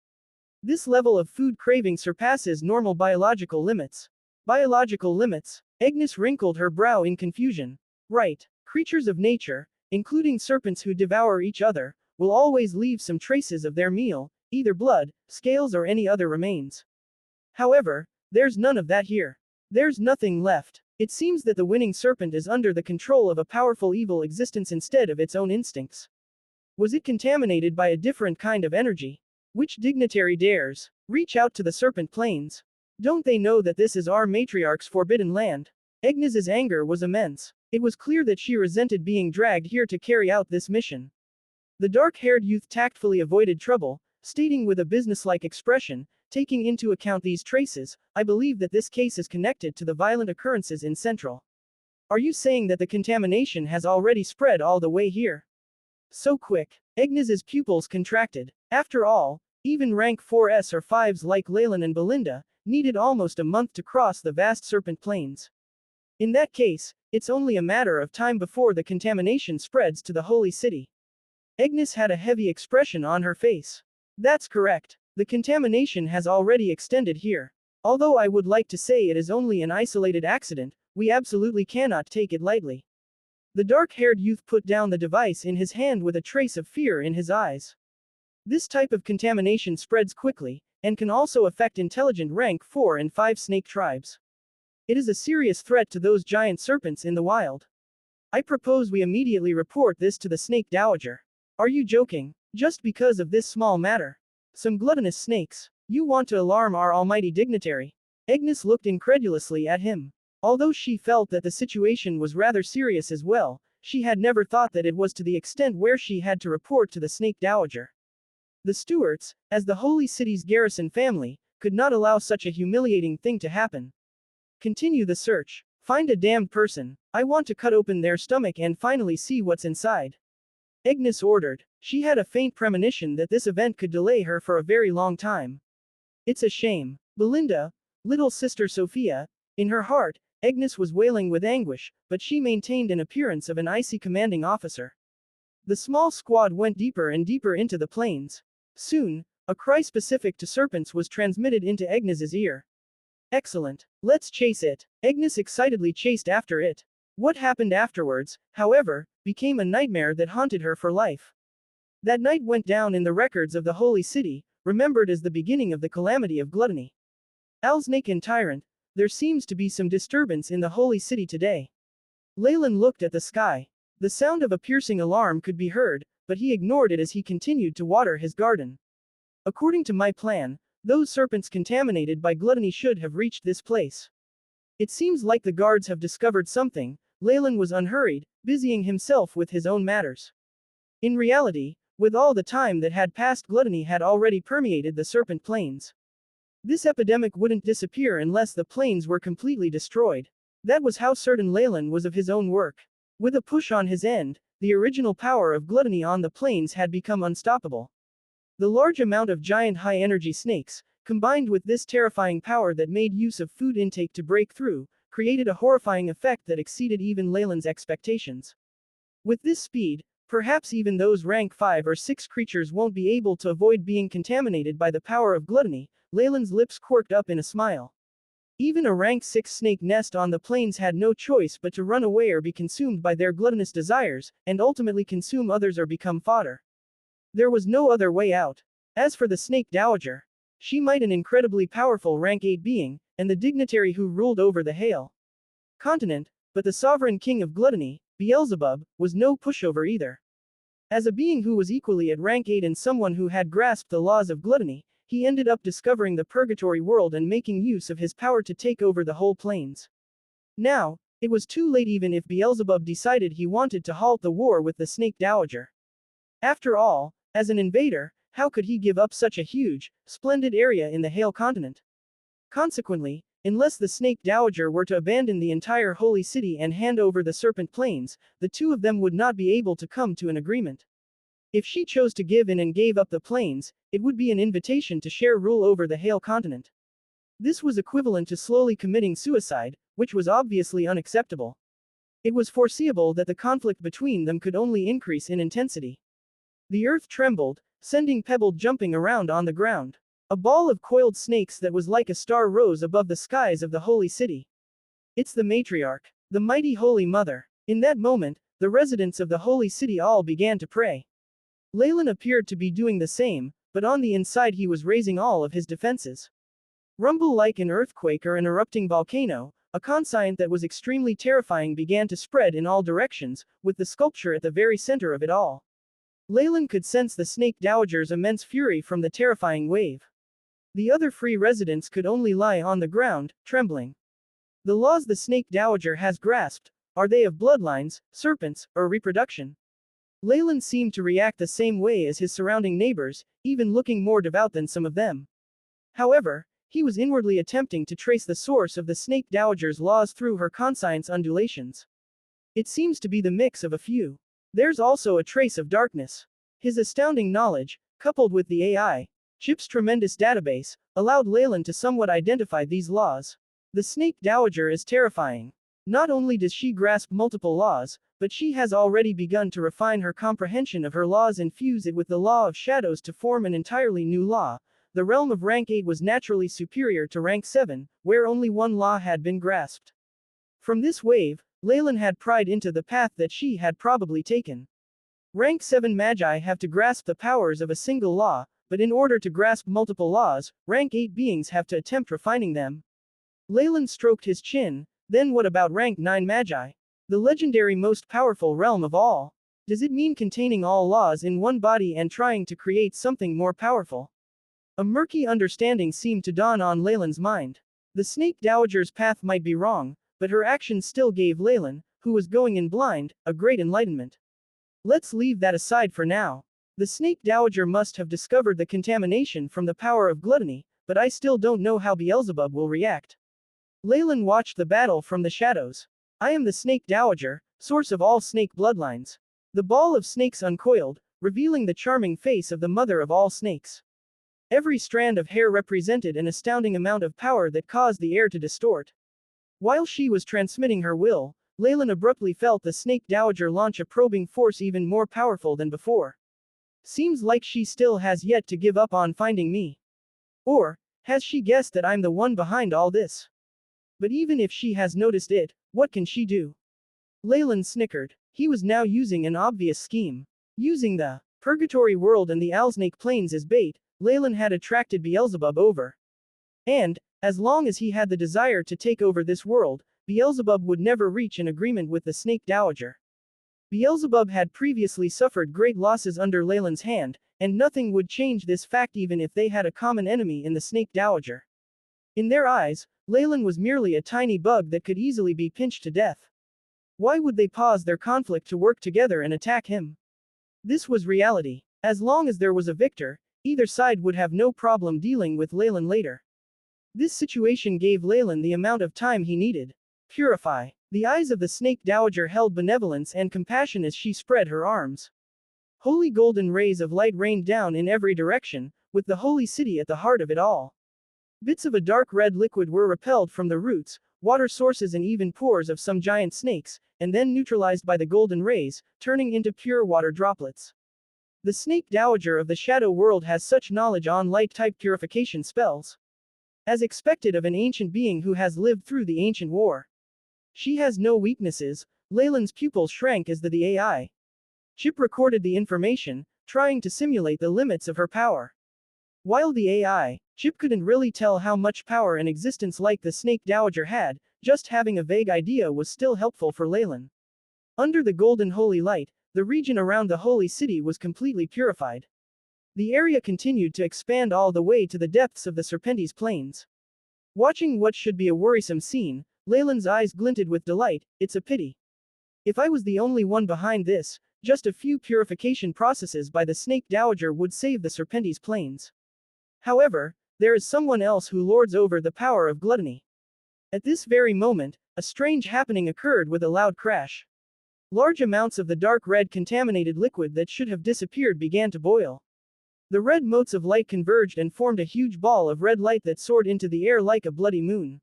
This level of food craving surpasses normal biological limits. Biological limits? Agnes wrinkled her brow in confusion. Right. Creatures of nature, including serpents who devour each other, will always leave some traces of their meal, either blood, scales or any other remains. However, there's none of that here. There's nothing left. It seems that the winning serpent is under the control of a powerful evil existence instead of its own instincts. Was it contaminated by a different kind of energy? Which dignitary dares reach out to the serpent plains? Don't they know that this is our matriarch's forbidden land? Agnes's anger was immense. It was clear that she resented being dragged here to carry out this mission. The dark-haired youth tactfully avoided trouble, stating with a businesslike expression, taking into account these traces, I believe that this case is connected to the violent occurrences in Central. Are you saying that the contamination has already spread all the way here? So quick. Agnes's pupils contracted. After all, even rank 4s or 5s like Leylin and Belinda, needed almost a month to cross the vast serpent plains. In that case, it's only a matter of time before the contamination spreads to the holy city. Agnes had a heavy expression on her face. That's correct. The contamination has already extended here. Although I would like to say it is only an isolated accident, we absolutely cannot take it lightly. The dark-haired youth put down the device in his hand with a trace of fear in his eyes. This type of contamination spreads quickly, and can also affect intelligent rank 4 and 5 snake tribes. It is a serious threat to those giant serpents in the wild. I propose we immediately report this to the snake dowager. Are you joking? Just because of this small matter? Some gluttonous snakes. You want to alarm our almighty dignitary? Agnes looked incredulously at him. Although she felt that the situation was rather serious as well, she had never thought that it was to the extent where she had to report to the snake dowager. The Stuarts, as the holy city's garrison family, could not allow such a humiliating thing to happen. Continue the search. Find a damned person. I want to cut open their stomach and finally see what's inside. Agnes ordered. She had a faint premonition that this event could delay her for a very long time. It's a shame. Belinda, little sister Sophia, in her heart, Agnes was wailing with anguish, but she maintained an appearance of an icy commanding officer. The small squad went deeper and deeper into the plains. Soon, a cry specific to serpents was transmitted into Agnes's ear. Excellent. Let's chase it. Agnes excitedly chased after it. What happened afterwards, however, became a nightmare that haunted her for life. That night went down in the records of the holy city, remembered as the beginning of the calamity of gluttony. Alsnake and Tyrant, there seems to be some disturbance in the holy city today. Leylin looked at the sky. The sound of a piercing alarm could be heard, but he ignored it as he continued to water his garden. According to my plan, those serpents contaminated by gluttony should have reached this place. It seems like the guards have discovered something. Leylin was unhurried, busying himself with his own matters. In reality, with all the time that had passed, gluttony had already permeated the serpent plains. This epidemic wouldn't disappear unless the plains were completely destroyed. That was how certain Leylin was of his own work. With a push on his end, the original power of gluttony on the plains had become unstoppable. The large amount of giant high-energy snakes, combined with this terrifying power that made use of food intake to break through, created a horrifying effect that exceeded even Leylin's expectations. With this speed, perhaps even those rank 5 or 6 creatures won't be able to avoid being contaminated by the power of gluttony. Leylin's lips quirked up in a smile. Even a rank 6 snake nest on the plains had no choice but to run away or be consumed by their gluttonous desires, and ultimately consume others or become fodder. There was no other way out. As for the snake dowager, she might an incredibly powerful rank 8 being, and the dignitary who ruled over the Hale continent, but the sovereign king of gluttony, Beelzebub, was no pushover either. As a being who was equally at rank 8 and someone who had grasped the laws of gluttony, he ended up discovering the purgatory world and making use of his power to take over the whole plains. Now, it was too late even if Beelzebub decided he wanted to halt the war with the snake dowager. After all, as an invader, how could he give up such a huge, splendid area in the Hale continent? Consequently, unless the snake dowager were to abandon the entire holy city and hand over the serpent plains, the two of them would not be able to come to an agreement. If she chose to give in and gave up the plains, it would be an invitation to share rule over the Hale continent. This was equivalent to slowly committing suicide, which was obviously unacceptable. It was foreseeable that the conflict between them could only increase in intensity. The earth trembled, sending pebble jumping around on the ground. A ball of coiled snakes that was like a star rose above the skies of the holy city. It's the matriarch, the mighty holy mother. In that moment, the residents of the holy city all began to pray. Leylin appeared to be doing the same, but on the inside he was raising all of his defenses. Rumble like an earthquake or an erupting volcano, a conscience that was extremely terrifying began to spread in all directions, with the sculpture at the very center of it all. Leylin could sense the snake dowager's immense fury from the terrifying wave. The other free residents could only lie on the ground, trembling. The laws the snake dowager has grasped, are they of bloodlines, serpents, or reproduction? Leylin seemed to react the same way as his surrounding neighbors, even looking more devout than some of them. However, he was inwardly attempting to trace the source of the snake dowager's laws through her conscience undulations. It seems to be the mix of a few. There's also a trace of darkness. His astounding knowledge, coupled with the AI chip's tremendous database, allowed Leylin to somewhat identify these laws. The snake dowager is terrifying. Not only does she grasp multiple laws, but she has already begun to refine her comprehension of her laws and fuse it with the law of shadows to form an entirely new law. The realm of rank 8 was naturally superior to rank 7, where only one law had been grasped. From this wave, Leylin had pried into the path that she had probably taken. Rank 7 magi have to grasp the powers of a single law, but in order to grasp multiple laws, rank 8 beings have to attempt refining them. Leylin stroked his chin. Then what about rank 9 magi? The legendary most powerful realm of all. Does it mean containing all laws in one body and trying to create something more powerful? A murky understanding seemed to dawn on Leylin's mind. The Snake Dowager's path might be wrong, but her actions still gave Leylin, who was going in blind, a great enlightenment. Let's leave that aside for now. The Snake Dowager must have discovered the contamination from the power of gluttony, but I still don't know how Beelzebub will react. Leylin watched the battle from the shadows. I am the Snake Dowager, source of all snake bloodlines. The ball of snakes uncoiled, revealing the charming face of the mother of all snakes. Every strand of hair represented an astounding amount of power that caused the air to distort. While she was transmitting her will, Leylin abruptly felt the Snake Dowager launch a probing force even more powerful than before. Seems like she still has yet to give up on finding me. Or, has she guessed that I'm the one behind all this? But even if she has noticed it, what can she do? Leylin snickered. He was now using an obvious scheme. Using the Purgatory World and the Owlsnake Plains as bait, Leylin had attracted Beelzebub over. And, as long as he had the desire to take over this world, Beelzebub would never reach an agreement with the Snake Dowager. Beelzebub had previously suffered great losses under Leylin's hand, and nothing would change this fact even if they had a common enemy in the Snake Dowager. In their eyes, Leylin was merely a tiny bug that could easily be pinched to death. Why would they pause their conflict to work together and attack him? This was reality. As long as there was a victor, either side would have no problem dealing with Leylin later. This situation gave Leylin the amount of time he needed. Purify. The eyes of the Snake Dowager held benevolence and compassion as she spread her arms. Holy golden rays of light rained down in every direction, with the holy city at the heart of it all. Bits of a dark red liquid were repelled from the roots, water sources and even pores of some giant snakes, and then neutralized by the golden rays, turning into pure water droplets. The Snake Dowager of the Shadow World has such knowledge on light-type purification spells. As expected of an ancient being who has lived through the ancient war. She has no weaknesses. Leylin's pupils shrank as the AI chip recorded the information, trying to simulate the limits of her power. While the AI chip couldn't really tell how much power an existence like the Snake Dowager had, just having a vague idea was still helpful for Leylin. Under the golden holy light, the region around the holy city was completely purified. The area continued to expand all the way to the depths of the Serpentes Plains. Watching what should be a worrisome scene, Leylin's eyes glinted with delight. It's a pity. If I was the only one behind this, just a few purification processes by the Snake Dowager would save the Serpentes Plains. However, there is someone else who lords over the power of gluttony. At this very moment, a strange happening occurred with a loud crash. Large amounts of the dark red contaminated liquid that should have disappeared began to boil. The red motes of light converged and formed a huge ball of red light that soared into the air like a bloody moon.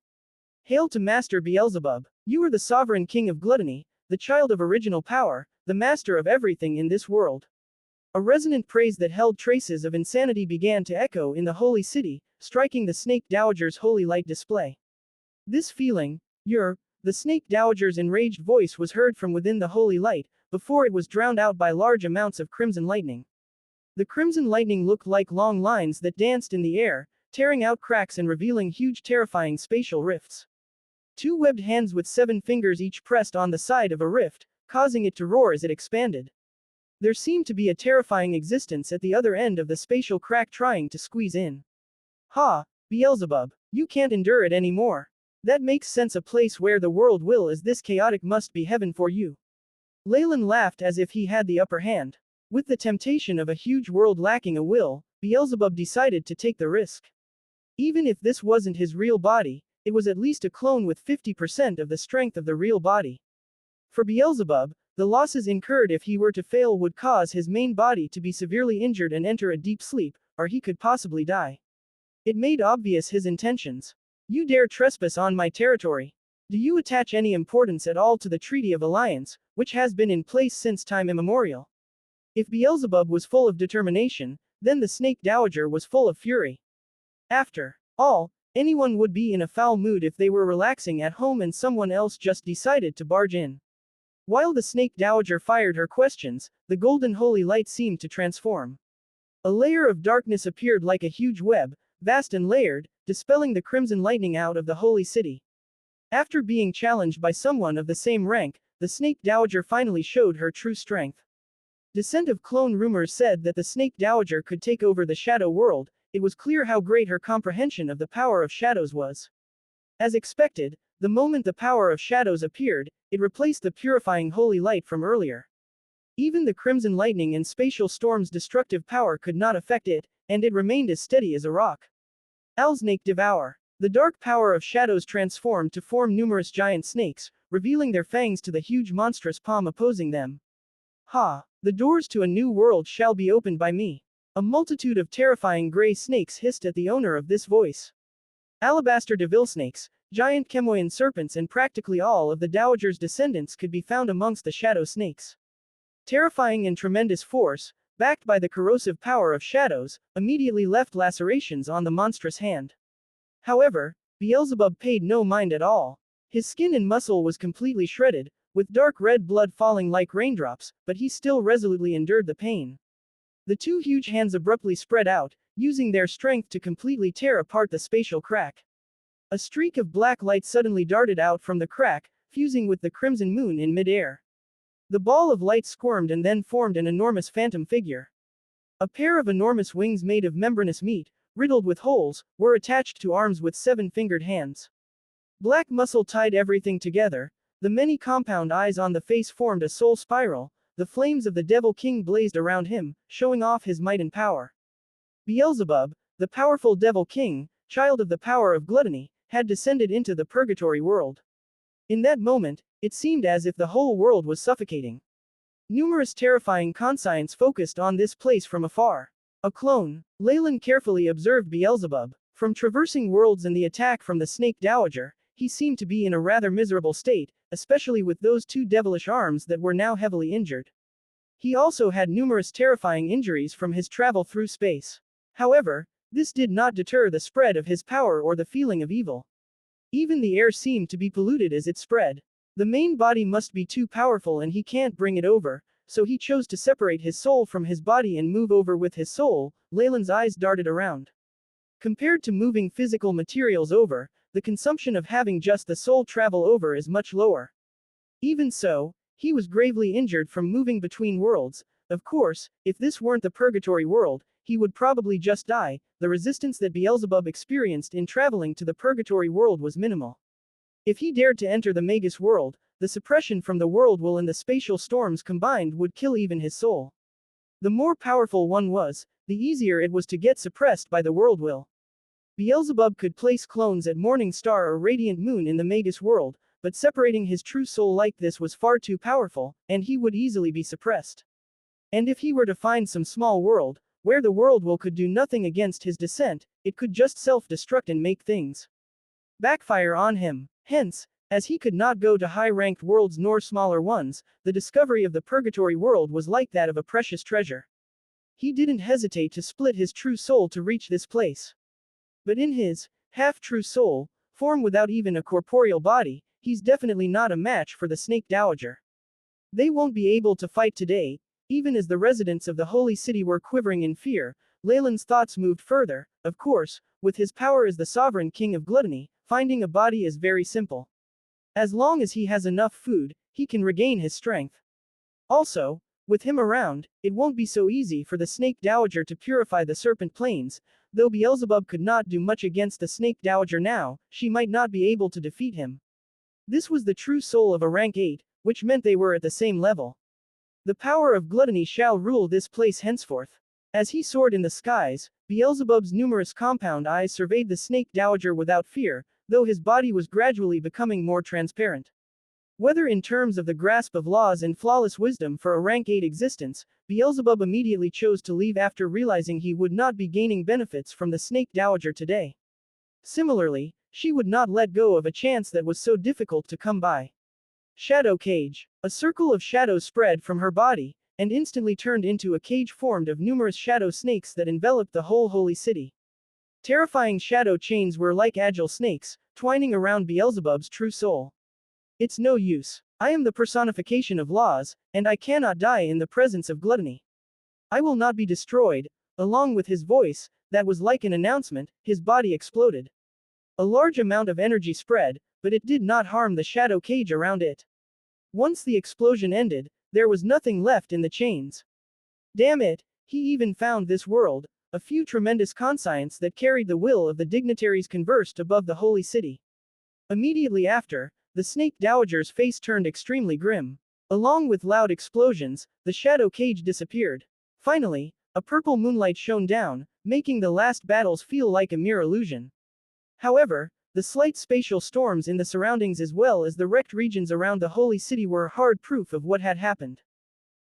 Hail to Master Beelzebub! You are the sovereign king of gluttony, the child of original power, the master of everything in this world. A resonant praise that held traces of insanity began to echo in the holy city, striking the Snake Dowager's holy light display. This feeling, the Snake Dowager's enraged voice was heard from within the holy light, before it was drowned out by large amounts of crimson lightning. The crimson lightning looked like long lines that danced in the air, tearing out cracks and revealing huge terrifying spatial rifts. Two webbed hands with 7 fingers each pressed on the side of a rift, causing it to roar as it expanded. There seemed to be a terrifying existence at the other end of the spatial crack trying to squeeze in. Ha, Beelzebub, you can't endure it anymore. That makes sense. A place where the world will is this chaotic must be heaven for you. Leylin laughed as if he had the upper hand. With the temptation of a huge world lacking a will, Beelzebub decided to take the risk. Even if this wasn't his real body, it was at least a clone with 50% of the strength of the real body. For Beelzebub, the losses incurred if he were to fail would cause his main body to be severely injured and enter a deep sleep, or he could possibly die. It made obvious his intentions. You dare trespass on my territory? Do you attach any importance at all to the Treaty of Alliance, which has been in place since time immemorial? If Beelzebub was full of determination, then the Snake Dowager was full of fury. After all, Anyone would be in a foul mood if they were relaxing at home and someone else just decided to barge in. While the snake dowager fired her questions, the golden holy light seemed to transform. A layer of darkness appeared like a huge web, vast and layered, dispelling the crimson lightning out of the holy city. After being challenged by someone of the same rank, the snake dowager finally showed her true strength. Descent of clone rumors said that the snake dowager could take over the shadow world. It was clear how great her comprehension of the power of shadows was. As expected, the moment the power of shadows appeared, it replaced the purifying holy light from earlier. Even the crimson lightning and spatial storm's destructive power could not affect it, and it remained as steady as a rock. Alsnake Devour. The dark power of shadows transformed to form numerous giant snakes, revealing their fangs to the huge monstrous palm opposing them. Ha! The doors to a new world shall be opened by me. A multitude of terrifying gray snakes hissed at the owner of this voice. Alabaster devil snakes, giant Chemoian serpents and practically all of the dowager's descendants could be found amongst the shadow snakes. Terrifying and tremendous force, backed by the corrosive power of shadows, immediately left lacerations on the monstrous hand. However, Beelzebub paid no mind at all. His skin and muscle was completely shredded, with dark red blood falling like raindrops, but he still resolutely endured the pain. The two huge hands abruptly spread out, using their strength to completely tear apart the spatial crack. A streak of black light suddenly darted out from the crack, fusing with the crimson moon in midair. The ball of light squirmed and then formed an enormous phantom figure. A pair of enormous wings made of membranous meat, riddled with holes, were attached to arms with 7-fingered hands. Black muscle tied everything together. The many compound eyes on the face formed a soul spiral. The flames of the Devil King blazed around him, showing off his might and power. Beelzebub, the powerful Devil King, child of the power of gluttony, had descended into the purgatory world. In that moment, it seemed as if the whole world was suffocating. Numerous terrifying conscience focused on this place from afar. A clone. Leylin carefully observed Beelzebub. From traversing worlds and the attack from the snake dowager, he seemed to be in a rather miserable state, especially with those two devilish arms that were now heavily injured. He also had numerous terrifying injuries from his travel through space. However, this did not deter the spread of his power or the feeling of evil. Even the air seemed to be polluted as it spread. The main body must be too powerful and he can't bring it over, so he chose to separate his soul from his body and move over with his soul. Leylin's eyes darted around. Compared to moving physical materials over, the consumption of having just the soul travel over is much lower. Even so, he was gravely injured from moving between worlds. Of course, if this weren't the purgatory world, he would probably just die. The resistance that Beelzebub experienced in traveling to the purgatory world was minimal. If he dared to enter the Magus world, the suppression from the world will and the spatial storms combined would kill even his soul. The more powerful one was, the easier it was to get suppressed by the world will. Beelzebub could place clones at Morning Star or Radiant Moon in the Magus world, but separating his true soul like this was far too powerful, and he would easily be suppressed. And if he were to find some small world, where the world will could do nothing against his descent, it could just self-destruct and make things backfire on him. Hence, as he could not go to high-ranked worlds nor smaller ones, the discovery of the purgatory world was like that of a precious treasure. He didn't hesitate to split his true soul to reach this place. But in his half-true soul, form without even a corporeal body, he's definitely not a match for the snake dowager. They won't be able to fight today. Even as the residents of the holy city were quivering in fear, Leylin's thoughts moved further. Of course, with his power as the sovereign king of gluttony, finding a body is very simple. As long as he has enough food, he can regain his strength. Also, with him around, it won't be so easy for the snake dowager to purify the serpent plains. Though Beelzebub could not do much against the snake dowager now, she might not be able to defeat him. This was the true soul of a rank 8, which meant they were at the same level. The power of gluttony shall rule this place henceforth. As he soared in the skies, Beelzebub's numerous compound eyes surveyed the snake dowager without fear, though his body was gradually becoming more transparent. Whether in terms of the grasp of laws and flawless wisdom for a rank 8 existence, Beelzebub immediately chose to leave after realizing he would not be gaining benefits from the snake dowager today. Similarly, she would not let go of a chance that was so difficult to come by. Shadow Cage. A circle of shadows spread from her body, and instantly turned into a cage formed of numerous shadow snakes that enveloped the whole holy city. Terrifying shadow chains were like agile snakes, twining around Beelzebub's true soul. It's no use. I am the personification of laws, and I cannot die in the presence of gluttony. I will not be destroyed. Along with his voice, that was like an announcement, his body exploded. A large amount of energy spread, but it did not harm the shadow cage around it. Once the explosion ended, there was nothing left in the chains. Damn it, he even found this world. A few tremendous conscience that carried the will of the dignitaries conversed above the holy city. Immediately after, the snake dowager's face turned extremely grim. Along with loud explosions, the shadow cage disappeared. Finally, a purple moonlight shone down, making the last battles feel like a mere illusion. However, the slight spatial storms in the surroundings as well as the wrecked regions around the holy city were hard proof of what had happened.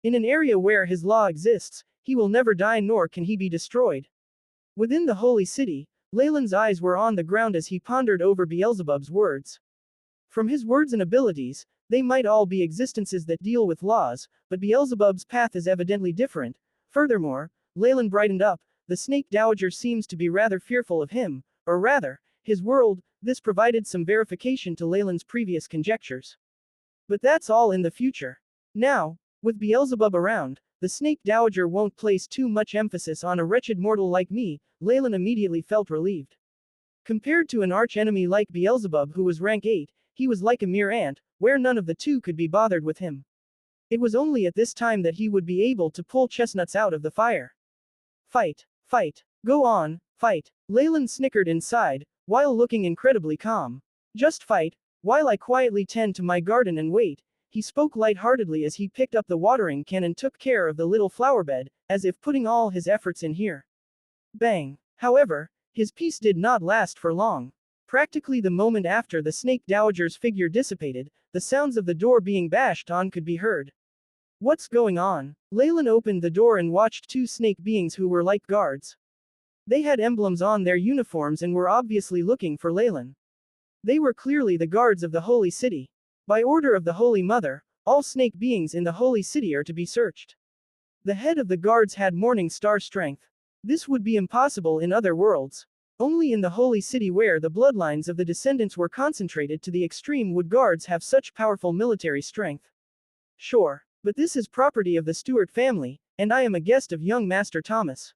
In an area where his law exists, he will never die nor can he be destroyed. Within the holy city, Leylin's eyes were on the ground as he pondered over Beelzebub's words. From his words and abilities, they might all be existences that deal with laws, but Beelzebub's path is evidently different. Furthermore, Leylin brightened up, the snake dowager seems to be rather fearful of him, or rather, his world. This provided some verification to Leylin's previous conjectures. But that's all in the future. Now, with Beelzebub around, the snake dowager won't place too much emphasis on a wretched mortal like me. Leylin immediately felt relieved. Compared to an arch-enemy like Beelzebub who was rank 8, he was like a mere ant, where none of the two could be bothered with him. It was only at this time that he would be able to pull chestnuts out of the fire. Fight, fight, go on, fight. Leylin snickered inside, while looking incredibly calm. Just fight, while I quietly tend to my garden and wait. He spoke lightheartedly as he picked up the watering can and took care of the little flower bed, as if putting all his efforts in here. Bang. However, his peace did not last for long. Practically the moment after the snake dowager's figure dissipated, the sounds of the door being bashed on could be heard. What's going on? Leylin opened the door and watched two snake beings who were like guards. They had emblems on their uniforms and were obviously looking for Leylin. They were clearly the guards of the holy city. By order of the Holy Mother, all snake beings in the holy city are to be searched. The head of the guards had morning star strength. This would be impossible in other worlds. Only in the holy city where the bloodlines of the descendants were concentrated to the extreme would guards have such powerful military strength. Sure, but this is property of the Stewart family, and I am a guest of young Master Thomas.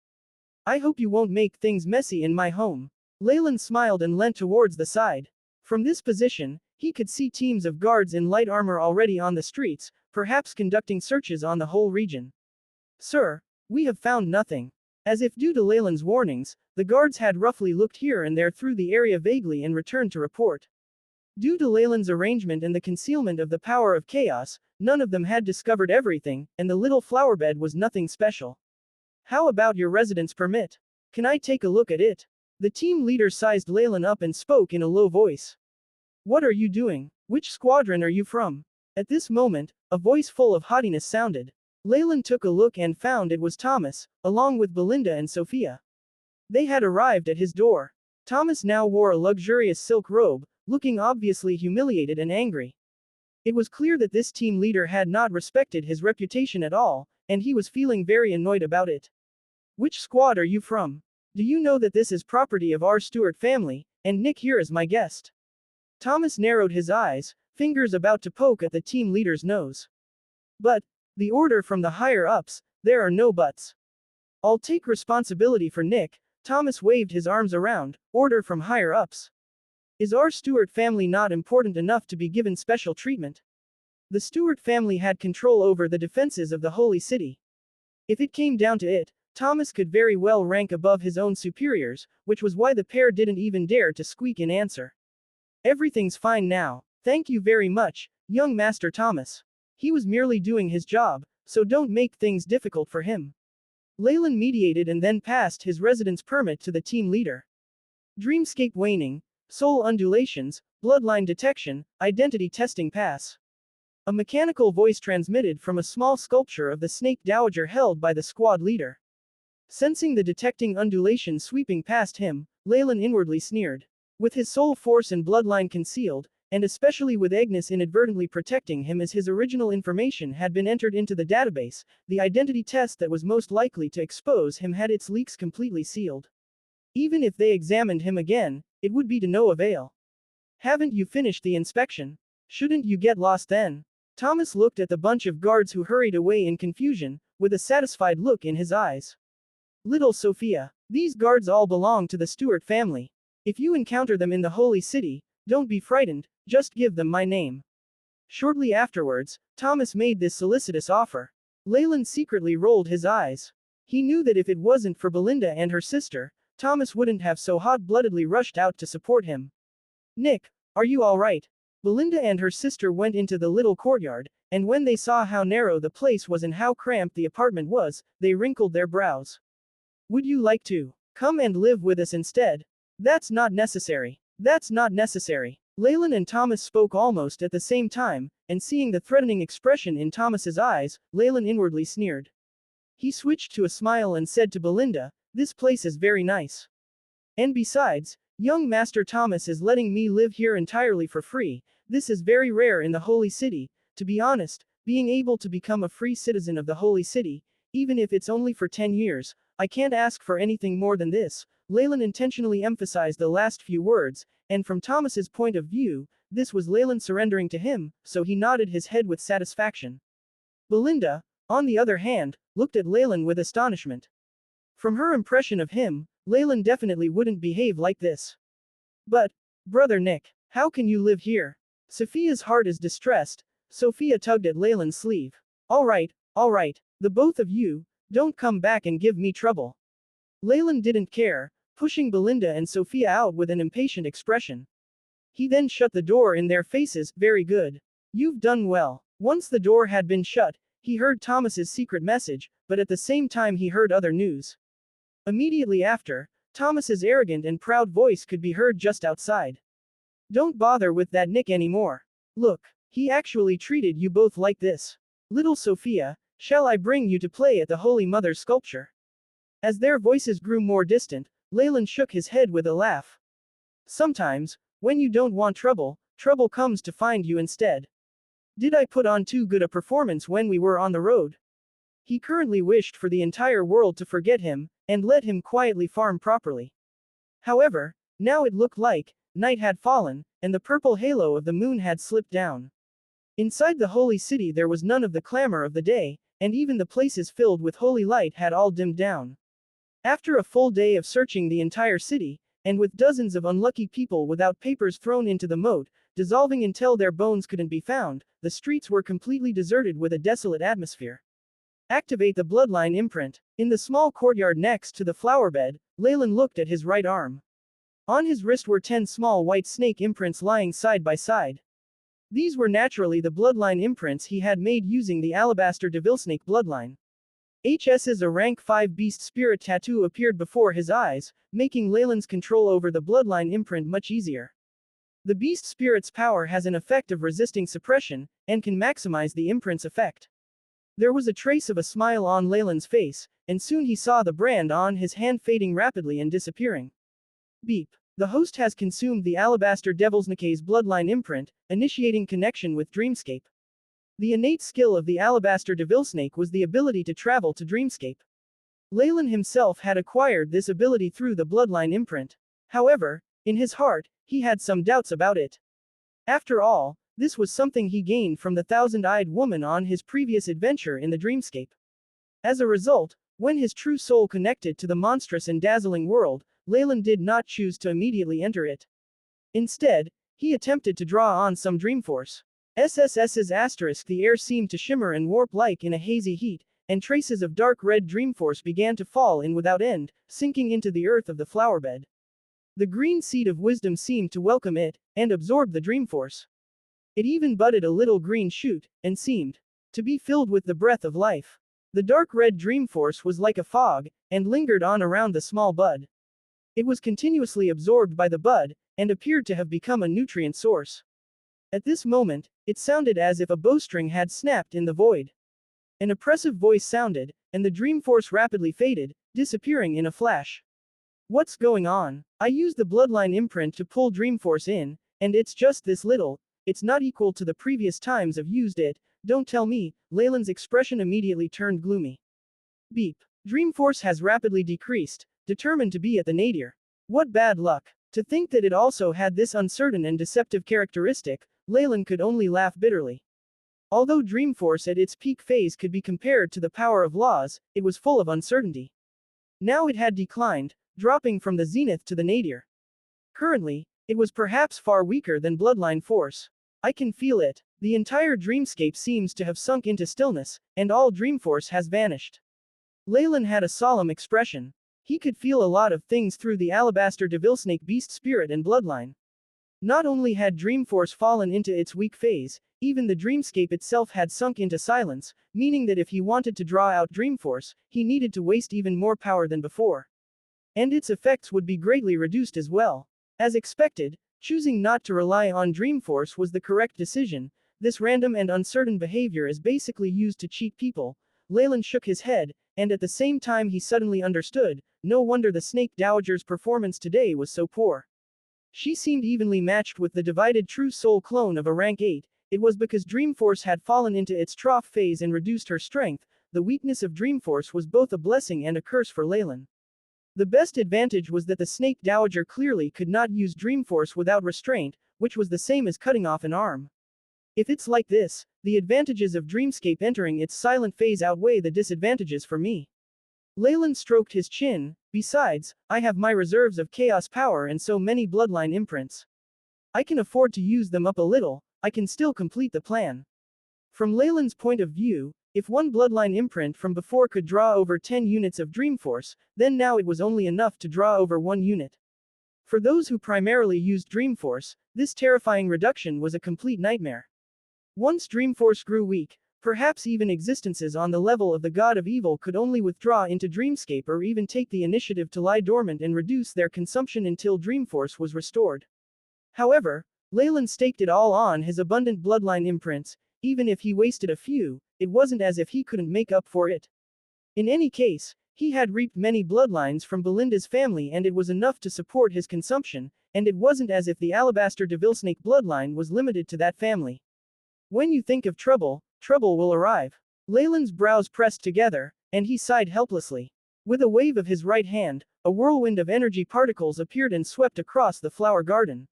I hope you won't make things messy in my home. Leylin smiled and leant towards the side. From this position, he could see teams of guards in light armor already on the streets, perhaps conducting searches on the whole region. Sir, we have found nothing. As if due to Leylin's warnings, the guards had roughly looked here and there through the area vaguely and returned to report. Due to Leylin's arrangement and the concealment of the power of chaos, none of them had discovered everything, and the little flower bed was nothing special. How about your residence permit? Can I take a look at it? The team leader sized Leylin up and spoke in a low voice. What are you doing? Which squadron are you from? At this moment, a voice full of haughtiness sounded. Leylin took a look and found it was Thomas, along with Belinda and Sophia. They had arrived at his door. Thomas now wore a luxurious silk robe, looking obviously humiliated and angry. It was clear that this team leader had not respected his reputation at all, and he was feeling very annoyed about it. Which squad are you from? Do you know that this is property of our Stewart family, and Nick here is my guest? Thomas narrowed his eyes, fingers about to poke at the team leader's nose. But, the order from the higher-ups, there are no buts. I'll take responsibility for Nick. Thomas waved his arms around, order from higher-ups. Is our Stewart family not important enough to be given special treatment? The Stewart family had control over the defenses of the holy city. If it came down to it, Thomas could very well rank above his own superiors, which was why the pair didn't even dare to squeak in answer. Everything's fine now. Thank you very much, young Master Thomas. He was merely doing his job, so don't make things difficult for him. Leylin mediated and then passed his residence permit to the team leader. Dreamscape waning, soul undulations, bloodline detection, identity testing pass. A mechanical voice transmitted from a small sculpture of the snake dowager held by the squad leader. Sensing the detecting undulation sweeping past him, Leylin inwardly sneered. With his soul force and bloodline concealed, and especially with Agnes inadvertently protecting him as his original information had been entered into the database, the identity test that was most likely to expose him had its leaks completely sealed. Even if they examined him again, it would be to no avail. Haven't you finished the inspection? Shouldn't you get lost then? Thomas looked at the bunch of guards who hurried away in confusion, with a satisfied look in his eyes. Little Sophia, these guards all belong to the Stuart family. If you encounter them in the Holy City, don't be frightened, just give them my name. Shortly afterwards, Thomas made this solicitous offer. Leylin secretly rolled his eyes. He knew that if it wasn't for Belinda and her sister, Thomas wouldn't have so hot-bloodedly rushed out to support him. Nick, are you all right? Belinda and her sister went into the little courtyard, and when they saw how narrow the place was and how cramped the apartment was, they wrinkled their brows. Would you like to come and live with us instead? That's not necessary. That's not necessary. Leylin and Thomas spoke almost at the same time, and seeing the threatening expression in Thomas's eyes, Leylin inwardly sneered. He switched to a smile and said to Belinda, "This place is very nice. And besides, young Master Thomas is letting me live here entirely for free. This is very rare in the Holy City. To be honest, being able to become a free citizen of the Holy City, even if it's only for 10 years, I can't ask for anything more than this." Leylin intentionally emphasized the last few words, and from Thomas's point of view, this was Leylin surrendering to him, so he nodded his head with satisfaction. Belinda, on the other hand, looked at Leylin with astonishment. From her impression of him, Leylin definitely wouldn't behave like this. But, brother Nick, how can you live here? Sophia's heart is distressed. Sophia tugged at Leylin's sleeve. All right, the both of you, don't come back and give me trouble. Leylin didn't care, pushing Belinda and Sophia out with an impatient expression. He then shut the door in their faces. Very good. You've done well. Once the door had been shut, he heard Thomas's secret message, but at the same time he heard other news. Immediately after, Thomas's arrogant and proud voice could be heard just outside. Don't bother with that Nick anymore. Look, he actually treated you both like this. Little Sophia, shall I bring you to play at the Holy Mother's sculpture? As their voices grew more distant, Leylin shook his head with a laugh. Sometimes, when you don't want trouble, trouble comes to find you instead. Did I put on too good a performance when we were on the road? He currently wished for the entire world to forget him, and let him quietly farm properly. However, now it looked like night had fallen, and the purple halo of the moon had slipped down. Inside the holy city there was none of the clamor of the day, and even the places filled with holy light had all dimmed down. After a full day of searching the entire city, and with dozens of unlucky people without papers thrown into the moat, dissolving until their bones couldn't be found, the streets were completely deserted with a desolate atmosphere. Activate the bloodline imprint. In the small courtyard next to the flower bed, Leylin looked at his right arm. On his wrist were 10 small white snake imprints lying side by side. These were naturally the bloodline imprints he had made using the alabaster devilsnake bloodline. HS's a rank 5 beast spirit tattoo appeared before his eyes, making Leylin's control over the bloodline imprint much easier. The beast spirit's power has an effect of resisting suppression, and can maximize the imprint's effect. There was a trace of a smile on Leylin's face, and soon he saw the brand on his hand fading rapidly and disappearing. Beep. The host has consumed the alabaster devilsnake's bloodline imprint, initiating connection with Dreamscape. The innate skill of the alabaster devilsnake was the ability to travel to Dreamscape. Leylin himself had acquired this ability through the bloodline imprint. However, in his heart, he had some doubts about it. After all, this was something he gained from the thousand-eyed woman on his previous adventure in the Dreamscape. As a result, when his true soul connected to the monstrous and dazzling world, Leylin did not choose to immediately enter it. Instead, he attempted to draw on some dreamforce. SSS's asterisk. The air seemed to shimmer and warp like in a hazy heat, and traces of dark red dreamforce began to fall in without end, sinking into the earth of the flowerbed. The green seed of wisdom seemed to welcome it, and absorb the dreamforce. It even budded a little green shoot, and seemed to be filled with the breath of life. The dark red dreamforce was like a fog, and lingered on around the small bud. It was continuously absorbed by the bud, and appeared to have become a nutrient source. At this moment, it sounded as if a bowstring had snapped in the void. An oppressive voice sounded, and the dreamforce rapidly faded, disappearing in a flash. What's going on? I used the bloodline imprint to pull dreamforce in, and it's just this little. It's not equal to the previous times I've used it. Don't tell me. Leylin's expression immediately turned gloomy. Beep. Dreamforce has rapidly decreased, determined to be at the nadir. What bad luck. To think that it also had this uncertain and deceptive characteristic, Leylin could only laugh bitterly. Although Dreamforce at its peak phase could be compared to the power of laws, it was full of uncertainty. Now it had declined, dropping from the zenith to the nadir. Currently, it was perhaps far weaker than Bloodline Force. I can feel it. The entire dreamscape seems to have sunk into stillness, and all Dreamforce has vanished. Leylin had a solemn expression. He could feel a lot of things through the alabaster devilsnake beast spirit and bloodline. Not only had Dreamforce fallen into its weak phase, even the dreamscape itself had sunk into silence, meaning that if he wanted to draw out Dreamforce, he needed to waste even more power than before. And its effects would be greatly reduced as well. As expected, choosing not to rely on Dreamforce was the correct decision. This random and uncertain behavior is basically used to cheat people. Leylin shook his head, and at the same time he suddenly understood. No wonder the Snake Dowager's performance today was so poor. She seemed evenly matched with the divided True Soul clone of a rank 8. It was because Dreamforce had fallen into its trough phase and reduced her strength. The weakness of Dreamforce was both a blessing and a curse for Leylin. The best advantage was that the Snake Dowager clearly could not use Dreamforce without restraint, which was the same as cutting off an arm. If it's like this, the advantages of Dreamscape entering its silent phase outweigh the disadvantages for me. Leylin stroked his chin. Besides, I have my reserves of chaos power and so many bloodline imprints. I can afford to use them up a little. I can still complete the plan. From Leylin's point of view, if one bloodline imprint from before could draw over 10 units of Dreamforce, then now it was only enough to draw over 1 unit. For those who primarily used Dreamforce, this terrifying reduction was a complete nightmare. Once Dreamforce grew weak, perhaps even existences on the level of the God of Evil could only withdraw into Dreamscape or even take the initiative to lie dormant and reduce their consumption until Dreamforce was restored. However, Leylin staked it all on his abundant bloodline imprints. Even if he wasted a few, it wasn't as if he couldn't make up for it. In any case, he had reaped many bloodlines from Belinda's family and it was enough to support his consumption, and it wasn't as if the Alabaster Devilsnake bloodline was limited to that family. When you think of trouble, trouble will arrive. Leylin's brows pressed together, and he sighed helplessly. With a wave of his right hand, a whirlwind of energy particles appeared and swept across the flower garden.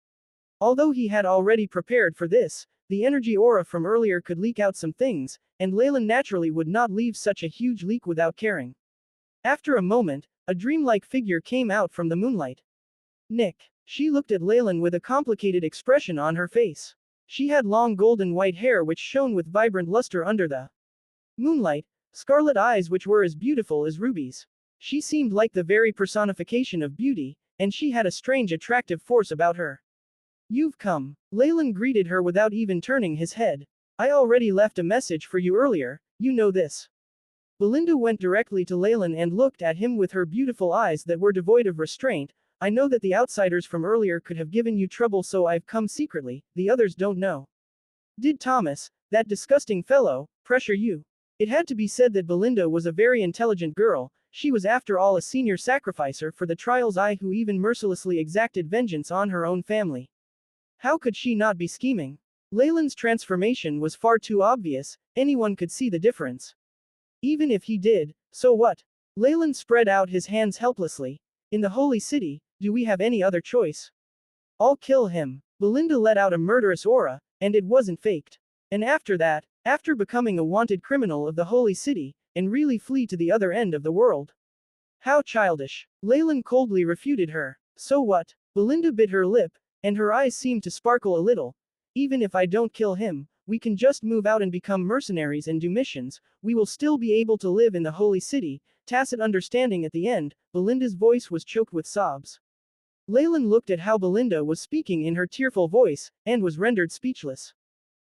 Although he had already prepared for this, the energy aura from earlier could leak out some things, and Leylin naturally would not leave such a huge leak without caring. After a moment, a dreamlike figure came out from the moonlight. Nick. She looked at Leylin with a complicated expression on her face. She had long golden white hair which shone with vibrant luster under the moonlight, scarlet eyes which were as beautiful as rubies. She seemed like the very personification of beauty, and she had a strange attractive force about her. You've come. Leylin greeted her without even turning his head. I already left a message for you earlier, you know this. Belinda went directly to Leylin and looked at him with her beautiful eyes that were devoid of restraint. I know that the outsiders from earlier could have given you trouble, so I've come secretly, the others don't know. Did Thomas, that disgusting fellow, pressure you? It had to be said that Belinda was a very intelligent girl. She was after all a senior sacrificer for the trials who even mercilessly exacted vengeance on her own family. How could she not be scheming? Leylin's transformation was far too obvious, anyone could see the difference. Even if he did, so what? Leylin spread out his hands helplessly. In the Holy City, do we have any other choice? I'll kill him. Belinda let out a murderous aura, and it wasn't faked. And after that, after becoming a wanted criminal of the Holy City, and really flee to the other end of the world. How childish. Leylin coldly refuted her. So what? Belinda bit her lip, and her eyes seemed to sparkle a little. Even if I don't kill him, we can just move out and become mercenaries and do missions. We will still be able to live in the Holy City. Tacit understanding at the end, Belinda's voice was choked with sobs. Leylin looked at how Belinda was speaking in her tearful voice, and was rendered speechless.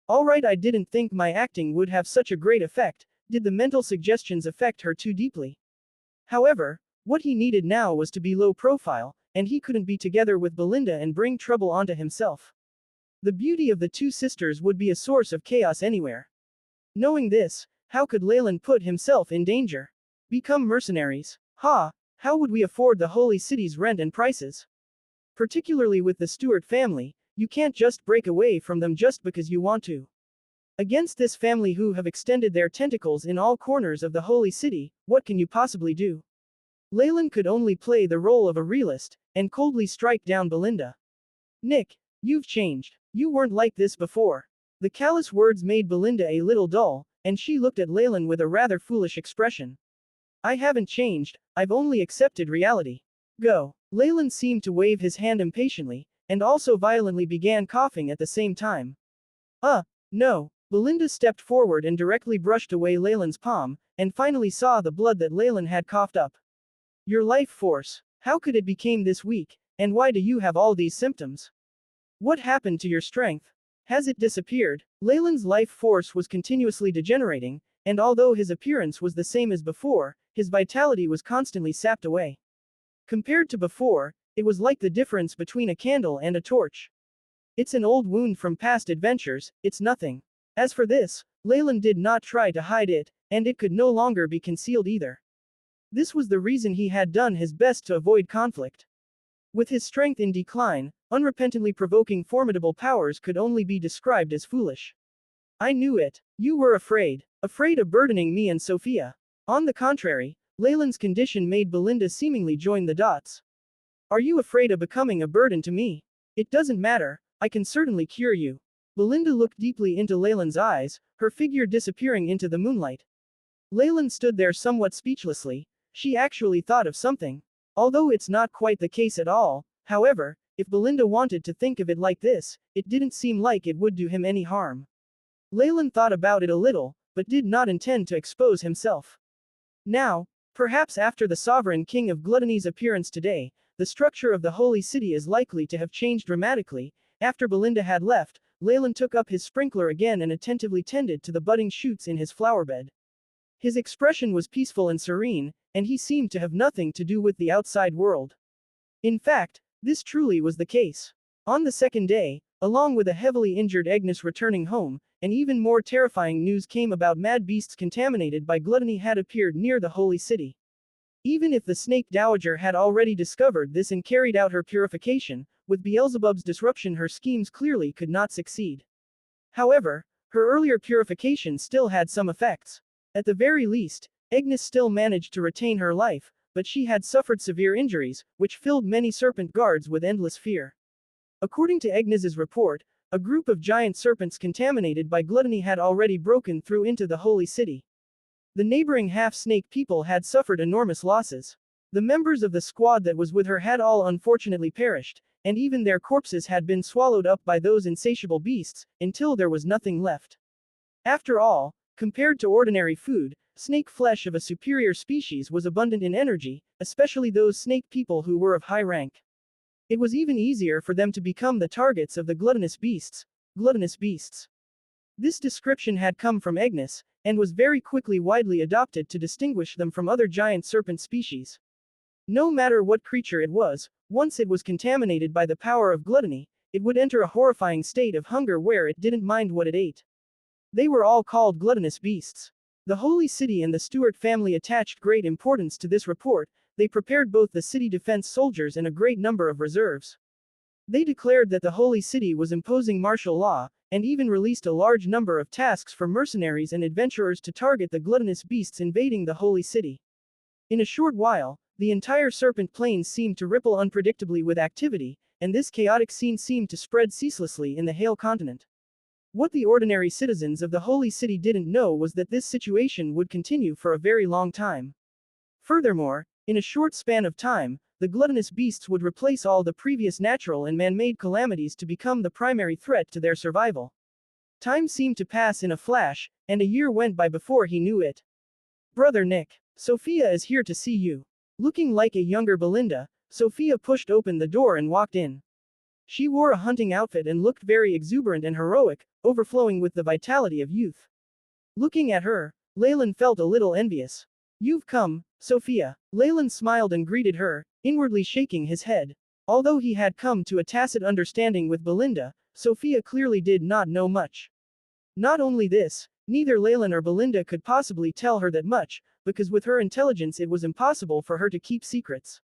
Alright, I didn't think my acting would have such a great effect. Did the mental suggestions affect her too deeply? However, what he needed now was to be low profile, and he couldn't be together with Belinda and bring trouble onto himself. The beauty of the two sisters would be a source of chaos anywhere. Knowing this, how could Leylin put himself in danger? Become mercenaries? Ha! How would we afford the Holy City's rent and prices? Particularly with the Stewart family, you can't just break away from them just because you want to. Against this family who have extended their tentacles in all corners of the Holy City, what can you possibly do? Leylin could only play the role of a realist, and coldly strike down Belinda. Nick, you've changed. You weren't like this before. The callous words made Belinda a little dull, and she looked at Leylin with a rather foolish expression. I haven't changed, I've only accepted reality. Go. Leylin seemed to wave his hand impatiently, and also violently began coughing at the same time. No. Belinda stepped forward and directly brushed away Leylin's palm, and finally saw the blood that Leylin had coughed up. Your life force. How could it become this weak, and why do you have all these symptoms? What happened to your strength? Has it disappeared? Leylin's life force was continuously degenerating, and although his appearance was the same as before, his vitality was constantly sapped away. Compared to before, it was like the difference between a candle and a torch. It's an old wound from past adventures, it's nothing. As for this, Leylin did not try to hide it, and it could no longer be concealed either. This was the reason he had done his best to avoid conflict. With his strength in decline, unrepentantly provoking formidable powers could only be described as foolish. I knew it. You were afraid of burdening me and Sophia. On the contrary, Leylin's condition made Belinda seemingly join the dots. Are you afraid of becoming a burden to me? It doesn't matter, I can certainly cure you. Belinda looked deeply into Leylin's eyes, her figure disappearing into the moonlight. Leylin stood there somewhat speechlessly. She actually thought of something. Although it's not quite the case at all, however, if Belinda wanted to think of it like this, it didn't seem like it would do him any harm. Leylin thought about it a little, but did not intend to expose himself. Now, perhaps after the sovereign king of gluttony's appearance today, the structure of the holy city is likely to have changed dramatically. After Belinda had left, Leylin took up his sprinkler again and attentively tended to the budding shoots in his flowerbed. His expression was peaceful and serene, and he seemed to have nothing to do with the outside world. In fact, this truly was the case. On the second day, along with a heavily injured Agnes returning home, an even more terrifying news came about mad beasts contaminated by gluttony had appeared near the holy city. Even if the snake dowager had already discovered this and carried out her purification, with Beelzebub's disruption her schemes clearly could not succeed. However, her earlier purification still had some effects. At the very least, Agnes still managed to retain her life, but she had suffered severe injuries, which filled many serpent guards with endless fear. According to Agnes's report, a group of giant serpents contaminated by gluttony had already broken through into the holy city. The neighboring half-snake people had suffered enormous losses. The members of the squad that was with her had all unfortunately perished, and even their corpses had been swallowed up by those insatiable beasts, until there was nothing left. After all, compared to ordinary food, snake flesh of a superior species was abundant in energy, especially those snake people who were of high rank. It was even easier for them to become the targets of the gluttonous beasts. This description had come from Agnes, and was very quickly widely adopted to distinguish them from other giant serpent species. No matter what creature it was, once it was contaminated by the power of gluttony, it would enter a horrifying state of hunger where it didn't mind what it ate. They were all called gluttonous beasts. The holy city and the Stuart family attached great importance to this report. They prepared both the city defense soldiers and a great number of reserves. They declared that the holy city was imposing martial law, and even released a large number of tasks for mercenaries and adventurers to target the gluttonous beasts invading the holy city. In a short while, the entire Serpent Plains seemed to ripple unpredictably with activity, and this chaotic scene seemed to spread ceaselessly in the Hale continent. What the ordinary citizens of the holy city didn't know was that this situation would continue for a very long time. Furthermore, in a short span of time, the gluttonous beasts would replace all the previous natural and man-made calamities to become the primary threat to their survival. Time seemed to pass in a flash, and a year went by before he knew it. Brother Nick, Sophia is here to see you. Looking like a younger Belinda, Sophia pushed open the door and walked in. She wore a hunting outfit and looked very exuberant and heroic, overflowing with the vitality of youth. Looking at her, Leylin felt a little envious. You've come, Sophia. Leylin smiled and greeted her, inwardly shaking his head. Although he had come to a tacit understanding with Belinda, Sophia clearly did not know much. Not only this, neither Leylin or Belinda could possibly tell her that much, because with her intelligence it was impossible for her to keep secrets.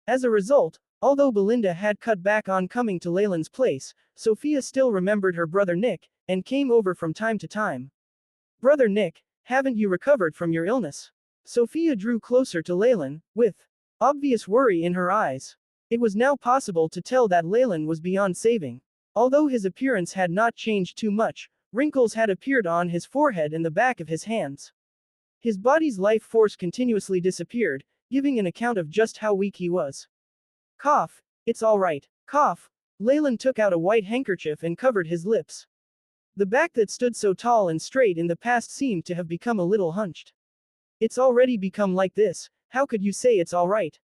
As a result, although Belinda had cut back on coming to Leylin's place, Sophia still remembered her brother Nick, and came over from time to time. Brother Nick, haven't you recovered from your illness? Sophia drew closer to Leylin, with obvious worry in her eyes. It was now possible to tell that Leylin was beyond saving. Although his appearance had not changed too much, wrinkles had appeared on his forehead and the back of his hands. His body's life force continuously disappeared, giving an account of just how weak he was. Cough. It's all right. Cough. Leylin took out a white handkerchief and covered his lips. The back that stood so tall and straight in the past seemed to have become a little hunched. It's already become like this, how could you say it's all right?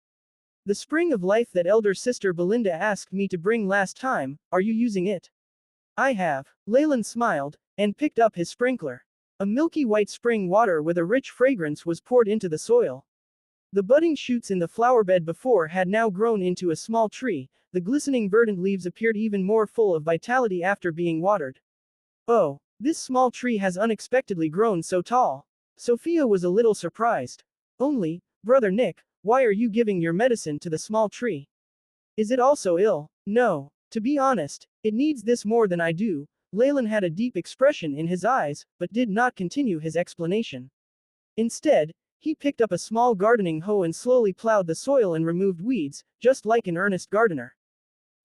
The spring of life that elder sister Belinda asked me to bring last time, are you using it? I have. Leylin smiled, and picked up his sprinkler. A milky white spring water with a rich fragrance was poured into the soil. The budding shoots in the flower bed before had now grown into a small tree, the glistening verdant leaves appeared even more full of vitality after being watered. Oh, this small tree has unexpectedly grown so tall. Sophia was a little surprised. Only, Brother Nick, why are you giving your medicine to the small tree? Is it also ill? No. To be honest, it needs this more than I do. Leylin had a deep expression in his eyes, but did not continue his explanation. Instead, he picked up a small gardening hoe and slowly plowed the soil and removed weeds, just like an earnest gardener.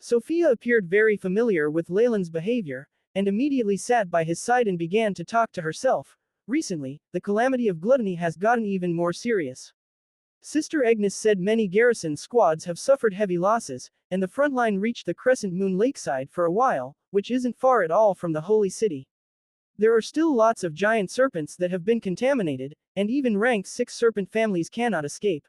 Sophia appeared very familiar with Leylin's behavior, and immediately sat by his side and began to talk to herself. Recently, the calamity of gluttony has gotten even more serious. Sister Agnes said many garrison squads have suffered heavy losses, and the front line reached the Crescent Moon lakeside for a while, which isn't far at all from the Holy City. There are still lots of giant serpents that have been contaminated, and even rank 6 serpent families cannot escape.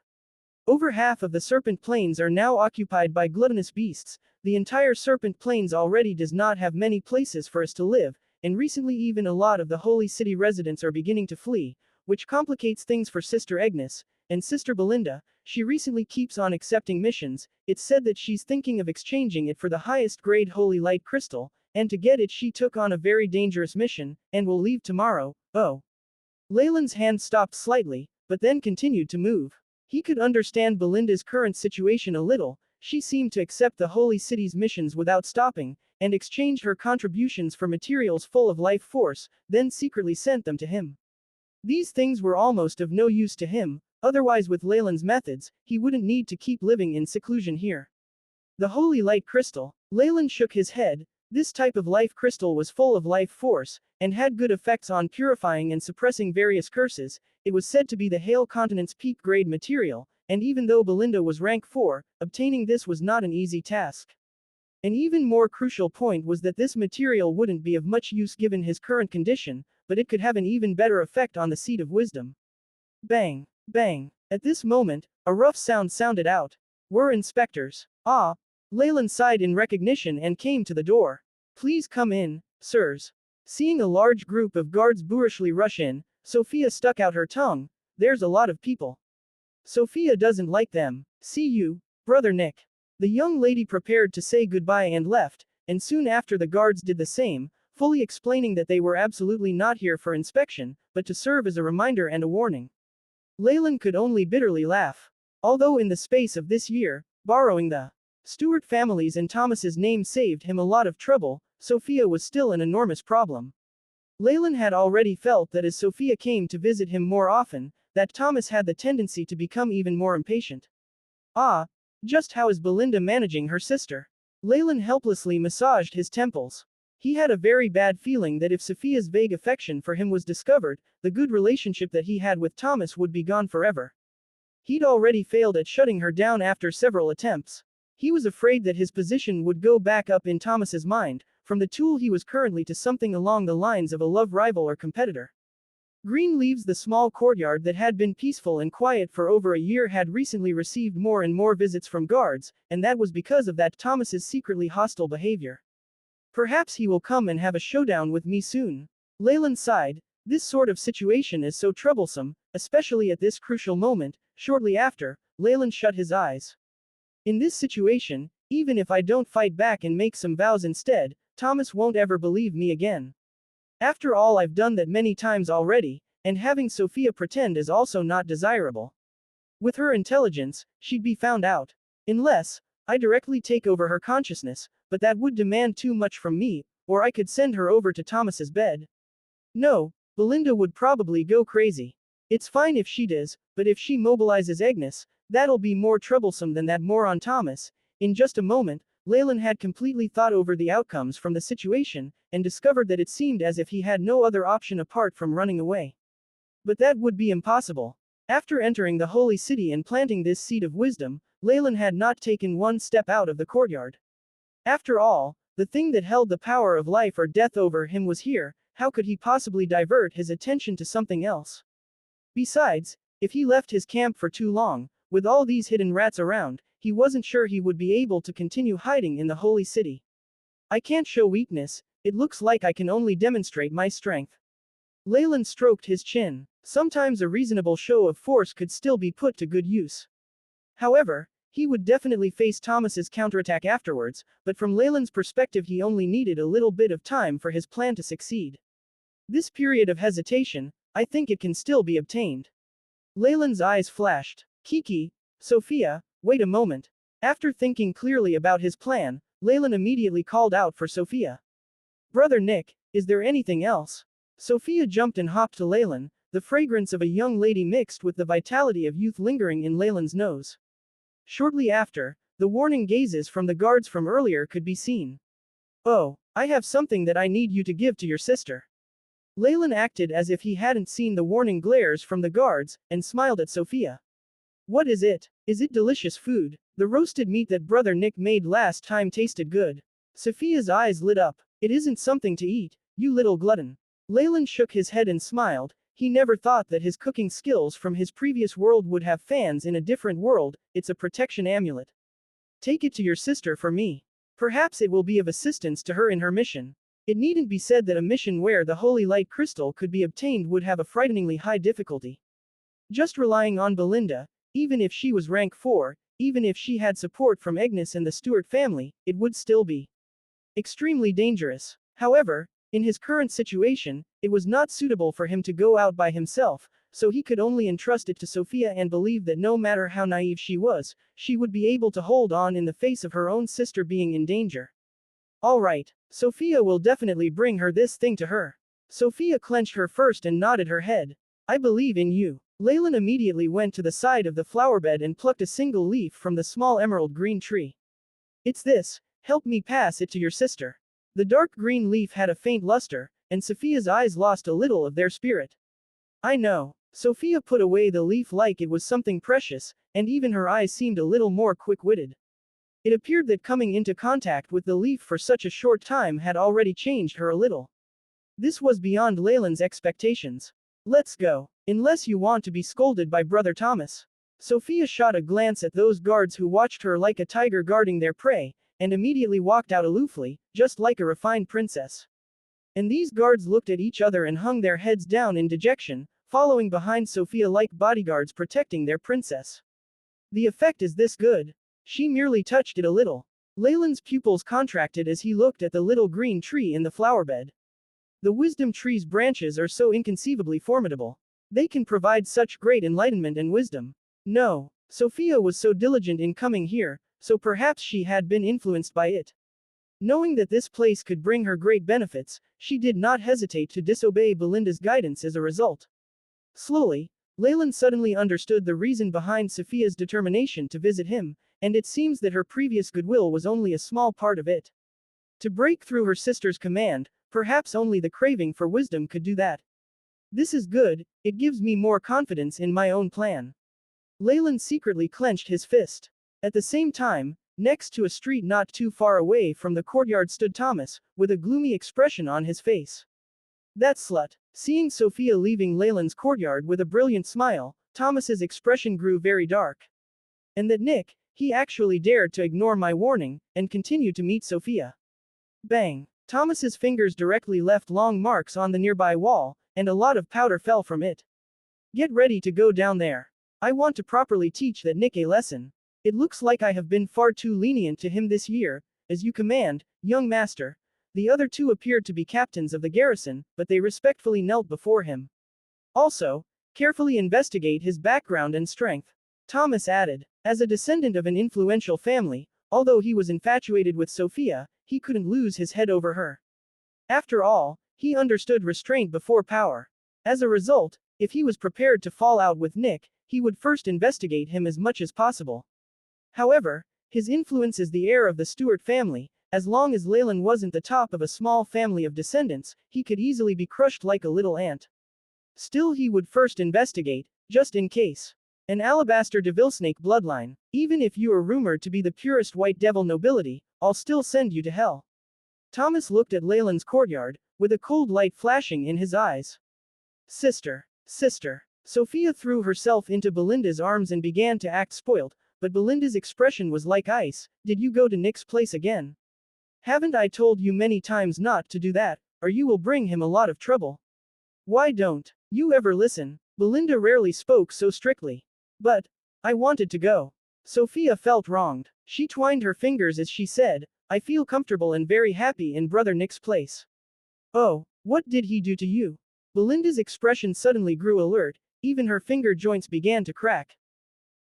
Over half of the serpent plains are now occupied by gluttonous beasts. The entire serpent plains already does not have many places for us to live, and recently even a lot of the Holy City residents are beginning to flee, which complicates things for Sister Agnes, and Sister Belinda. She recently keeps on accepting missions. It's said that she's thinking of exchanging it for the highest grade holy light crystal, and to get it she took on a very dangerous mission, and will leave tomorrow. Oh. Leylin's hand stopped slightly, but then continued to move. He could understand Belinda's current situation a little. She seemed to accept the Holy City's missions without stopping, and exchanged her contributions for materials full of life force, then secretly sent them to him. These things were almost of no use to him, otherwise with Leylin's methods, he wouldn't need to keep living in seclusion here. The holy light crystal. Leylin shook his head. This type of life crystal was full of life force, and had good effects on purifying and suppressing various curses. It was said to be the Hale Continent's peak grade material, and even though Belinda was rank 4, obtaining this was not an easy task. An even more crucial point was that this material wouldn't be of much use given his current condition, but it could have an even better effect on the seat of wisdom. Bang! Bang! At this moment, a rough sound sounded out. We're inspectors. Ah! Leylin sighed in recognition and came to the door. Please come in, sirs. Seeing a large group of guards boorishly rush in, Sophia stuck out her tongue. There's a lot of people. Sophia doesn't like them. See you, Brother Nick. The young lady prepared to say goodbye and left, and soon after the guards did the same, fully explaining that they were absolutely not here for inspection, but to serve as a reminder and a warning. Leylin could only bitterly laugh. Although in the space of this year, borrowing the Stewart families and Thomas's name saved him a lot of trouble, Sophia was still an enormous problem. Leylin had already felt that as Sophia came to visit him more often, that Thomas had the tendency to become even more impatient. Ah, just how is Belinda managing her sister? Leylin helplessly massaged his temples. He had a very bad feeling that if Sophia's vague affection for him was discovered, the good relationship that he had with Thomas would be gone forever. He'd already failed at shutting her down after several attempts. He was afraid that his position would go back up in Thomas's mind, from the tool he was currently to something along the lines of a love rival or competitor. Green Leaves, the small courtyard that had been peaceful and quiet for over a year, had recently received more and more visits from guards, and that was because of that Thomas's secretly hostile behavior. Perhaps he will come and have a showdown with me soon. Leylin sighed. This sort of situation is so troublesome, especially at this crucial moment. Shortly after, Leylin shut his eyes. In this situation, even if I don't fight back and make some vows instead, Thomas won't ever believe me again. After all, I've done that many times already, and having Sophia pretend is also not desirable. With her intelligence, she'd be found out. Unless I directly take over her consciousness, but that would demand too much from me, or I could send her over to Thomas's bed. No, Belinda would probably go crazy. It's fine if she does, but if she mobilizes Agnes, that'll be more troublesome than that moron Thomas. In just a moment, Leylin had completely thought over the outcomes from the situation, and discovered that it seemed as if he had no other option apart from running away. But that would be impossible. After entering the holy city and planting this seed of wisdom, Leylin had not taken one step out of the courtyard. After all, the thing that held the power of life or death over him was here. How could he possibly divert his attention to something else? Besides, if he left his camp for too long, with all these hidden rats around, he wasn't sure he would be able to continue hiding in the holy city. I can't show weakness, it looks like I can only demonstrate my strength. Leylin stroked his chin. Sometimes a reasonable show of force could still be put to good use. However, he would definitely face Thomas's counterattack afterwards, but from Leylin's perspective he only needed a little bit of time for his plan to succeed. This period of hesitation, I think it can still be obtained. Leylin's eyes flashed. Kiki, Sophia, wait a moment. After thinking clearly about his plan, Leylin immediately called out for Sophia. Brother Nick, is there anything else? Sophia jumped and hopped to Leylin, the fragrance of a young lady mixed with the vitality of youth lingering in Leylin's nose. Shortly after, the warning gazes from the guards from earlier could be seen. Oh, I have something that I need you to give to your sister. Leylin acted as if he hadn't seen the warning glares from the guards, and smiled at Sophia. What is it? Is it delicious food? The roasted meat that Brother Nick made last time tasted good. Sophia's eyes lit up. It isn't something to eat, you little glutton. Leylin shook his head and smiled. He never thought that his cooking skills from his previous world would have fans in a different world. It's a protection amulet. Take it to your sister for me. Perhaps it will be of assistance to her in her mission. It needn't be said that a mission where the holy light crystal could be obtained would have a frighteningly high difficulty. Just relying on Belinda, even if she was rank 4, even if she had support from Agnes and the Stewart family, it would still be extremely dangerous. However, in his current situation, it was not suitable for him to go out by himself, so he could only entrust it to Sophia and believe that no matter how naive she was, she would be able to hold on in the face of her own sister being in danger. All right, Sophia will definitely bring her this thing to her. Sophia clenched her fist and nodded her head. I believe in you. Leylin immediately went to the side of the flower bed and plucked a single leaf from the small emerald green tree. It's this, help me pass it to your sister. The dark green leaf had a faint luster, and Sophia's eyes lost a little of their spirit. I know. Sophia put away the leaf like it was something precious, and even her eyes seemed a little more quick-witted. It appeared that coming into contact with the leaf for such a short time had already changed her a little. This was beyond Leylin's expectations. Let's go. Unless you want to be scolded by Brother Thomas. Sophia shot a glance at those guards who watched her like a tiger guarding their prey, and immediately walked out aloofly, just like a refined princess. And these guards looked at each other and hung their heads down in dejection, following behind Sophia like bodyguards protecting their princess. The effect is this good. She merely touched it a little. Leylin's pupils contracted as he looked at the little green tree in the flower bed. The wisdom tree's branches are so inconceivably formidable. They can provide such great enlightenment and wisdom. No, Sophia was so diligent in coming here, so perhaps she had been influenced by it. Knowing that this place could bring her great benefits, she did not hesitate to disobey Belinda's guidance as a result. Slowly, Leylin suddenly understood the reason behind Sophia's determination to visit him, and it seems that her previous goodwill was only a small part of it. To break through her sister's command, perhaps only the craving for wisdom could do that. This is good, it gives me more confidence in my own plan. Leylin secretly clenched his fist. At the same time, next to a street not too far away from the courtyard stood Thomas, with a gloomy expression on his face. That slut. Seeing Sophia leaving Leylin's courtyard with a brilliant smile, Thomas's expression grew very dark. And that Nick, he actually dared to ignore my warning, and continue to meet Sophia. Bang. Thomas's fingers directly left long marks on the nearby wall, and a lot of powder fell from it. Get ready to go down there. I want to properly teach that Nick a lesson. It looks like I have been far too lenient to him this year. As you command, young master. The other two appeared to be captains of the garrison, but they respectfully knelt before him. Also, carefully investigate his background and strength. Thomas added, as a descendant of an influential family, although he was infatuated with Sophia, he couldn't lose his head over her. After all, he understood restraint before power. As a result, if he was prepared to fall out with Nick, he would first investigate him as much as possible. However, His influence as the heir of the Stuart family, as long as Leylin wasn't the top of a small family of descendants, he could easily be crushed like a little ant. Still, he would first investigate, just in case. An alabaster devilsnake bloodline. Even if you are rumored to be the purest white devil nobility, I'll still send you to hell. Thomas looked at Leylin's courtyard, with a cold light flashing in his eyes. Sister. Sister. Sophia threw herself into Belinda's arms and began to act spoilt, but Belinda's expression was like ice. Did you go to Nick's place again? Haven't I told you many times not to do that, or you will bring him a lot of trouble? Why don't you ever listen? Belinda rarely spoke so strictly. But I wanted to go. Sophia felt wronged. She twined her fingers as she said, I feel comfortable and very happy in Brother Nick's place. Oh, what did he do to you? Belinda's expression suddenly grew alert, even her finger joints began to crack.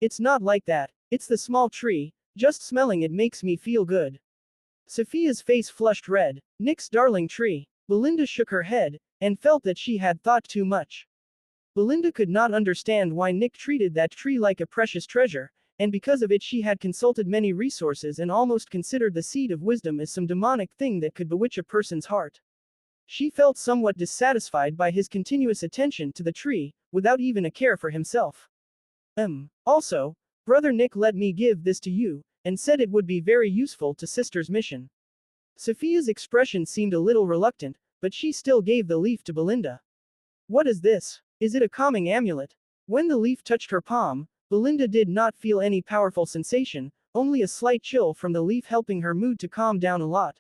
It's not like that, it's the small tree, just smelling it makes me feel good. Sophia's face flushed red. Nick's darling tree. Belinda shook her head, and felt that she had thought too much. Belinda could not understand why Nick treated that tree like a precious treasure, and because of it she had consulted many resources and almost considered the seed of wisdom as some demonic thing that could bewitch a person's heart. She felt somewhat dissatisfied by his continuous attention to the tree, without even a care for himself. Also, Brother Nick let me give this to you, and said it would be very useful to Sister's mission. Sophia's expression seemed a little reluctant, but she still gave the leaf to Belinda. What is this? Is it a calming amulet? When the leaf touched her palm, Belinda did not feel any powerful sensation, only a slight chill from the leaf helping her mood to calm down a lot.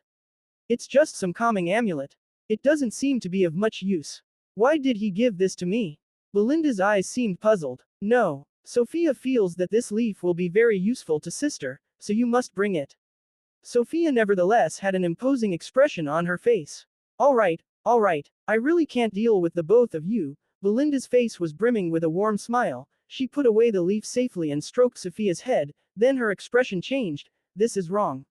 It's just some calming amulet. It doesn't seem to be of much use. Why did he give this to me? Belinda's eyes seemed puzzled. No. Sophia feels that this leaf will be very useful to Sister, so you must bring it. Sophia nevertheless had an imposing expression on her face. All right, I really can't deal with the both of you. Belinda's face was brimming with a warm smile. She put away the leaf safely and stroked Sophia's head, then her expression changed. This is wrong.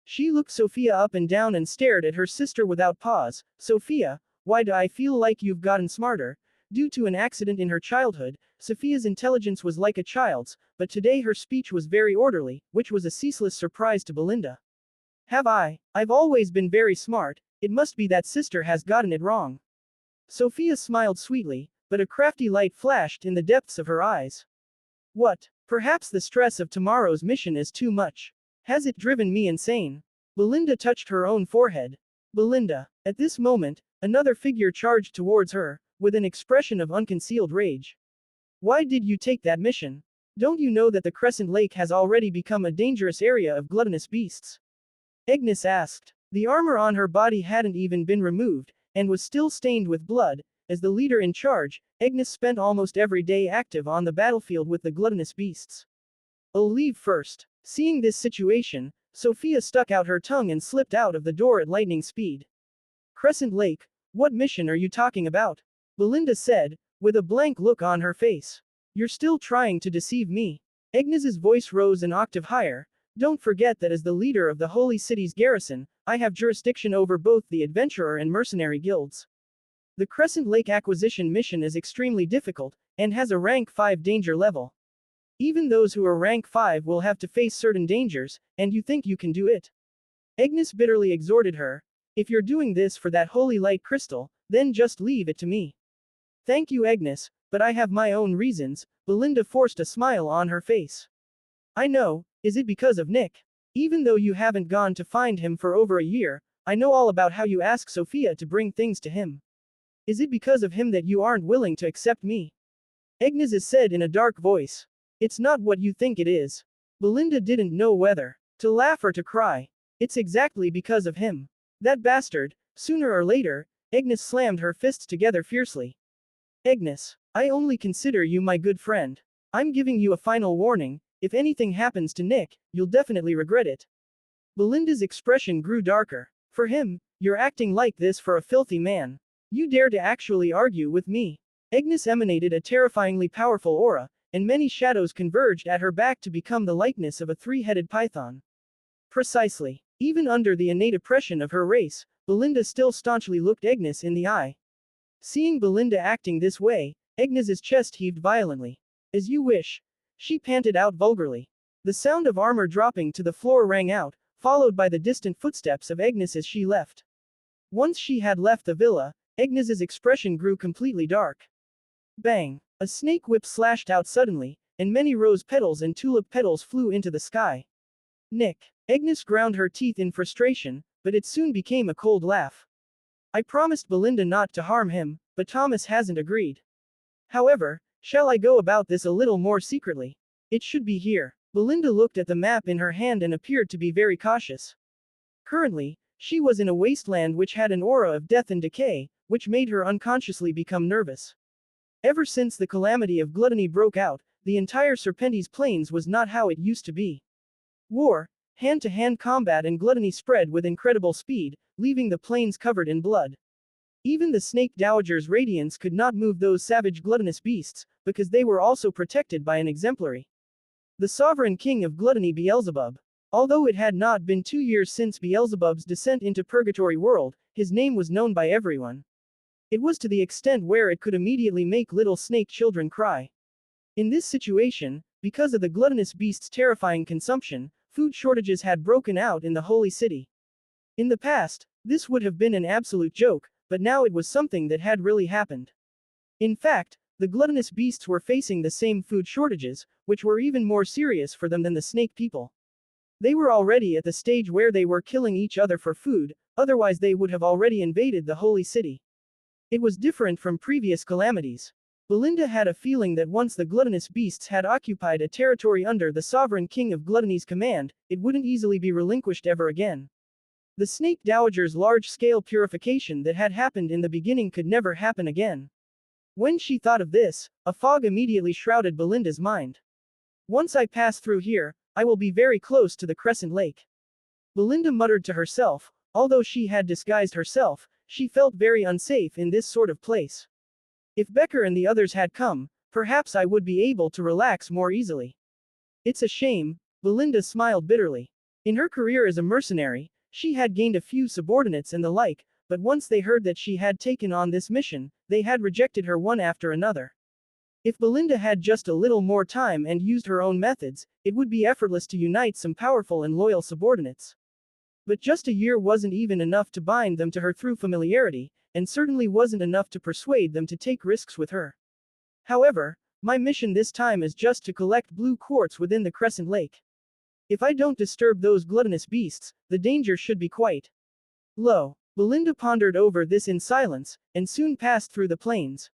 She looked Sophia up and down and stared at her sister without pause. Sophia, why do I feel like you've gotten smarter? Due to an accident in her childhood, Sophia's intelligence was like a child's, but today her speech was very orderly, which was a ceaseless surprise to Belinda. Have I? I've always been very smart, it must be that Sister has gotten it wrong. Sophia smiled sweetly, but a crafty light flashed in the depths of her eyes. What? Perhaps the stress of tomorrow's mission is too much. Has it driven me insane? Belinda touched her own forehead. Belinda. At this moment, another figure charged towards her, with an expression of unconcealed rage. Why did you take that mission? Don't you know that the Crescent Lake has already become a dangerous area of gluttonous beasts? Agnes asked. The armor on her body hadn't even been removed, and was still stained with blood. As the leader in charge, Agnes spent almost every day active on the battlefield with the gluttonous beasts. I'll leave first. Seeing this situation, Sophia stuck out her tongue and slipped out of the door at lightning speed. Crescent Lake, what mission are you talking about? Belinda said, with a blank look on her face. You're still trying to deceive me. Agnes's voice rose an octave higher. Don't forget that as the leader of the Holy City's garrison, I have jurisdiction over both the adventurer and mercenary guilds. The Crescent Lake acquisition mission is extremely difficult, and has a rank 5 danger level. Even those who are rank 5 will have to face certain dangers, and you think you can do it? Agnes bitterly exhorted her. If you're doing this for that holy light crystal, then just leave it to me. Thank you, Agnes, but I have my own reasons. Belinda forced a smile on her face. I know, is it because of Nick? Even though you haven't gone to find him for over a year, I know all about how you ask Sophia to bring things to him. Is it because of him that you aren't willing to accept me? Agnes said in a dark voice. It's not what you think it is. Belinda didn't know whether to laugh or to cry. It's exactly because of him. That bastard. Sooner or later, Agnes slammed her fists together fiercely. Agnes, I only consider you my good friend. I'm giving you a final warning. If anything happens to Nick, you'll definitely regret it. Belinda's expression grew darker. For him, you're acting like this for a filthy man. You dare to actually argue with me. Agnes emanated a terrifyingly powerful aura, and many shadows converged at her back to become the likeness of a three-headed python. Precisely. Even under the innate oppression of her race, Belinda still staunchly looked Agnes in the eye. Seeing Belinda acting this way, Agnes's chest heaved violently. As you wish. She panted out vulgarly. The sound of armor dropping to the floor rang out, followed by the distant footsteps of Agnes as she left. Once she had left the villa, Agnes's expression grew completely dark. Bang! A snake whip slashed out suddenly, and many rose petals and tulip petals flew into the sky. Nick! Agnes ground her teeth in frustration, but it soon became a cold laugh. I promised Belinda not to harm him, but Thomas hasn't agreed. However, shall I go about this a little more secretly? It should be here. Belinda looked at the map in her hand and appeared to be very cautious. Currently, she was in a wasteland which had an aura of death and decay, which made her unconsciously become nervous. Ever since the calamity of gluttony broke out, the entire Serpentes Plains was not how it used to be. War, hand-to-hand combat and gluttony spread with incredible speed, leaving the plains covered in blood. Even the Snake Dowager's radiance could not move those savage gluttonous beasts, because they were also protected by an exemplary. The sovereign king of gluttony Beelzebub. Although it had not been 2 years since Beelzebub's descent into Purgatory World, his name was known by everyone. It was to the extent where it could immediately make little snake children cry. In this situation, because of the gluttonous beast's terrifying consumption, food shortages had broken out in the Holy City. In the past, this would have been an absolute joke, but now it was something that had really happened. In fact, the gluttonous beasts were facing the same food shortages, which were even more serious for them than the snake people. They were already at the stage where they were killing each other for food, otherwise they would have already invaded the Holy City. It was different from previous calamities. Belinda had a feeling that once the gluttonous beasts had occupied a territory under the sovereign king of gluttony's command, it wouldn't easily be relinquished ever again. The Snake Dowager's large-scale purification that had happened in the beginning could never happen again. When she thought of this, a fog immediately shrouded Belinda's mind. Once I pass through here, I will be very close to the Crescent Lake. Belinda muttered to herself. Although she had disguised herself, she felt very unsafe in this sort of place. If Becker and the others had come, perhaps I would be able to relax more easily. It's a shame, Belinda smiled bitterly. In her career as a mercenary, she had gained a few subordinates and the like, but once they heard that she had taken on this mission, they had rejected her one after another. If Belinda had just a little more time and used her own methods, it would be effortless to unite some powerful and loyal subordinates. But just a year wasn't even enough to bind them to her through familiarity, and certainly wasn't enough to persuade them to take risks with her. However, my mission this time is just to collect blue quartz within the Crescent Lake. If I don't disturb those gluttonous beasts, the danger should be quite low. Belinda pondered over this in silence, and soon passed through the plains.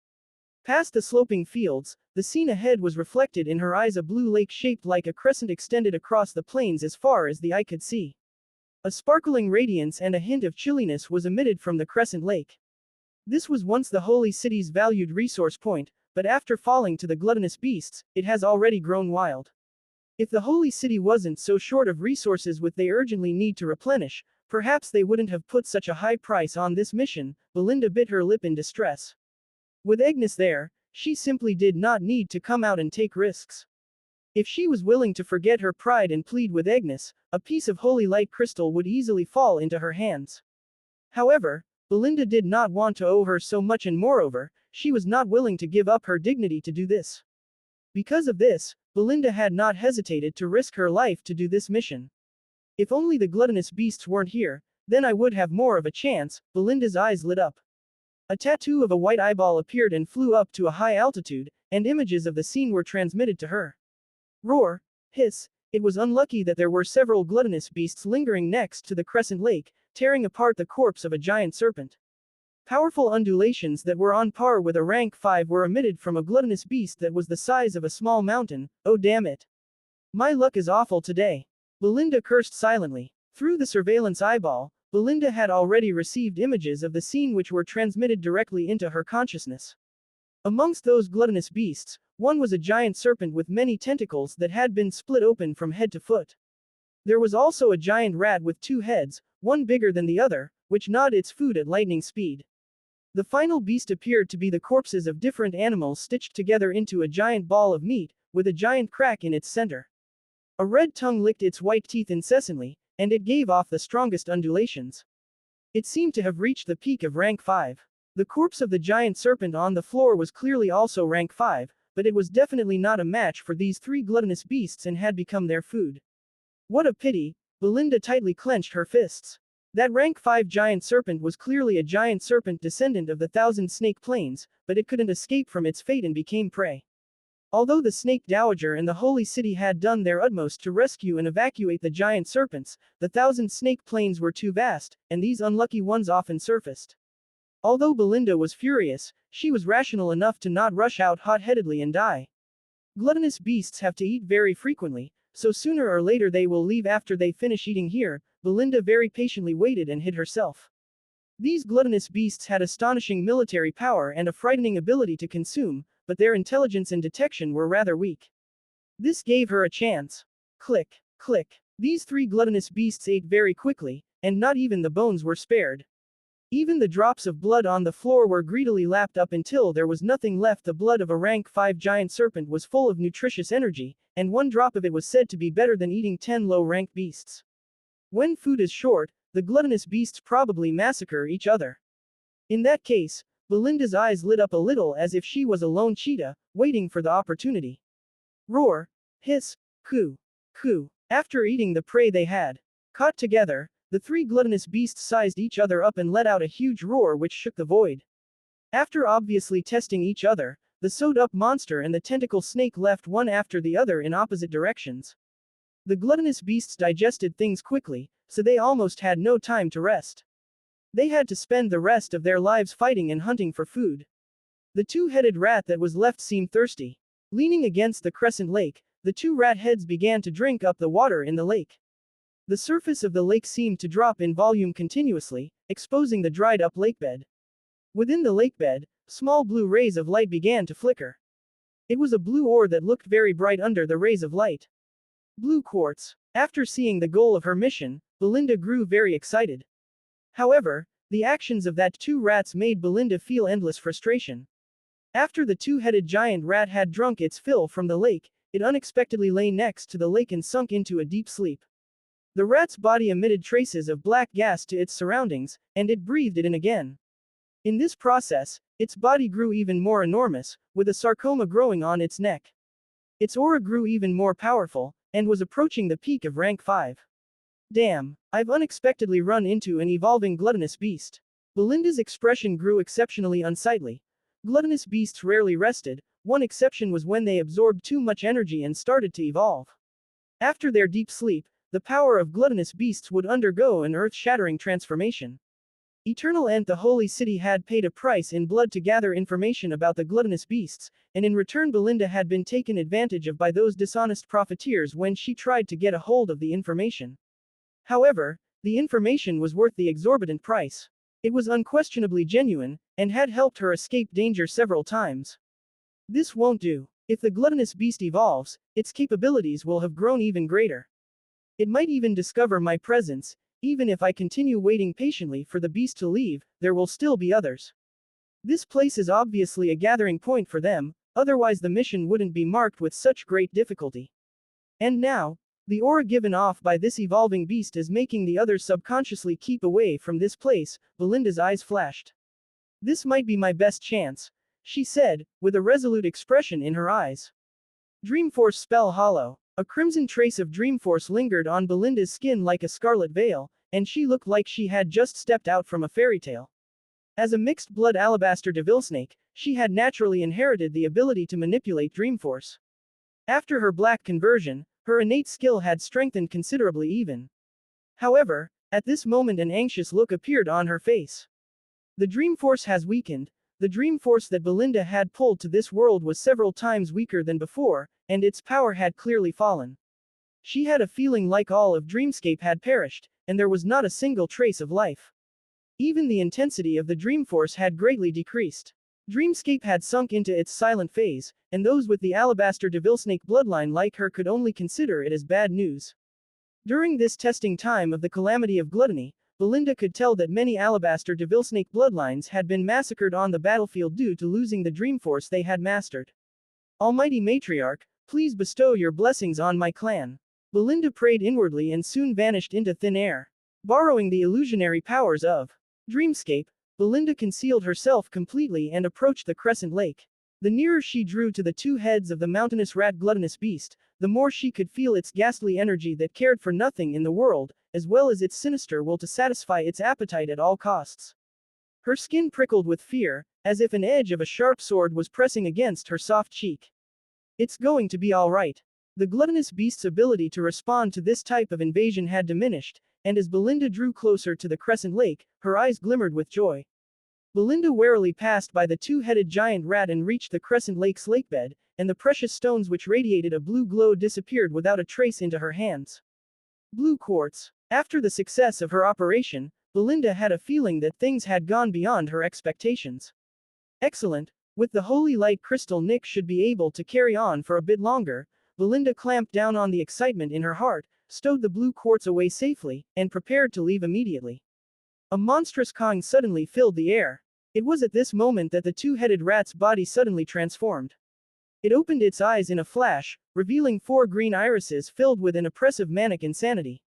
Past the sloping fields, the scene ahead was reflected in her eyes. A blue lake shaped like a crescent extended across the plains as far as the eye could see. A sparkling radiance and a hint of chilliness was emitted from the Crescent Lake. This was once the Holy City's valued resource point, but after falling to the gluttonous beasts, it has already grown wild. If the Holy City wasn't so short of resources which they urgently need to replenish, perhaps they wouldn't have put such a high price on this mission. Belinda bit her lip in distress. With Agnes there, she simply did not need to come out and take risks. If she was willing to forget her pride and plead with Agnes, a piece of holy light crystal would easily fall into her hands. However, Belinda did not want to owe her so much, and moreover, she was not willing to give up her dignity to do this. Because of this, Belinda had not hesitated to risk her life to do this mission. If only the gluttonous beasts weren't here, then I would have more of a chance. Belinda's eyes lit up. A tattoo of a white eyeball appeared and flew up to a high altitude, and images of the scene were transmitted to her. Roar, hiss, it was unlucky that there were several gluttonous beasts lingering next to the Crescent Lake, tearing apart the corpse of a giant serpent. Powerful undulations that were on par with a rank 5 were emitted from a gluttonous beast that was the size of a small mountain. Oh damn it. My luck is awful today. Belinda cursed silently. Through the surveillance eyeball, Belinda had already received images of the scene which were transmitted directly into her consciousness. Amongst those gluttonous beasts, one was a giant serpent with many tentacles that had been split open from head to foot. There was also a giant rat with 2 heads, one bigger than the other, which gnawed its food at lightning speed. The final beast appeared to be the corpses of different animals stitched together into a giant ball of meat, with a giant crack in its center. A red tongue licked its white teeth incessantly, and it gave off the strongest undulations. It seemed to have reached the peak of rank 5. The corpse of the giant serpent on the floor was clearly also rank 5, but it was definitely not a match for these three gluttonous beasts and had become their food. What a pity, Belinda tightly clenched her fists. That rank 5 giant serpent was clearly a giant serpent descendant of the Thousand Snake Plains, but it couldn't escape from its fate and became prey. Although the Snake Dowager and the Holy City had done their utmost to rescue and evacuate the giant serpents, the Thousand Snake Plains were too vast, and these unlucky ones often surfaced. Although Belinda was furious, she was rational enough to not rush out hot-headedly and die. Gluttonous beasts have to eat very frequently, so sooner or later they will leave after they finish eating here. Belinda very patiently waited and hid herself. These gluttonous beasts had astonishing military power and a frightening ability to consume, but their intelligence and detection were rather weak. This gave her a chance. Click, click. These three gluttonous beasts ate very quickly, and not even the bones were spared. Even the drops of blood on the floor were greedily lapped up until there was nothing left. The blood of a rank 5 giant serpent was full of nutritious energy, and one drop of it was said to be better than eating 10 low-rank beasts. When food is short, the gluttonous beasts probably massacre each other. In that case, Belinda's eyes lit up a little as if she was a lone cheetah, waiting for the opportunity. Roar, hiss, coo, coo. After eating the prey they had caught together, the three gluttonous beasts sized each other up and let out a huge roar which shook the void. After obviously testing each other, the sewed-up monster and the tentacle snake left one after the other in opposite directions. The gluttonous beasts digested things quickly, so they almost had no time to rest. They had to spend the rest of their lives fighting and hunting for food. The two-headed rat that was left seemed thirsty. Leaning against the crescent lake, the two rat heads began to drink up the water in the lake. The surface of the lake seemed to drop in volume continuously, exposing the dried-up lakebed. Within the lakebed, small blue rays of light began to flicker. It was a blue ore that looked very bright under the rays of light. Blue quartz. After seeing the goal of her mission, Belinda grew very excited. However, the actions of that two rats made Belinda feel endless frustration. After the two-headed giant rat had drunk its fill from the lake, it unexpectedly lay next to the lake and sunk into a deep sleep. The rat's body emitted traces of black gas to its surroundings, and it breathed it in again. In this process, its body grew even more enormous, with a sarcoma growing on its neck. Its aura grew even more powerful, and was approaching the peak of rank 5. Damn, I've unexpectedly run into an evolving gluttonous beast. Belinda's expression grew exceptionally unsightly. Gluttonous beasts rarely rested, one exception was when they absorbed too much energy and started to evolve. After their deep sleep, the power of gluttonous beasts would undergo an earth-shattering transformation. Eternal and the Holy City had paid a price in blood to gather information about the gluttonous beasts, and in return Belinda had been taken advantage of by those dishonest profiteers when she tried to get a hold of the information. However, the information was worth the exorbitant price. It was unquestionably genuine, and had helped her escape danger several times. This won't do. If the gluttonous beast evolves, its capabilities will have grown even greater. It might even discover my presence. Even if I continue waiting patiently for the beast to leave, there will still be others. This place is obviously a gathering point for them, otherwise the mission wouldn't be marked with such great difficulty. And now, the aura given off by this evolving beast is making the others subconsciously keep away from this place. Belinda's eyes flashed. This might be my best chance, she said, with a resolute expression in her eyes. Dreamforce spell hollow. A crimson trace of Dreamforce lingered on Belinda's skin like a scarlet veil, and she looked like she had just stepped out from a fairy tale. As a mixed-blood alabaster devilsnake, she had naturally inherited the ability to manipulate Dreamforce. After her black conversion, her innate skill had strengthened considerably even. However, at this moment an anxious look appeared on her face. The Dreamforce has weakened. The Dreamforce that Belinda had pulled to this world was several times weaker than before, and its power had clearly fallen. She had a feeling like all of Dreamscape had perished, and there was not a single trace of life. Even the intensity of the Dreamforce had greatly decreased. Dreamscape had sunk into its silent phase, and those with the Alabaster Devilsnake bloodline like her could only consider it as bad news. During this testing time of the calamity of gluttony, Belinda could tell that many Alabaster Devilsnake bloodlines had been massacred on the battlefield due to losing the Dreamforce they had mastered. Almighty Matriarch, please bestow your blessings on my clan. Belinda prayed inwardly and soon vanished into thin air. Borrowing the illusionary powers of Dreamscape, Belinda concealed herself completely and approached the Crescent Lake. The nearer she drew to the two heads of the mountainous rat gluttonous beast, the more she could feel its ghastly energy that cared for nothing in the world, as well as its sinister will to satisfy its appetite at all costs. Her skin prickled with fear, as if an edge of a sharp sword was pressing against her soft cheek. It's going to be all right. The gluttonous beast's ability to respond to this type of invasion had diminished, and as Belinda drew closer to the crescent lake, her eyes glimmered with joy. Belinda warily passed by the two-headed giant rat and reached the crescent lake's lakebed, and the precious stones which radiated a blue glow disappeared without a trace into her hands. Blue quartz. After the success of her operation, Belinda had a feeling that things had gone beyond her expectations. Excellent. With the holy light crystal, Nick should be able to carry on for a bit longer. Belinda clamped down on the excitement in her heart, stowed the blue quartz away safely, and prepared to leave immediately. A monstrous cawing suddenly filled the air. It was at this moment that the two-headed rat's body suddenly transformed. It opened its eyes in a flash, revealing 4 green irises filled with an oppressive manic insanity.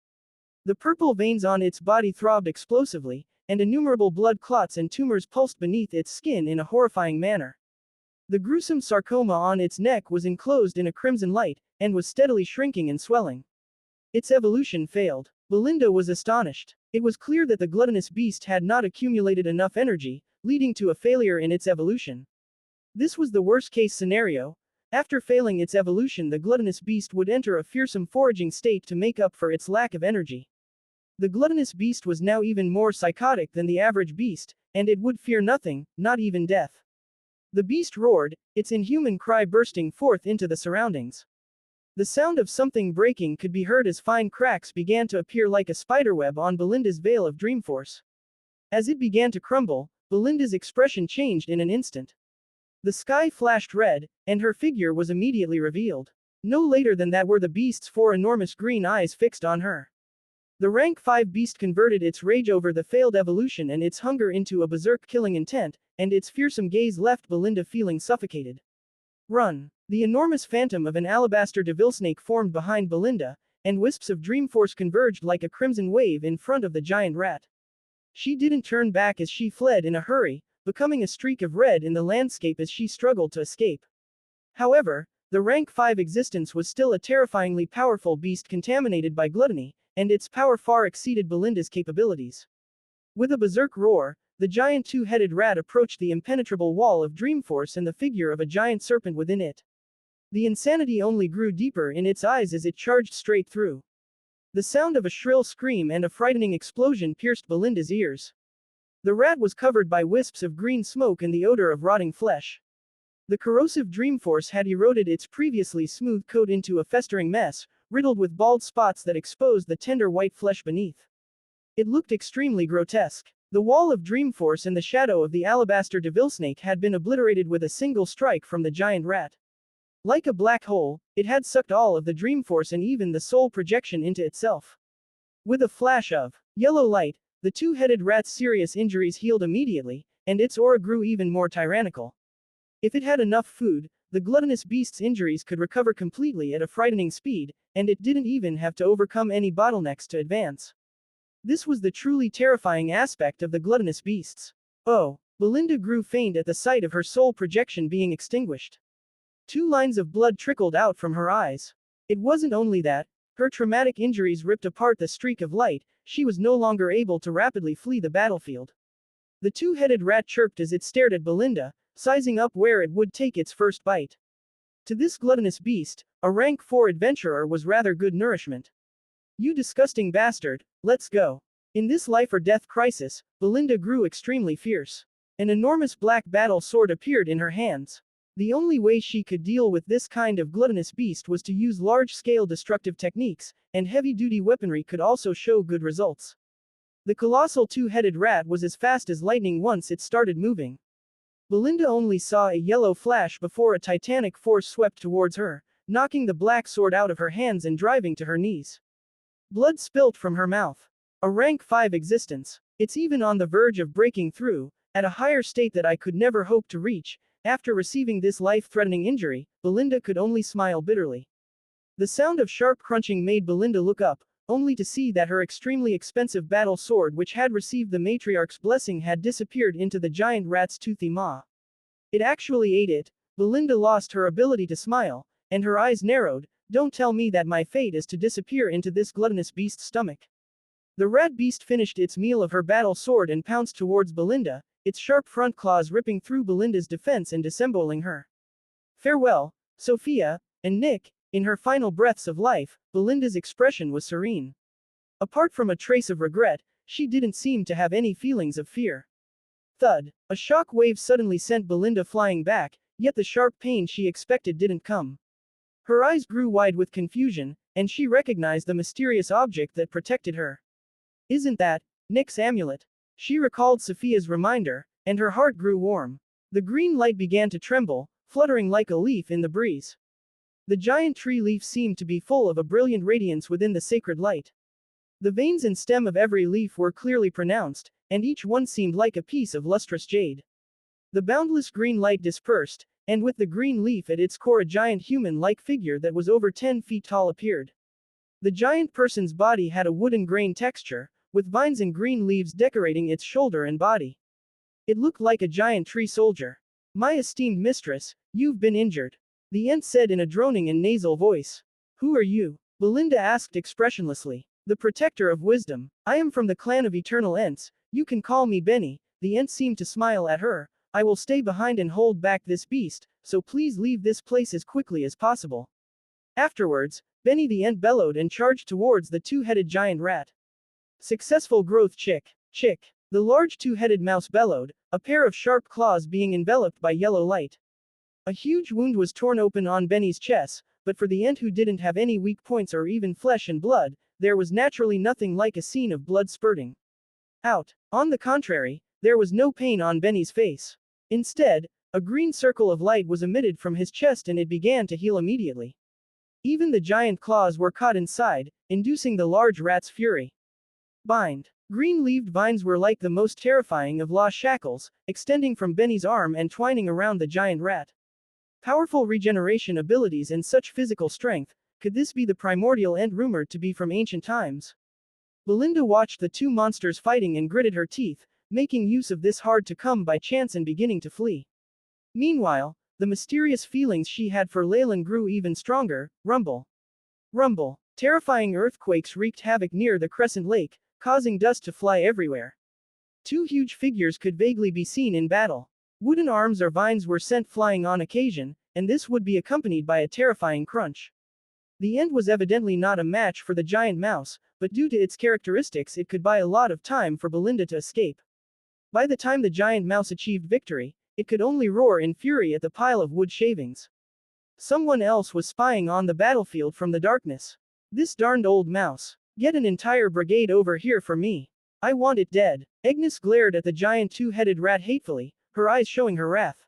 The purple veins on its body throbbed explosively, and innumerable blood clots and tumors pulsed beneath its skin in a horrifying manner. The gruesome sarcoma on its neck was enclosed in a crimson light, and was steadily shrinking and swelling. Its evolution failed. Belinda was astonished. It was clear that the gluttonous beast had not accumulated enough energy, leading to a failure in its evolution. This was the worst-case scenario. After failing its evolution, the gluttonous beast would enter a fearsome foraging state to make up for its lack of energy. The gluttonous beast was now even more psychotic than the average beast, and it would fear nothing, not even death. The beast roared, its inhuman cry bursting forth into the surroundings. The sound of something breaking could be heard as fine cracks began to appear like a spiderweb on Belinda's veil of Dreamforce. As it began to crumble, Belinda's expression changed in an instant. The sky flashed red, and her figure was immediately revealed. No later than that were the beast's 4 enormous green eyes fixed on her. The rank 5 beast converted its rage over the failed evolution and its hunger into a berserk killing intent, and its fearsome gaze left Belinda feeling suffocated. Run! The enormous phantom of an alabaster devilsnake formed behind Belinda, and wisps of Dreamforce converged like a crimson wave in front of the giant rat. She didn't turn back as she fled in a hurry, becoming a streak of red in the landscape as she struggled to escape. However, the rank 5 existence was still a terrifyingly powerful beast contaminated by gluttony, and its power far exceeded Belinda's capabilities. With a berserk roar, the giant two-headed rat approached the impenetrable wall of Dreamforce and the figure of a giant serpent within it. The insanity only grew deeper in its eyes as it charged straight through. The sound of a shrill scream and a frightening explosion pierced Belinda's ears. The rat was covered by wisps of green smoke and the odor of rotting flesh. The corrosive Dreamforce had eroded its previously smooth coat into a festering mess, riddled with bald spots that exposed the tender white flesh beneath. It looked extremely grotesque. The wall of Dreamforce and the shadow of the alabaster devilsnake had been obliterated with a single strike from the giant rat. Like a black hole, it had sucked all of the Dreamforce and even the soul projection into itself. With a flash of yellow light, the two-headed rat's serious injuries healed immediately, and its aura grew even more tyrannical. If it had enough food, the gluttonous beast's injuries could recover completely at a frightening speed, and it didn't even have to overcome any bottlenecks to advance. This was the truly terrifying aspect of the gluttonous beasts. Oh! Belinda grew faint at the sight of her soul projection being extinguished. 2 lines of blood trickled out from her eyes. It wasn't only that, her traumatic injuries ripped apart the streak of light, she was no longer able to rapidly flee the battlefield. The two-headed rat chirped as it stared at Belinda, sizing up where it would take its first bite. To this gluttonous beast, a rank 4 adventurer was rather good nourishment. You disgusting bastard, let's go. In this life-or-death crisis, Belinda grew extremely fierce. An enormous black battle sword appeared in her hands. The only way she could deal with this kind of gluttonous beast was to use large-scale destructive techniques, and heavy-duty weaponry could also show good results. The colossal two-headed rat was as fast as lightning once it started moving. Belinda only saw a yellow flash before a titanic force swept towards her, knocking the black sword out of her hands and driving to her knees. Blood spilt from her mouth. A rank 5 existence. It's even on the verge of breaking through, at a higher state that I could never hope to reach. After receiving this life-threatening injury, Belinda could only smile bitterly. The sound of sharp crunching made Belinda look up, only to see that her extremely expensive battle sword, which had received the matriarch's blessing, had disappeared into the giant rat's toothy maw. It actually ate it, Belinda lost her ability to smile, and her eyes narrowed. Don't tell me that my fate is to disappear into this gluttonous beast's stomach. The rat beast finished its meal of her battle sword and pounced towards Belinda, its sharp front claws ripping through Belinda's defense and disemboweling her. Farewell, Sophia, and Nick. In her final breaths of life, Belinda's expression was serene. Apart from a trace of regret, she didn't seem to have any feelings of fear. Thud. A shock wave suddenly sent Belinda flying back, yet the sharp pain she expected didn't come. Her eyes grew wide with confusion, and she recognized the mysterious object that protected her. Isn't that Nick's amulet? She recalled Sophia's reminder, and her heart grew warm. The green light began to tremble, fluttering like a leaf in the breeze. The giant tree leaf seemed to be full of a brilliant radiance within the sacred light. The veins and stem of every leaf were clearly pronounced, and each one seemed like a piece of lustrous jade. The boundless green light dispersed, and with the green leaf at its core a giant human-like figure that was over 10 feet tall appeared. The giant person's body had a wooden grain texture, with vines and green leaves decorating its shoulder and body. It looked like a giant tree soldier. My esteemed mistress, you've been injured. The Ent said in a droning and nasal voice. Who are you? Belinda asked expressionlessly. The protector of wisdom. I am from the clan of eternal Ents. You can call me Benny. The Ent seemed to smile at her. I will stay behind and hold back this beast, so please leave this place as quickly as possible. Afterwards, Benny the Ent bellowed and charged towards the two-headed giant rat. Successful growth chick. Chick. The large two-headed mouse bellowed, a pair of sharp claws being enveloped by yellow light. A huge wound was torn open on Benny's chest, but for the Ent who didn't have any weak points or even flesh and blood, there was naturally nothing like a scene of blood spurting out. On the contrary, there was no pain on Benny's face. Instead, a green circle of light was emitted from his chest and it began to heal immediately. Even the giant claws were caught inside, inducing the large rat's fury. Bind. Green-leaved vines were like the most terrifying of law shackles, extending from Benny's arm and twining around the giant rat. Powerful regeneration abilities and such physical strength, could this be the primordial Ent rumored to be from ancient times? Belinda watched the two monsters fighting and gritted her teeth, making use of this hard to come by chance and beginning to flee. Meanwhile, the mysterious feelings she had for Leylin grew even stronger. Rumble. Rumble. Terrifying earthquakes wreaked havoc near the crescent lake, causing dust to fly everywhere. Two huge figures could vaguely be seen in battle. Wooden arms or vines were sent flying on occasion, and this would be accompanied by a terrifying crunch. The Ent was evidently not a match for the giant mouse, but due to its characteristics it could buy a lot of time for Belinda to escape. By the time the giant mouse achieved victory, it could only roar in fury at the pile of wood shavings. Someone else was spying on the battlefield from the darkness. This darned old mouse. Get an entire brigade over here for me. I want it dead. Agnes glared at the giant two-headed rat hatefully, her eyes showing her wrath.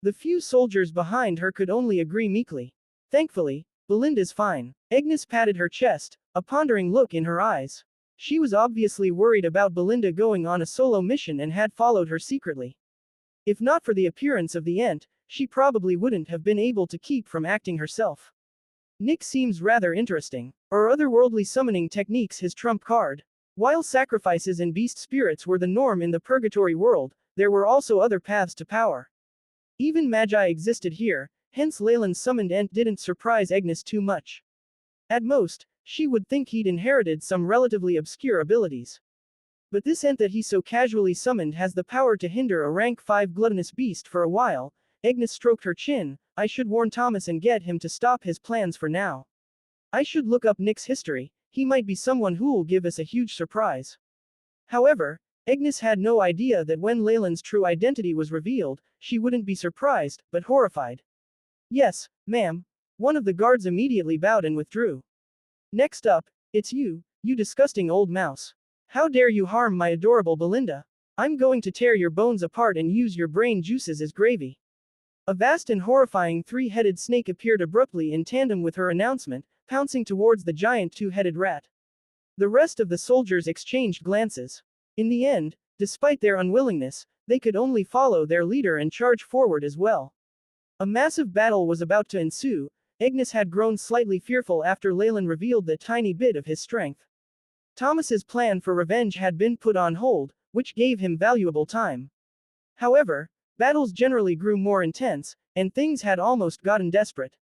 The few soldiers behind her could only agree meekly. Thankfully, Belinda's fine. Agnes patted her chest, a pondering look in her eyes. She was obviously worried about Belinda going on a solo mission and had followed her secretly. If not for the appearance of the Ent, she probably wouldn't have been able to keep from acting herself. Nick seems rather interesting. Are otherworldly summoning techniques his trump card? While sacrifices and beast spirits were the norm in the purgatory world, there were also other paths to power. Even magi existed here, hence Leylin's summoned Ent didn't surprise Agnes too much. At most, she would think he'd inherited some relatively obscure abilities. But this Ent that he so casually summoned has the power to hinder a rank 5 gluttonous beast for a while. Agnes stroked her chin. I should warn Thomas and get him to stop his plans for now. I should look up Nick's history, he might be someone who'll give us a huge surprise. However, Agnes had no idea that when Leylin's true identity was revealed, she wouldn't be surprised, but horrified. Yes, ma'am. One of the guards immediately bowed and withdrew. Next up, it's you, you disgusting old mouse. How dare you harm my adorable Belinda? I'm going to tear your bones apart and use your brain juices as gravy. A vast and horrifying three-headed snake appeared abruptly in tandem with her announcement, pouncing towards the giant two-headed rat. The rest of the soldiers exchanged glances. In the end, despite their unwillingness, they could only follow their leader and charge forward as well. A massive battle was about to ensue. Agnes had grown slightly fearful after Leylin revealed that tiny bit of his strength. Thomas's plan for revenge had been put on hold, which gave him valuable time. However, Battles generally grew more intense, and things had almost gotten desperate.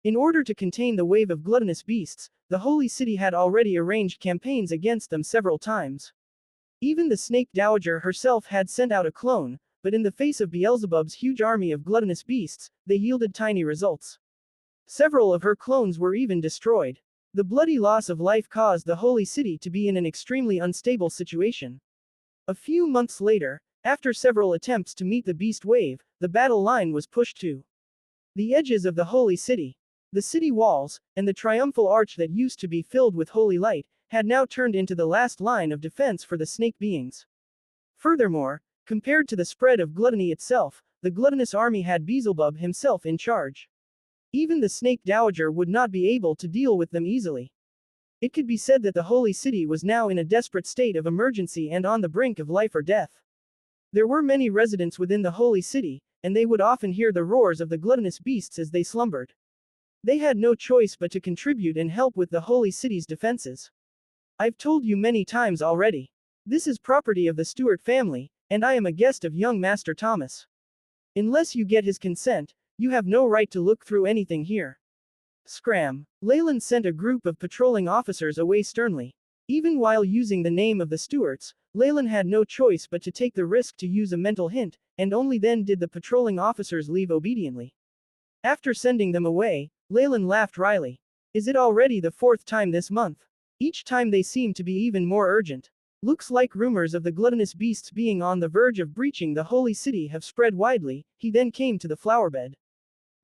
In order to contain the wave of gluttonous beasts, the Holy City had already arranged campaigns against them several times. Even the Snake Dowager herself had sent out a clone, but in the face of Beelzebub's huge army of gluttonous beasts, they yielded tiny results. Several of her clones were even destroyed. The bloody loss of life caused the Holy City to be in an extremely unstable situation. A few months later, after several attempts to meet the beast wave, the battle line was pushed to the edges of the Holy City. The city walls, and the triumphal arch that used to be filled with holy light, had now turned into the last line of defense for the snake beings. Furthermore, compared to the spread of gluttony itself, the gluttonous army had Beelzebub himself in charge. Even the Snake Dowager would not be able to deal with them easily. It could be said that the Holy City was now in a desperate state of emergency and on the brink of life or death. There were many residents within the Holy City, and they would often hear the roars of the gluttonous beasts as they slumbered. They had no choice but to contribute and help with the Holy City's defenses. I've told you many times already. This is property of the Stewart family, and I am a guest of young Master Thomas. Unless you get his consent, you have no right to look through anything here. Scram. Leylin sent a group of patrolling officers away sternly. Even while using the name of the Stewarts, Leylin had no choice but to take the risk to use a mental hint, and only then did the patrolling officers leave obediently. After sending them away, Leylin laughed wryly. Is it already the 4th time this month? Each time they seem to be even more urgent. Looks like rumors of the gluttonous beasts being on the verge of breaching the Holy City have spread widely. He then came to the flowerbed.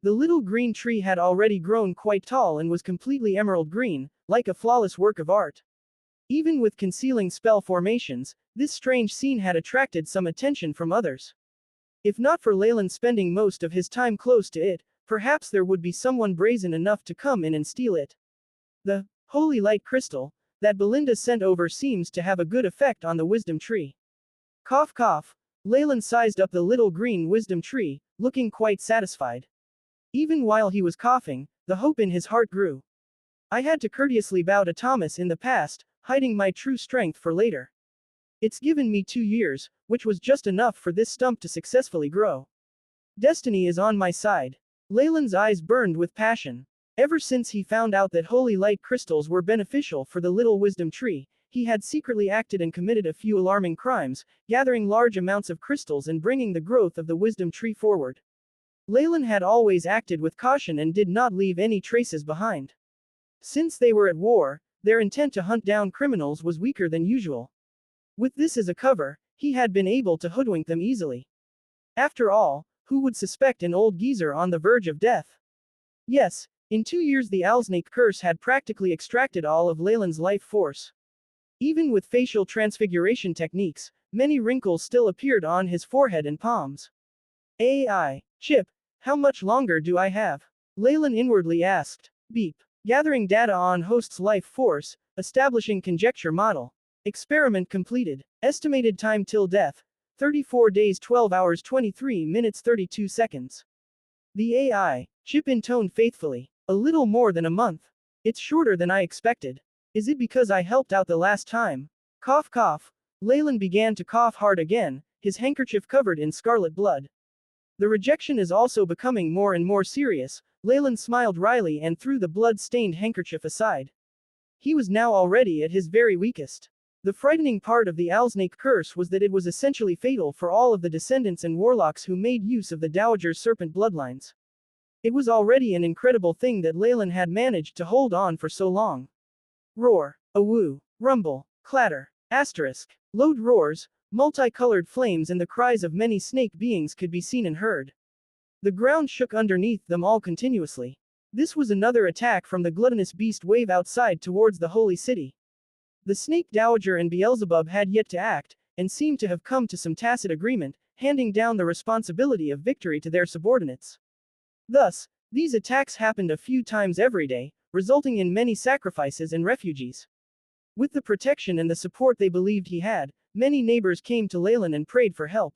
The little green tree had already grown quite tall and was completely emerald green, like a flawless work of art. Even with concealing spell formations, this strange scene had attracted some attention from others. If not for Leylin spending most of his time close to it, perhaps there would be someone brazen enough to come in and steal it. The holy light crystal that Belinda sent over seems to have a good effect on the wisdom tree. Cough cough. Leylin sized up the little green wisdom tree, looking quite satisfied. Even while he was coughing, the hope in his heart grew. I had to courteously bow to Thomas in the past, hiding my true strength for later. It's given me 2 years, which was just enough for this stump to successfully grow. Destiny is on my side. Leylin's eyes burned with passion. Ever since he found out that holy light crystals were beneficial for the little wisdom tree, he had secretly acted and committed a few alarming crimes, gathering large amounts of crystals and bringing the growth of the wisdom tree forward. Leylin had always acted with caution and did not leave any traces behind. Since they were at war, their intent to hunt down criminals was weaker than usual. With this as a cover, he had been able to hoodwink them easily. After all, who would suspect an old geezer on the verge of death? Yes, in 2 years the Owlsnake curse had practically extracted all of Leylin's life force. Even with facial transfiguration techniques, many wrinkles still appeared on his forehead and palms. AI. Chip, how much longer do I have? Leylin inwardly asked. Beep. Gathering data on host's life force, establishing conjecture model. Experiment completed. Estimated time till death, 34 days 12 hours 23 minutes 32 seconds. The AI. Chip intoned faithfully. A little more than a month. It's shorter than I expected. Is it because I helped out the last time? Cough cough. Leylin began to cough hard again, his handkerchief covered in scarlet blood. The rejection is also becoming more and more serious. Leylin smiled wryly and threw the blood-stained handkerchief aside. He was now already at his very weakest. The frightening part of the Owlsnake curse was that it was essentially fatal for all of the descendants and warlocks who made use of the Dowager's serpent bloodlines. It was already an incredible thing that Leylin had managed to hold on for so long. Roar, awoo, rumble, clatter, asterisk, loud roars, multicolored flames and the cries of many snake beings could be seen and heard. The ground shook underneath them all continuously. This was another attack from the gluttonous beast wave outside towards the holy city. The Snake Dowager and Beelzebub had yet to act, and seemed to have come to some tacit agreement, handing down the responsibility of victory to their subordinates. Thus, these attacks happened a few times every day, resulting in many sacrifices and refugees. With the protection and the support they believed he had, many neighbors came to Leylin and prayed for help.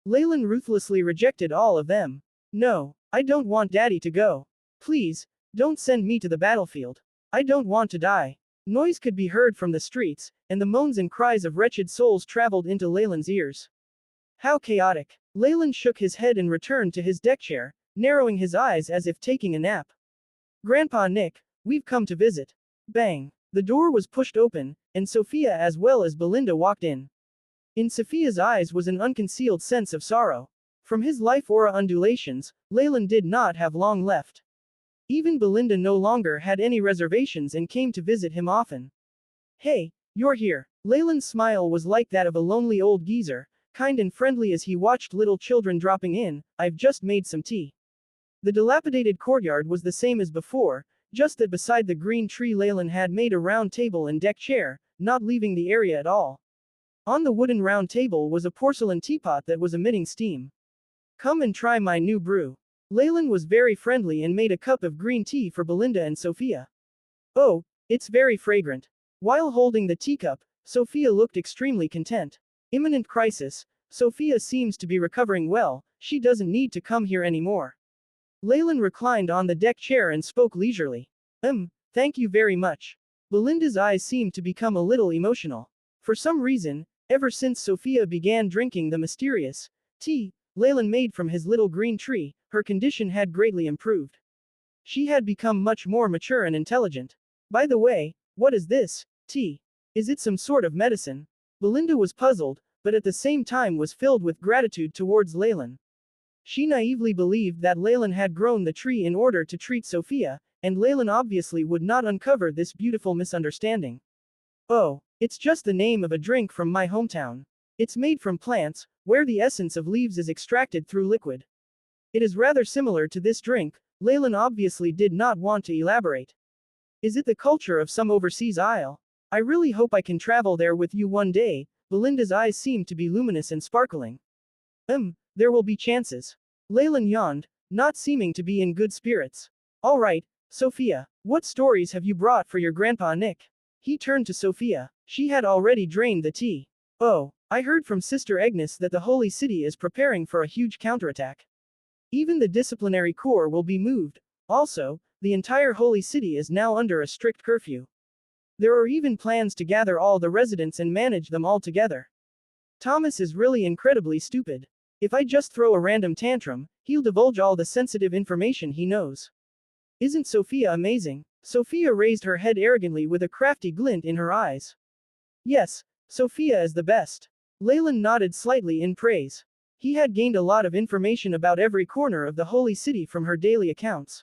Leylin ruthlessly rejected all of them. No, I don't want Daddy to go. Please, don't send me to the battlefield. I don't want to die. Noise could be heard from the streets, and the moans and cries of wretched souls traveled into Leylin's ears. How chaotic. Leylin shook his head and returned to his deck chair, narrowing his eyes as if taking a nap. Grandpa Nick, we've come to visit. Bang. The door was pushed open, and Sophia as well as Belinda walked in. In Sophia's eyes was an unconcealed sense of sorrow. From his life aura undulations, Leylin did not have long left. Even Belinda no longer had any reservations and came to visit him often. Hey, you're here. Leylin's smile was like that of a lonely old geezer, kind and friendly as he watched little children dropping in. I've just made some tea. The dilapidated courtyard was the same as before, just that beside the green tree Leylin had made a round table and deck chair, not leaving the area at all. On the wooden round table was a porcelain teapot that was emitting steam. Come and try my new brew. Leylin was very friendly and made a cup of green tea for Belinda and Sophia. Oh, it's very fragrant. While holding the teacup, Sophia looked extremely content. Imminent crisis. Sophia seems to be recovering well, she doesn't need to come here anymore. Leylin reclined on the deck chair and spoke leisurely. Thank you very much. Belinda's eyes seemed to become a little emotional. For some reason, ever since Sophia began drinking the mysterious tea Leylin made from his little green tree, her condition had greatly improved. She had become much more mature and intelligent. By the way, what is this tea? Is it some sort of medicine? Belinda was puzzled, but at the same time was filled with gratitude towards Leylin. She naively believed that Leylin had grown the tree in order to treat Sophia, and Leylin obviously would not uncover this beautiful misunderstanding. Oh, it's just the name of a drink from my hometown. It's made from plants, where the essence of leaves is extracted through liquid. It is rather similar to this drink. Leylin obviously did not want to elaborate. Is it the culture of some overseas isle? I really hope I can travel there with you one day. Belinda's eyes seemed to be luminous and sparkling. There will be chances. Leylin yawned, not seeming to be in good spirits. All right, Sophia, what stories have you brought for your Grandpa Nick? He turned to Sophia. She had already drained the tea. Oh, I heard from Sister Agnes that the Holy City is preparing for a huge counterattack. Even the disciplinary corps will be moved. Also, the entire Holy City is now under a strict curfew. There are even plans to gather all the residents and manage them all together. Thomas is really incredibly stupid. If I just throw a random tantrum, he'll divulge all the sensitive information he knows. Isn't Sophia amazing? Sophia raised her head arrogantly with a crafty glint in her eyes. Yes, Sophia is the best. Leylin nodded slightly in praise. He had gained a lot of information about every corner of the Holy City from her daily accounts.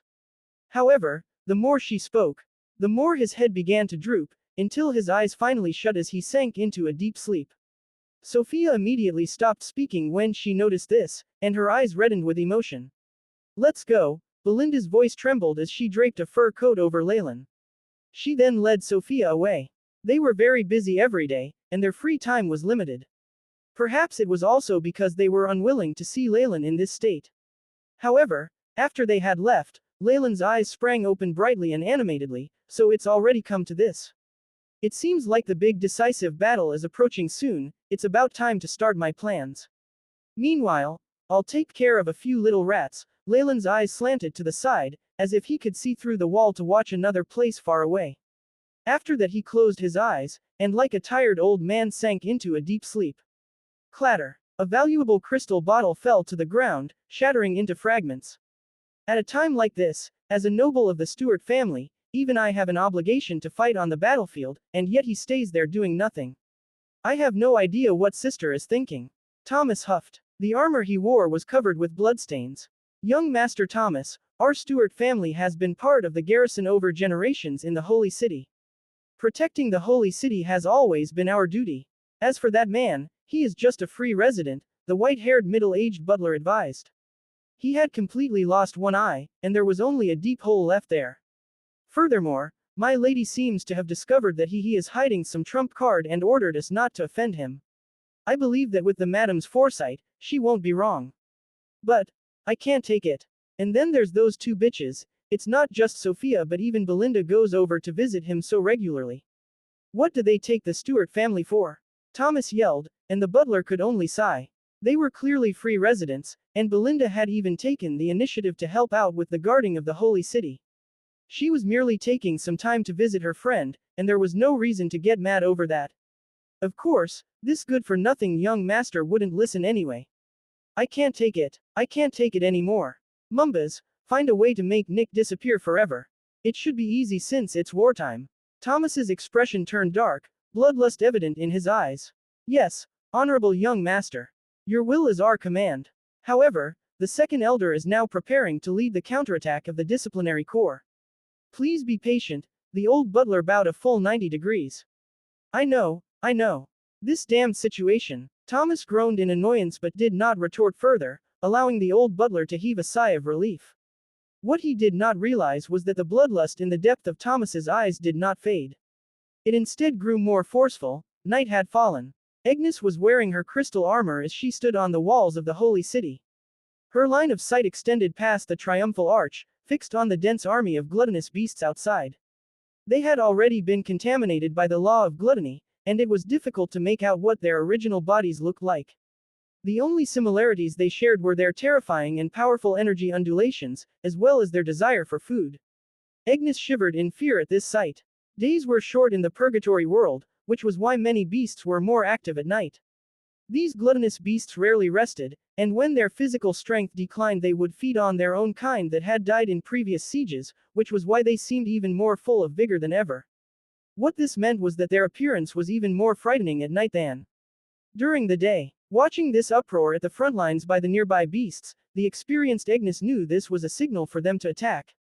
However, the more she spoke, the more his head began to droop, until his eyes finally shut as he sank into a deep sleep. Sophia immediately stopped speaking when she noticed this, and her eyes reddened with emotion. Let's go. Belinda's voice trembled as she draped a fur coat over Leylin. She then led Sophia away. They were very busy every day, and their free time was limited. Perhaps it was also because they were unwilling to see Leylin in this state. However, after they had left, Leylin's eyes sprang open brightly and animatedly. So it's already come to this. It seems like the big decisive battle is approaching soon. It's about time to start my plans. Meanwhile, I'll take care of a few little rats. Leylin's eyes slanted to the side, as if he could see through the wall to watch another place far away. After that he closed his eyes, and like a tired old man sank into a deep sleep. Clatter. A valuable crystal bottle fell to the ground, shattering into fragments. At a time like this, as a noble of the Stuart family, even I have an obligation to fight on the battlefield, and yet he stays there doing nothing. I have no idea what Sister is thinking. Thomas huffed. The armor he wore was covered with bloodstains. Young Master Thomas, our Stuart family has been part of the garrison over generations in the Holy City. Protecting the Holy City has always been our duty. As for that man, he is just a free resident, the white-haired middle-aged butler advised. He had completely lost one eye, and there was only a deep hole left there. Furthermore, my lady seems to have discovered that he is hiding some trump card and ordered us not to offend him. I believe that with the madam's foresight, she won't be wrong. But, I can't take it. And then there's those two bitches. It's not just Sophia but even Belinda goes over to visit him so regularly. What do they take the Stuart family for? Thomas yelled, and the butler could only sigh. They were clearly free residents, and Belinda had even taken the initiative to help out with the guarding of the Holy City. She was merely taking some time to visit her friend, and there was no reason to get mad over that. Of course, this good-for-nothing young master wouldn't listen anyway. I can't take it. I can't take it anymore. Mumbas, find a way to make Nick disappear forever. It should be easy since it's wartime. Thomas's expression turned dark, bloodlust evident in his eyes. Yes, honorable young master. Your will is our command. However, the second elder is now preparing to lead the counterattack of the disciplinary corps. Please be patient, the old butler bowed a full 90 degrees. I know. This damned situation. Thomas groaned in annoyance but did not retort further, allowing the old butler to heave a sigh of relief. What he did not realize was that the bloodlust in the depth of Thomas's eyes did not fade. It instead grew more forceful. Night had fallen. Agnes was wearing her crystal armor as she stood on the walls of the holy city. Her line of sight extended past the triumphal arch, fixed on the dense army of gluttonous beasts outside. They had already been contaminated by the law of gluttony, and it was difficult to make out what their original bodies looked like. The only similarities they shared were their terrifying and powerful energy undulations, as well as their desire for food. Agnes shivered in fear at this sight. Days were short in the purgatory world, which was why many beasts were more active at night. These gluttonous beasts rarely rested, and when their physical strength declined they would feed on their own kind that had died in previous sieges, which was why they seemed even more full of vigor than ever. What this meant was that their appearance was even more frightening at night than during the day. Watching this uproar at the front lines by the nearby beasts, the experienced Agnes knew this was a signal for them to attack.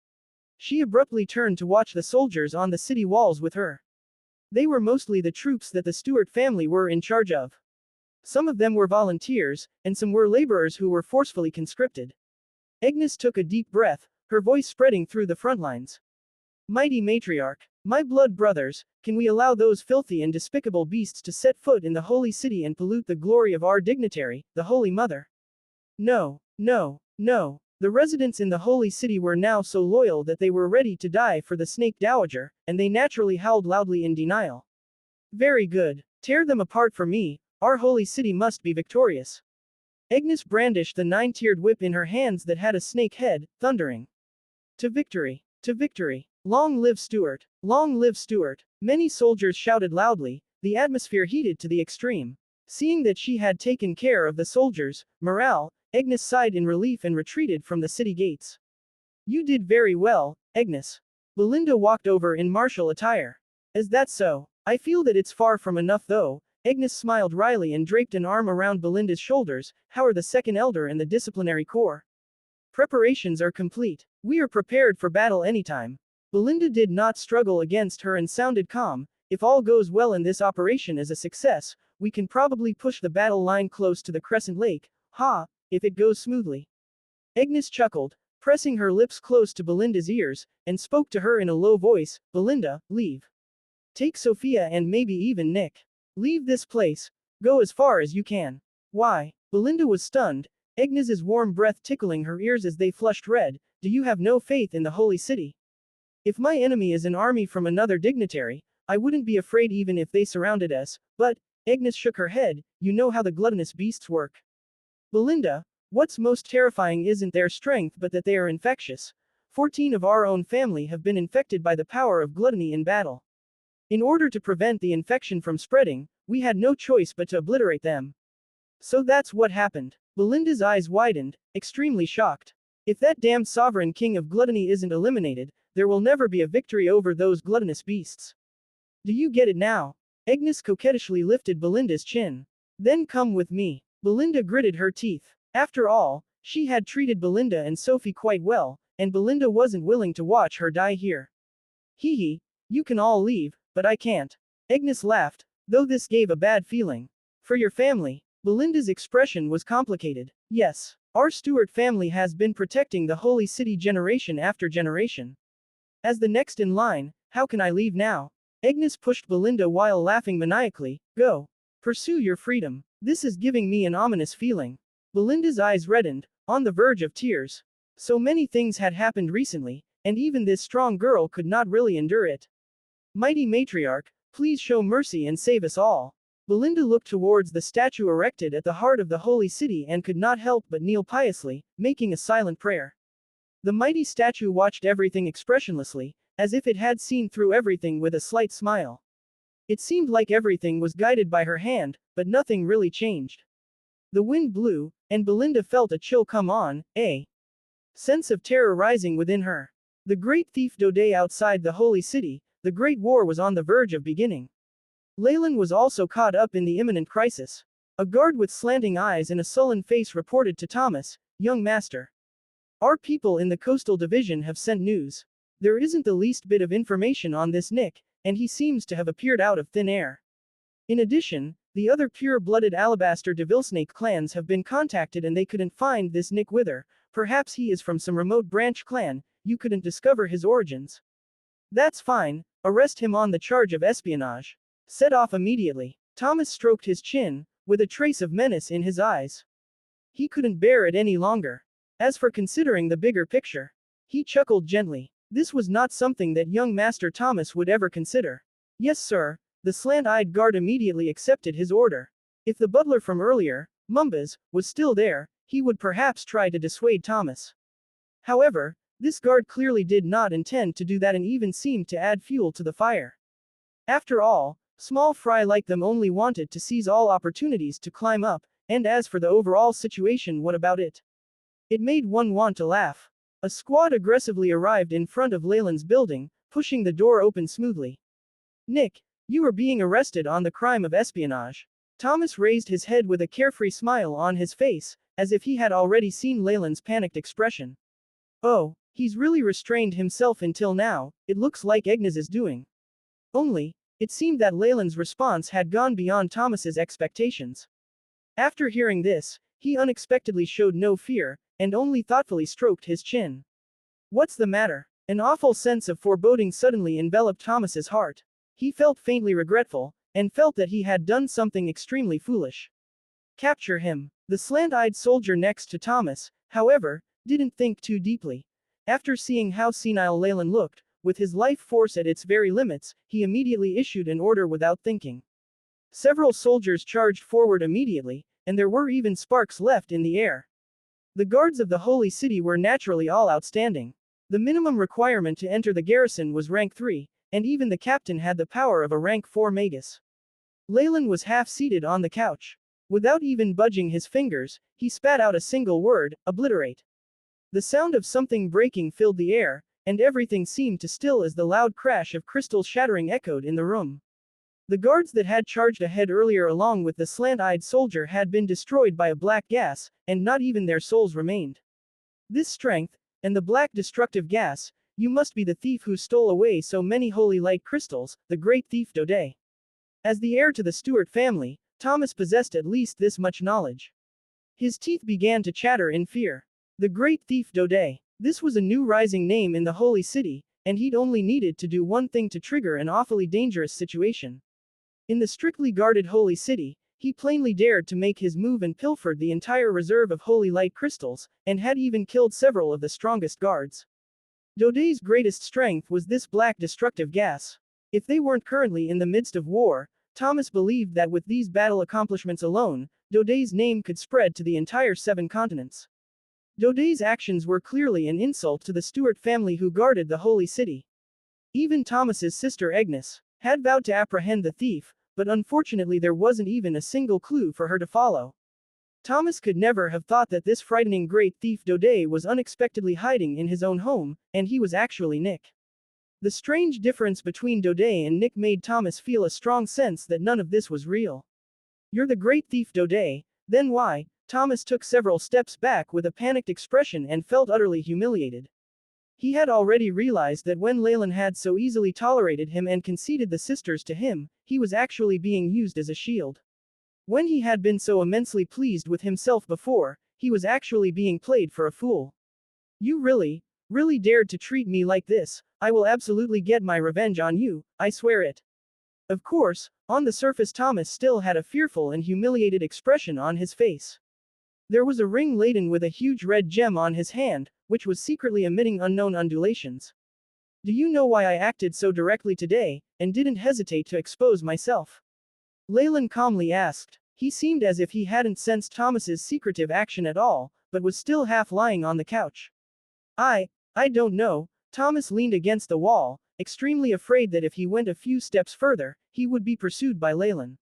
She abruptly turned to watch the soldiers on the city walls with her. They were mostly the troops that the Stuart family were in charge of. Some of them were volunteers, and some were laborers who were forcefully conscripted. Agnes took a deep breath, her voice spreading through the front lines. Mighty matriarch, my blood brothers, can we allow those filthy and despicable beasts to set foot in the holy city and pollute the glory of our dignitary, the Holy Mother? No. The residents in the holy city were now so loyal that they were ready to die for the snake dowager, and they naturally howled loudly in denial. Very good. Tear them apart for me, our holy city must be victorious. Agnes brandished the 9-tiered whip in her hands that had a snake head, thundering. To victory! To victory! Long live Stuart! Long live Stuart! Many soldiers shouted loudly, the atmosphere heated to the extreme. Seeing that she had taken care of the soldiers' morale, Agnes sighed in relief and retreated from the city gates. You did very well, Agnes. Belinda walked over in martial attire. Is that so? I feel that it's far from enough though. Agnes smiled wryly and draped an arm around Belinda's shoulders. How are the second elder and the disciplinary corps? Preparations are complete. We are prepared for battle anytime. Belinda did not struggle against her and sounded calm. If all goes well and this operation is a success, we can probably push the battle line close to the Crescent Lake. If it goes smoothly. Agnes chuckled, pressing her lips close to Belinda's ears, and spoke to her in a low voice, Belinda, leave. Take Sophia and maybe even Nick. Leave this place. Go as far as you can. Why? Belinda was stunned, Agnes's warm breath tickling her ears as they flushed red. Do you have no faith in the holy city? If my enemy is an army from another dignitary, I wouldn't be afraid even if they surrounded us, but, Agnes shook her head, you know how the gluttonous beasts work. Belinda, what's most terrifying isn't their strength but that they are infectious. 14 of our own family have been infected by the power of gluttony in battle. In order to prevent the infection from spreading, we had no choice but to obliterate them. So that's what happened. Belinda's eyes widened, extremely shocked. If that damned sovereign king of gluttony isn't eliminated, there will never be a victory over those gluttonous beasts. Do you get it now? Agnes coquettishly lifted Belinda's chin. Then come with me. Belinda gritted her teeth. After all, she had treated Belinda and Sophie quite well, and Belinda wasn't willing to watch her die here. Hee, you can all leave, but I can't. Agnes laughed, though this gave a bad feeling. For your family. Belinda's expression was complicated. Yes, our Stuart family has been protecting the holy city generation after generation. As the next in line, how can I leave now? Agnes pushed Belinda while laughing maniacally. Go. Pursue your freedom. This is giving me an ominous feeling. Belinda's eyes reddened, on the verge of tears. So many things had happened recently, and even this strong girl could not really endure it. Mighty matriarch, please show mercy and save us all. Belinda looked towards the statue erected at the heart of the holy city and could not help but kneel piously, making a silent prayer. The mighty statue watched everything expressionlessly, as if it had seen through everything with a slight smile. It seemed like everything was guided by her hand, but nothing really changed. The wind blew, and Belinda felt a chill come on, a sense of terror rising within her. The great thief Dode outside the holy city, the great war was on the verge of beginning. Leylin was also caught up in the imminent crisis. A guard with slanting eyes and a sullen face reported to Thomas, "Young master. Our people in the coastal division have sent news. There isn't the least bit of information on this Nick, and he seems to have appeared out of thin air. In addition, the other pure-blooded Alabaster Devilsnake clans have been contacted and they couldn't find this Nick Wither. Perhaps he is from some remote branch clan, you couldn't discover his origins. That's fine, arrest him on the charge of espionage. Set off immediately." Thomas stroked his chin, with a trace of menace in his eyes. He couldn't bear it any longer. As for considering the bigger picture, he chuckled gently. This was not something that young Master Thomas would ever consider. "Yes, sir." The slant-eyed guard immediately accepted his order. If the butler from earlier, Mumbas, was still there, he would perhaps try to dissuade Thomas. However, this guard clearly did not intend to do that and even seemed to add fuel to the fire. After all, small fry like them only wanted to seize all opportunities to climb up, and as for the overall situation, what about it? It made one want to laugh. A squad aggressively arrived in front of Leylin's building, pushing the door open smoothly. "Nick, you are being arrested on the crime of espionage." Thomas raised his head with a carefree smile on his face, as if he had already seen Leylin's panicked expression. "Oh, he's really restrained himself until now, it looks like Agnes is doing." Only, it seemed that Leylin's response had gone beyond Thomas's expectations. After hearing this, he unexpectedly showed no fear, and only thoughtfully stroked his chin. "What's the matter?" An awful sense of foreboding suddenly enveloped Thomas's heart. He felt faintly regretful, and felt that he had done something extremely foolish. Capture him. The slant-eyed soldier next to Thomas, however, didn't think too deeply. After seeing how senile Leylin looked, with his life force at its very limits, he immediately issued an order without thinking. Several soldiers charged forward immediately, and there were even sparks left in the air. The guards of the holy city were naturally all outstanding. The minimum requirement to enter the garrison was rank 3, and even the captain had the power of a rank 4 magus. Leylin was half-seated on the couch. Without even budging his fingers, he spat out a single word, "Obliterate." The sound of something breaking filled the air, and everything seemed to still as the loud crash of crystals shattering echoed in the room. The guards that had charged ahead earlier along with the slant-eyed soldier had been destroyed by a black gas, and not even their souls remained. This strength, and the black destructive gas, you must be the thief who stole away so many holy light crystals, the great thief Dode. As the heir to the Stuart family, Thomas possessed at least this much knowledge. His teeth began to chatter in fear. The great thief Dode. This was a new rising name in the holy city, and he'd only needed to do one thing to trigger an awfully dangerous situation. In the strictly guarded holy city, he plainly dared to make his move and pilfered the entire reserve of holy light crystals, and had even killed several of the strongest guards. Dode's greatest strength was this black destructive gas. If they weren't currently in the midst of war, Thomas believed that with these battle accomplishments alone, Dode's name could spread to the entire 7 continents. Dode's actions were clearly an insult to the Stuart family who guarded the holy city. Even Thomas's sister Agnes had vowed to apprehend the thief, but unfortunately there wasn't even a single clue for her to follow. Thomas could never have thought that this frightening great thief Dode was unexpectedly hiding in his own home, and he was actually Nick. The strange difference between Dode and Nick made Thomas feel a strong sense that none of this was real. "You're the great thief Dode, then why?" Thomas took several steps back with a panicked expression and felt utterly humiliated. He had already realized that when Leylin had so easily tolerated him and conceded the sisters to him, he was actually being used as a shield. When he had been so immensely pleased with himself before, he was actually being played for a fool. "You really dared to treat me like this. I will absolutely get my revenge on you, I swear it." Of course, on the surface Thomas still had a fearful and humiliated expression on his face. There was a ring laden with a huge red gem on his hand, which was secretly emitting unknown undulations. "Do you know why I acted so directly today, and didn't hesitate to expose myself?" Leylin calmly asked. He seemed as if he hadn't sensed Thomas's secretive action at all, but was still half lying on the couch. I don't know." Thomas leaned against the wall, extremely afraid that if he went a few steps further, he would be pursued by Leylin.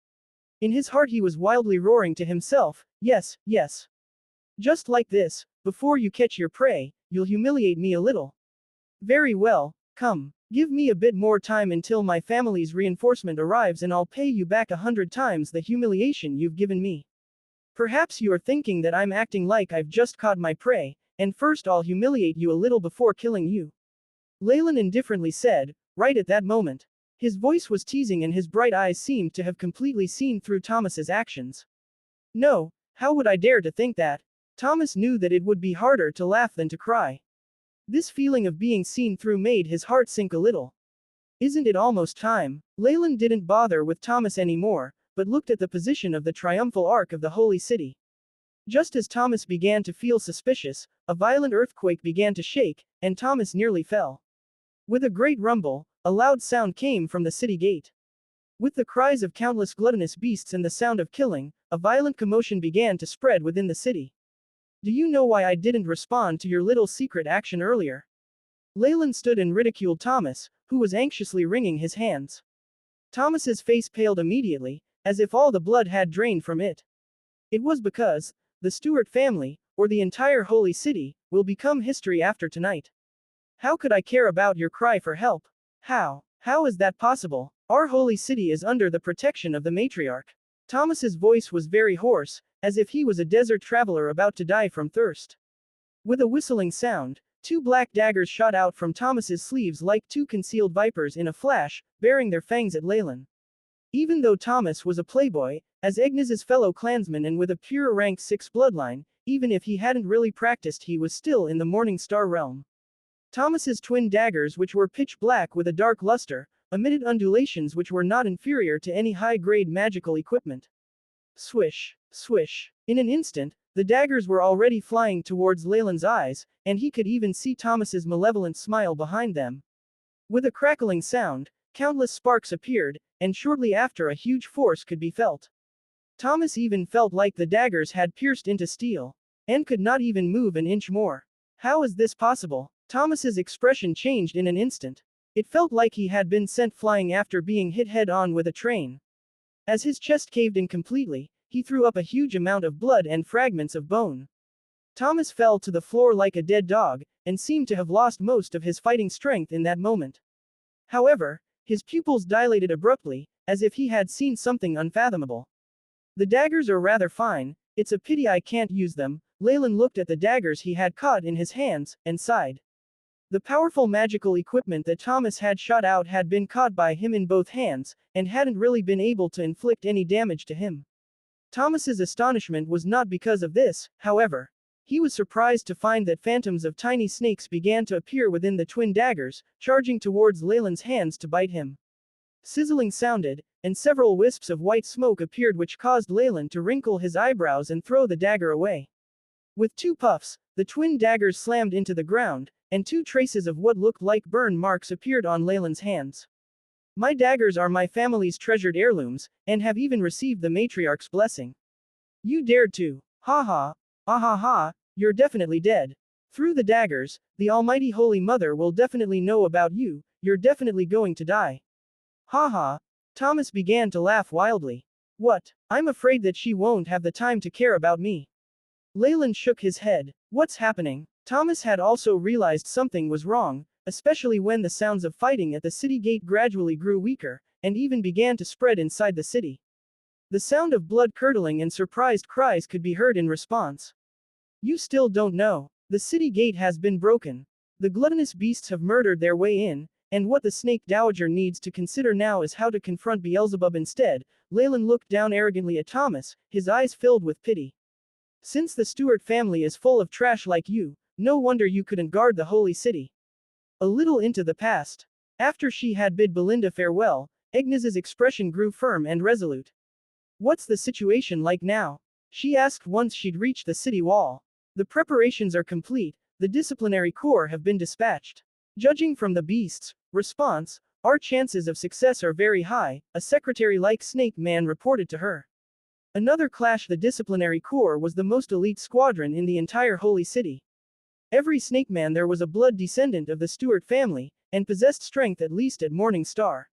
In his heart he was wildly roaring to himself, yes. Just like this, before you catch your prey, you'll humiliate me a little. Very well, come. Give me a bit more time until my family's reinforcement arrives and I'll pay you back 100 times the humiliation you've given me. Perhaps you are thinking that I'm acting like I've just caught my prey, and first I'll humiliate you a little before killing you. Leylin indifferently said, right at that moment. His voice was teasing and his bright eyes seemed to have completely seen through Thomas's actions. No, how would I dare to think that? Thomas knew that it would be harder to laugh than to cry. This feeling of being seen through made his heart sink a little. Isn't it almost time? Leylin didn't bother with Thomas anymore, but looked at the position of the triumphal arch of the holy city. Just as Thomas began to feel suspicious, a violent earthquake began to shake, and Thomas nearly fell. With a great rumble, a loud sound came from the city gate. With the cries of countless gluttonous beasts and the sound of killing, a violent commotion began to spread within the city. Do you know why I didn't respond to your little secret action earlier? Leylin stood and ridiculed Thomas, who was anxiously wringing his hands. Thomas's face paled immediately, as if all the blood had drained from it. It was because the Stuart family, or the entire holy city, will become history after tonight. How could I care about your cry for help? How is that possible? Our holy city is under the protection of the matriarch. Thomas's voice was very hoarse, as if he was a desert traveler about to die from thirst. With a whistling sound, two black daggers shot out from Thomas's sleeves like two concealed vipers in a flash, bearing their fangs at Leylin. Even though Thomas was a playboy, as Agnes's fellow clansman and with a pure rank 6 bloodline, even if he hadn't really practiced he was still in the Morning Star realm. Thomas's twin daggers, which were pitch black with a dark luster, emitted undulations which were not inferior to any high-grade magical equipment. Swish, swish. In an instant, the daggers were already flying towards Leylin's eyes, and he could even see Thomas's malevolent smile behind them. With a crackling sound, countless sparks appeared, and shortly after a huge force could be felt. Thomas even felt like the daggers had pierced into steel, and could not even move an inch more. How is this possible? Thomas's expression changed in an instant. It felt like he had been sent flying after being hit head-on with a train. As his chest caved in completely, he threw up a huge amount of blood and fragments of bone. Thomas fell to the floor like a dead dog, and seemed to have lost most of his fighting strength in that moment. However, his pupils dilated abruptly, as if he had seen something unfathomable. The daggers are rather fine, it's a pity I can't use them. Leylin looked at the daggers he had caught in his hands, and sighed. The powerful magical equipment that Thomas had shot out had been caught by him in both hands, and hadn't really been able to inflict any damage to him. Thomas's astonishment was not because of this, however. He was surprised to find that phantoms of tiny snakes began to appear within the twin daggers, charging towards Leylin's hands to bite him. Sizzling sounded, and several wisps of white smoke appeared which caused Leylin to wrinkle his eyebrows and throw the dagger away. With two puffs, the twin daggers slammed into the ground, and two traces of what looked like burn marks appeared on Leylin's hands. My daggers are my family's treasured heirlooms, and have even received the matriarch's blessing. You dared to. Ha ha. Ah ha ha, you're definitely dead. Through the daggers, the Almighty Holy Mother will definitely know about you, you're definitely going to die. Ha ha. Thomas began to laugh wildly. What? I'm afraid that she won't have the time to care about me. Leylin shook his head. What's happening? Thomas had also realized something was wrong, especially when the sounds of fighting at the city gate gradually grew weaker, and even began to spread inside the city. The sound of blood-curdling and surprised cries could be heard in response. You still don't know. The city gate has been broken. The gluttonous beasts have murdered their way in, and what the snake dowager needs to consider now is how to confront Beelzebub instead. Leylin looked down arrogantly at Thomas, his eyes filled with pity. Since the Stuart family is full of trash like you, no wonder you couldn't guard the holy city. A little into the past. After she had bid Belinda farewell, Agnes's expression grew firm and resolute. What's the situation like now? She asked once she'd reached the city wall. The preparations are complete, the disciplinary corps have been dispatched. Judging from the beast's response, our chances of success are very high, a secretary-like snake man reported to her. Another clash. The disciplinary corps was the most elite squadron in the entire holy city. Every snake man there was a blood descendant of the Stuart family, and possessed strength at least at Morning Star.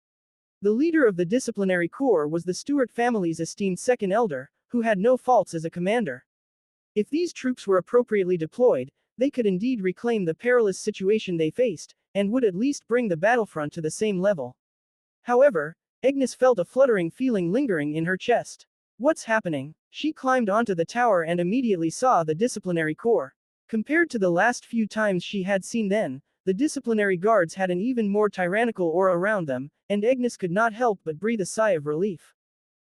The leader of the disciplinary corps was the Stuart family's esteemed second elder, who had no faults as a commander. If these troops were appropriately deployed, they could indeed reclaim the perilous situation they faced, and would at least bring the battlefront to the same level. However, Agnes felt a fluttering feeling lingering in her chest. What's happening? She climbed onto the tower and immediately saw the disciplinary corps. Compared to the last few times she had seen them, the disciplinary guards had an even more tyrannical aura around them, and Agnes could not help but breathe a sigh of relief.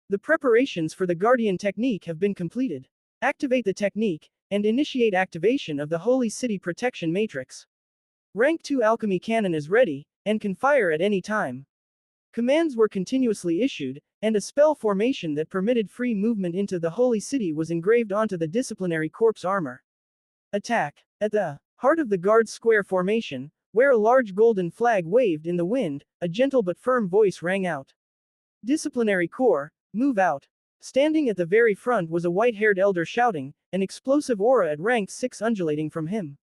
The preparations for the Guardian technique have been completed. Activate the technique, and initiate activation of the Holy City Protection Matrix. Rank 2 Alchemy Cannon is ready, and can fire at any time. Commands were continuously issued, and a spell formation that permitted free movement into the Holy City was engraved onto the Disciplinary Corps armor. Attack. At the heart of the Guard's square formation, where a large golden flag waved in the wind, a gentle but firm voice rang out. Disciplinary Corps, move out. Standing at the very front was a white-haired elder shouting, an explosive aura at rank 6 undulating from him.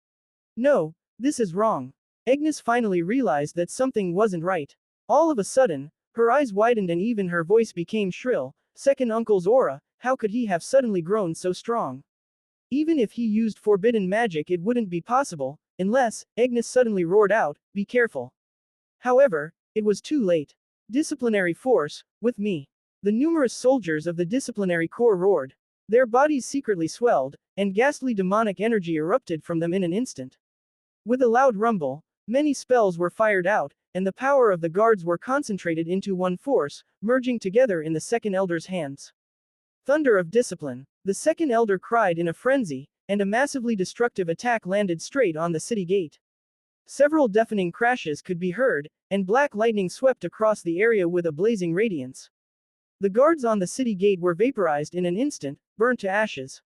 No, this is wrong. Agnes finally realized that something wasn't right. All of a sudden, her eyes widened and even her voice became shrill. Second Uncle's aura, how could he have suddenly grown so strong? Even if he used forbidden magic it wouldn't be possible, unless, Agnes suddenly roared out, be careful. However, it was too late. Disciplinary force, with me. The numerous soldiers of the disciplinary corps roared. Their bodies secretly swelled, and ghastly demonic energy erupted from them in an instant. With a loud rumble, many spells were fired out, and the power of the guards were concentrated into one force, merging together in the second elder's hands. Thunder of discipline. The second elder cried in a frenzy, and a massively destructive attack landed straight on the city gate. Several deafening crashes could be heard, and black lightning swept across the area with a blazing radiance. The guards on the city gate were vaporized in an instant, burnt to ashes.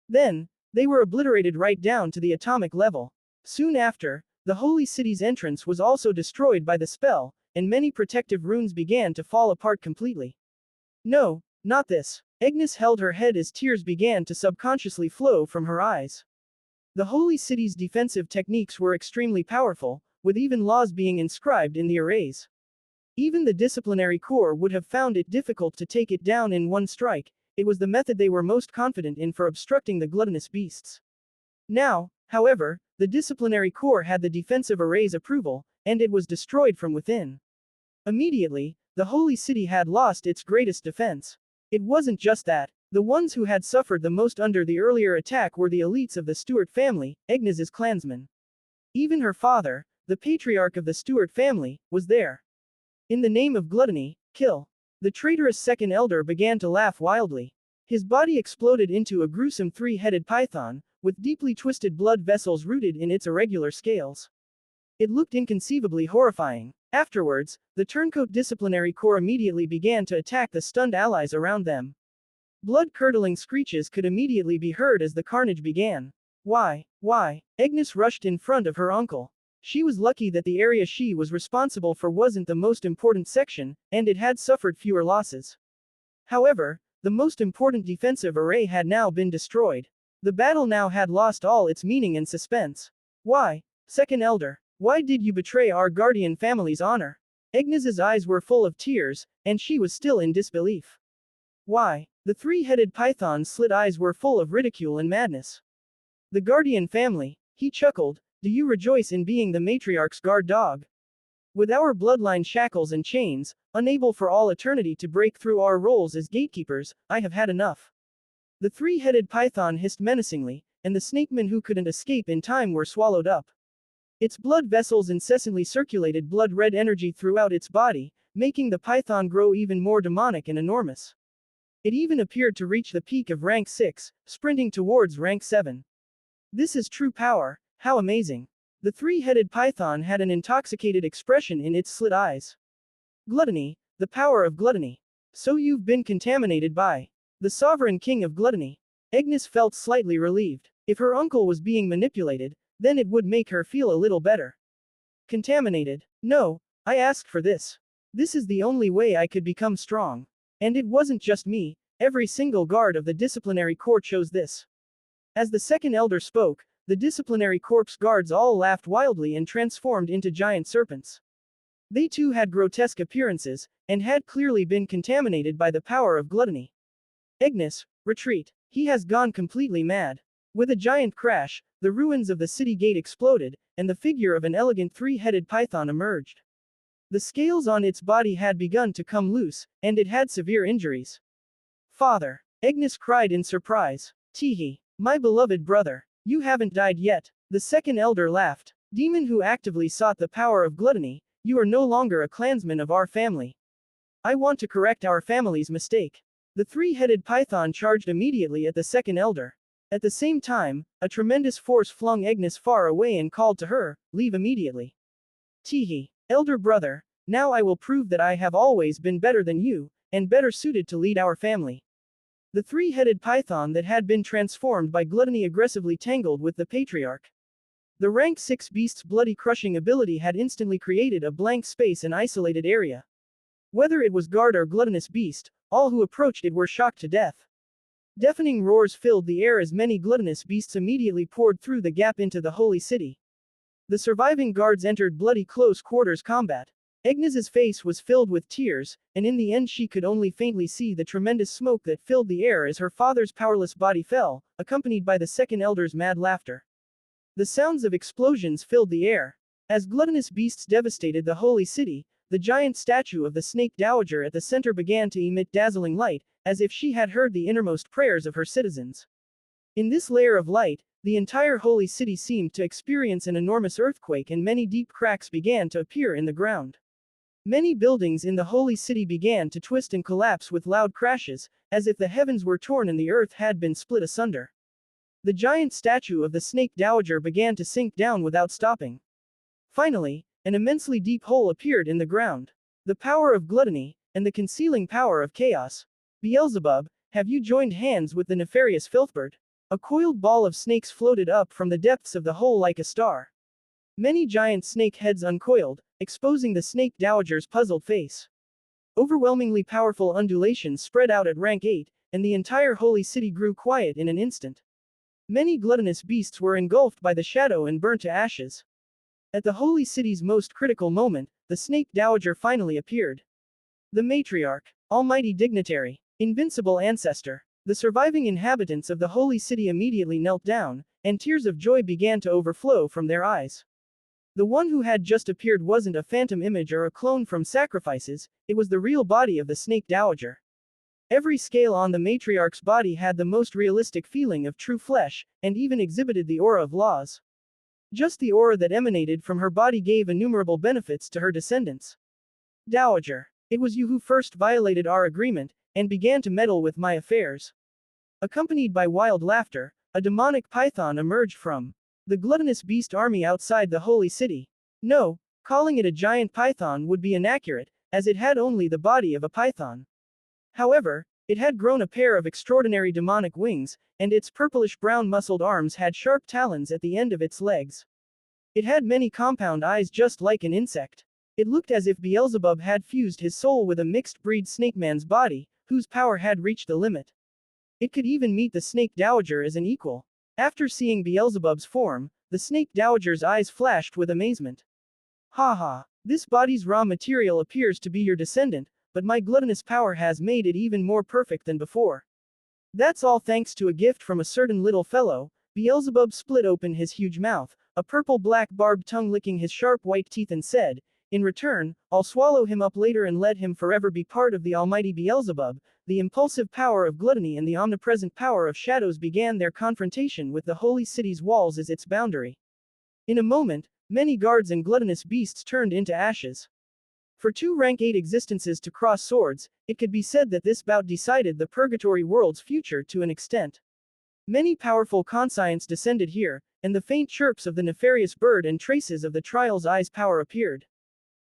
Then, they were obliterated right down to the atomic level. Soon after, the holy city's entrance was also destroyed by the spell, and many protective runes began to fall apart completely. No, not this. Agnes held her head as tears began to subconsciously flow from her eyes. The holy city's defensive techniques were extremely powerful, with even laws being inscribed in the arrays. Even the disciplinary corps would have found it difficult to take it down in one strike. It was the method they were most confident in for obstructing the gluttonous beasts. Now, however, the disciplinary corps had the defensive array's approval, and it was destroyed from within. Immediately, the holy city had lost its greatest defense. It wasn't just that. The ones who had suffered the most under the earlier attack were the elites of the Stuart family, Agnes's clansmen. Even her father, the patriarch of the Stuart family, was there. In the name of gluttony, kill. The traitorous second elder began to laugh wildly. His body exploded into a gruesome three-headed python, with deeply twisted blood vessels rooted in its irregular scales. It looked inconceivably horrifying. Afterwards, the turncoat disciplinary corps immediately began to attack the stunned allies around them. Blood-curdling screeches could immediately be heard as the carnage began. Why? Agnes rushed in front of her uncle. She was lucky that the area she was responsible for wasn't the most important section, and it had suffered fewer losses. However, the most important defensive array had now been destroyed. The battle now had lost all its meaning and suspense. Why? Second elder, why did you betray our guardian family's honor? Agnes's eyes were full of tears, and she was still in disbelief. Why? The three-headed python's slit eyes were full of ridicule and madness. The guardian family, he chuckled, do you rejoice in being the matriarch's guard dog? With our bloodline shackles and chains, unable for all eternity to break through our roles as gatekeepers, I have had enough. The three-headed python hissed menacingly, and the snakemen who couldn't escape in time were swallowed up. Its blood vessels incessantly circulated blood-red energy throughout its body, making the python grow even more demonic and enormous. It even appeared to reach the peak of rank 6, sprinting towards rank 7. This is true power. How amazing. The three-headed python had an intoxicated expression in its slit eyes. Gluttony, the power of gluttony. So you've been contaminated by the sovereign king of gluttony. Agnes felt slightly relieved. If her uncle was being manipulated, then it would make her feel a little better. Contaminated? No, I asked for this. This is the only way I could become strong. And it wasn't just me, every single guard of the disciplinary corps chose this. As the second elder spoke, the disciplinary corps guards all laughed wildly and transformed into giant serpents. They too had grotesque appearances, and had clearly been contaminated by the power of gluttony. Agnes, retreat. He has gone completely mad. With a giant crash, the ruins of the city gate exploded, and the figure of an elegant three-headed python emerged. The scales on its body had begun to come loose, and it had severe injuries. Father! Agnes cried in surprise. Teehee! My beloved brother! You haven't died yet. The second elder laughed. Demon who actively sought the power of gluttony, you are no longer a clansman of our family. I want to correct our family's mistake. The three-headed python charged immediately at the second elder. At the same time, a tremendous force flung Agnes far away and called to her, leave immediately. Teehee! Elder brother, now I will prove that I have always been better than you, and better suited to lead our family. The three-headed python that had been transformed by gluttony aggressively tangled with the patriarch. The rank 6 beast's bloody crushing ability had instantly created a blank space and isolated area. Whether it was guard or gluttonous beast, all who approached it were shocked to death. Deafening roars filled the air as many gluttonous beasts immediately poured through the gap into the holy city. The surviving guards entered bloody close quarters combat. Agnes's face was filled with tears, and in the end she could only faintly see the tremendous smoke that filled the air as her father's powerless body fell, accompanied by the second elder's mad laughter. The sounds of explosions filled the air. As gluttonous beasts devastated the holy city, the giant statue of the snake dowager at the center began to emit dazzling light, as if she had heard the innermost prayers of her citizens. In this layer of light, the entire holy city seemed to experience an enormous earthquake and many deep cracks began to appear in the ground. Many buildings in the holy city began to twist and collapse with loud crashes, as if the heavens were torn and the earth had been split asunder. The giant statue of the snake dowager began to sink down without stopping. Finally, an immensely deep hole appeared in the ground. The power of gluttony, and the concealing power of chaos. Beelzebub, have you joined hands with the nefarious filthbird? A coiled ball of snakes floated up from the depths of the hole like a star. Many giant snake heads uncoiled, exposing the snake dowager's puzzled face. Overwhelmingly powerful undulations spread out at rank 8, and the entire holy city grew quiet in an instant. Many gluttonous beasts were engulfed by the shadow and burnt to ashes. At the holy city's most critical moment, the snake dowager finally appeared. The matriarch, almighty dignitary, invincible ancestor. The surviving inhabitants of the holy city immediately knelt down, and tears of joy began to overflow from their eyes. The one who had just appeared wasn't a phantom image or a clone from sacrifices, it was the real body of the snake dowager. Every scale on the matriarch's body had the most realistic feeling of true flesh, and even exhibited the aura of laws. Just the aura that emanated from her body gave innumerable benefits to her descendants. Dowager, it was you who first violated our agreement, and began to meddle with my affairs. Accompanied by wild laughter, a demonic python emerged from the gluttonous beast army outside the holy city. No, calling it a giant python would be inaccurate, as it had only the body of a python. However, it had grown a pair of extraordinary demonic wings, and its purplish-brown muscled arms had sharp talons at the end of its legs. It had many compound eyes just like an insect. It looked as if Beelzebub had fused his soul with a mixed-breed snakeman's body, whose power had reached the limit. It could even meet the snake dowager as an equal. After seeing Beelzebub's form, the snake dowager's eyes flashed with amazement. Ha ha, this body's raw material appears to be your descendant, but my gluttonous power has made it even more perfect than before. That's all thanks to a gift from a certain little fellow. Beelzebub split open his huge mouth, a purple-black barbed tongue licking his sharp white teeth and said, in return, I'll swallow him up later and let him forever be part of the almighty Beelzebub. The impulsive power of gluttony and the omnipresent power of shadows began their confrontation with the holy city's walls as its boundary. In a moment, many guards and gluttonous beasts turned into ashes. For two rank 8 existences to cross swords, it could be said that this bout decided the purgatory world's future to an extent. Many powerful conscience descended here, and the faint chirps of the nefarious bird and traces of the trial's eye's power appeared.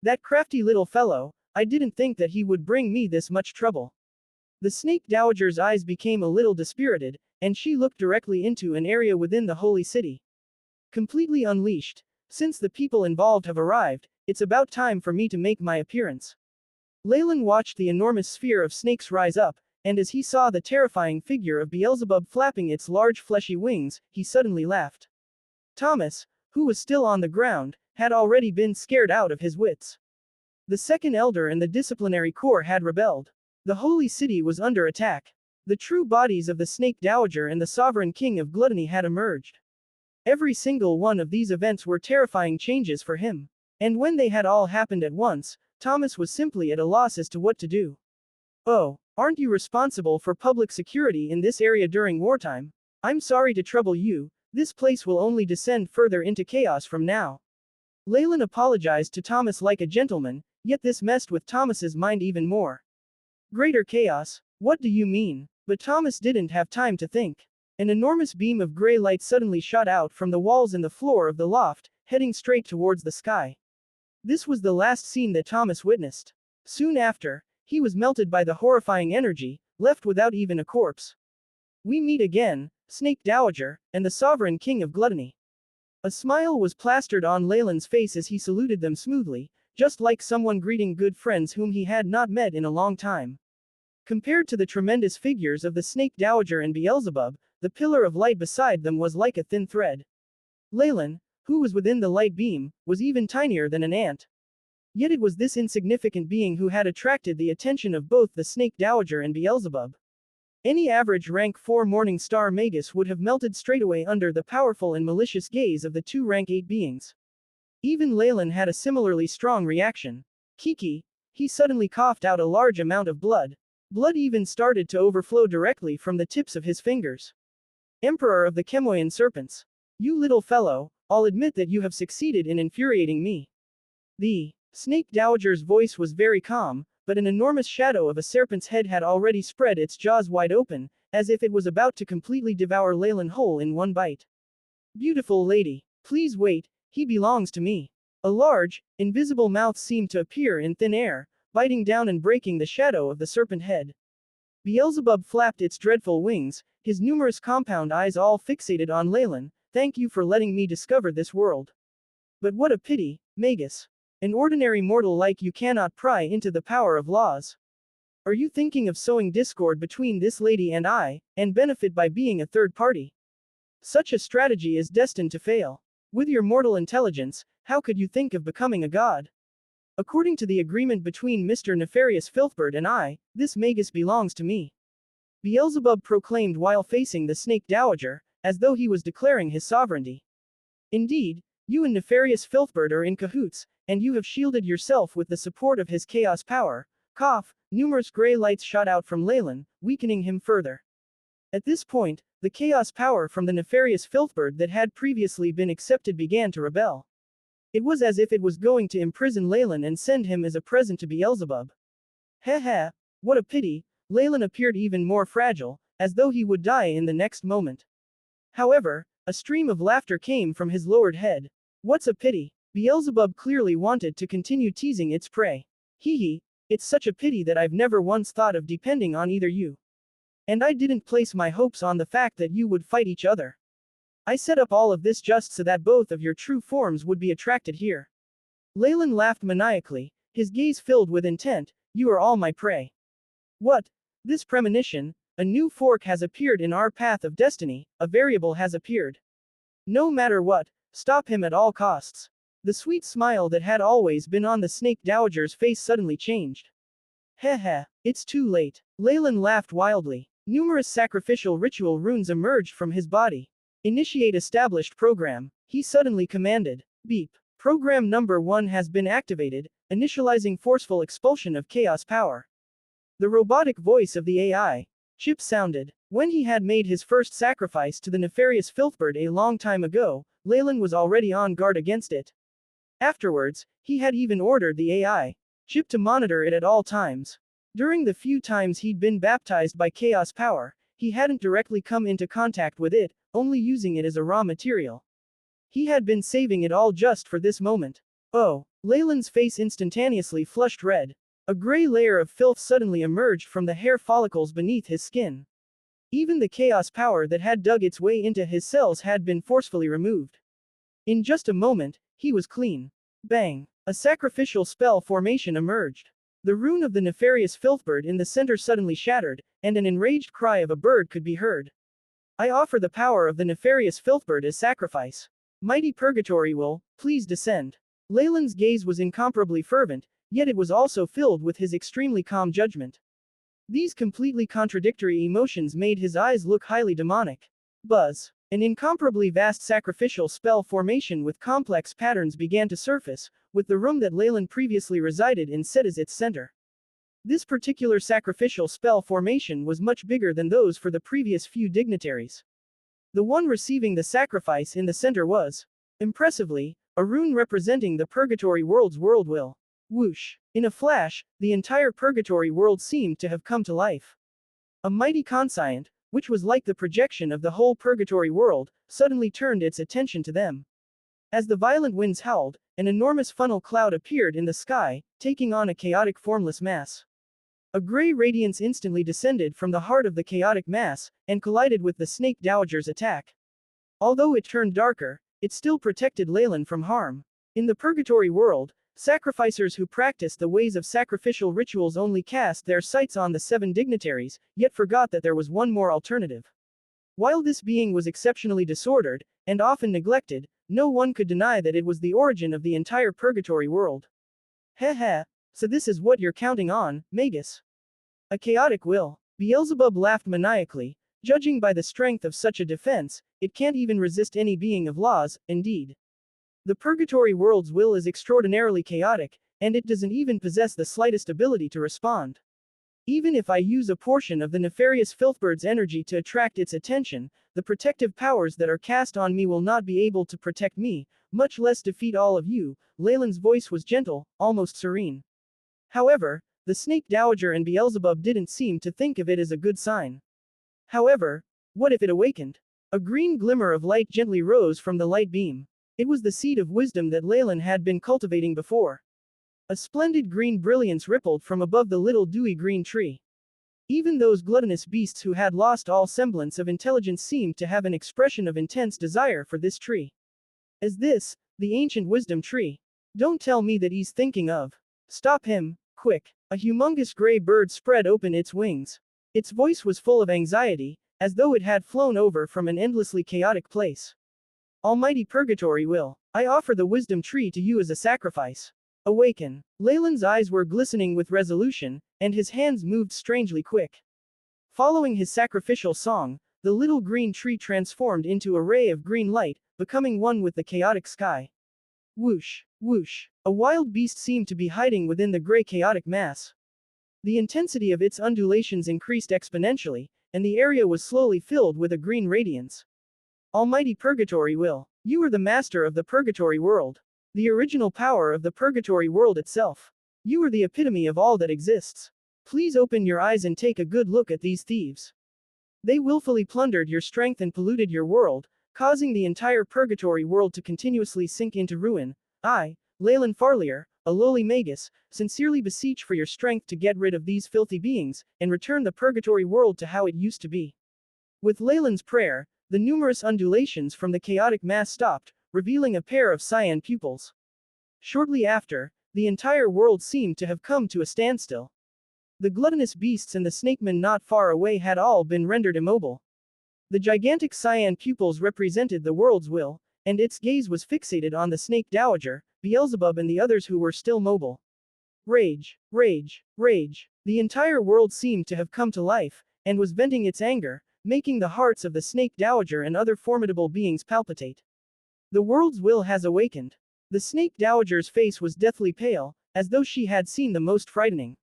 That crafty little fellow, I didn't think that he would bring me this much trouble. The snake dowager's eyes became a little dispirited, and she looked directly into an area within the holy city. Completely unleashed, since the people involved have arrived, it's about time for me to make my appearance. Leylin watched the enormous sphere of snakes rise up, and as he saw the terrifying figure of Beelzebub flapping its large fleshy wings, he suddenly laughed. Thomas, who was still on the ground, had already been scared out of his wits. The second elder and the disciplinary corps had rebelled. The holy city was under attack. The true bodies of the Snake Dowager and the Sovereign King of Gluttony had emerged. Every single one of these events were terrifying changes for him. And when they had all happened at once, Thomas was simply at a loss as to what to do. Oh, aren't you responsible for public security in this area during wartime? I'm sorry to trouble you, this place will only descend further into chaos from now. Leylin apologized to Thomas like a gentleman, yet this messed with Thomas's mind even more. Greater chaos? What do you mean? But Thomas didn't have time to think. An enormous beam of gray light suddenly shot out from the walls and the floor of the loft, heading straight towards the sky. This was the last scene that Thomas witnessed. Soon after, he was melted by the horrifying energy, left without even a corpse. We meet again, Snake Dowager, and the Sovereign King of Gluttony. A smile was plastered on Leylin's face as he saluted them smoothly, just like someone greeting good friends whom he had not met in a long time. Compared to the tremendous figures of the Snake Dowager and Beelzebub, the pillar of light beside them was like a thin thread. Leylin, who was within the light beam, was even tinier than an ant. Yet it was this insignificant being who had attracted the attention of both the Snake Dowager and Beelzebub. Any average rank 4 Morning Star Magus would have melted straightaway under the powerful and malicious gaze of the two rank 8 beings. Even Leylin had a similarly strong reaction. Kiki, he suddenly coughed out a large amount of blood. Blood even started to overflow directly from the tips of his fingers. Emperor of the Chemoyan Serpents. You little fellow, I'll admit that you have succeeded in infuriating me. The Snake Dowager's voice was very calm, but an enormous shadow of a serpent's head had already spread its jaws wide open, as if it was about to completely devour Leylin whole in one bite. Beautiful lady, please wait, he belongs to me. A large, invisible mouth seemed to appear in thin air, biting down and breaking the shadow of the serpent head. Beelzebub flapped its dreadful wings, his numerous compound eyes all fixated on Leylin. Thank you for letting me discover this world. But what a pity, Magus. An ordinary mortal like you cannot pry into the power of laws. Are you thinking of sowing discord between this lady and I, and benefit by being a third party? Such a strategy is destined to fail. With your mortal intelligence, how could you think of becoming a god? According to the agreement between Mr. Nefarious Filthbird and I, this Magus belongs to me. Beelzebub proclaimed while facing the Snake Dowager, as though he was declaring his sovereignty. Indeed, you and Nefarious Filthbird are in cahoots, and you have shielded yourself with the support of his chaos power. Cough, numerous gray lights shot out from Leylin, weakening him further. At this point, the chaos power from the Nefarious Filthbird that had previously been accepted began to rebel. It was as if it was going to imprison Leylin and send him as a present to Beelzebub. Heh, what a pity, Leylin appeared even more fragile, as though he would die in the next moment. However, a stream of laughter came from his lowered head. What's a pity? Beelzebub clearly wanted to continue teasing its prey. Hee, it's such a pity that I've never once thought of depending on either you. And I didn't place my hopes on the fact that you would fight each other. I set up all of this just so that both of your true forms would be attracted here. Leylin laughed maniacally, his gaze filled with intent. You are all my prey. What? This premonition, a new fork has appeared in our path of destiny, a variable has appeared. No matter what, stop him at all costs. The sweet smile that had always been on the Snake Dowager's face suddenly changed. Heh, it's too late. Leylin laughed wildly. Numerous sacrificial ritual runes emerged from his body. Initiate established program, he suddenly commanded. Beep. Program number 1 has been activated, initializing forceful expulsion of chaos power. The robotic voice of the AI chip sounded. When he had made his first sacrifice to the Nefarious Filthbird a long time ago, Leylin was already on guard against it. Afterwards, he had even ordered the AI chip to monitor it at all times. During the few times he'd been baptized by chaos power, he hadn't directly come into contact with it, only using it as a raw material. He had been saving it all just for this moment. Oh, Leylin's face instantaneously flushed red. A gray layer of filth suddenly emerged from the hair follicles beneath his skin. Even the chaos power that had dug its way into his cells had been forcefully removed. In just a moment, he was clean. Bang! A sacrificial spell formation emerged. The rune of the Nefarious Filthbird in the center suddenly shattered, and an enraged cry of a bird could be heard. I offer the power of the Nefarious Filthbird as sacrifice. Mighty Purgatory will, please descend. Leylin's gaze was incomparably fervent, yet it was also filled with his extremely calm judgment. These completely contradictory emotions made his eyes look highly demonic. Buzz. An incomparably vast sacrificial spell formation with complex patterns began to surface, with the room that Leylin previously resided in set as its center. This particular sacrificial spell formation was much bigger than those for the previous few dignitaries. The one receiving the sacrifice in the center was, impressively, a rune representing the Purgatory World's world will. Whoosh! In a flash, the entire Purgatory World seemed to have come to life. A mighty conscient, which was like the projection of the whole Purgatory World, suddenly turned its attention to them. As the violent winds howled, an enormous funnel cloud appeared in the sky, taking on a chaotic formless mass. A gray radiance instantly descended from the heart of the chaotic mass, and collided with the Snake Dowager's attack. Although it turned darker, it still protected Leylin from harm. In the Purgatory World, sacrificers who practiced the ways of sacrificial rituals only cast their sights on the 7 dignitaries, yet forgot that there was one more alternative. While this being was exceptionally disordered, and often neglected, no one could deny that it was the origin of the entire Purgatory World. Heh heh. So this is what you're counting on, Magus. A chaotic will. Beelzebub laughed maniacally. Judging by the strength of such a defense, it can't even resist any being of laws, indeed. The Purgatory World's will is extraordinarily chaotic, and it doesn't even possess the slightest ability to respond. Even if I use a portion of the nefarious Filthbird's energy to attract its attention, the protective powers that are cast on me will not be able to protect me, much less defeat all of you. Leylin's voice was gentle, almost serene. However, the Snake Dowager and Beelzebub didn't seem to think of it as a good sign. However, what if it awakened? A green glimmer of light gently rose from the light beam. It was the seed of wisdom that Leylin had been cultivating before. A splendid green brilliance rippled from above the little dewy green tree. Even those gluttonous beasts who had lost all semblance of intelligence seemed to have an expression of intense desire for this tree. Is this, the ancient wisdom tree? Don't tell me that he's thinking of. Stop him, quick. A humongous gray bird spread open its wings. Its voice was full of anxiety, as though it had flown over from an endlessly chaotic place. Almighty Purgatory will, I offer the wisdom tree to you as a sacrifice. Awaken. Leylin's eyes were glistening with resolution, and his hands moved strangely quick. Following his sacrificial song, the little green tree transformed into a ray of green light, becoming one with the chaotic sky. Whoosh, whoosh. A wild beast seemed to be hiding within the gray chaotic mass. The intensity of its undulations increased exponentially, and the area was slowly filled with a green radiance. Almighty Purgatory will, you are the master of the Purgatory World. The original power of the Purgatory World itself. You are the epitome of all that exists. Please open your eyes and take a good look at these thieves. They willfully plundered your strength and polluted your world, causing the entire Purgatory World to continuously sink into ruin. I, Leylin Farlier, a lowly magus, sincerely beseech for your strength to get rid of these filthy beings, and return the Purgatory World to how it used to be. With Leylin's prayer, the numerous undulations from the chaotic mass stopped, revealing a pair of cyan pupils. Shortly after, the entire world seemed to have come to a standstill. The gluttonous beasts and the snakemen not far away had all been rendered immobile. The gigantic cyan pupils represented the world's will, and its gaze was fixated on the Snake Dowager, Beelzebub and the others who were still mobile. Rage, rage, rage. The entire world seemed to have come to life, and was venting its anger, making the hearts of the Snake Dowager and other formidable beings palpitate. The world's will has awakened. The Snake Dowager's face was deathly pale, as though she had seen the most frightening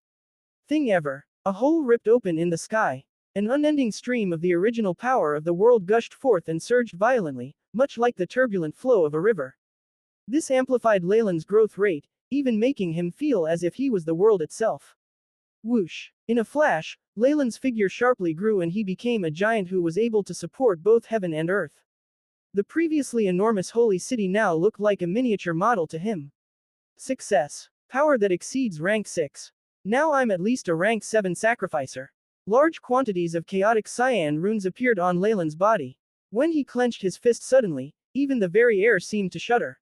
thing ever. A hole ripped open in the sky. An unending stream of the original power of the world gushed forth and surged violently, much like the turbulent flow of a river. This amplified Leylin's growth rate, even making him feel as if he was the world itself. Whoosh! In a flash, Leylin's figure sharply grew and he became a giant who was able to support both heaven and earth. The previously enormous holy city now looked like a miniature model to him. Success. Power that exceeds rank 6. Now I'm at least a rank 7 sacrificer. Large quantities of chaotic cyan runes appeared on Leylin's body. When he clenched his fist suddenly, even the very air seemed to shudder.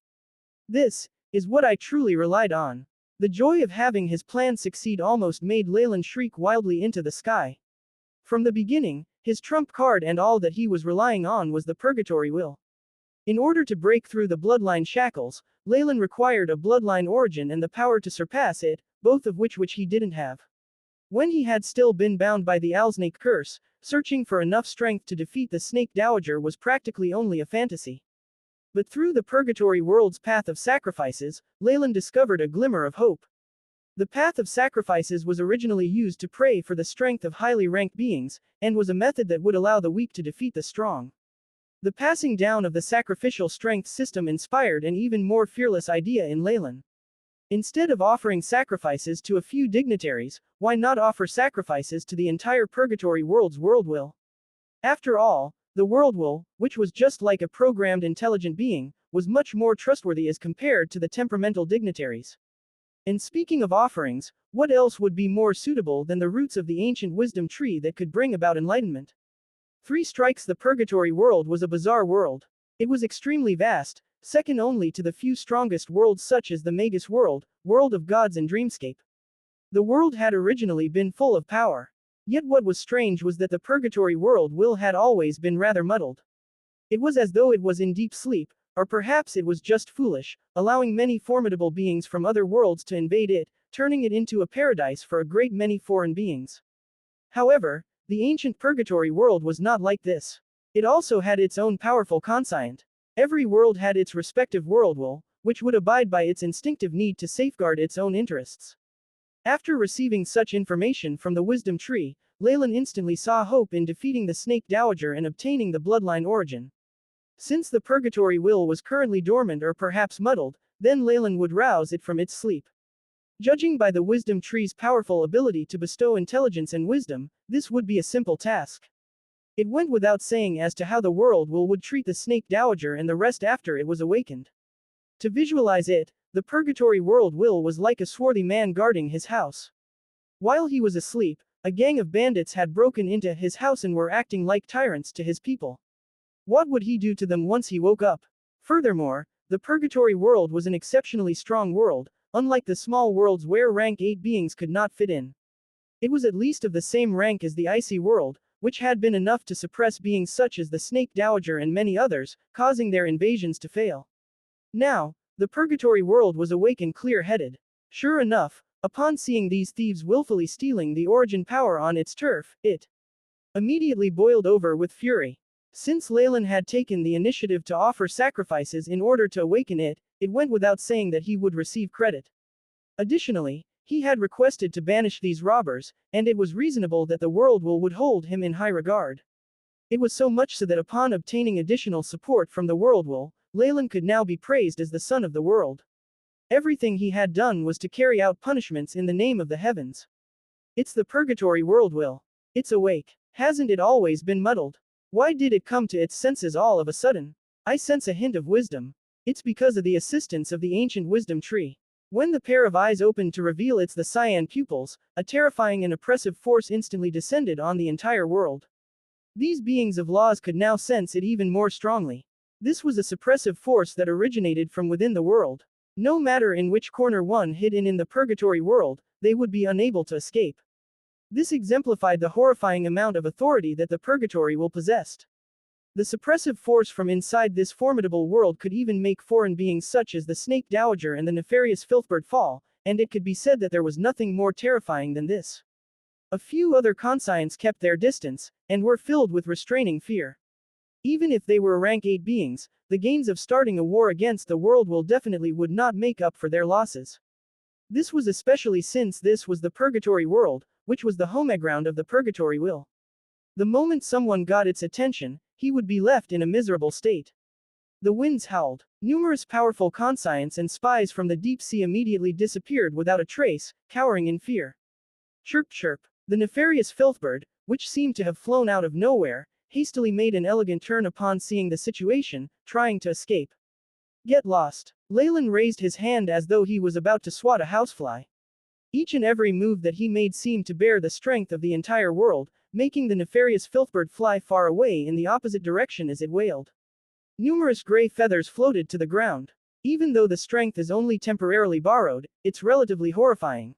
This is what I truly relied on. The joy of having his plan succeed almost made Leylin shriek wildly into the sky. From the beginning, his trump card and all that he was relying on was the Purgatory will. In order to break through the bloodline shackles, Leylin required a bloodline origin and the power to surpass it, both of which he didn't have. When he had still been bound by the Owlsnake curse, searching for enough strength to defeat the Snake Dowager was practically only a fantasy. But through the Purgatory World's path of sacrifices, Leylin discovered a glimmer of hope. The path of sacrifices was originally used to pray for the strength of highly ranked beings, and was a method that would allow the weak to defeat the strong. The passing down of the sacrificial strength system inspired an even more fearless idea in Leylin. Instead of offering sacrifices to a few dignitaries, why not offer sacrifices to the entire Purgatory World's world will? After all, the world will, which was just like a programmed intelligent being, was much more trustworthy as compared to the temperamental dignitaries. And speaking of offerings, what else would be more suitable than the roots of the ancient wisdom tree that could bring about enlightenment? 3 strikes. The Purgatory World was a bizarre world. It was extremely vast, second only to the few strongest worlds such as the Magus world, world of gods and dreamscape. The world had originally been full of power. Yet what was strange was that the Purgatory World will had always been rather muddled. It was as though it was in deep sleep, or perhaps it was just foolish, allowing many formidable beings from other worlds to invade it, turning it into a paradise for a great many foreign beings. However, the ancient Purgatory World was not like this. It also had its own powerful conscient. Every world had its respective world will, which would abide by its instinctive need to safeguard its own interests. After receiving such information from the Wisdom Tree, Leylin instantly saw hope in defeating the Snake Dowager and obtaining the bloodline origin. Since the Purgatory will was currently dormant or perhaps muddled, then Leylin would rouse it from its sleep. Judging by the Wisdom Tree's powerful ability to bestow intelligence and wisdom, this would be a simple task. It went without saying as to how the world will would treat the Snake Dowager and the rest after it was awakened. To visualize it, the Purgatory World will was like a swarthy man guarding his house. While he was asleep, a gang of bandits had broken into his house and were acting like tyrants to his people. What would he do to them once he woke up? Furthermore, the Purgatory World was an exceptionally strong world, unlike the small worlds where rank 8 beings could not fit in. It was at least of the same rank as the Icy World, which had been enough to suppress beings such as the Snake Dowager and many others, causing their invasions to fail. Now, the Purgatory World was awake and clear-headed. Sure enough, upon seeing these thieves willfully stealing the origin power on its turf, it immediately boiled over with fury. Since Leylin had taken the initiative to offer sacrifices in order to awaken it, it went without saying that he would receive credit. Additionally, he had requested to banish these robbers, and it was reasonable that the world will would hold him in high regard. It was so much so that upon obtaining additional support from the world will, Leylin could now be praised as the son of the world. Everything he had done was to carry out punishments in the name of the heavens. It's the Purgatory World will. It's awake. Hasn't it always been muddled? Why did it come to its senses all of a sudden? I sense a hint of wisdom. It's because of the assistance of the ancient wisdom tree. When the pair of eyes opened to reveal the cyan pupils, a terrifying and oppressive force instantly descended on the entire world. These beings of laws could now sense it even more strongly. This was a suppressive force that originated from within the world. No matter in which corner one hid in the Purgatory World, they would be unable to escape. This exemplified the horrifying amount of authority that the Purgatory will possessed. The suppressive force from inside this formidable world could even make foreign beings such as the Snake Dowager and the nefarious Filthbird fall, and it could be said that there was nothing more terrifying than this. A few other conscients kept their distance, and were filled with restraining fear. Even if they were rank 8 beings, the gains of starting a war against the world will definitely would not make up for their losses. This was especially since this was the Purgatory World, which was the homeground of the Purgatory will. The moment someone got its attention, he would be left in a miserable state. The winds howled. Numerous powerful conscients and spies from the deep sea immediately disappeared without a trace, cowering in fear. Chirp chirp. The nefarious Filthbird, which seemed to have flown out of nowhere, hastily made an elegant turn upon seeing the situation, trying to escape. Get lost. Leylin raised his hand as though he was about to swat a housefly. Each and every move that he made seemed to bear the strength of the entire world, making the nefarious Filthbird fly far away in the opposite direction as it wailed. Numerous gray feathers floated to the ground. Even though the strength is only temporarily borrowed, it's relatively horrifying.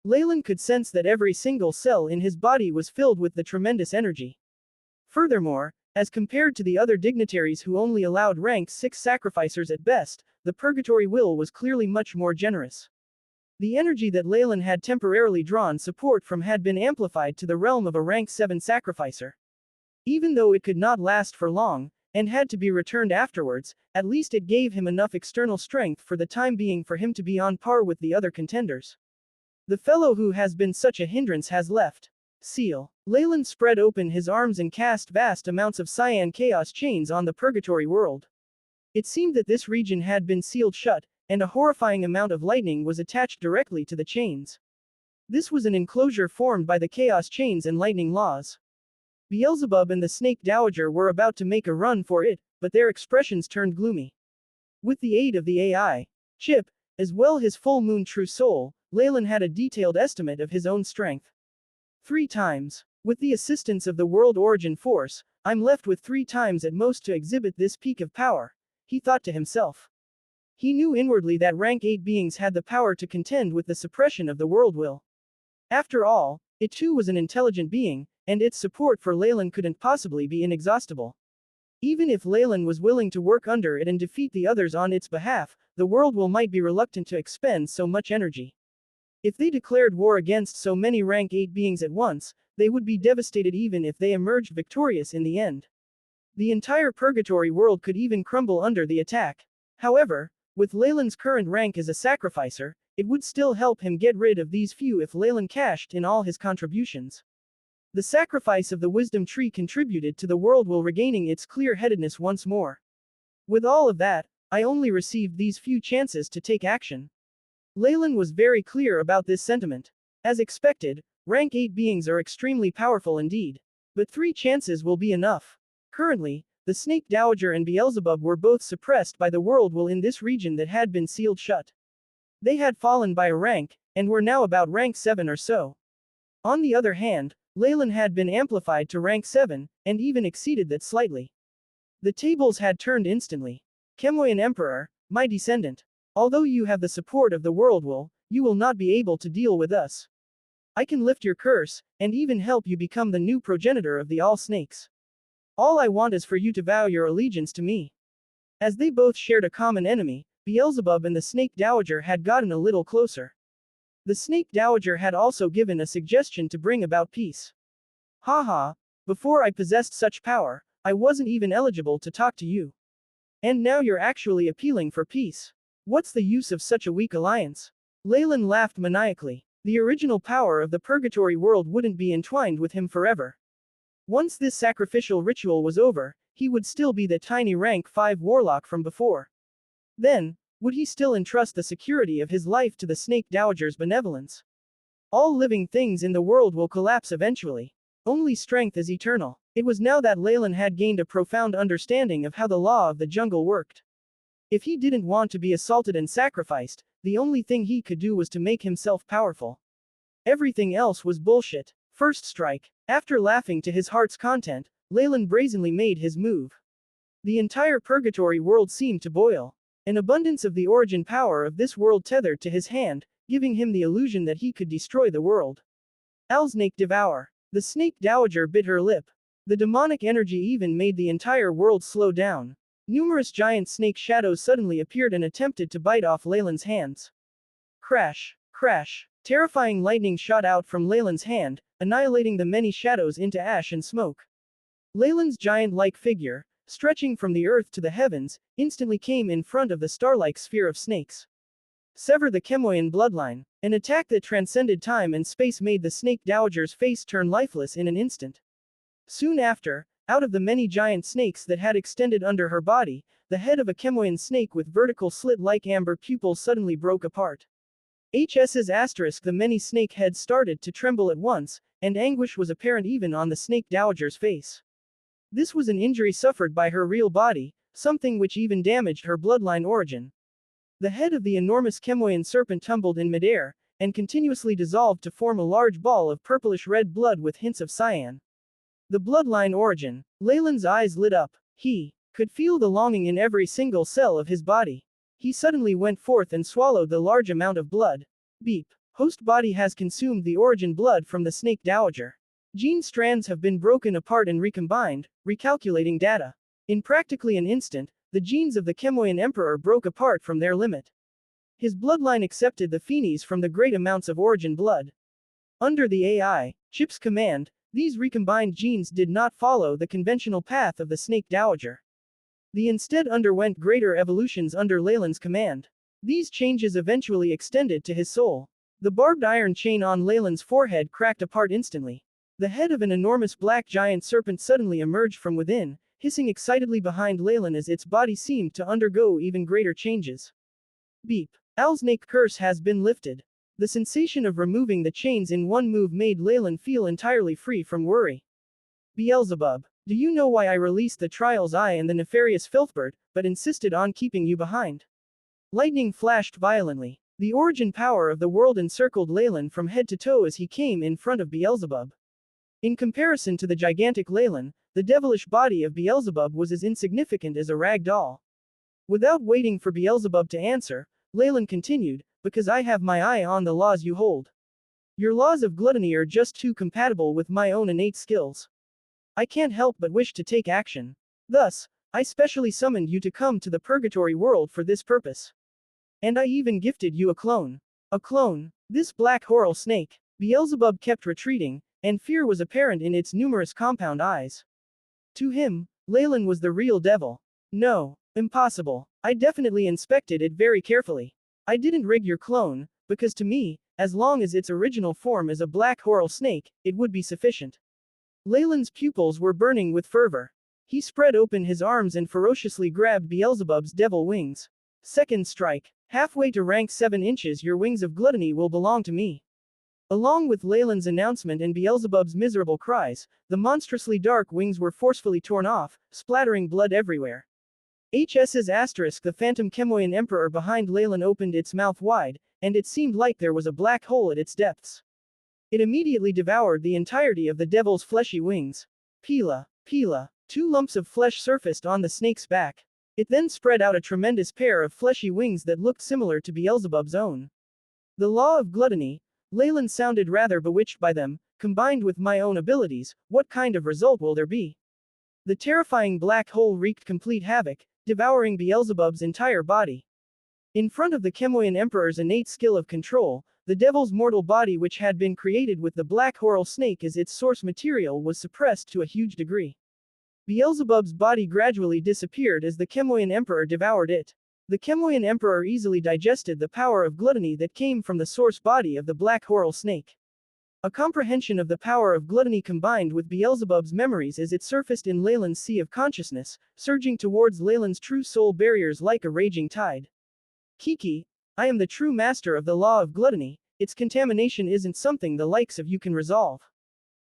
Leylin could sense that every single cell in his body was filled with the tremendous energy. Furthermore, as compared to the other dignitaries who only allowed rank 6 sacrificers at best, the Purgatory will was clearly much more generous. The energy that Leylin had temporarily drawn support from had been amplified to the realm of a rank 7 sacrificer. Even though it could not last for long, and had to be returned afterwards, at least it gave him enough external strength for the time being for him to be on par with the other contenders. The fellow who has been such a hindrance has left. Seal. Leylin spread open his arms and cast vast amounts of cyan chaos chains on the purgatory world. It seemed that this region had been sealed shut, and a horrifying amount of lightning was attached directly to the chains. This was an enclosure formed by the chaos chains and lightning laws. Beelzebub and the Snake Dowager were about to make a run for it, but their expressions turned gloomy. With the aid of the AI chip, as well his full moon true soul, Leylin had a detailed estimate of his own strength. 3 times. With the assistance of the World Origin Force, I'm left with 3 times at most to exhibit this peak of power, he thought to himself. He knew inwardly that rank 8 beings had the power to contend with the suppression of the world will. After all, it too was an intelligent being, and its support for Leylin couldn't possibly be inexhaustible. Even if Leylin was willing to work under it and defeat the others on its behalf, the world will might be reluctant to expend so much energy. If they declared war against so many rank 8 beings at once, they would be devastated even if they emerged victorious in the end. The entire purgatory world could even crumble under the attack. However, with Leylin's current rank as a sacrificer, it would still help him get rid of these few if Leylin cashed in all his contributions. The sacrifice of the wisdom tree contributed to the world will regaining its clear-headedness once more. With all of that, I only received these few chances to take action. Leylin was very clear about this sentiment. As expected, rank 8 beings are extremely powerful indeed. But 3 chances will be enough. Currently, the Snake Dowager and Beelzebub were both suppressed by the world will in this region that had been sealed shut. They had fallen by a rank, and were now about rank 7 or so. On the other hand, Leylin had been amplified to rank 7, and even exceeded that slightly. The tables had turned instantly. Chemoyan Emperor, my descendant. Although you have the support of the world will, you will not be able to deal with us. I can lift your curse, and even help you become the new progenitor of the all snakes. All I want is for you to vow your allegiance to me. As they both shared a common enemy, Beelzebub and the Snake Dowager had gotten a little closer. The Snake Dowager had also given a suggestion to bring about peace. Haha, before I possessed such power, I wasn't even eligible to talk to you. And now you're actually appealing for peace. What's the use of such a weak alliance? Leylin laughed maniacally. The original power of the purgatory world wouldn't be entwined with him forever. Once this sacrificial ritual was over, he would still be the tiny rank 5 warlock from before. Then, would he still entrust the security of his life to the Snake Dowager's benevolence? All living things in the world will collapse eventually. Only strength is eternal. It was now that Leylin had gained a profound understanding of how the law of the jungle worked. If he didn't want to be assaulted and sacrificed, the only thing he could do was to make himself powerful. Everything else was bullshit. First strike. After laughing to his heart's content, Leylin brazenly made his move. The entire purgatory world seemed to boil. An abundance of the origin power of this world tethered to his hand, giving him the illusion that he could destroy the world. Owlsnake Devour. The Snake Dowager bit her lip. The demonic energy even made the entire world slow down. Numerous giant snake shadows suddenly appeared and attempted to bite off Leylin's hands. Crash. Crash. Terrifying lightning shot out from Leylin's hand, annihilating the many shadows into ash and smoke. Leylin's giant-like figure, stretching from the earth to the heavens, instantly came in front of the star-like sphere of snakes. Sever the Chemoyan bloodline. An attack that transcended time and space made the Snake Dowager's face turn lifeless in an instant. Soon after, out of the many giant snakes that had extended under her body, the head of a Chemoyan snake with vertical slit-like amber pupils suddenly broke apart. The many snake heads started to tremble at once, and anguish was apparent even on the Snake Dowager's face. This was an injury suffered by her real body, something which even damaged her bloodline origin. The head of the enormous Chemoyan serpent tumbled in midair, and continuously dissolved to form a large ball of purplish-red blood with hints of cyan. The bloodline origin. Leylin's eyes lit up. He could feel the longing in every single cell of his body. He suddenly went forth and swallowed the large amount of blood. Beep. Host body has consumed the origin blood from the Snake Dowager. Gene strands have been broken apart and recombined, recalculating data. In practically an instant, the genes of the Chemoyan Emperor broke apart from their limit. His bloodline accepted the Phoenix from the great amounts of origin blood. Under the AI chip's command, these recombined genes did not follow the conventional path of the snake dowager. They instead underwent greater evolutions under Leylin's command. These changes eventually extended to his soul. The barbed iron chain on Leylin's forehead cracked apart instantly. The head of an enormous black giant serpent suddenly emerged from within, hissing excitedly behind Leylin as its body seemed to undergo even greater changes. Beep. Alsnake curse has been lifted. The sensation of removing the chains in one move made Leylin feel entirely free from worry. Beelzebub, do you know why I released the Trials Eye and the nefarious Filthbird, but insisted on keeping you behind? Lightning flashed violently. The origin power of the world encircled Leylin from head to toe as he came in front of Beelzebub. In comparison to the gigantic Leylin, the devilish body of Beelzebub was as insignificant as a rag doll. Without waiting for Beelzebub to answer, Leylin continued, because I have my eye on the laws you hold. Your laws of gluttony are just too compatible with my own innate skills. I can't help but wish to take action. Thus, I specially summoned you to come to the purgatory world for this purpose. And I even gifted you a clone. A clone. This black horror snake. Beelzebub kept retreating, and fear was apparent in its numerous compound eyes. To him, Leylin was the real devil. No. Impossible. I definitely inspected it very carefully. I didn't rig your clone, because to me, as long as its original form is a black horror snake, it would be sufficient. Leylin's pupils were burning with fervor. He spread open his arms and ferociously grabbed Beelzebub's devil wings. Second strike. Halfway to rank 7 inches, your wings of gluttony will belong to me. Along with Leylin's announcement and Beelzebub's miserable cries, the monstrously dark wings were forcefully torn off, splattering blood everywhere. HS's asterisk, the phantom Chemoian emperor behind Leylin opened its mouth wide, and it seemed like there was a black hole at its depths. It immediately devoured the entirety of the devil's fleshy wings. Pila, Pila. 2 lumps of flesh surfaced on the snake's back. It then spread out a tremendous pair of fleshy wings that looked similar to Beelzebub's own. The law of gluttony. Leylin sounded rather bewitched by them. Combined with my own abilities, what kind of result will there be? The terrifying black hole wreaked complete havoc, devouring Beelzebub's entire body. In front of the Chemoian emperor's innate skill of control, the devil's mortal body, which had been created with the black horror snake as its source material, was suppressed to a huge degree. Beelzebub's body gradually disappeared as the Chemoian emperor devoured it. The Chemoian emperor easily digested the power of gluttony that came from the source body of the black horror snake. A comprehension of the power of gluttony combined with Beelzebub's memories as it surfaced in Leylin's sea of consciousness, surging towards Leylin's true soul barriers like a raging tide. Kiki, I am the true master of the law of gluttony. Its contamination isn't something the likes of you can resolve.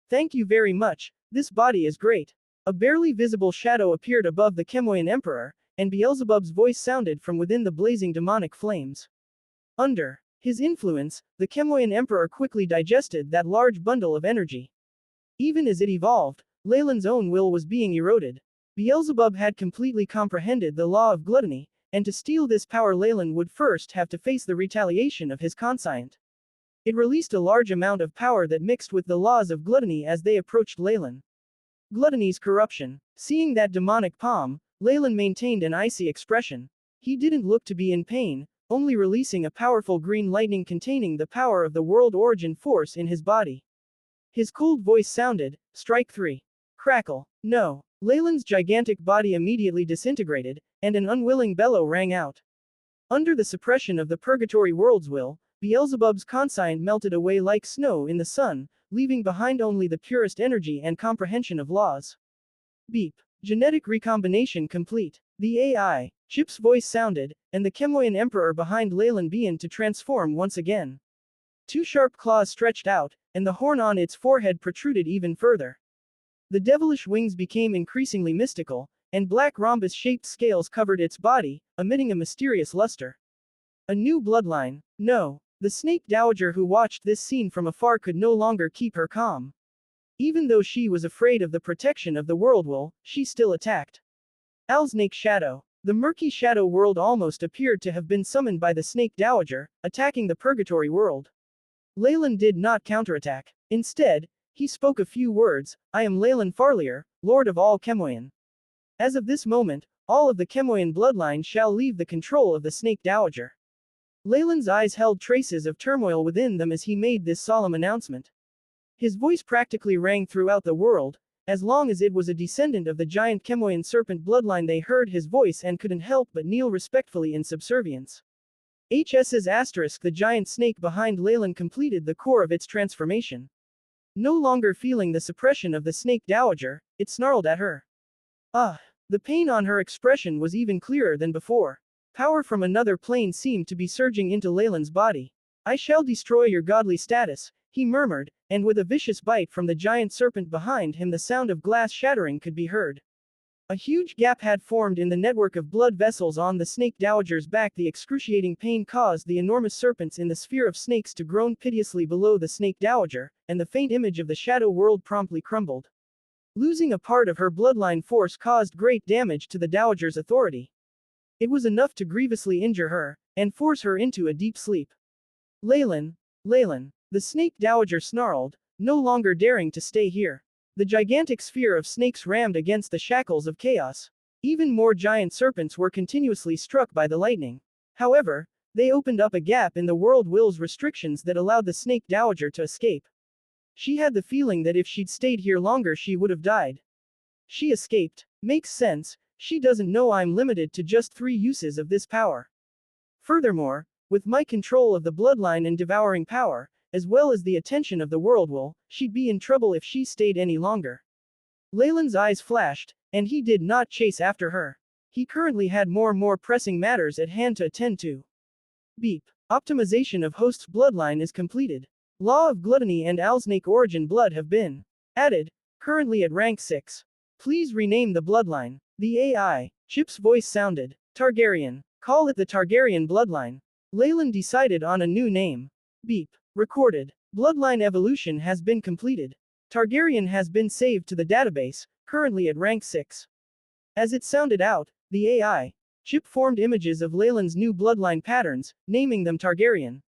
Thank you very much, this body is great. A barely visible shadow appeared above the Chemoian emperor, and Beelzebub's voice sounded from within the blazing demonic flames. Under his influence, the Chemoian emperor quickly digested that large bundle of energy. Even as it evolved, Leylin's own will was being eroded. Beelzebub had completely comprehended the law of gluttony, and to steal this power Leylin would first have to face the retaliation of his conscient. It released a large amount of power that mixed with the laws of gluttony as they approached Leylin. Gluttony's corruption. Seeing that demonic palm, Leylin maintained an icy expression. He didn't look to be in pain, only releasing a powerful green lightning containing the power of the world origin force in his body. His cold voice sounded, strike 3. Crackle. No. Leylin's gigantic body immediately disintegrated, and an unwilling bellow rang out. Under the suppression of the purgatory world's will, Beelzebub's conscient melted away like snow in the sun, leaving behind only the purest energy and comprehension of laws. Beep. Genetic recombination complete. The AI chip's voice sounded, and the Chemoian emperor behind Leylin began to transform once again. 2 sharp claws stretched out, and the horn on its forehead protruded even further. The devilish wings became increasingly mystical, and black rhombus-shaped scales covered its body, emitting a mysterious luster. A new bloodline. No. The snake dowager who watched this scene from afar could no longer keep her calm. Even though she was afraid of the protection of the world will, she still attacked. Alsnake Shadow. The murky shadow world almost appeared to have been summoned by the snake dowager, attacking the purgatory world. Leylin did not counterattack. Instead, he spoke a few words. I am Leylin Farlier, Lord of all Chemoian. As of this moment, all of the Chemoian bloodline shall leave the control of the snake dowager. Leylin's eyes held traces of turmoil within them as he made this solemn announcement. His voice practically rang throughout the world. As long as it was a descendant of the giant Chemoyan serpent bloodline, they heard his voice and couldn't help but kneel respectfully in subservience. HS's asterisk, the giant snake behind Leylin, completed the core of its transformation. No longer feeling the suppression of the snake dowager, it snarled at her. The pain on her expression was even clearer than before. Power from another plane seemed to be surging into Leylin's body. I shall destroy your godly status, he murmured, and with a vicious bite from the giant serpent behind him, the sound of glass shattering could be heard. A huge gap had formed in the network of blood vessels on the snake dowager's back. The excruciating pain caused the enormous serpents in the sphere of snakes to groan piteously below the snake dowager, and the faint image of the shadow world promptly crumbled. Losing a part of her bloodline force caused great damage to the dowager's authority. It was enough to grievously injure her, and force her into a deep sleep. Leylin, Leylin, the snake dowager snarled, no longer daring to stay here. The gigantic sphere of snakes rammed against the shackles of chaos. Even more giant serpents were continuously struck by the lightning. However, they opened up a gap in the world will's restrictions that allowed the snake dowager to escape. She had the feeling that if she'd stayed here longer she would have died. She escaped. Makes sense, she doesn't know I'm limited to just 3 uses of this power. Furthermore, with my control of the bloodline and devouring power, as well as the attention of the world will, she'd be in trouble if she stayed any longer. Leylin's eyes flashed, and he did not chase after her. He currently had more pressing matters at hand to attend to. Beep. Optimization of host's bloodline is completed. Law of Gluttony and Alsnake origin blood have been added, currently at rank 6. Please rename the bloodline. The AI. Chip's voice sounded. Targaryen. Call it the Targaryen bloodline. Leylin decided on a new name. Beep. Recorded. Bloodline evolution has been completed. Targaryen has been saved to the database, currently at rank 6. As it sounded out, the AI chip formed images of Leylin's new bloodline patterns, naming them Targaryen.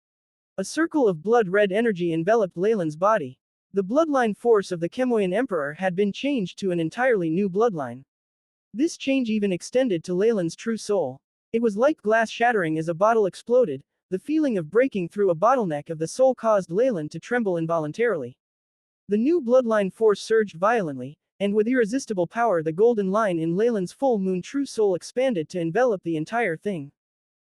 A circle of blood-red energy enveloped Leylin's body. The bloodline force of the Chemoyan Emperor had been changed to an entirely new bloodline. This change even extended to Leylin's true soul. It was like glass shattering as a bottle exploded. The feeling of breaking through a bottleneck of the soul caused Leylin to tremble involuntarily. The new bloodline force surged violently, and with irresistible power the golden line in Leylin's full moon true soul expanded to envelop the entire thing.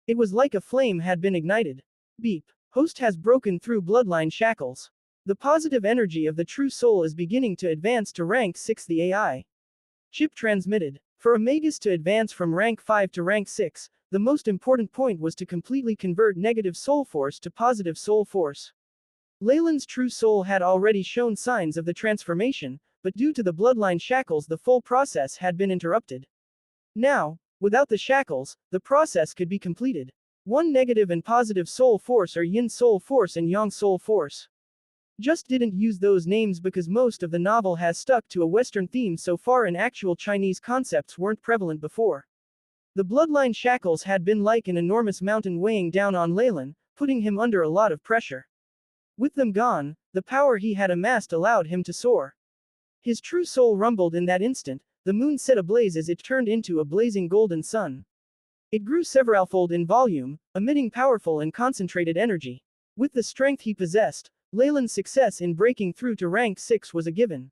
It was like a flame had been ignited. Beep. Host has broken through bloodline shackles. The positive energy of the true soul is beginning to advance to rank 6. The AI chip transmitted. For a magus to advance from rank 5 to rank 6, the most important point was to completely convert negative soul force to positive soul force. Leylin's true soul had already shown signs of the transformation, but due to the bloodline shackles the full process had been interrupted. Now, without the shackles, the process could be completed. One negative and positive soul force are yin soul force and yang soul force. Just didn't use those names because most of the novel has stuck to a Western theme so far and actual Chinese concepts weren't prevalent before. The bloodline shackles had been like an enormous mountain weighing down on Leylin, putting him under a lot of pressure. With them gone, the power he had amassed allowed him to soar. His true soul rumbled in that instant. The moon set ablaze as it turned into a blazing golden sun. It grew severalfold in volume, emitting powerful and concentrated energy. With the strength he possessed, Leylin's success in breaking through to rank 6 was a given.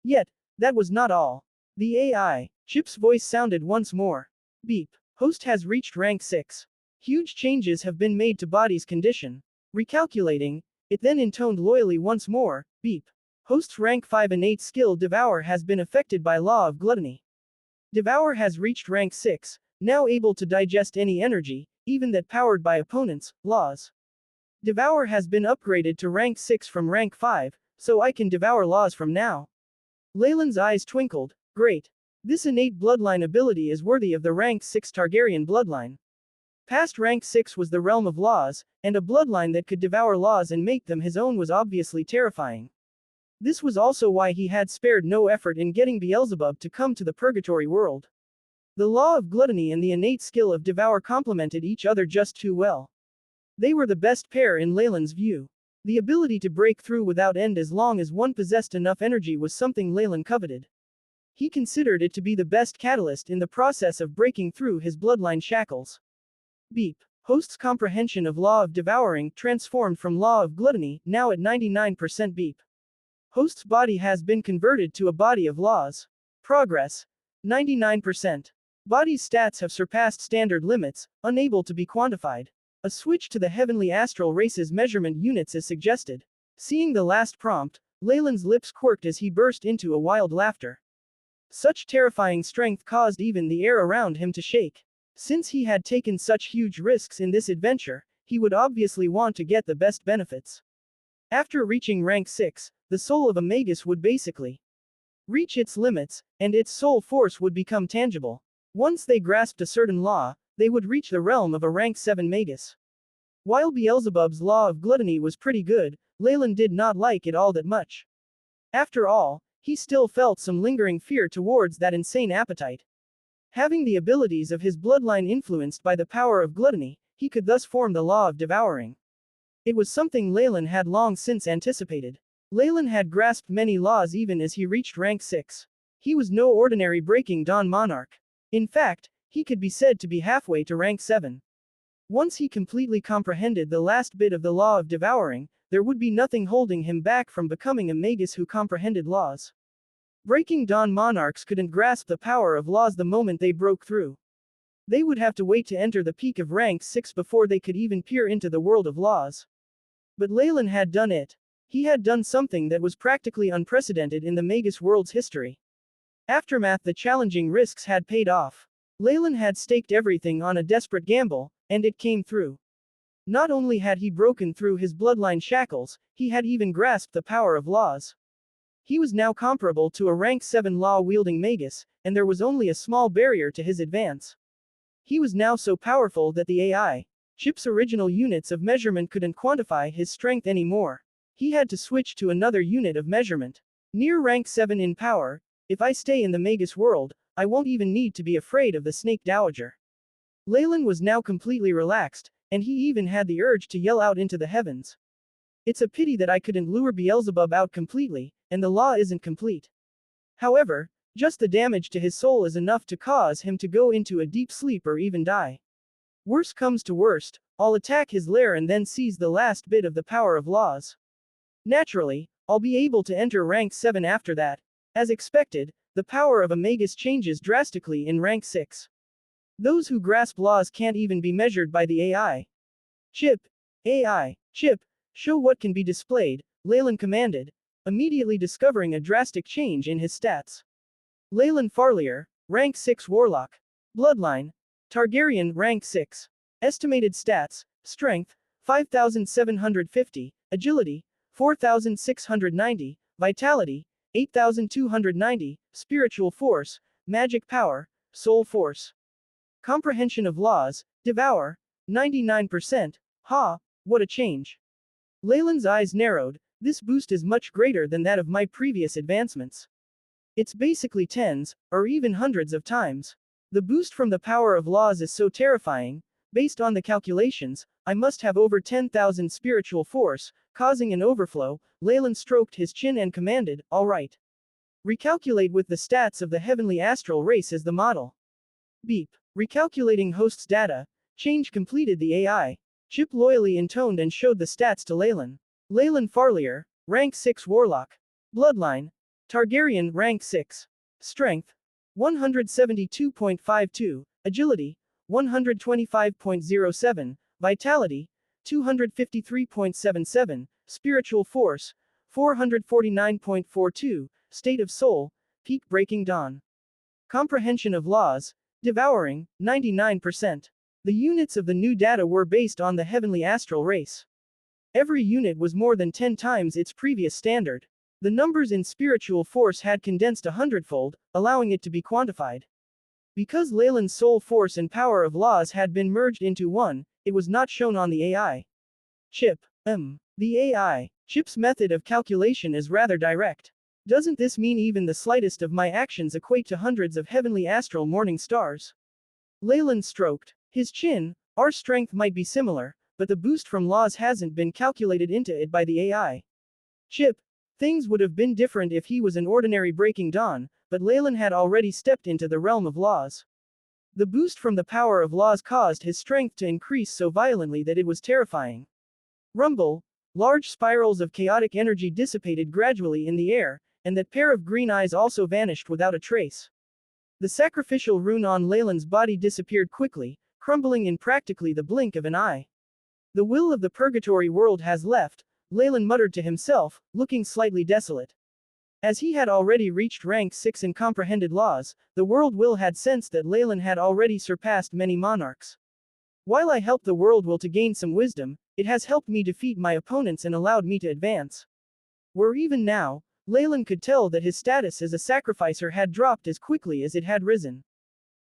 Yet, that was not all. The AI chip's voice sounded once more. Beep. Host has reached rank 6. Huge changes have been made to body's condition. Recalculating, it then intoned loyally once more. Beep. Host's rank 5 innate skill Devour has been affected by Law of Gluttony. Devour has reached rank 6, now able to digest any energy, even that powered by opponents' laws. Devour has been upgraded to rank 6 from rank 5, so I can devour laws from now. Leylin's eyes twinkled. Great. This innate bloodline ability is worthy of the rank 6 Targaryen bloodline. Past rank 6 was the realm of laws, and a bloodline that could devour laws and make them his own was obviously terrifying. This was also why he had spared no effort in getting Beelzebub to come to the purgatory world. The law of gluttony and the innate skill of devour complemented each other just too well. They were the best pair in Leylin's view. The ability to break through without end as long as one possessed enough energy was something Leylin coveted. He considered it to be the best catalyst in the process of breaking through his bloodline shackles. Beep. Host's comprehension of law of devouring transformed from law of gluttony, now at 99% beep. Host's body has been converted to a body of laws. Progress. 99%. Body's stats have surpassed standard limits, unable to be quantified. A switch to the heavenly astral race's measurement units is suggested. Seeing the last prompt, Leylin's lips quirked as he burst into a wild laughter. Such terrifying strength caused even the air around him to shake. Since he had taken such huge risks in this adventure, he would obviously want to get the best benefits. After reaching rank 6, the soul of a magus would basically reach its limits, and its soul force would become tangible. Once they grasped a certain law, they would reach the realm of a rank 7 magus. While Beelzebub's law of gluttony was pretty good, Leylin did not like it all that much. After all, he still felt some lingering fear towards that insane appetite. Having the abilities of his bloodline influenced by the power of gluttony, he could thus form the law of devouring. It was something Leylin had long since anticipated. Leylin had grasped many laws even as he reached rank 6. He was no ordinary Breaking Dawn monarch. In fact, he could be said to be halfway to rank 7. Once he completely comprehended the last bit of the law of devouring, there would be nothing holding him back from becoming a magus who comprehended laws. Breaking Dawn monarchs couldn't grasp the power of laws the moment they broke through. They would have to wait to enter the peak of rank 6 before they could even peer into the world of laws. But Leylin had done it. He had done something that was practically unprecedented in the magus world's history. Aftermath. The challenging risks had paid off. Leylin had staked everything on a desperate gamble, and it came through. Not only had he broken through his bloodline shackles, he had even grasped the power of laws. He was now comparable to a rank 7 law-wielding magus, and there was only a small barrier to his advance. He was now so powerful that the AI chip's original units of measurement couldn't quantify his strength anymore. He had to switch to another unit of measurement. Near rank 7 in power, if I stay in the magus world, I won't even need to be afraid of the snake dowager. Leylin was now completely relaxed, and he even had the urge to yell out into the heavens. It's a pity that I couldn't lure Beelzebub out completely, and the law isn't complete. However, just the damage to his soul is enough to cause him to go into a deep sleep or even die. Worst comes to worst, I'll attack his lair and then seize the last bit of the power of laws. Naturally, I'll be able to enter rank 7 after that. As expected, the power of a magus changes drastically in rank 6. Those who grasp laws can't even be measured by the AI chip. AI chip, show what can be displayed, Leylin commanded, immediately discovering a drastic change in his stats. Leylin Farlier, rank 6 warlock. Bloodline, Targaryen, rank 6. Estimated stats, strength, 5,750, agility, 4,690, vitality, 8,290, spiritual force, magic power, soul force. Comprehension of laws, devour, 99%, ha, what a change. Leylin's eyes narrowed. This boost is much greater than that of my previous advancements. It's basically tens, or even hundreds of times. The boost from the power of laws is so terrifying. Based on the calculations, I must have over 10,000 spiritual force, causing an overflow. Leylin stroked his chin and commanded, all right. Recalculate with the stats of the heavenly astral race as the model. Beep. Recalculating host's data. Change completed. The AI chip loyally intoned and showed the stats to Leylin. Leylin Farlier, rank 6 warlock. Bloodline, Targaryen, rank 6. Strength, 172.52, agility, 125.07, vitality, 253.77, spiritual force, 449.42, state of soul, peak Breaking Dawn. Comprehension of laws, devouring, 99%. The units of the new data were based on the heavenly astral race. Every unit was more than 10 times its previous standard. The numbers in spiritual force had condensed 100-fold, allowing it to be quantified. Because Leylin's soul force and power of laws had been merged into one, it was not shown on the AI chip. The AI chip's method of calculation is rather direct. Doesn't this mean even the slightest of my actions equate to hundreds of heavenly astral morning stars? Leylin stroked his chin. Our strength might be similar, but the boost from laws hasn't been calculated into it by the AI chip. Things would have been different if he was an ordinary Breaking Dawn, but Leylin had already stepped into the realm of laws. The boost from the power of laws caused his strength to increase so violently that it was terrifying. Rumble, large spirals of chaotic energy dissipated gradually in the air, and that pair of green eyes also vanished without a trace. The sacrificial rune on Leylin's body disappeared quickly, crumbling in practically the blink of an eye. The will of the purgatory world has left, Leylin muttered to himself, looking slightly desolate. As he had already reached rank 6 and comprehended laws, the world will had sensed that Leylin had already surpassed many monarchs. While I helped the world will to gain some wisdom, it has helped me defeat my opponents and allowed me to advance. Where even now, Leylin could tell that his status as a sacrificer had dropped as quickly as it had risen.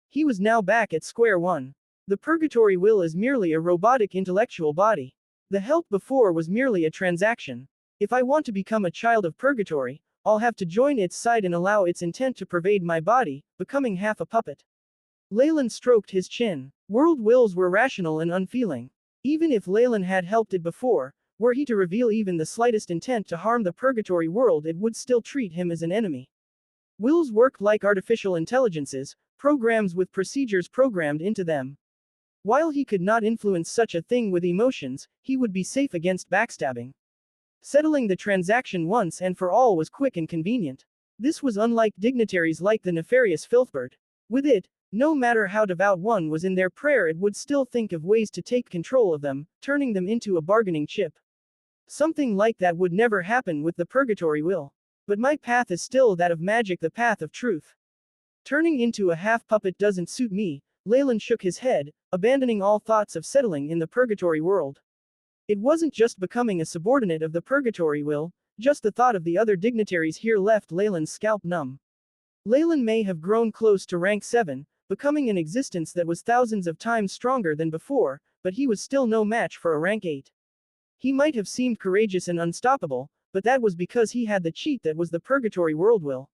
He was now back at square one. The purgatory will is merely a robotic intellectual body. The help before was merely a transaction. If I want to become a child of purgatory, I'll have to join its side and allow its intent to pervade my body, becoming half a puppet. Leylin stroked his chin. World wills were rational and unfeeling. Even if Leylin had helped it before, were he to reveal even the slightest intent to harm the purgatory world, it would still treat him as an enemy. Wills worked like artificial intelligences, programs with procedures programmed into them. While he could not influence such a thing with emotions, he would be safe against backstabbing. Settling the transaction once and for all was quick and convenient. This was unlike dignitaries like the nefarious Filthbird. With it, no matter how devout one was in their prayer, it would still think of ways to take control of them, turning them into a bargaining chip. Something like that would never happen with the purgatory will. But my path is still that of magic, the path of truth. Turning into a half-puppet doesn't suit me, Leylin shook his head, abandoning all thoughts of settling in the purgatory world. It wasn't just becoming a subordinate of the purgatory will, just the thought of the other dignitaries here left Leylin's scalp numb. Leylin may have grown close to rank 7, becoming an existence that was thousands of times stronger than before, but he was still no match for a rank 8. He might have seemed courageous and unstoppable, but that was because he had the cheat that was the purgatory world will.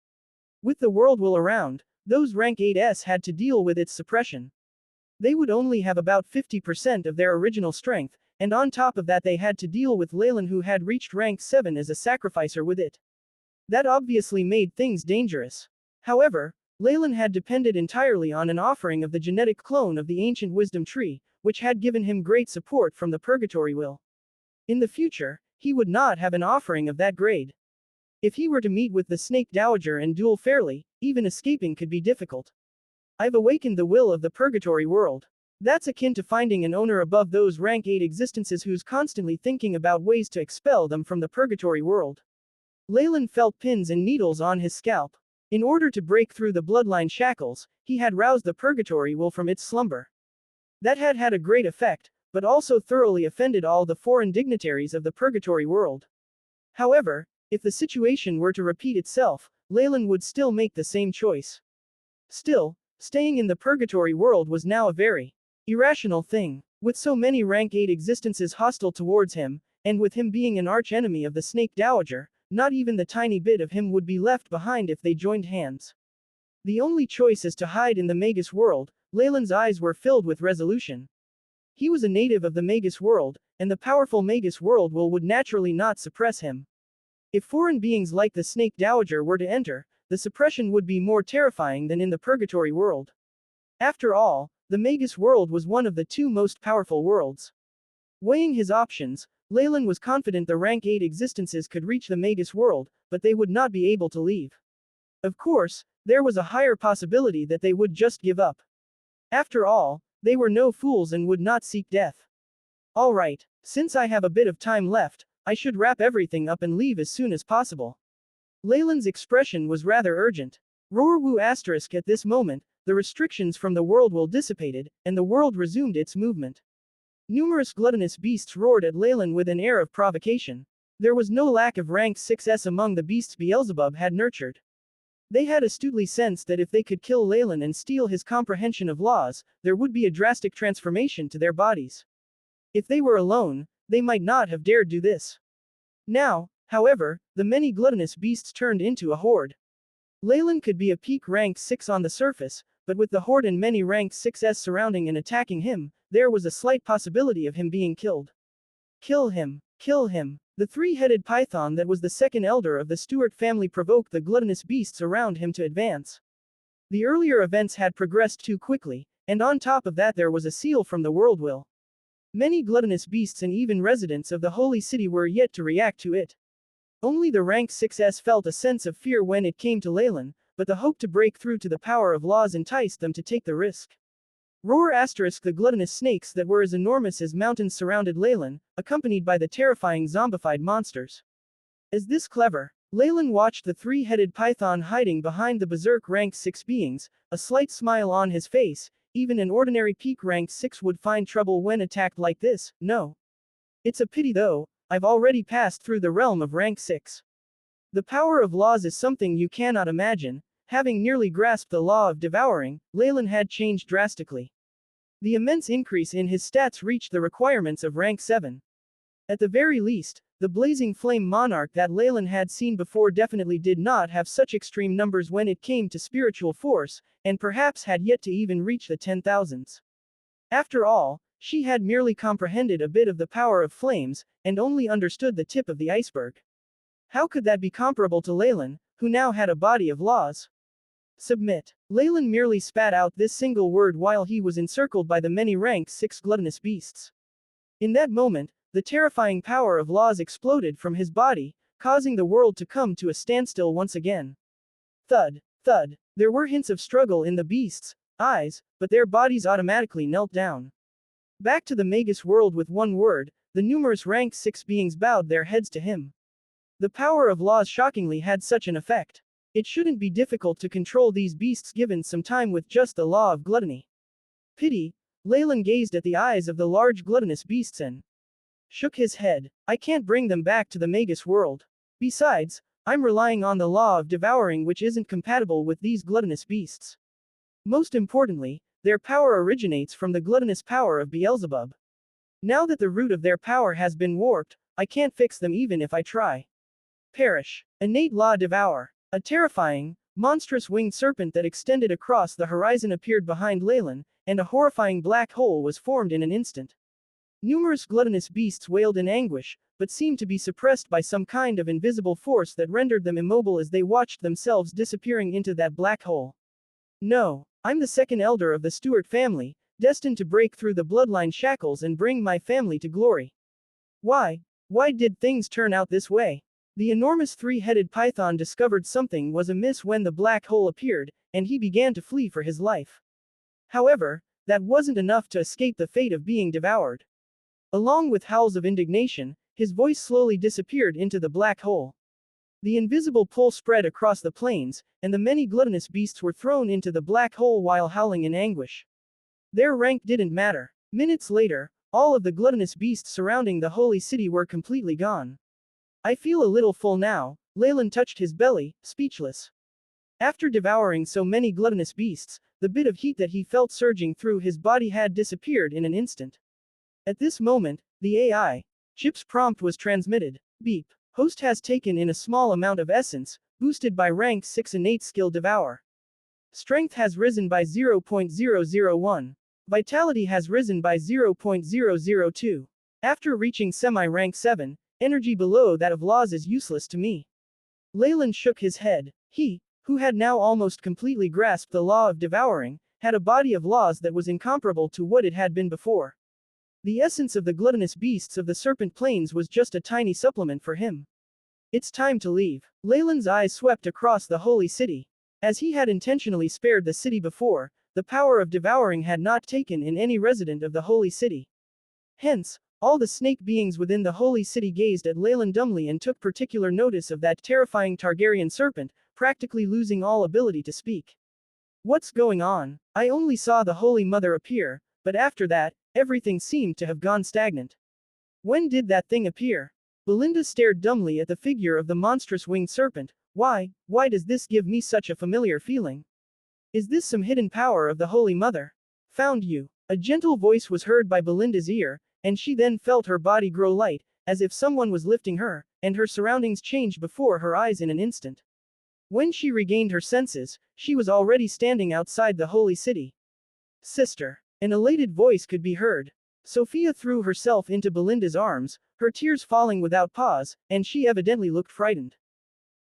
With the world will around, those rank 8s had to deal with its suppression. They would only have about 50% of their original strength, and on top of that they had to deal with Leylin, who had reached rank 7 as a sacrificer with it. That obviously made things dangerous. However, Leylin had depended entirely on an offering of the genetic clone of the ancient wisdom tree, which had given him great support from the purgatory will. In the future, he would not have an offering of that grade. If he were to meet with the Snake Dowager and duel fairly, even escaping could be difficult. I've awakened the will of the purgatory world. That's akin to finding an owner above those rank 8 existences who's constantly thinking about ways to expel them from the purgatory world. Leylin felt pins and needles on his scalp. In order to break through the bloodline shackles, he had roused the purgatory will from its slumber. That had had a great effect, but also thoroughly offended all the foreign dignitaries of the purgatory world. However, if the situation were to repeat itself, Leylin would still make the same choice. Still, staying in the purgatory world was now a very irrational thing. With so many rank 8 existences hostile towards him, and with him being an arch-enemy of the Snake Dowager, not even the tiny bit of him would be left behind if they joined hands. The only choice is to hide in the Magus world. Leylin's eyes were filled with resolution. He was a native of the Magus world, and the powerful Magus world will would naturally not suppress him. If foreign beings like the Snake Dowager were to enter, the suppression would be more terrifying than in the purgatory world. After all, the Magus world was one of the 2 most powerful worlds. Weighing his options, Leylin was confident the rank 8 existences could reach the Magus world, but they would not be able to leave. Of course, there was a higher possibility that they would just give up. After all, they were no fools and would not seek death. Alright, since I have a bit of time left, I should wrap everything up and leave as soon as possible. Leylin's expression was rather urgent. Werebeasts at this moment, the restrictions from the world will dissipated, and the world resumed its movement. Numerous gluttonous beasts roared at Leylin with an air of provocation. There was no lack of rank 6s among the beasts Beelzebub had nurtured. They had astutely sensed that if they could kill Leylin and steal his comprehension of laws, there would be a drastic transformation to their bodies. If they were alone, they might not have dared do this. Now, however, the many gluttonous beasts turned into a horde. Leylin could be a peak rank 6 on the surface, but with the horde and many rank 6s surrounding and attacking him, there was a slight possibility of him being killed. Kill him! Kill him! The 3-headed python that was the second elder of the Stuart family provoked the gluttonous beasts around him to advance. The earlier events had progressed too quickly, And on top of that there was a seal from the world will. Many gluttonous beasts and even residents of the holy city were yet to react to it. Only the rank 6s felt a sense of fear when it came to Leylin, but the hope to break through to the power of laws enticed them to take the risk. Roar *, the gluttonous snakes that were as enormous as mountains surrounded Leylin, accompanied by the terrifying zombified monsters. Is this clever? Leylin watched the three-headed python hiding behind the berserk rank 6 beings, a slight smile on his face. Even an ordinary peak rank 6 would find trouble when attacked like this, no. It's a pity though, I've already passed through the realm of rank 6. The power of laws is something you cannot imagine. Having nearly grasped the law of devouring, Leylin had changed drastically. The immense increase in his stats reached the requirements of rank 7. At the very least, the blazing flame monarch that Leylin had seen before definitely did not have such extreme numbers when it came to spiritual force, and perhaps had yet to even reach the 10,000s. After all, she had merely comprehended a bit of the power of flames, and only understood the tip of the iceberg. How could that be comparable to Leylin, who now had a body of laws? Submit. Leylin merely spat out this single word while he was encircled by the many rank 6 gluttonous beasts. In that moment, the terrifying power of laws exploded from his body, causing the world to come to a standstill once again. Thud, thud. There were hints of struggle in the beasts' eyes, but their bodies automatically knelt down. Back to the Magus world with one word, the numerous rank 6 beings bowed their heads to him. The power of laws shockingly had such an effect. It shouldn't be difficult to control these beasts given some time with just the law of gluttony. Pity. Leylin gazed at the eyes of the large gluttonous beasts and shook his head. I can't bring them back to the Magus world. Besides, I'm relying on the law of devouring which isn't compatible with these gluttonous beasts. Most importantly, their power originates from the gluttonous power of Beelzebub. Now that the root of their power has been warped, I can't fix them even if I try. Perish. Innate law devour. A terrifying, monstrous winged serpent that extended across the horizon appeared behind Leylin, and a horrifying black hole was formed in an instant. Numerous gluttonous beasts wailed in anguish, but seemed to be suppressed by some kind of invisible force that rendered them immobile as they watched themselves disappearing into that black hole. No, I'm the second elder of the Stewart family, destined to break through the bloodline shackles and bring my family to glory. Why did things turn out this way? The enormous three-headed python discovered something was amiss when the black hole appeared, and he began to flee for his life. However, that wasn't enough to escape the fate of being devoured. Along with howls of indignation, his voice slowly disappeared into the black hole. The invisible pull spread across the plains, and the many gluttonous beasts were thrown into the black hole while howling in anguish. Their rank didn't matter. Minutes later, all of the gluttonous beasts surrounding the holy city were completely gone. I feel a little full now. Leylin touched his belly, speechless. After devouring so many gluttonous beasts, the bit of heat that he felt surging through his body had disappeared in an instant. At this moment, the AI chip's prompt was transmitted. Beep. Host has taken in a small amount of essence, boosted by rank 6 innate skill devour. Strength has risen by 0.001. Vitality has risen by 0.002. After reaching semi-rank 7, energy below that of laws is useless to me. Leylin shook his head. He, who had now almost completely grasped the law of devouring, had a body of laws that was incomparable to what it had been before. The essence of the gluttonous beasts of the Serpent Plains was just a tiny supplement for him. It's time to leave. Leylin's eyes swept across the holy city. As he had intentionally spared the city before, the power of devouring had not taken in any resident of the holy city. Hence, all the snake beings within the holy city gazed at Leylin dumbly and took particular notice of that terrifying Targaryen serpent, practically losing all ability to speak. What's going on? I only saw the Holy Mother appear, but after that, everything seemed to have gone stagnant. When did that thing appear? Belinda stared dumbly at the figure of the monstrous winged serpent. Why does this give me such a familiar feeling? Is this some hidden power of the Holy Mother? Found you. A gentle voice was heard by Belinda's ear, and she then felt her body grow light, as if someone was lifting her, and her surroundings changed before her eyes in an instant. When she regained her senses, she was already standing outside the holy city. Sister. An elated voice could be heard. Sophia threw herself into Belinda's arms, her tears falling without pause, and she evidently looked frightened.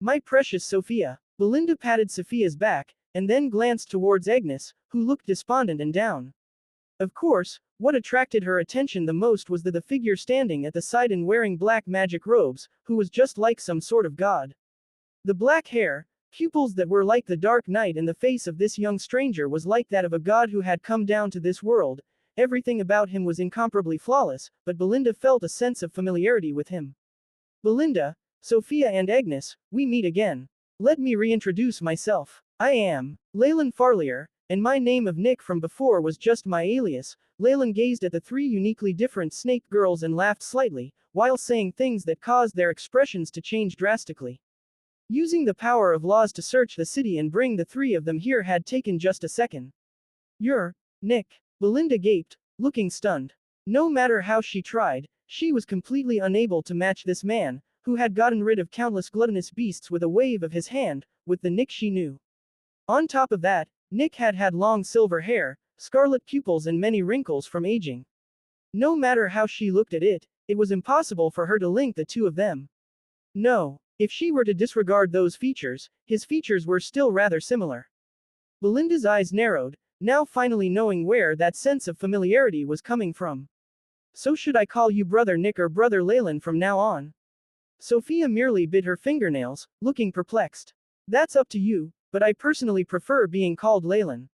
My precious Sophia. Belinda patted Sophia's back, and then glanced towards Agnes, who looked despondent and down. Of course, what attracted her attention the most was the figure standing at the side and wearing black magic robes, who was just like some sort of god. The black hair, pupils that were like the dark night, and the face of this young stranger was like that of a god who had come down to this world. Everything about him was incomparably flawless, but Belinda felt a sense of familiarity with him. Belinda, Sophia and Agnes, we meet again. Let me reintroduce myself. I am Leylin Farlier, and my name of Nick from before was just my alias. Leylin gazed at the three uniquely different snake girls and laughed slightly, while saying things that caused their expressions to change drastically. Using the power of laws to search the city and bring the three of them here had taken just a second. You're Nick. Belinda gaped, looking stunned. No matter how she tried, she was completely unable to match this man, who had gotten rid of countless gluttonous beasts with a wave of his hand, with the Nick she knew. On top of that, Nick had had long silver hair, scarlet pupils and many wrinkles from aging. No matter how she looked at it, it was impossible for her to link the two of them. No, if she were to disregard those features, his features were still rather similar. Belinda's eyes narrowed, now finally knowing where that sense of familiarity was coming from. So should I call you Brother Nick or Brother Leylin from now on? Sophia merely bit her fingernails, looking perplexed. That's up to you, but I personally prefer being called Leylin.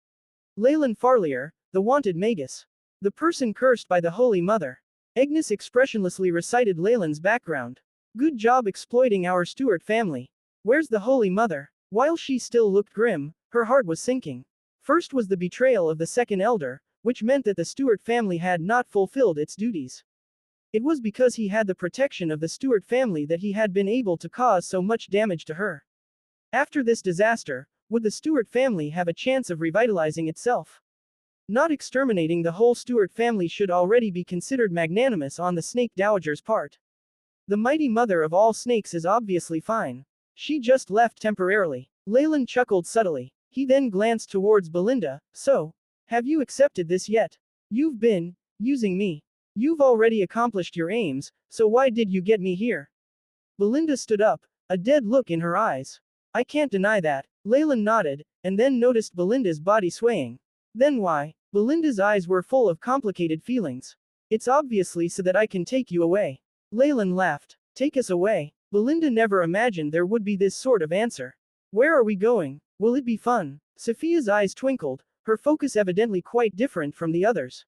Leylin Farlier, the wanted magus. The person cursed by the Holy Mother. Agnes expressionlessly recited Leylin's background. Good job exploiting our Stuart family. Where's the Holy Mother? While she still looked grim, her heart was sinking. First was the betrayal of the second elder, which meant that the Stuart family had not fulfilled its duties. It was because he had the protection of the Stuart family that he had been able to cause so much damage to her. After this disaster, would the Stuart family have a chance of revitalizing itself? Not exterminating the whole Stuart family should already be considered magnanimous on the Snake Dowager's part. The mighty mother of all snakes is obviously fine. She just left temporarily. Leylin chuckled subtly. He then glanced towards Belinda. So, have you accepted this yet? You've been using me. You've already accomplished your aims, so why did you get me here? Belinda stood up, a dead look in her eyes. I can't deny that. Leylin nodded, and then noticed Belinda's body swaying. Then why? Belinda's eyes were full of complicated feelings. It's obviously so that I can take you away. Leylin laughed. Take us away? Belinda never imagined there would be this sort of answer. Where are we going? Will it be fun? Sophia's eyes twinkled, her focus evidently quite different from the others.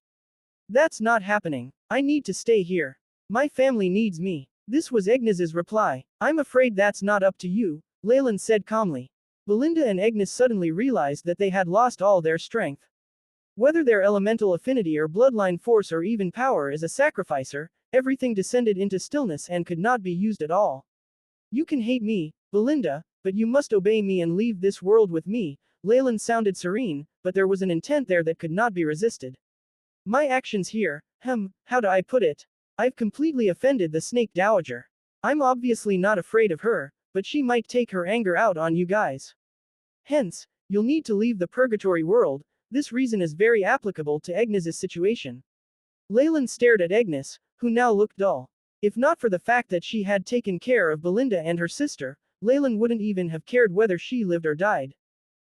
That's not happening. I need to stay here. My family needs me. This was Agnes's reply. I'm afraid that's not up to you, Leylin said calmly. Belinda and Agnes suddenly realized that they had lost all their strength. Whether their elemental affinity or bloodline force or even power as a sacrificer, everything descended into stillness and could not be used at all. You can hate me, Belinda, but you must obey me and leave this world with me. Leylin sounded serene, but there was an intent there that could not be resisted. My actions here, how do I put it? I've completely offended the Snake Dowager. I'm obviously not afraid of her, but she might take her anger out on you guys. Hence, you'll need to leave the purgatory world. This reason is very applicable to Agnes's situation. Leylin stared at Agnes, who now looked dull. If not for the fact that she had taken care of Belinda and her sister, Leylin wouldn't even have cared whether she lived or died.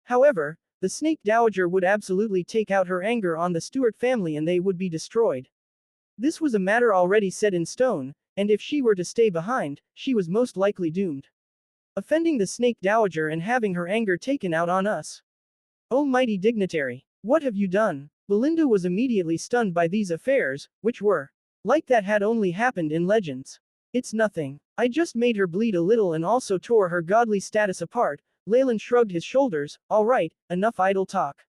However, the Snake Dowager would absolutely take out her anger on the Stuart family and they would be destroyed. This was a matter already set in stone, and if she were to stay behind, she was most likely doomed. Offending the Snake Dowager and having her anger taken out on us. Oh mighty dignitary, what have you done? Belinda was immediately stunned by these affairs, which were like that had only happened in legends. It's nothing. I just made her bleed a little and also tore her godly status apart. Leylin shrugged his shoulders. All right, enough idle talk.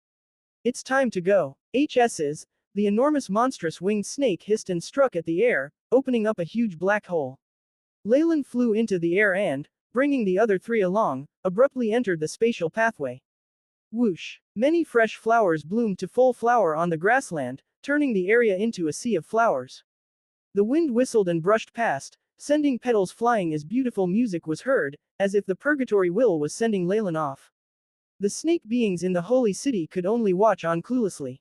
It's time to go. HS's, the enormous monstrous winged snake hissed and struck at the air, opening up a huge black hole. Leylin flew into the air and, bringing the other three along, abruptly entered the spatial pathway. Whoosh! Many fresh flowers bloomed to full flower on the grassland, turning the area into a sea of flowers. The wind whistled and brushed past, sending petals flying as beautiful music was heard, as if the purgatory will was sending Leylin off. The snake beings in the holy city could only watch on cluelessly.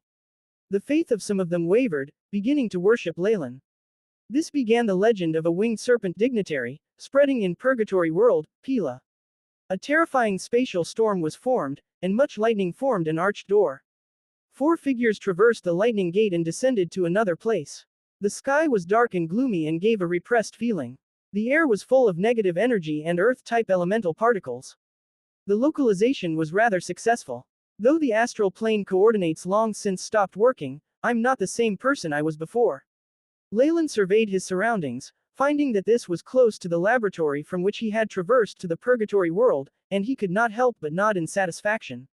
The faith of some of them wavered, beginning to worship Leylin. This began the legend of a winged serpent dignitary, spreading in purgatory world, Pila. A terrifying spatial storm was formed, and much lightning formed an arched door. 4 figures traversed the lightning gate and descended to another place. The sky was dark and gloomy and gave a repressed feeling. The air was full of negative energy and earth-type elemental particles. The localization was rather successful. Though the astral plane coordinates long since stopped working, I'm not the same person I was before. Leylin surveyed his surroundings, finding that this was close to the laboratory from which he had traversed to the purgatory world, and he could not help but nod in satisfaction.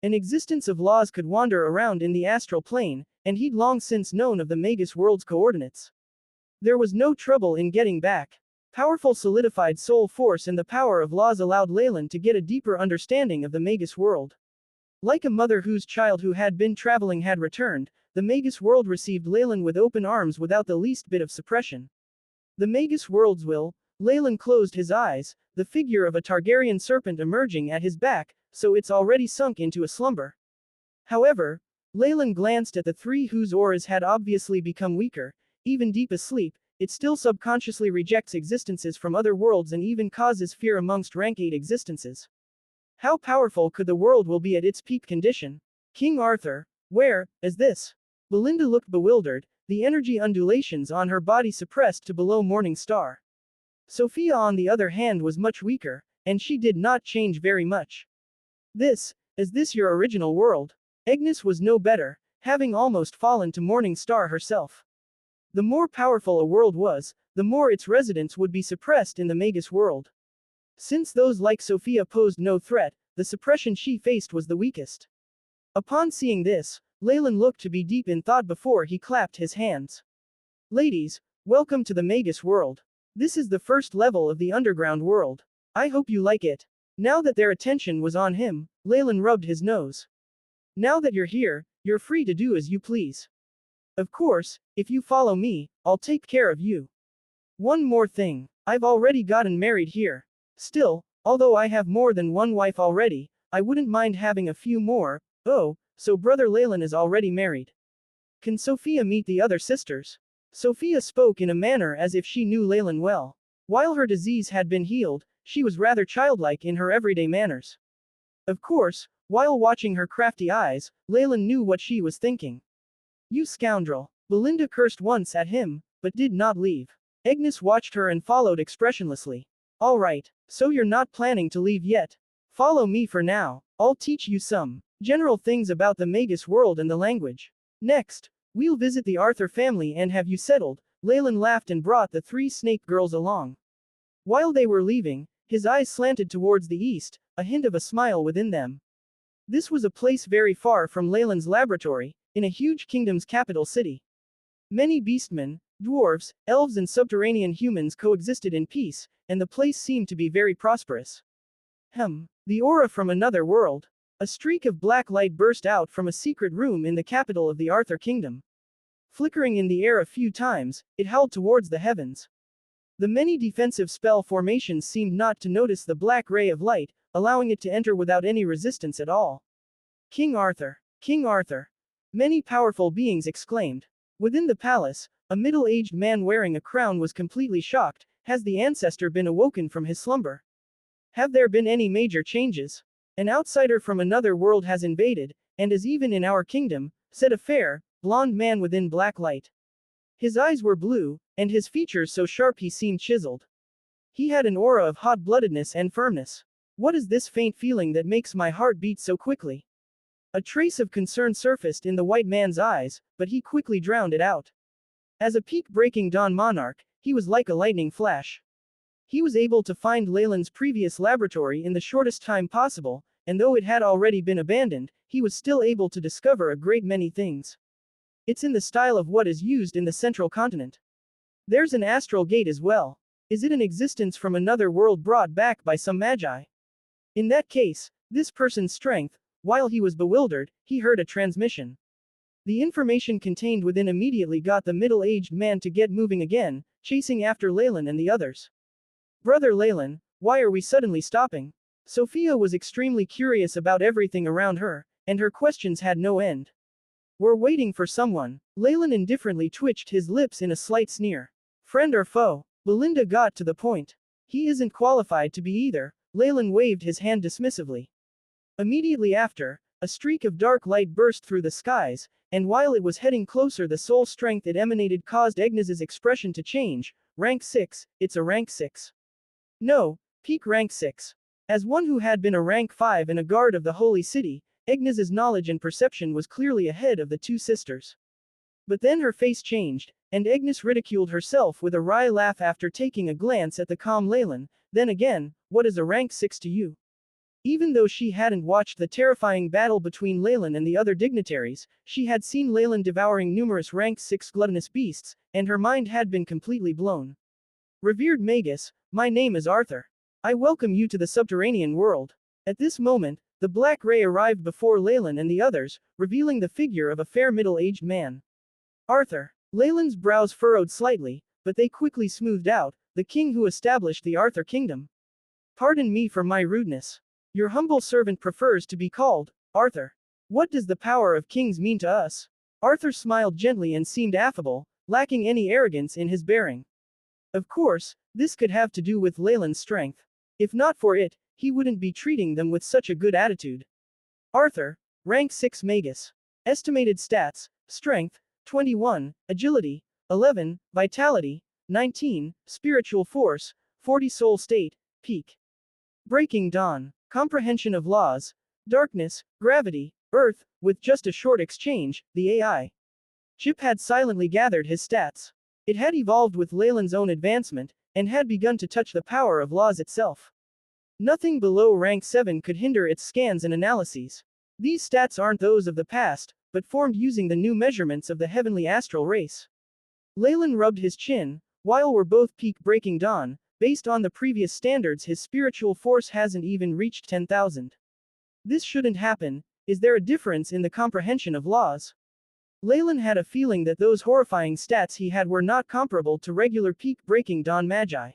An existence of laws could wander around in the astral plane, and he'd long since known of the Magus world's coordinates. There was no trouble in getting back. Powerful solidified soul force and the power of laws allowed Leylin to get a deeper understanding of the Magus world. Like a mother whose child who had been traveling had returned, the Magus world received Leylin with open arms without the least bit of suppression. The Magus world's will, Leylin closed his eyes, the figure of a Targaryen serpent emerging at his back, so it's already sunk into a slumber. However, Leylin glanced at the 3 whose auras had obviously become weaker. Even deep asleep, it still subconsciously rejects existences from other worlds and even causes fear amongst rank 8 existences. How powerful could the world will be at its peak condition? King Arthur, where is this? Belinda looked bewildered, the energy undulations on her body suppressed to below morning star. Sophia on the other hand was much weaker, and she did not change very much. Is this your original world? Agnes was no better, having almost fallen to morning star herself. The more powerful a world was, the more its residents would be suppressed in the Magus world. Since those like Sophia posed no threat, the suppression she faced was the weakest. Upon seeing this, Leylin looked to be deep in thought before he clapped his hands. Ladies, welcome to the Magus world. This is the first level of the underground world. I hope you like it. Now that their attention was on him, Leylin rubbed his nose. Now that you're here, you're free to do as you please. Of course, if you follow me, I'll take care of you. One more thing, I've already gotten married here. Still, although I have more than one wife already, I wouldn't mind having a few more. Oh, so brother Leylin is already married. Can Sophia meet the other sisters? Sophia spoke in a manner as if she knew Leylin well. While her disease had been healed, she was rather childlike in her everyday manners. Of course, while watching her crafty eyes, Leylin knew what she was thinking. You scoundrel. Belinda cursed once at him, but did not leave. Agnes watched her and followed expressionlessly. All right, so you're not planning to leave yet. Follow me for now, I'll teach you some general things about the Magus world and the language. Next, we'll visit the Arthur family and have you settled. Leylin laughed and brought the 3 snake girls along. While they were leaving, his eyes slanted towards the east, a hint of a smile within them. This was a place very far from Leylin's laboratory, in a huge kingdom's capital city. Many beastmen, dwarves, elves and subterranean humans coexisted in peace, and the place seemed to be very prosperous. The aura from another world. A streak of black light burst out from a secret room in the capital of the Arthur kingdom. Flickering in the air a few times, it howled towards the heavens. The many defensive spell formations seemed not to notice the black ray of light, allowing it to enter without any resistance at all. King Arthur! King Arthur! Many powerful beings exclaimed. Within the palace, a middle-aged man wearing a crown was completely shocked. Has the ancestor been awoken from his slumber? Have there been any major changes? An outsider from another world has invaded, and is even in our kingdom, said a fair, blonde man within black light. His eyes were blue, and his features so sharp he seemed chiseled. He had an aura of hot-bloodedness and firmness. What is this faint feeling that makes my heart beat so quickly? A trace of concern surfaced in the white man's eyes, but he quickly drowned it out. As a peak-breaking dawn monarch, he was like a lightning flash. He was able to find Leylin's previous laboratory in the shortest time possible, and though it had already been abandoned, he was still able to discover a great many things. It's in the style of what is used in the central continent. There's an astral gate as well. Is it an existence from another world brought back by some magi? In that case, this person's strength, while he was bewildered, he heard a transmission. The information contained within immediately got the middle-aged man to get moving again, chasing after Leylin and the others. Brother Leylin, why are we suddenly stopping? Sophia was extremely curious about everything around her, and her questions had no end. We're waiting for someone. Leylin indifferently twitched his lips in a slight sneer. Friend or foe? Belinda got to the point. He isn't qualified to be either. Leylin waved his hand dismissively. Immediately after, a streak of dark light burst through the skies, and while it was heading closer, the soul strength it emanated caused Agnes's expression to change. Rank 6, it's a rank 6. No, peak rank 6. As one who had been a rank 5 and a guard of the holy city, Agnes's knowledge and perception was clearly ahead of the two sisters. But then her face changed, and Agnes ridiculed herself with a wry laugh after taking a glance at the calm Leylin. Then again, what is a rank 6 to you? Even though she hadn't watched the terrifying battle between Leylin and the other dignitaries, she had seen Leylin devouring numerous rank 6 gluttonous beasts, and her mind had been completely blown. Revered Magus, my name is Arthur. I welcome you to the subterranean world. At this moment, the black ray arrived before Leylin and the others, revealing the figure of a fair middle-aged man. Arthur. Leylin's brows furrowed slightly, but they quickly smoothed out, the king who established the Arthur kingdom. Pardon me for my rudeness. Your humble servant prefers to be called Arthur. What does the power of kings mean to us? Arthur smiled gently and seemed affable, lacking any arrogance in his bearing. Of course, this could have to do with Leylin's strength. If not for it, he wouldn't be treating them with such a good attitude. Arthur, rank 6 Magus. Estimated stats, strength, 21, agility, 11, vitality, 19, spiritual force, 40 soul state, peak. Breaking dawn, comprehension of laws, darkness, gravity, earth, with just a short exchange, the AI chip had silently gathered his stats. It had evolved with Leylin's own advancement, and had begun to touch the power of laws itself. Nothing below rank 7 could hinder its scans and analyses. These stats aren't those of the past, but formed using the new measurements of the heavenly astral race. Leylin rubbed his chin. While we're both peak breaking dawn, based on the previous standards his spiritual force hasn't even reached 10,000. This shouldn't happen. Is there a difference in the comprehension of laws? Leylin had a feeling that those horrifying stats he had were not comparable to regular peak breaking dawn magi.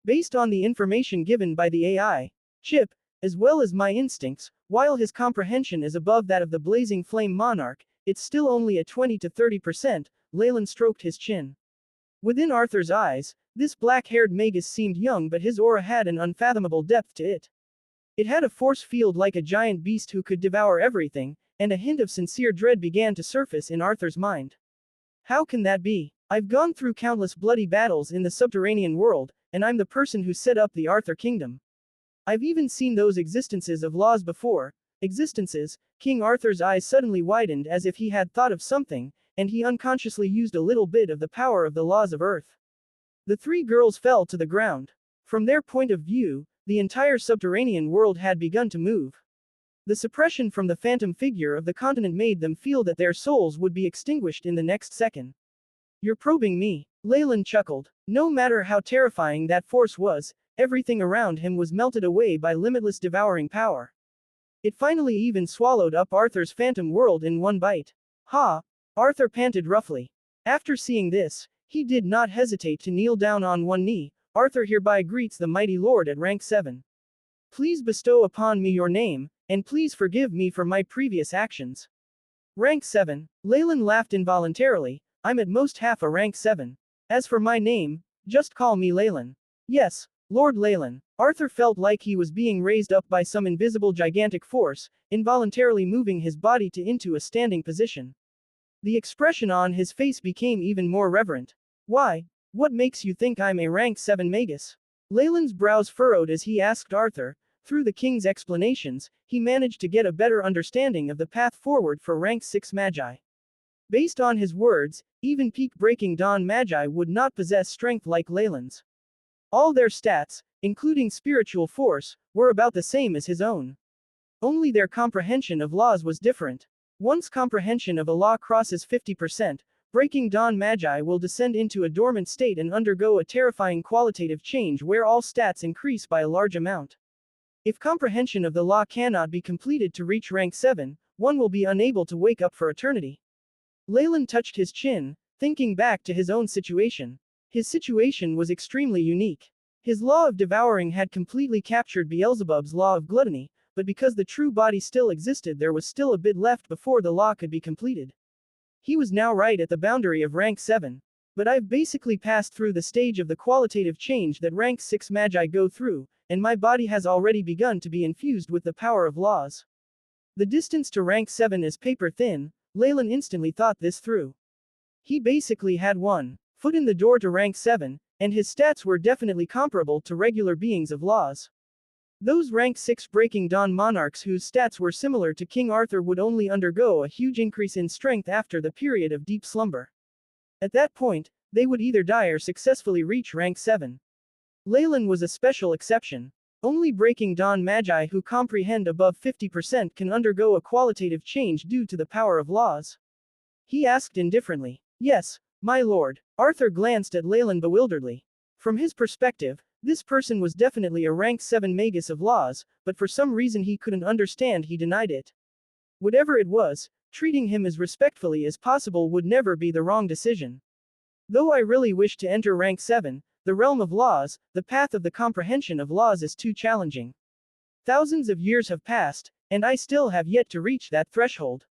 Based on the information given by the AI chip, as well as my instincts, while his comprehension is above that of the blazing flame monarch, it's still only at 20 to 30%, Leylin stroked his chin. Within Arthur's eyes, this black-haired magus seemed young, but his aura had an unfathomable depth to it. It had a force field like a giant beast who could devour everything, and a hint of sincere dread began to surface in Arthur's mind. How can that be? I've gone through countless bloody battles in the subterranean world, and I'm the person who set up the Arthur kingdom. I've even seen those existences of laws before. Existences. King Arthur's eyes suddenly widened as if he had thought of something, and he unconsciously used a little bit of the power of the laws of Earth. The three girls fell to the ground. From their point of view, the entire subterranean world had begun to move. The suppression from the phantom figure of the continent made them feel that their souls would be extinguished in the next second. You're probing me. Leylin chuckled. No matter how terrifying that force was, everything around him was melted away by limitless devouring power. It finally even swallowed up Arthur's phantom world in one bite. Ha! Arthur panted roughly. After seeing this, he did not hesitate to kneel down on one knee. Arthur hereby greets the mighty lord at rank 7. Please bestow upon me your name, and please forgive me for my previous actions. Rank 7. Leylin laughed involuntarily. I'm at most half a rank 7. As for my name, just call me Leylin. Yes, Lord Leylin. Arthur felt like he was being raised up by some invisible gigantic force, involuntarily moving his body into a standing position. The expression on his face became even more reverent. Why? What makes you think I'm a rank 7 magus? Leylin's brows furrowed as he asked Arthur. Through the king's explanations, he managed to get a better understanding of the path forward for rank 6 magi. Based on his words, even peak-breaking dawn magi would not possess strength like Leylin's. All their stats, including spiritual force, were about the same as his own. Only their comprehension of laws was different. Once comprehension of a law crosses 50%, breaking dawn magi will descend into a dormant state and undergo a terrifying qualitative change where all stats increase by a large amount. If comprehension of the law cannot be completed to reach rank 7, one will be unable to wake up for eternity. Leylin touched his chin, thinking back to his own situation. His situation was extremely unique. His law of devouring had completely captured Beelzebub's law of gluttony, but because the true body still existed, there was still a bit left before the law could be completed. He was now right at the boundary of rank 7. But I've basically passed through the stage of the qualitative change that rank 6 magi go through, and my body has already begun to be infused with the power of laws. The distance to rank 7 is paper thin. Leylin instantly thought this through. He basically had one foot in the door to rank 7, and his stats were definitely comparable to regular beings of laws. Those rank 6 Breaking Dawn monarchs whose stats were similar to King Arthur would only undergo a huge increase in strength after the period of deep slumber. At that point, they would either die or successfully reach rank 7. Leylin was a special exception. Only Breaking Dawn magi who comprehend above 50% can undergo a qualitative change due to the power of laws. He asked indifferently. Yes, my lord. Arthur glanced at Leylin bewilderedly. From his perspective, this person was definitely a rank 7 magus of laws, but for some reason he couldn't understand. He denied it. Whatever it was, treating him as respectfully as possible would never be the wrong decision. Though I really wish to enter rank 7, the realm of laws, the path of the comprehension of laws is too challenging. Thousands of years have passed, and I still have yet to reach that threshold.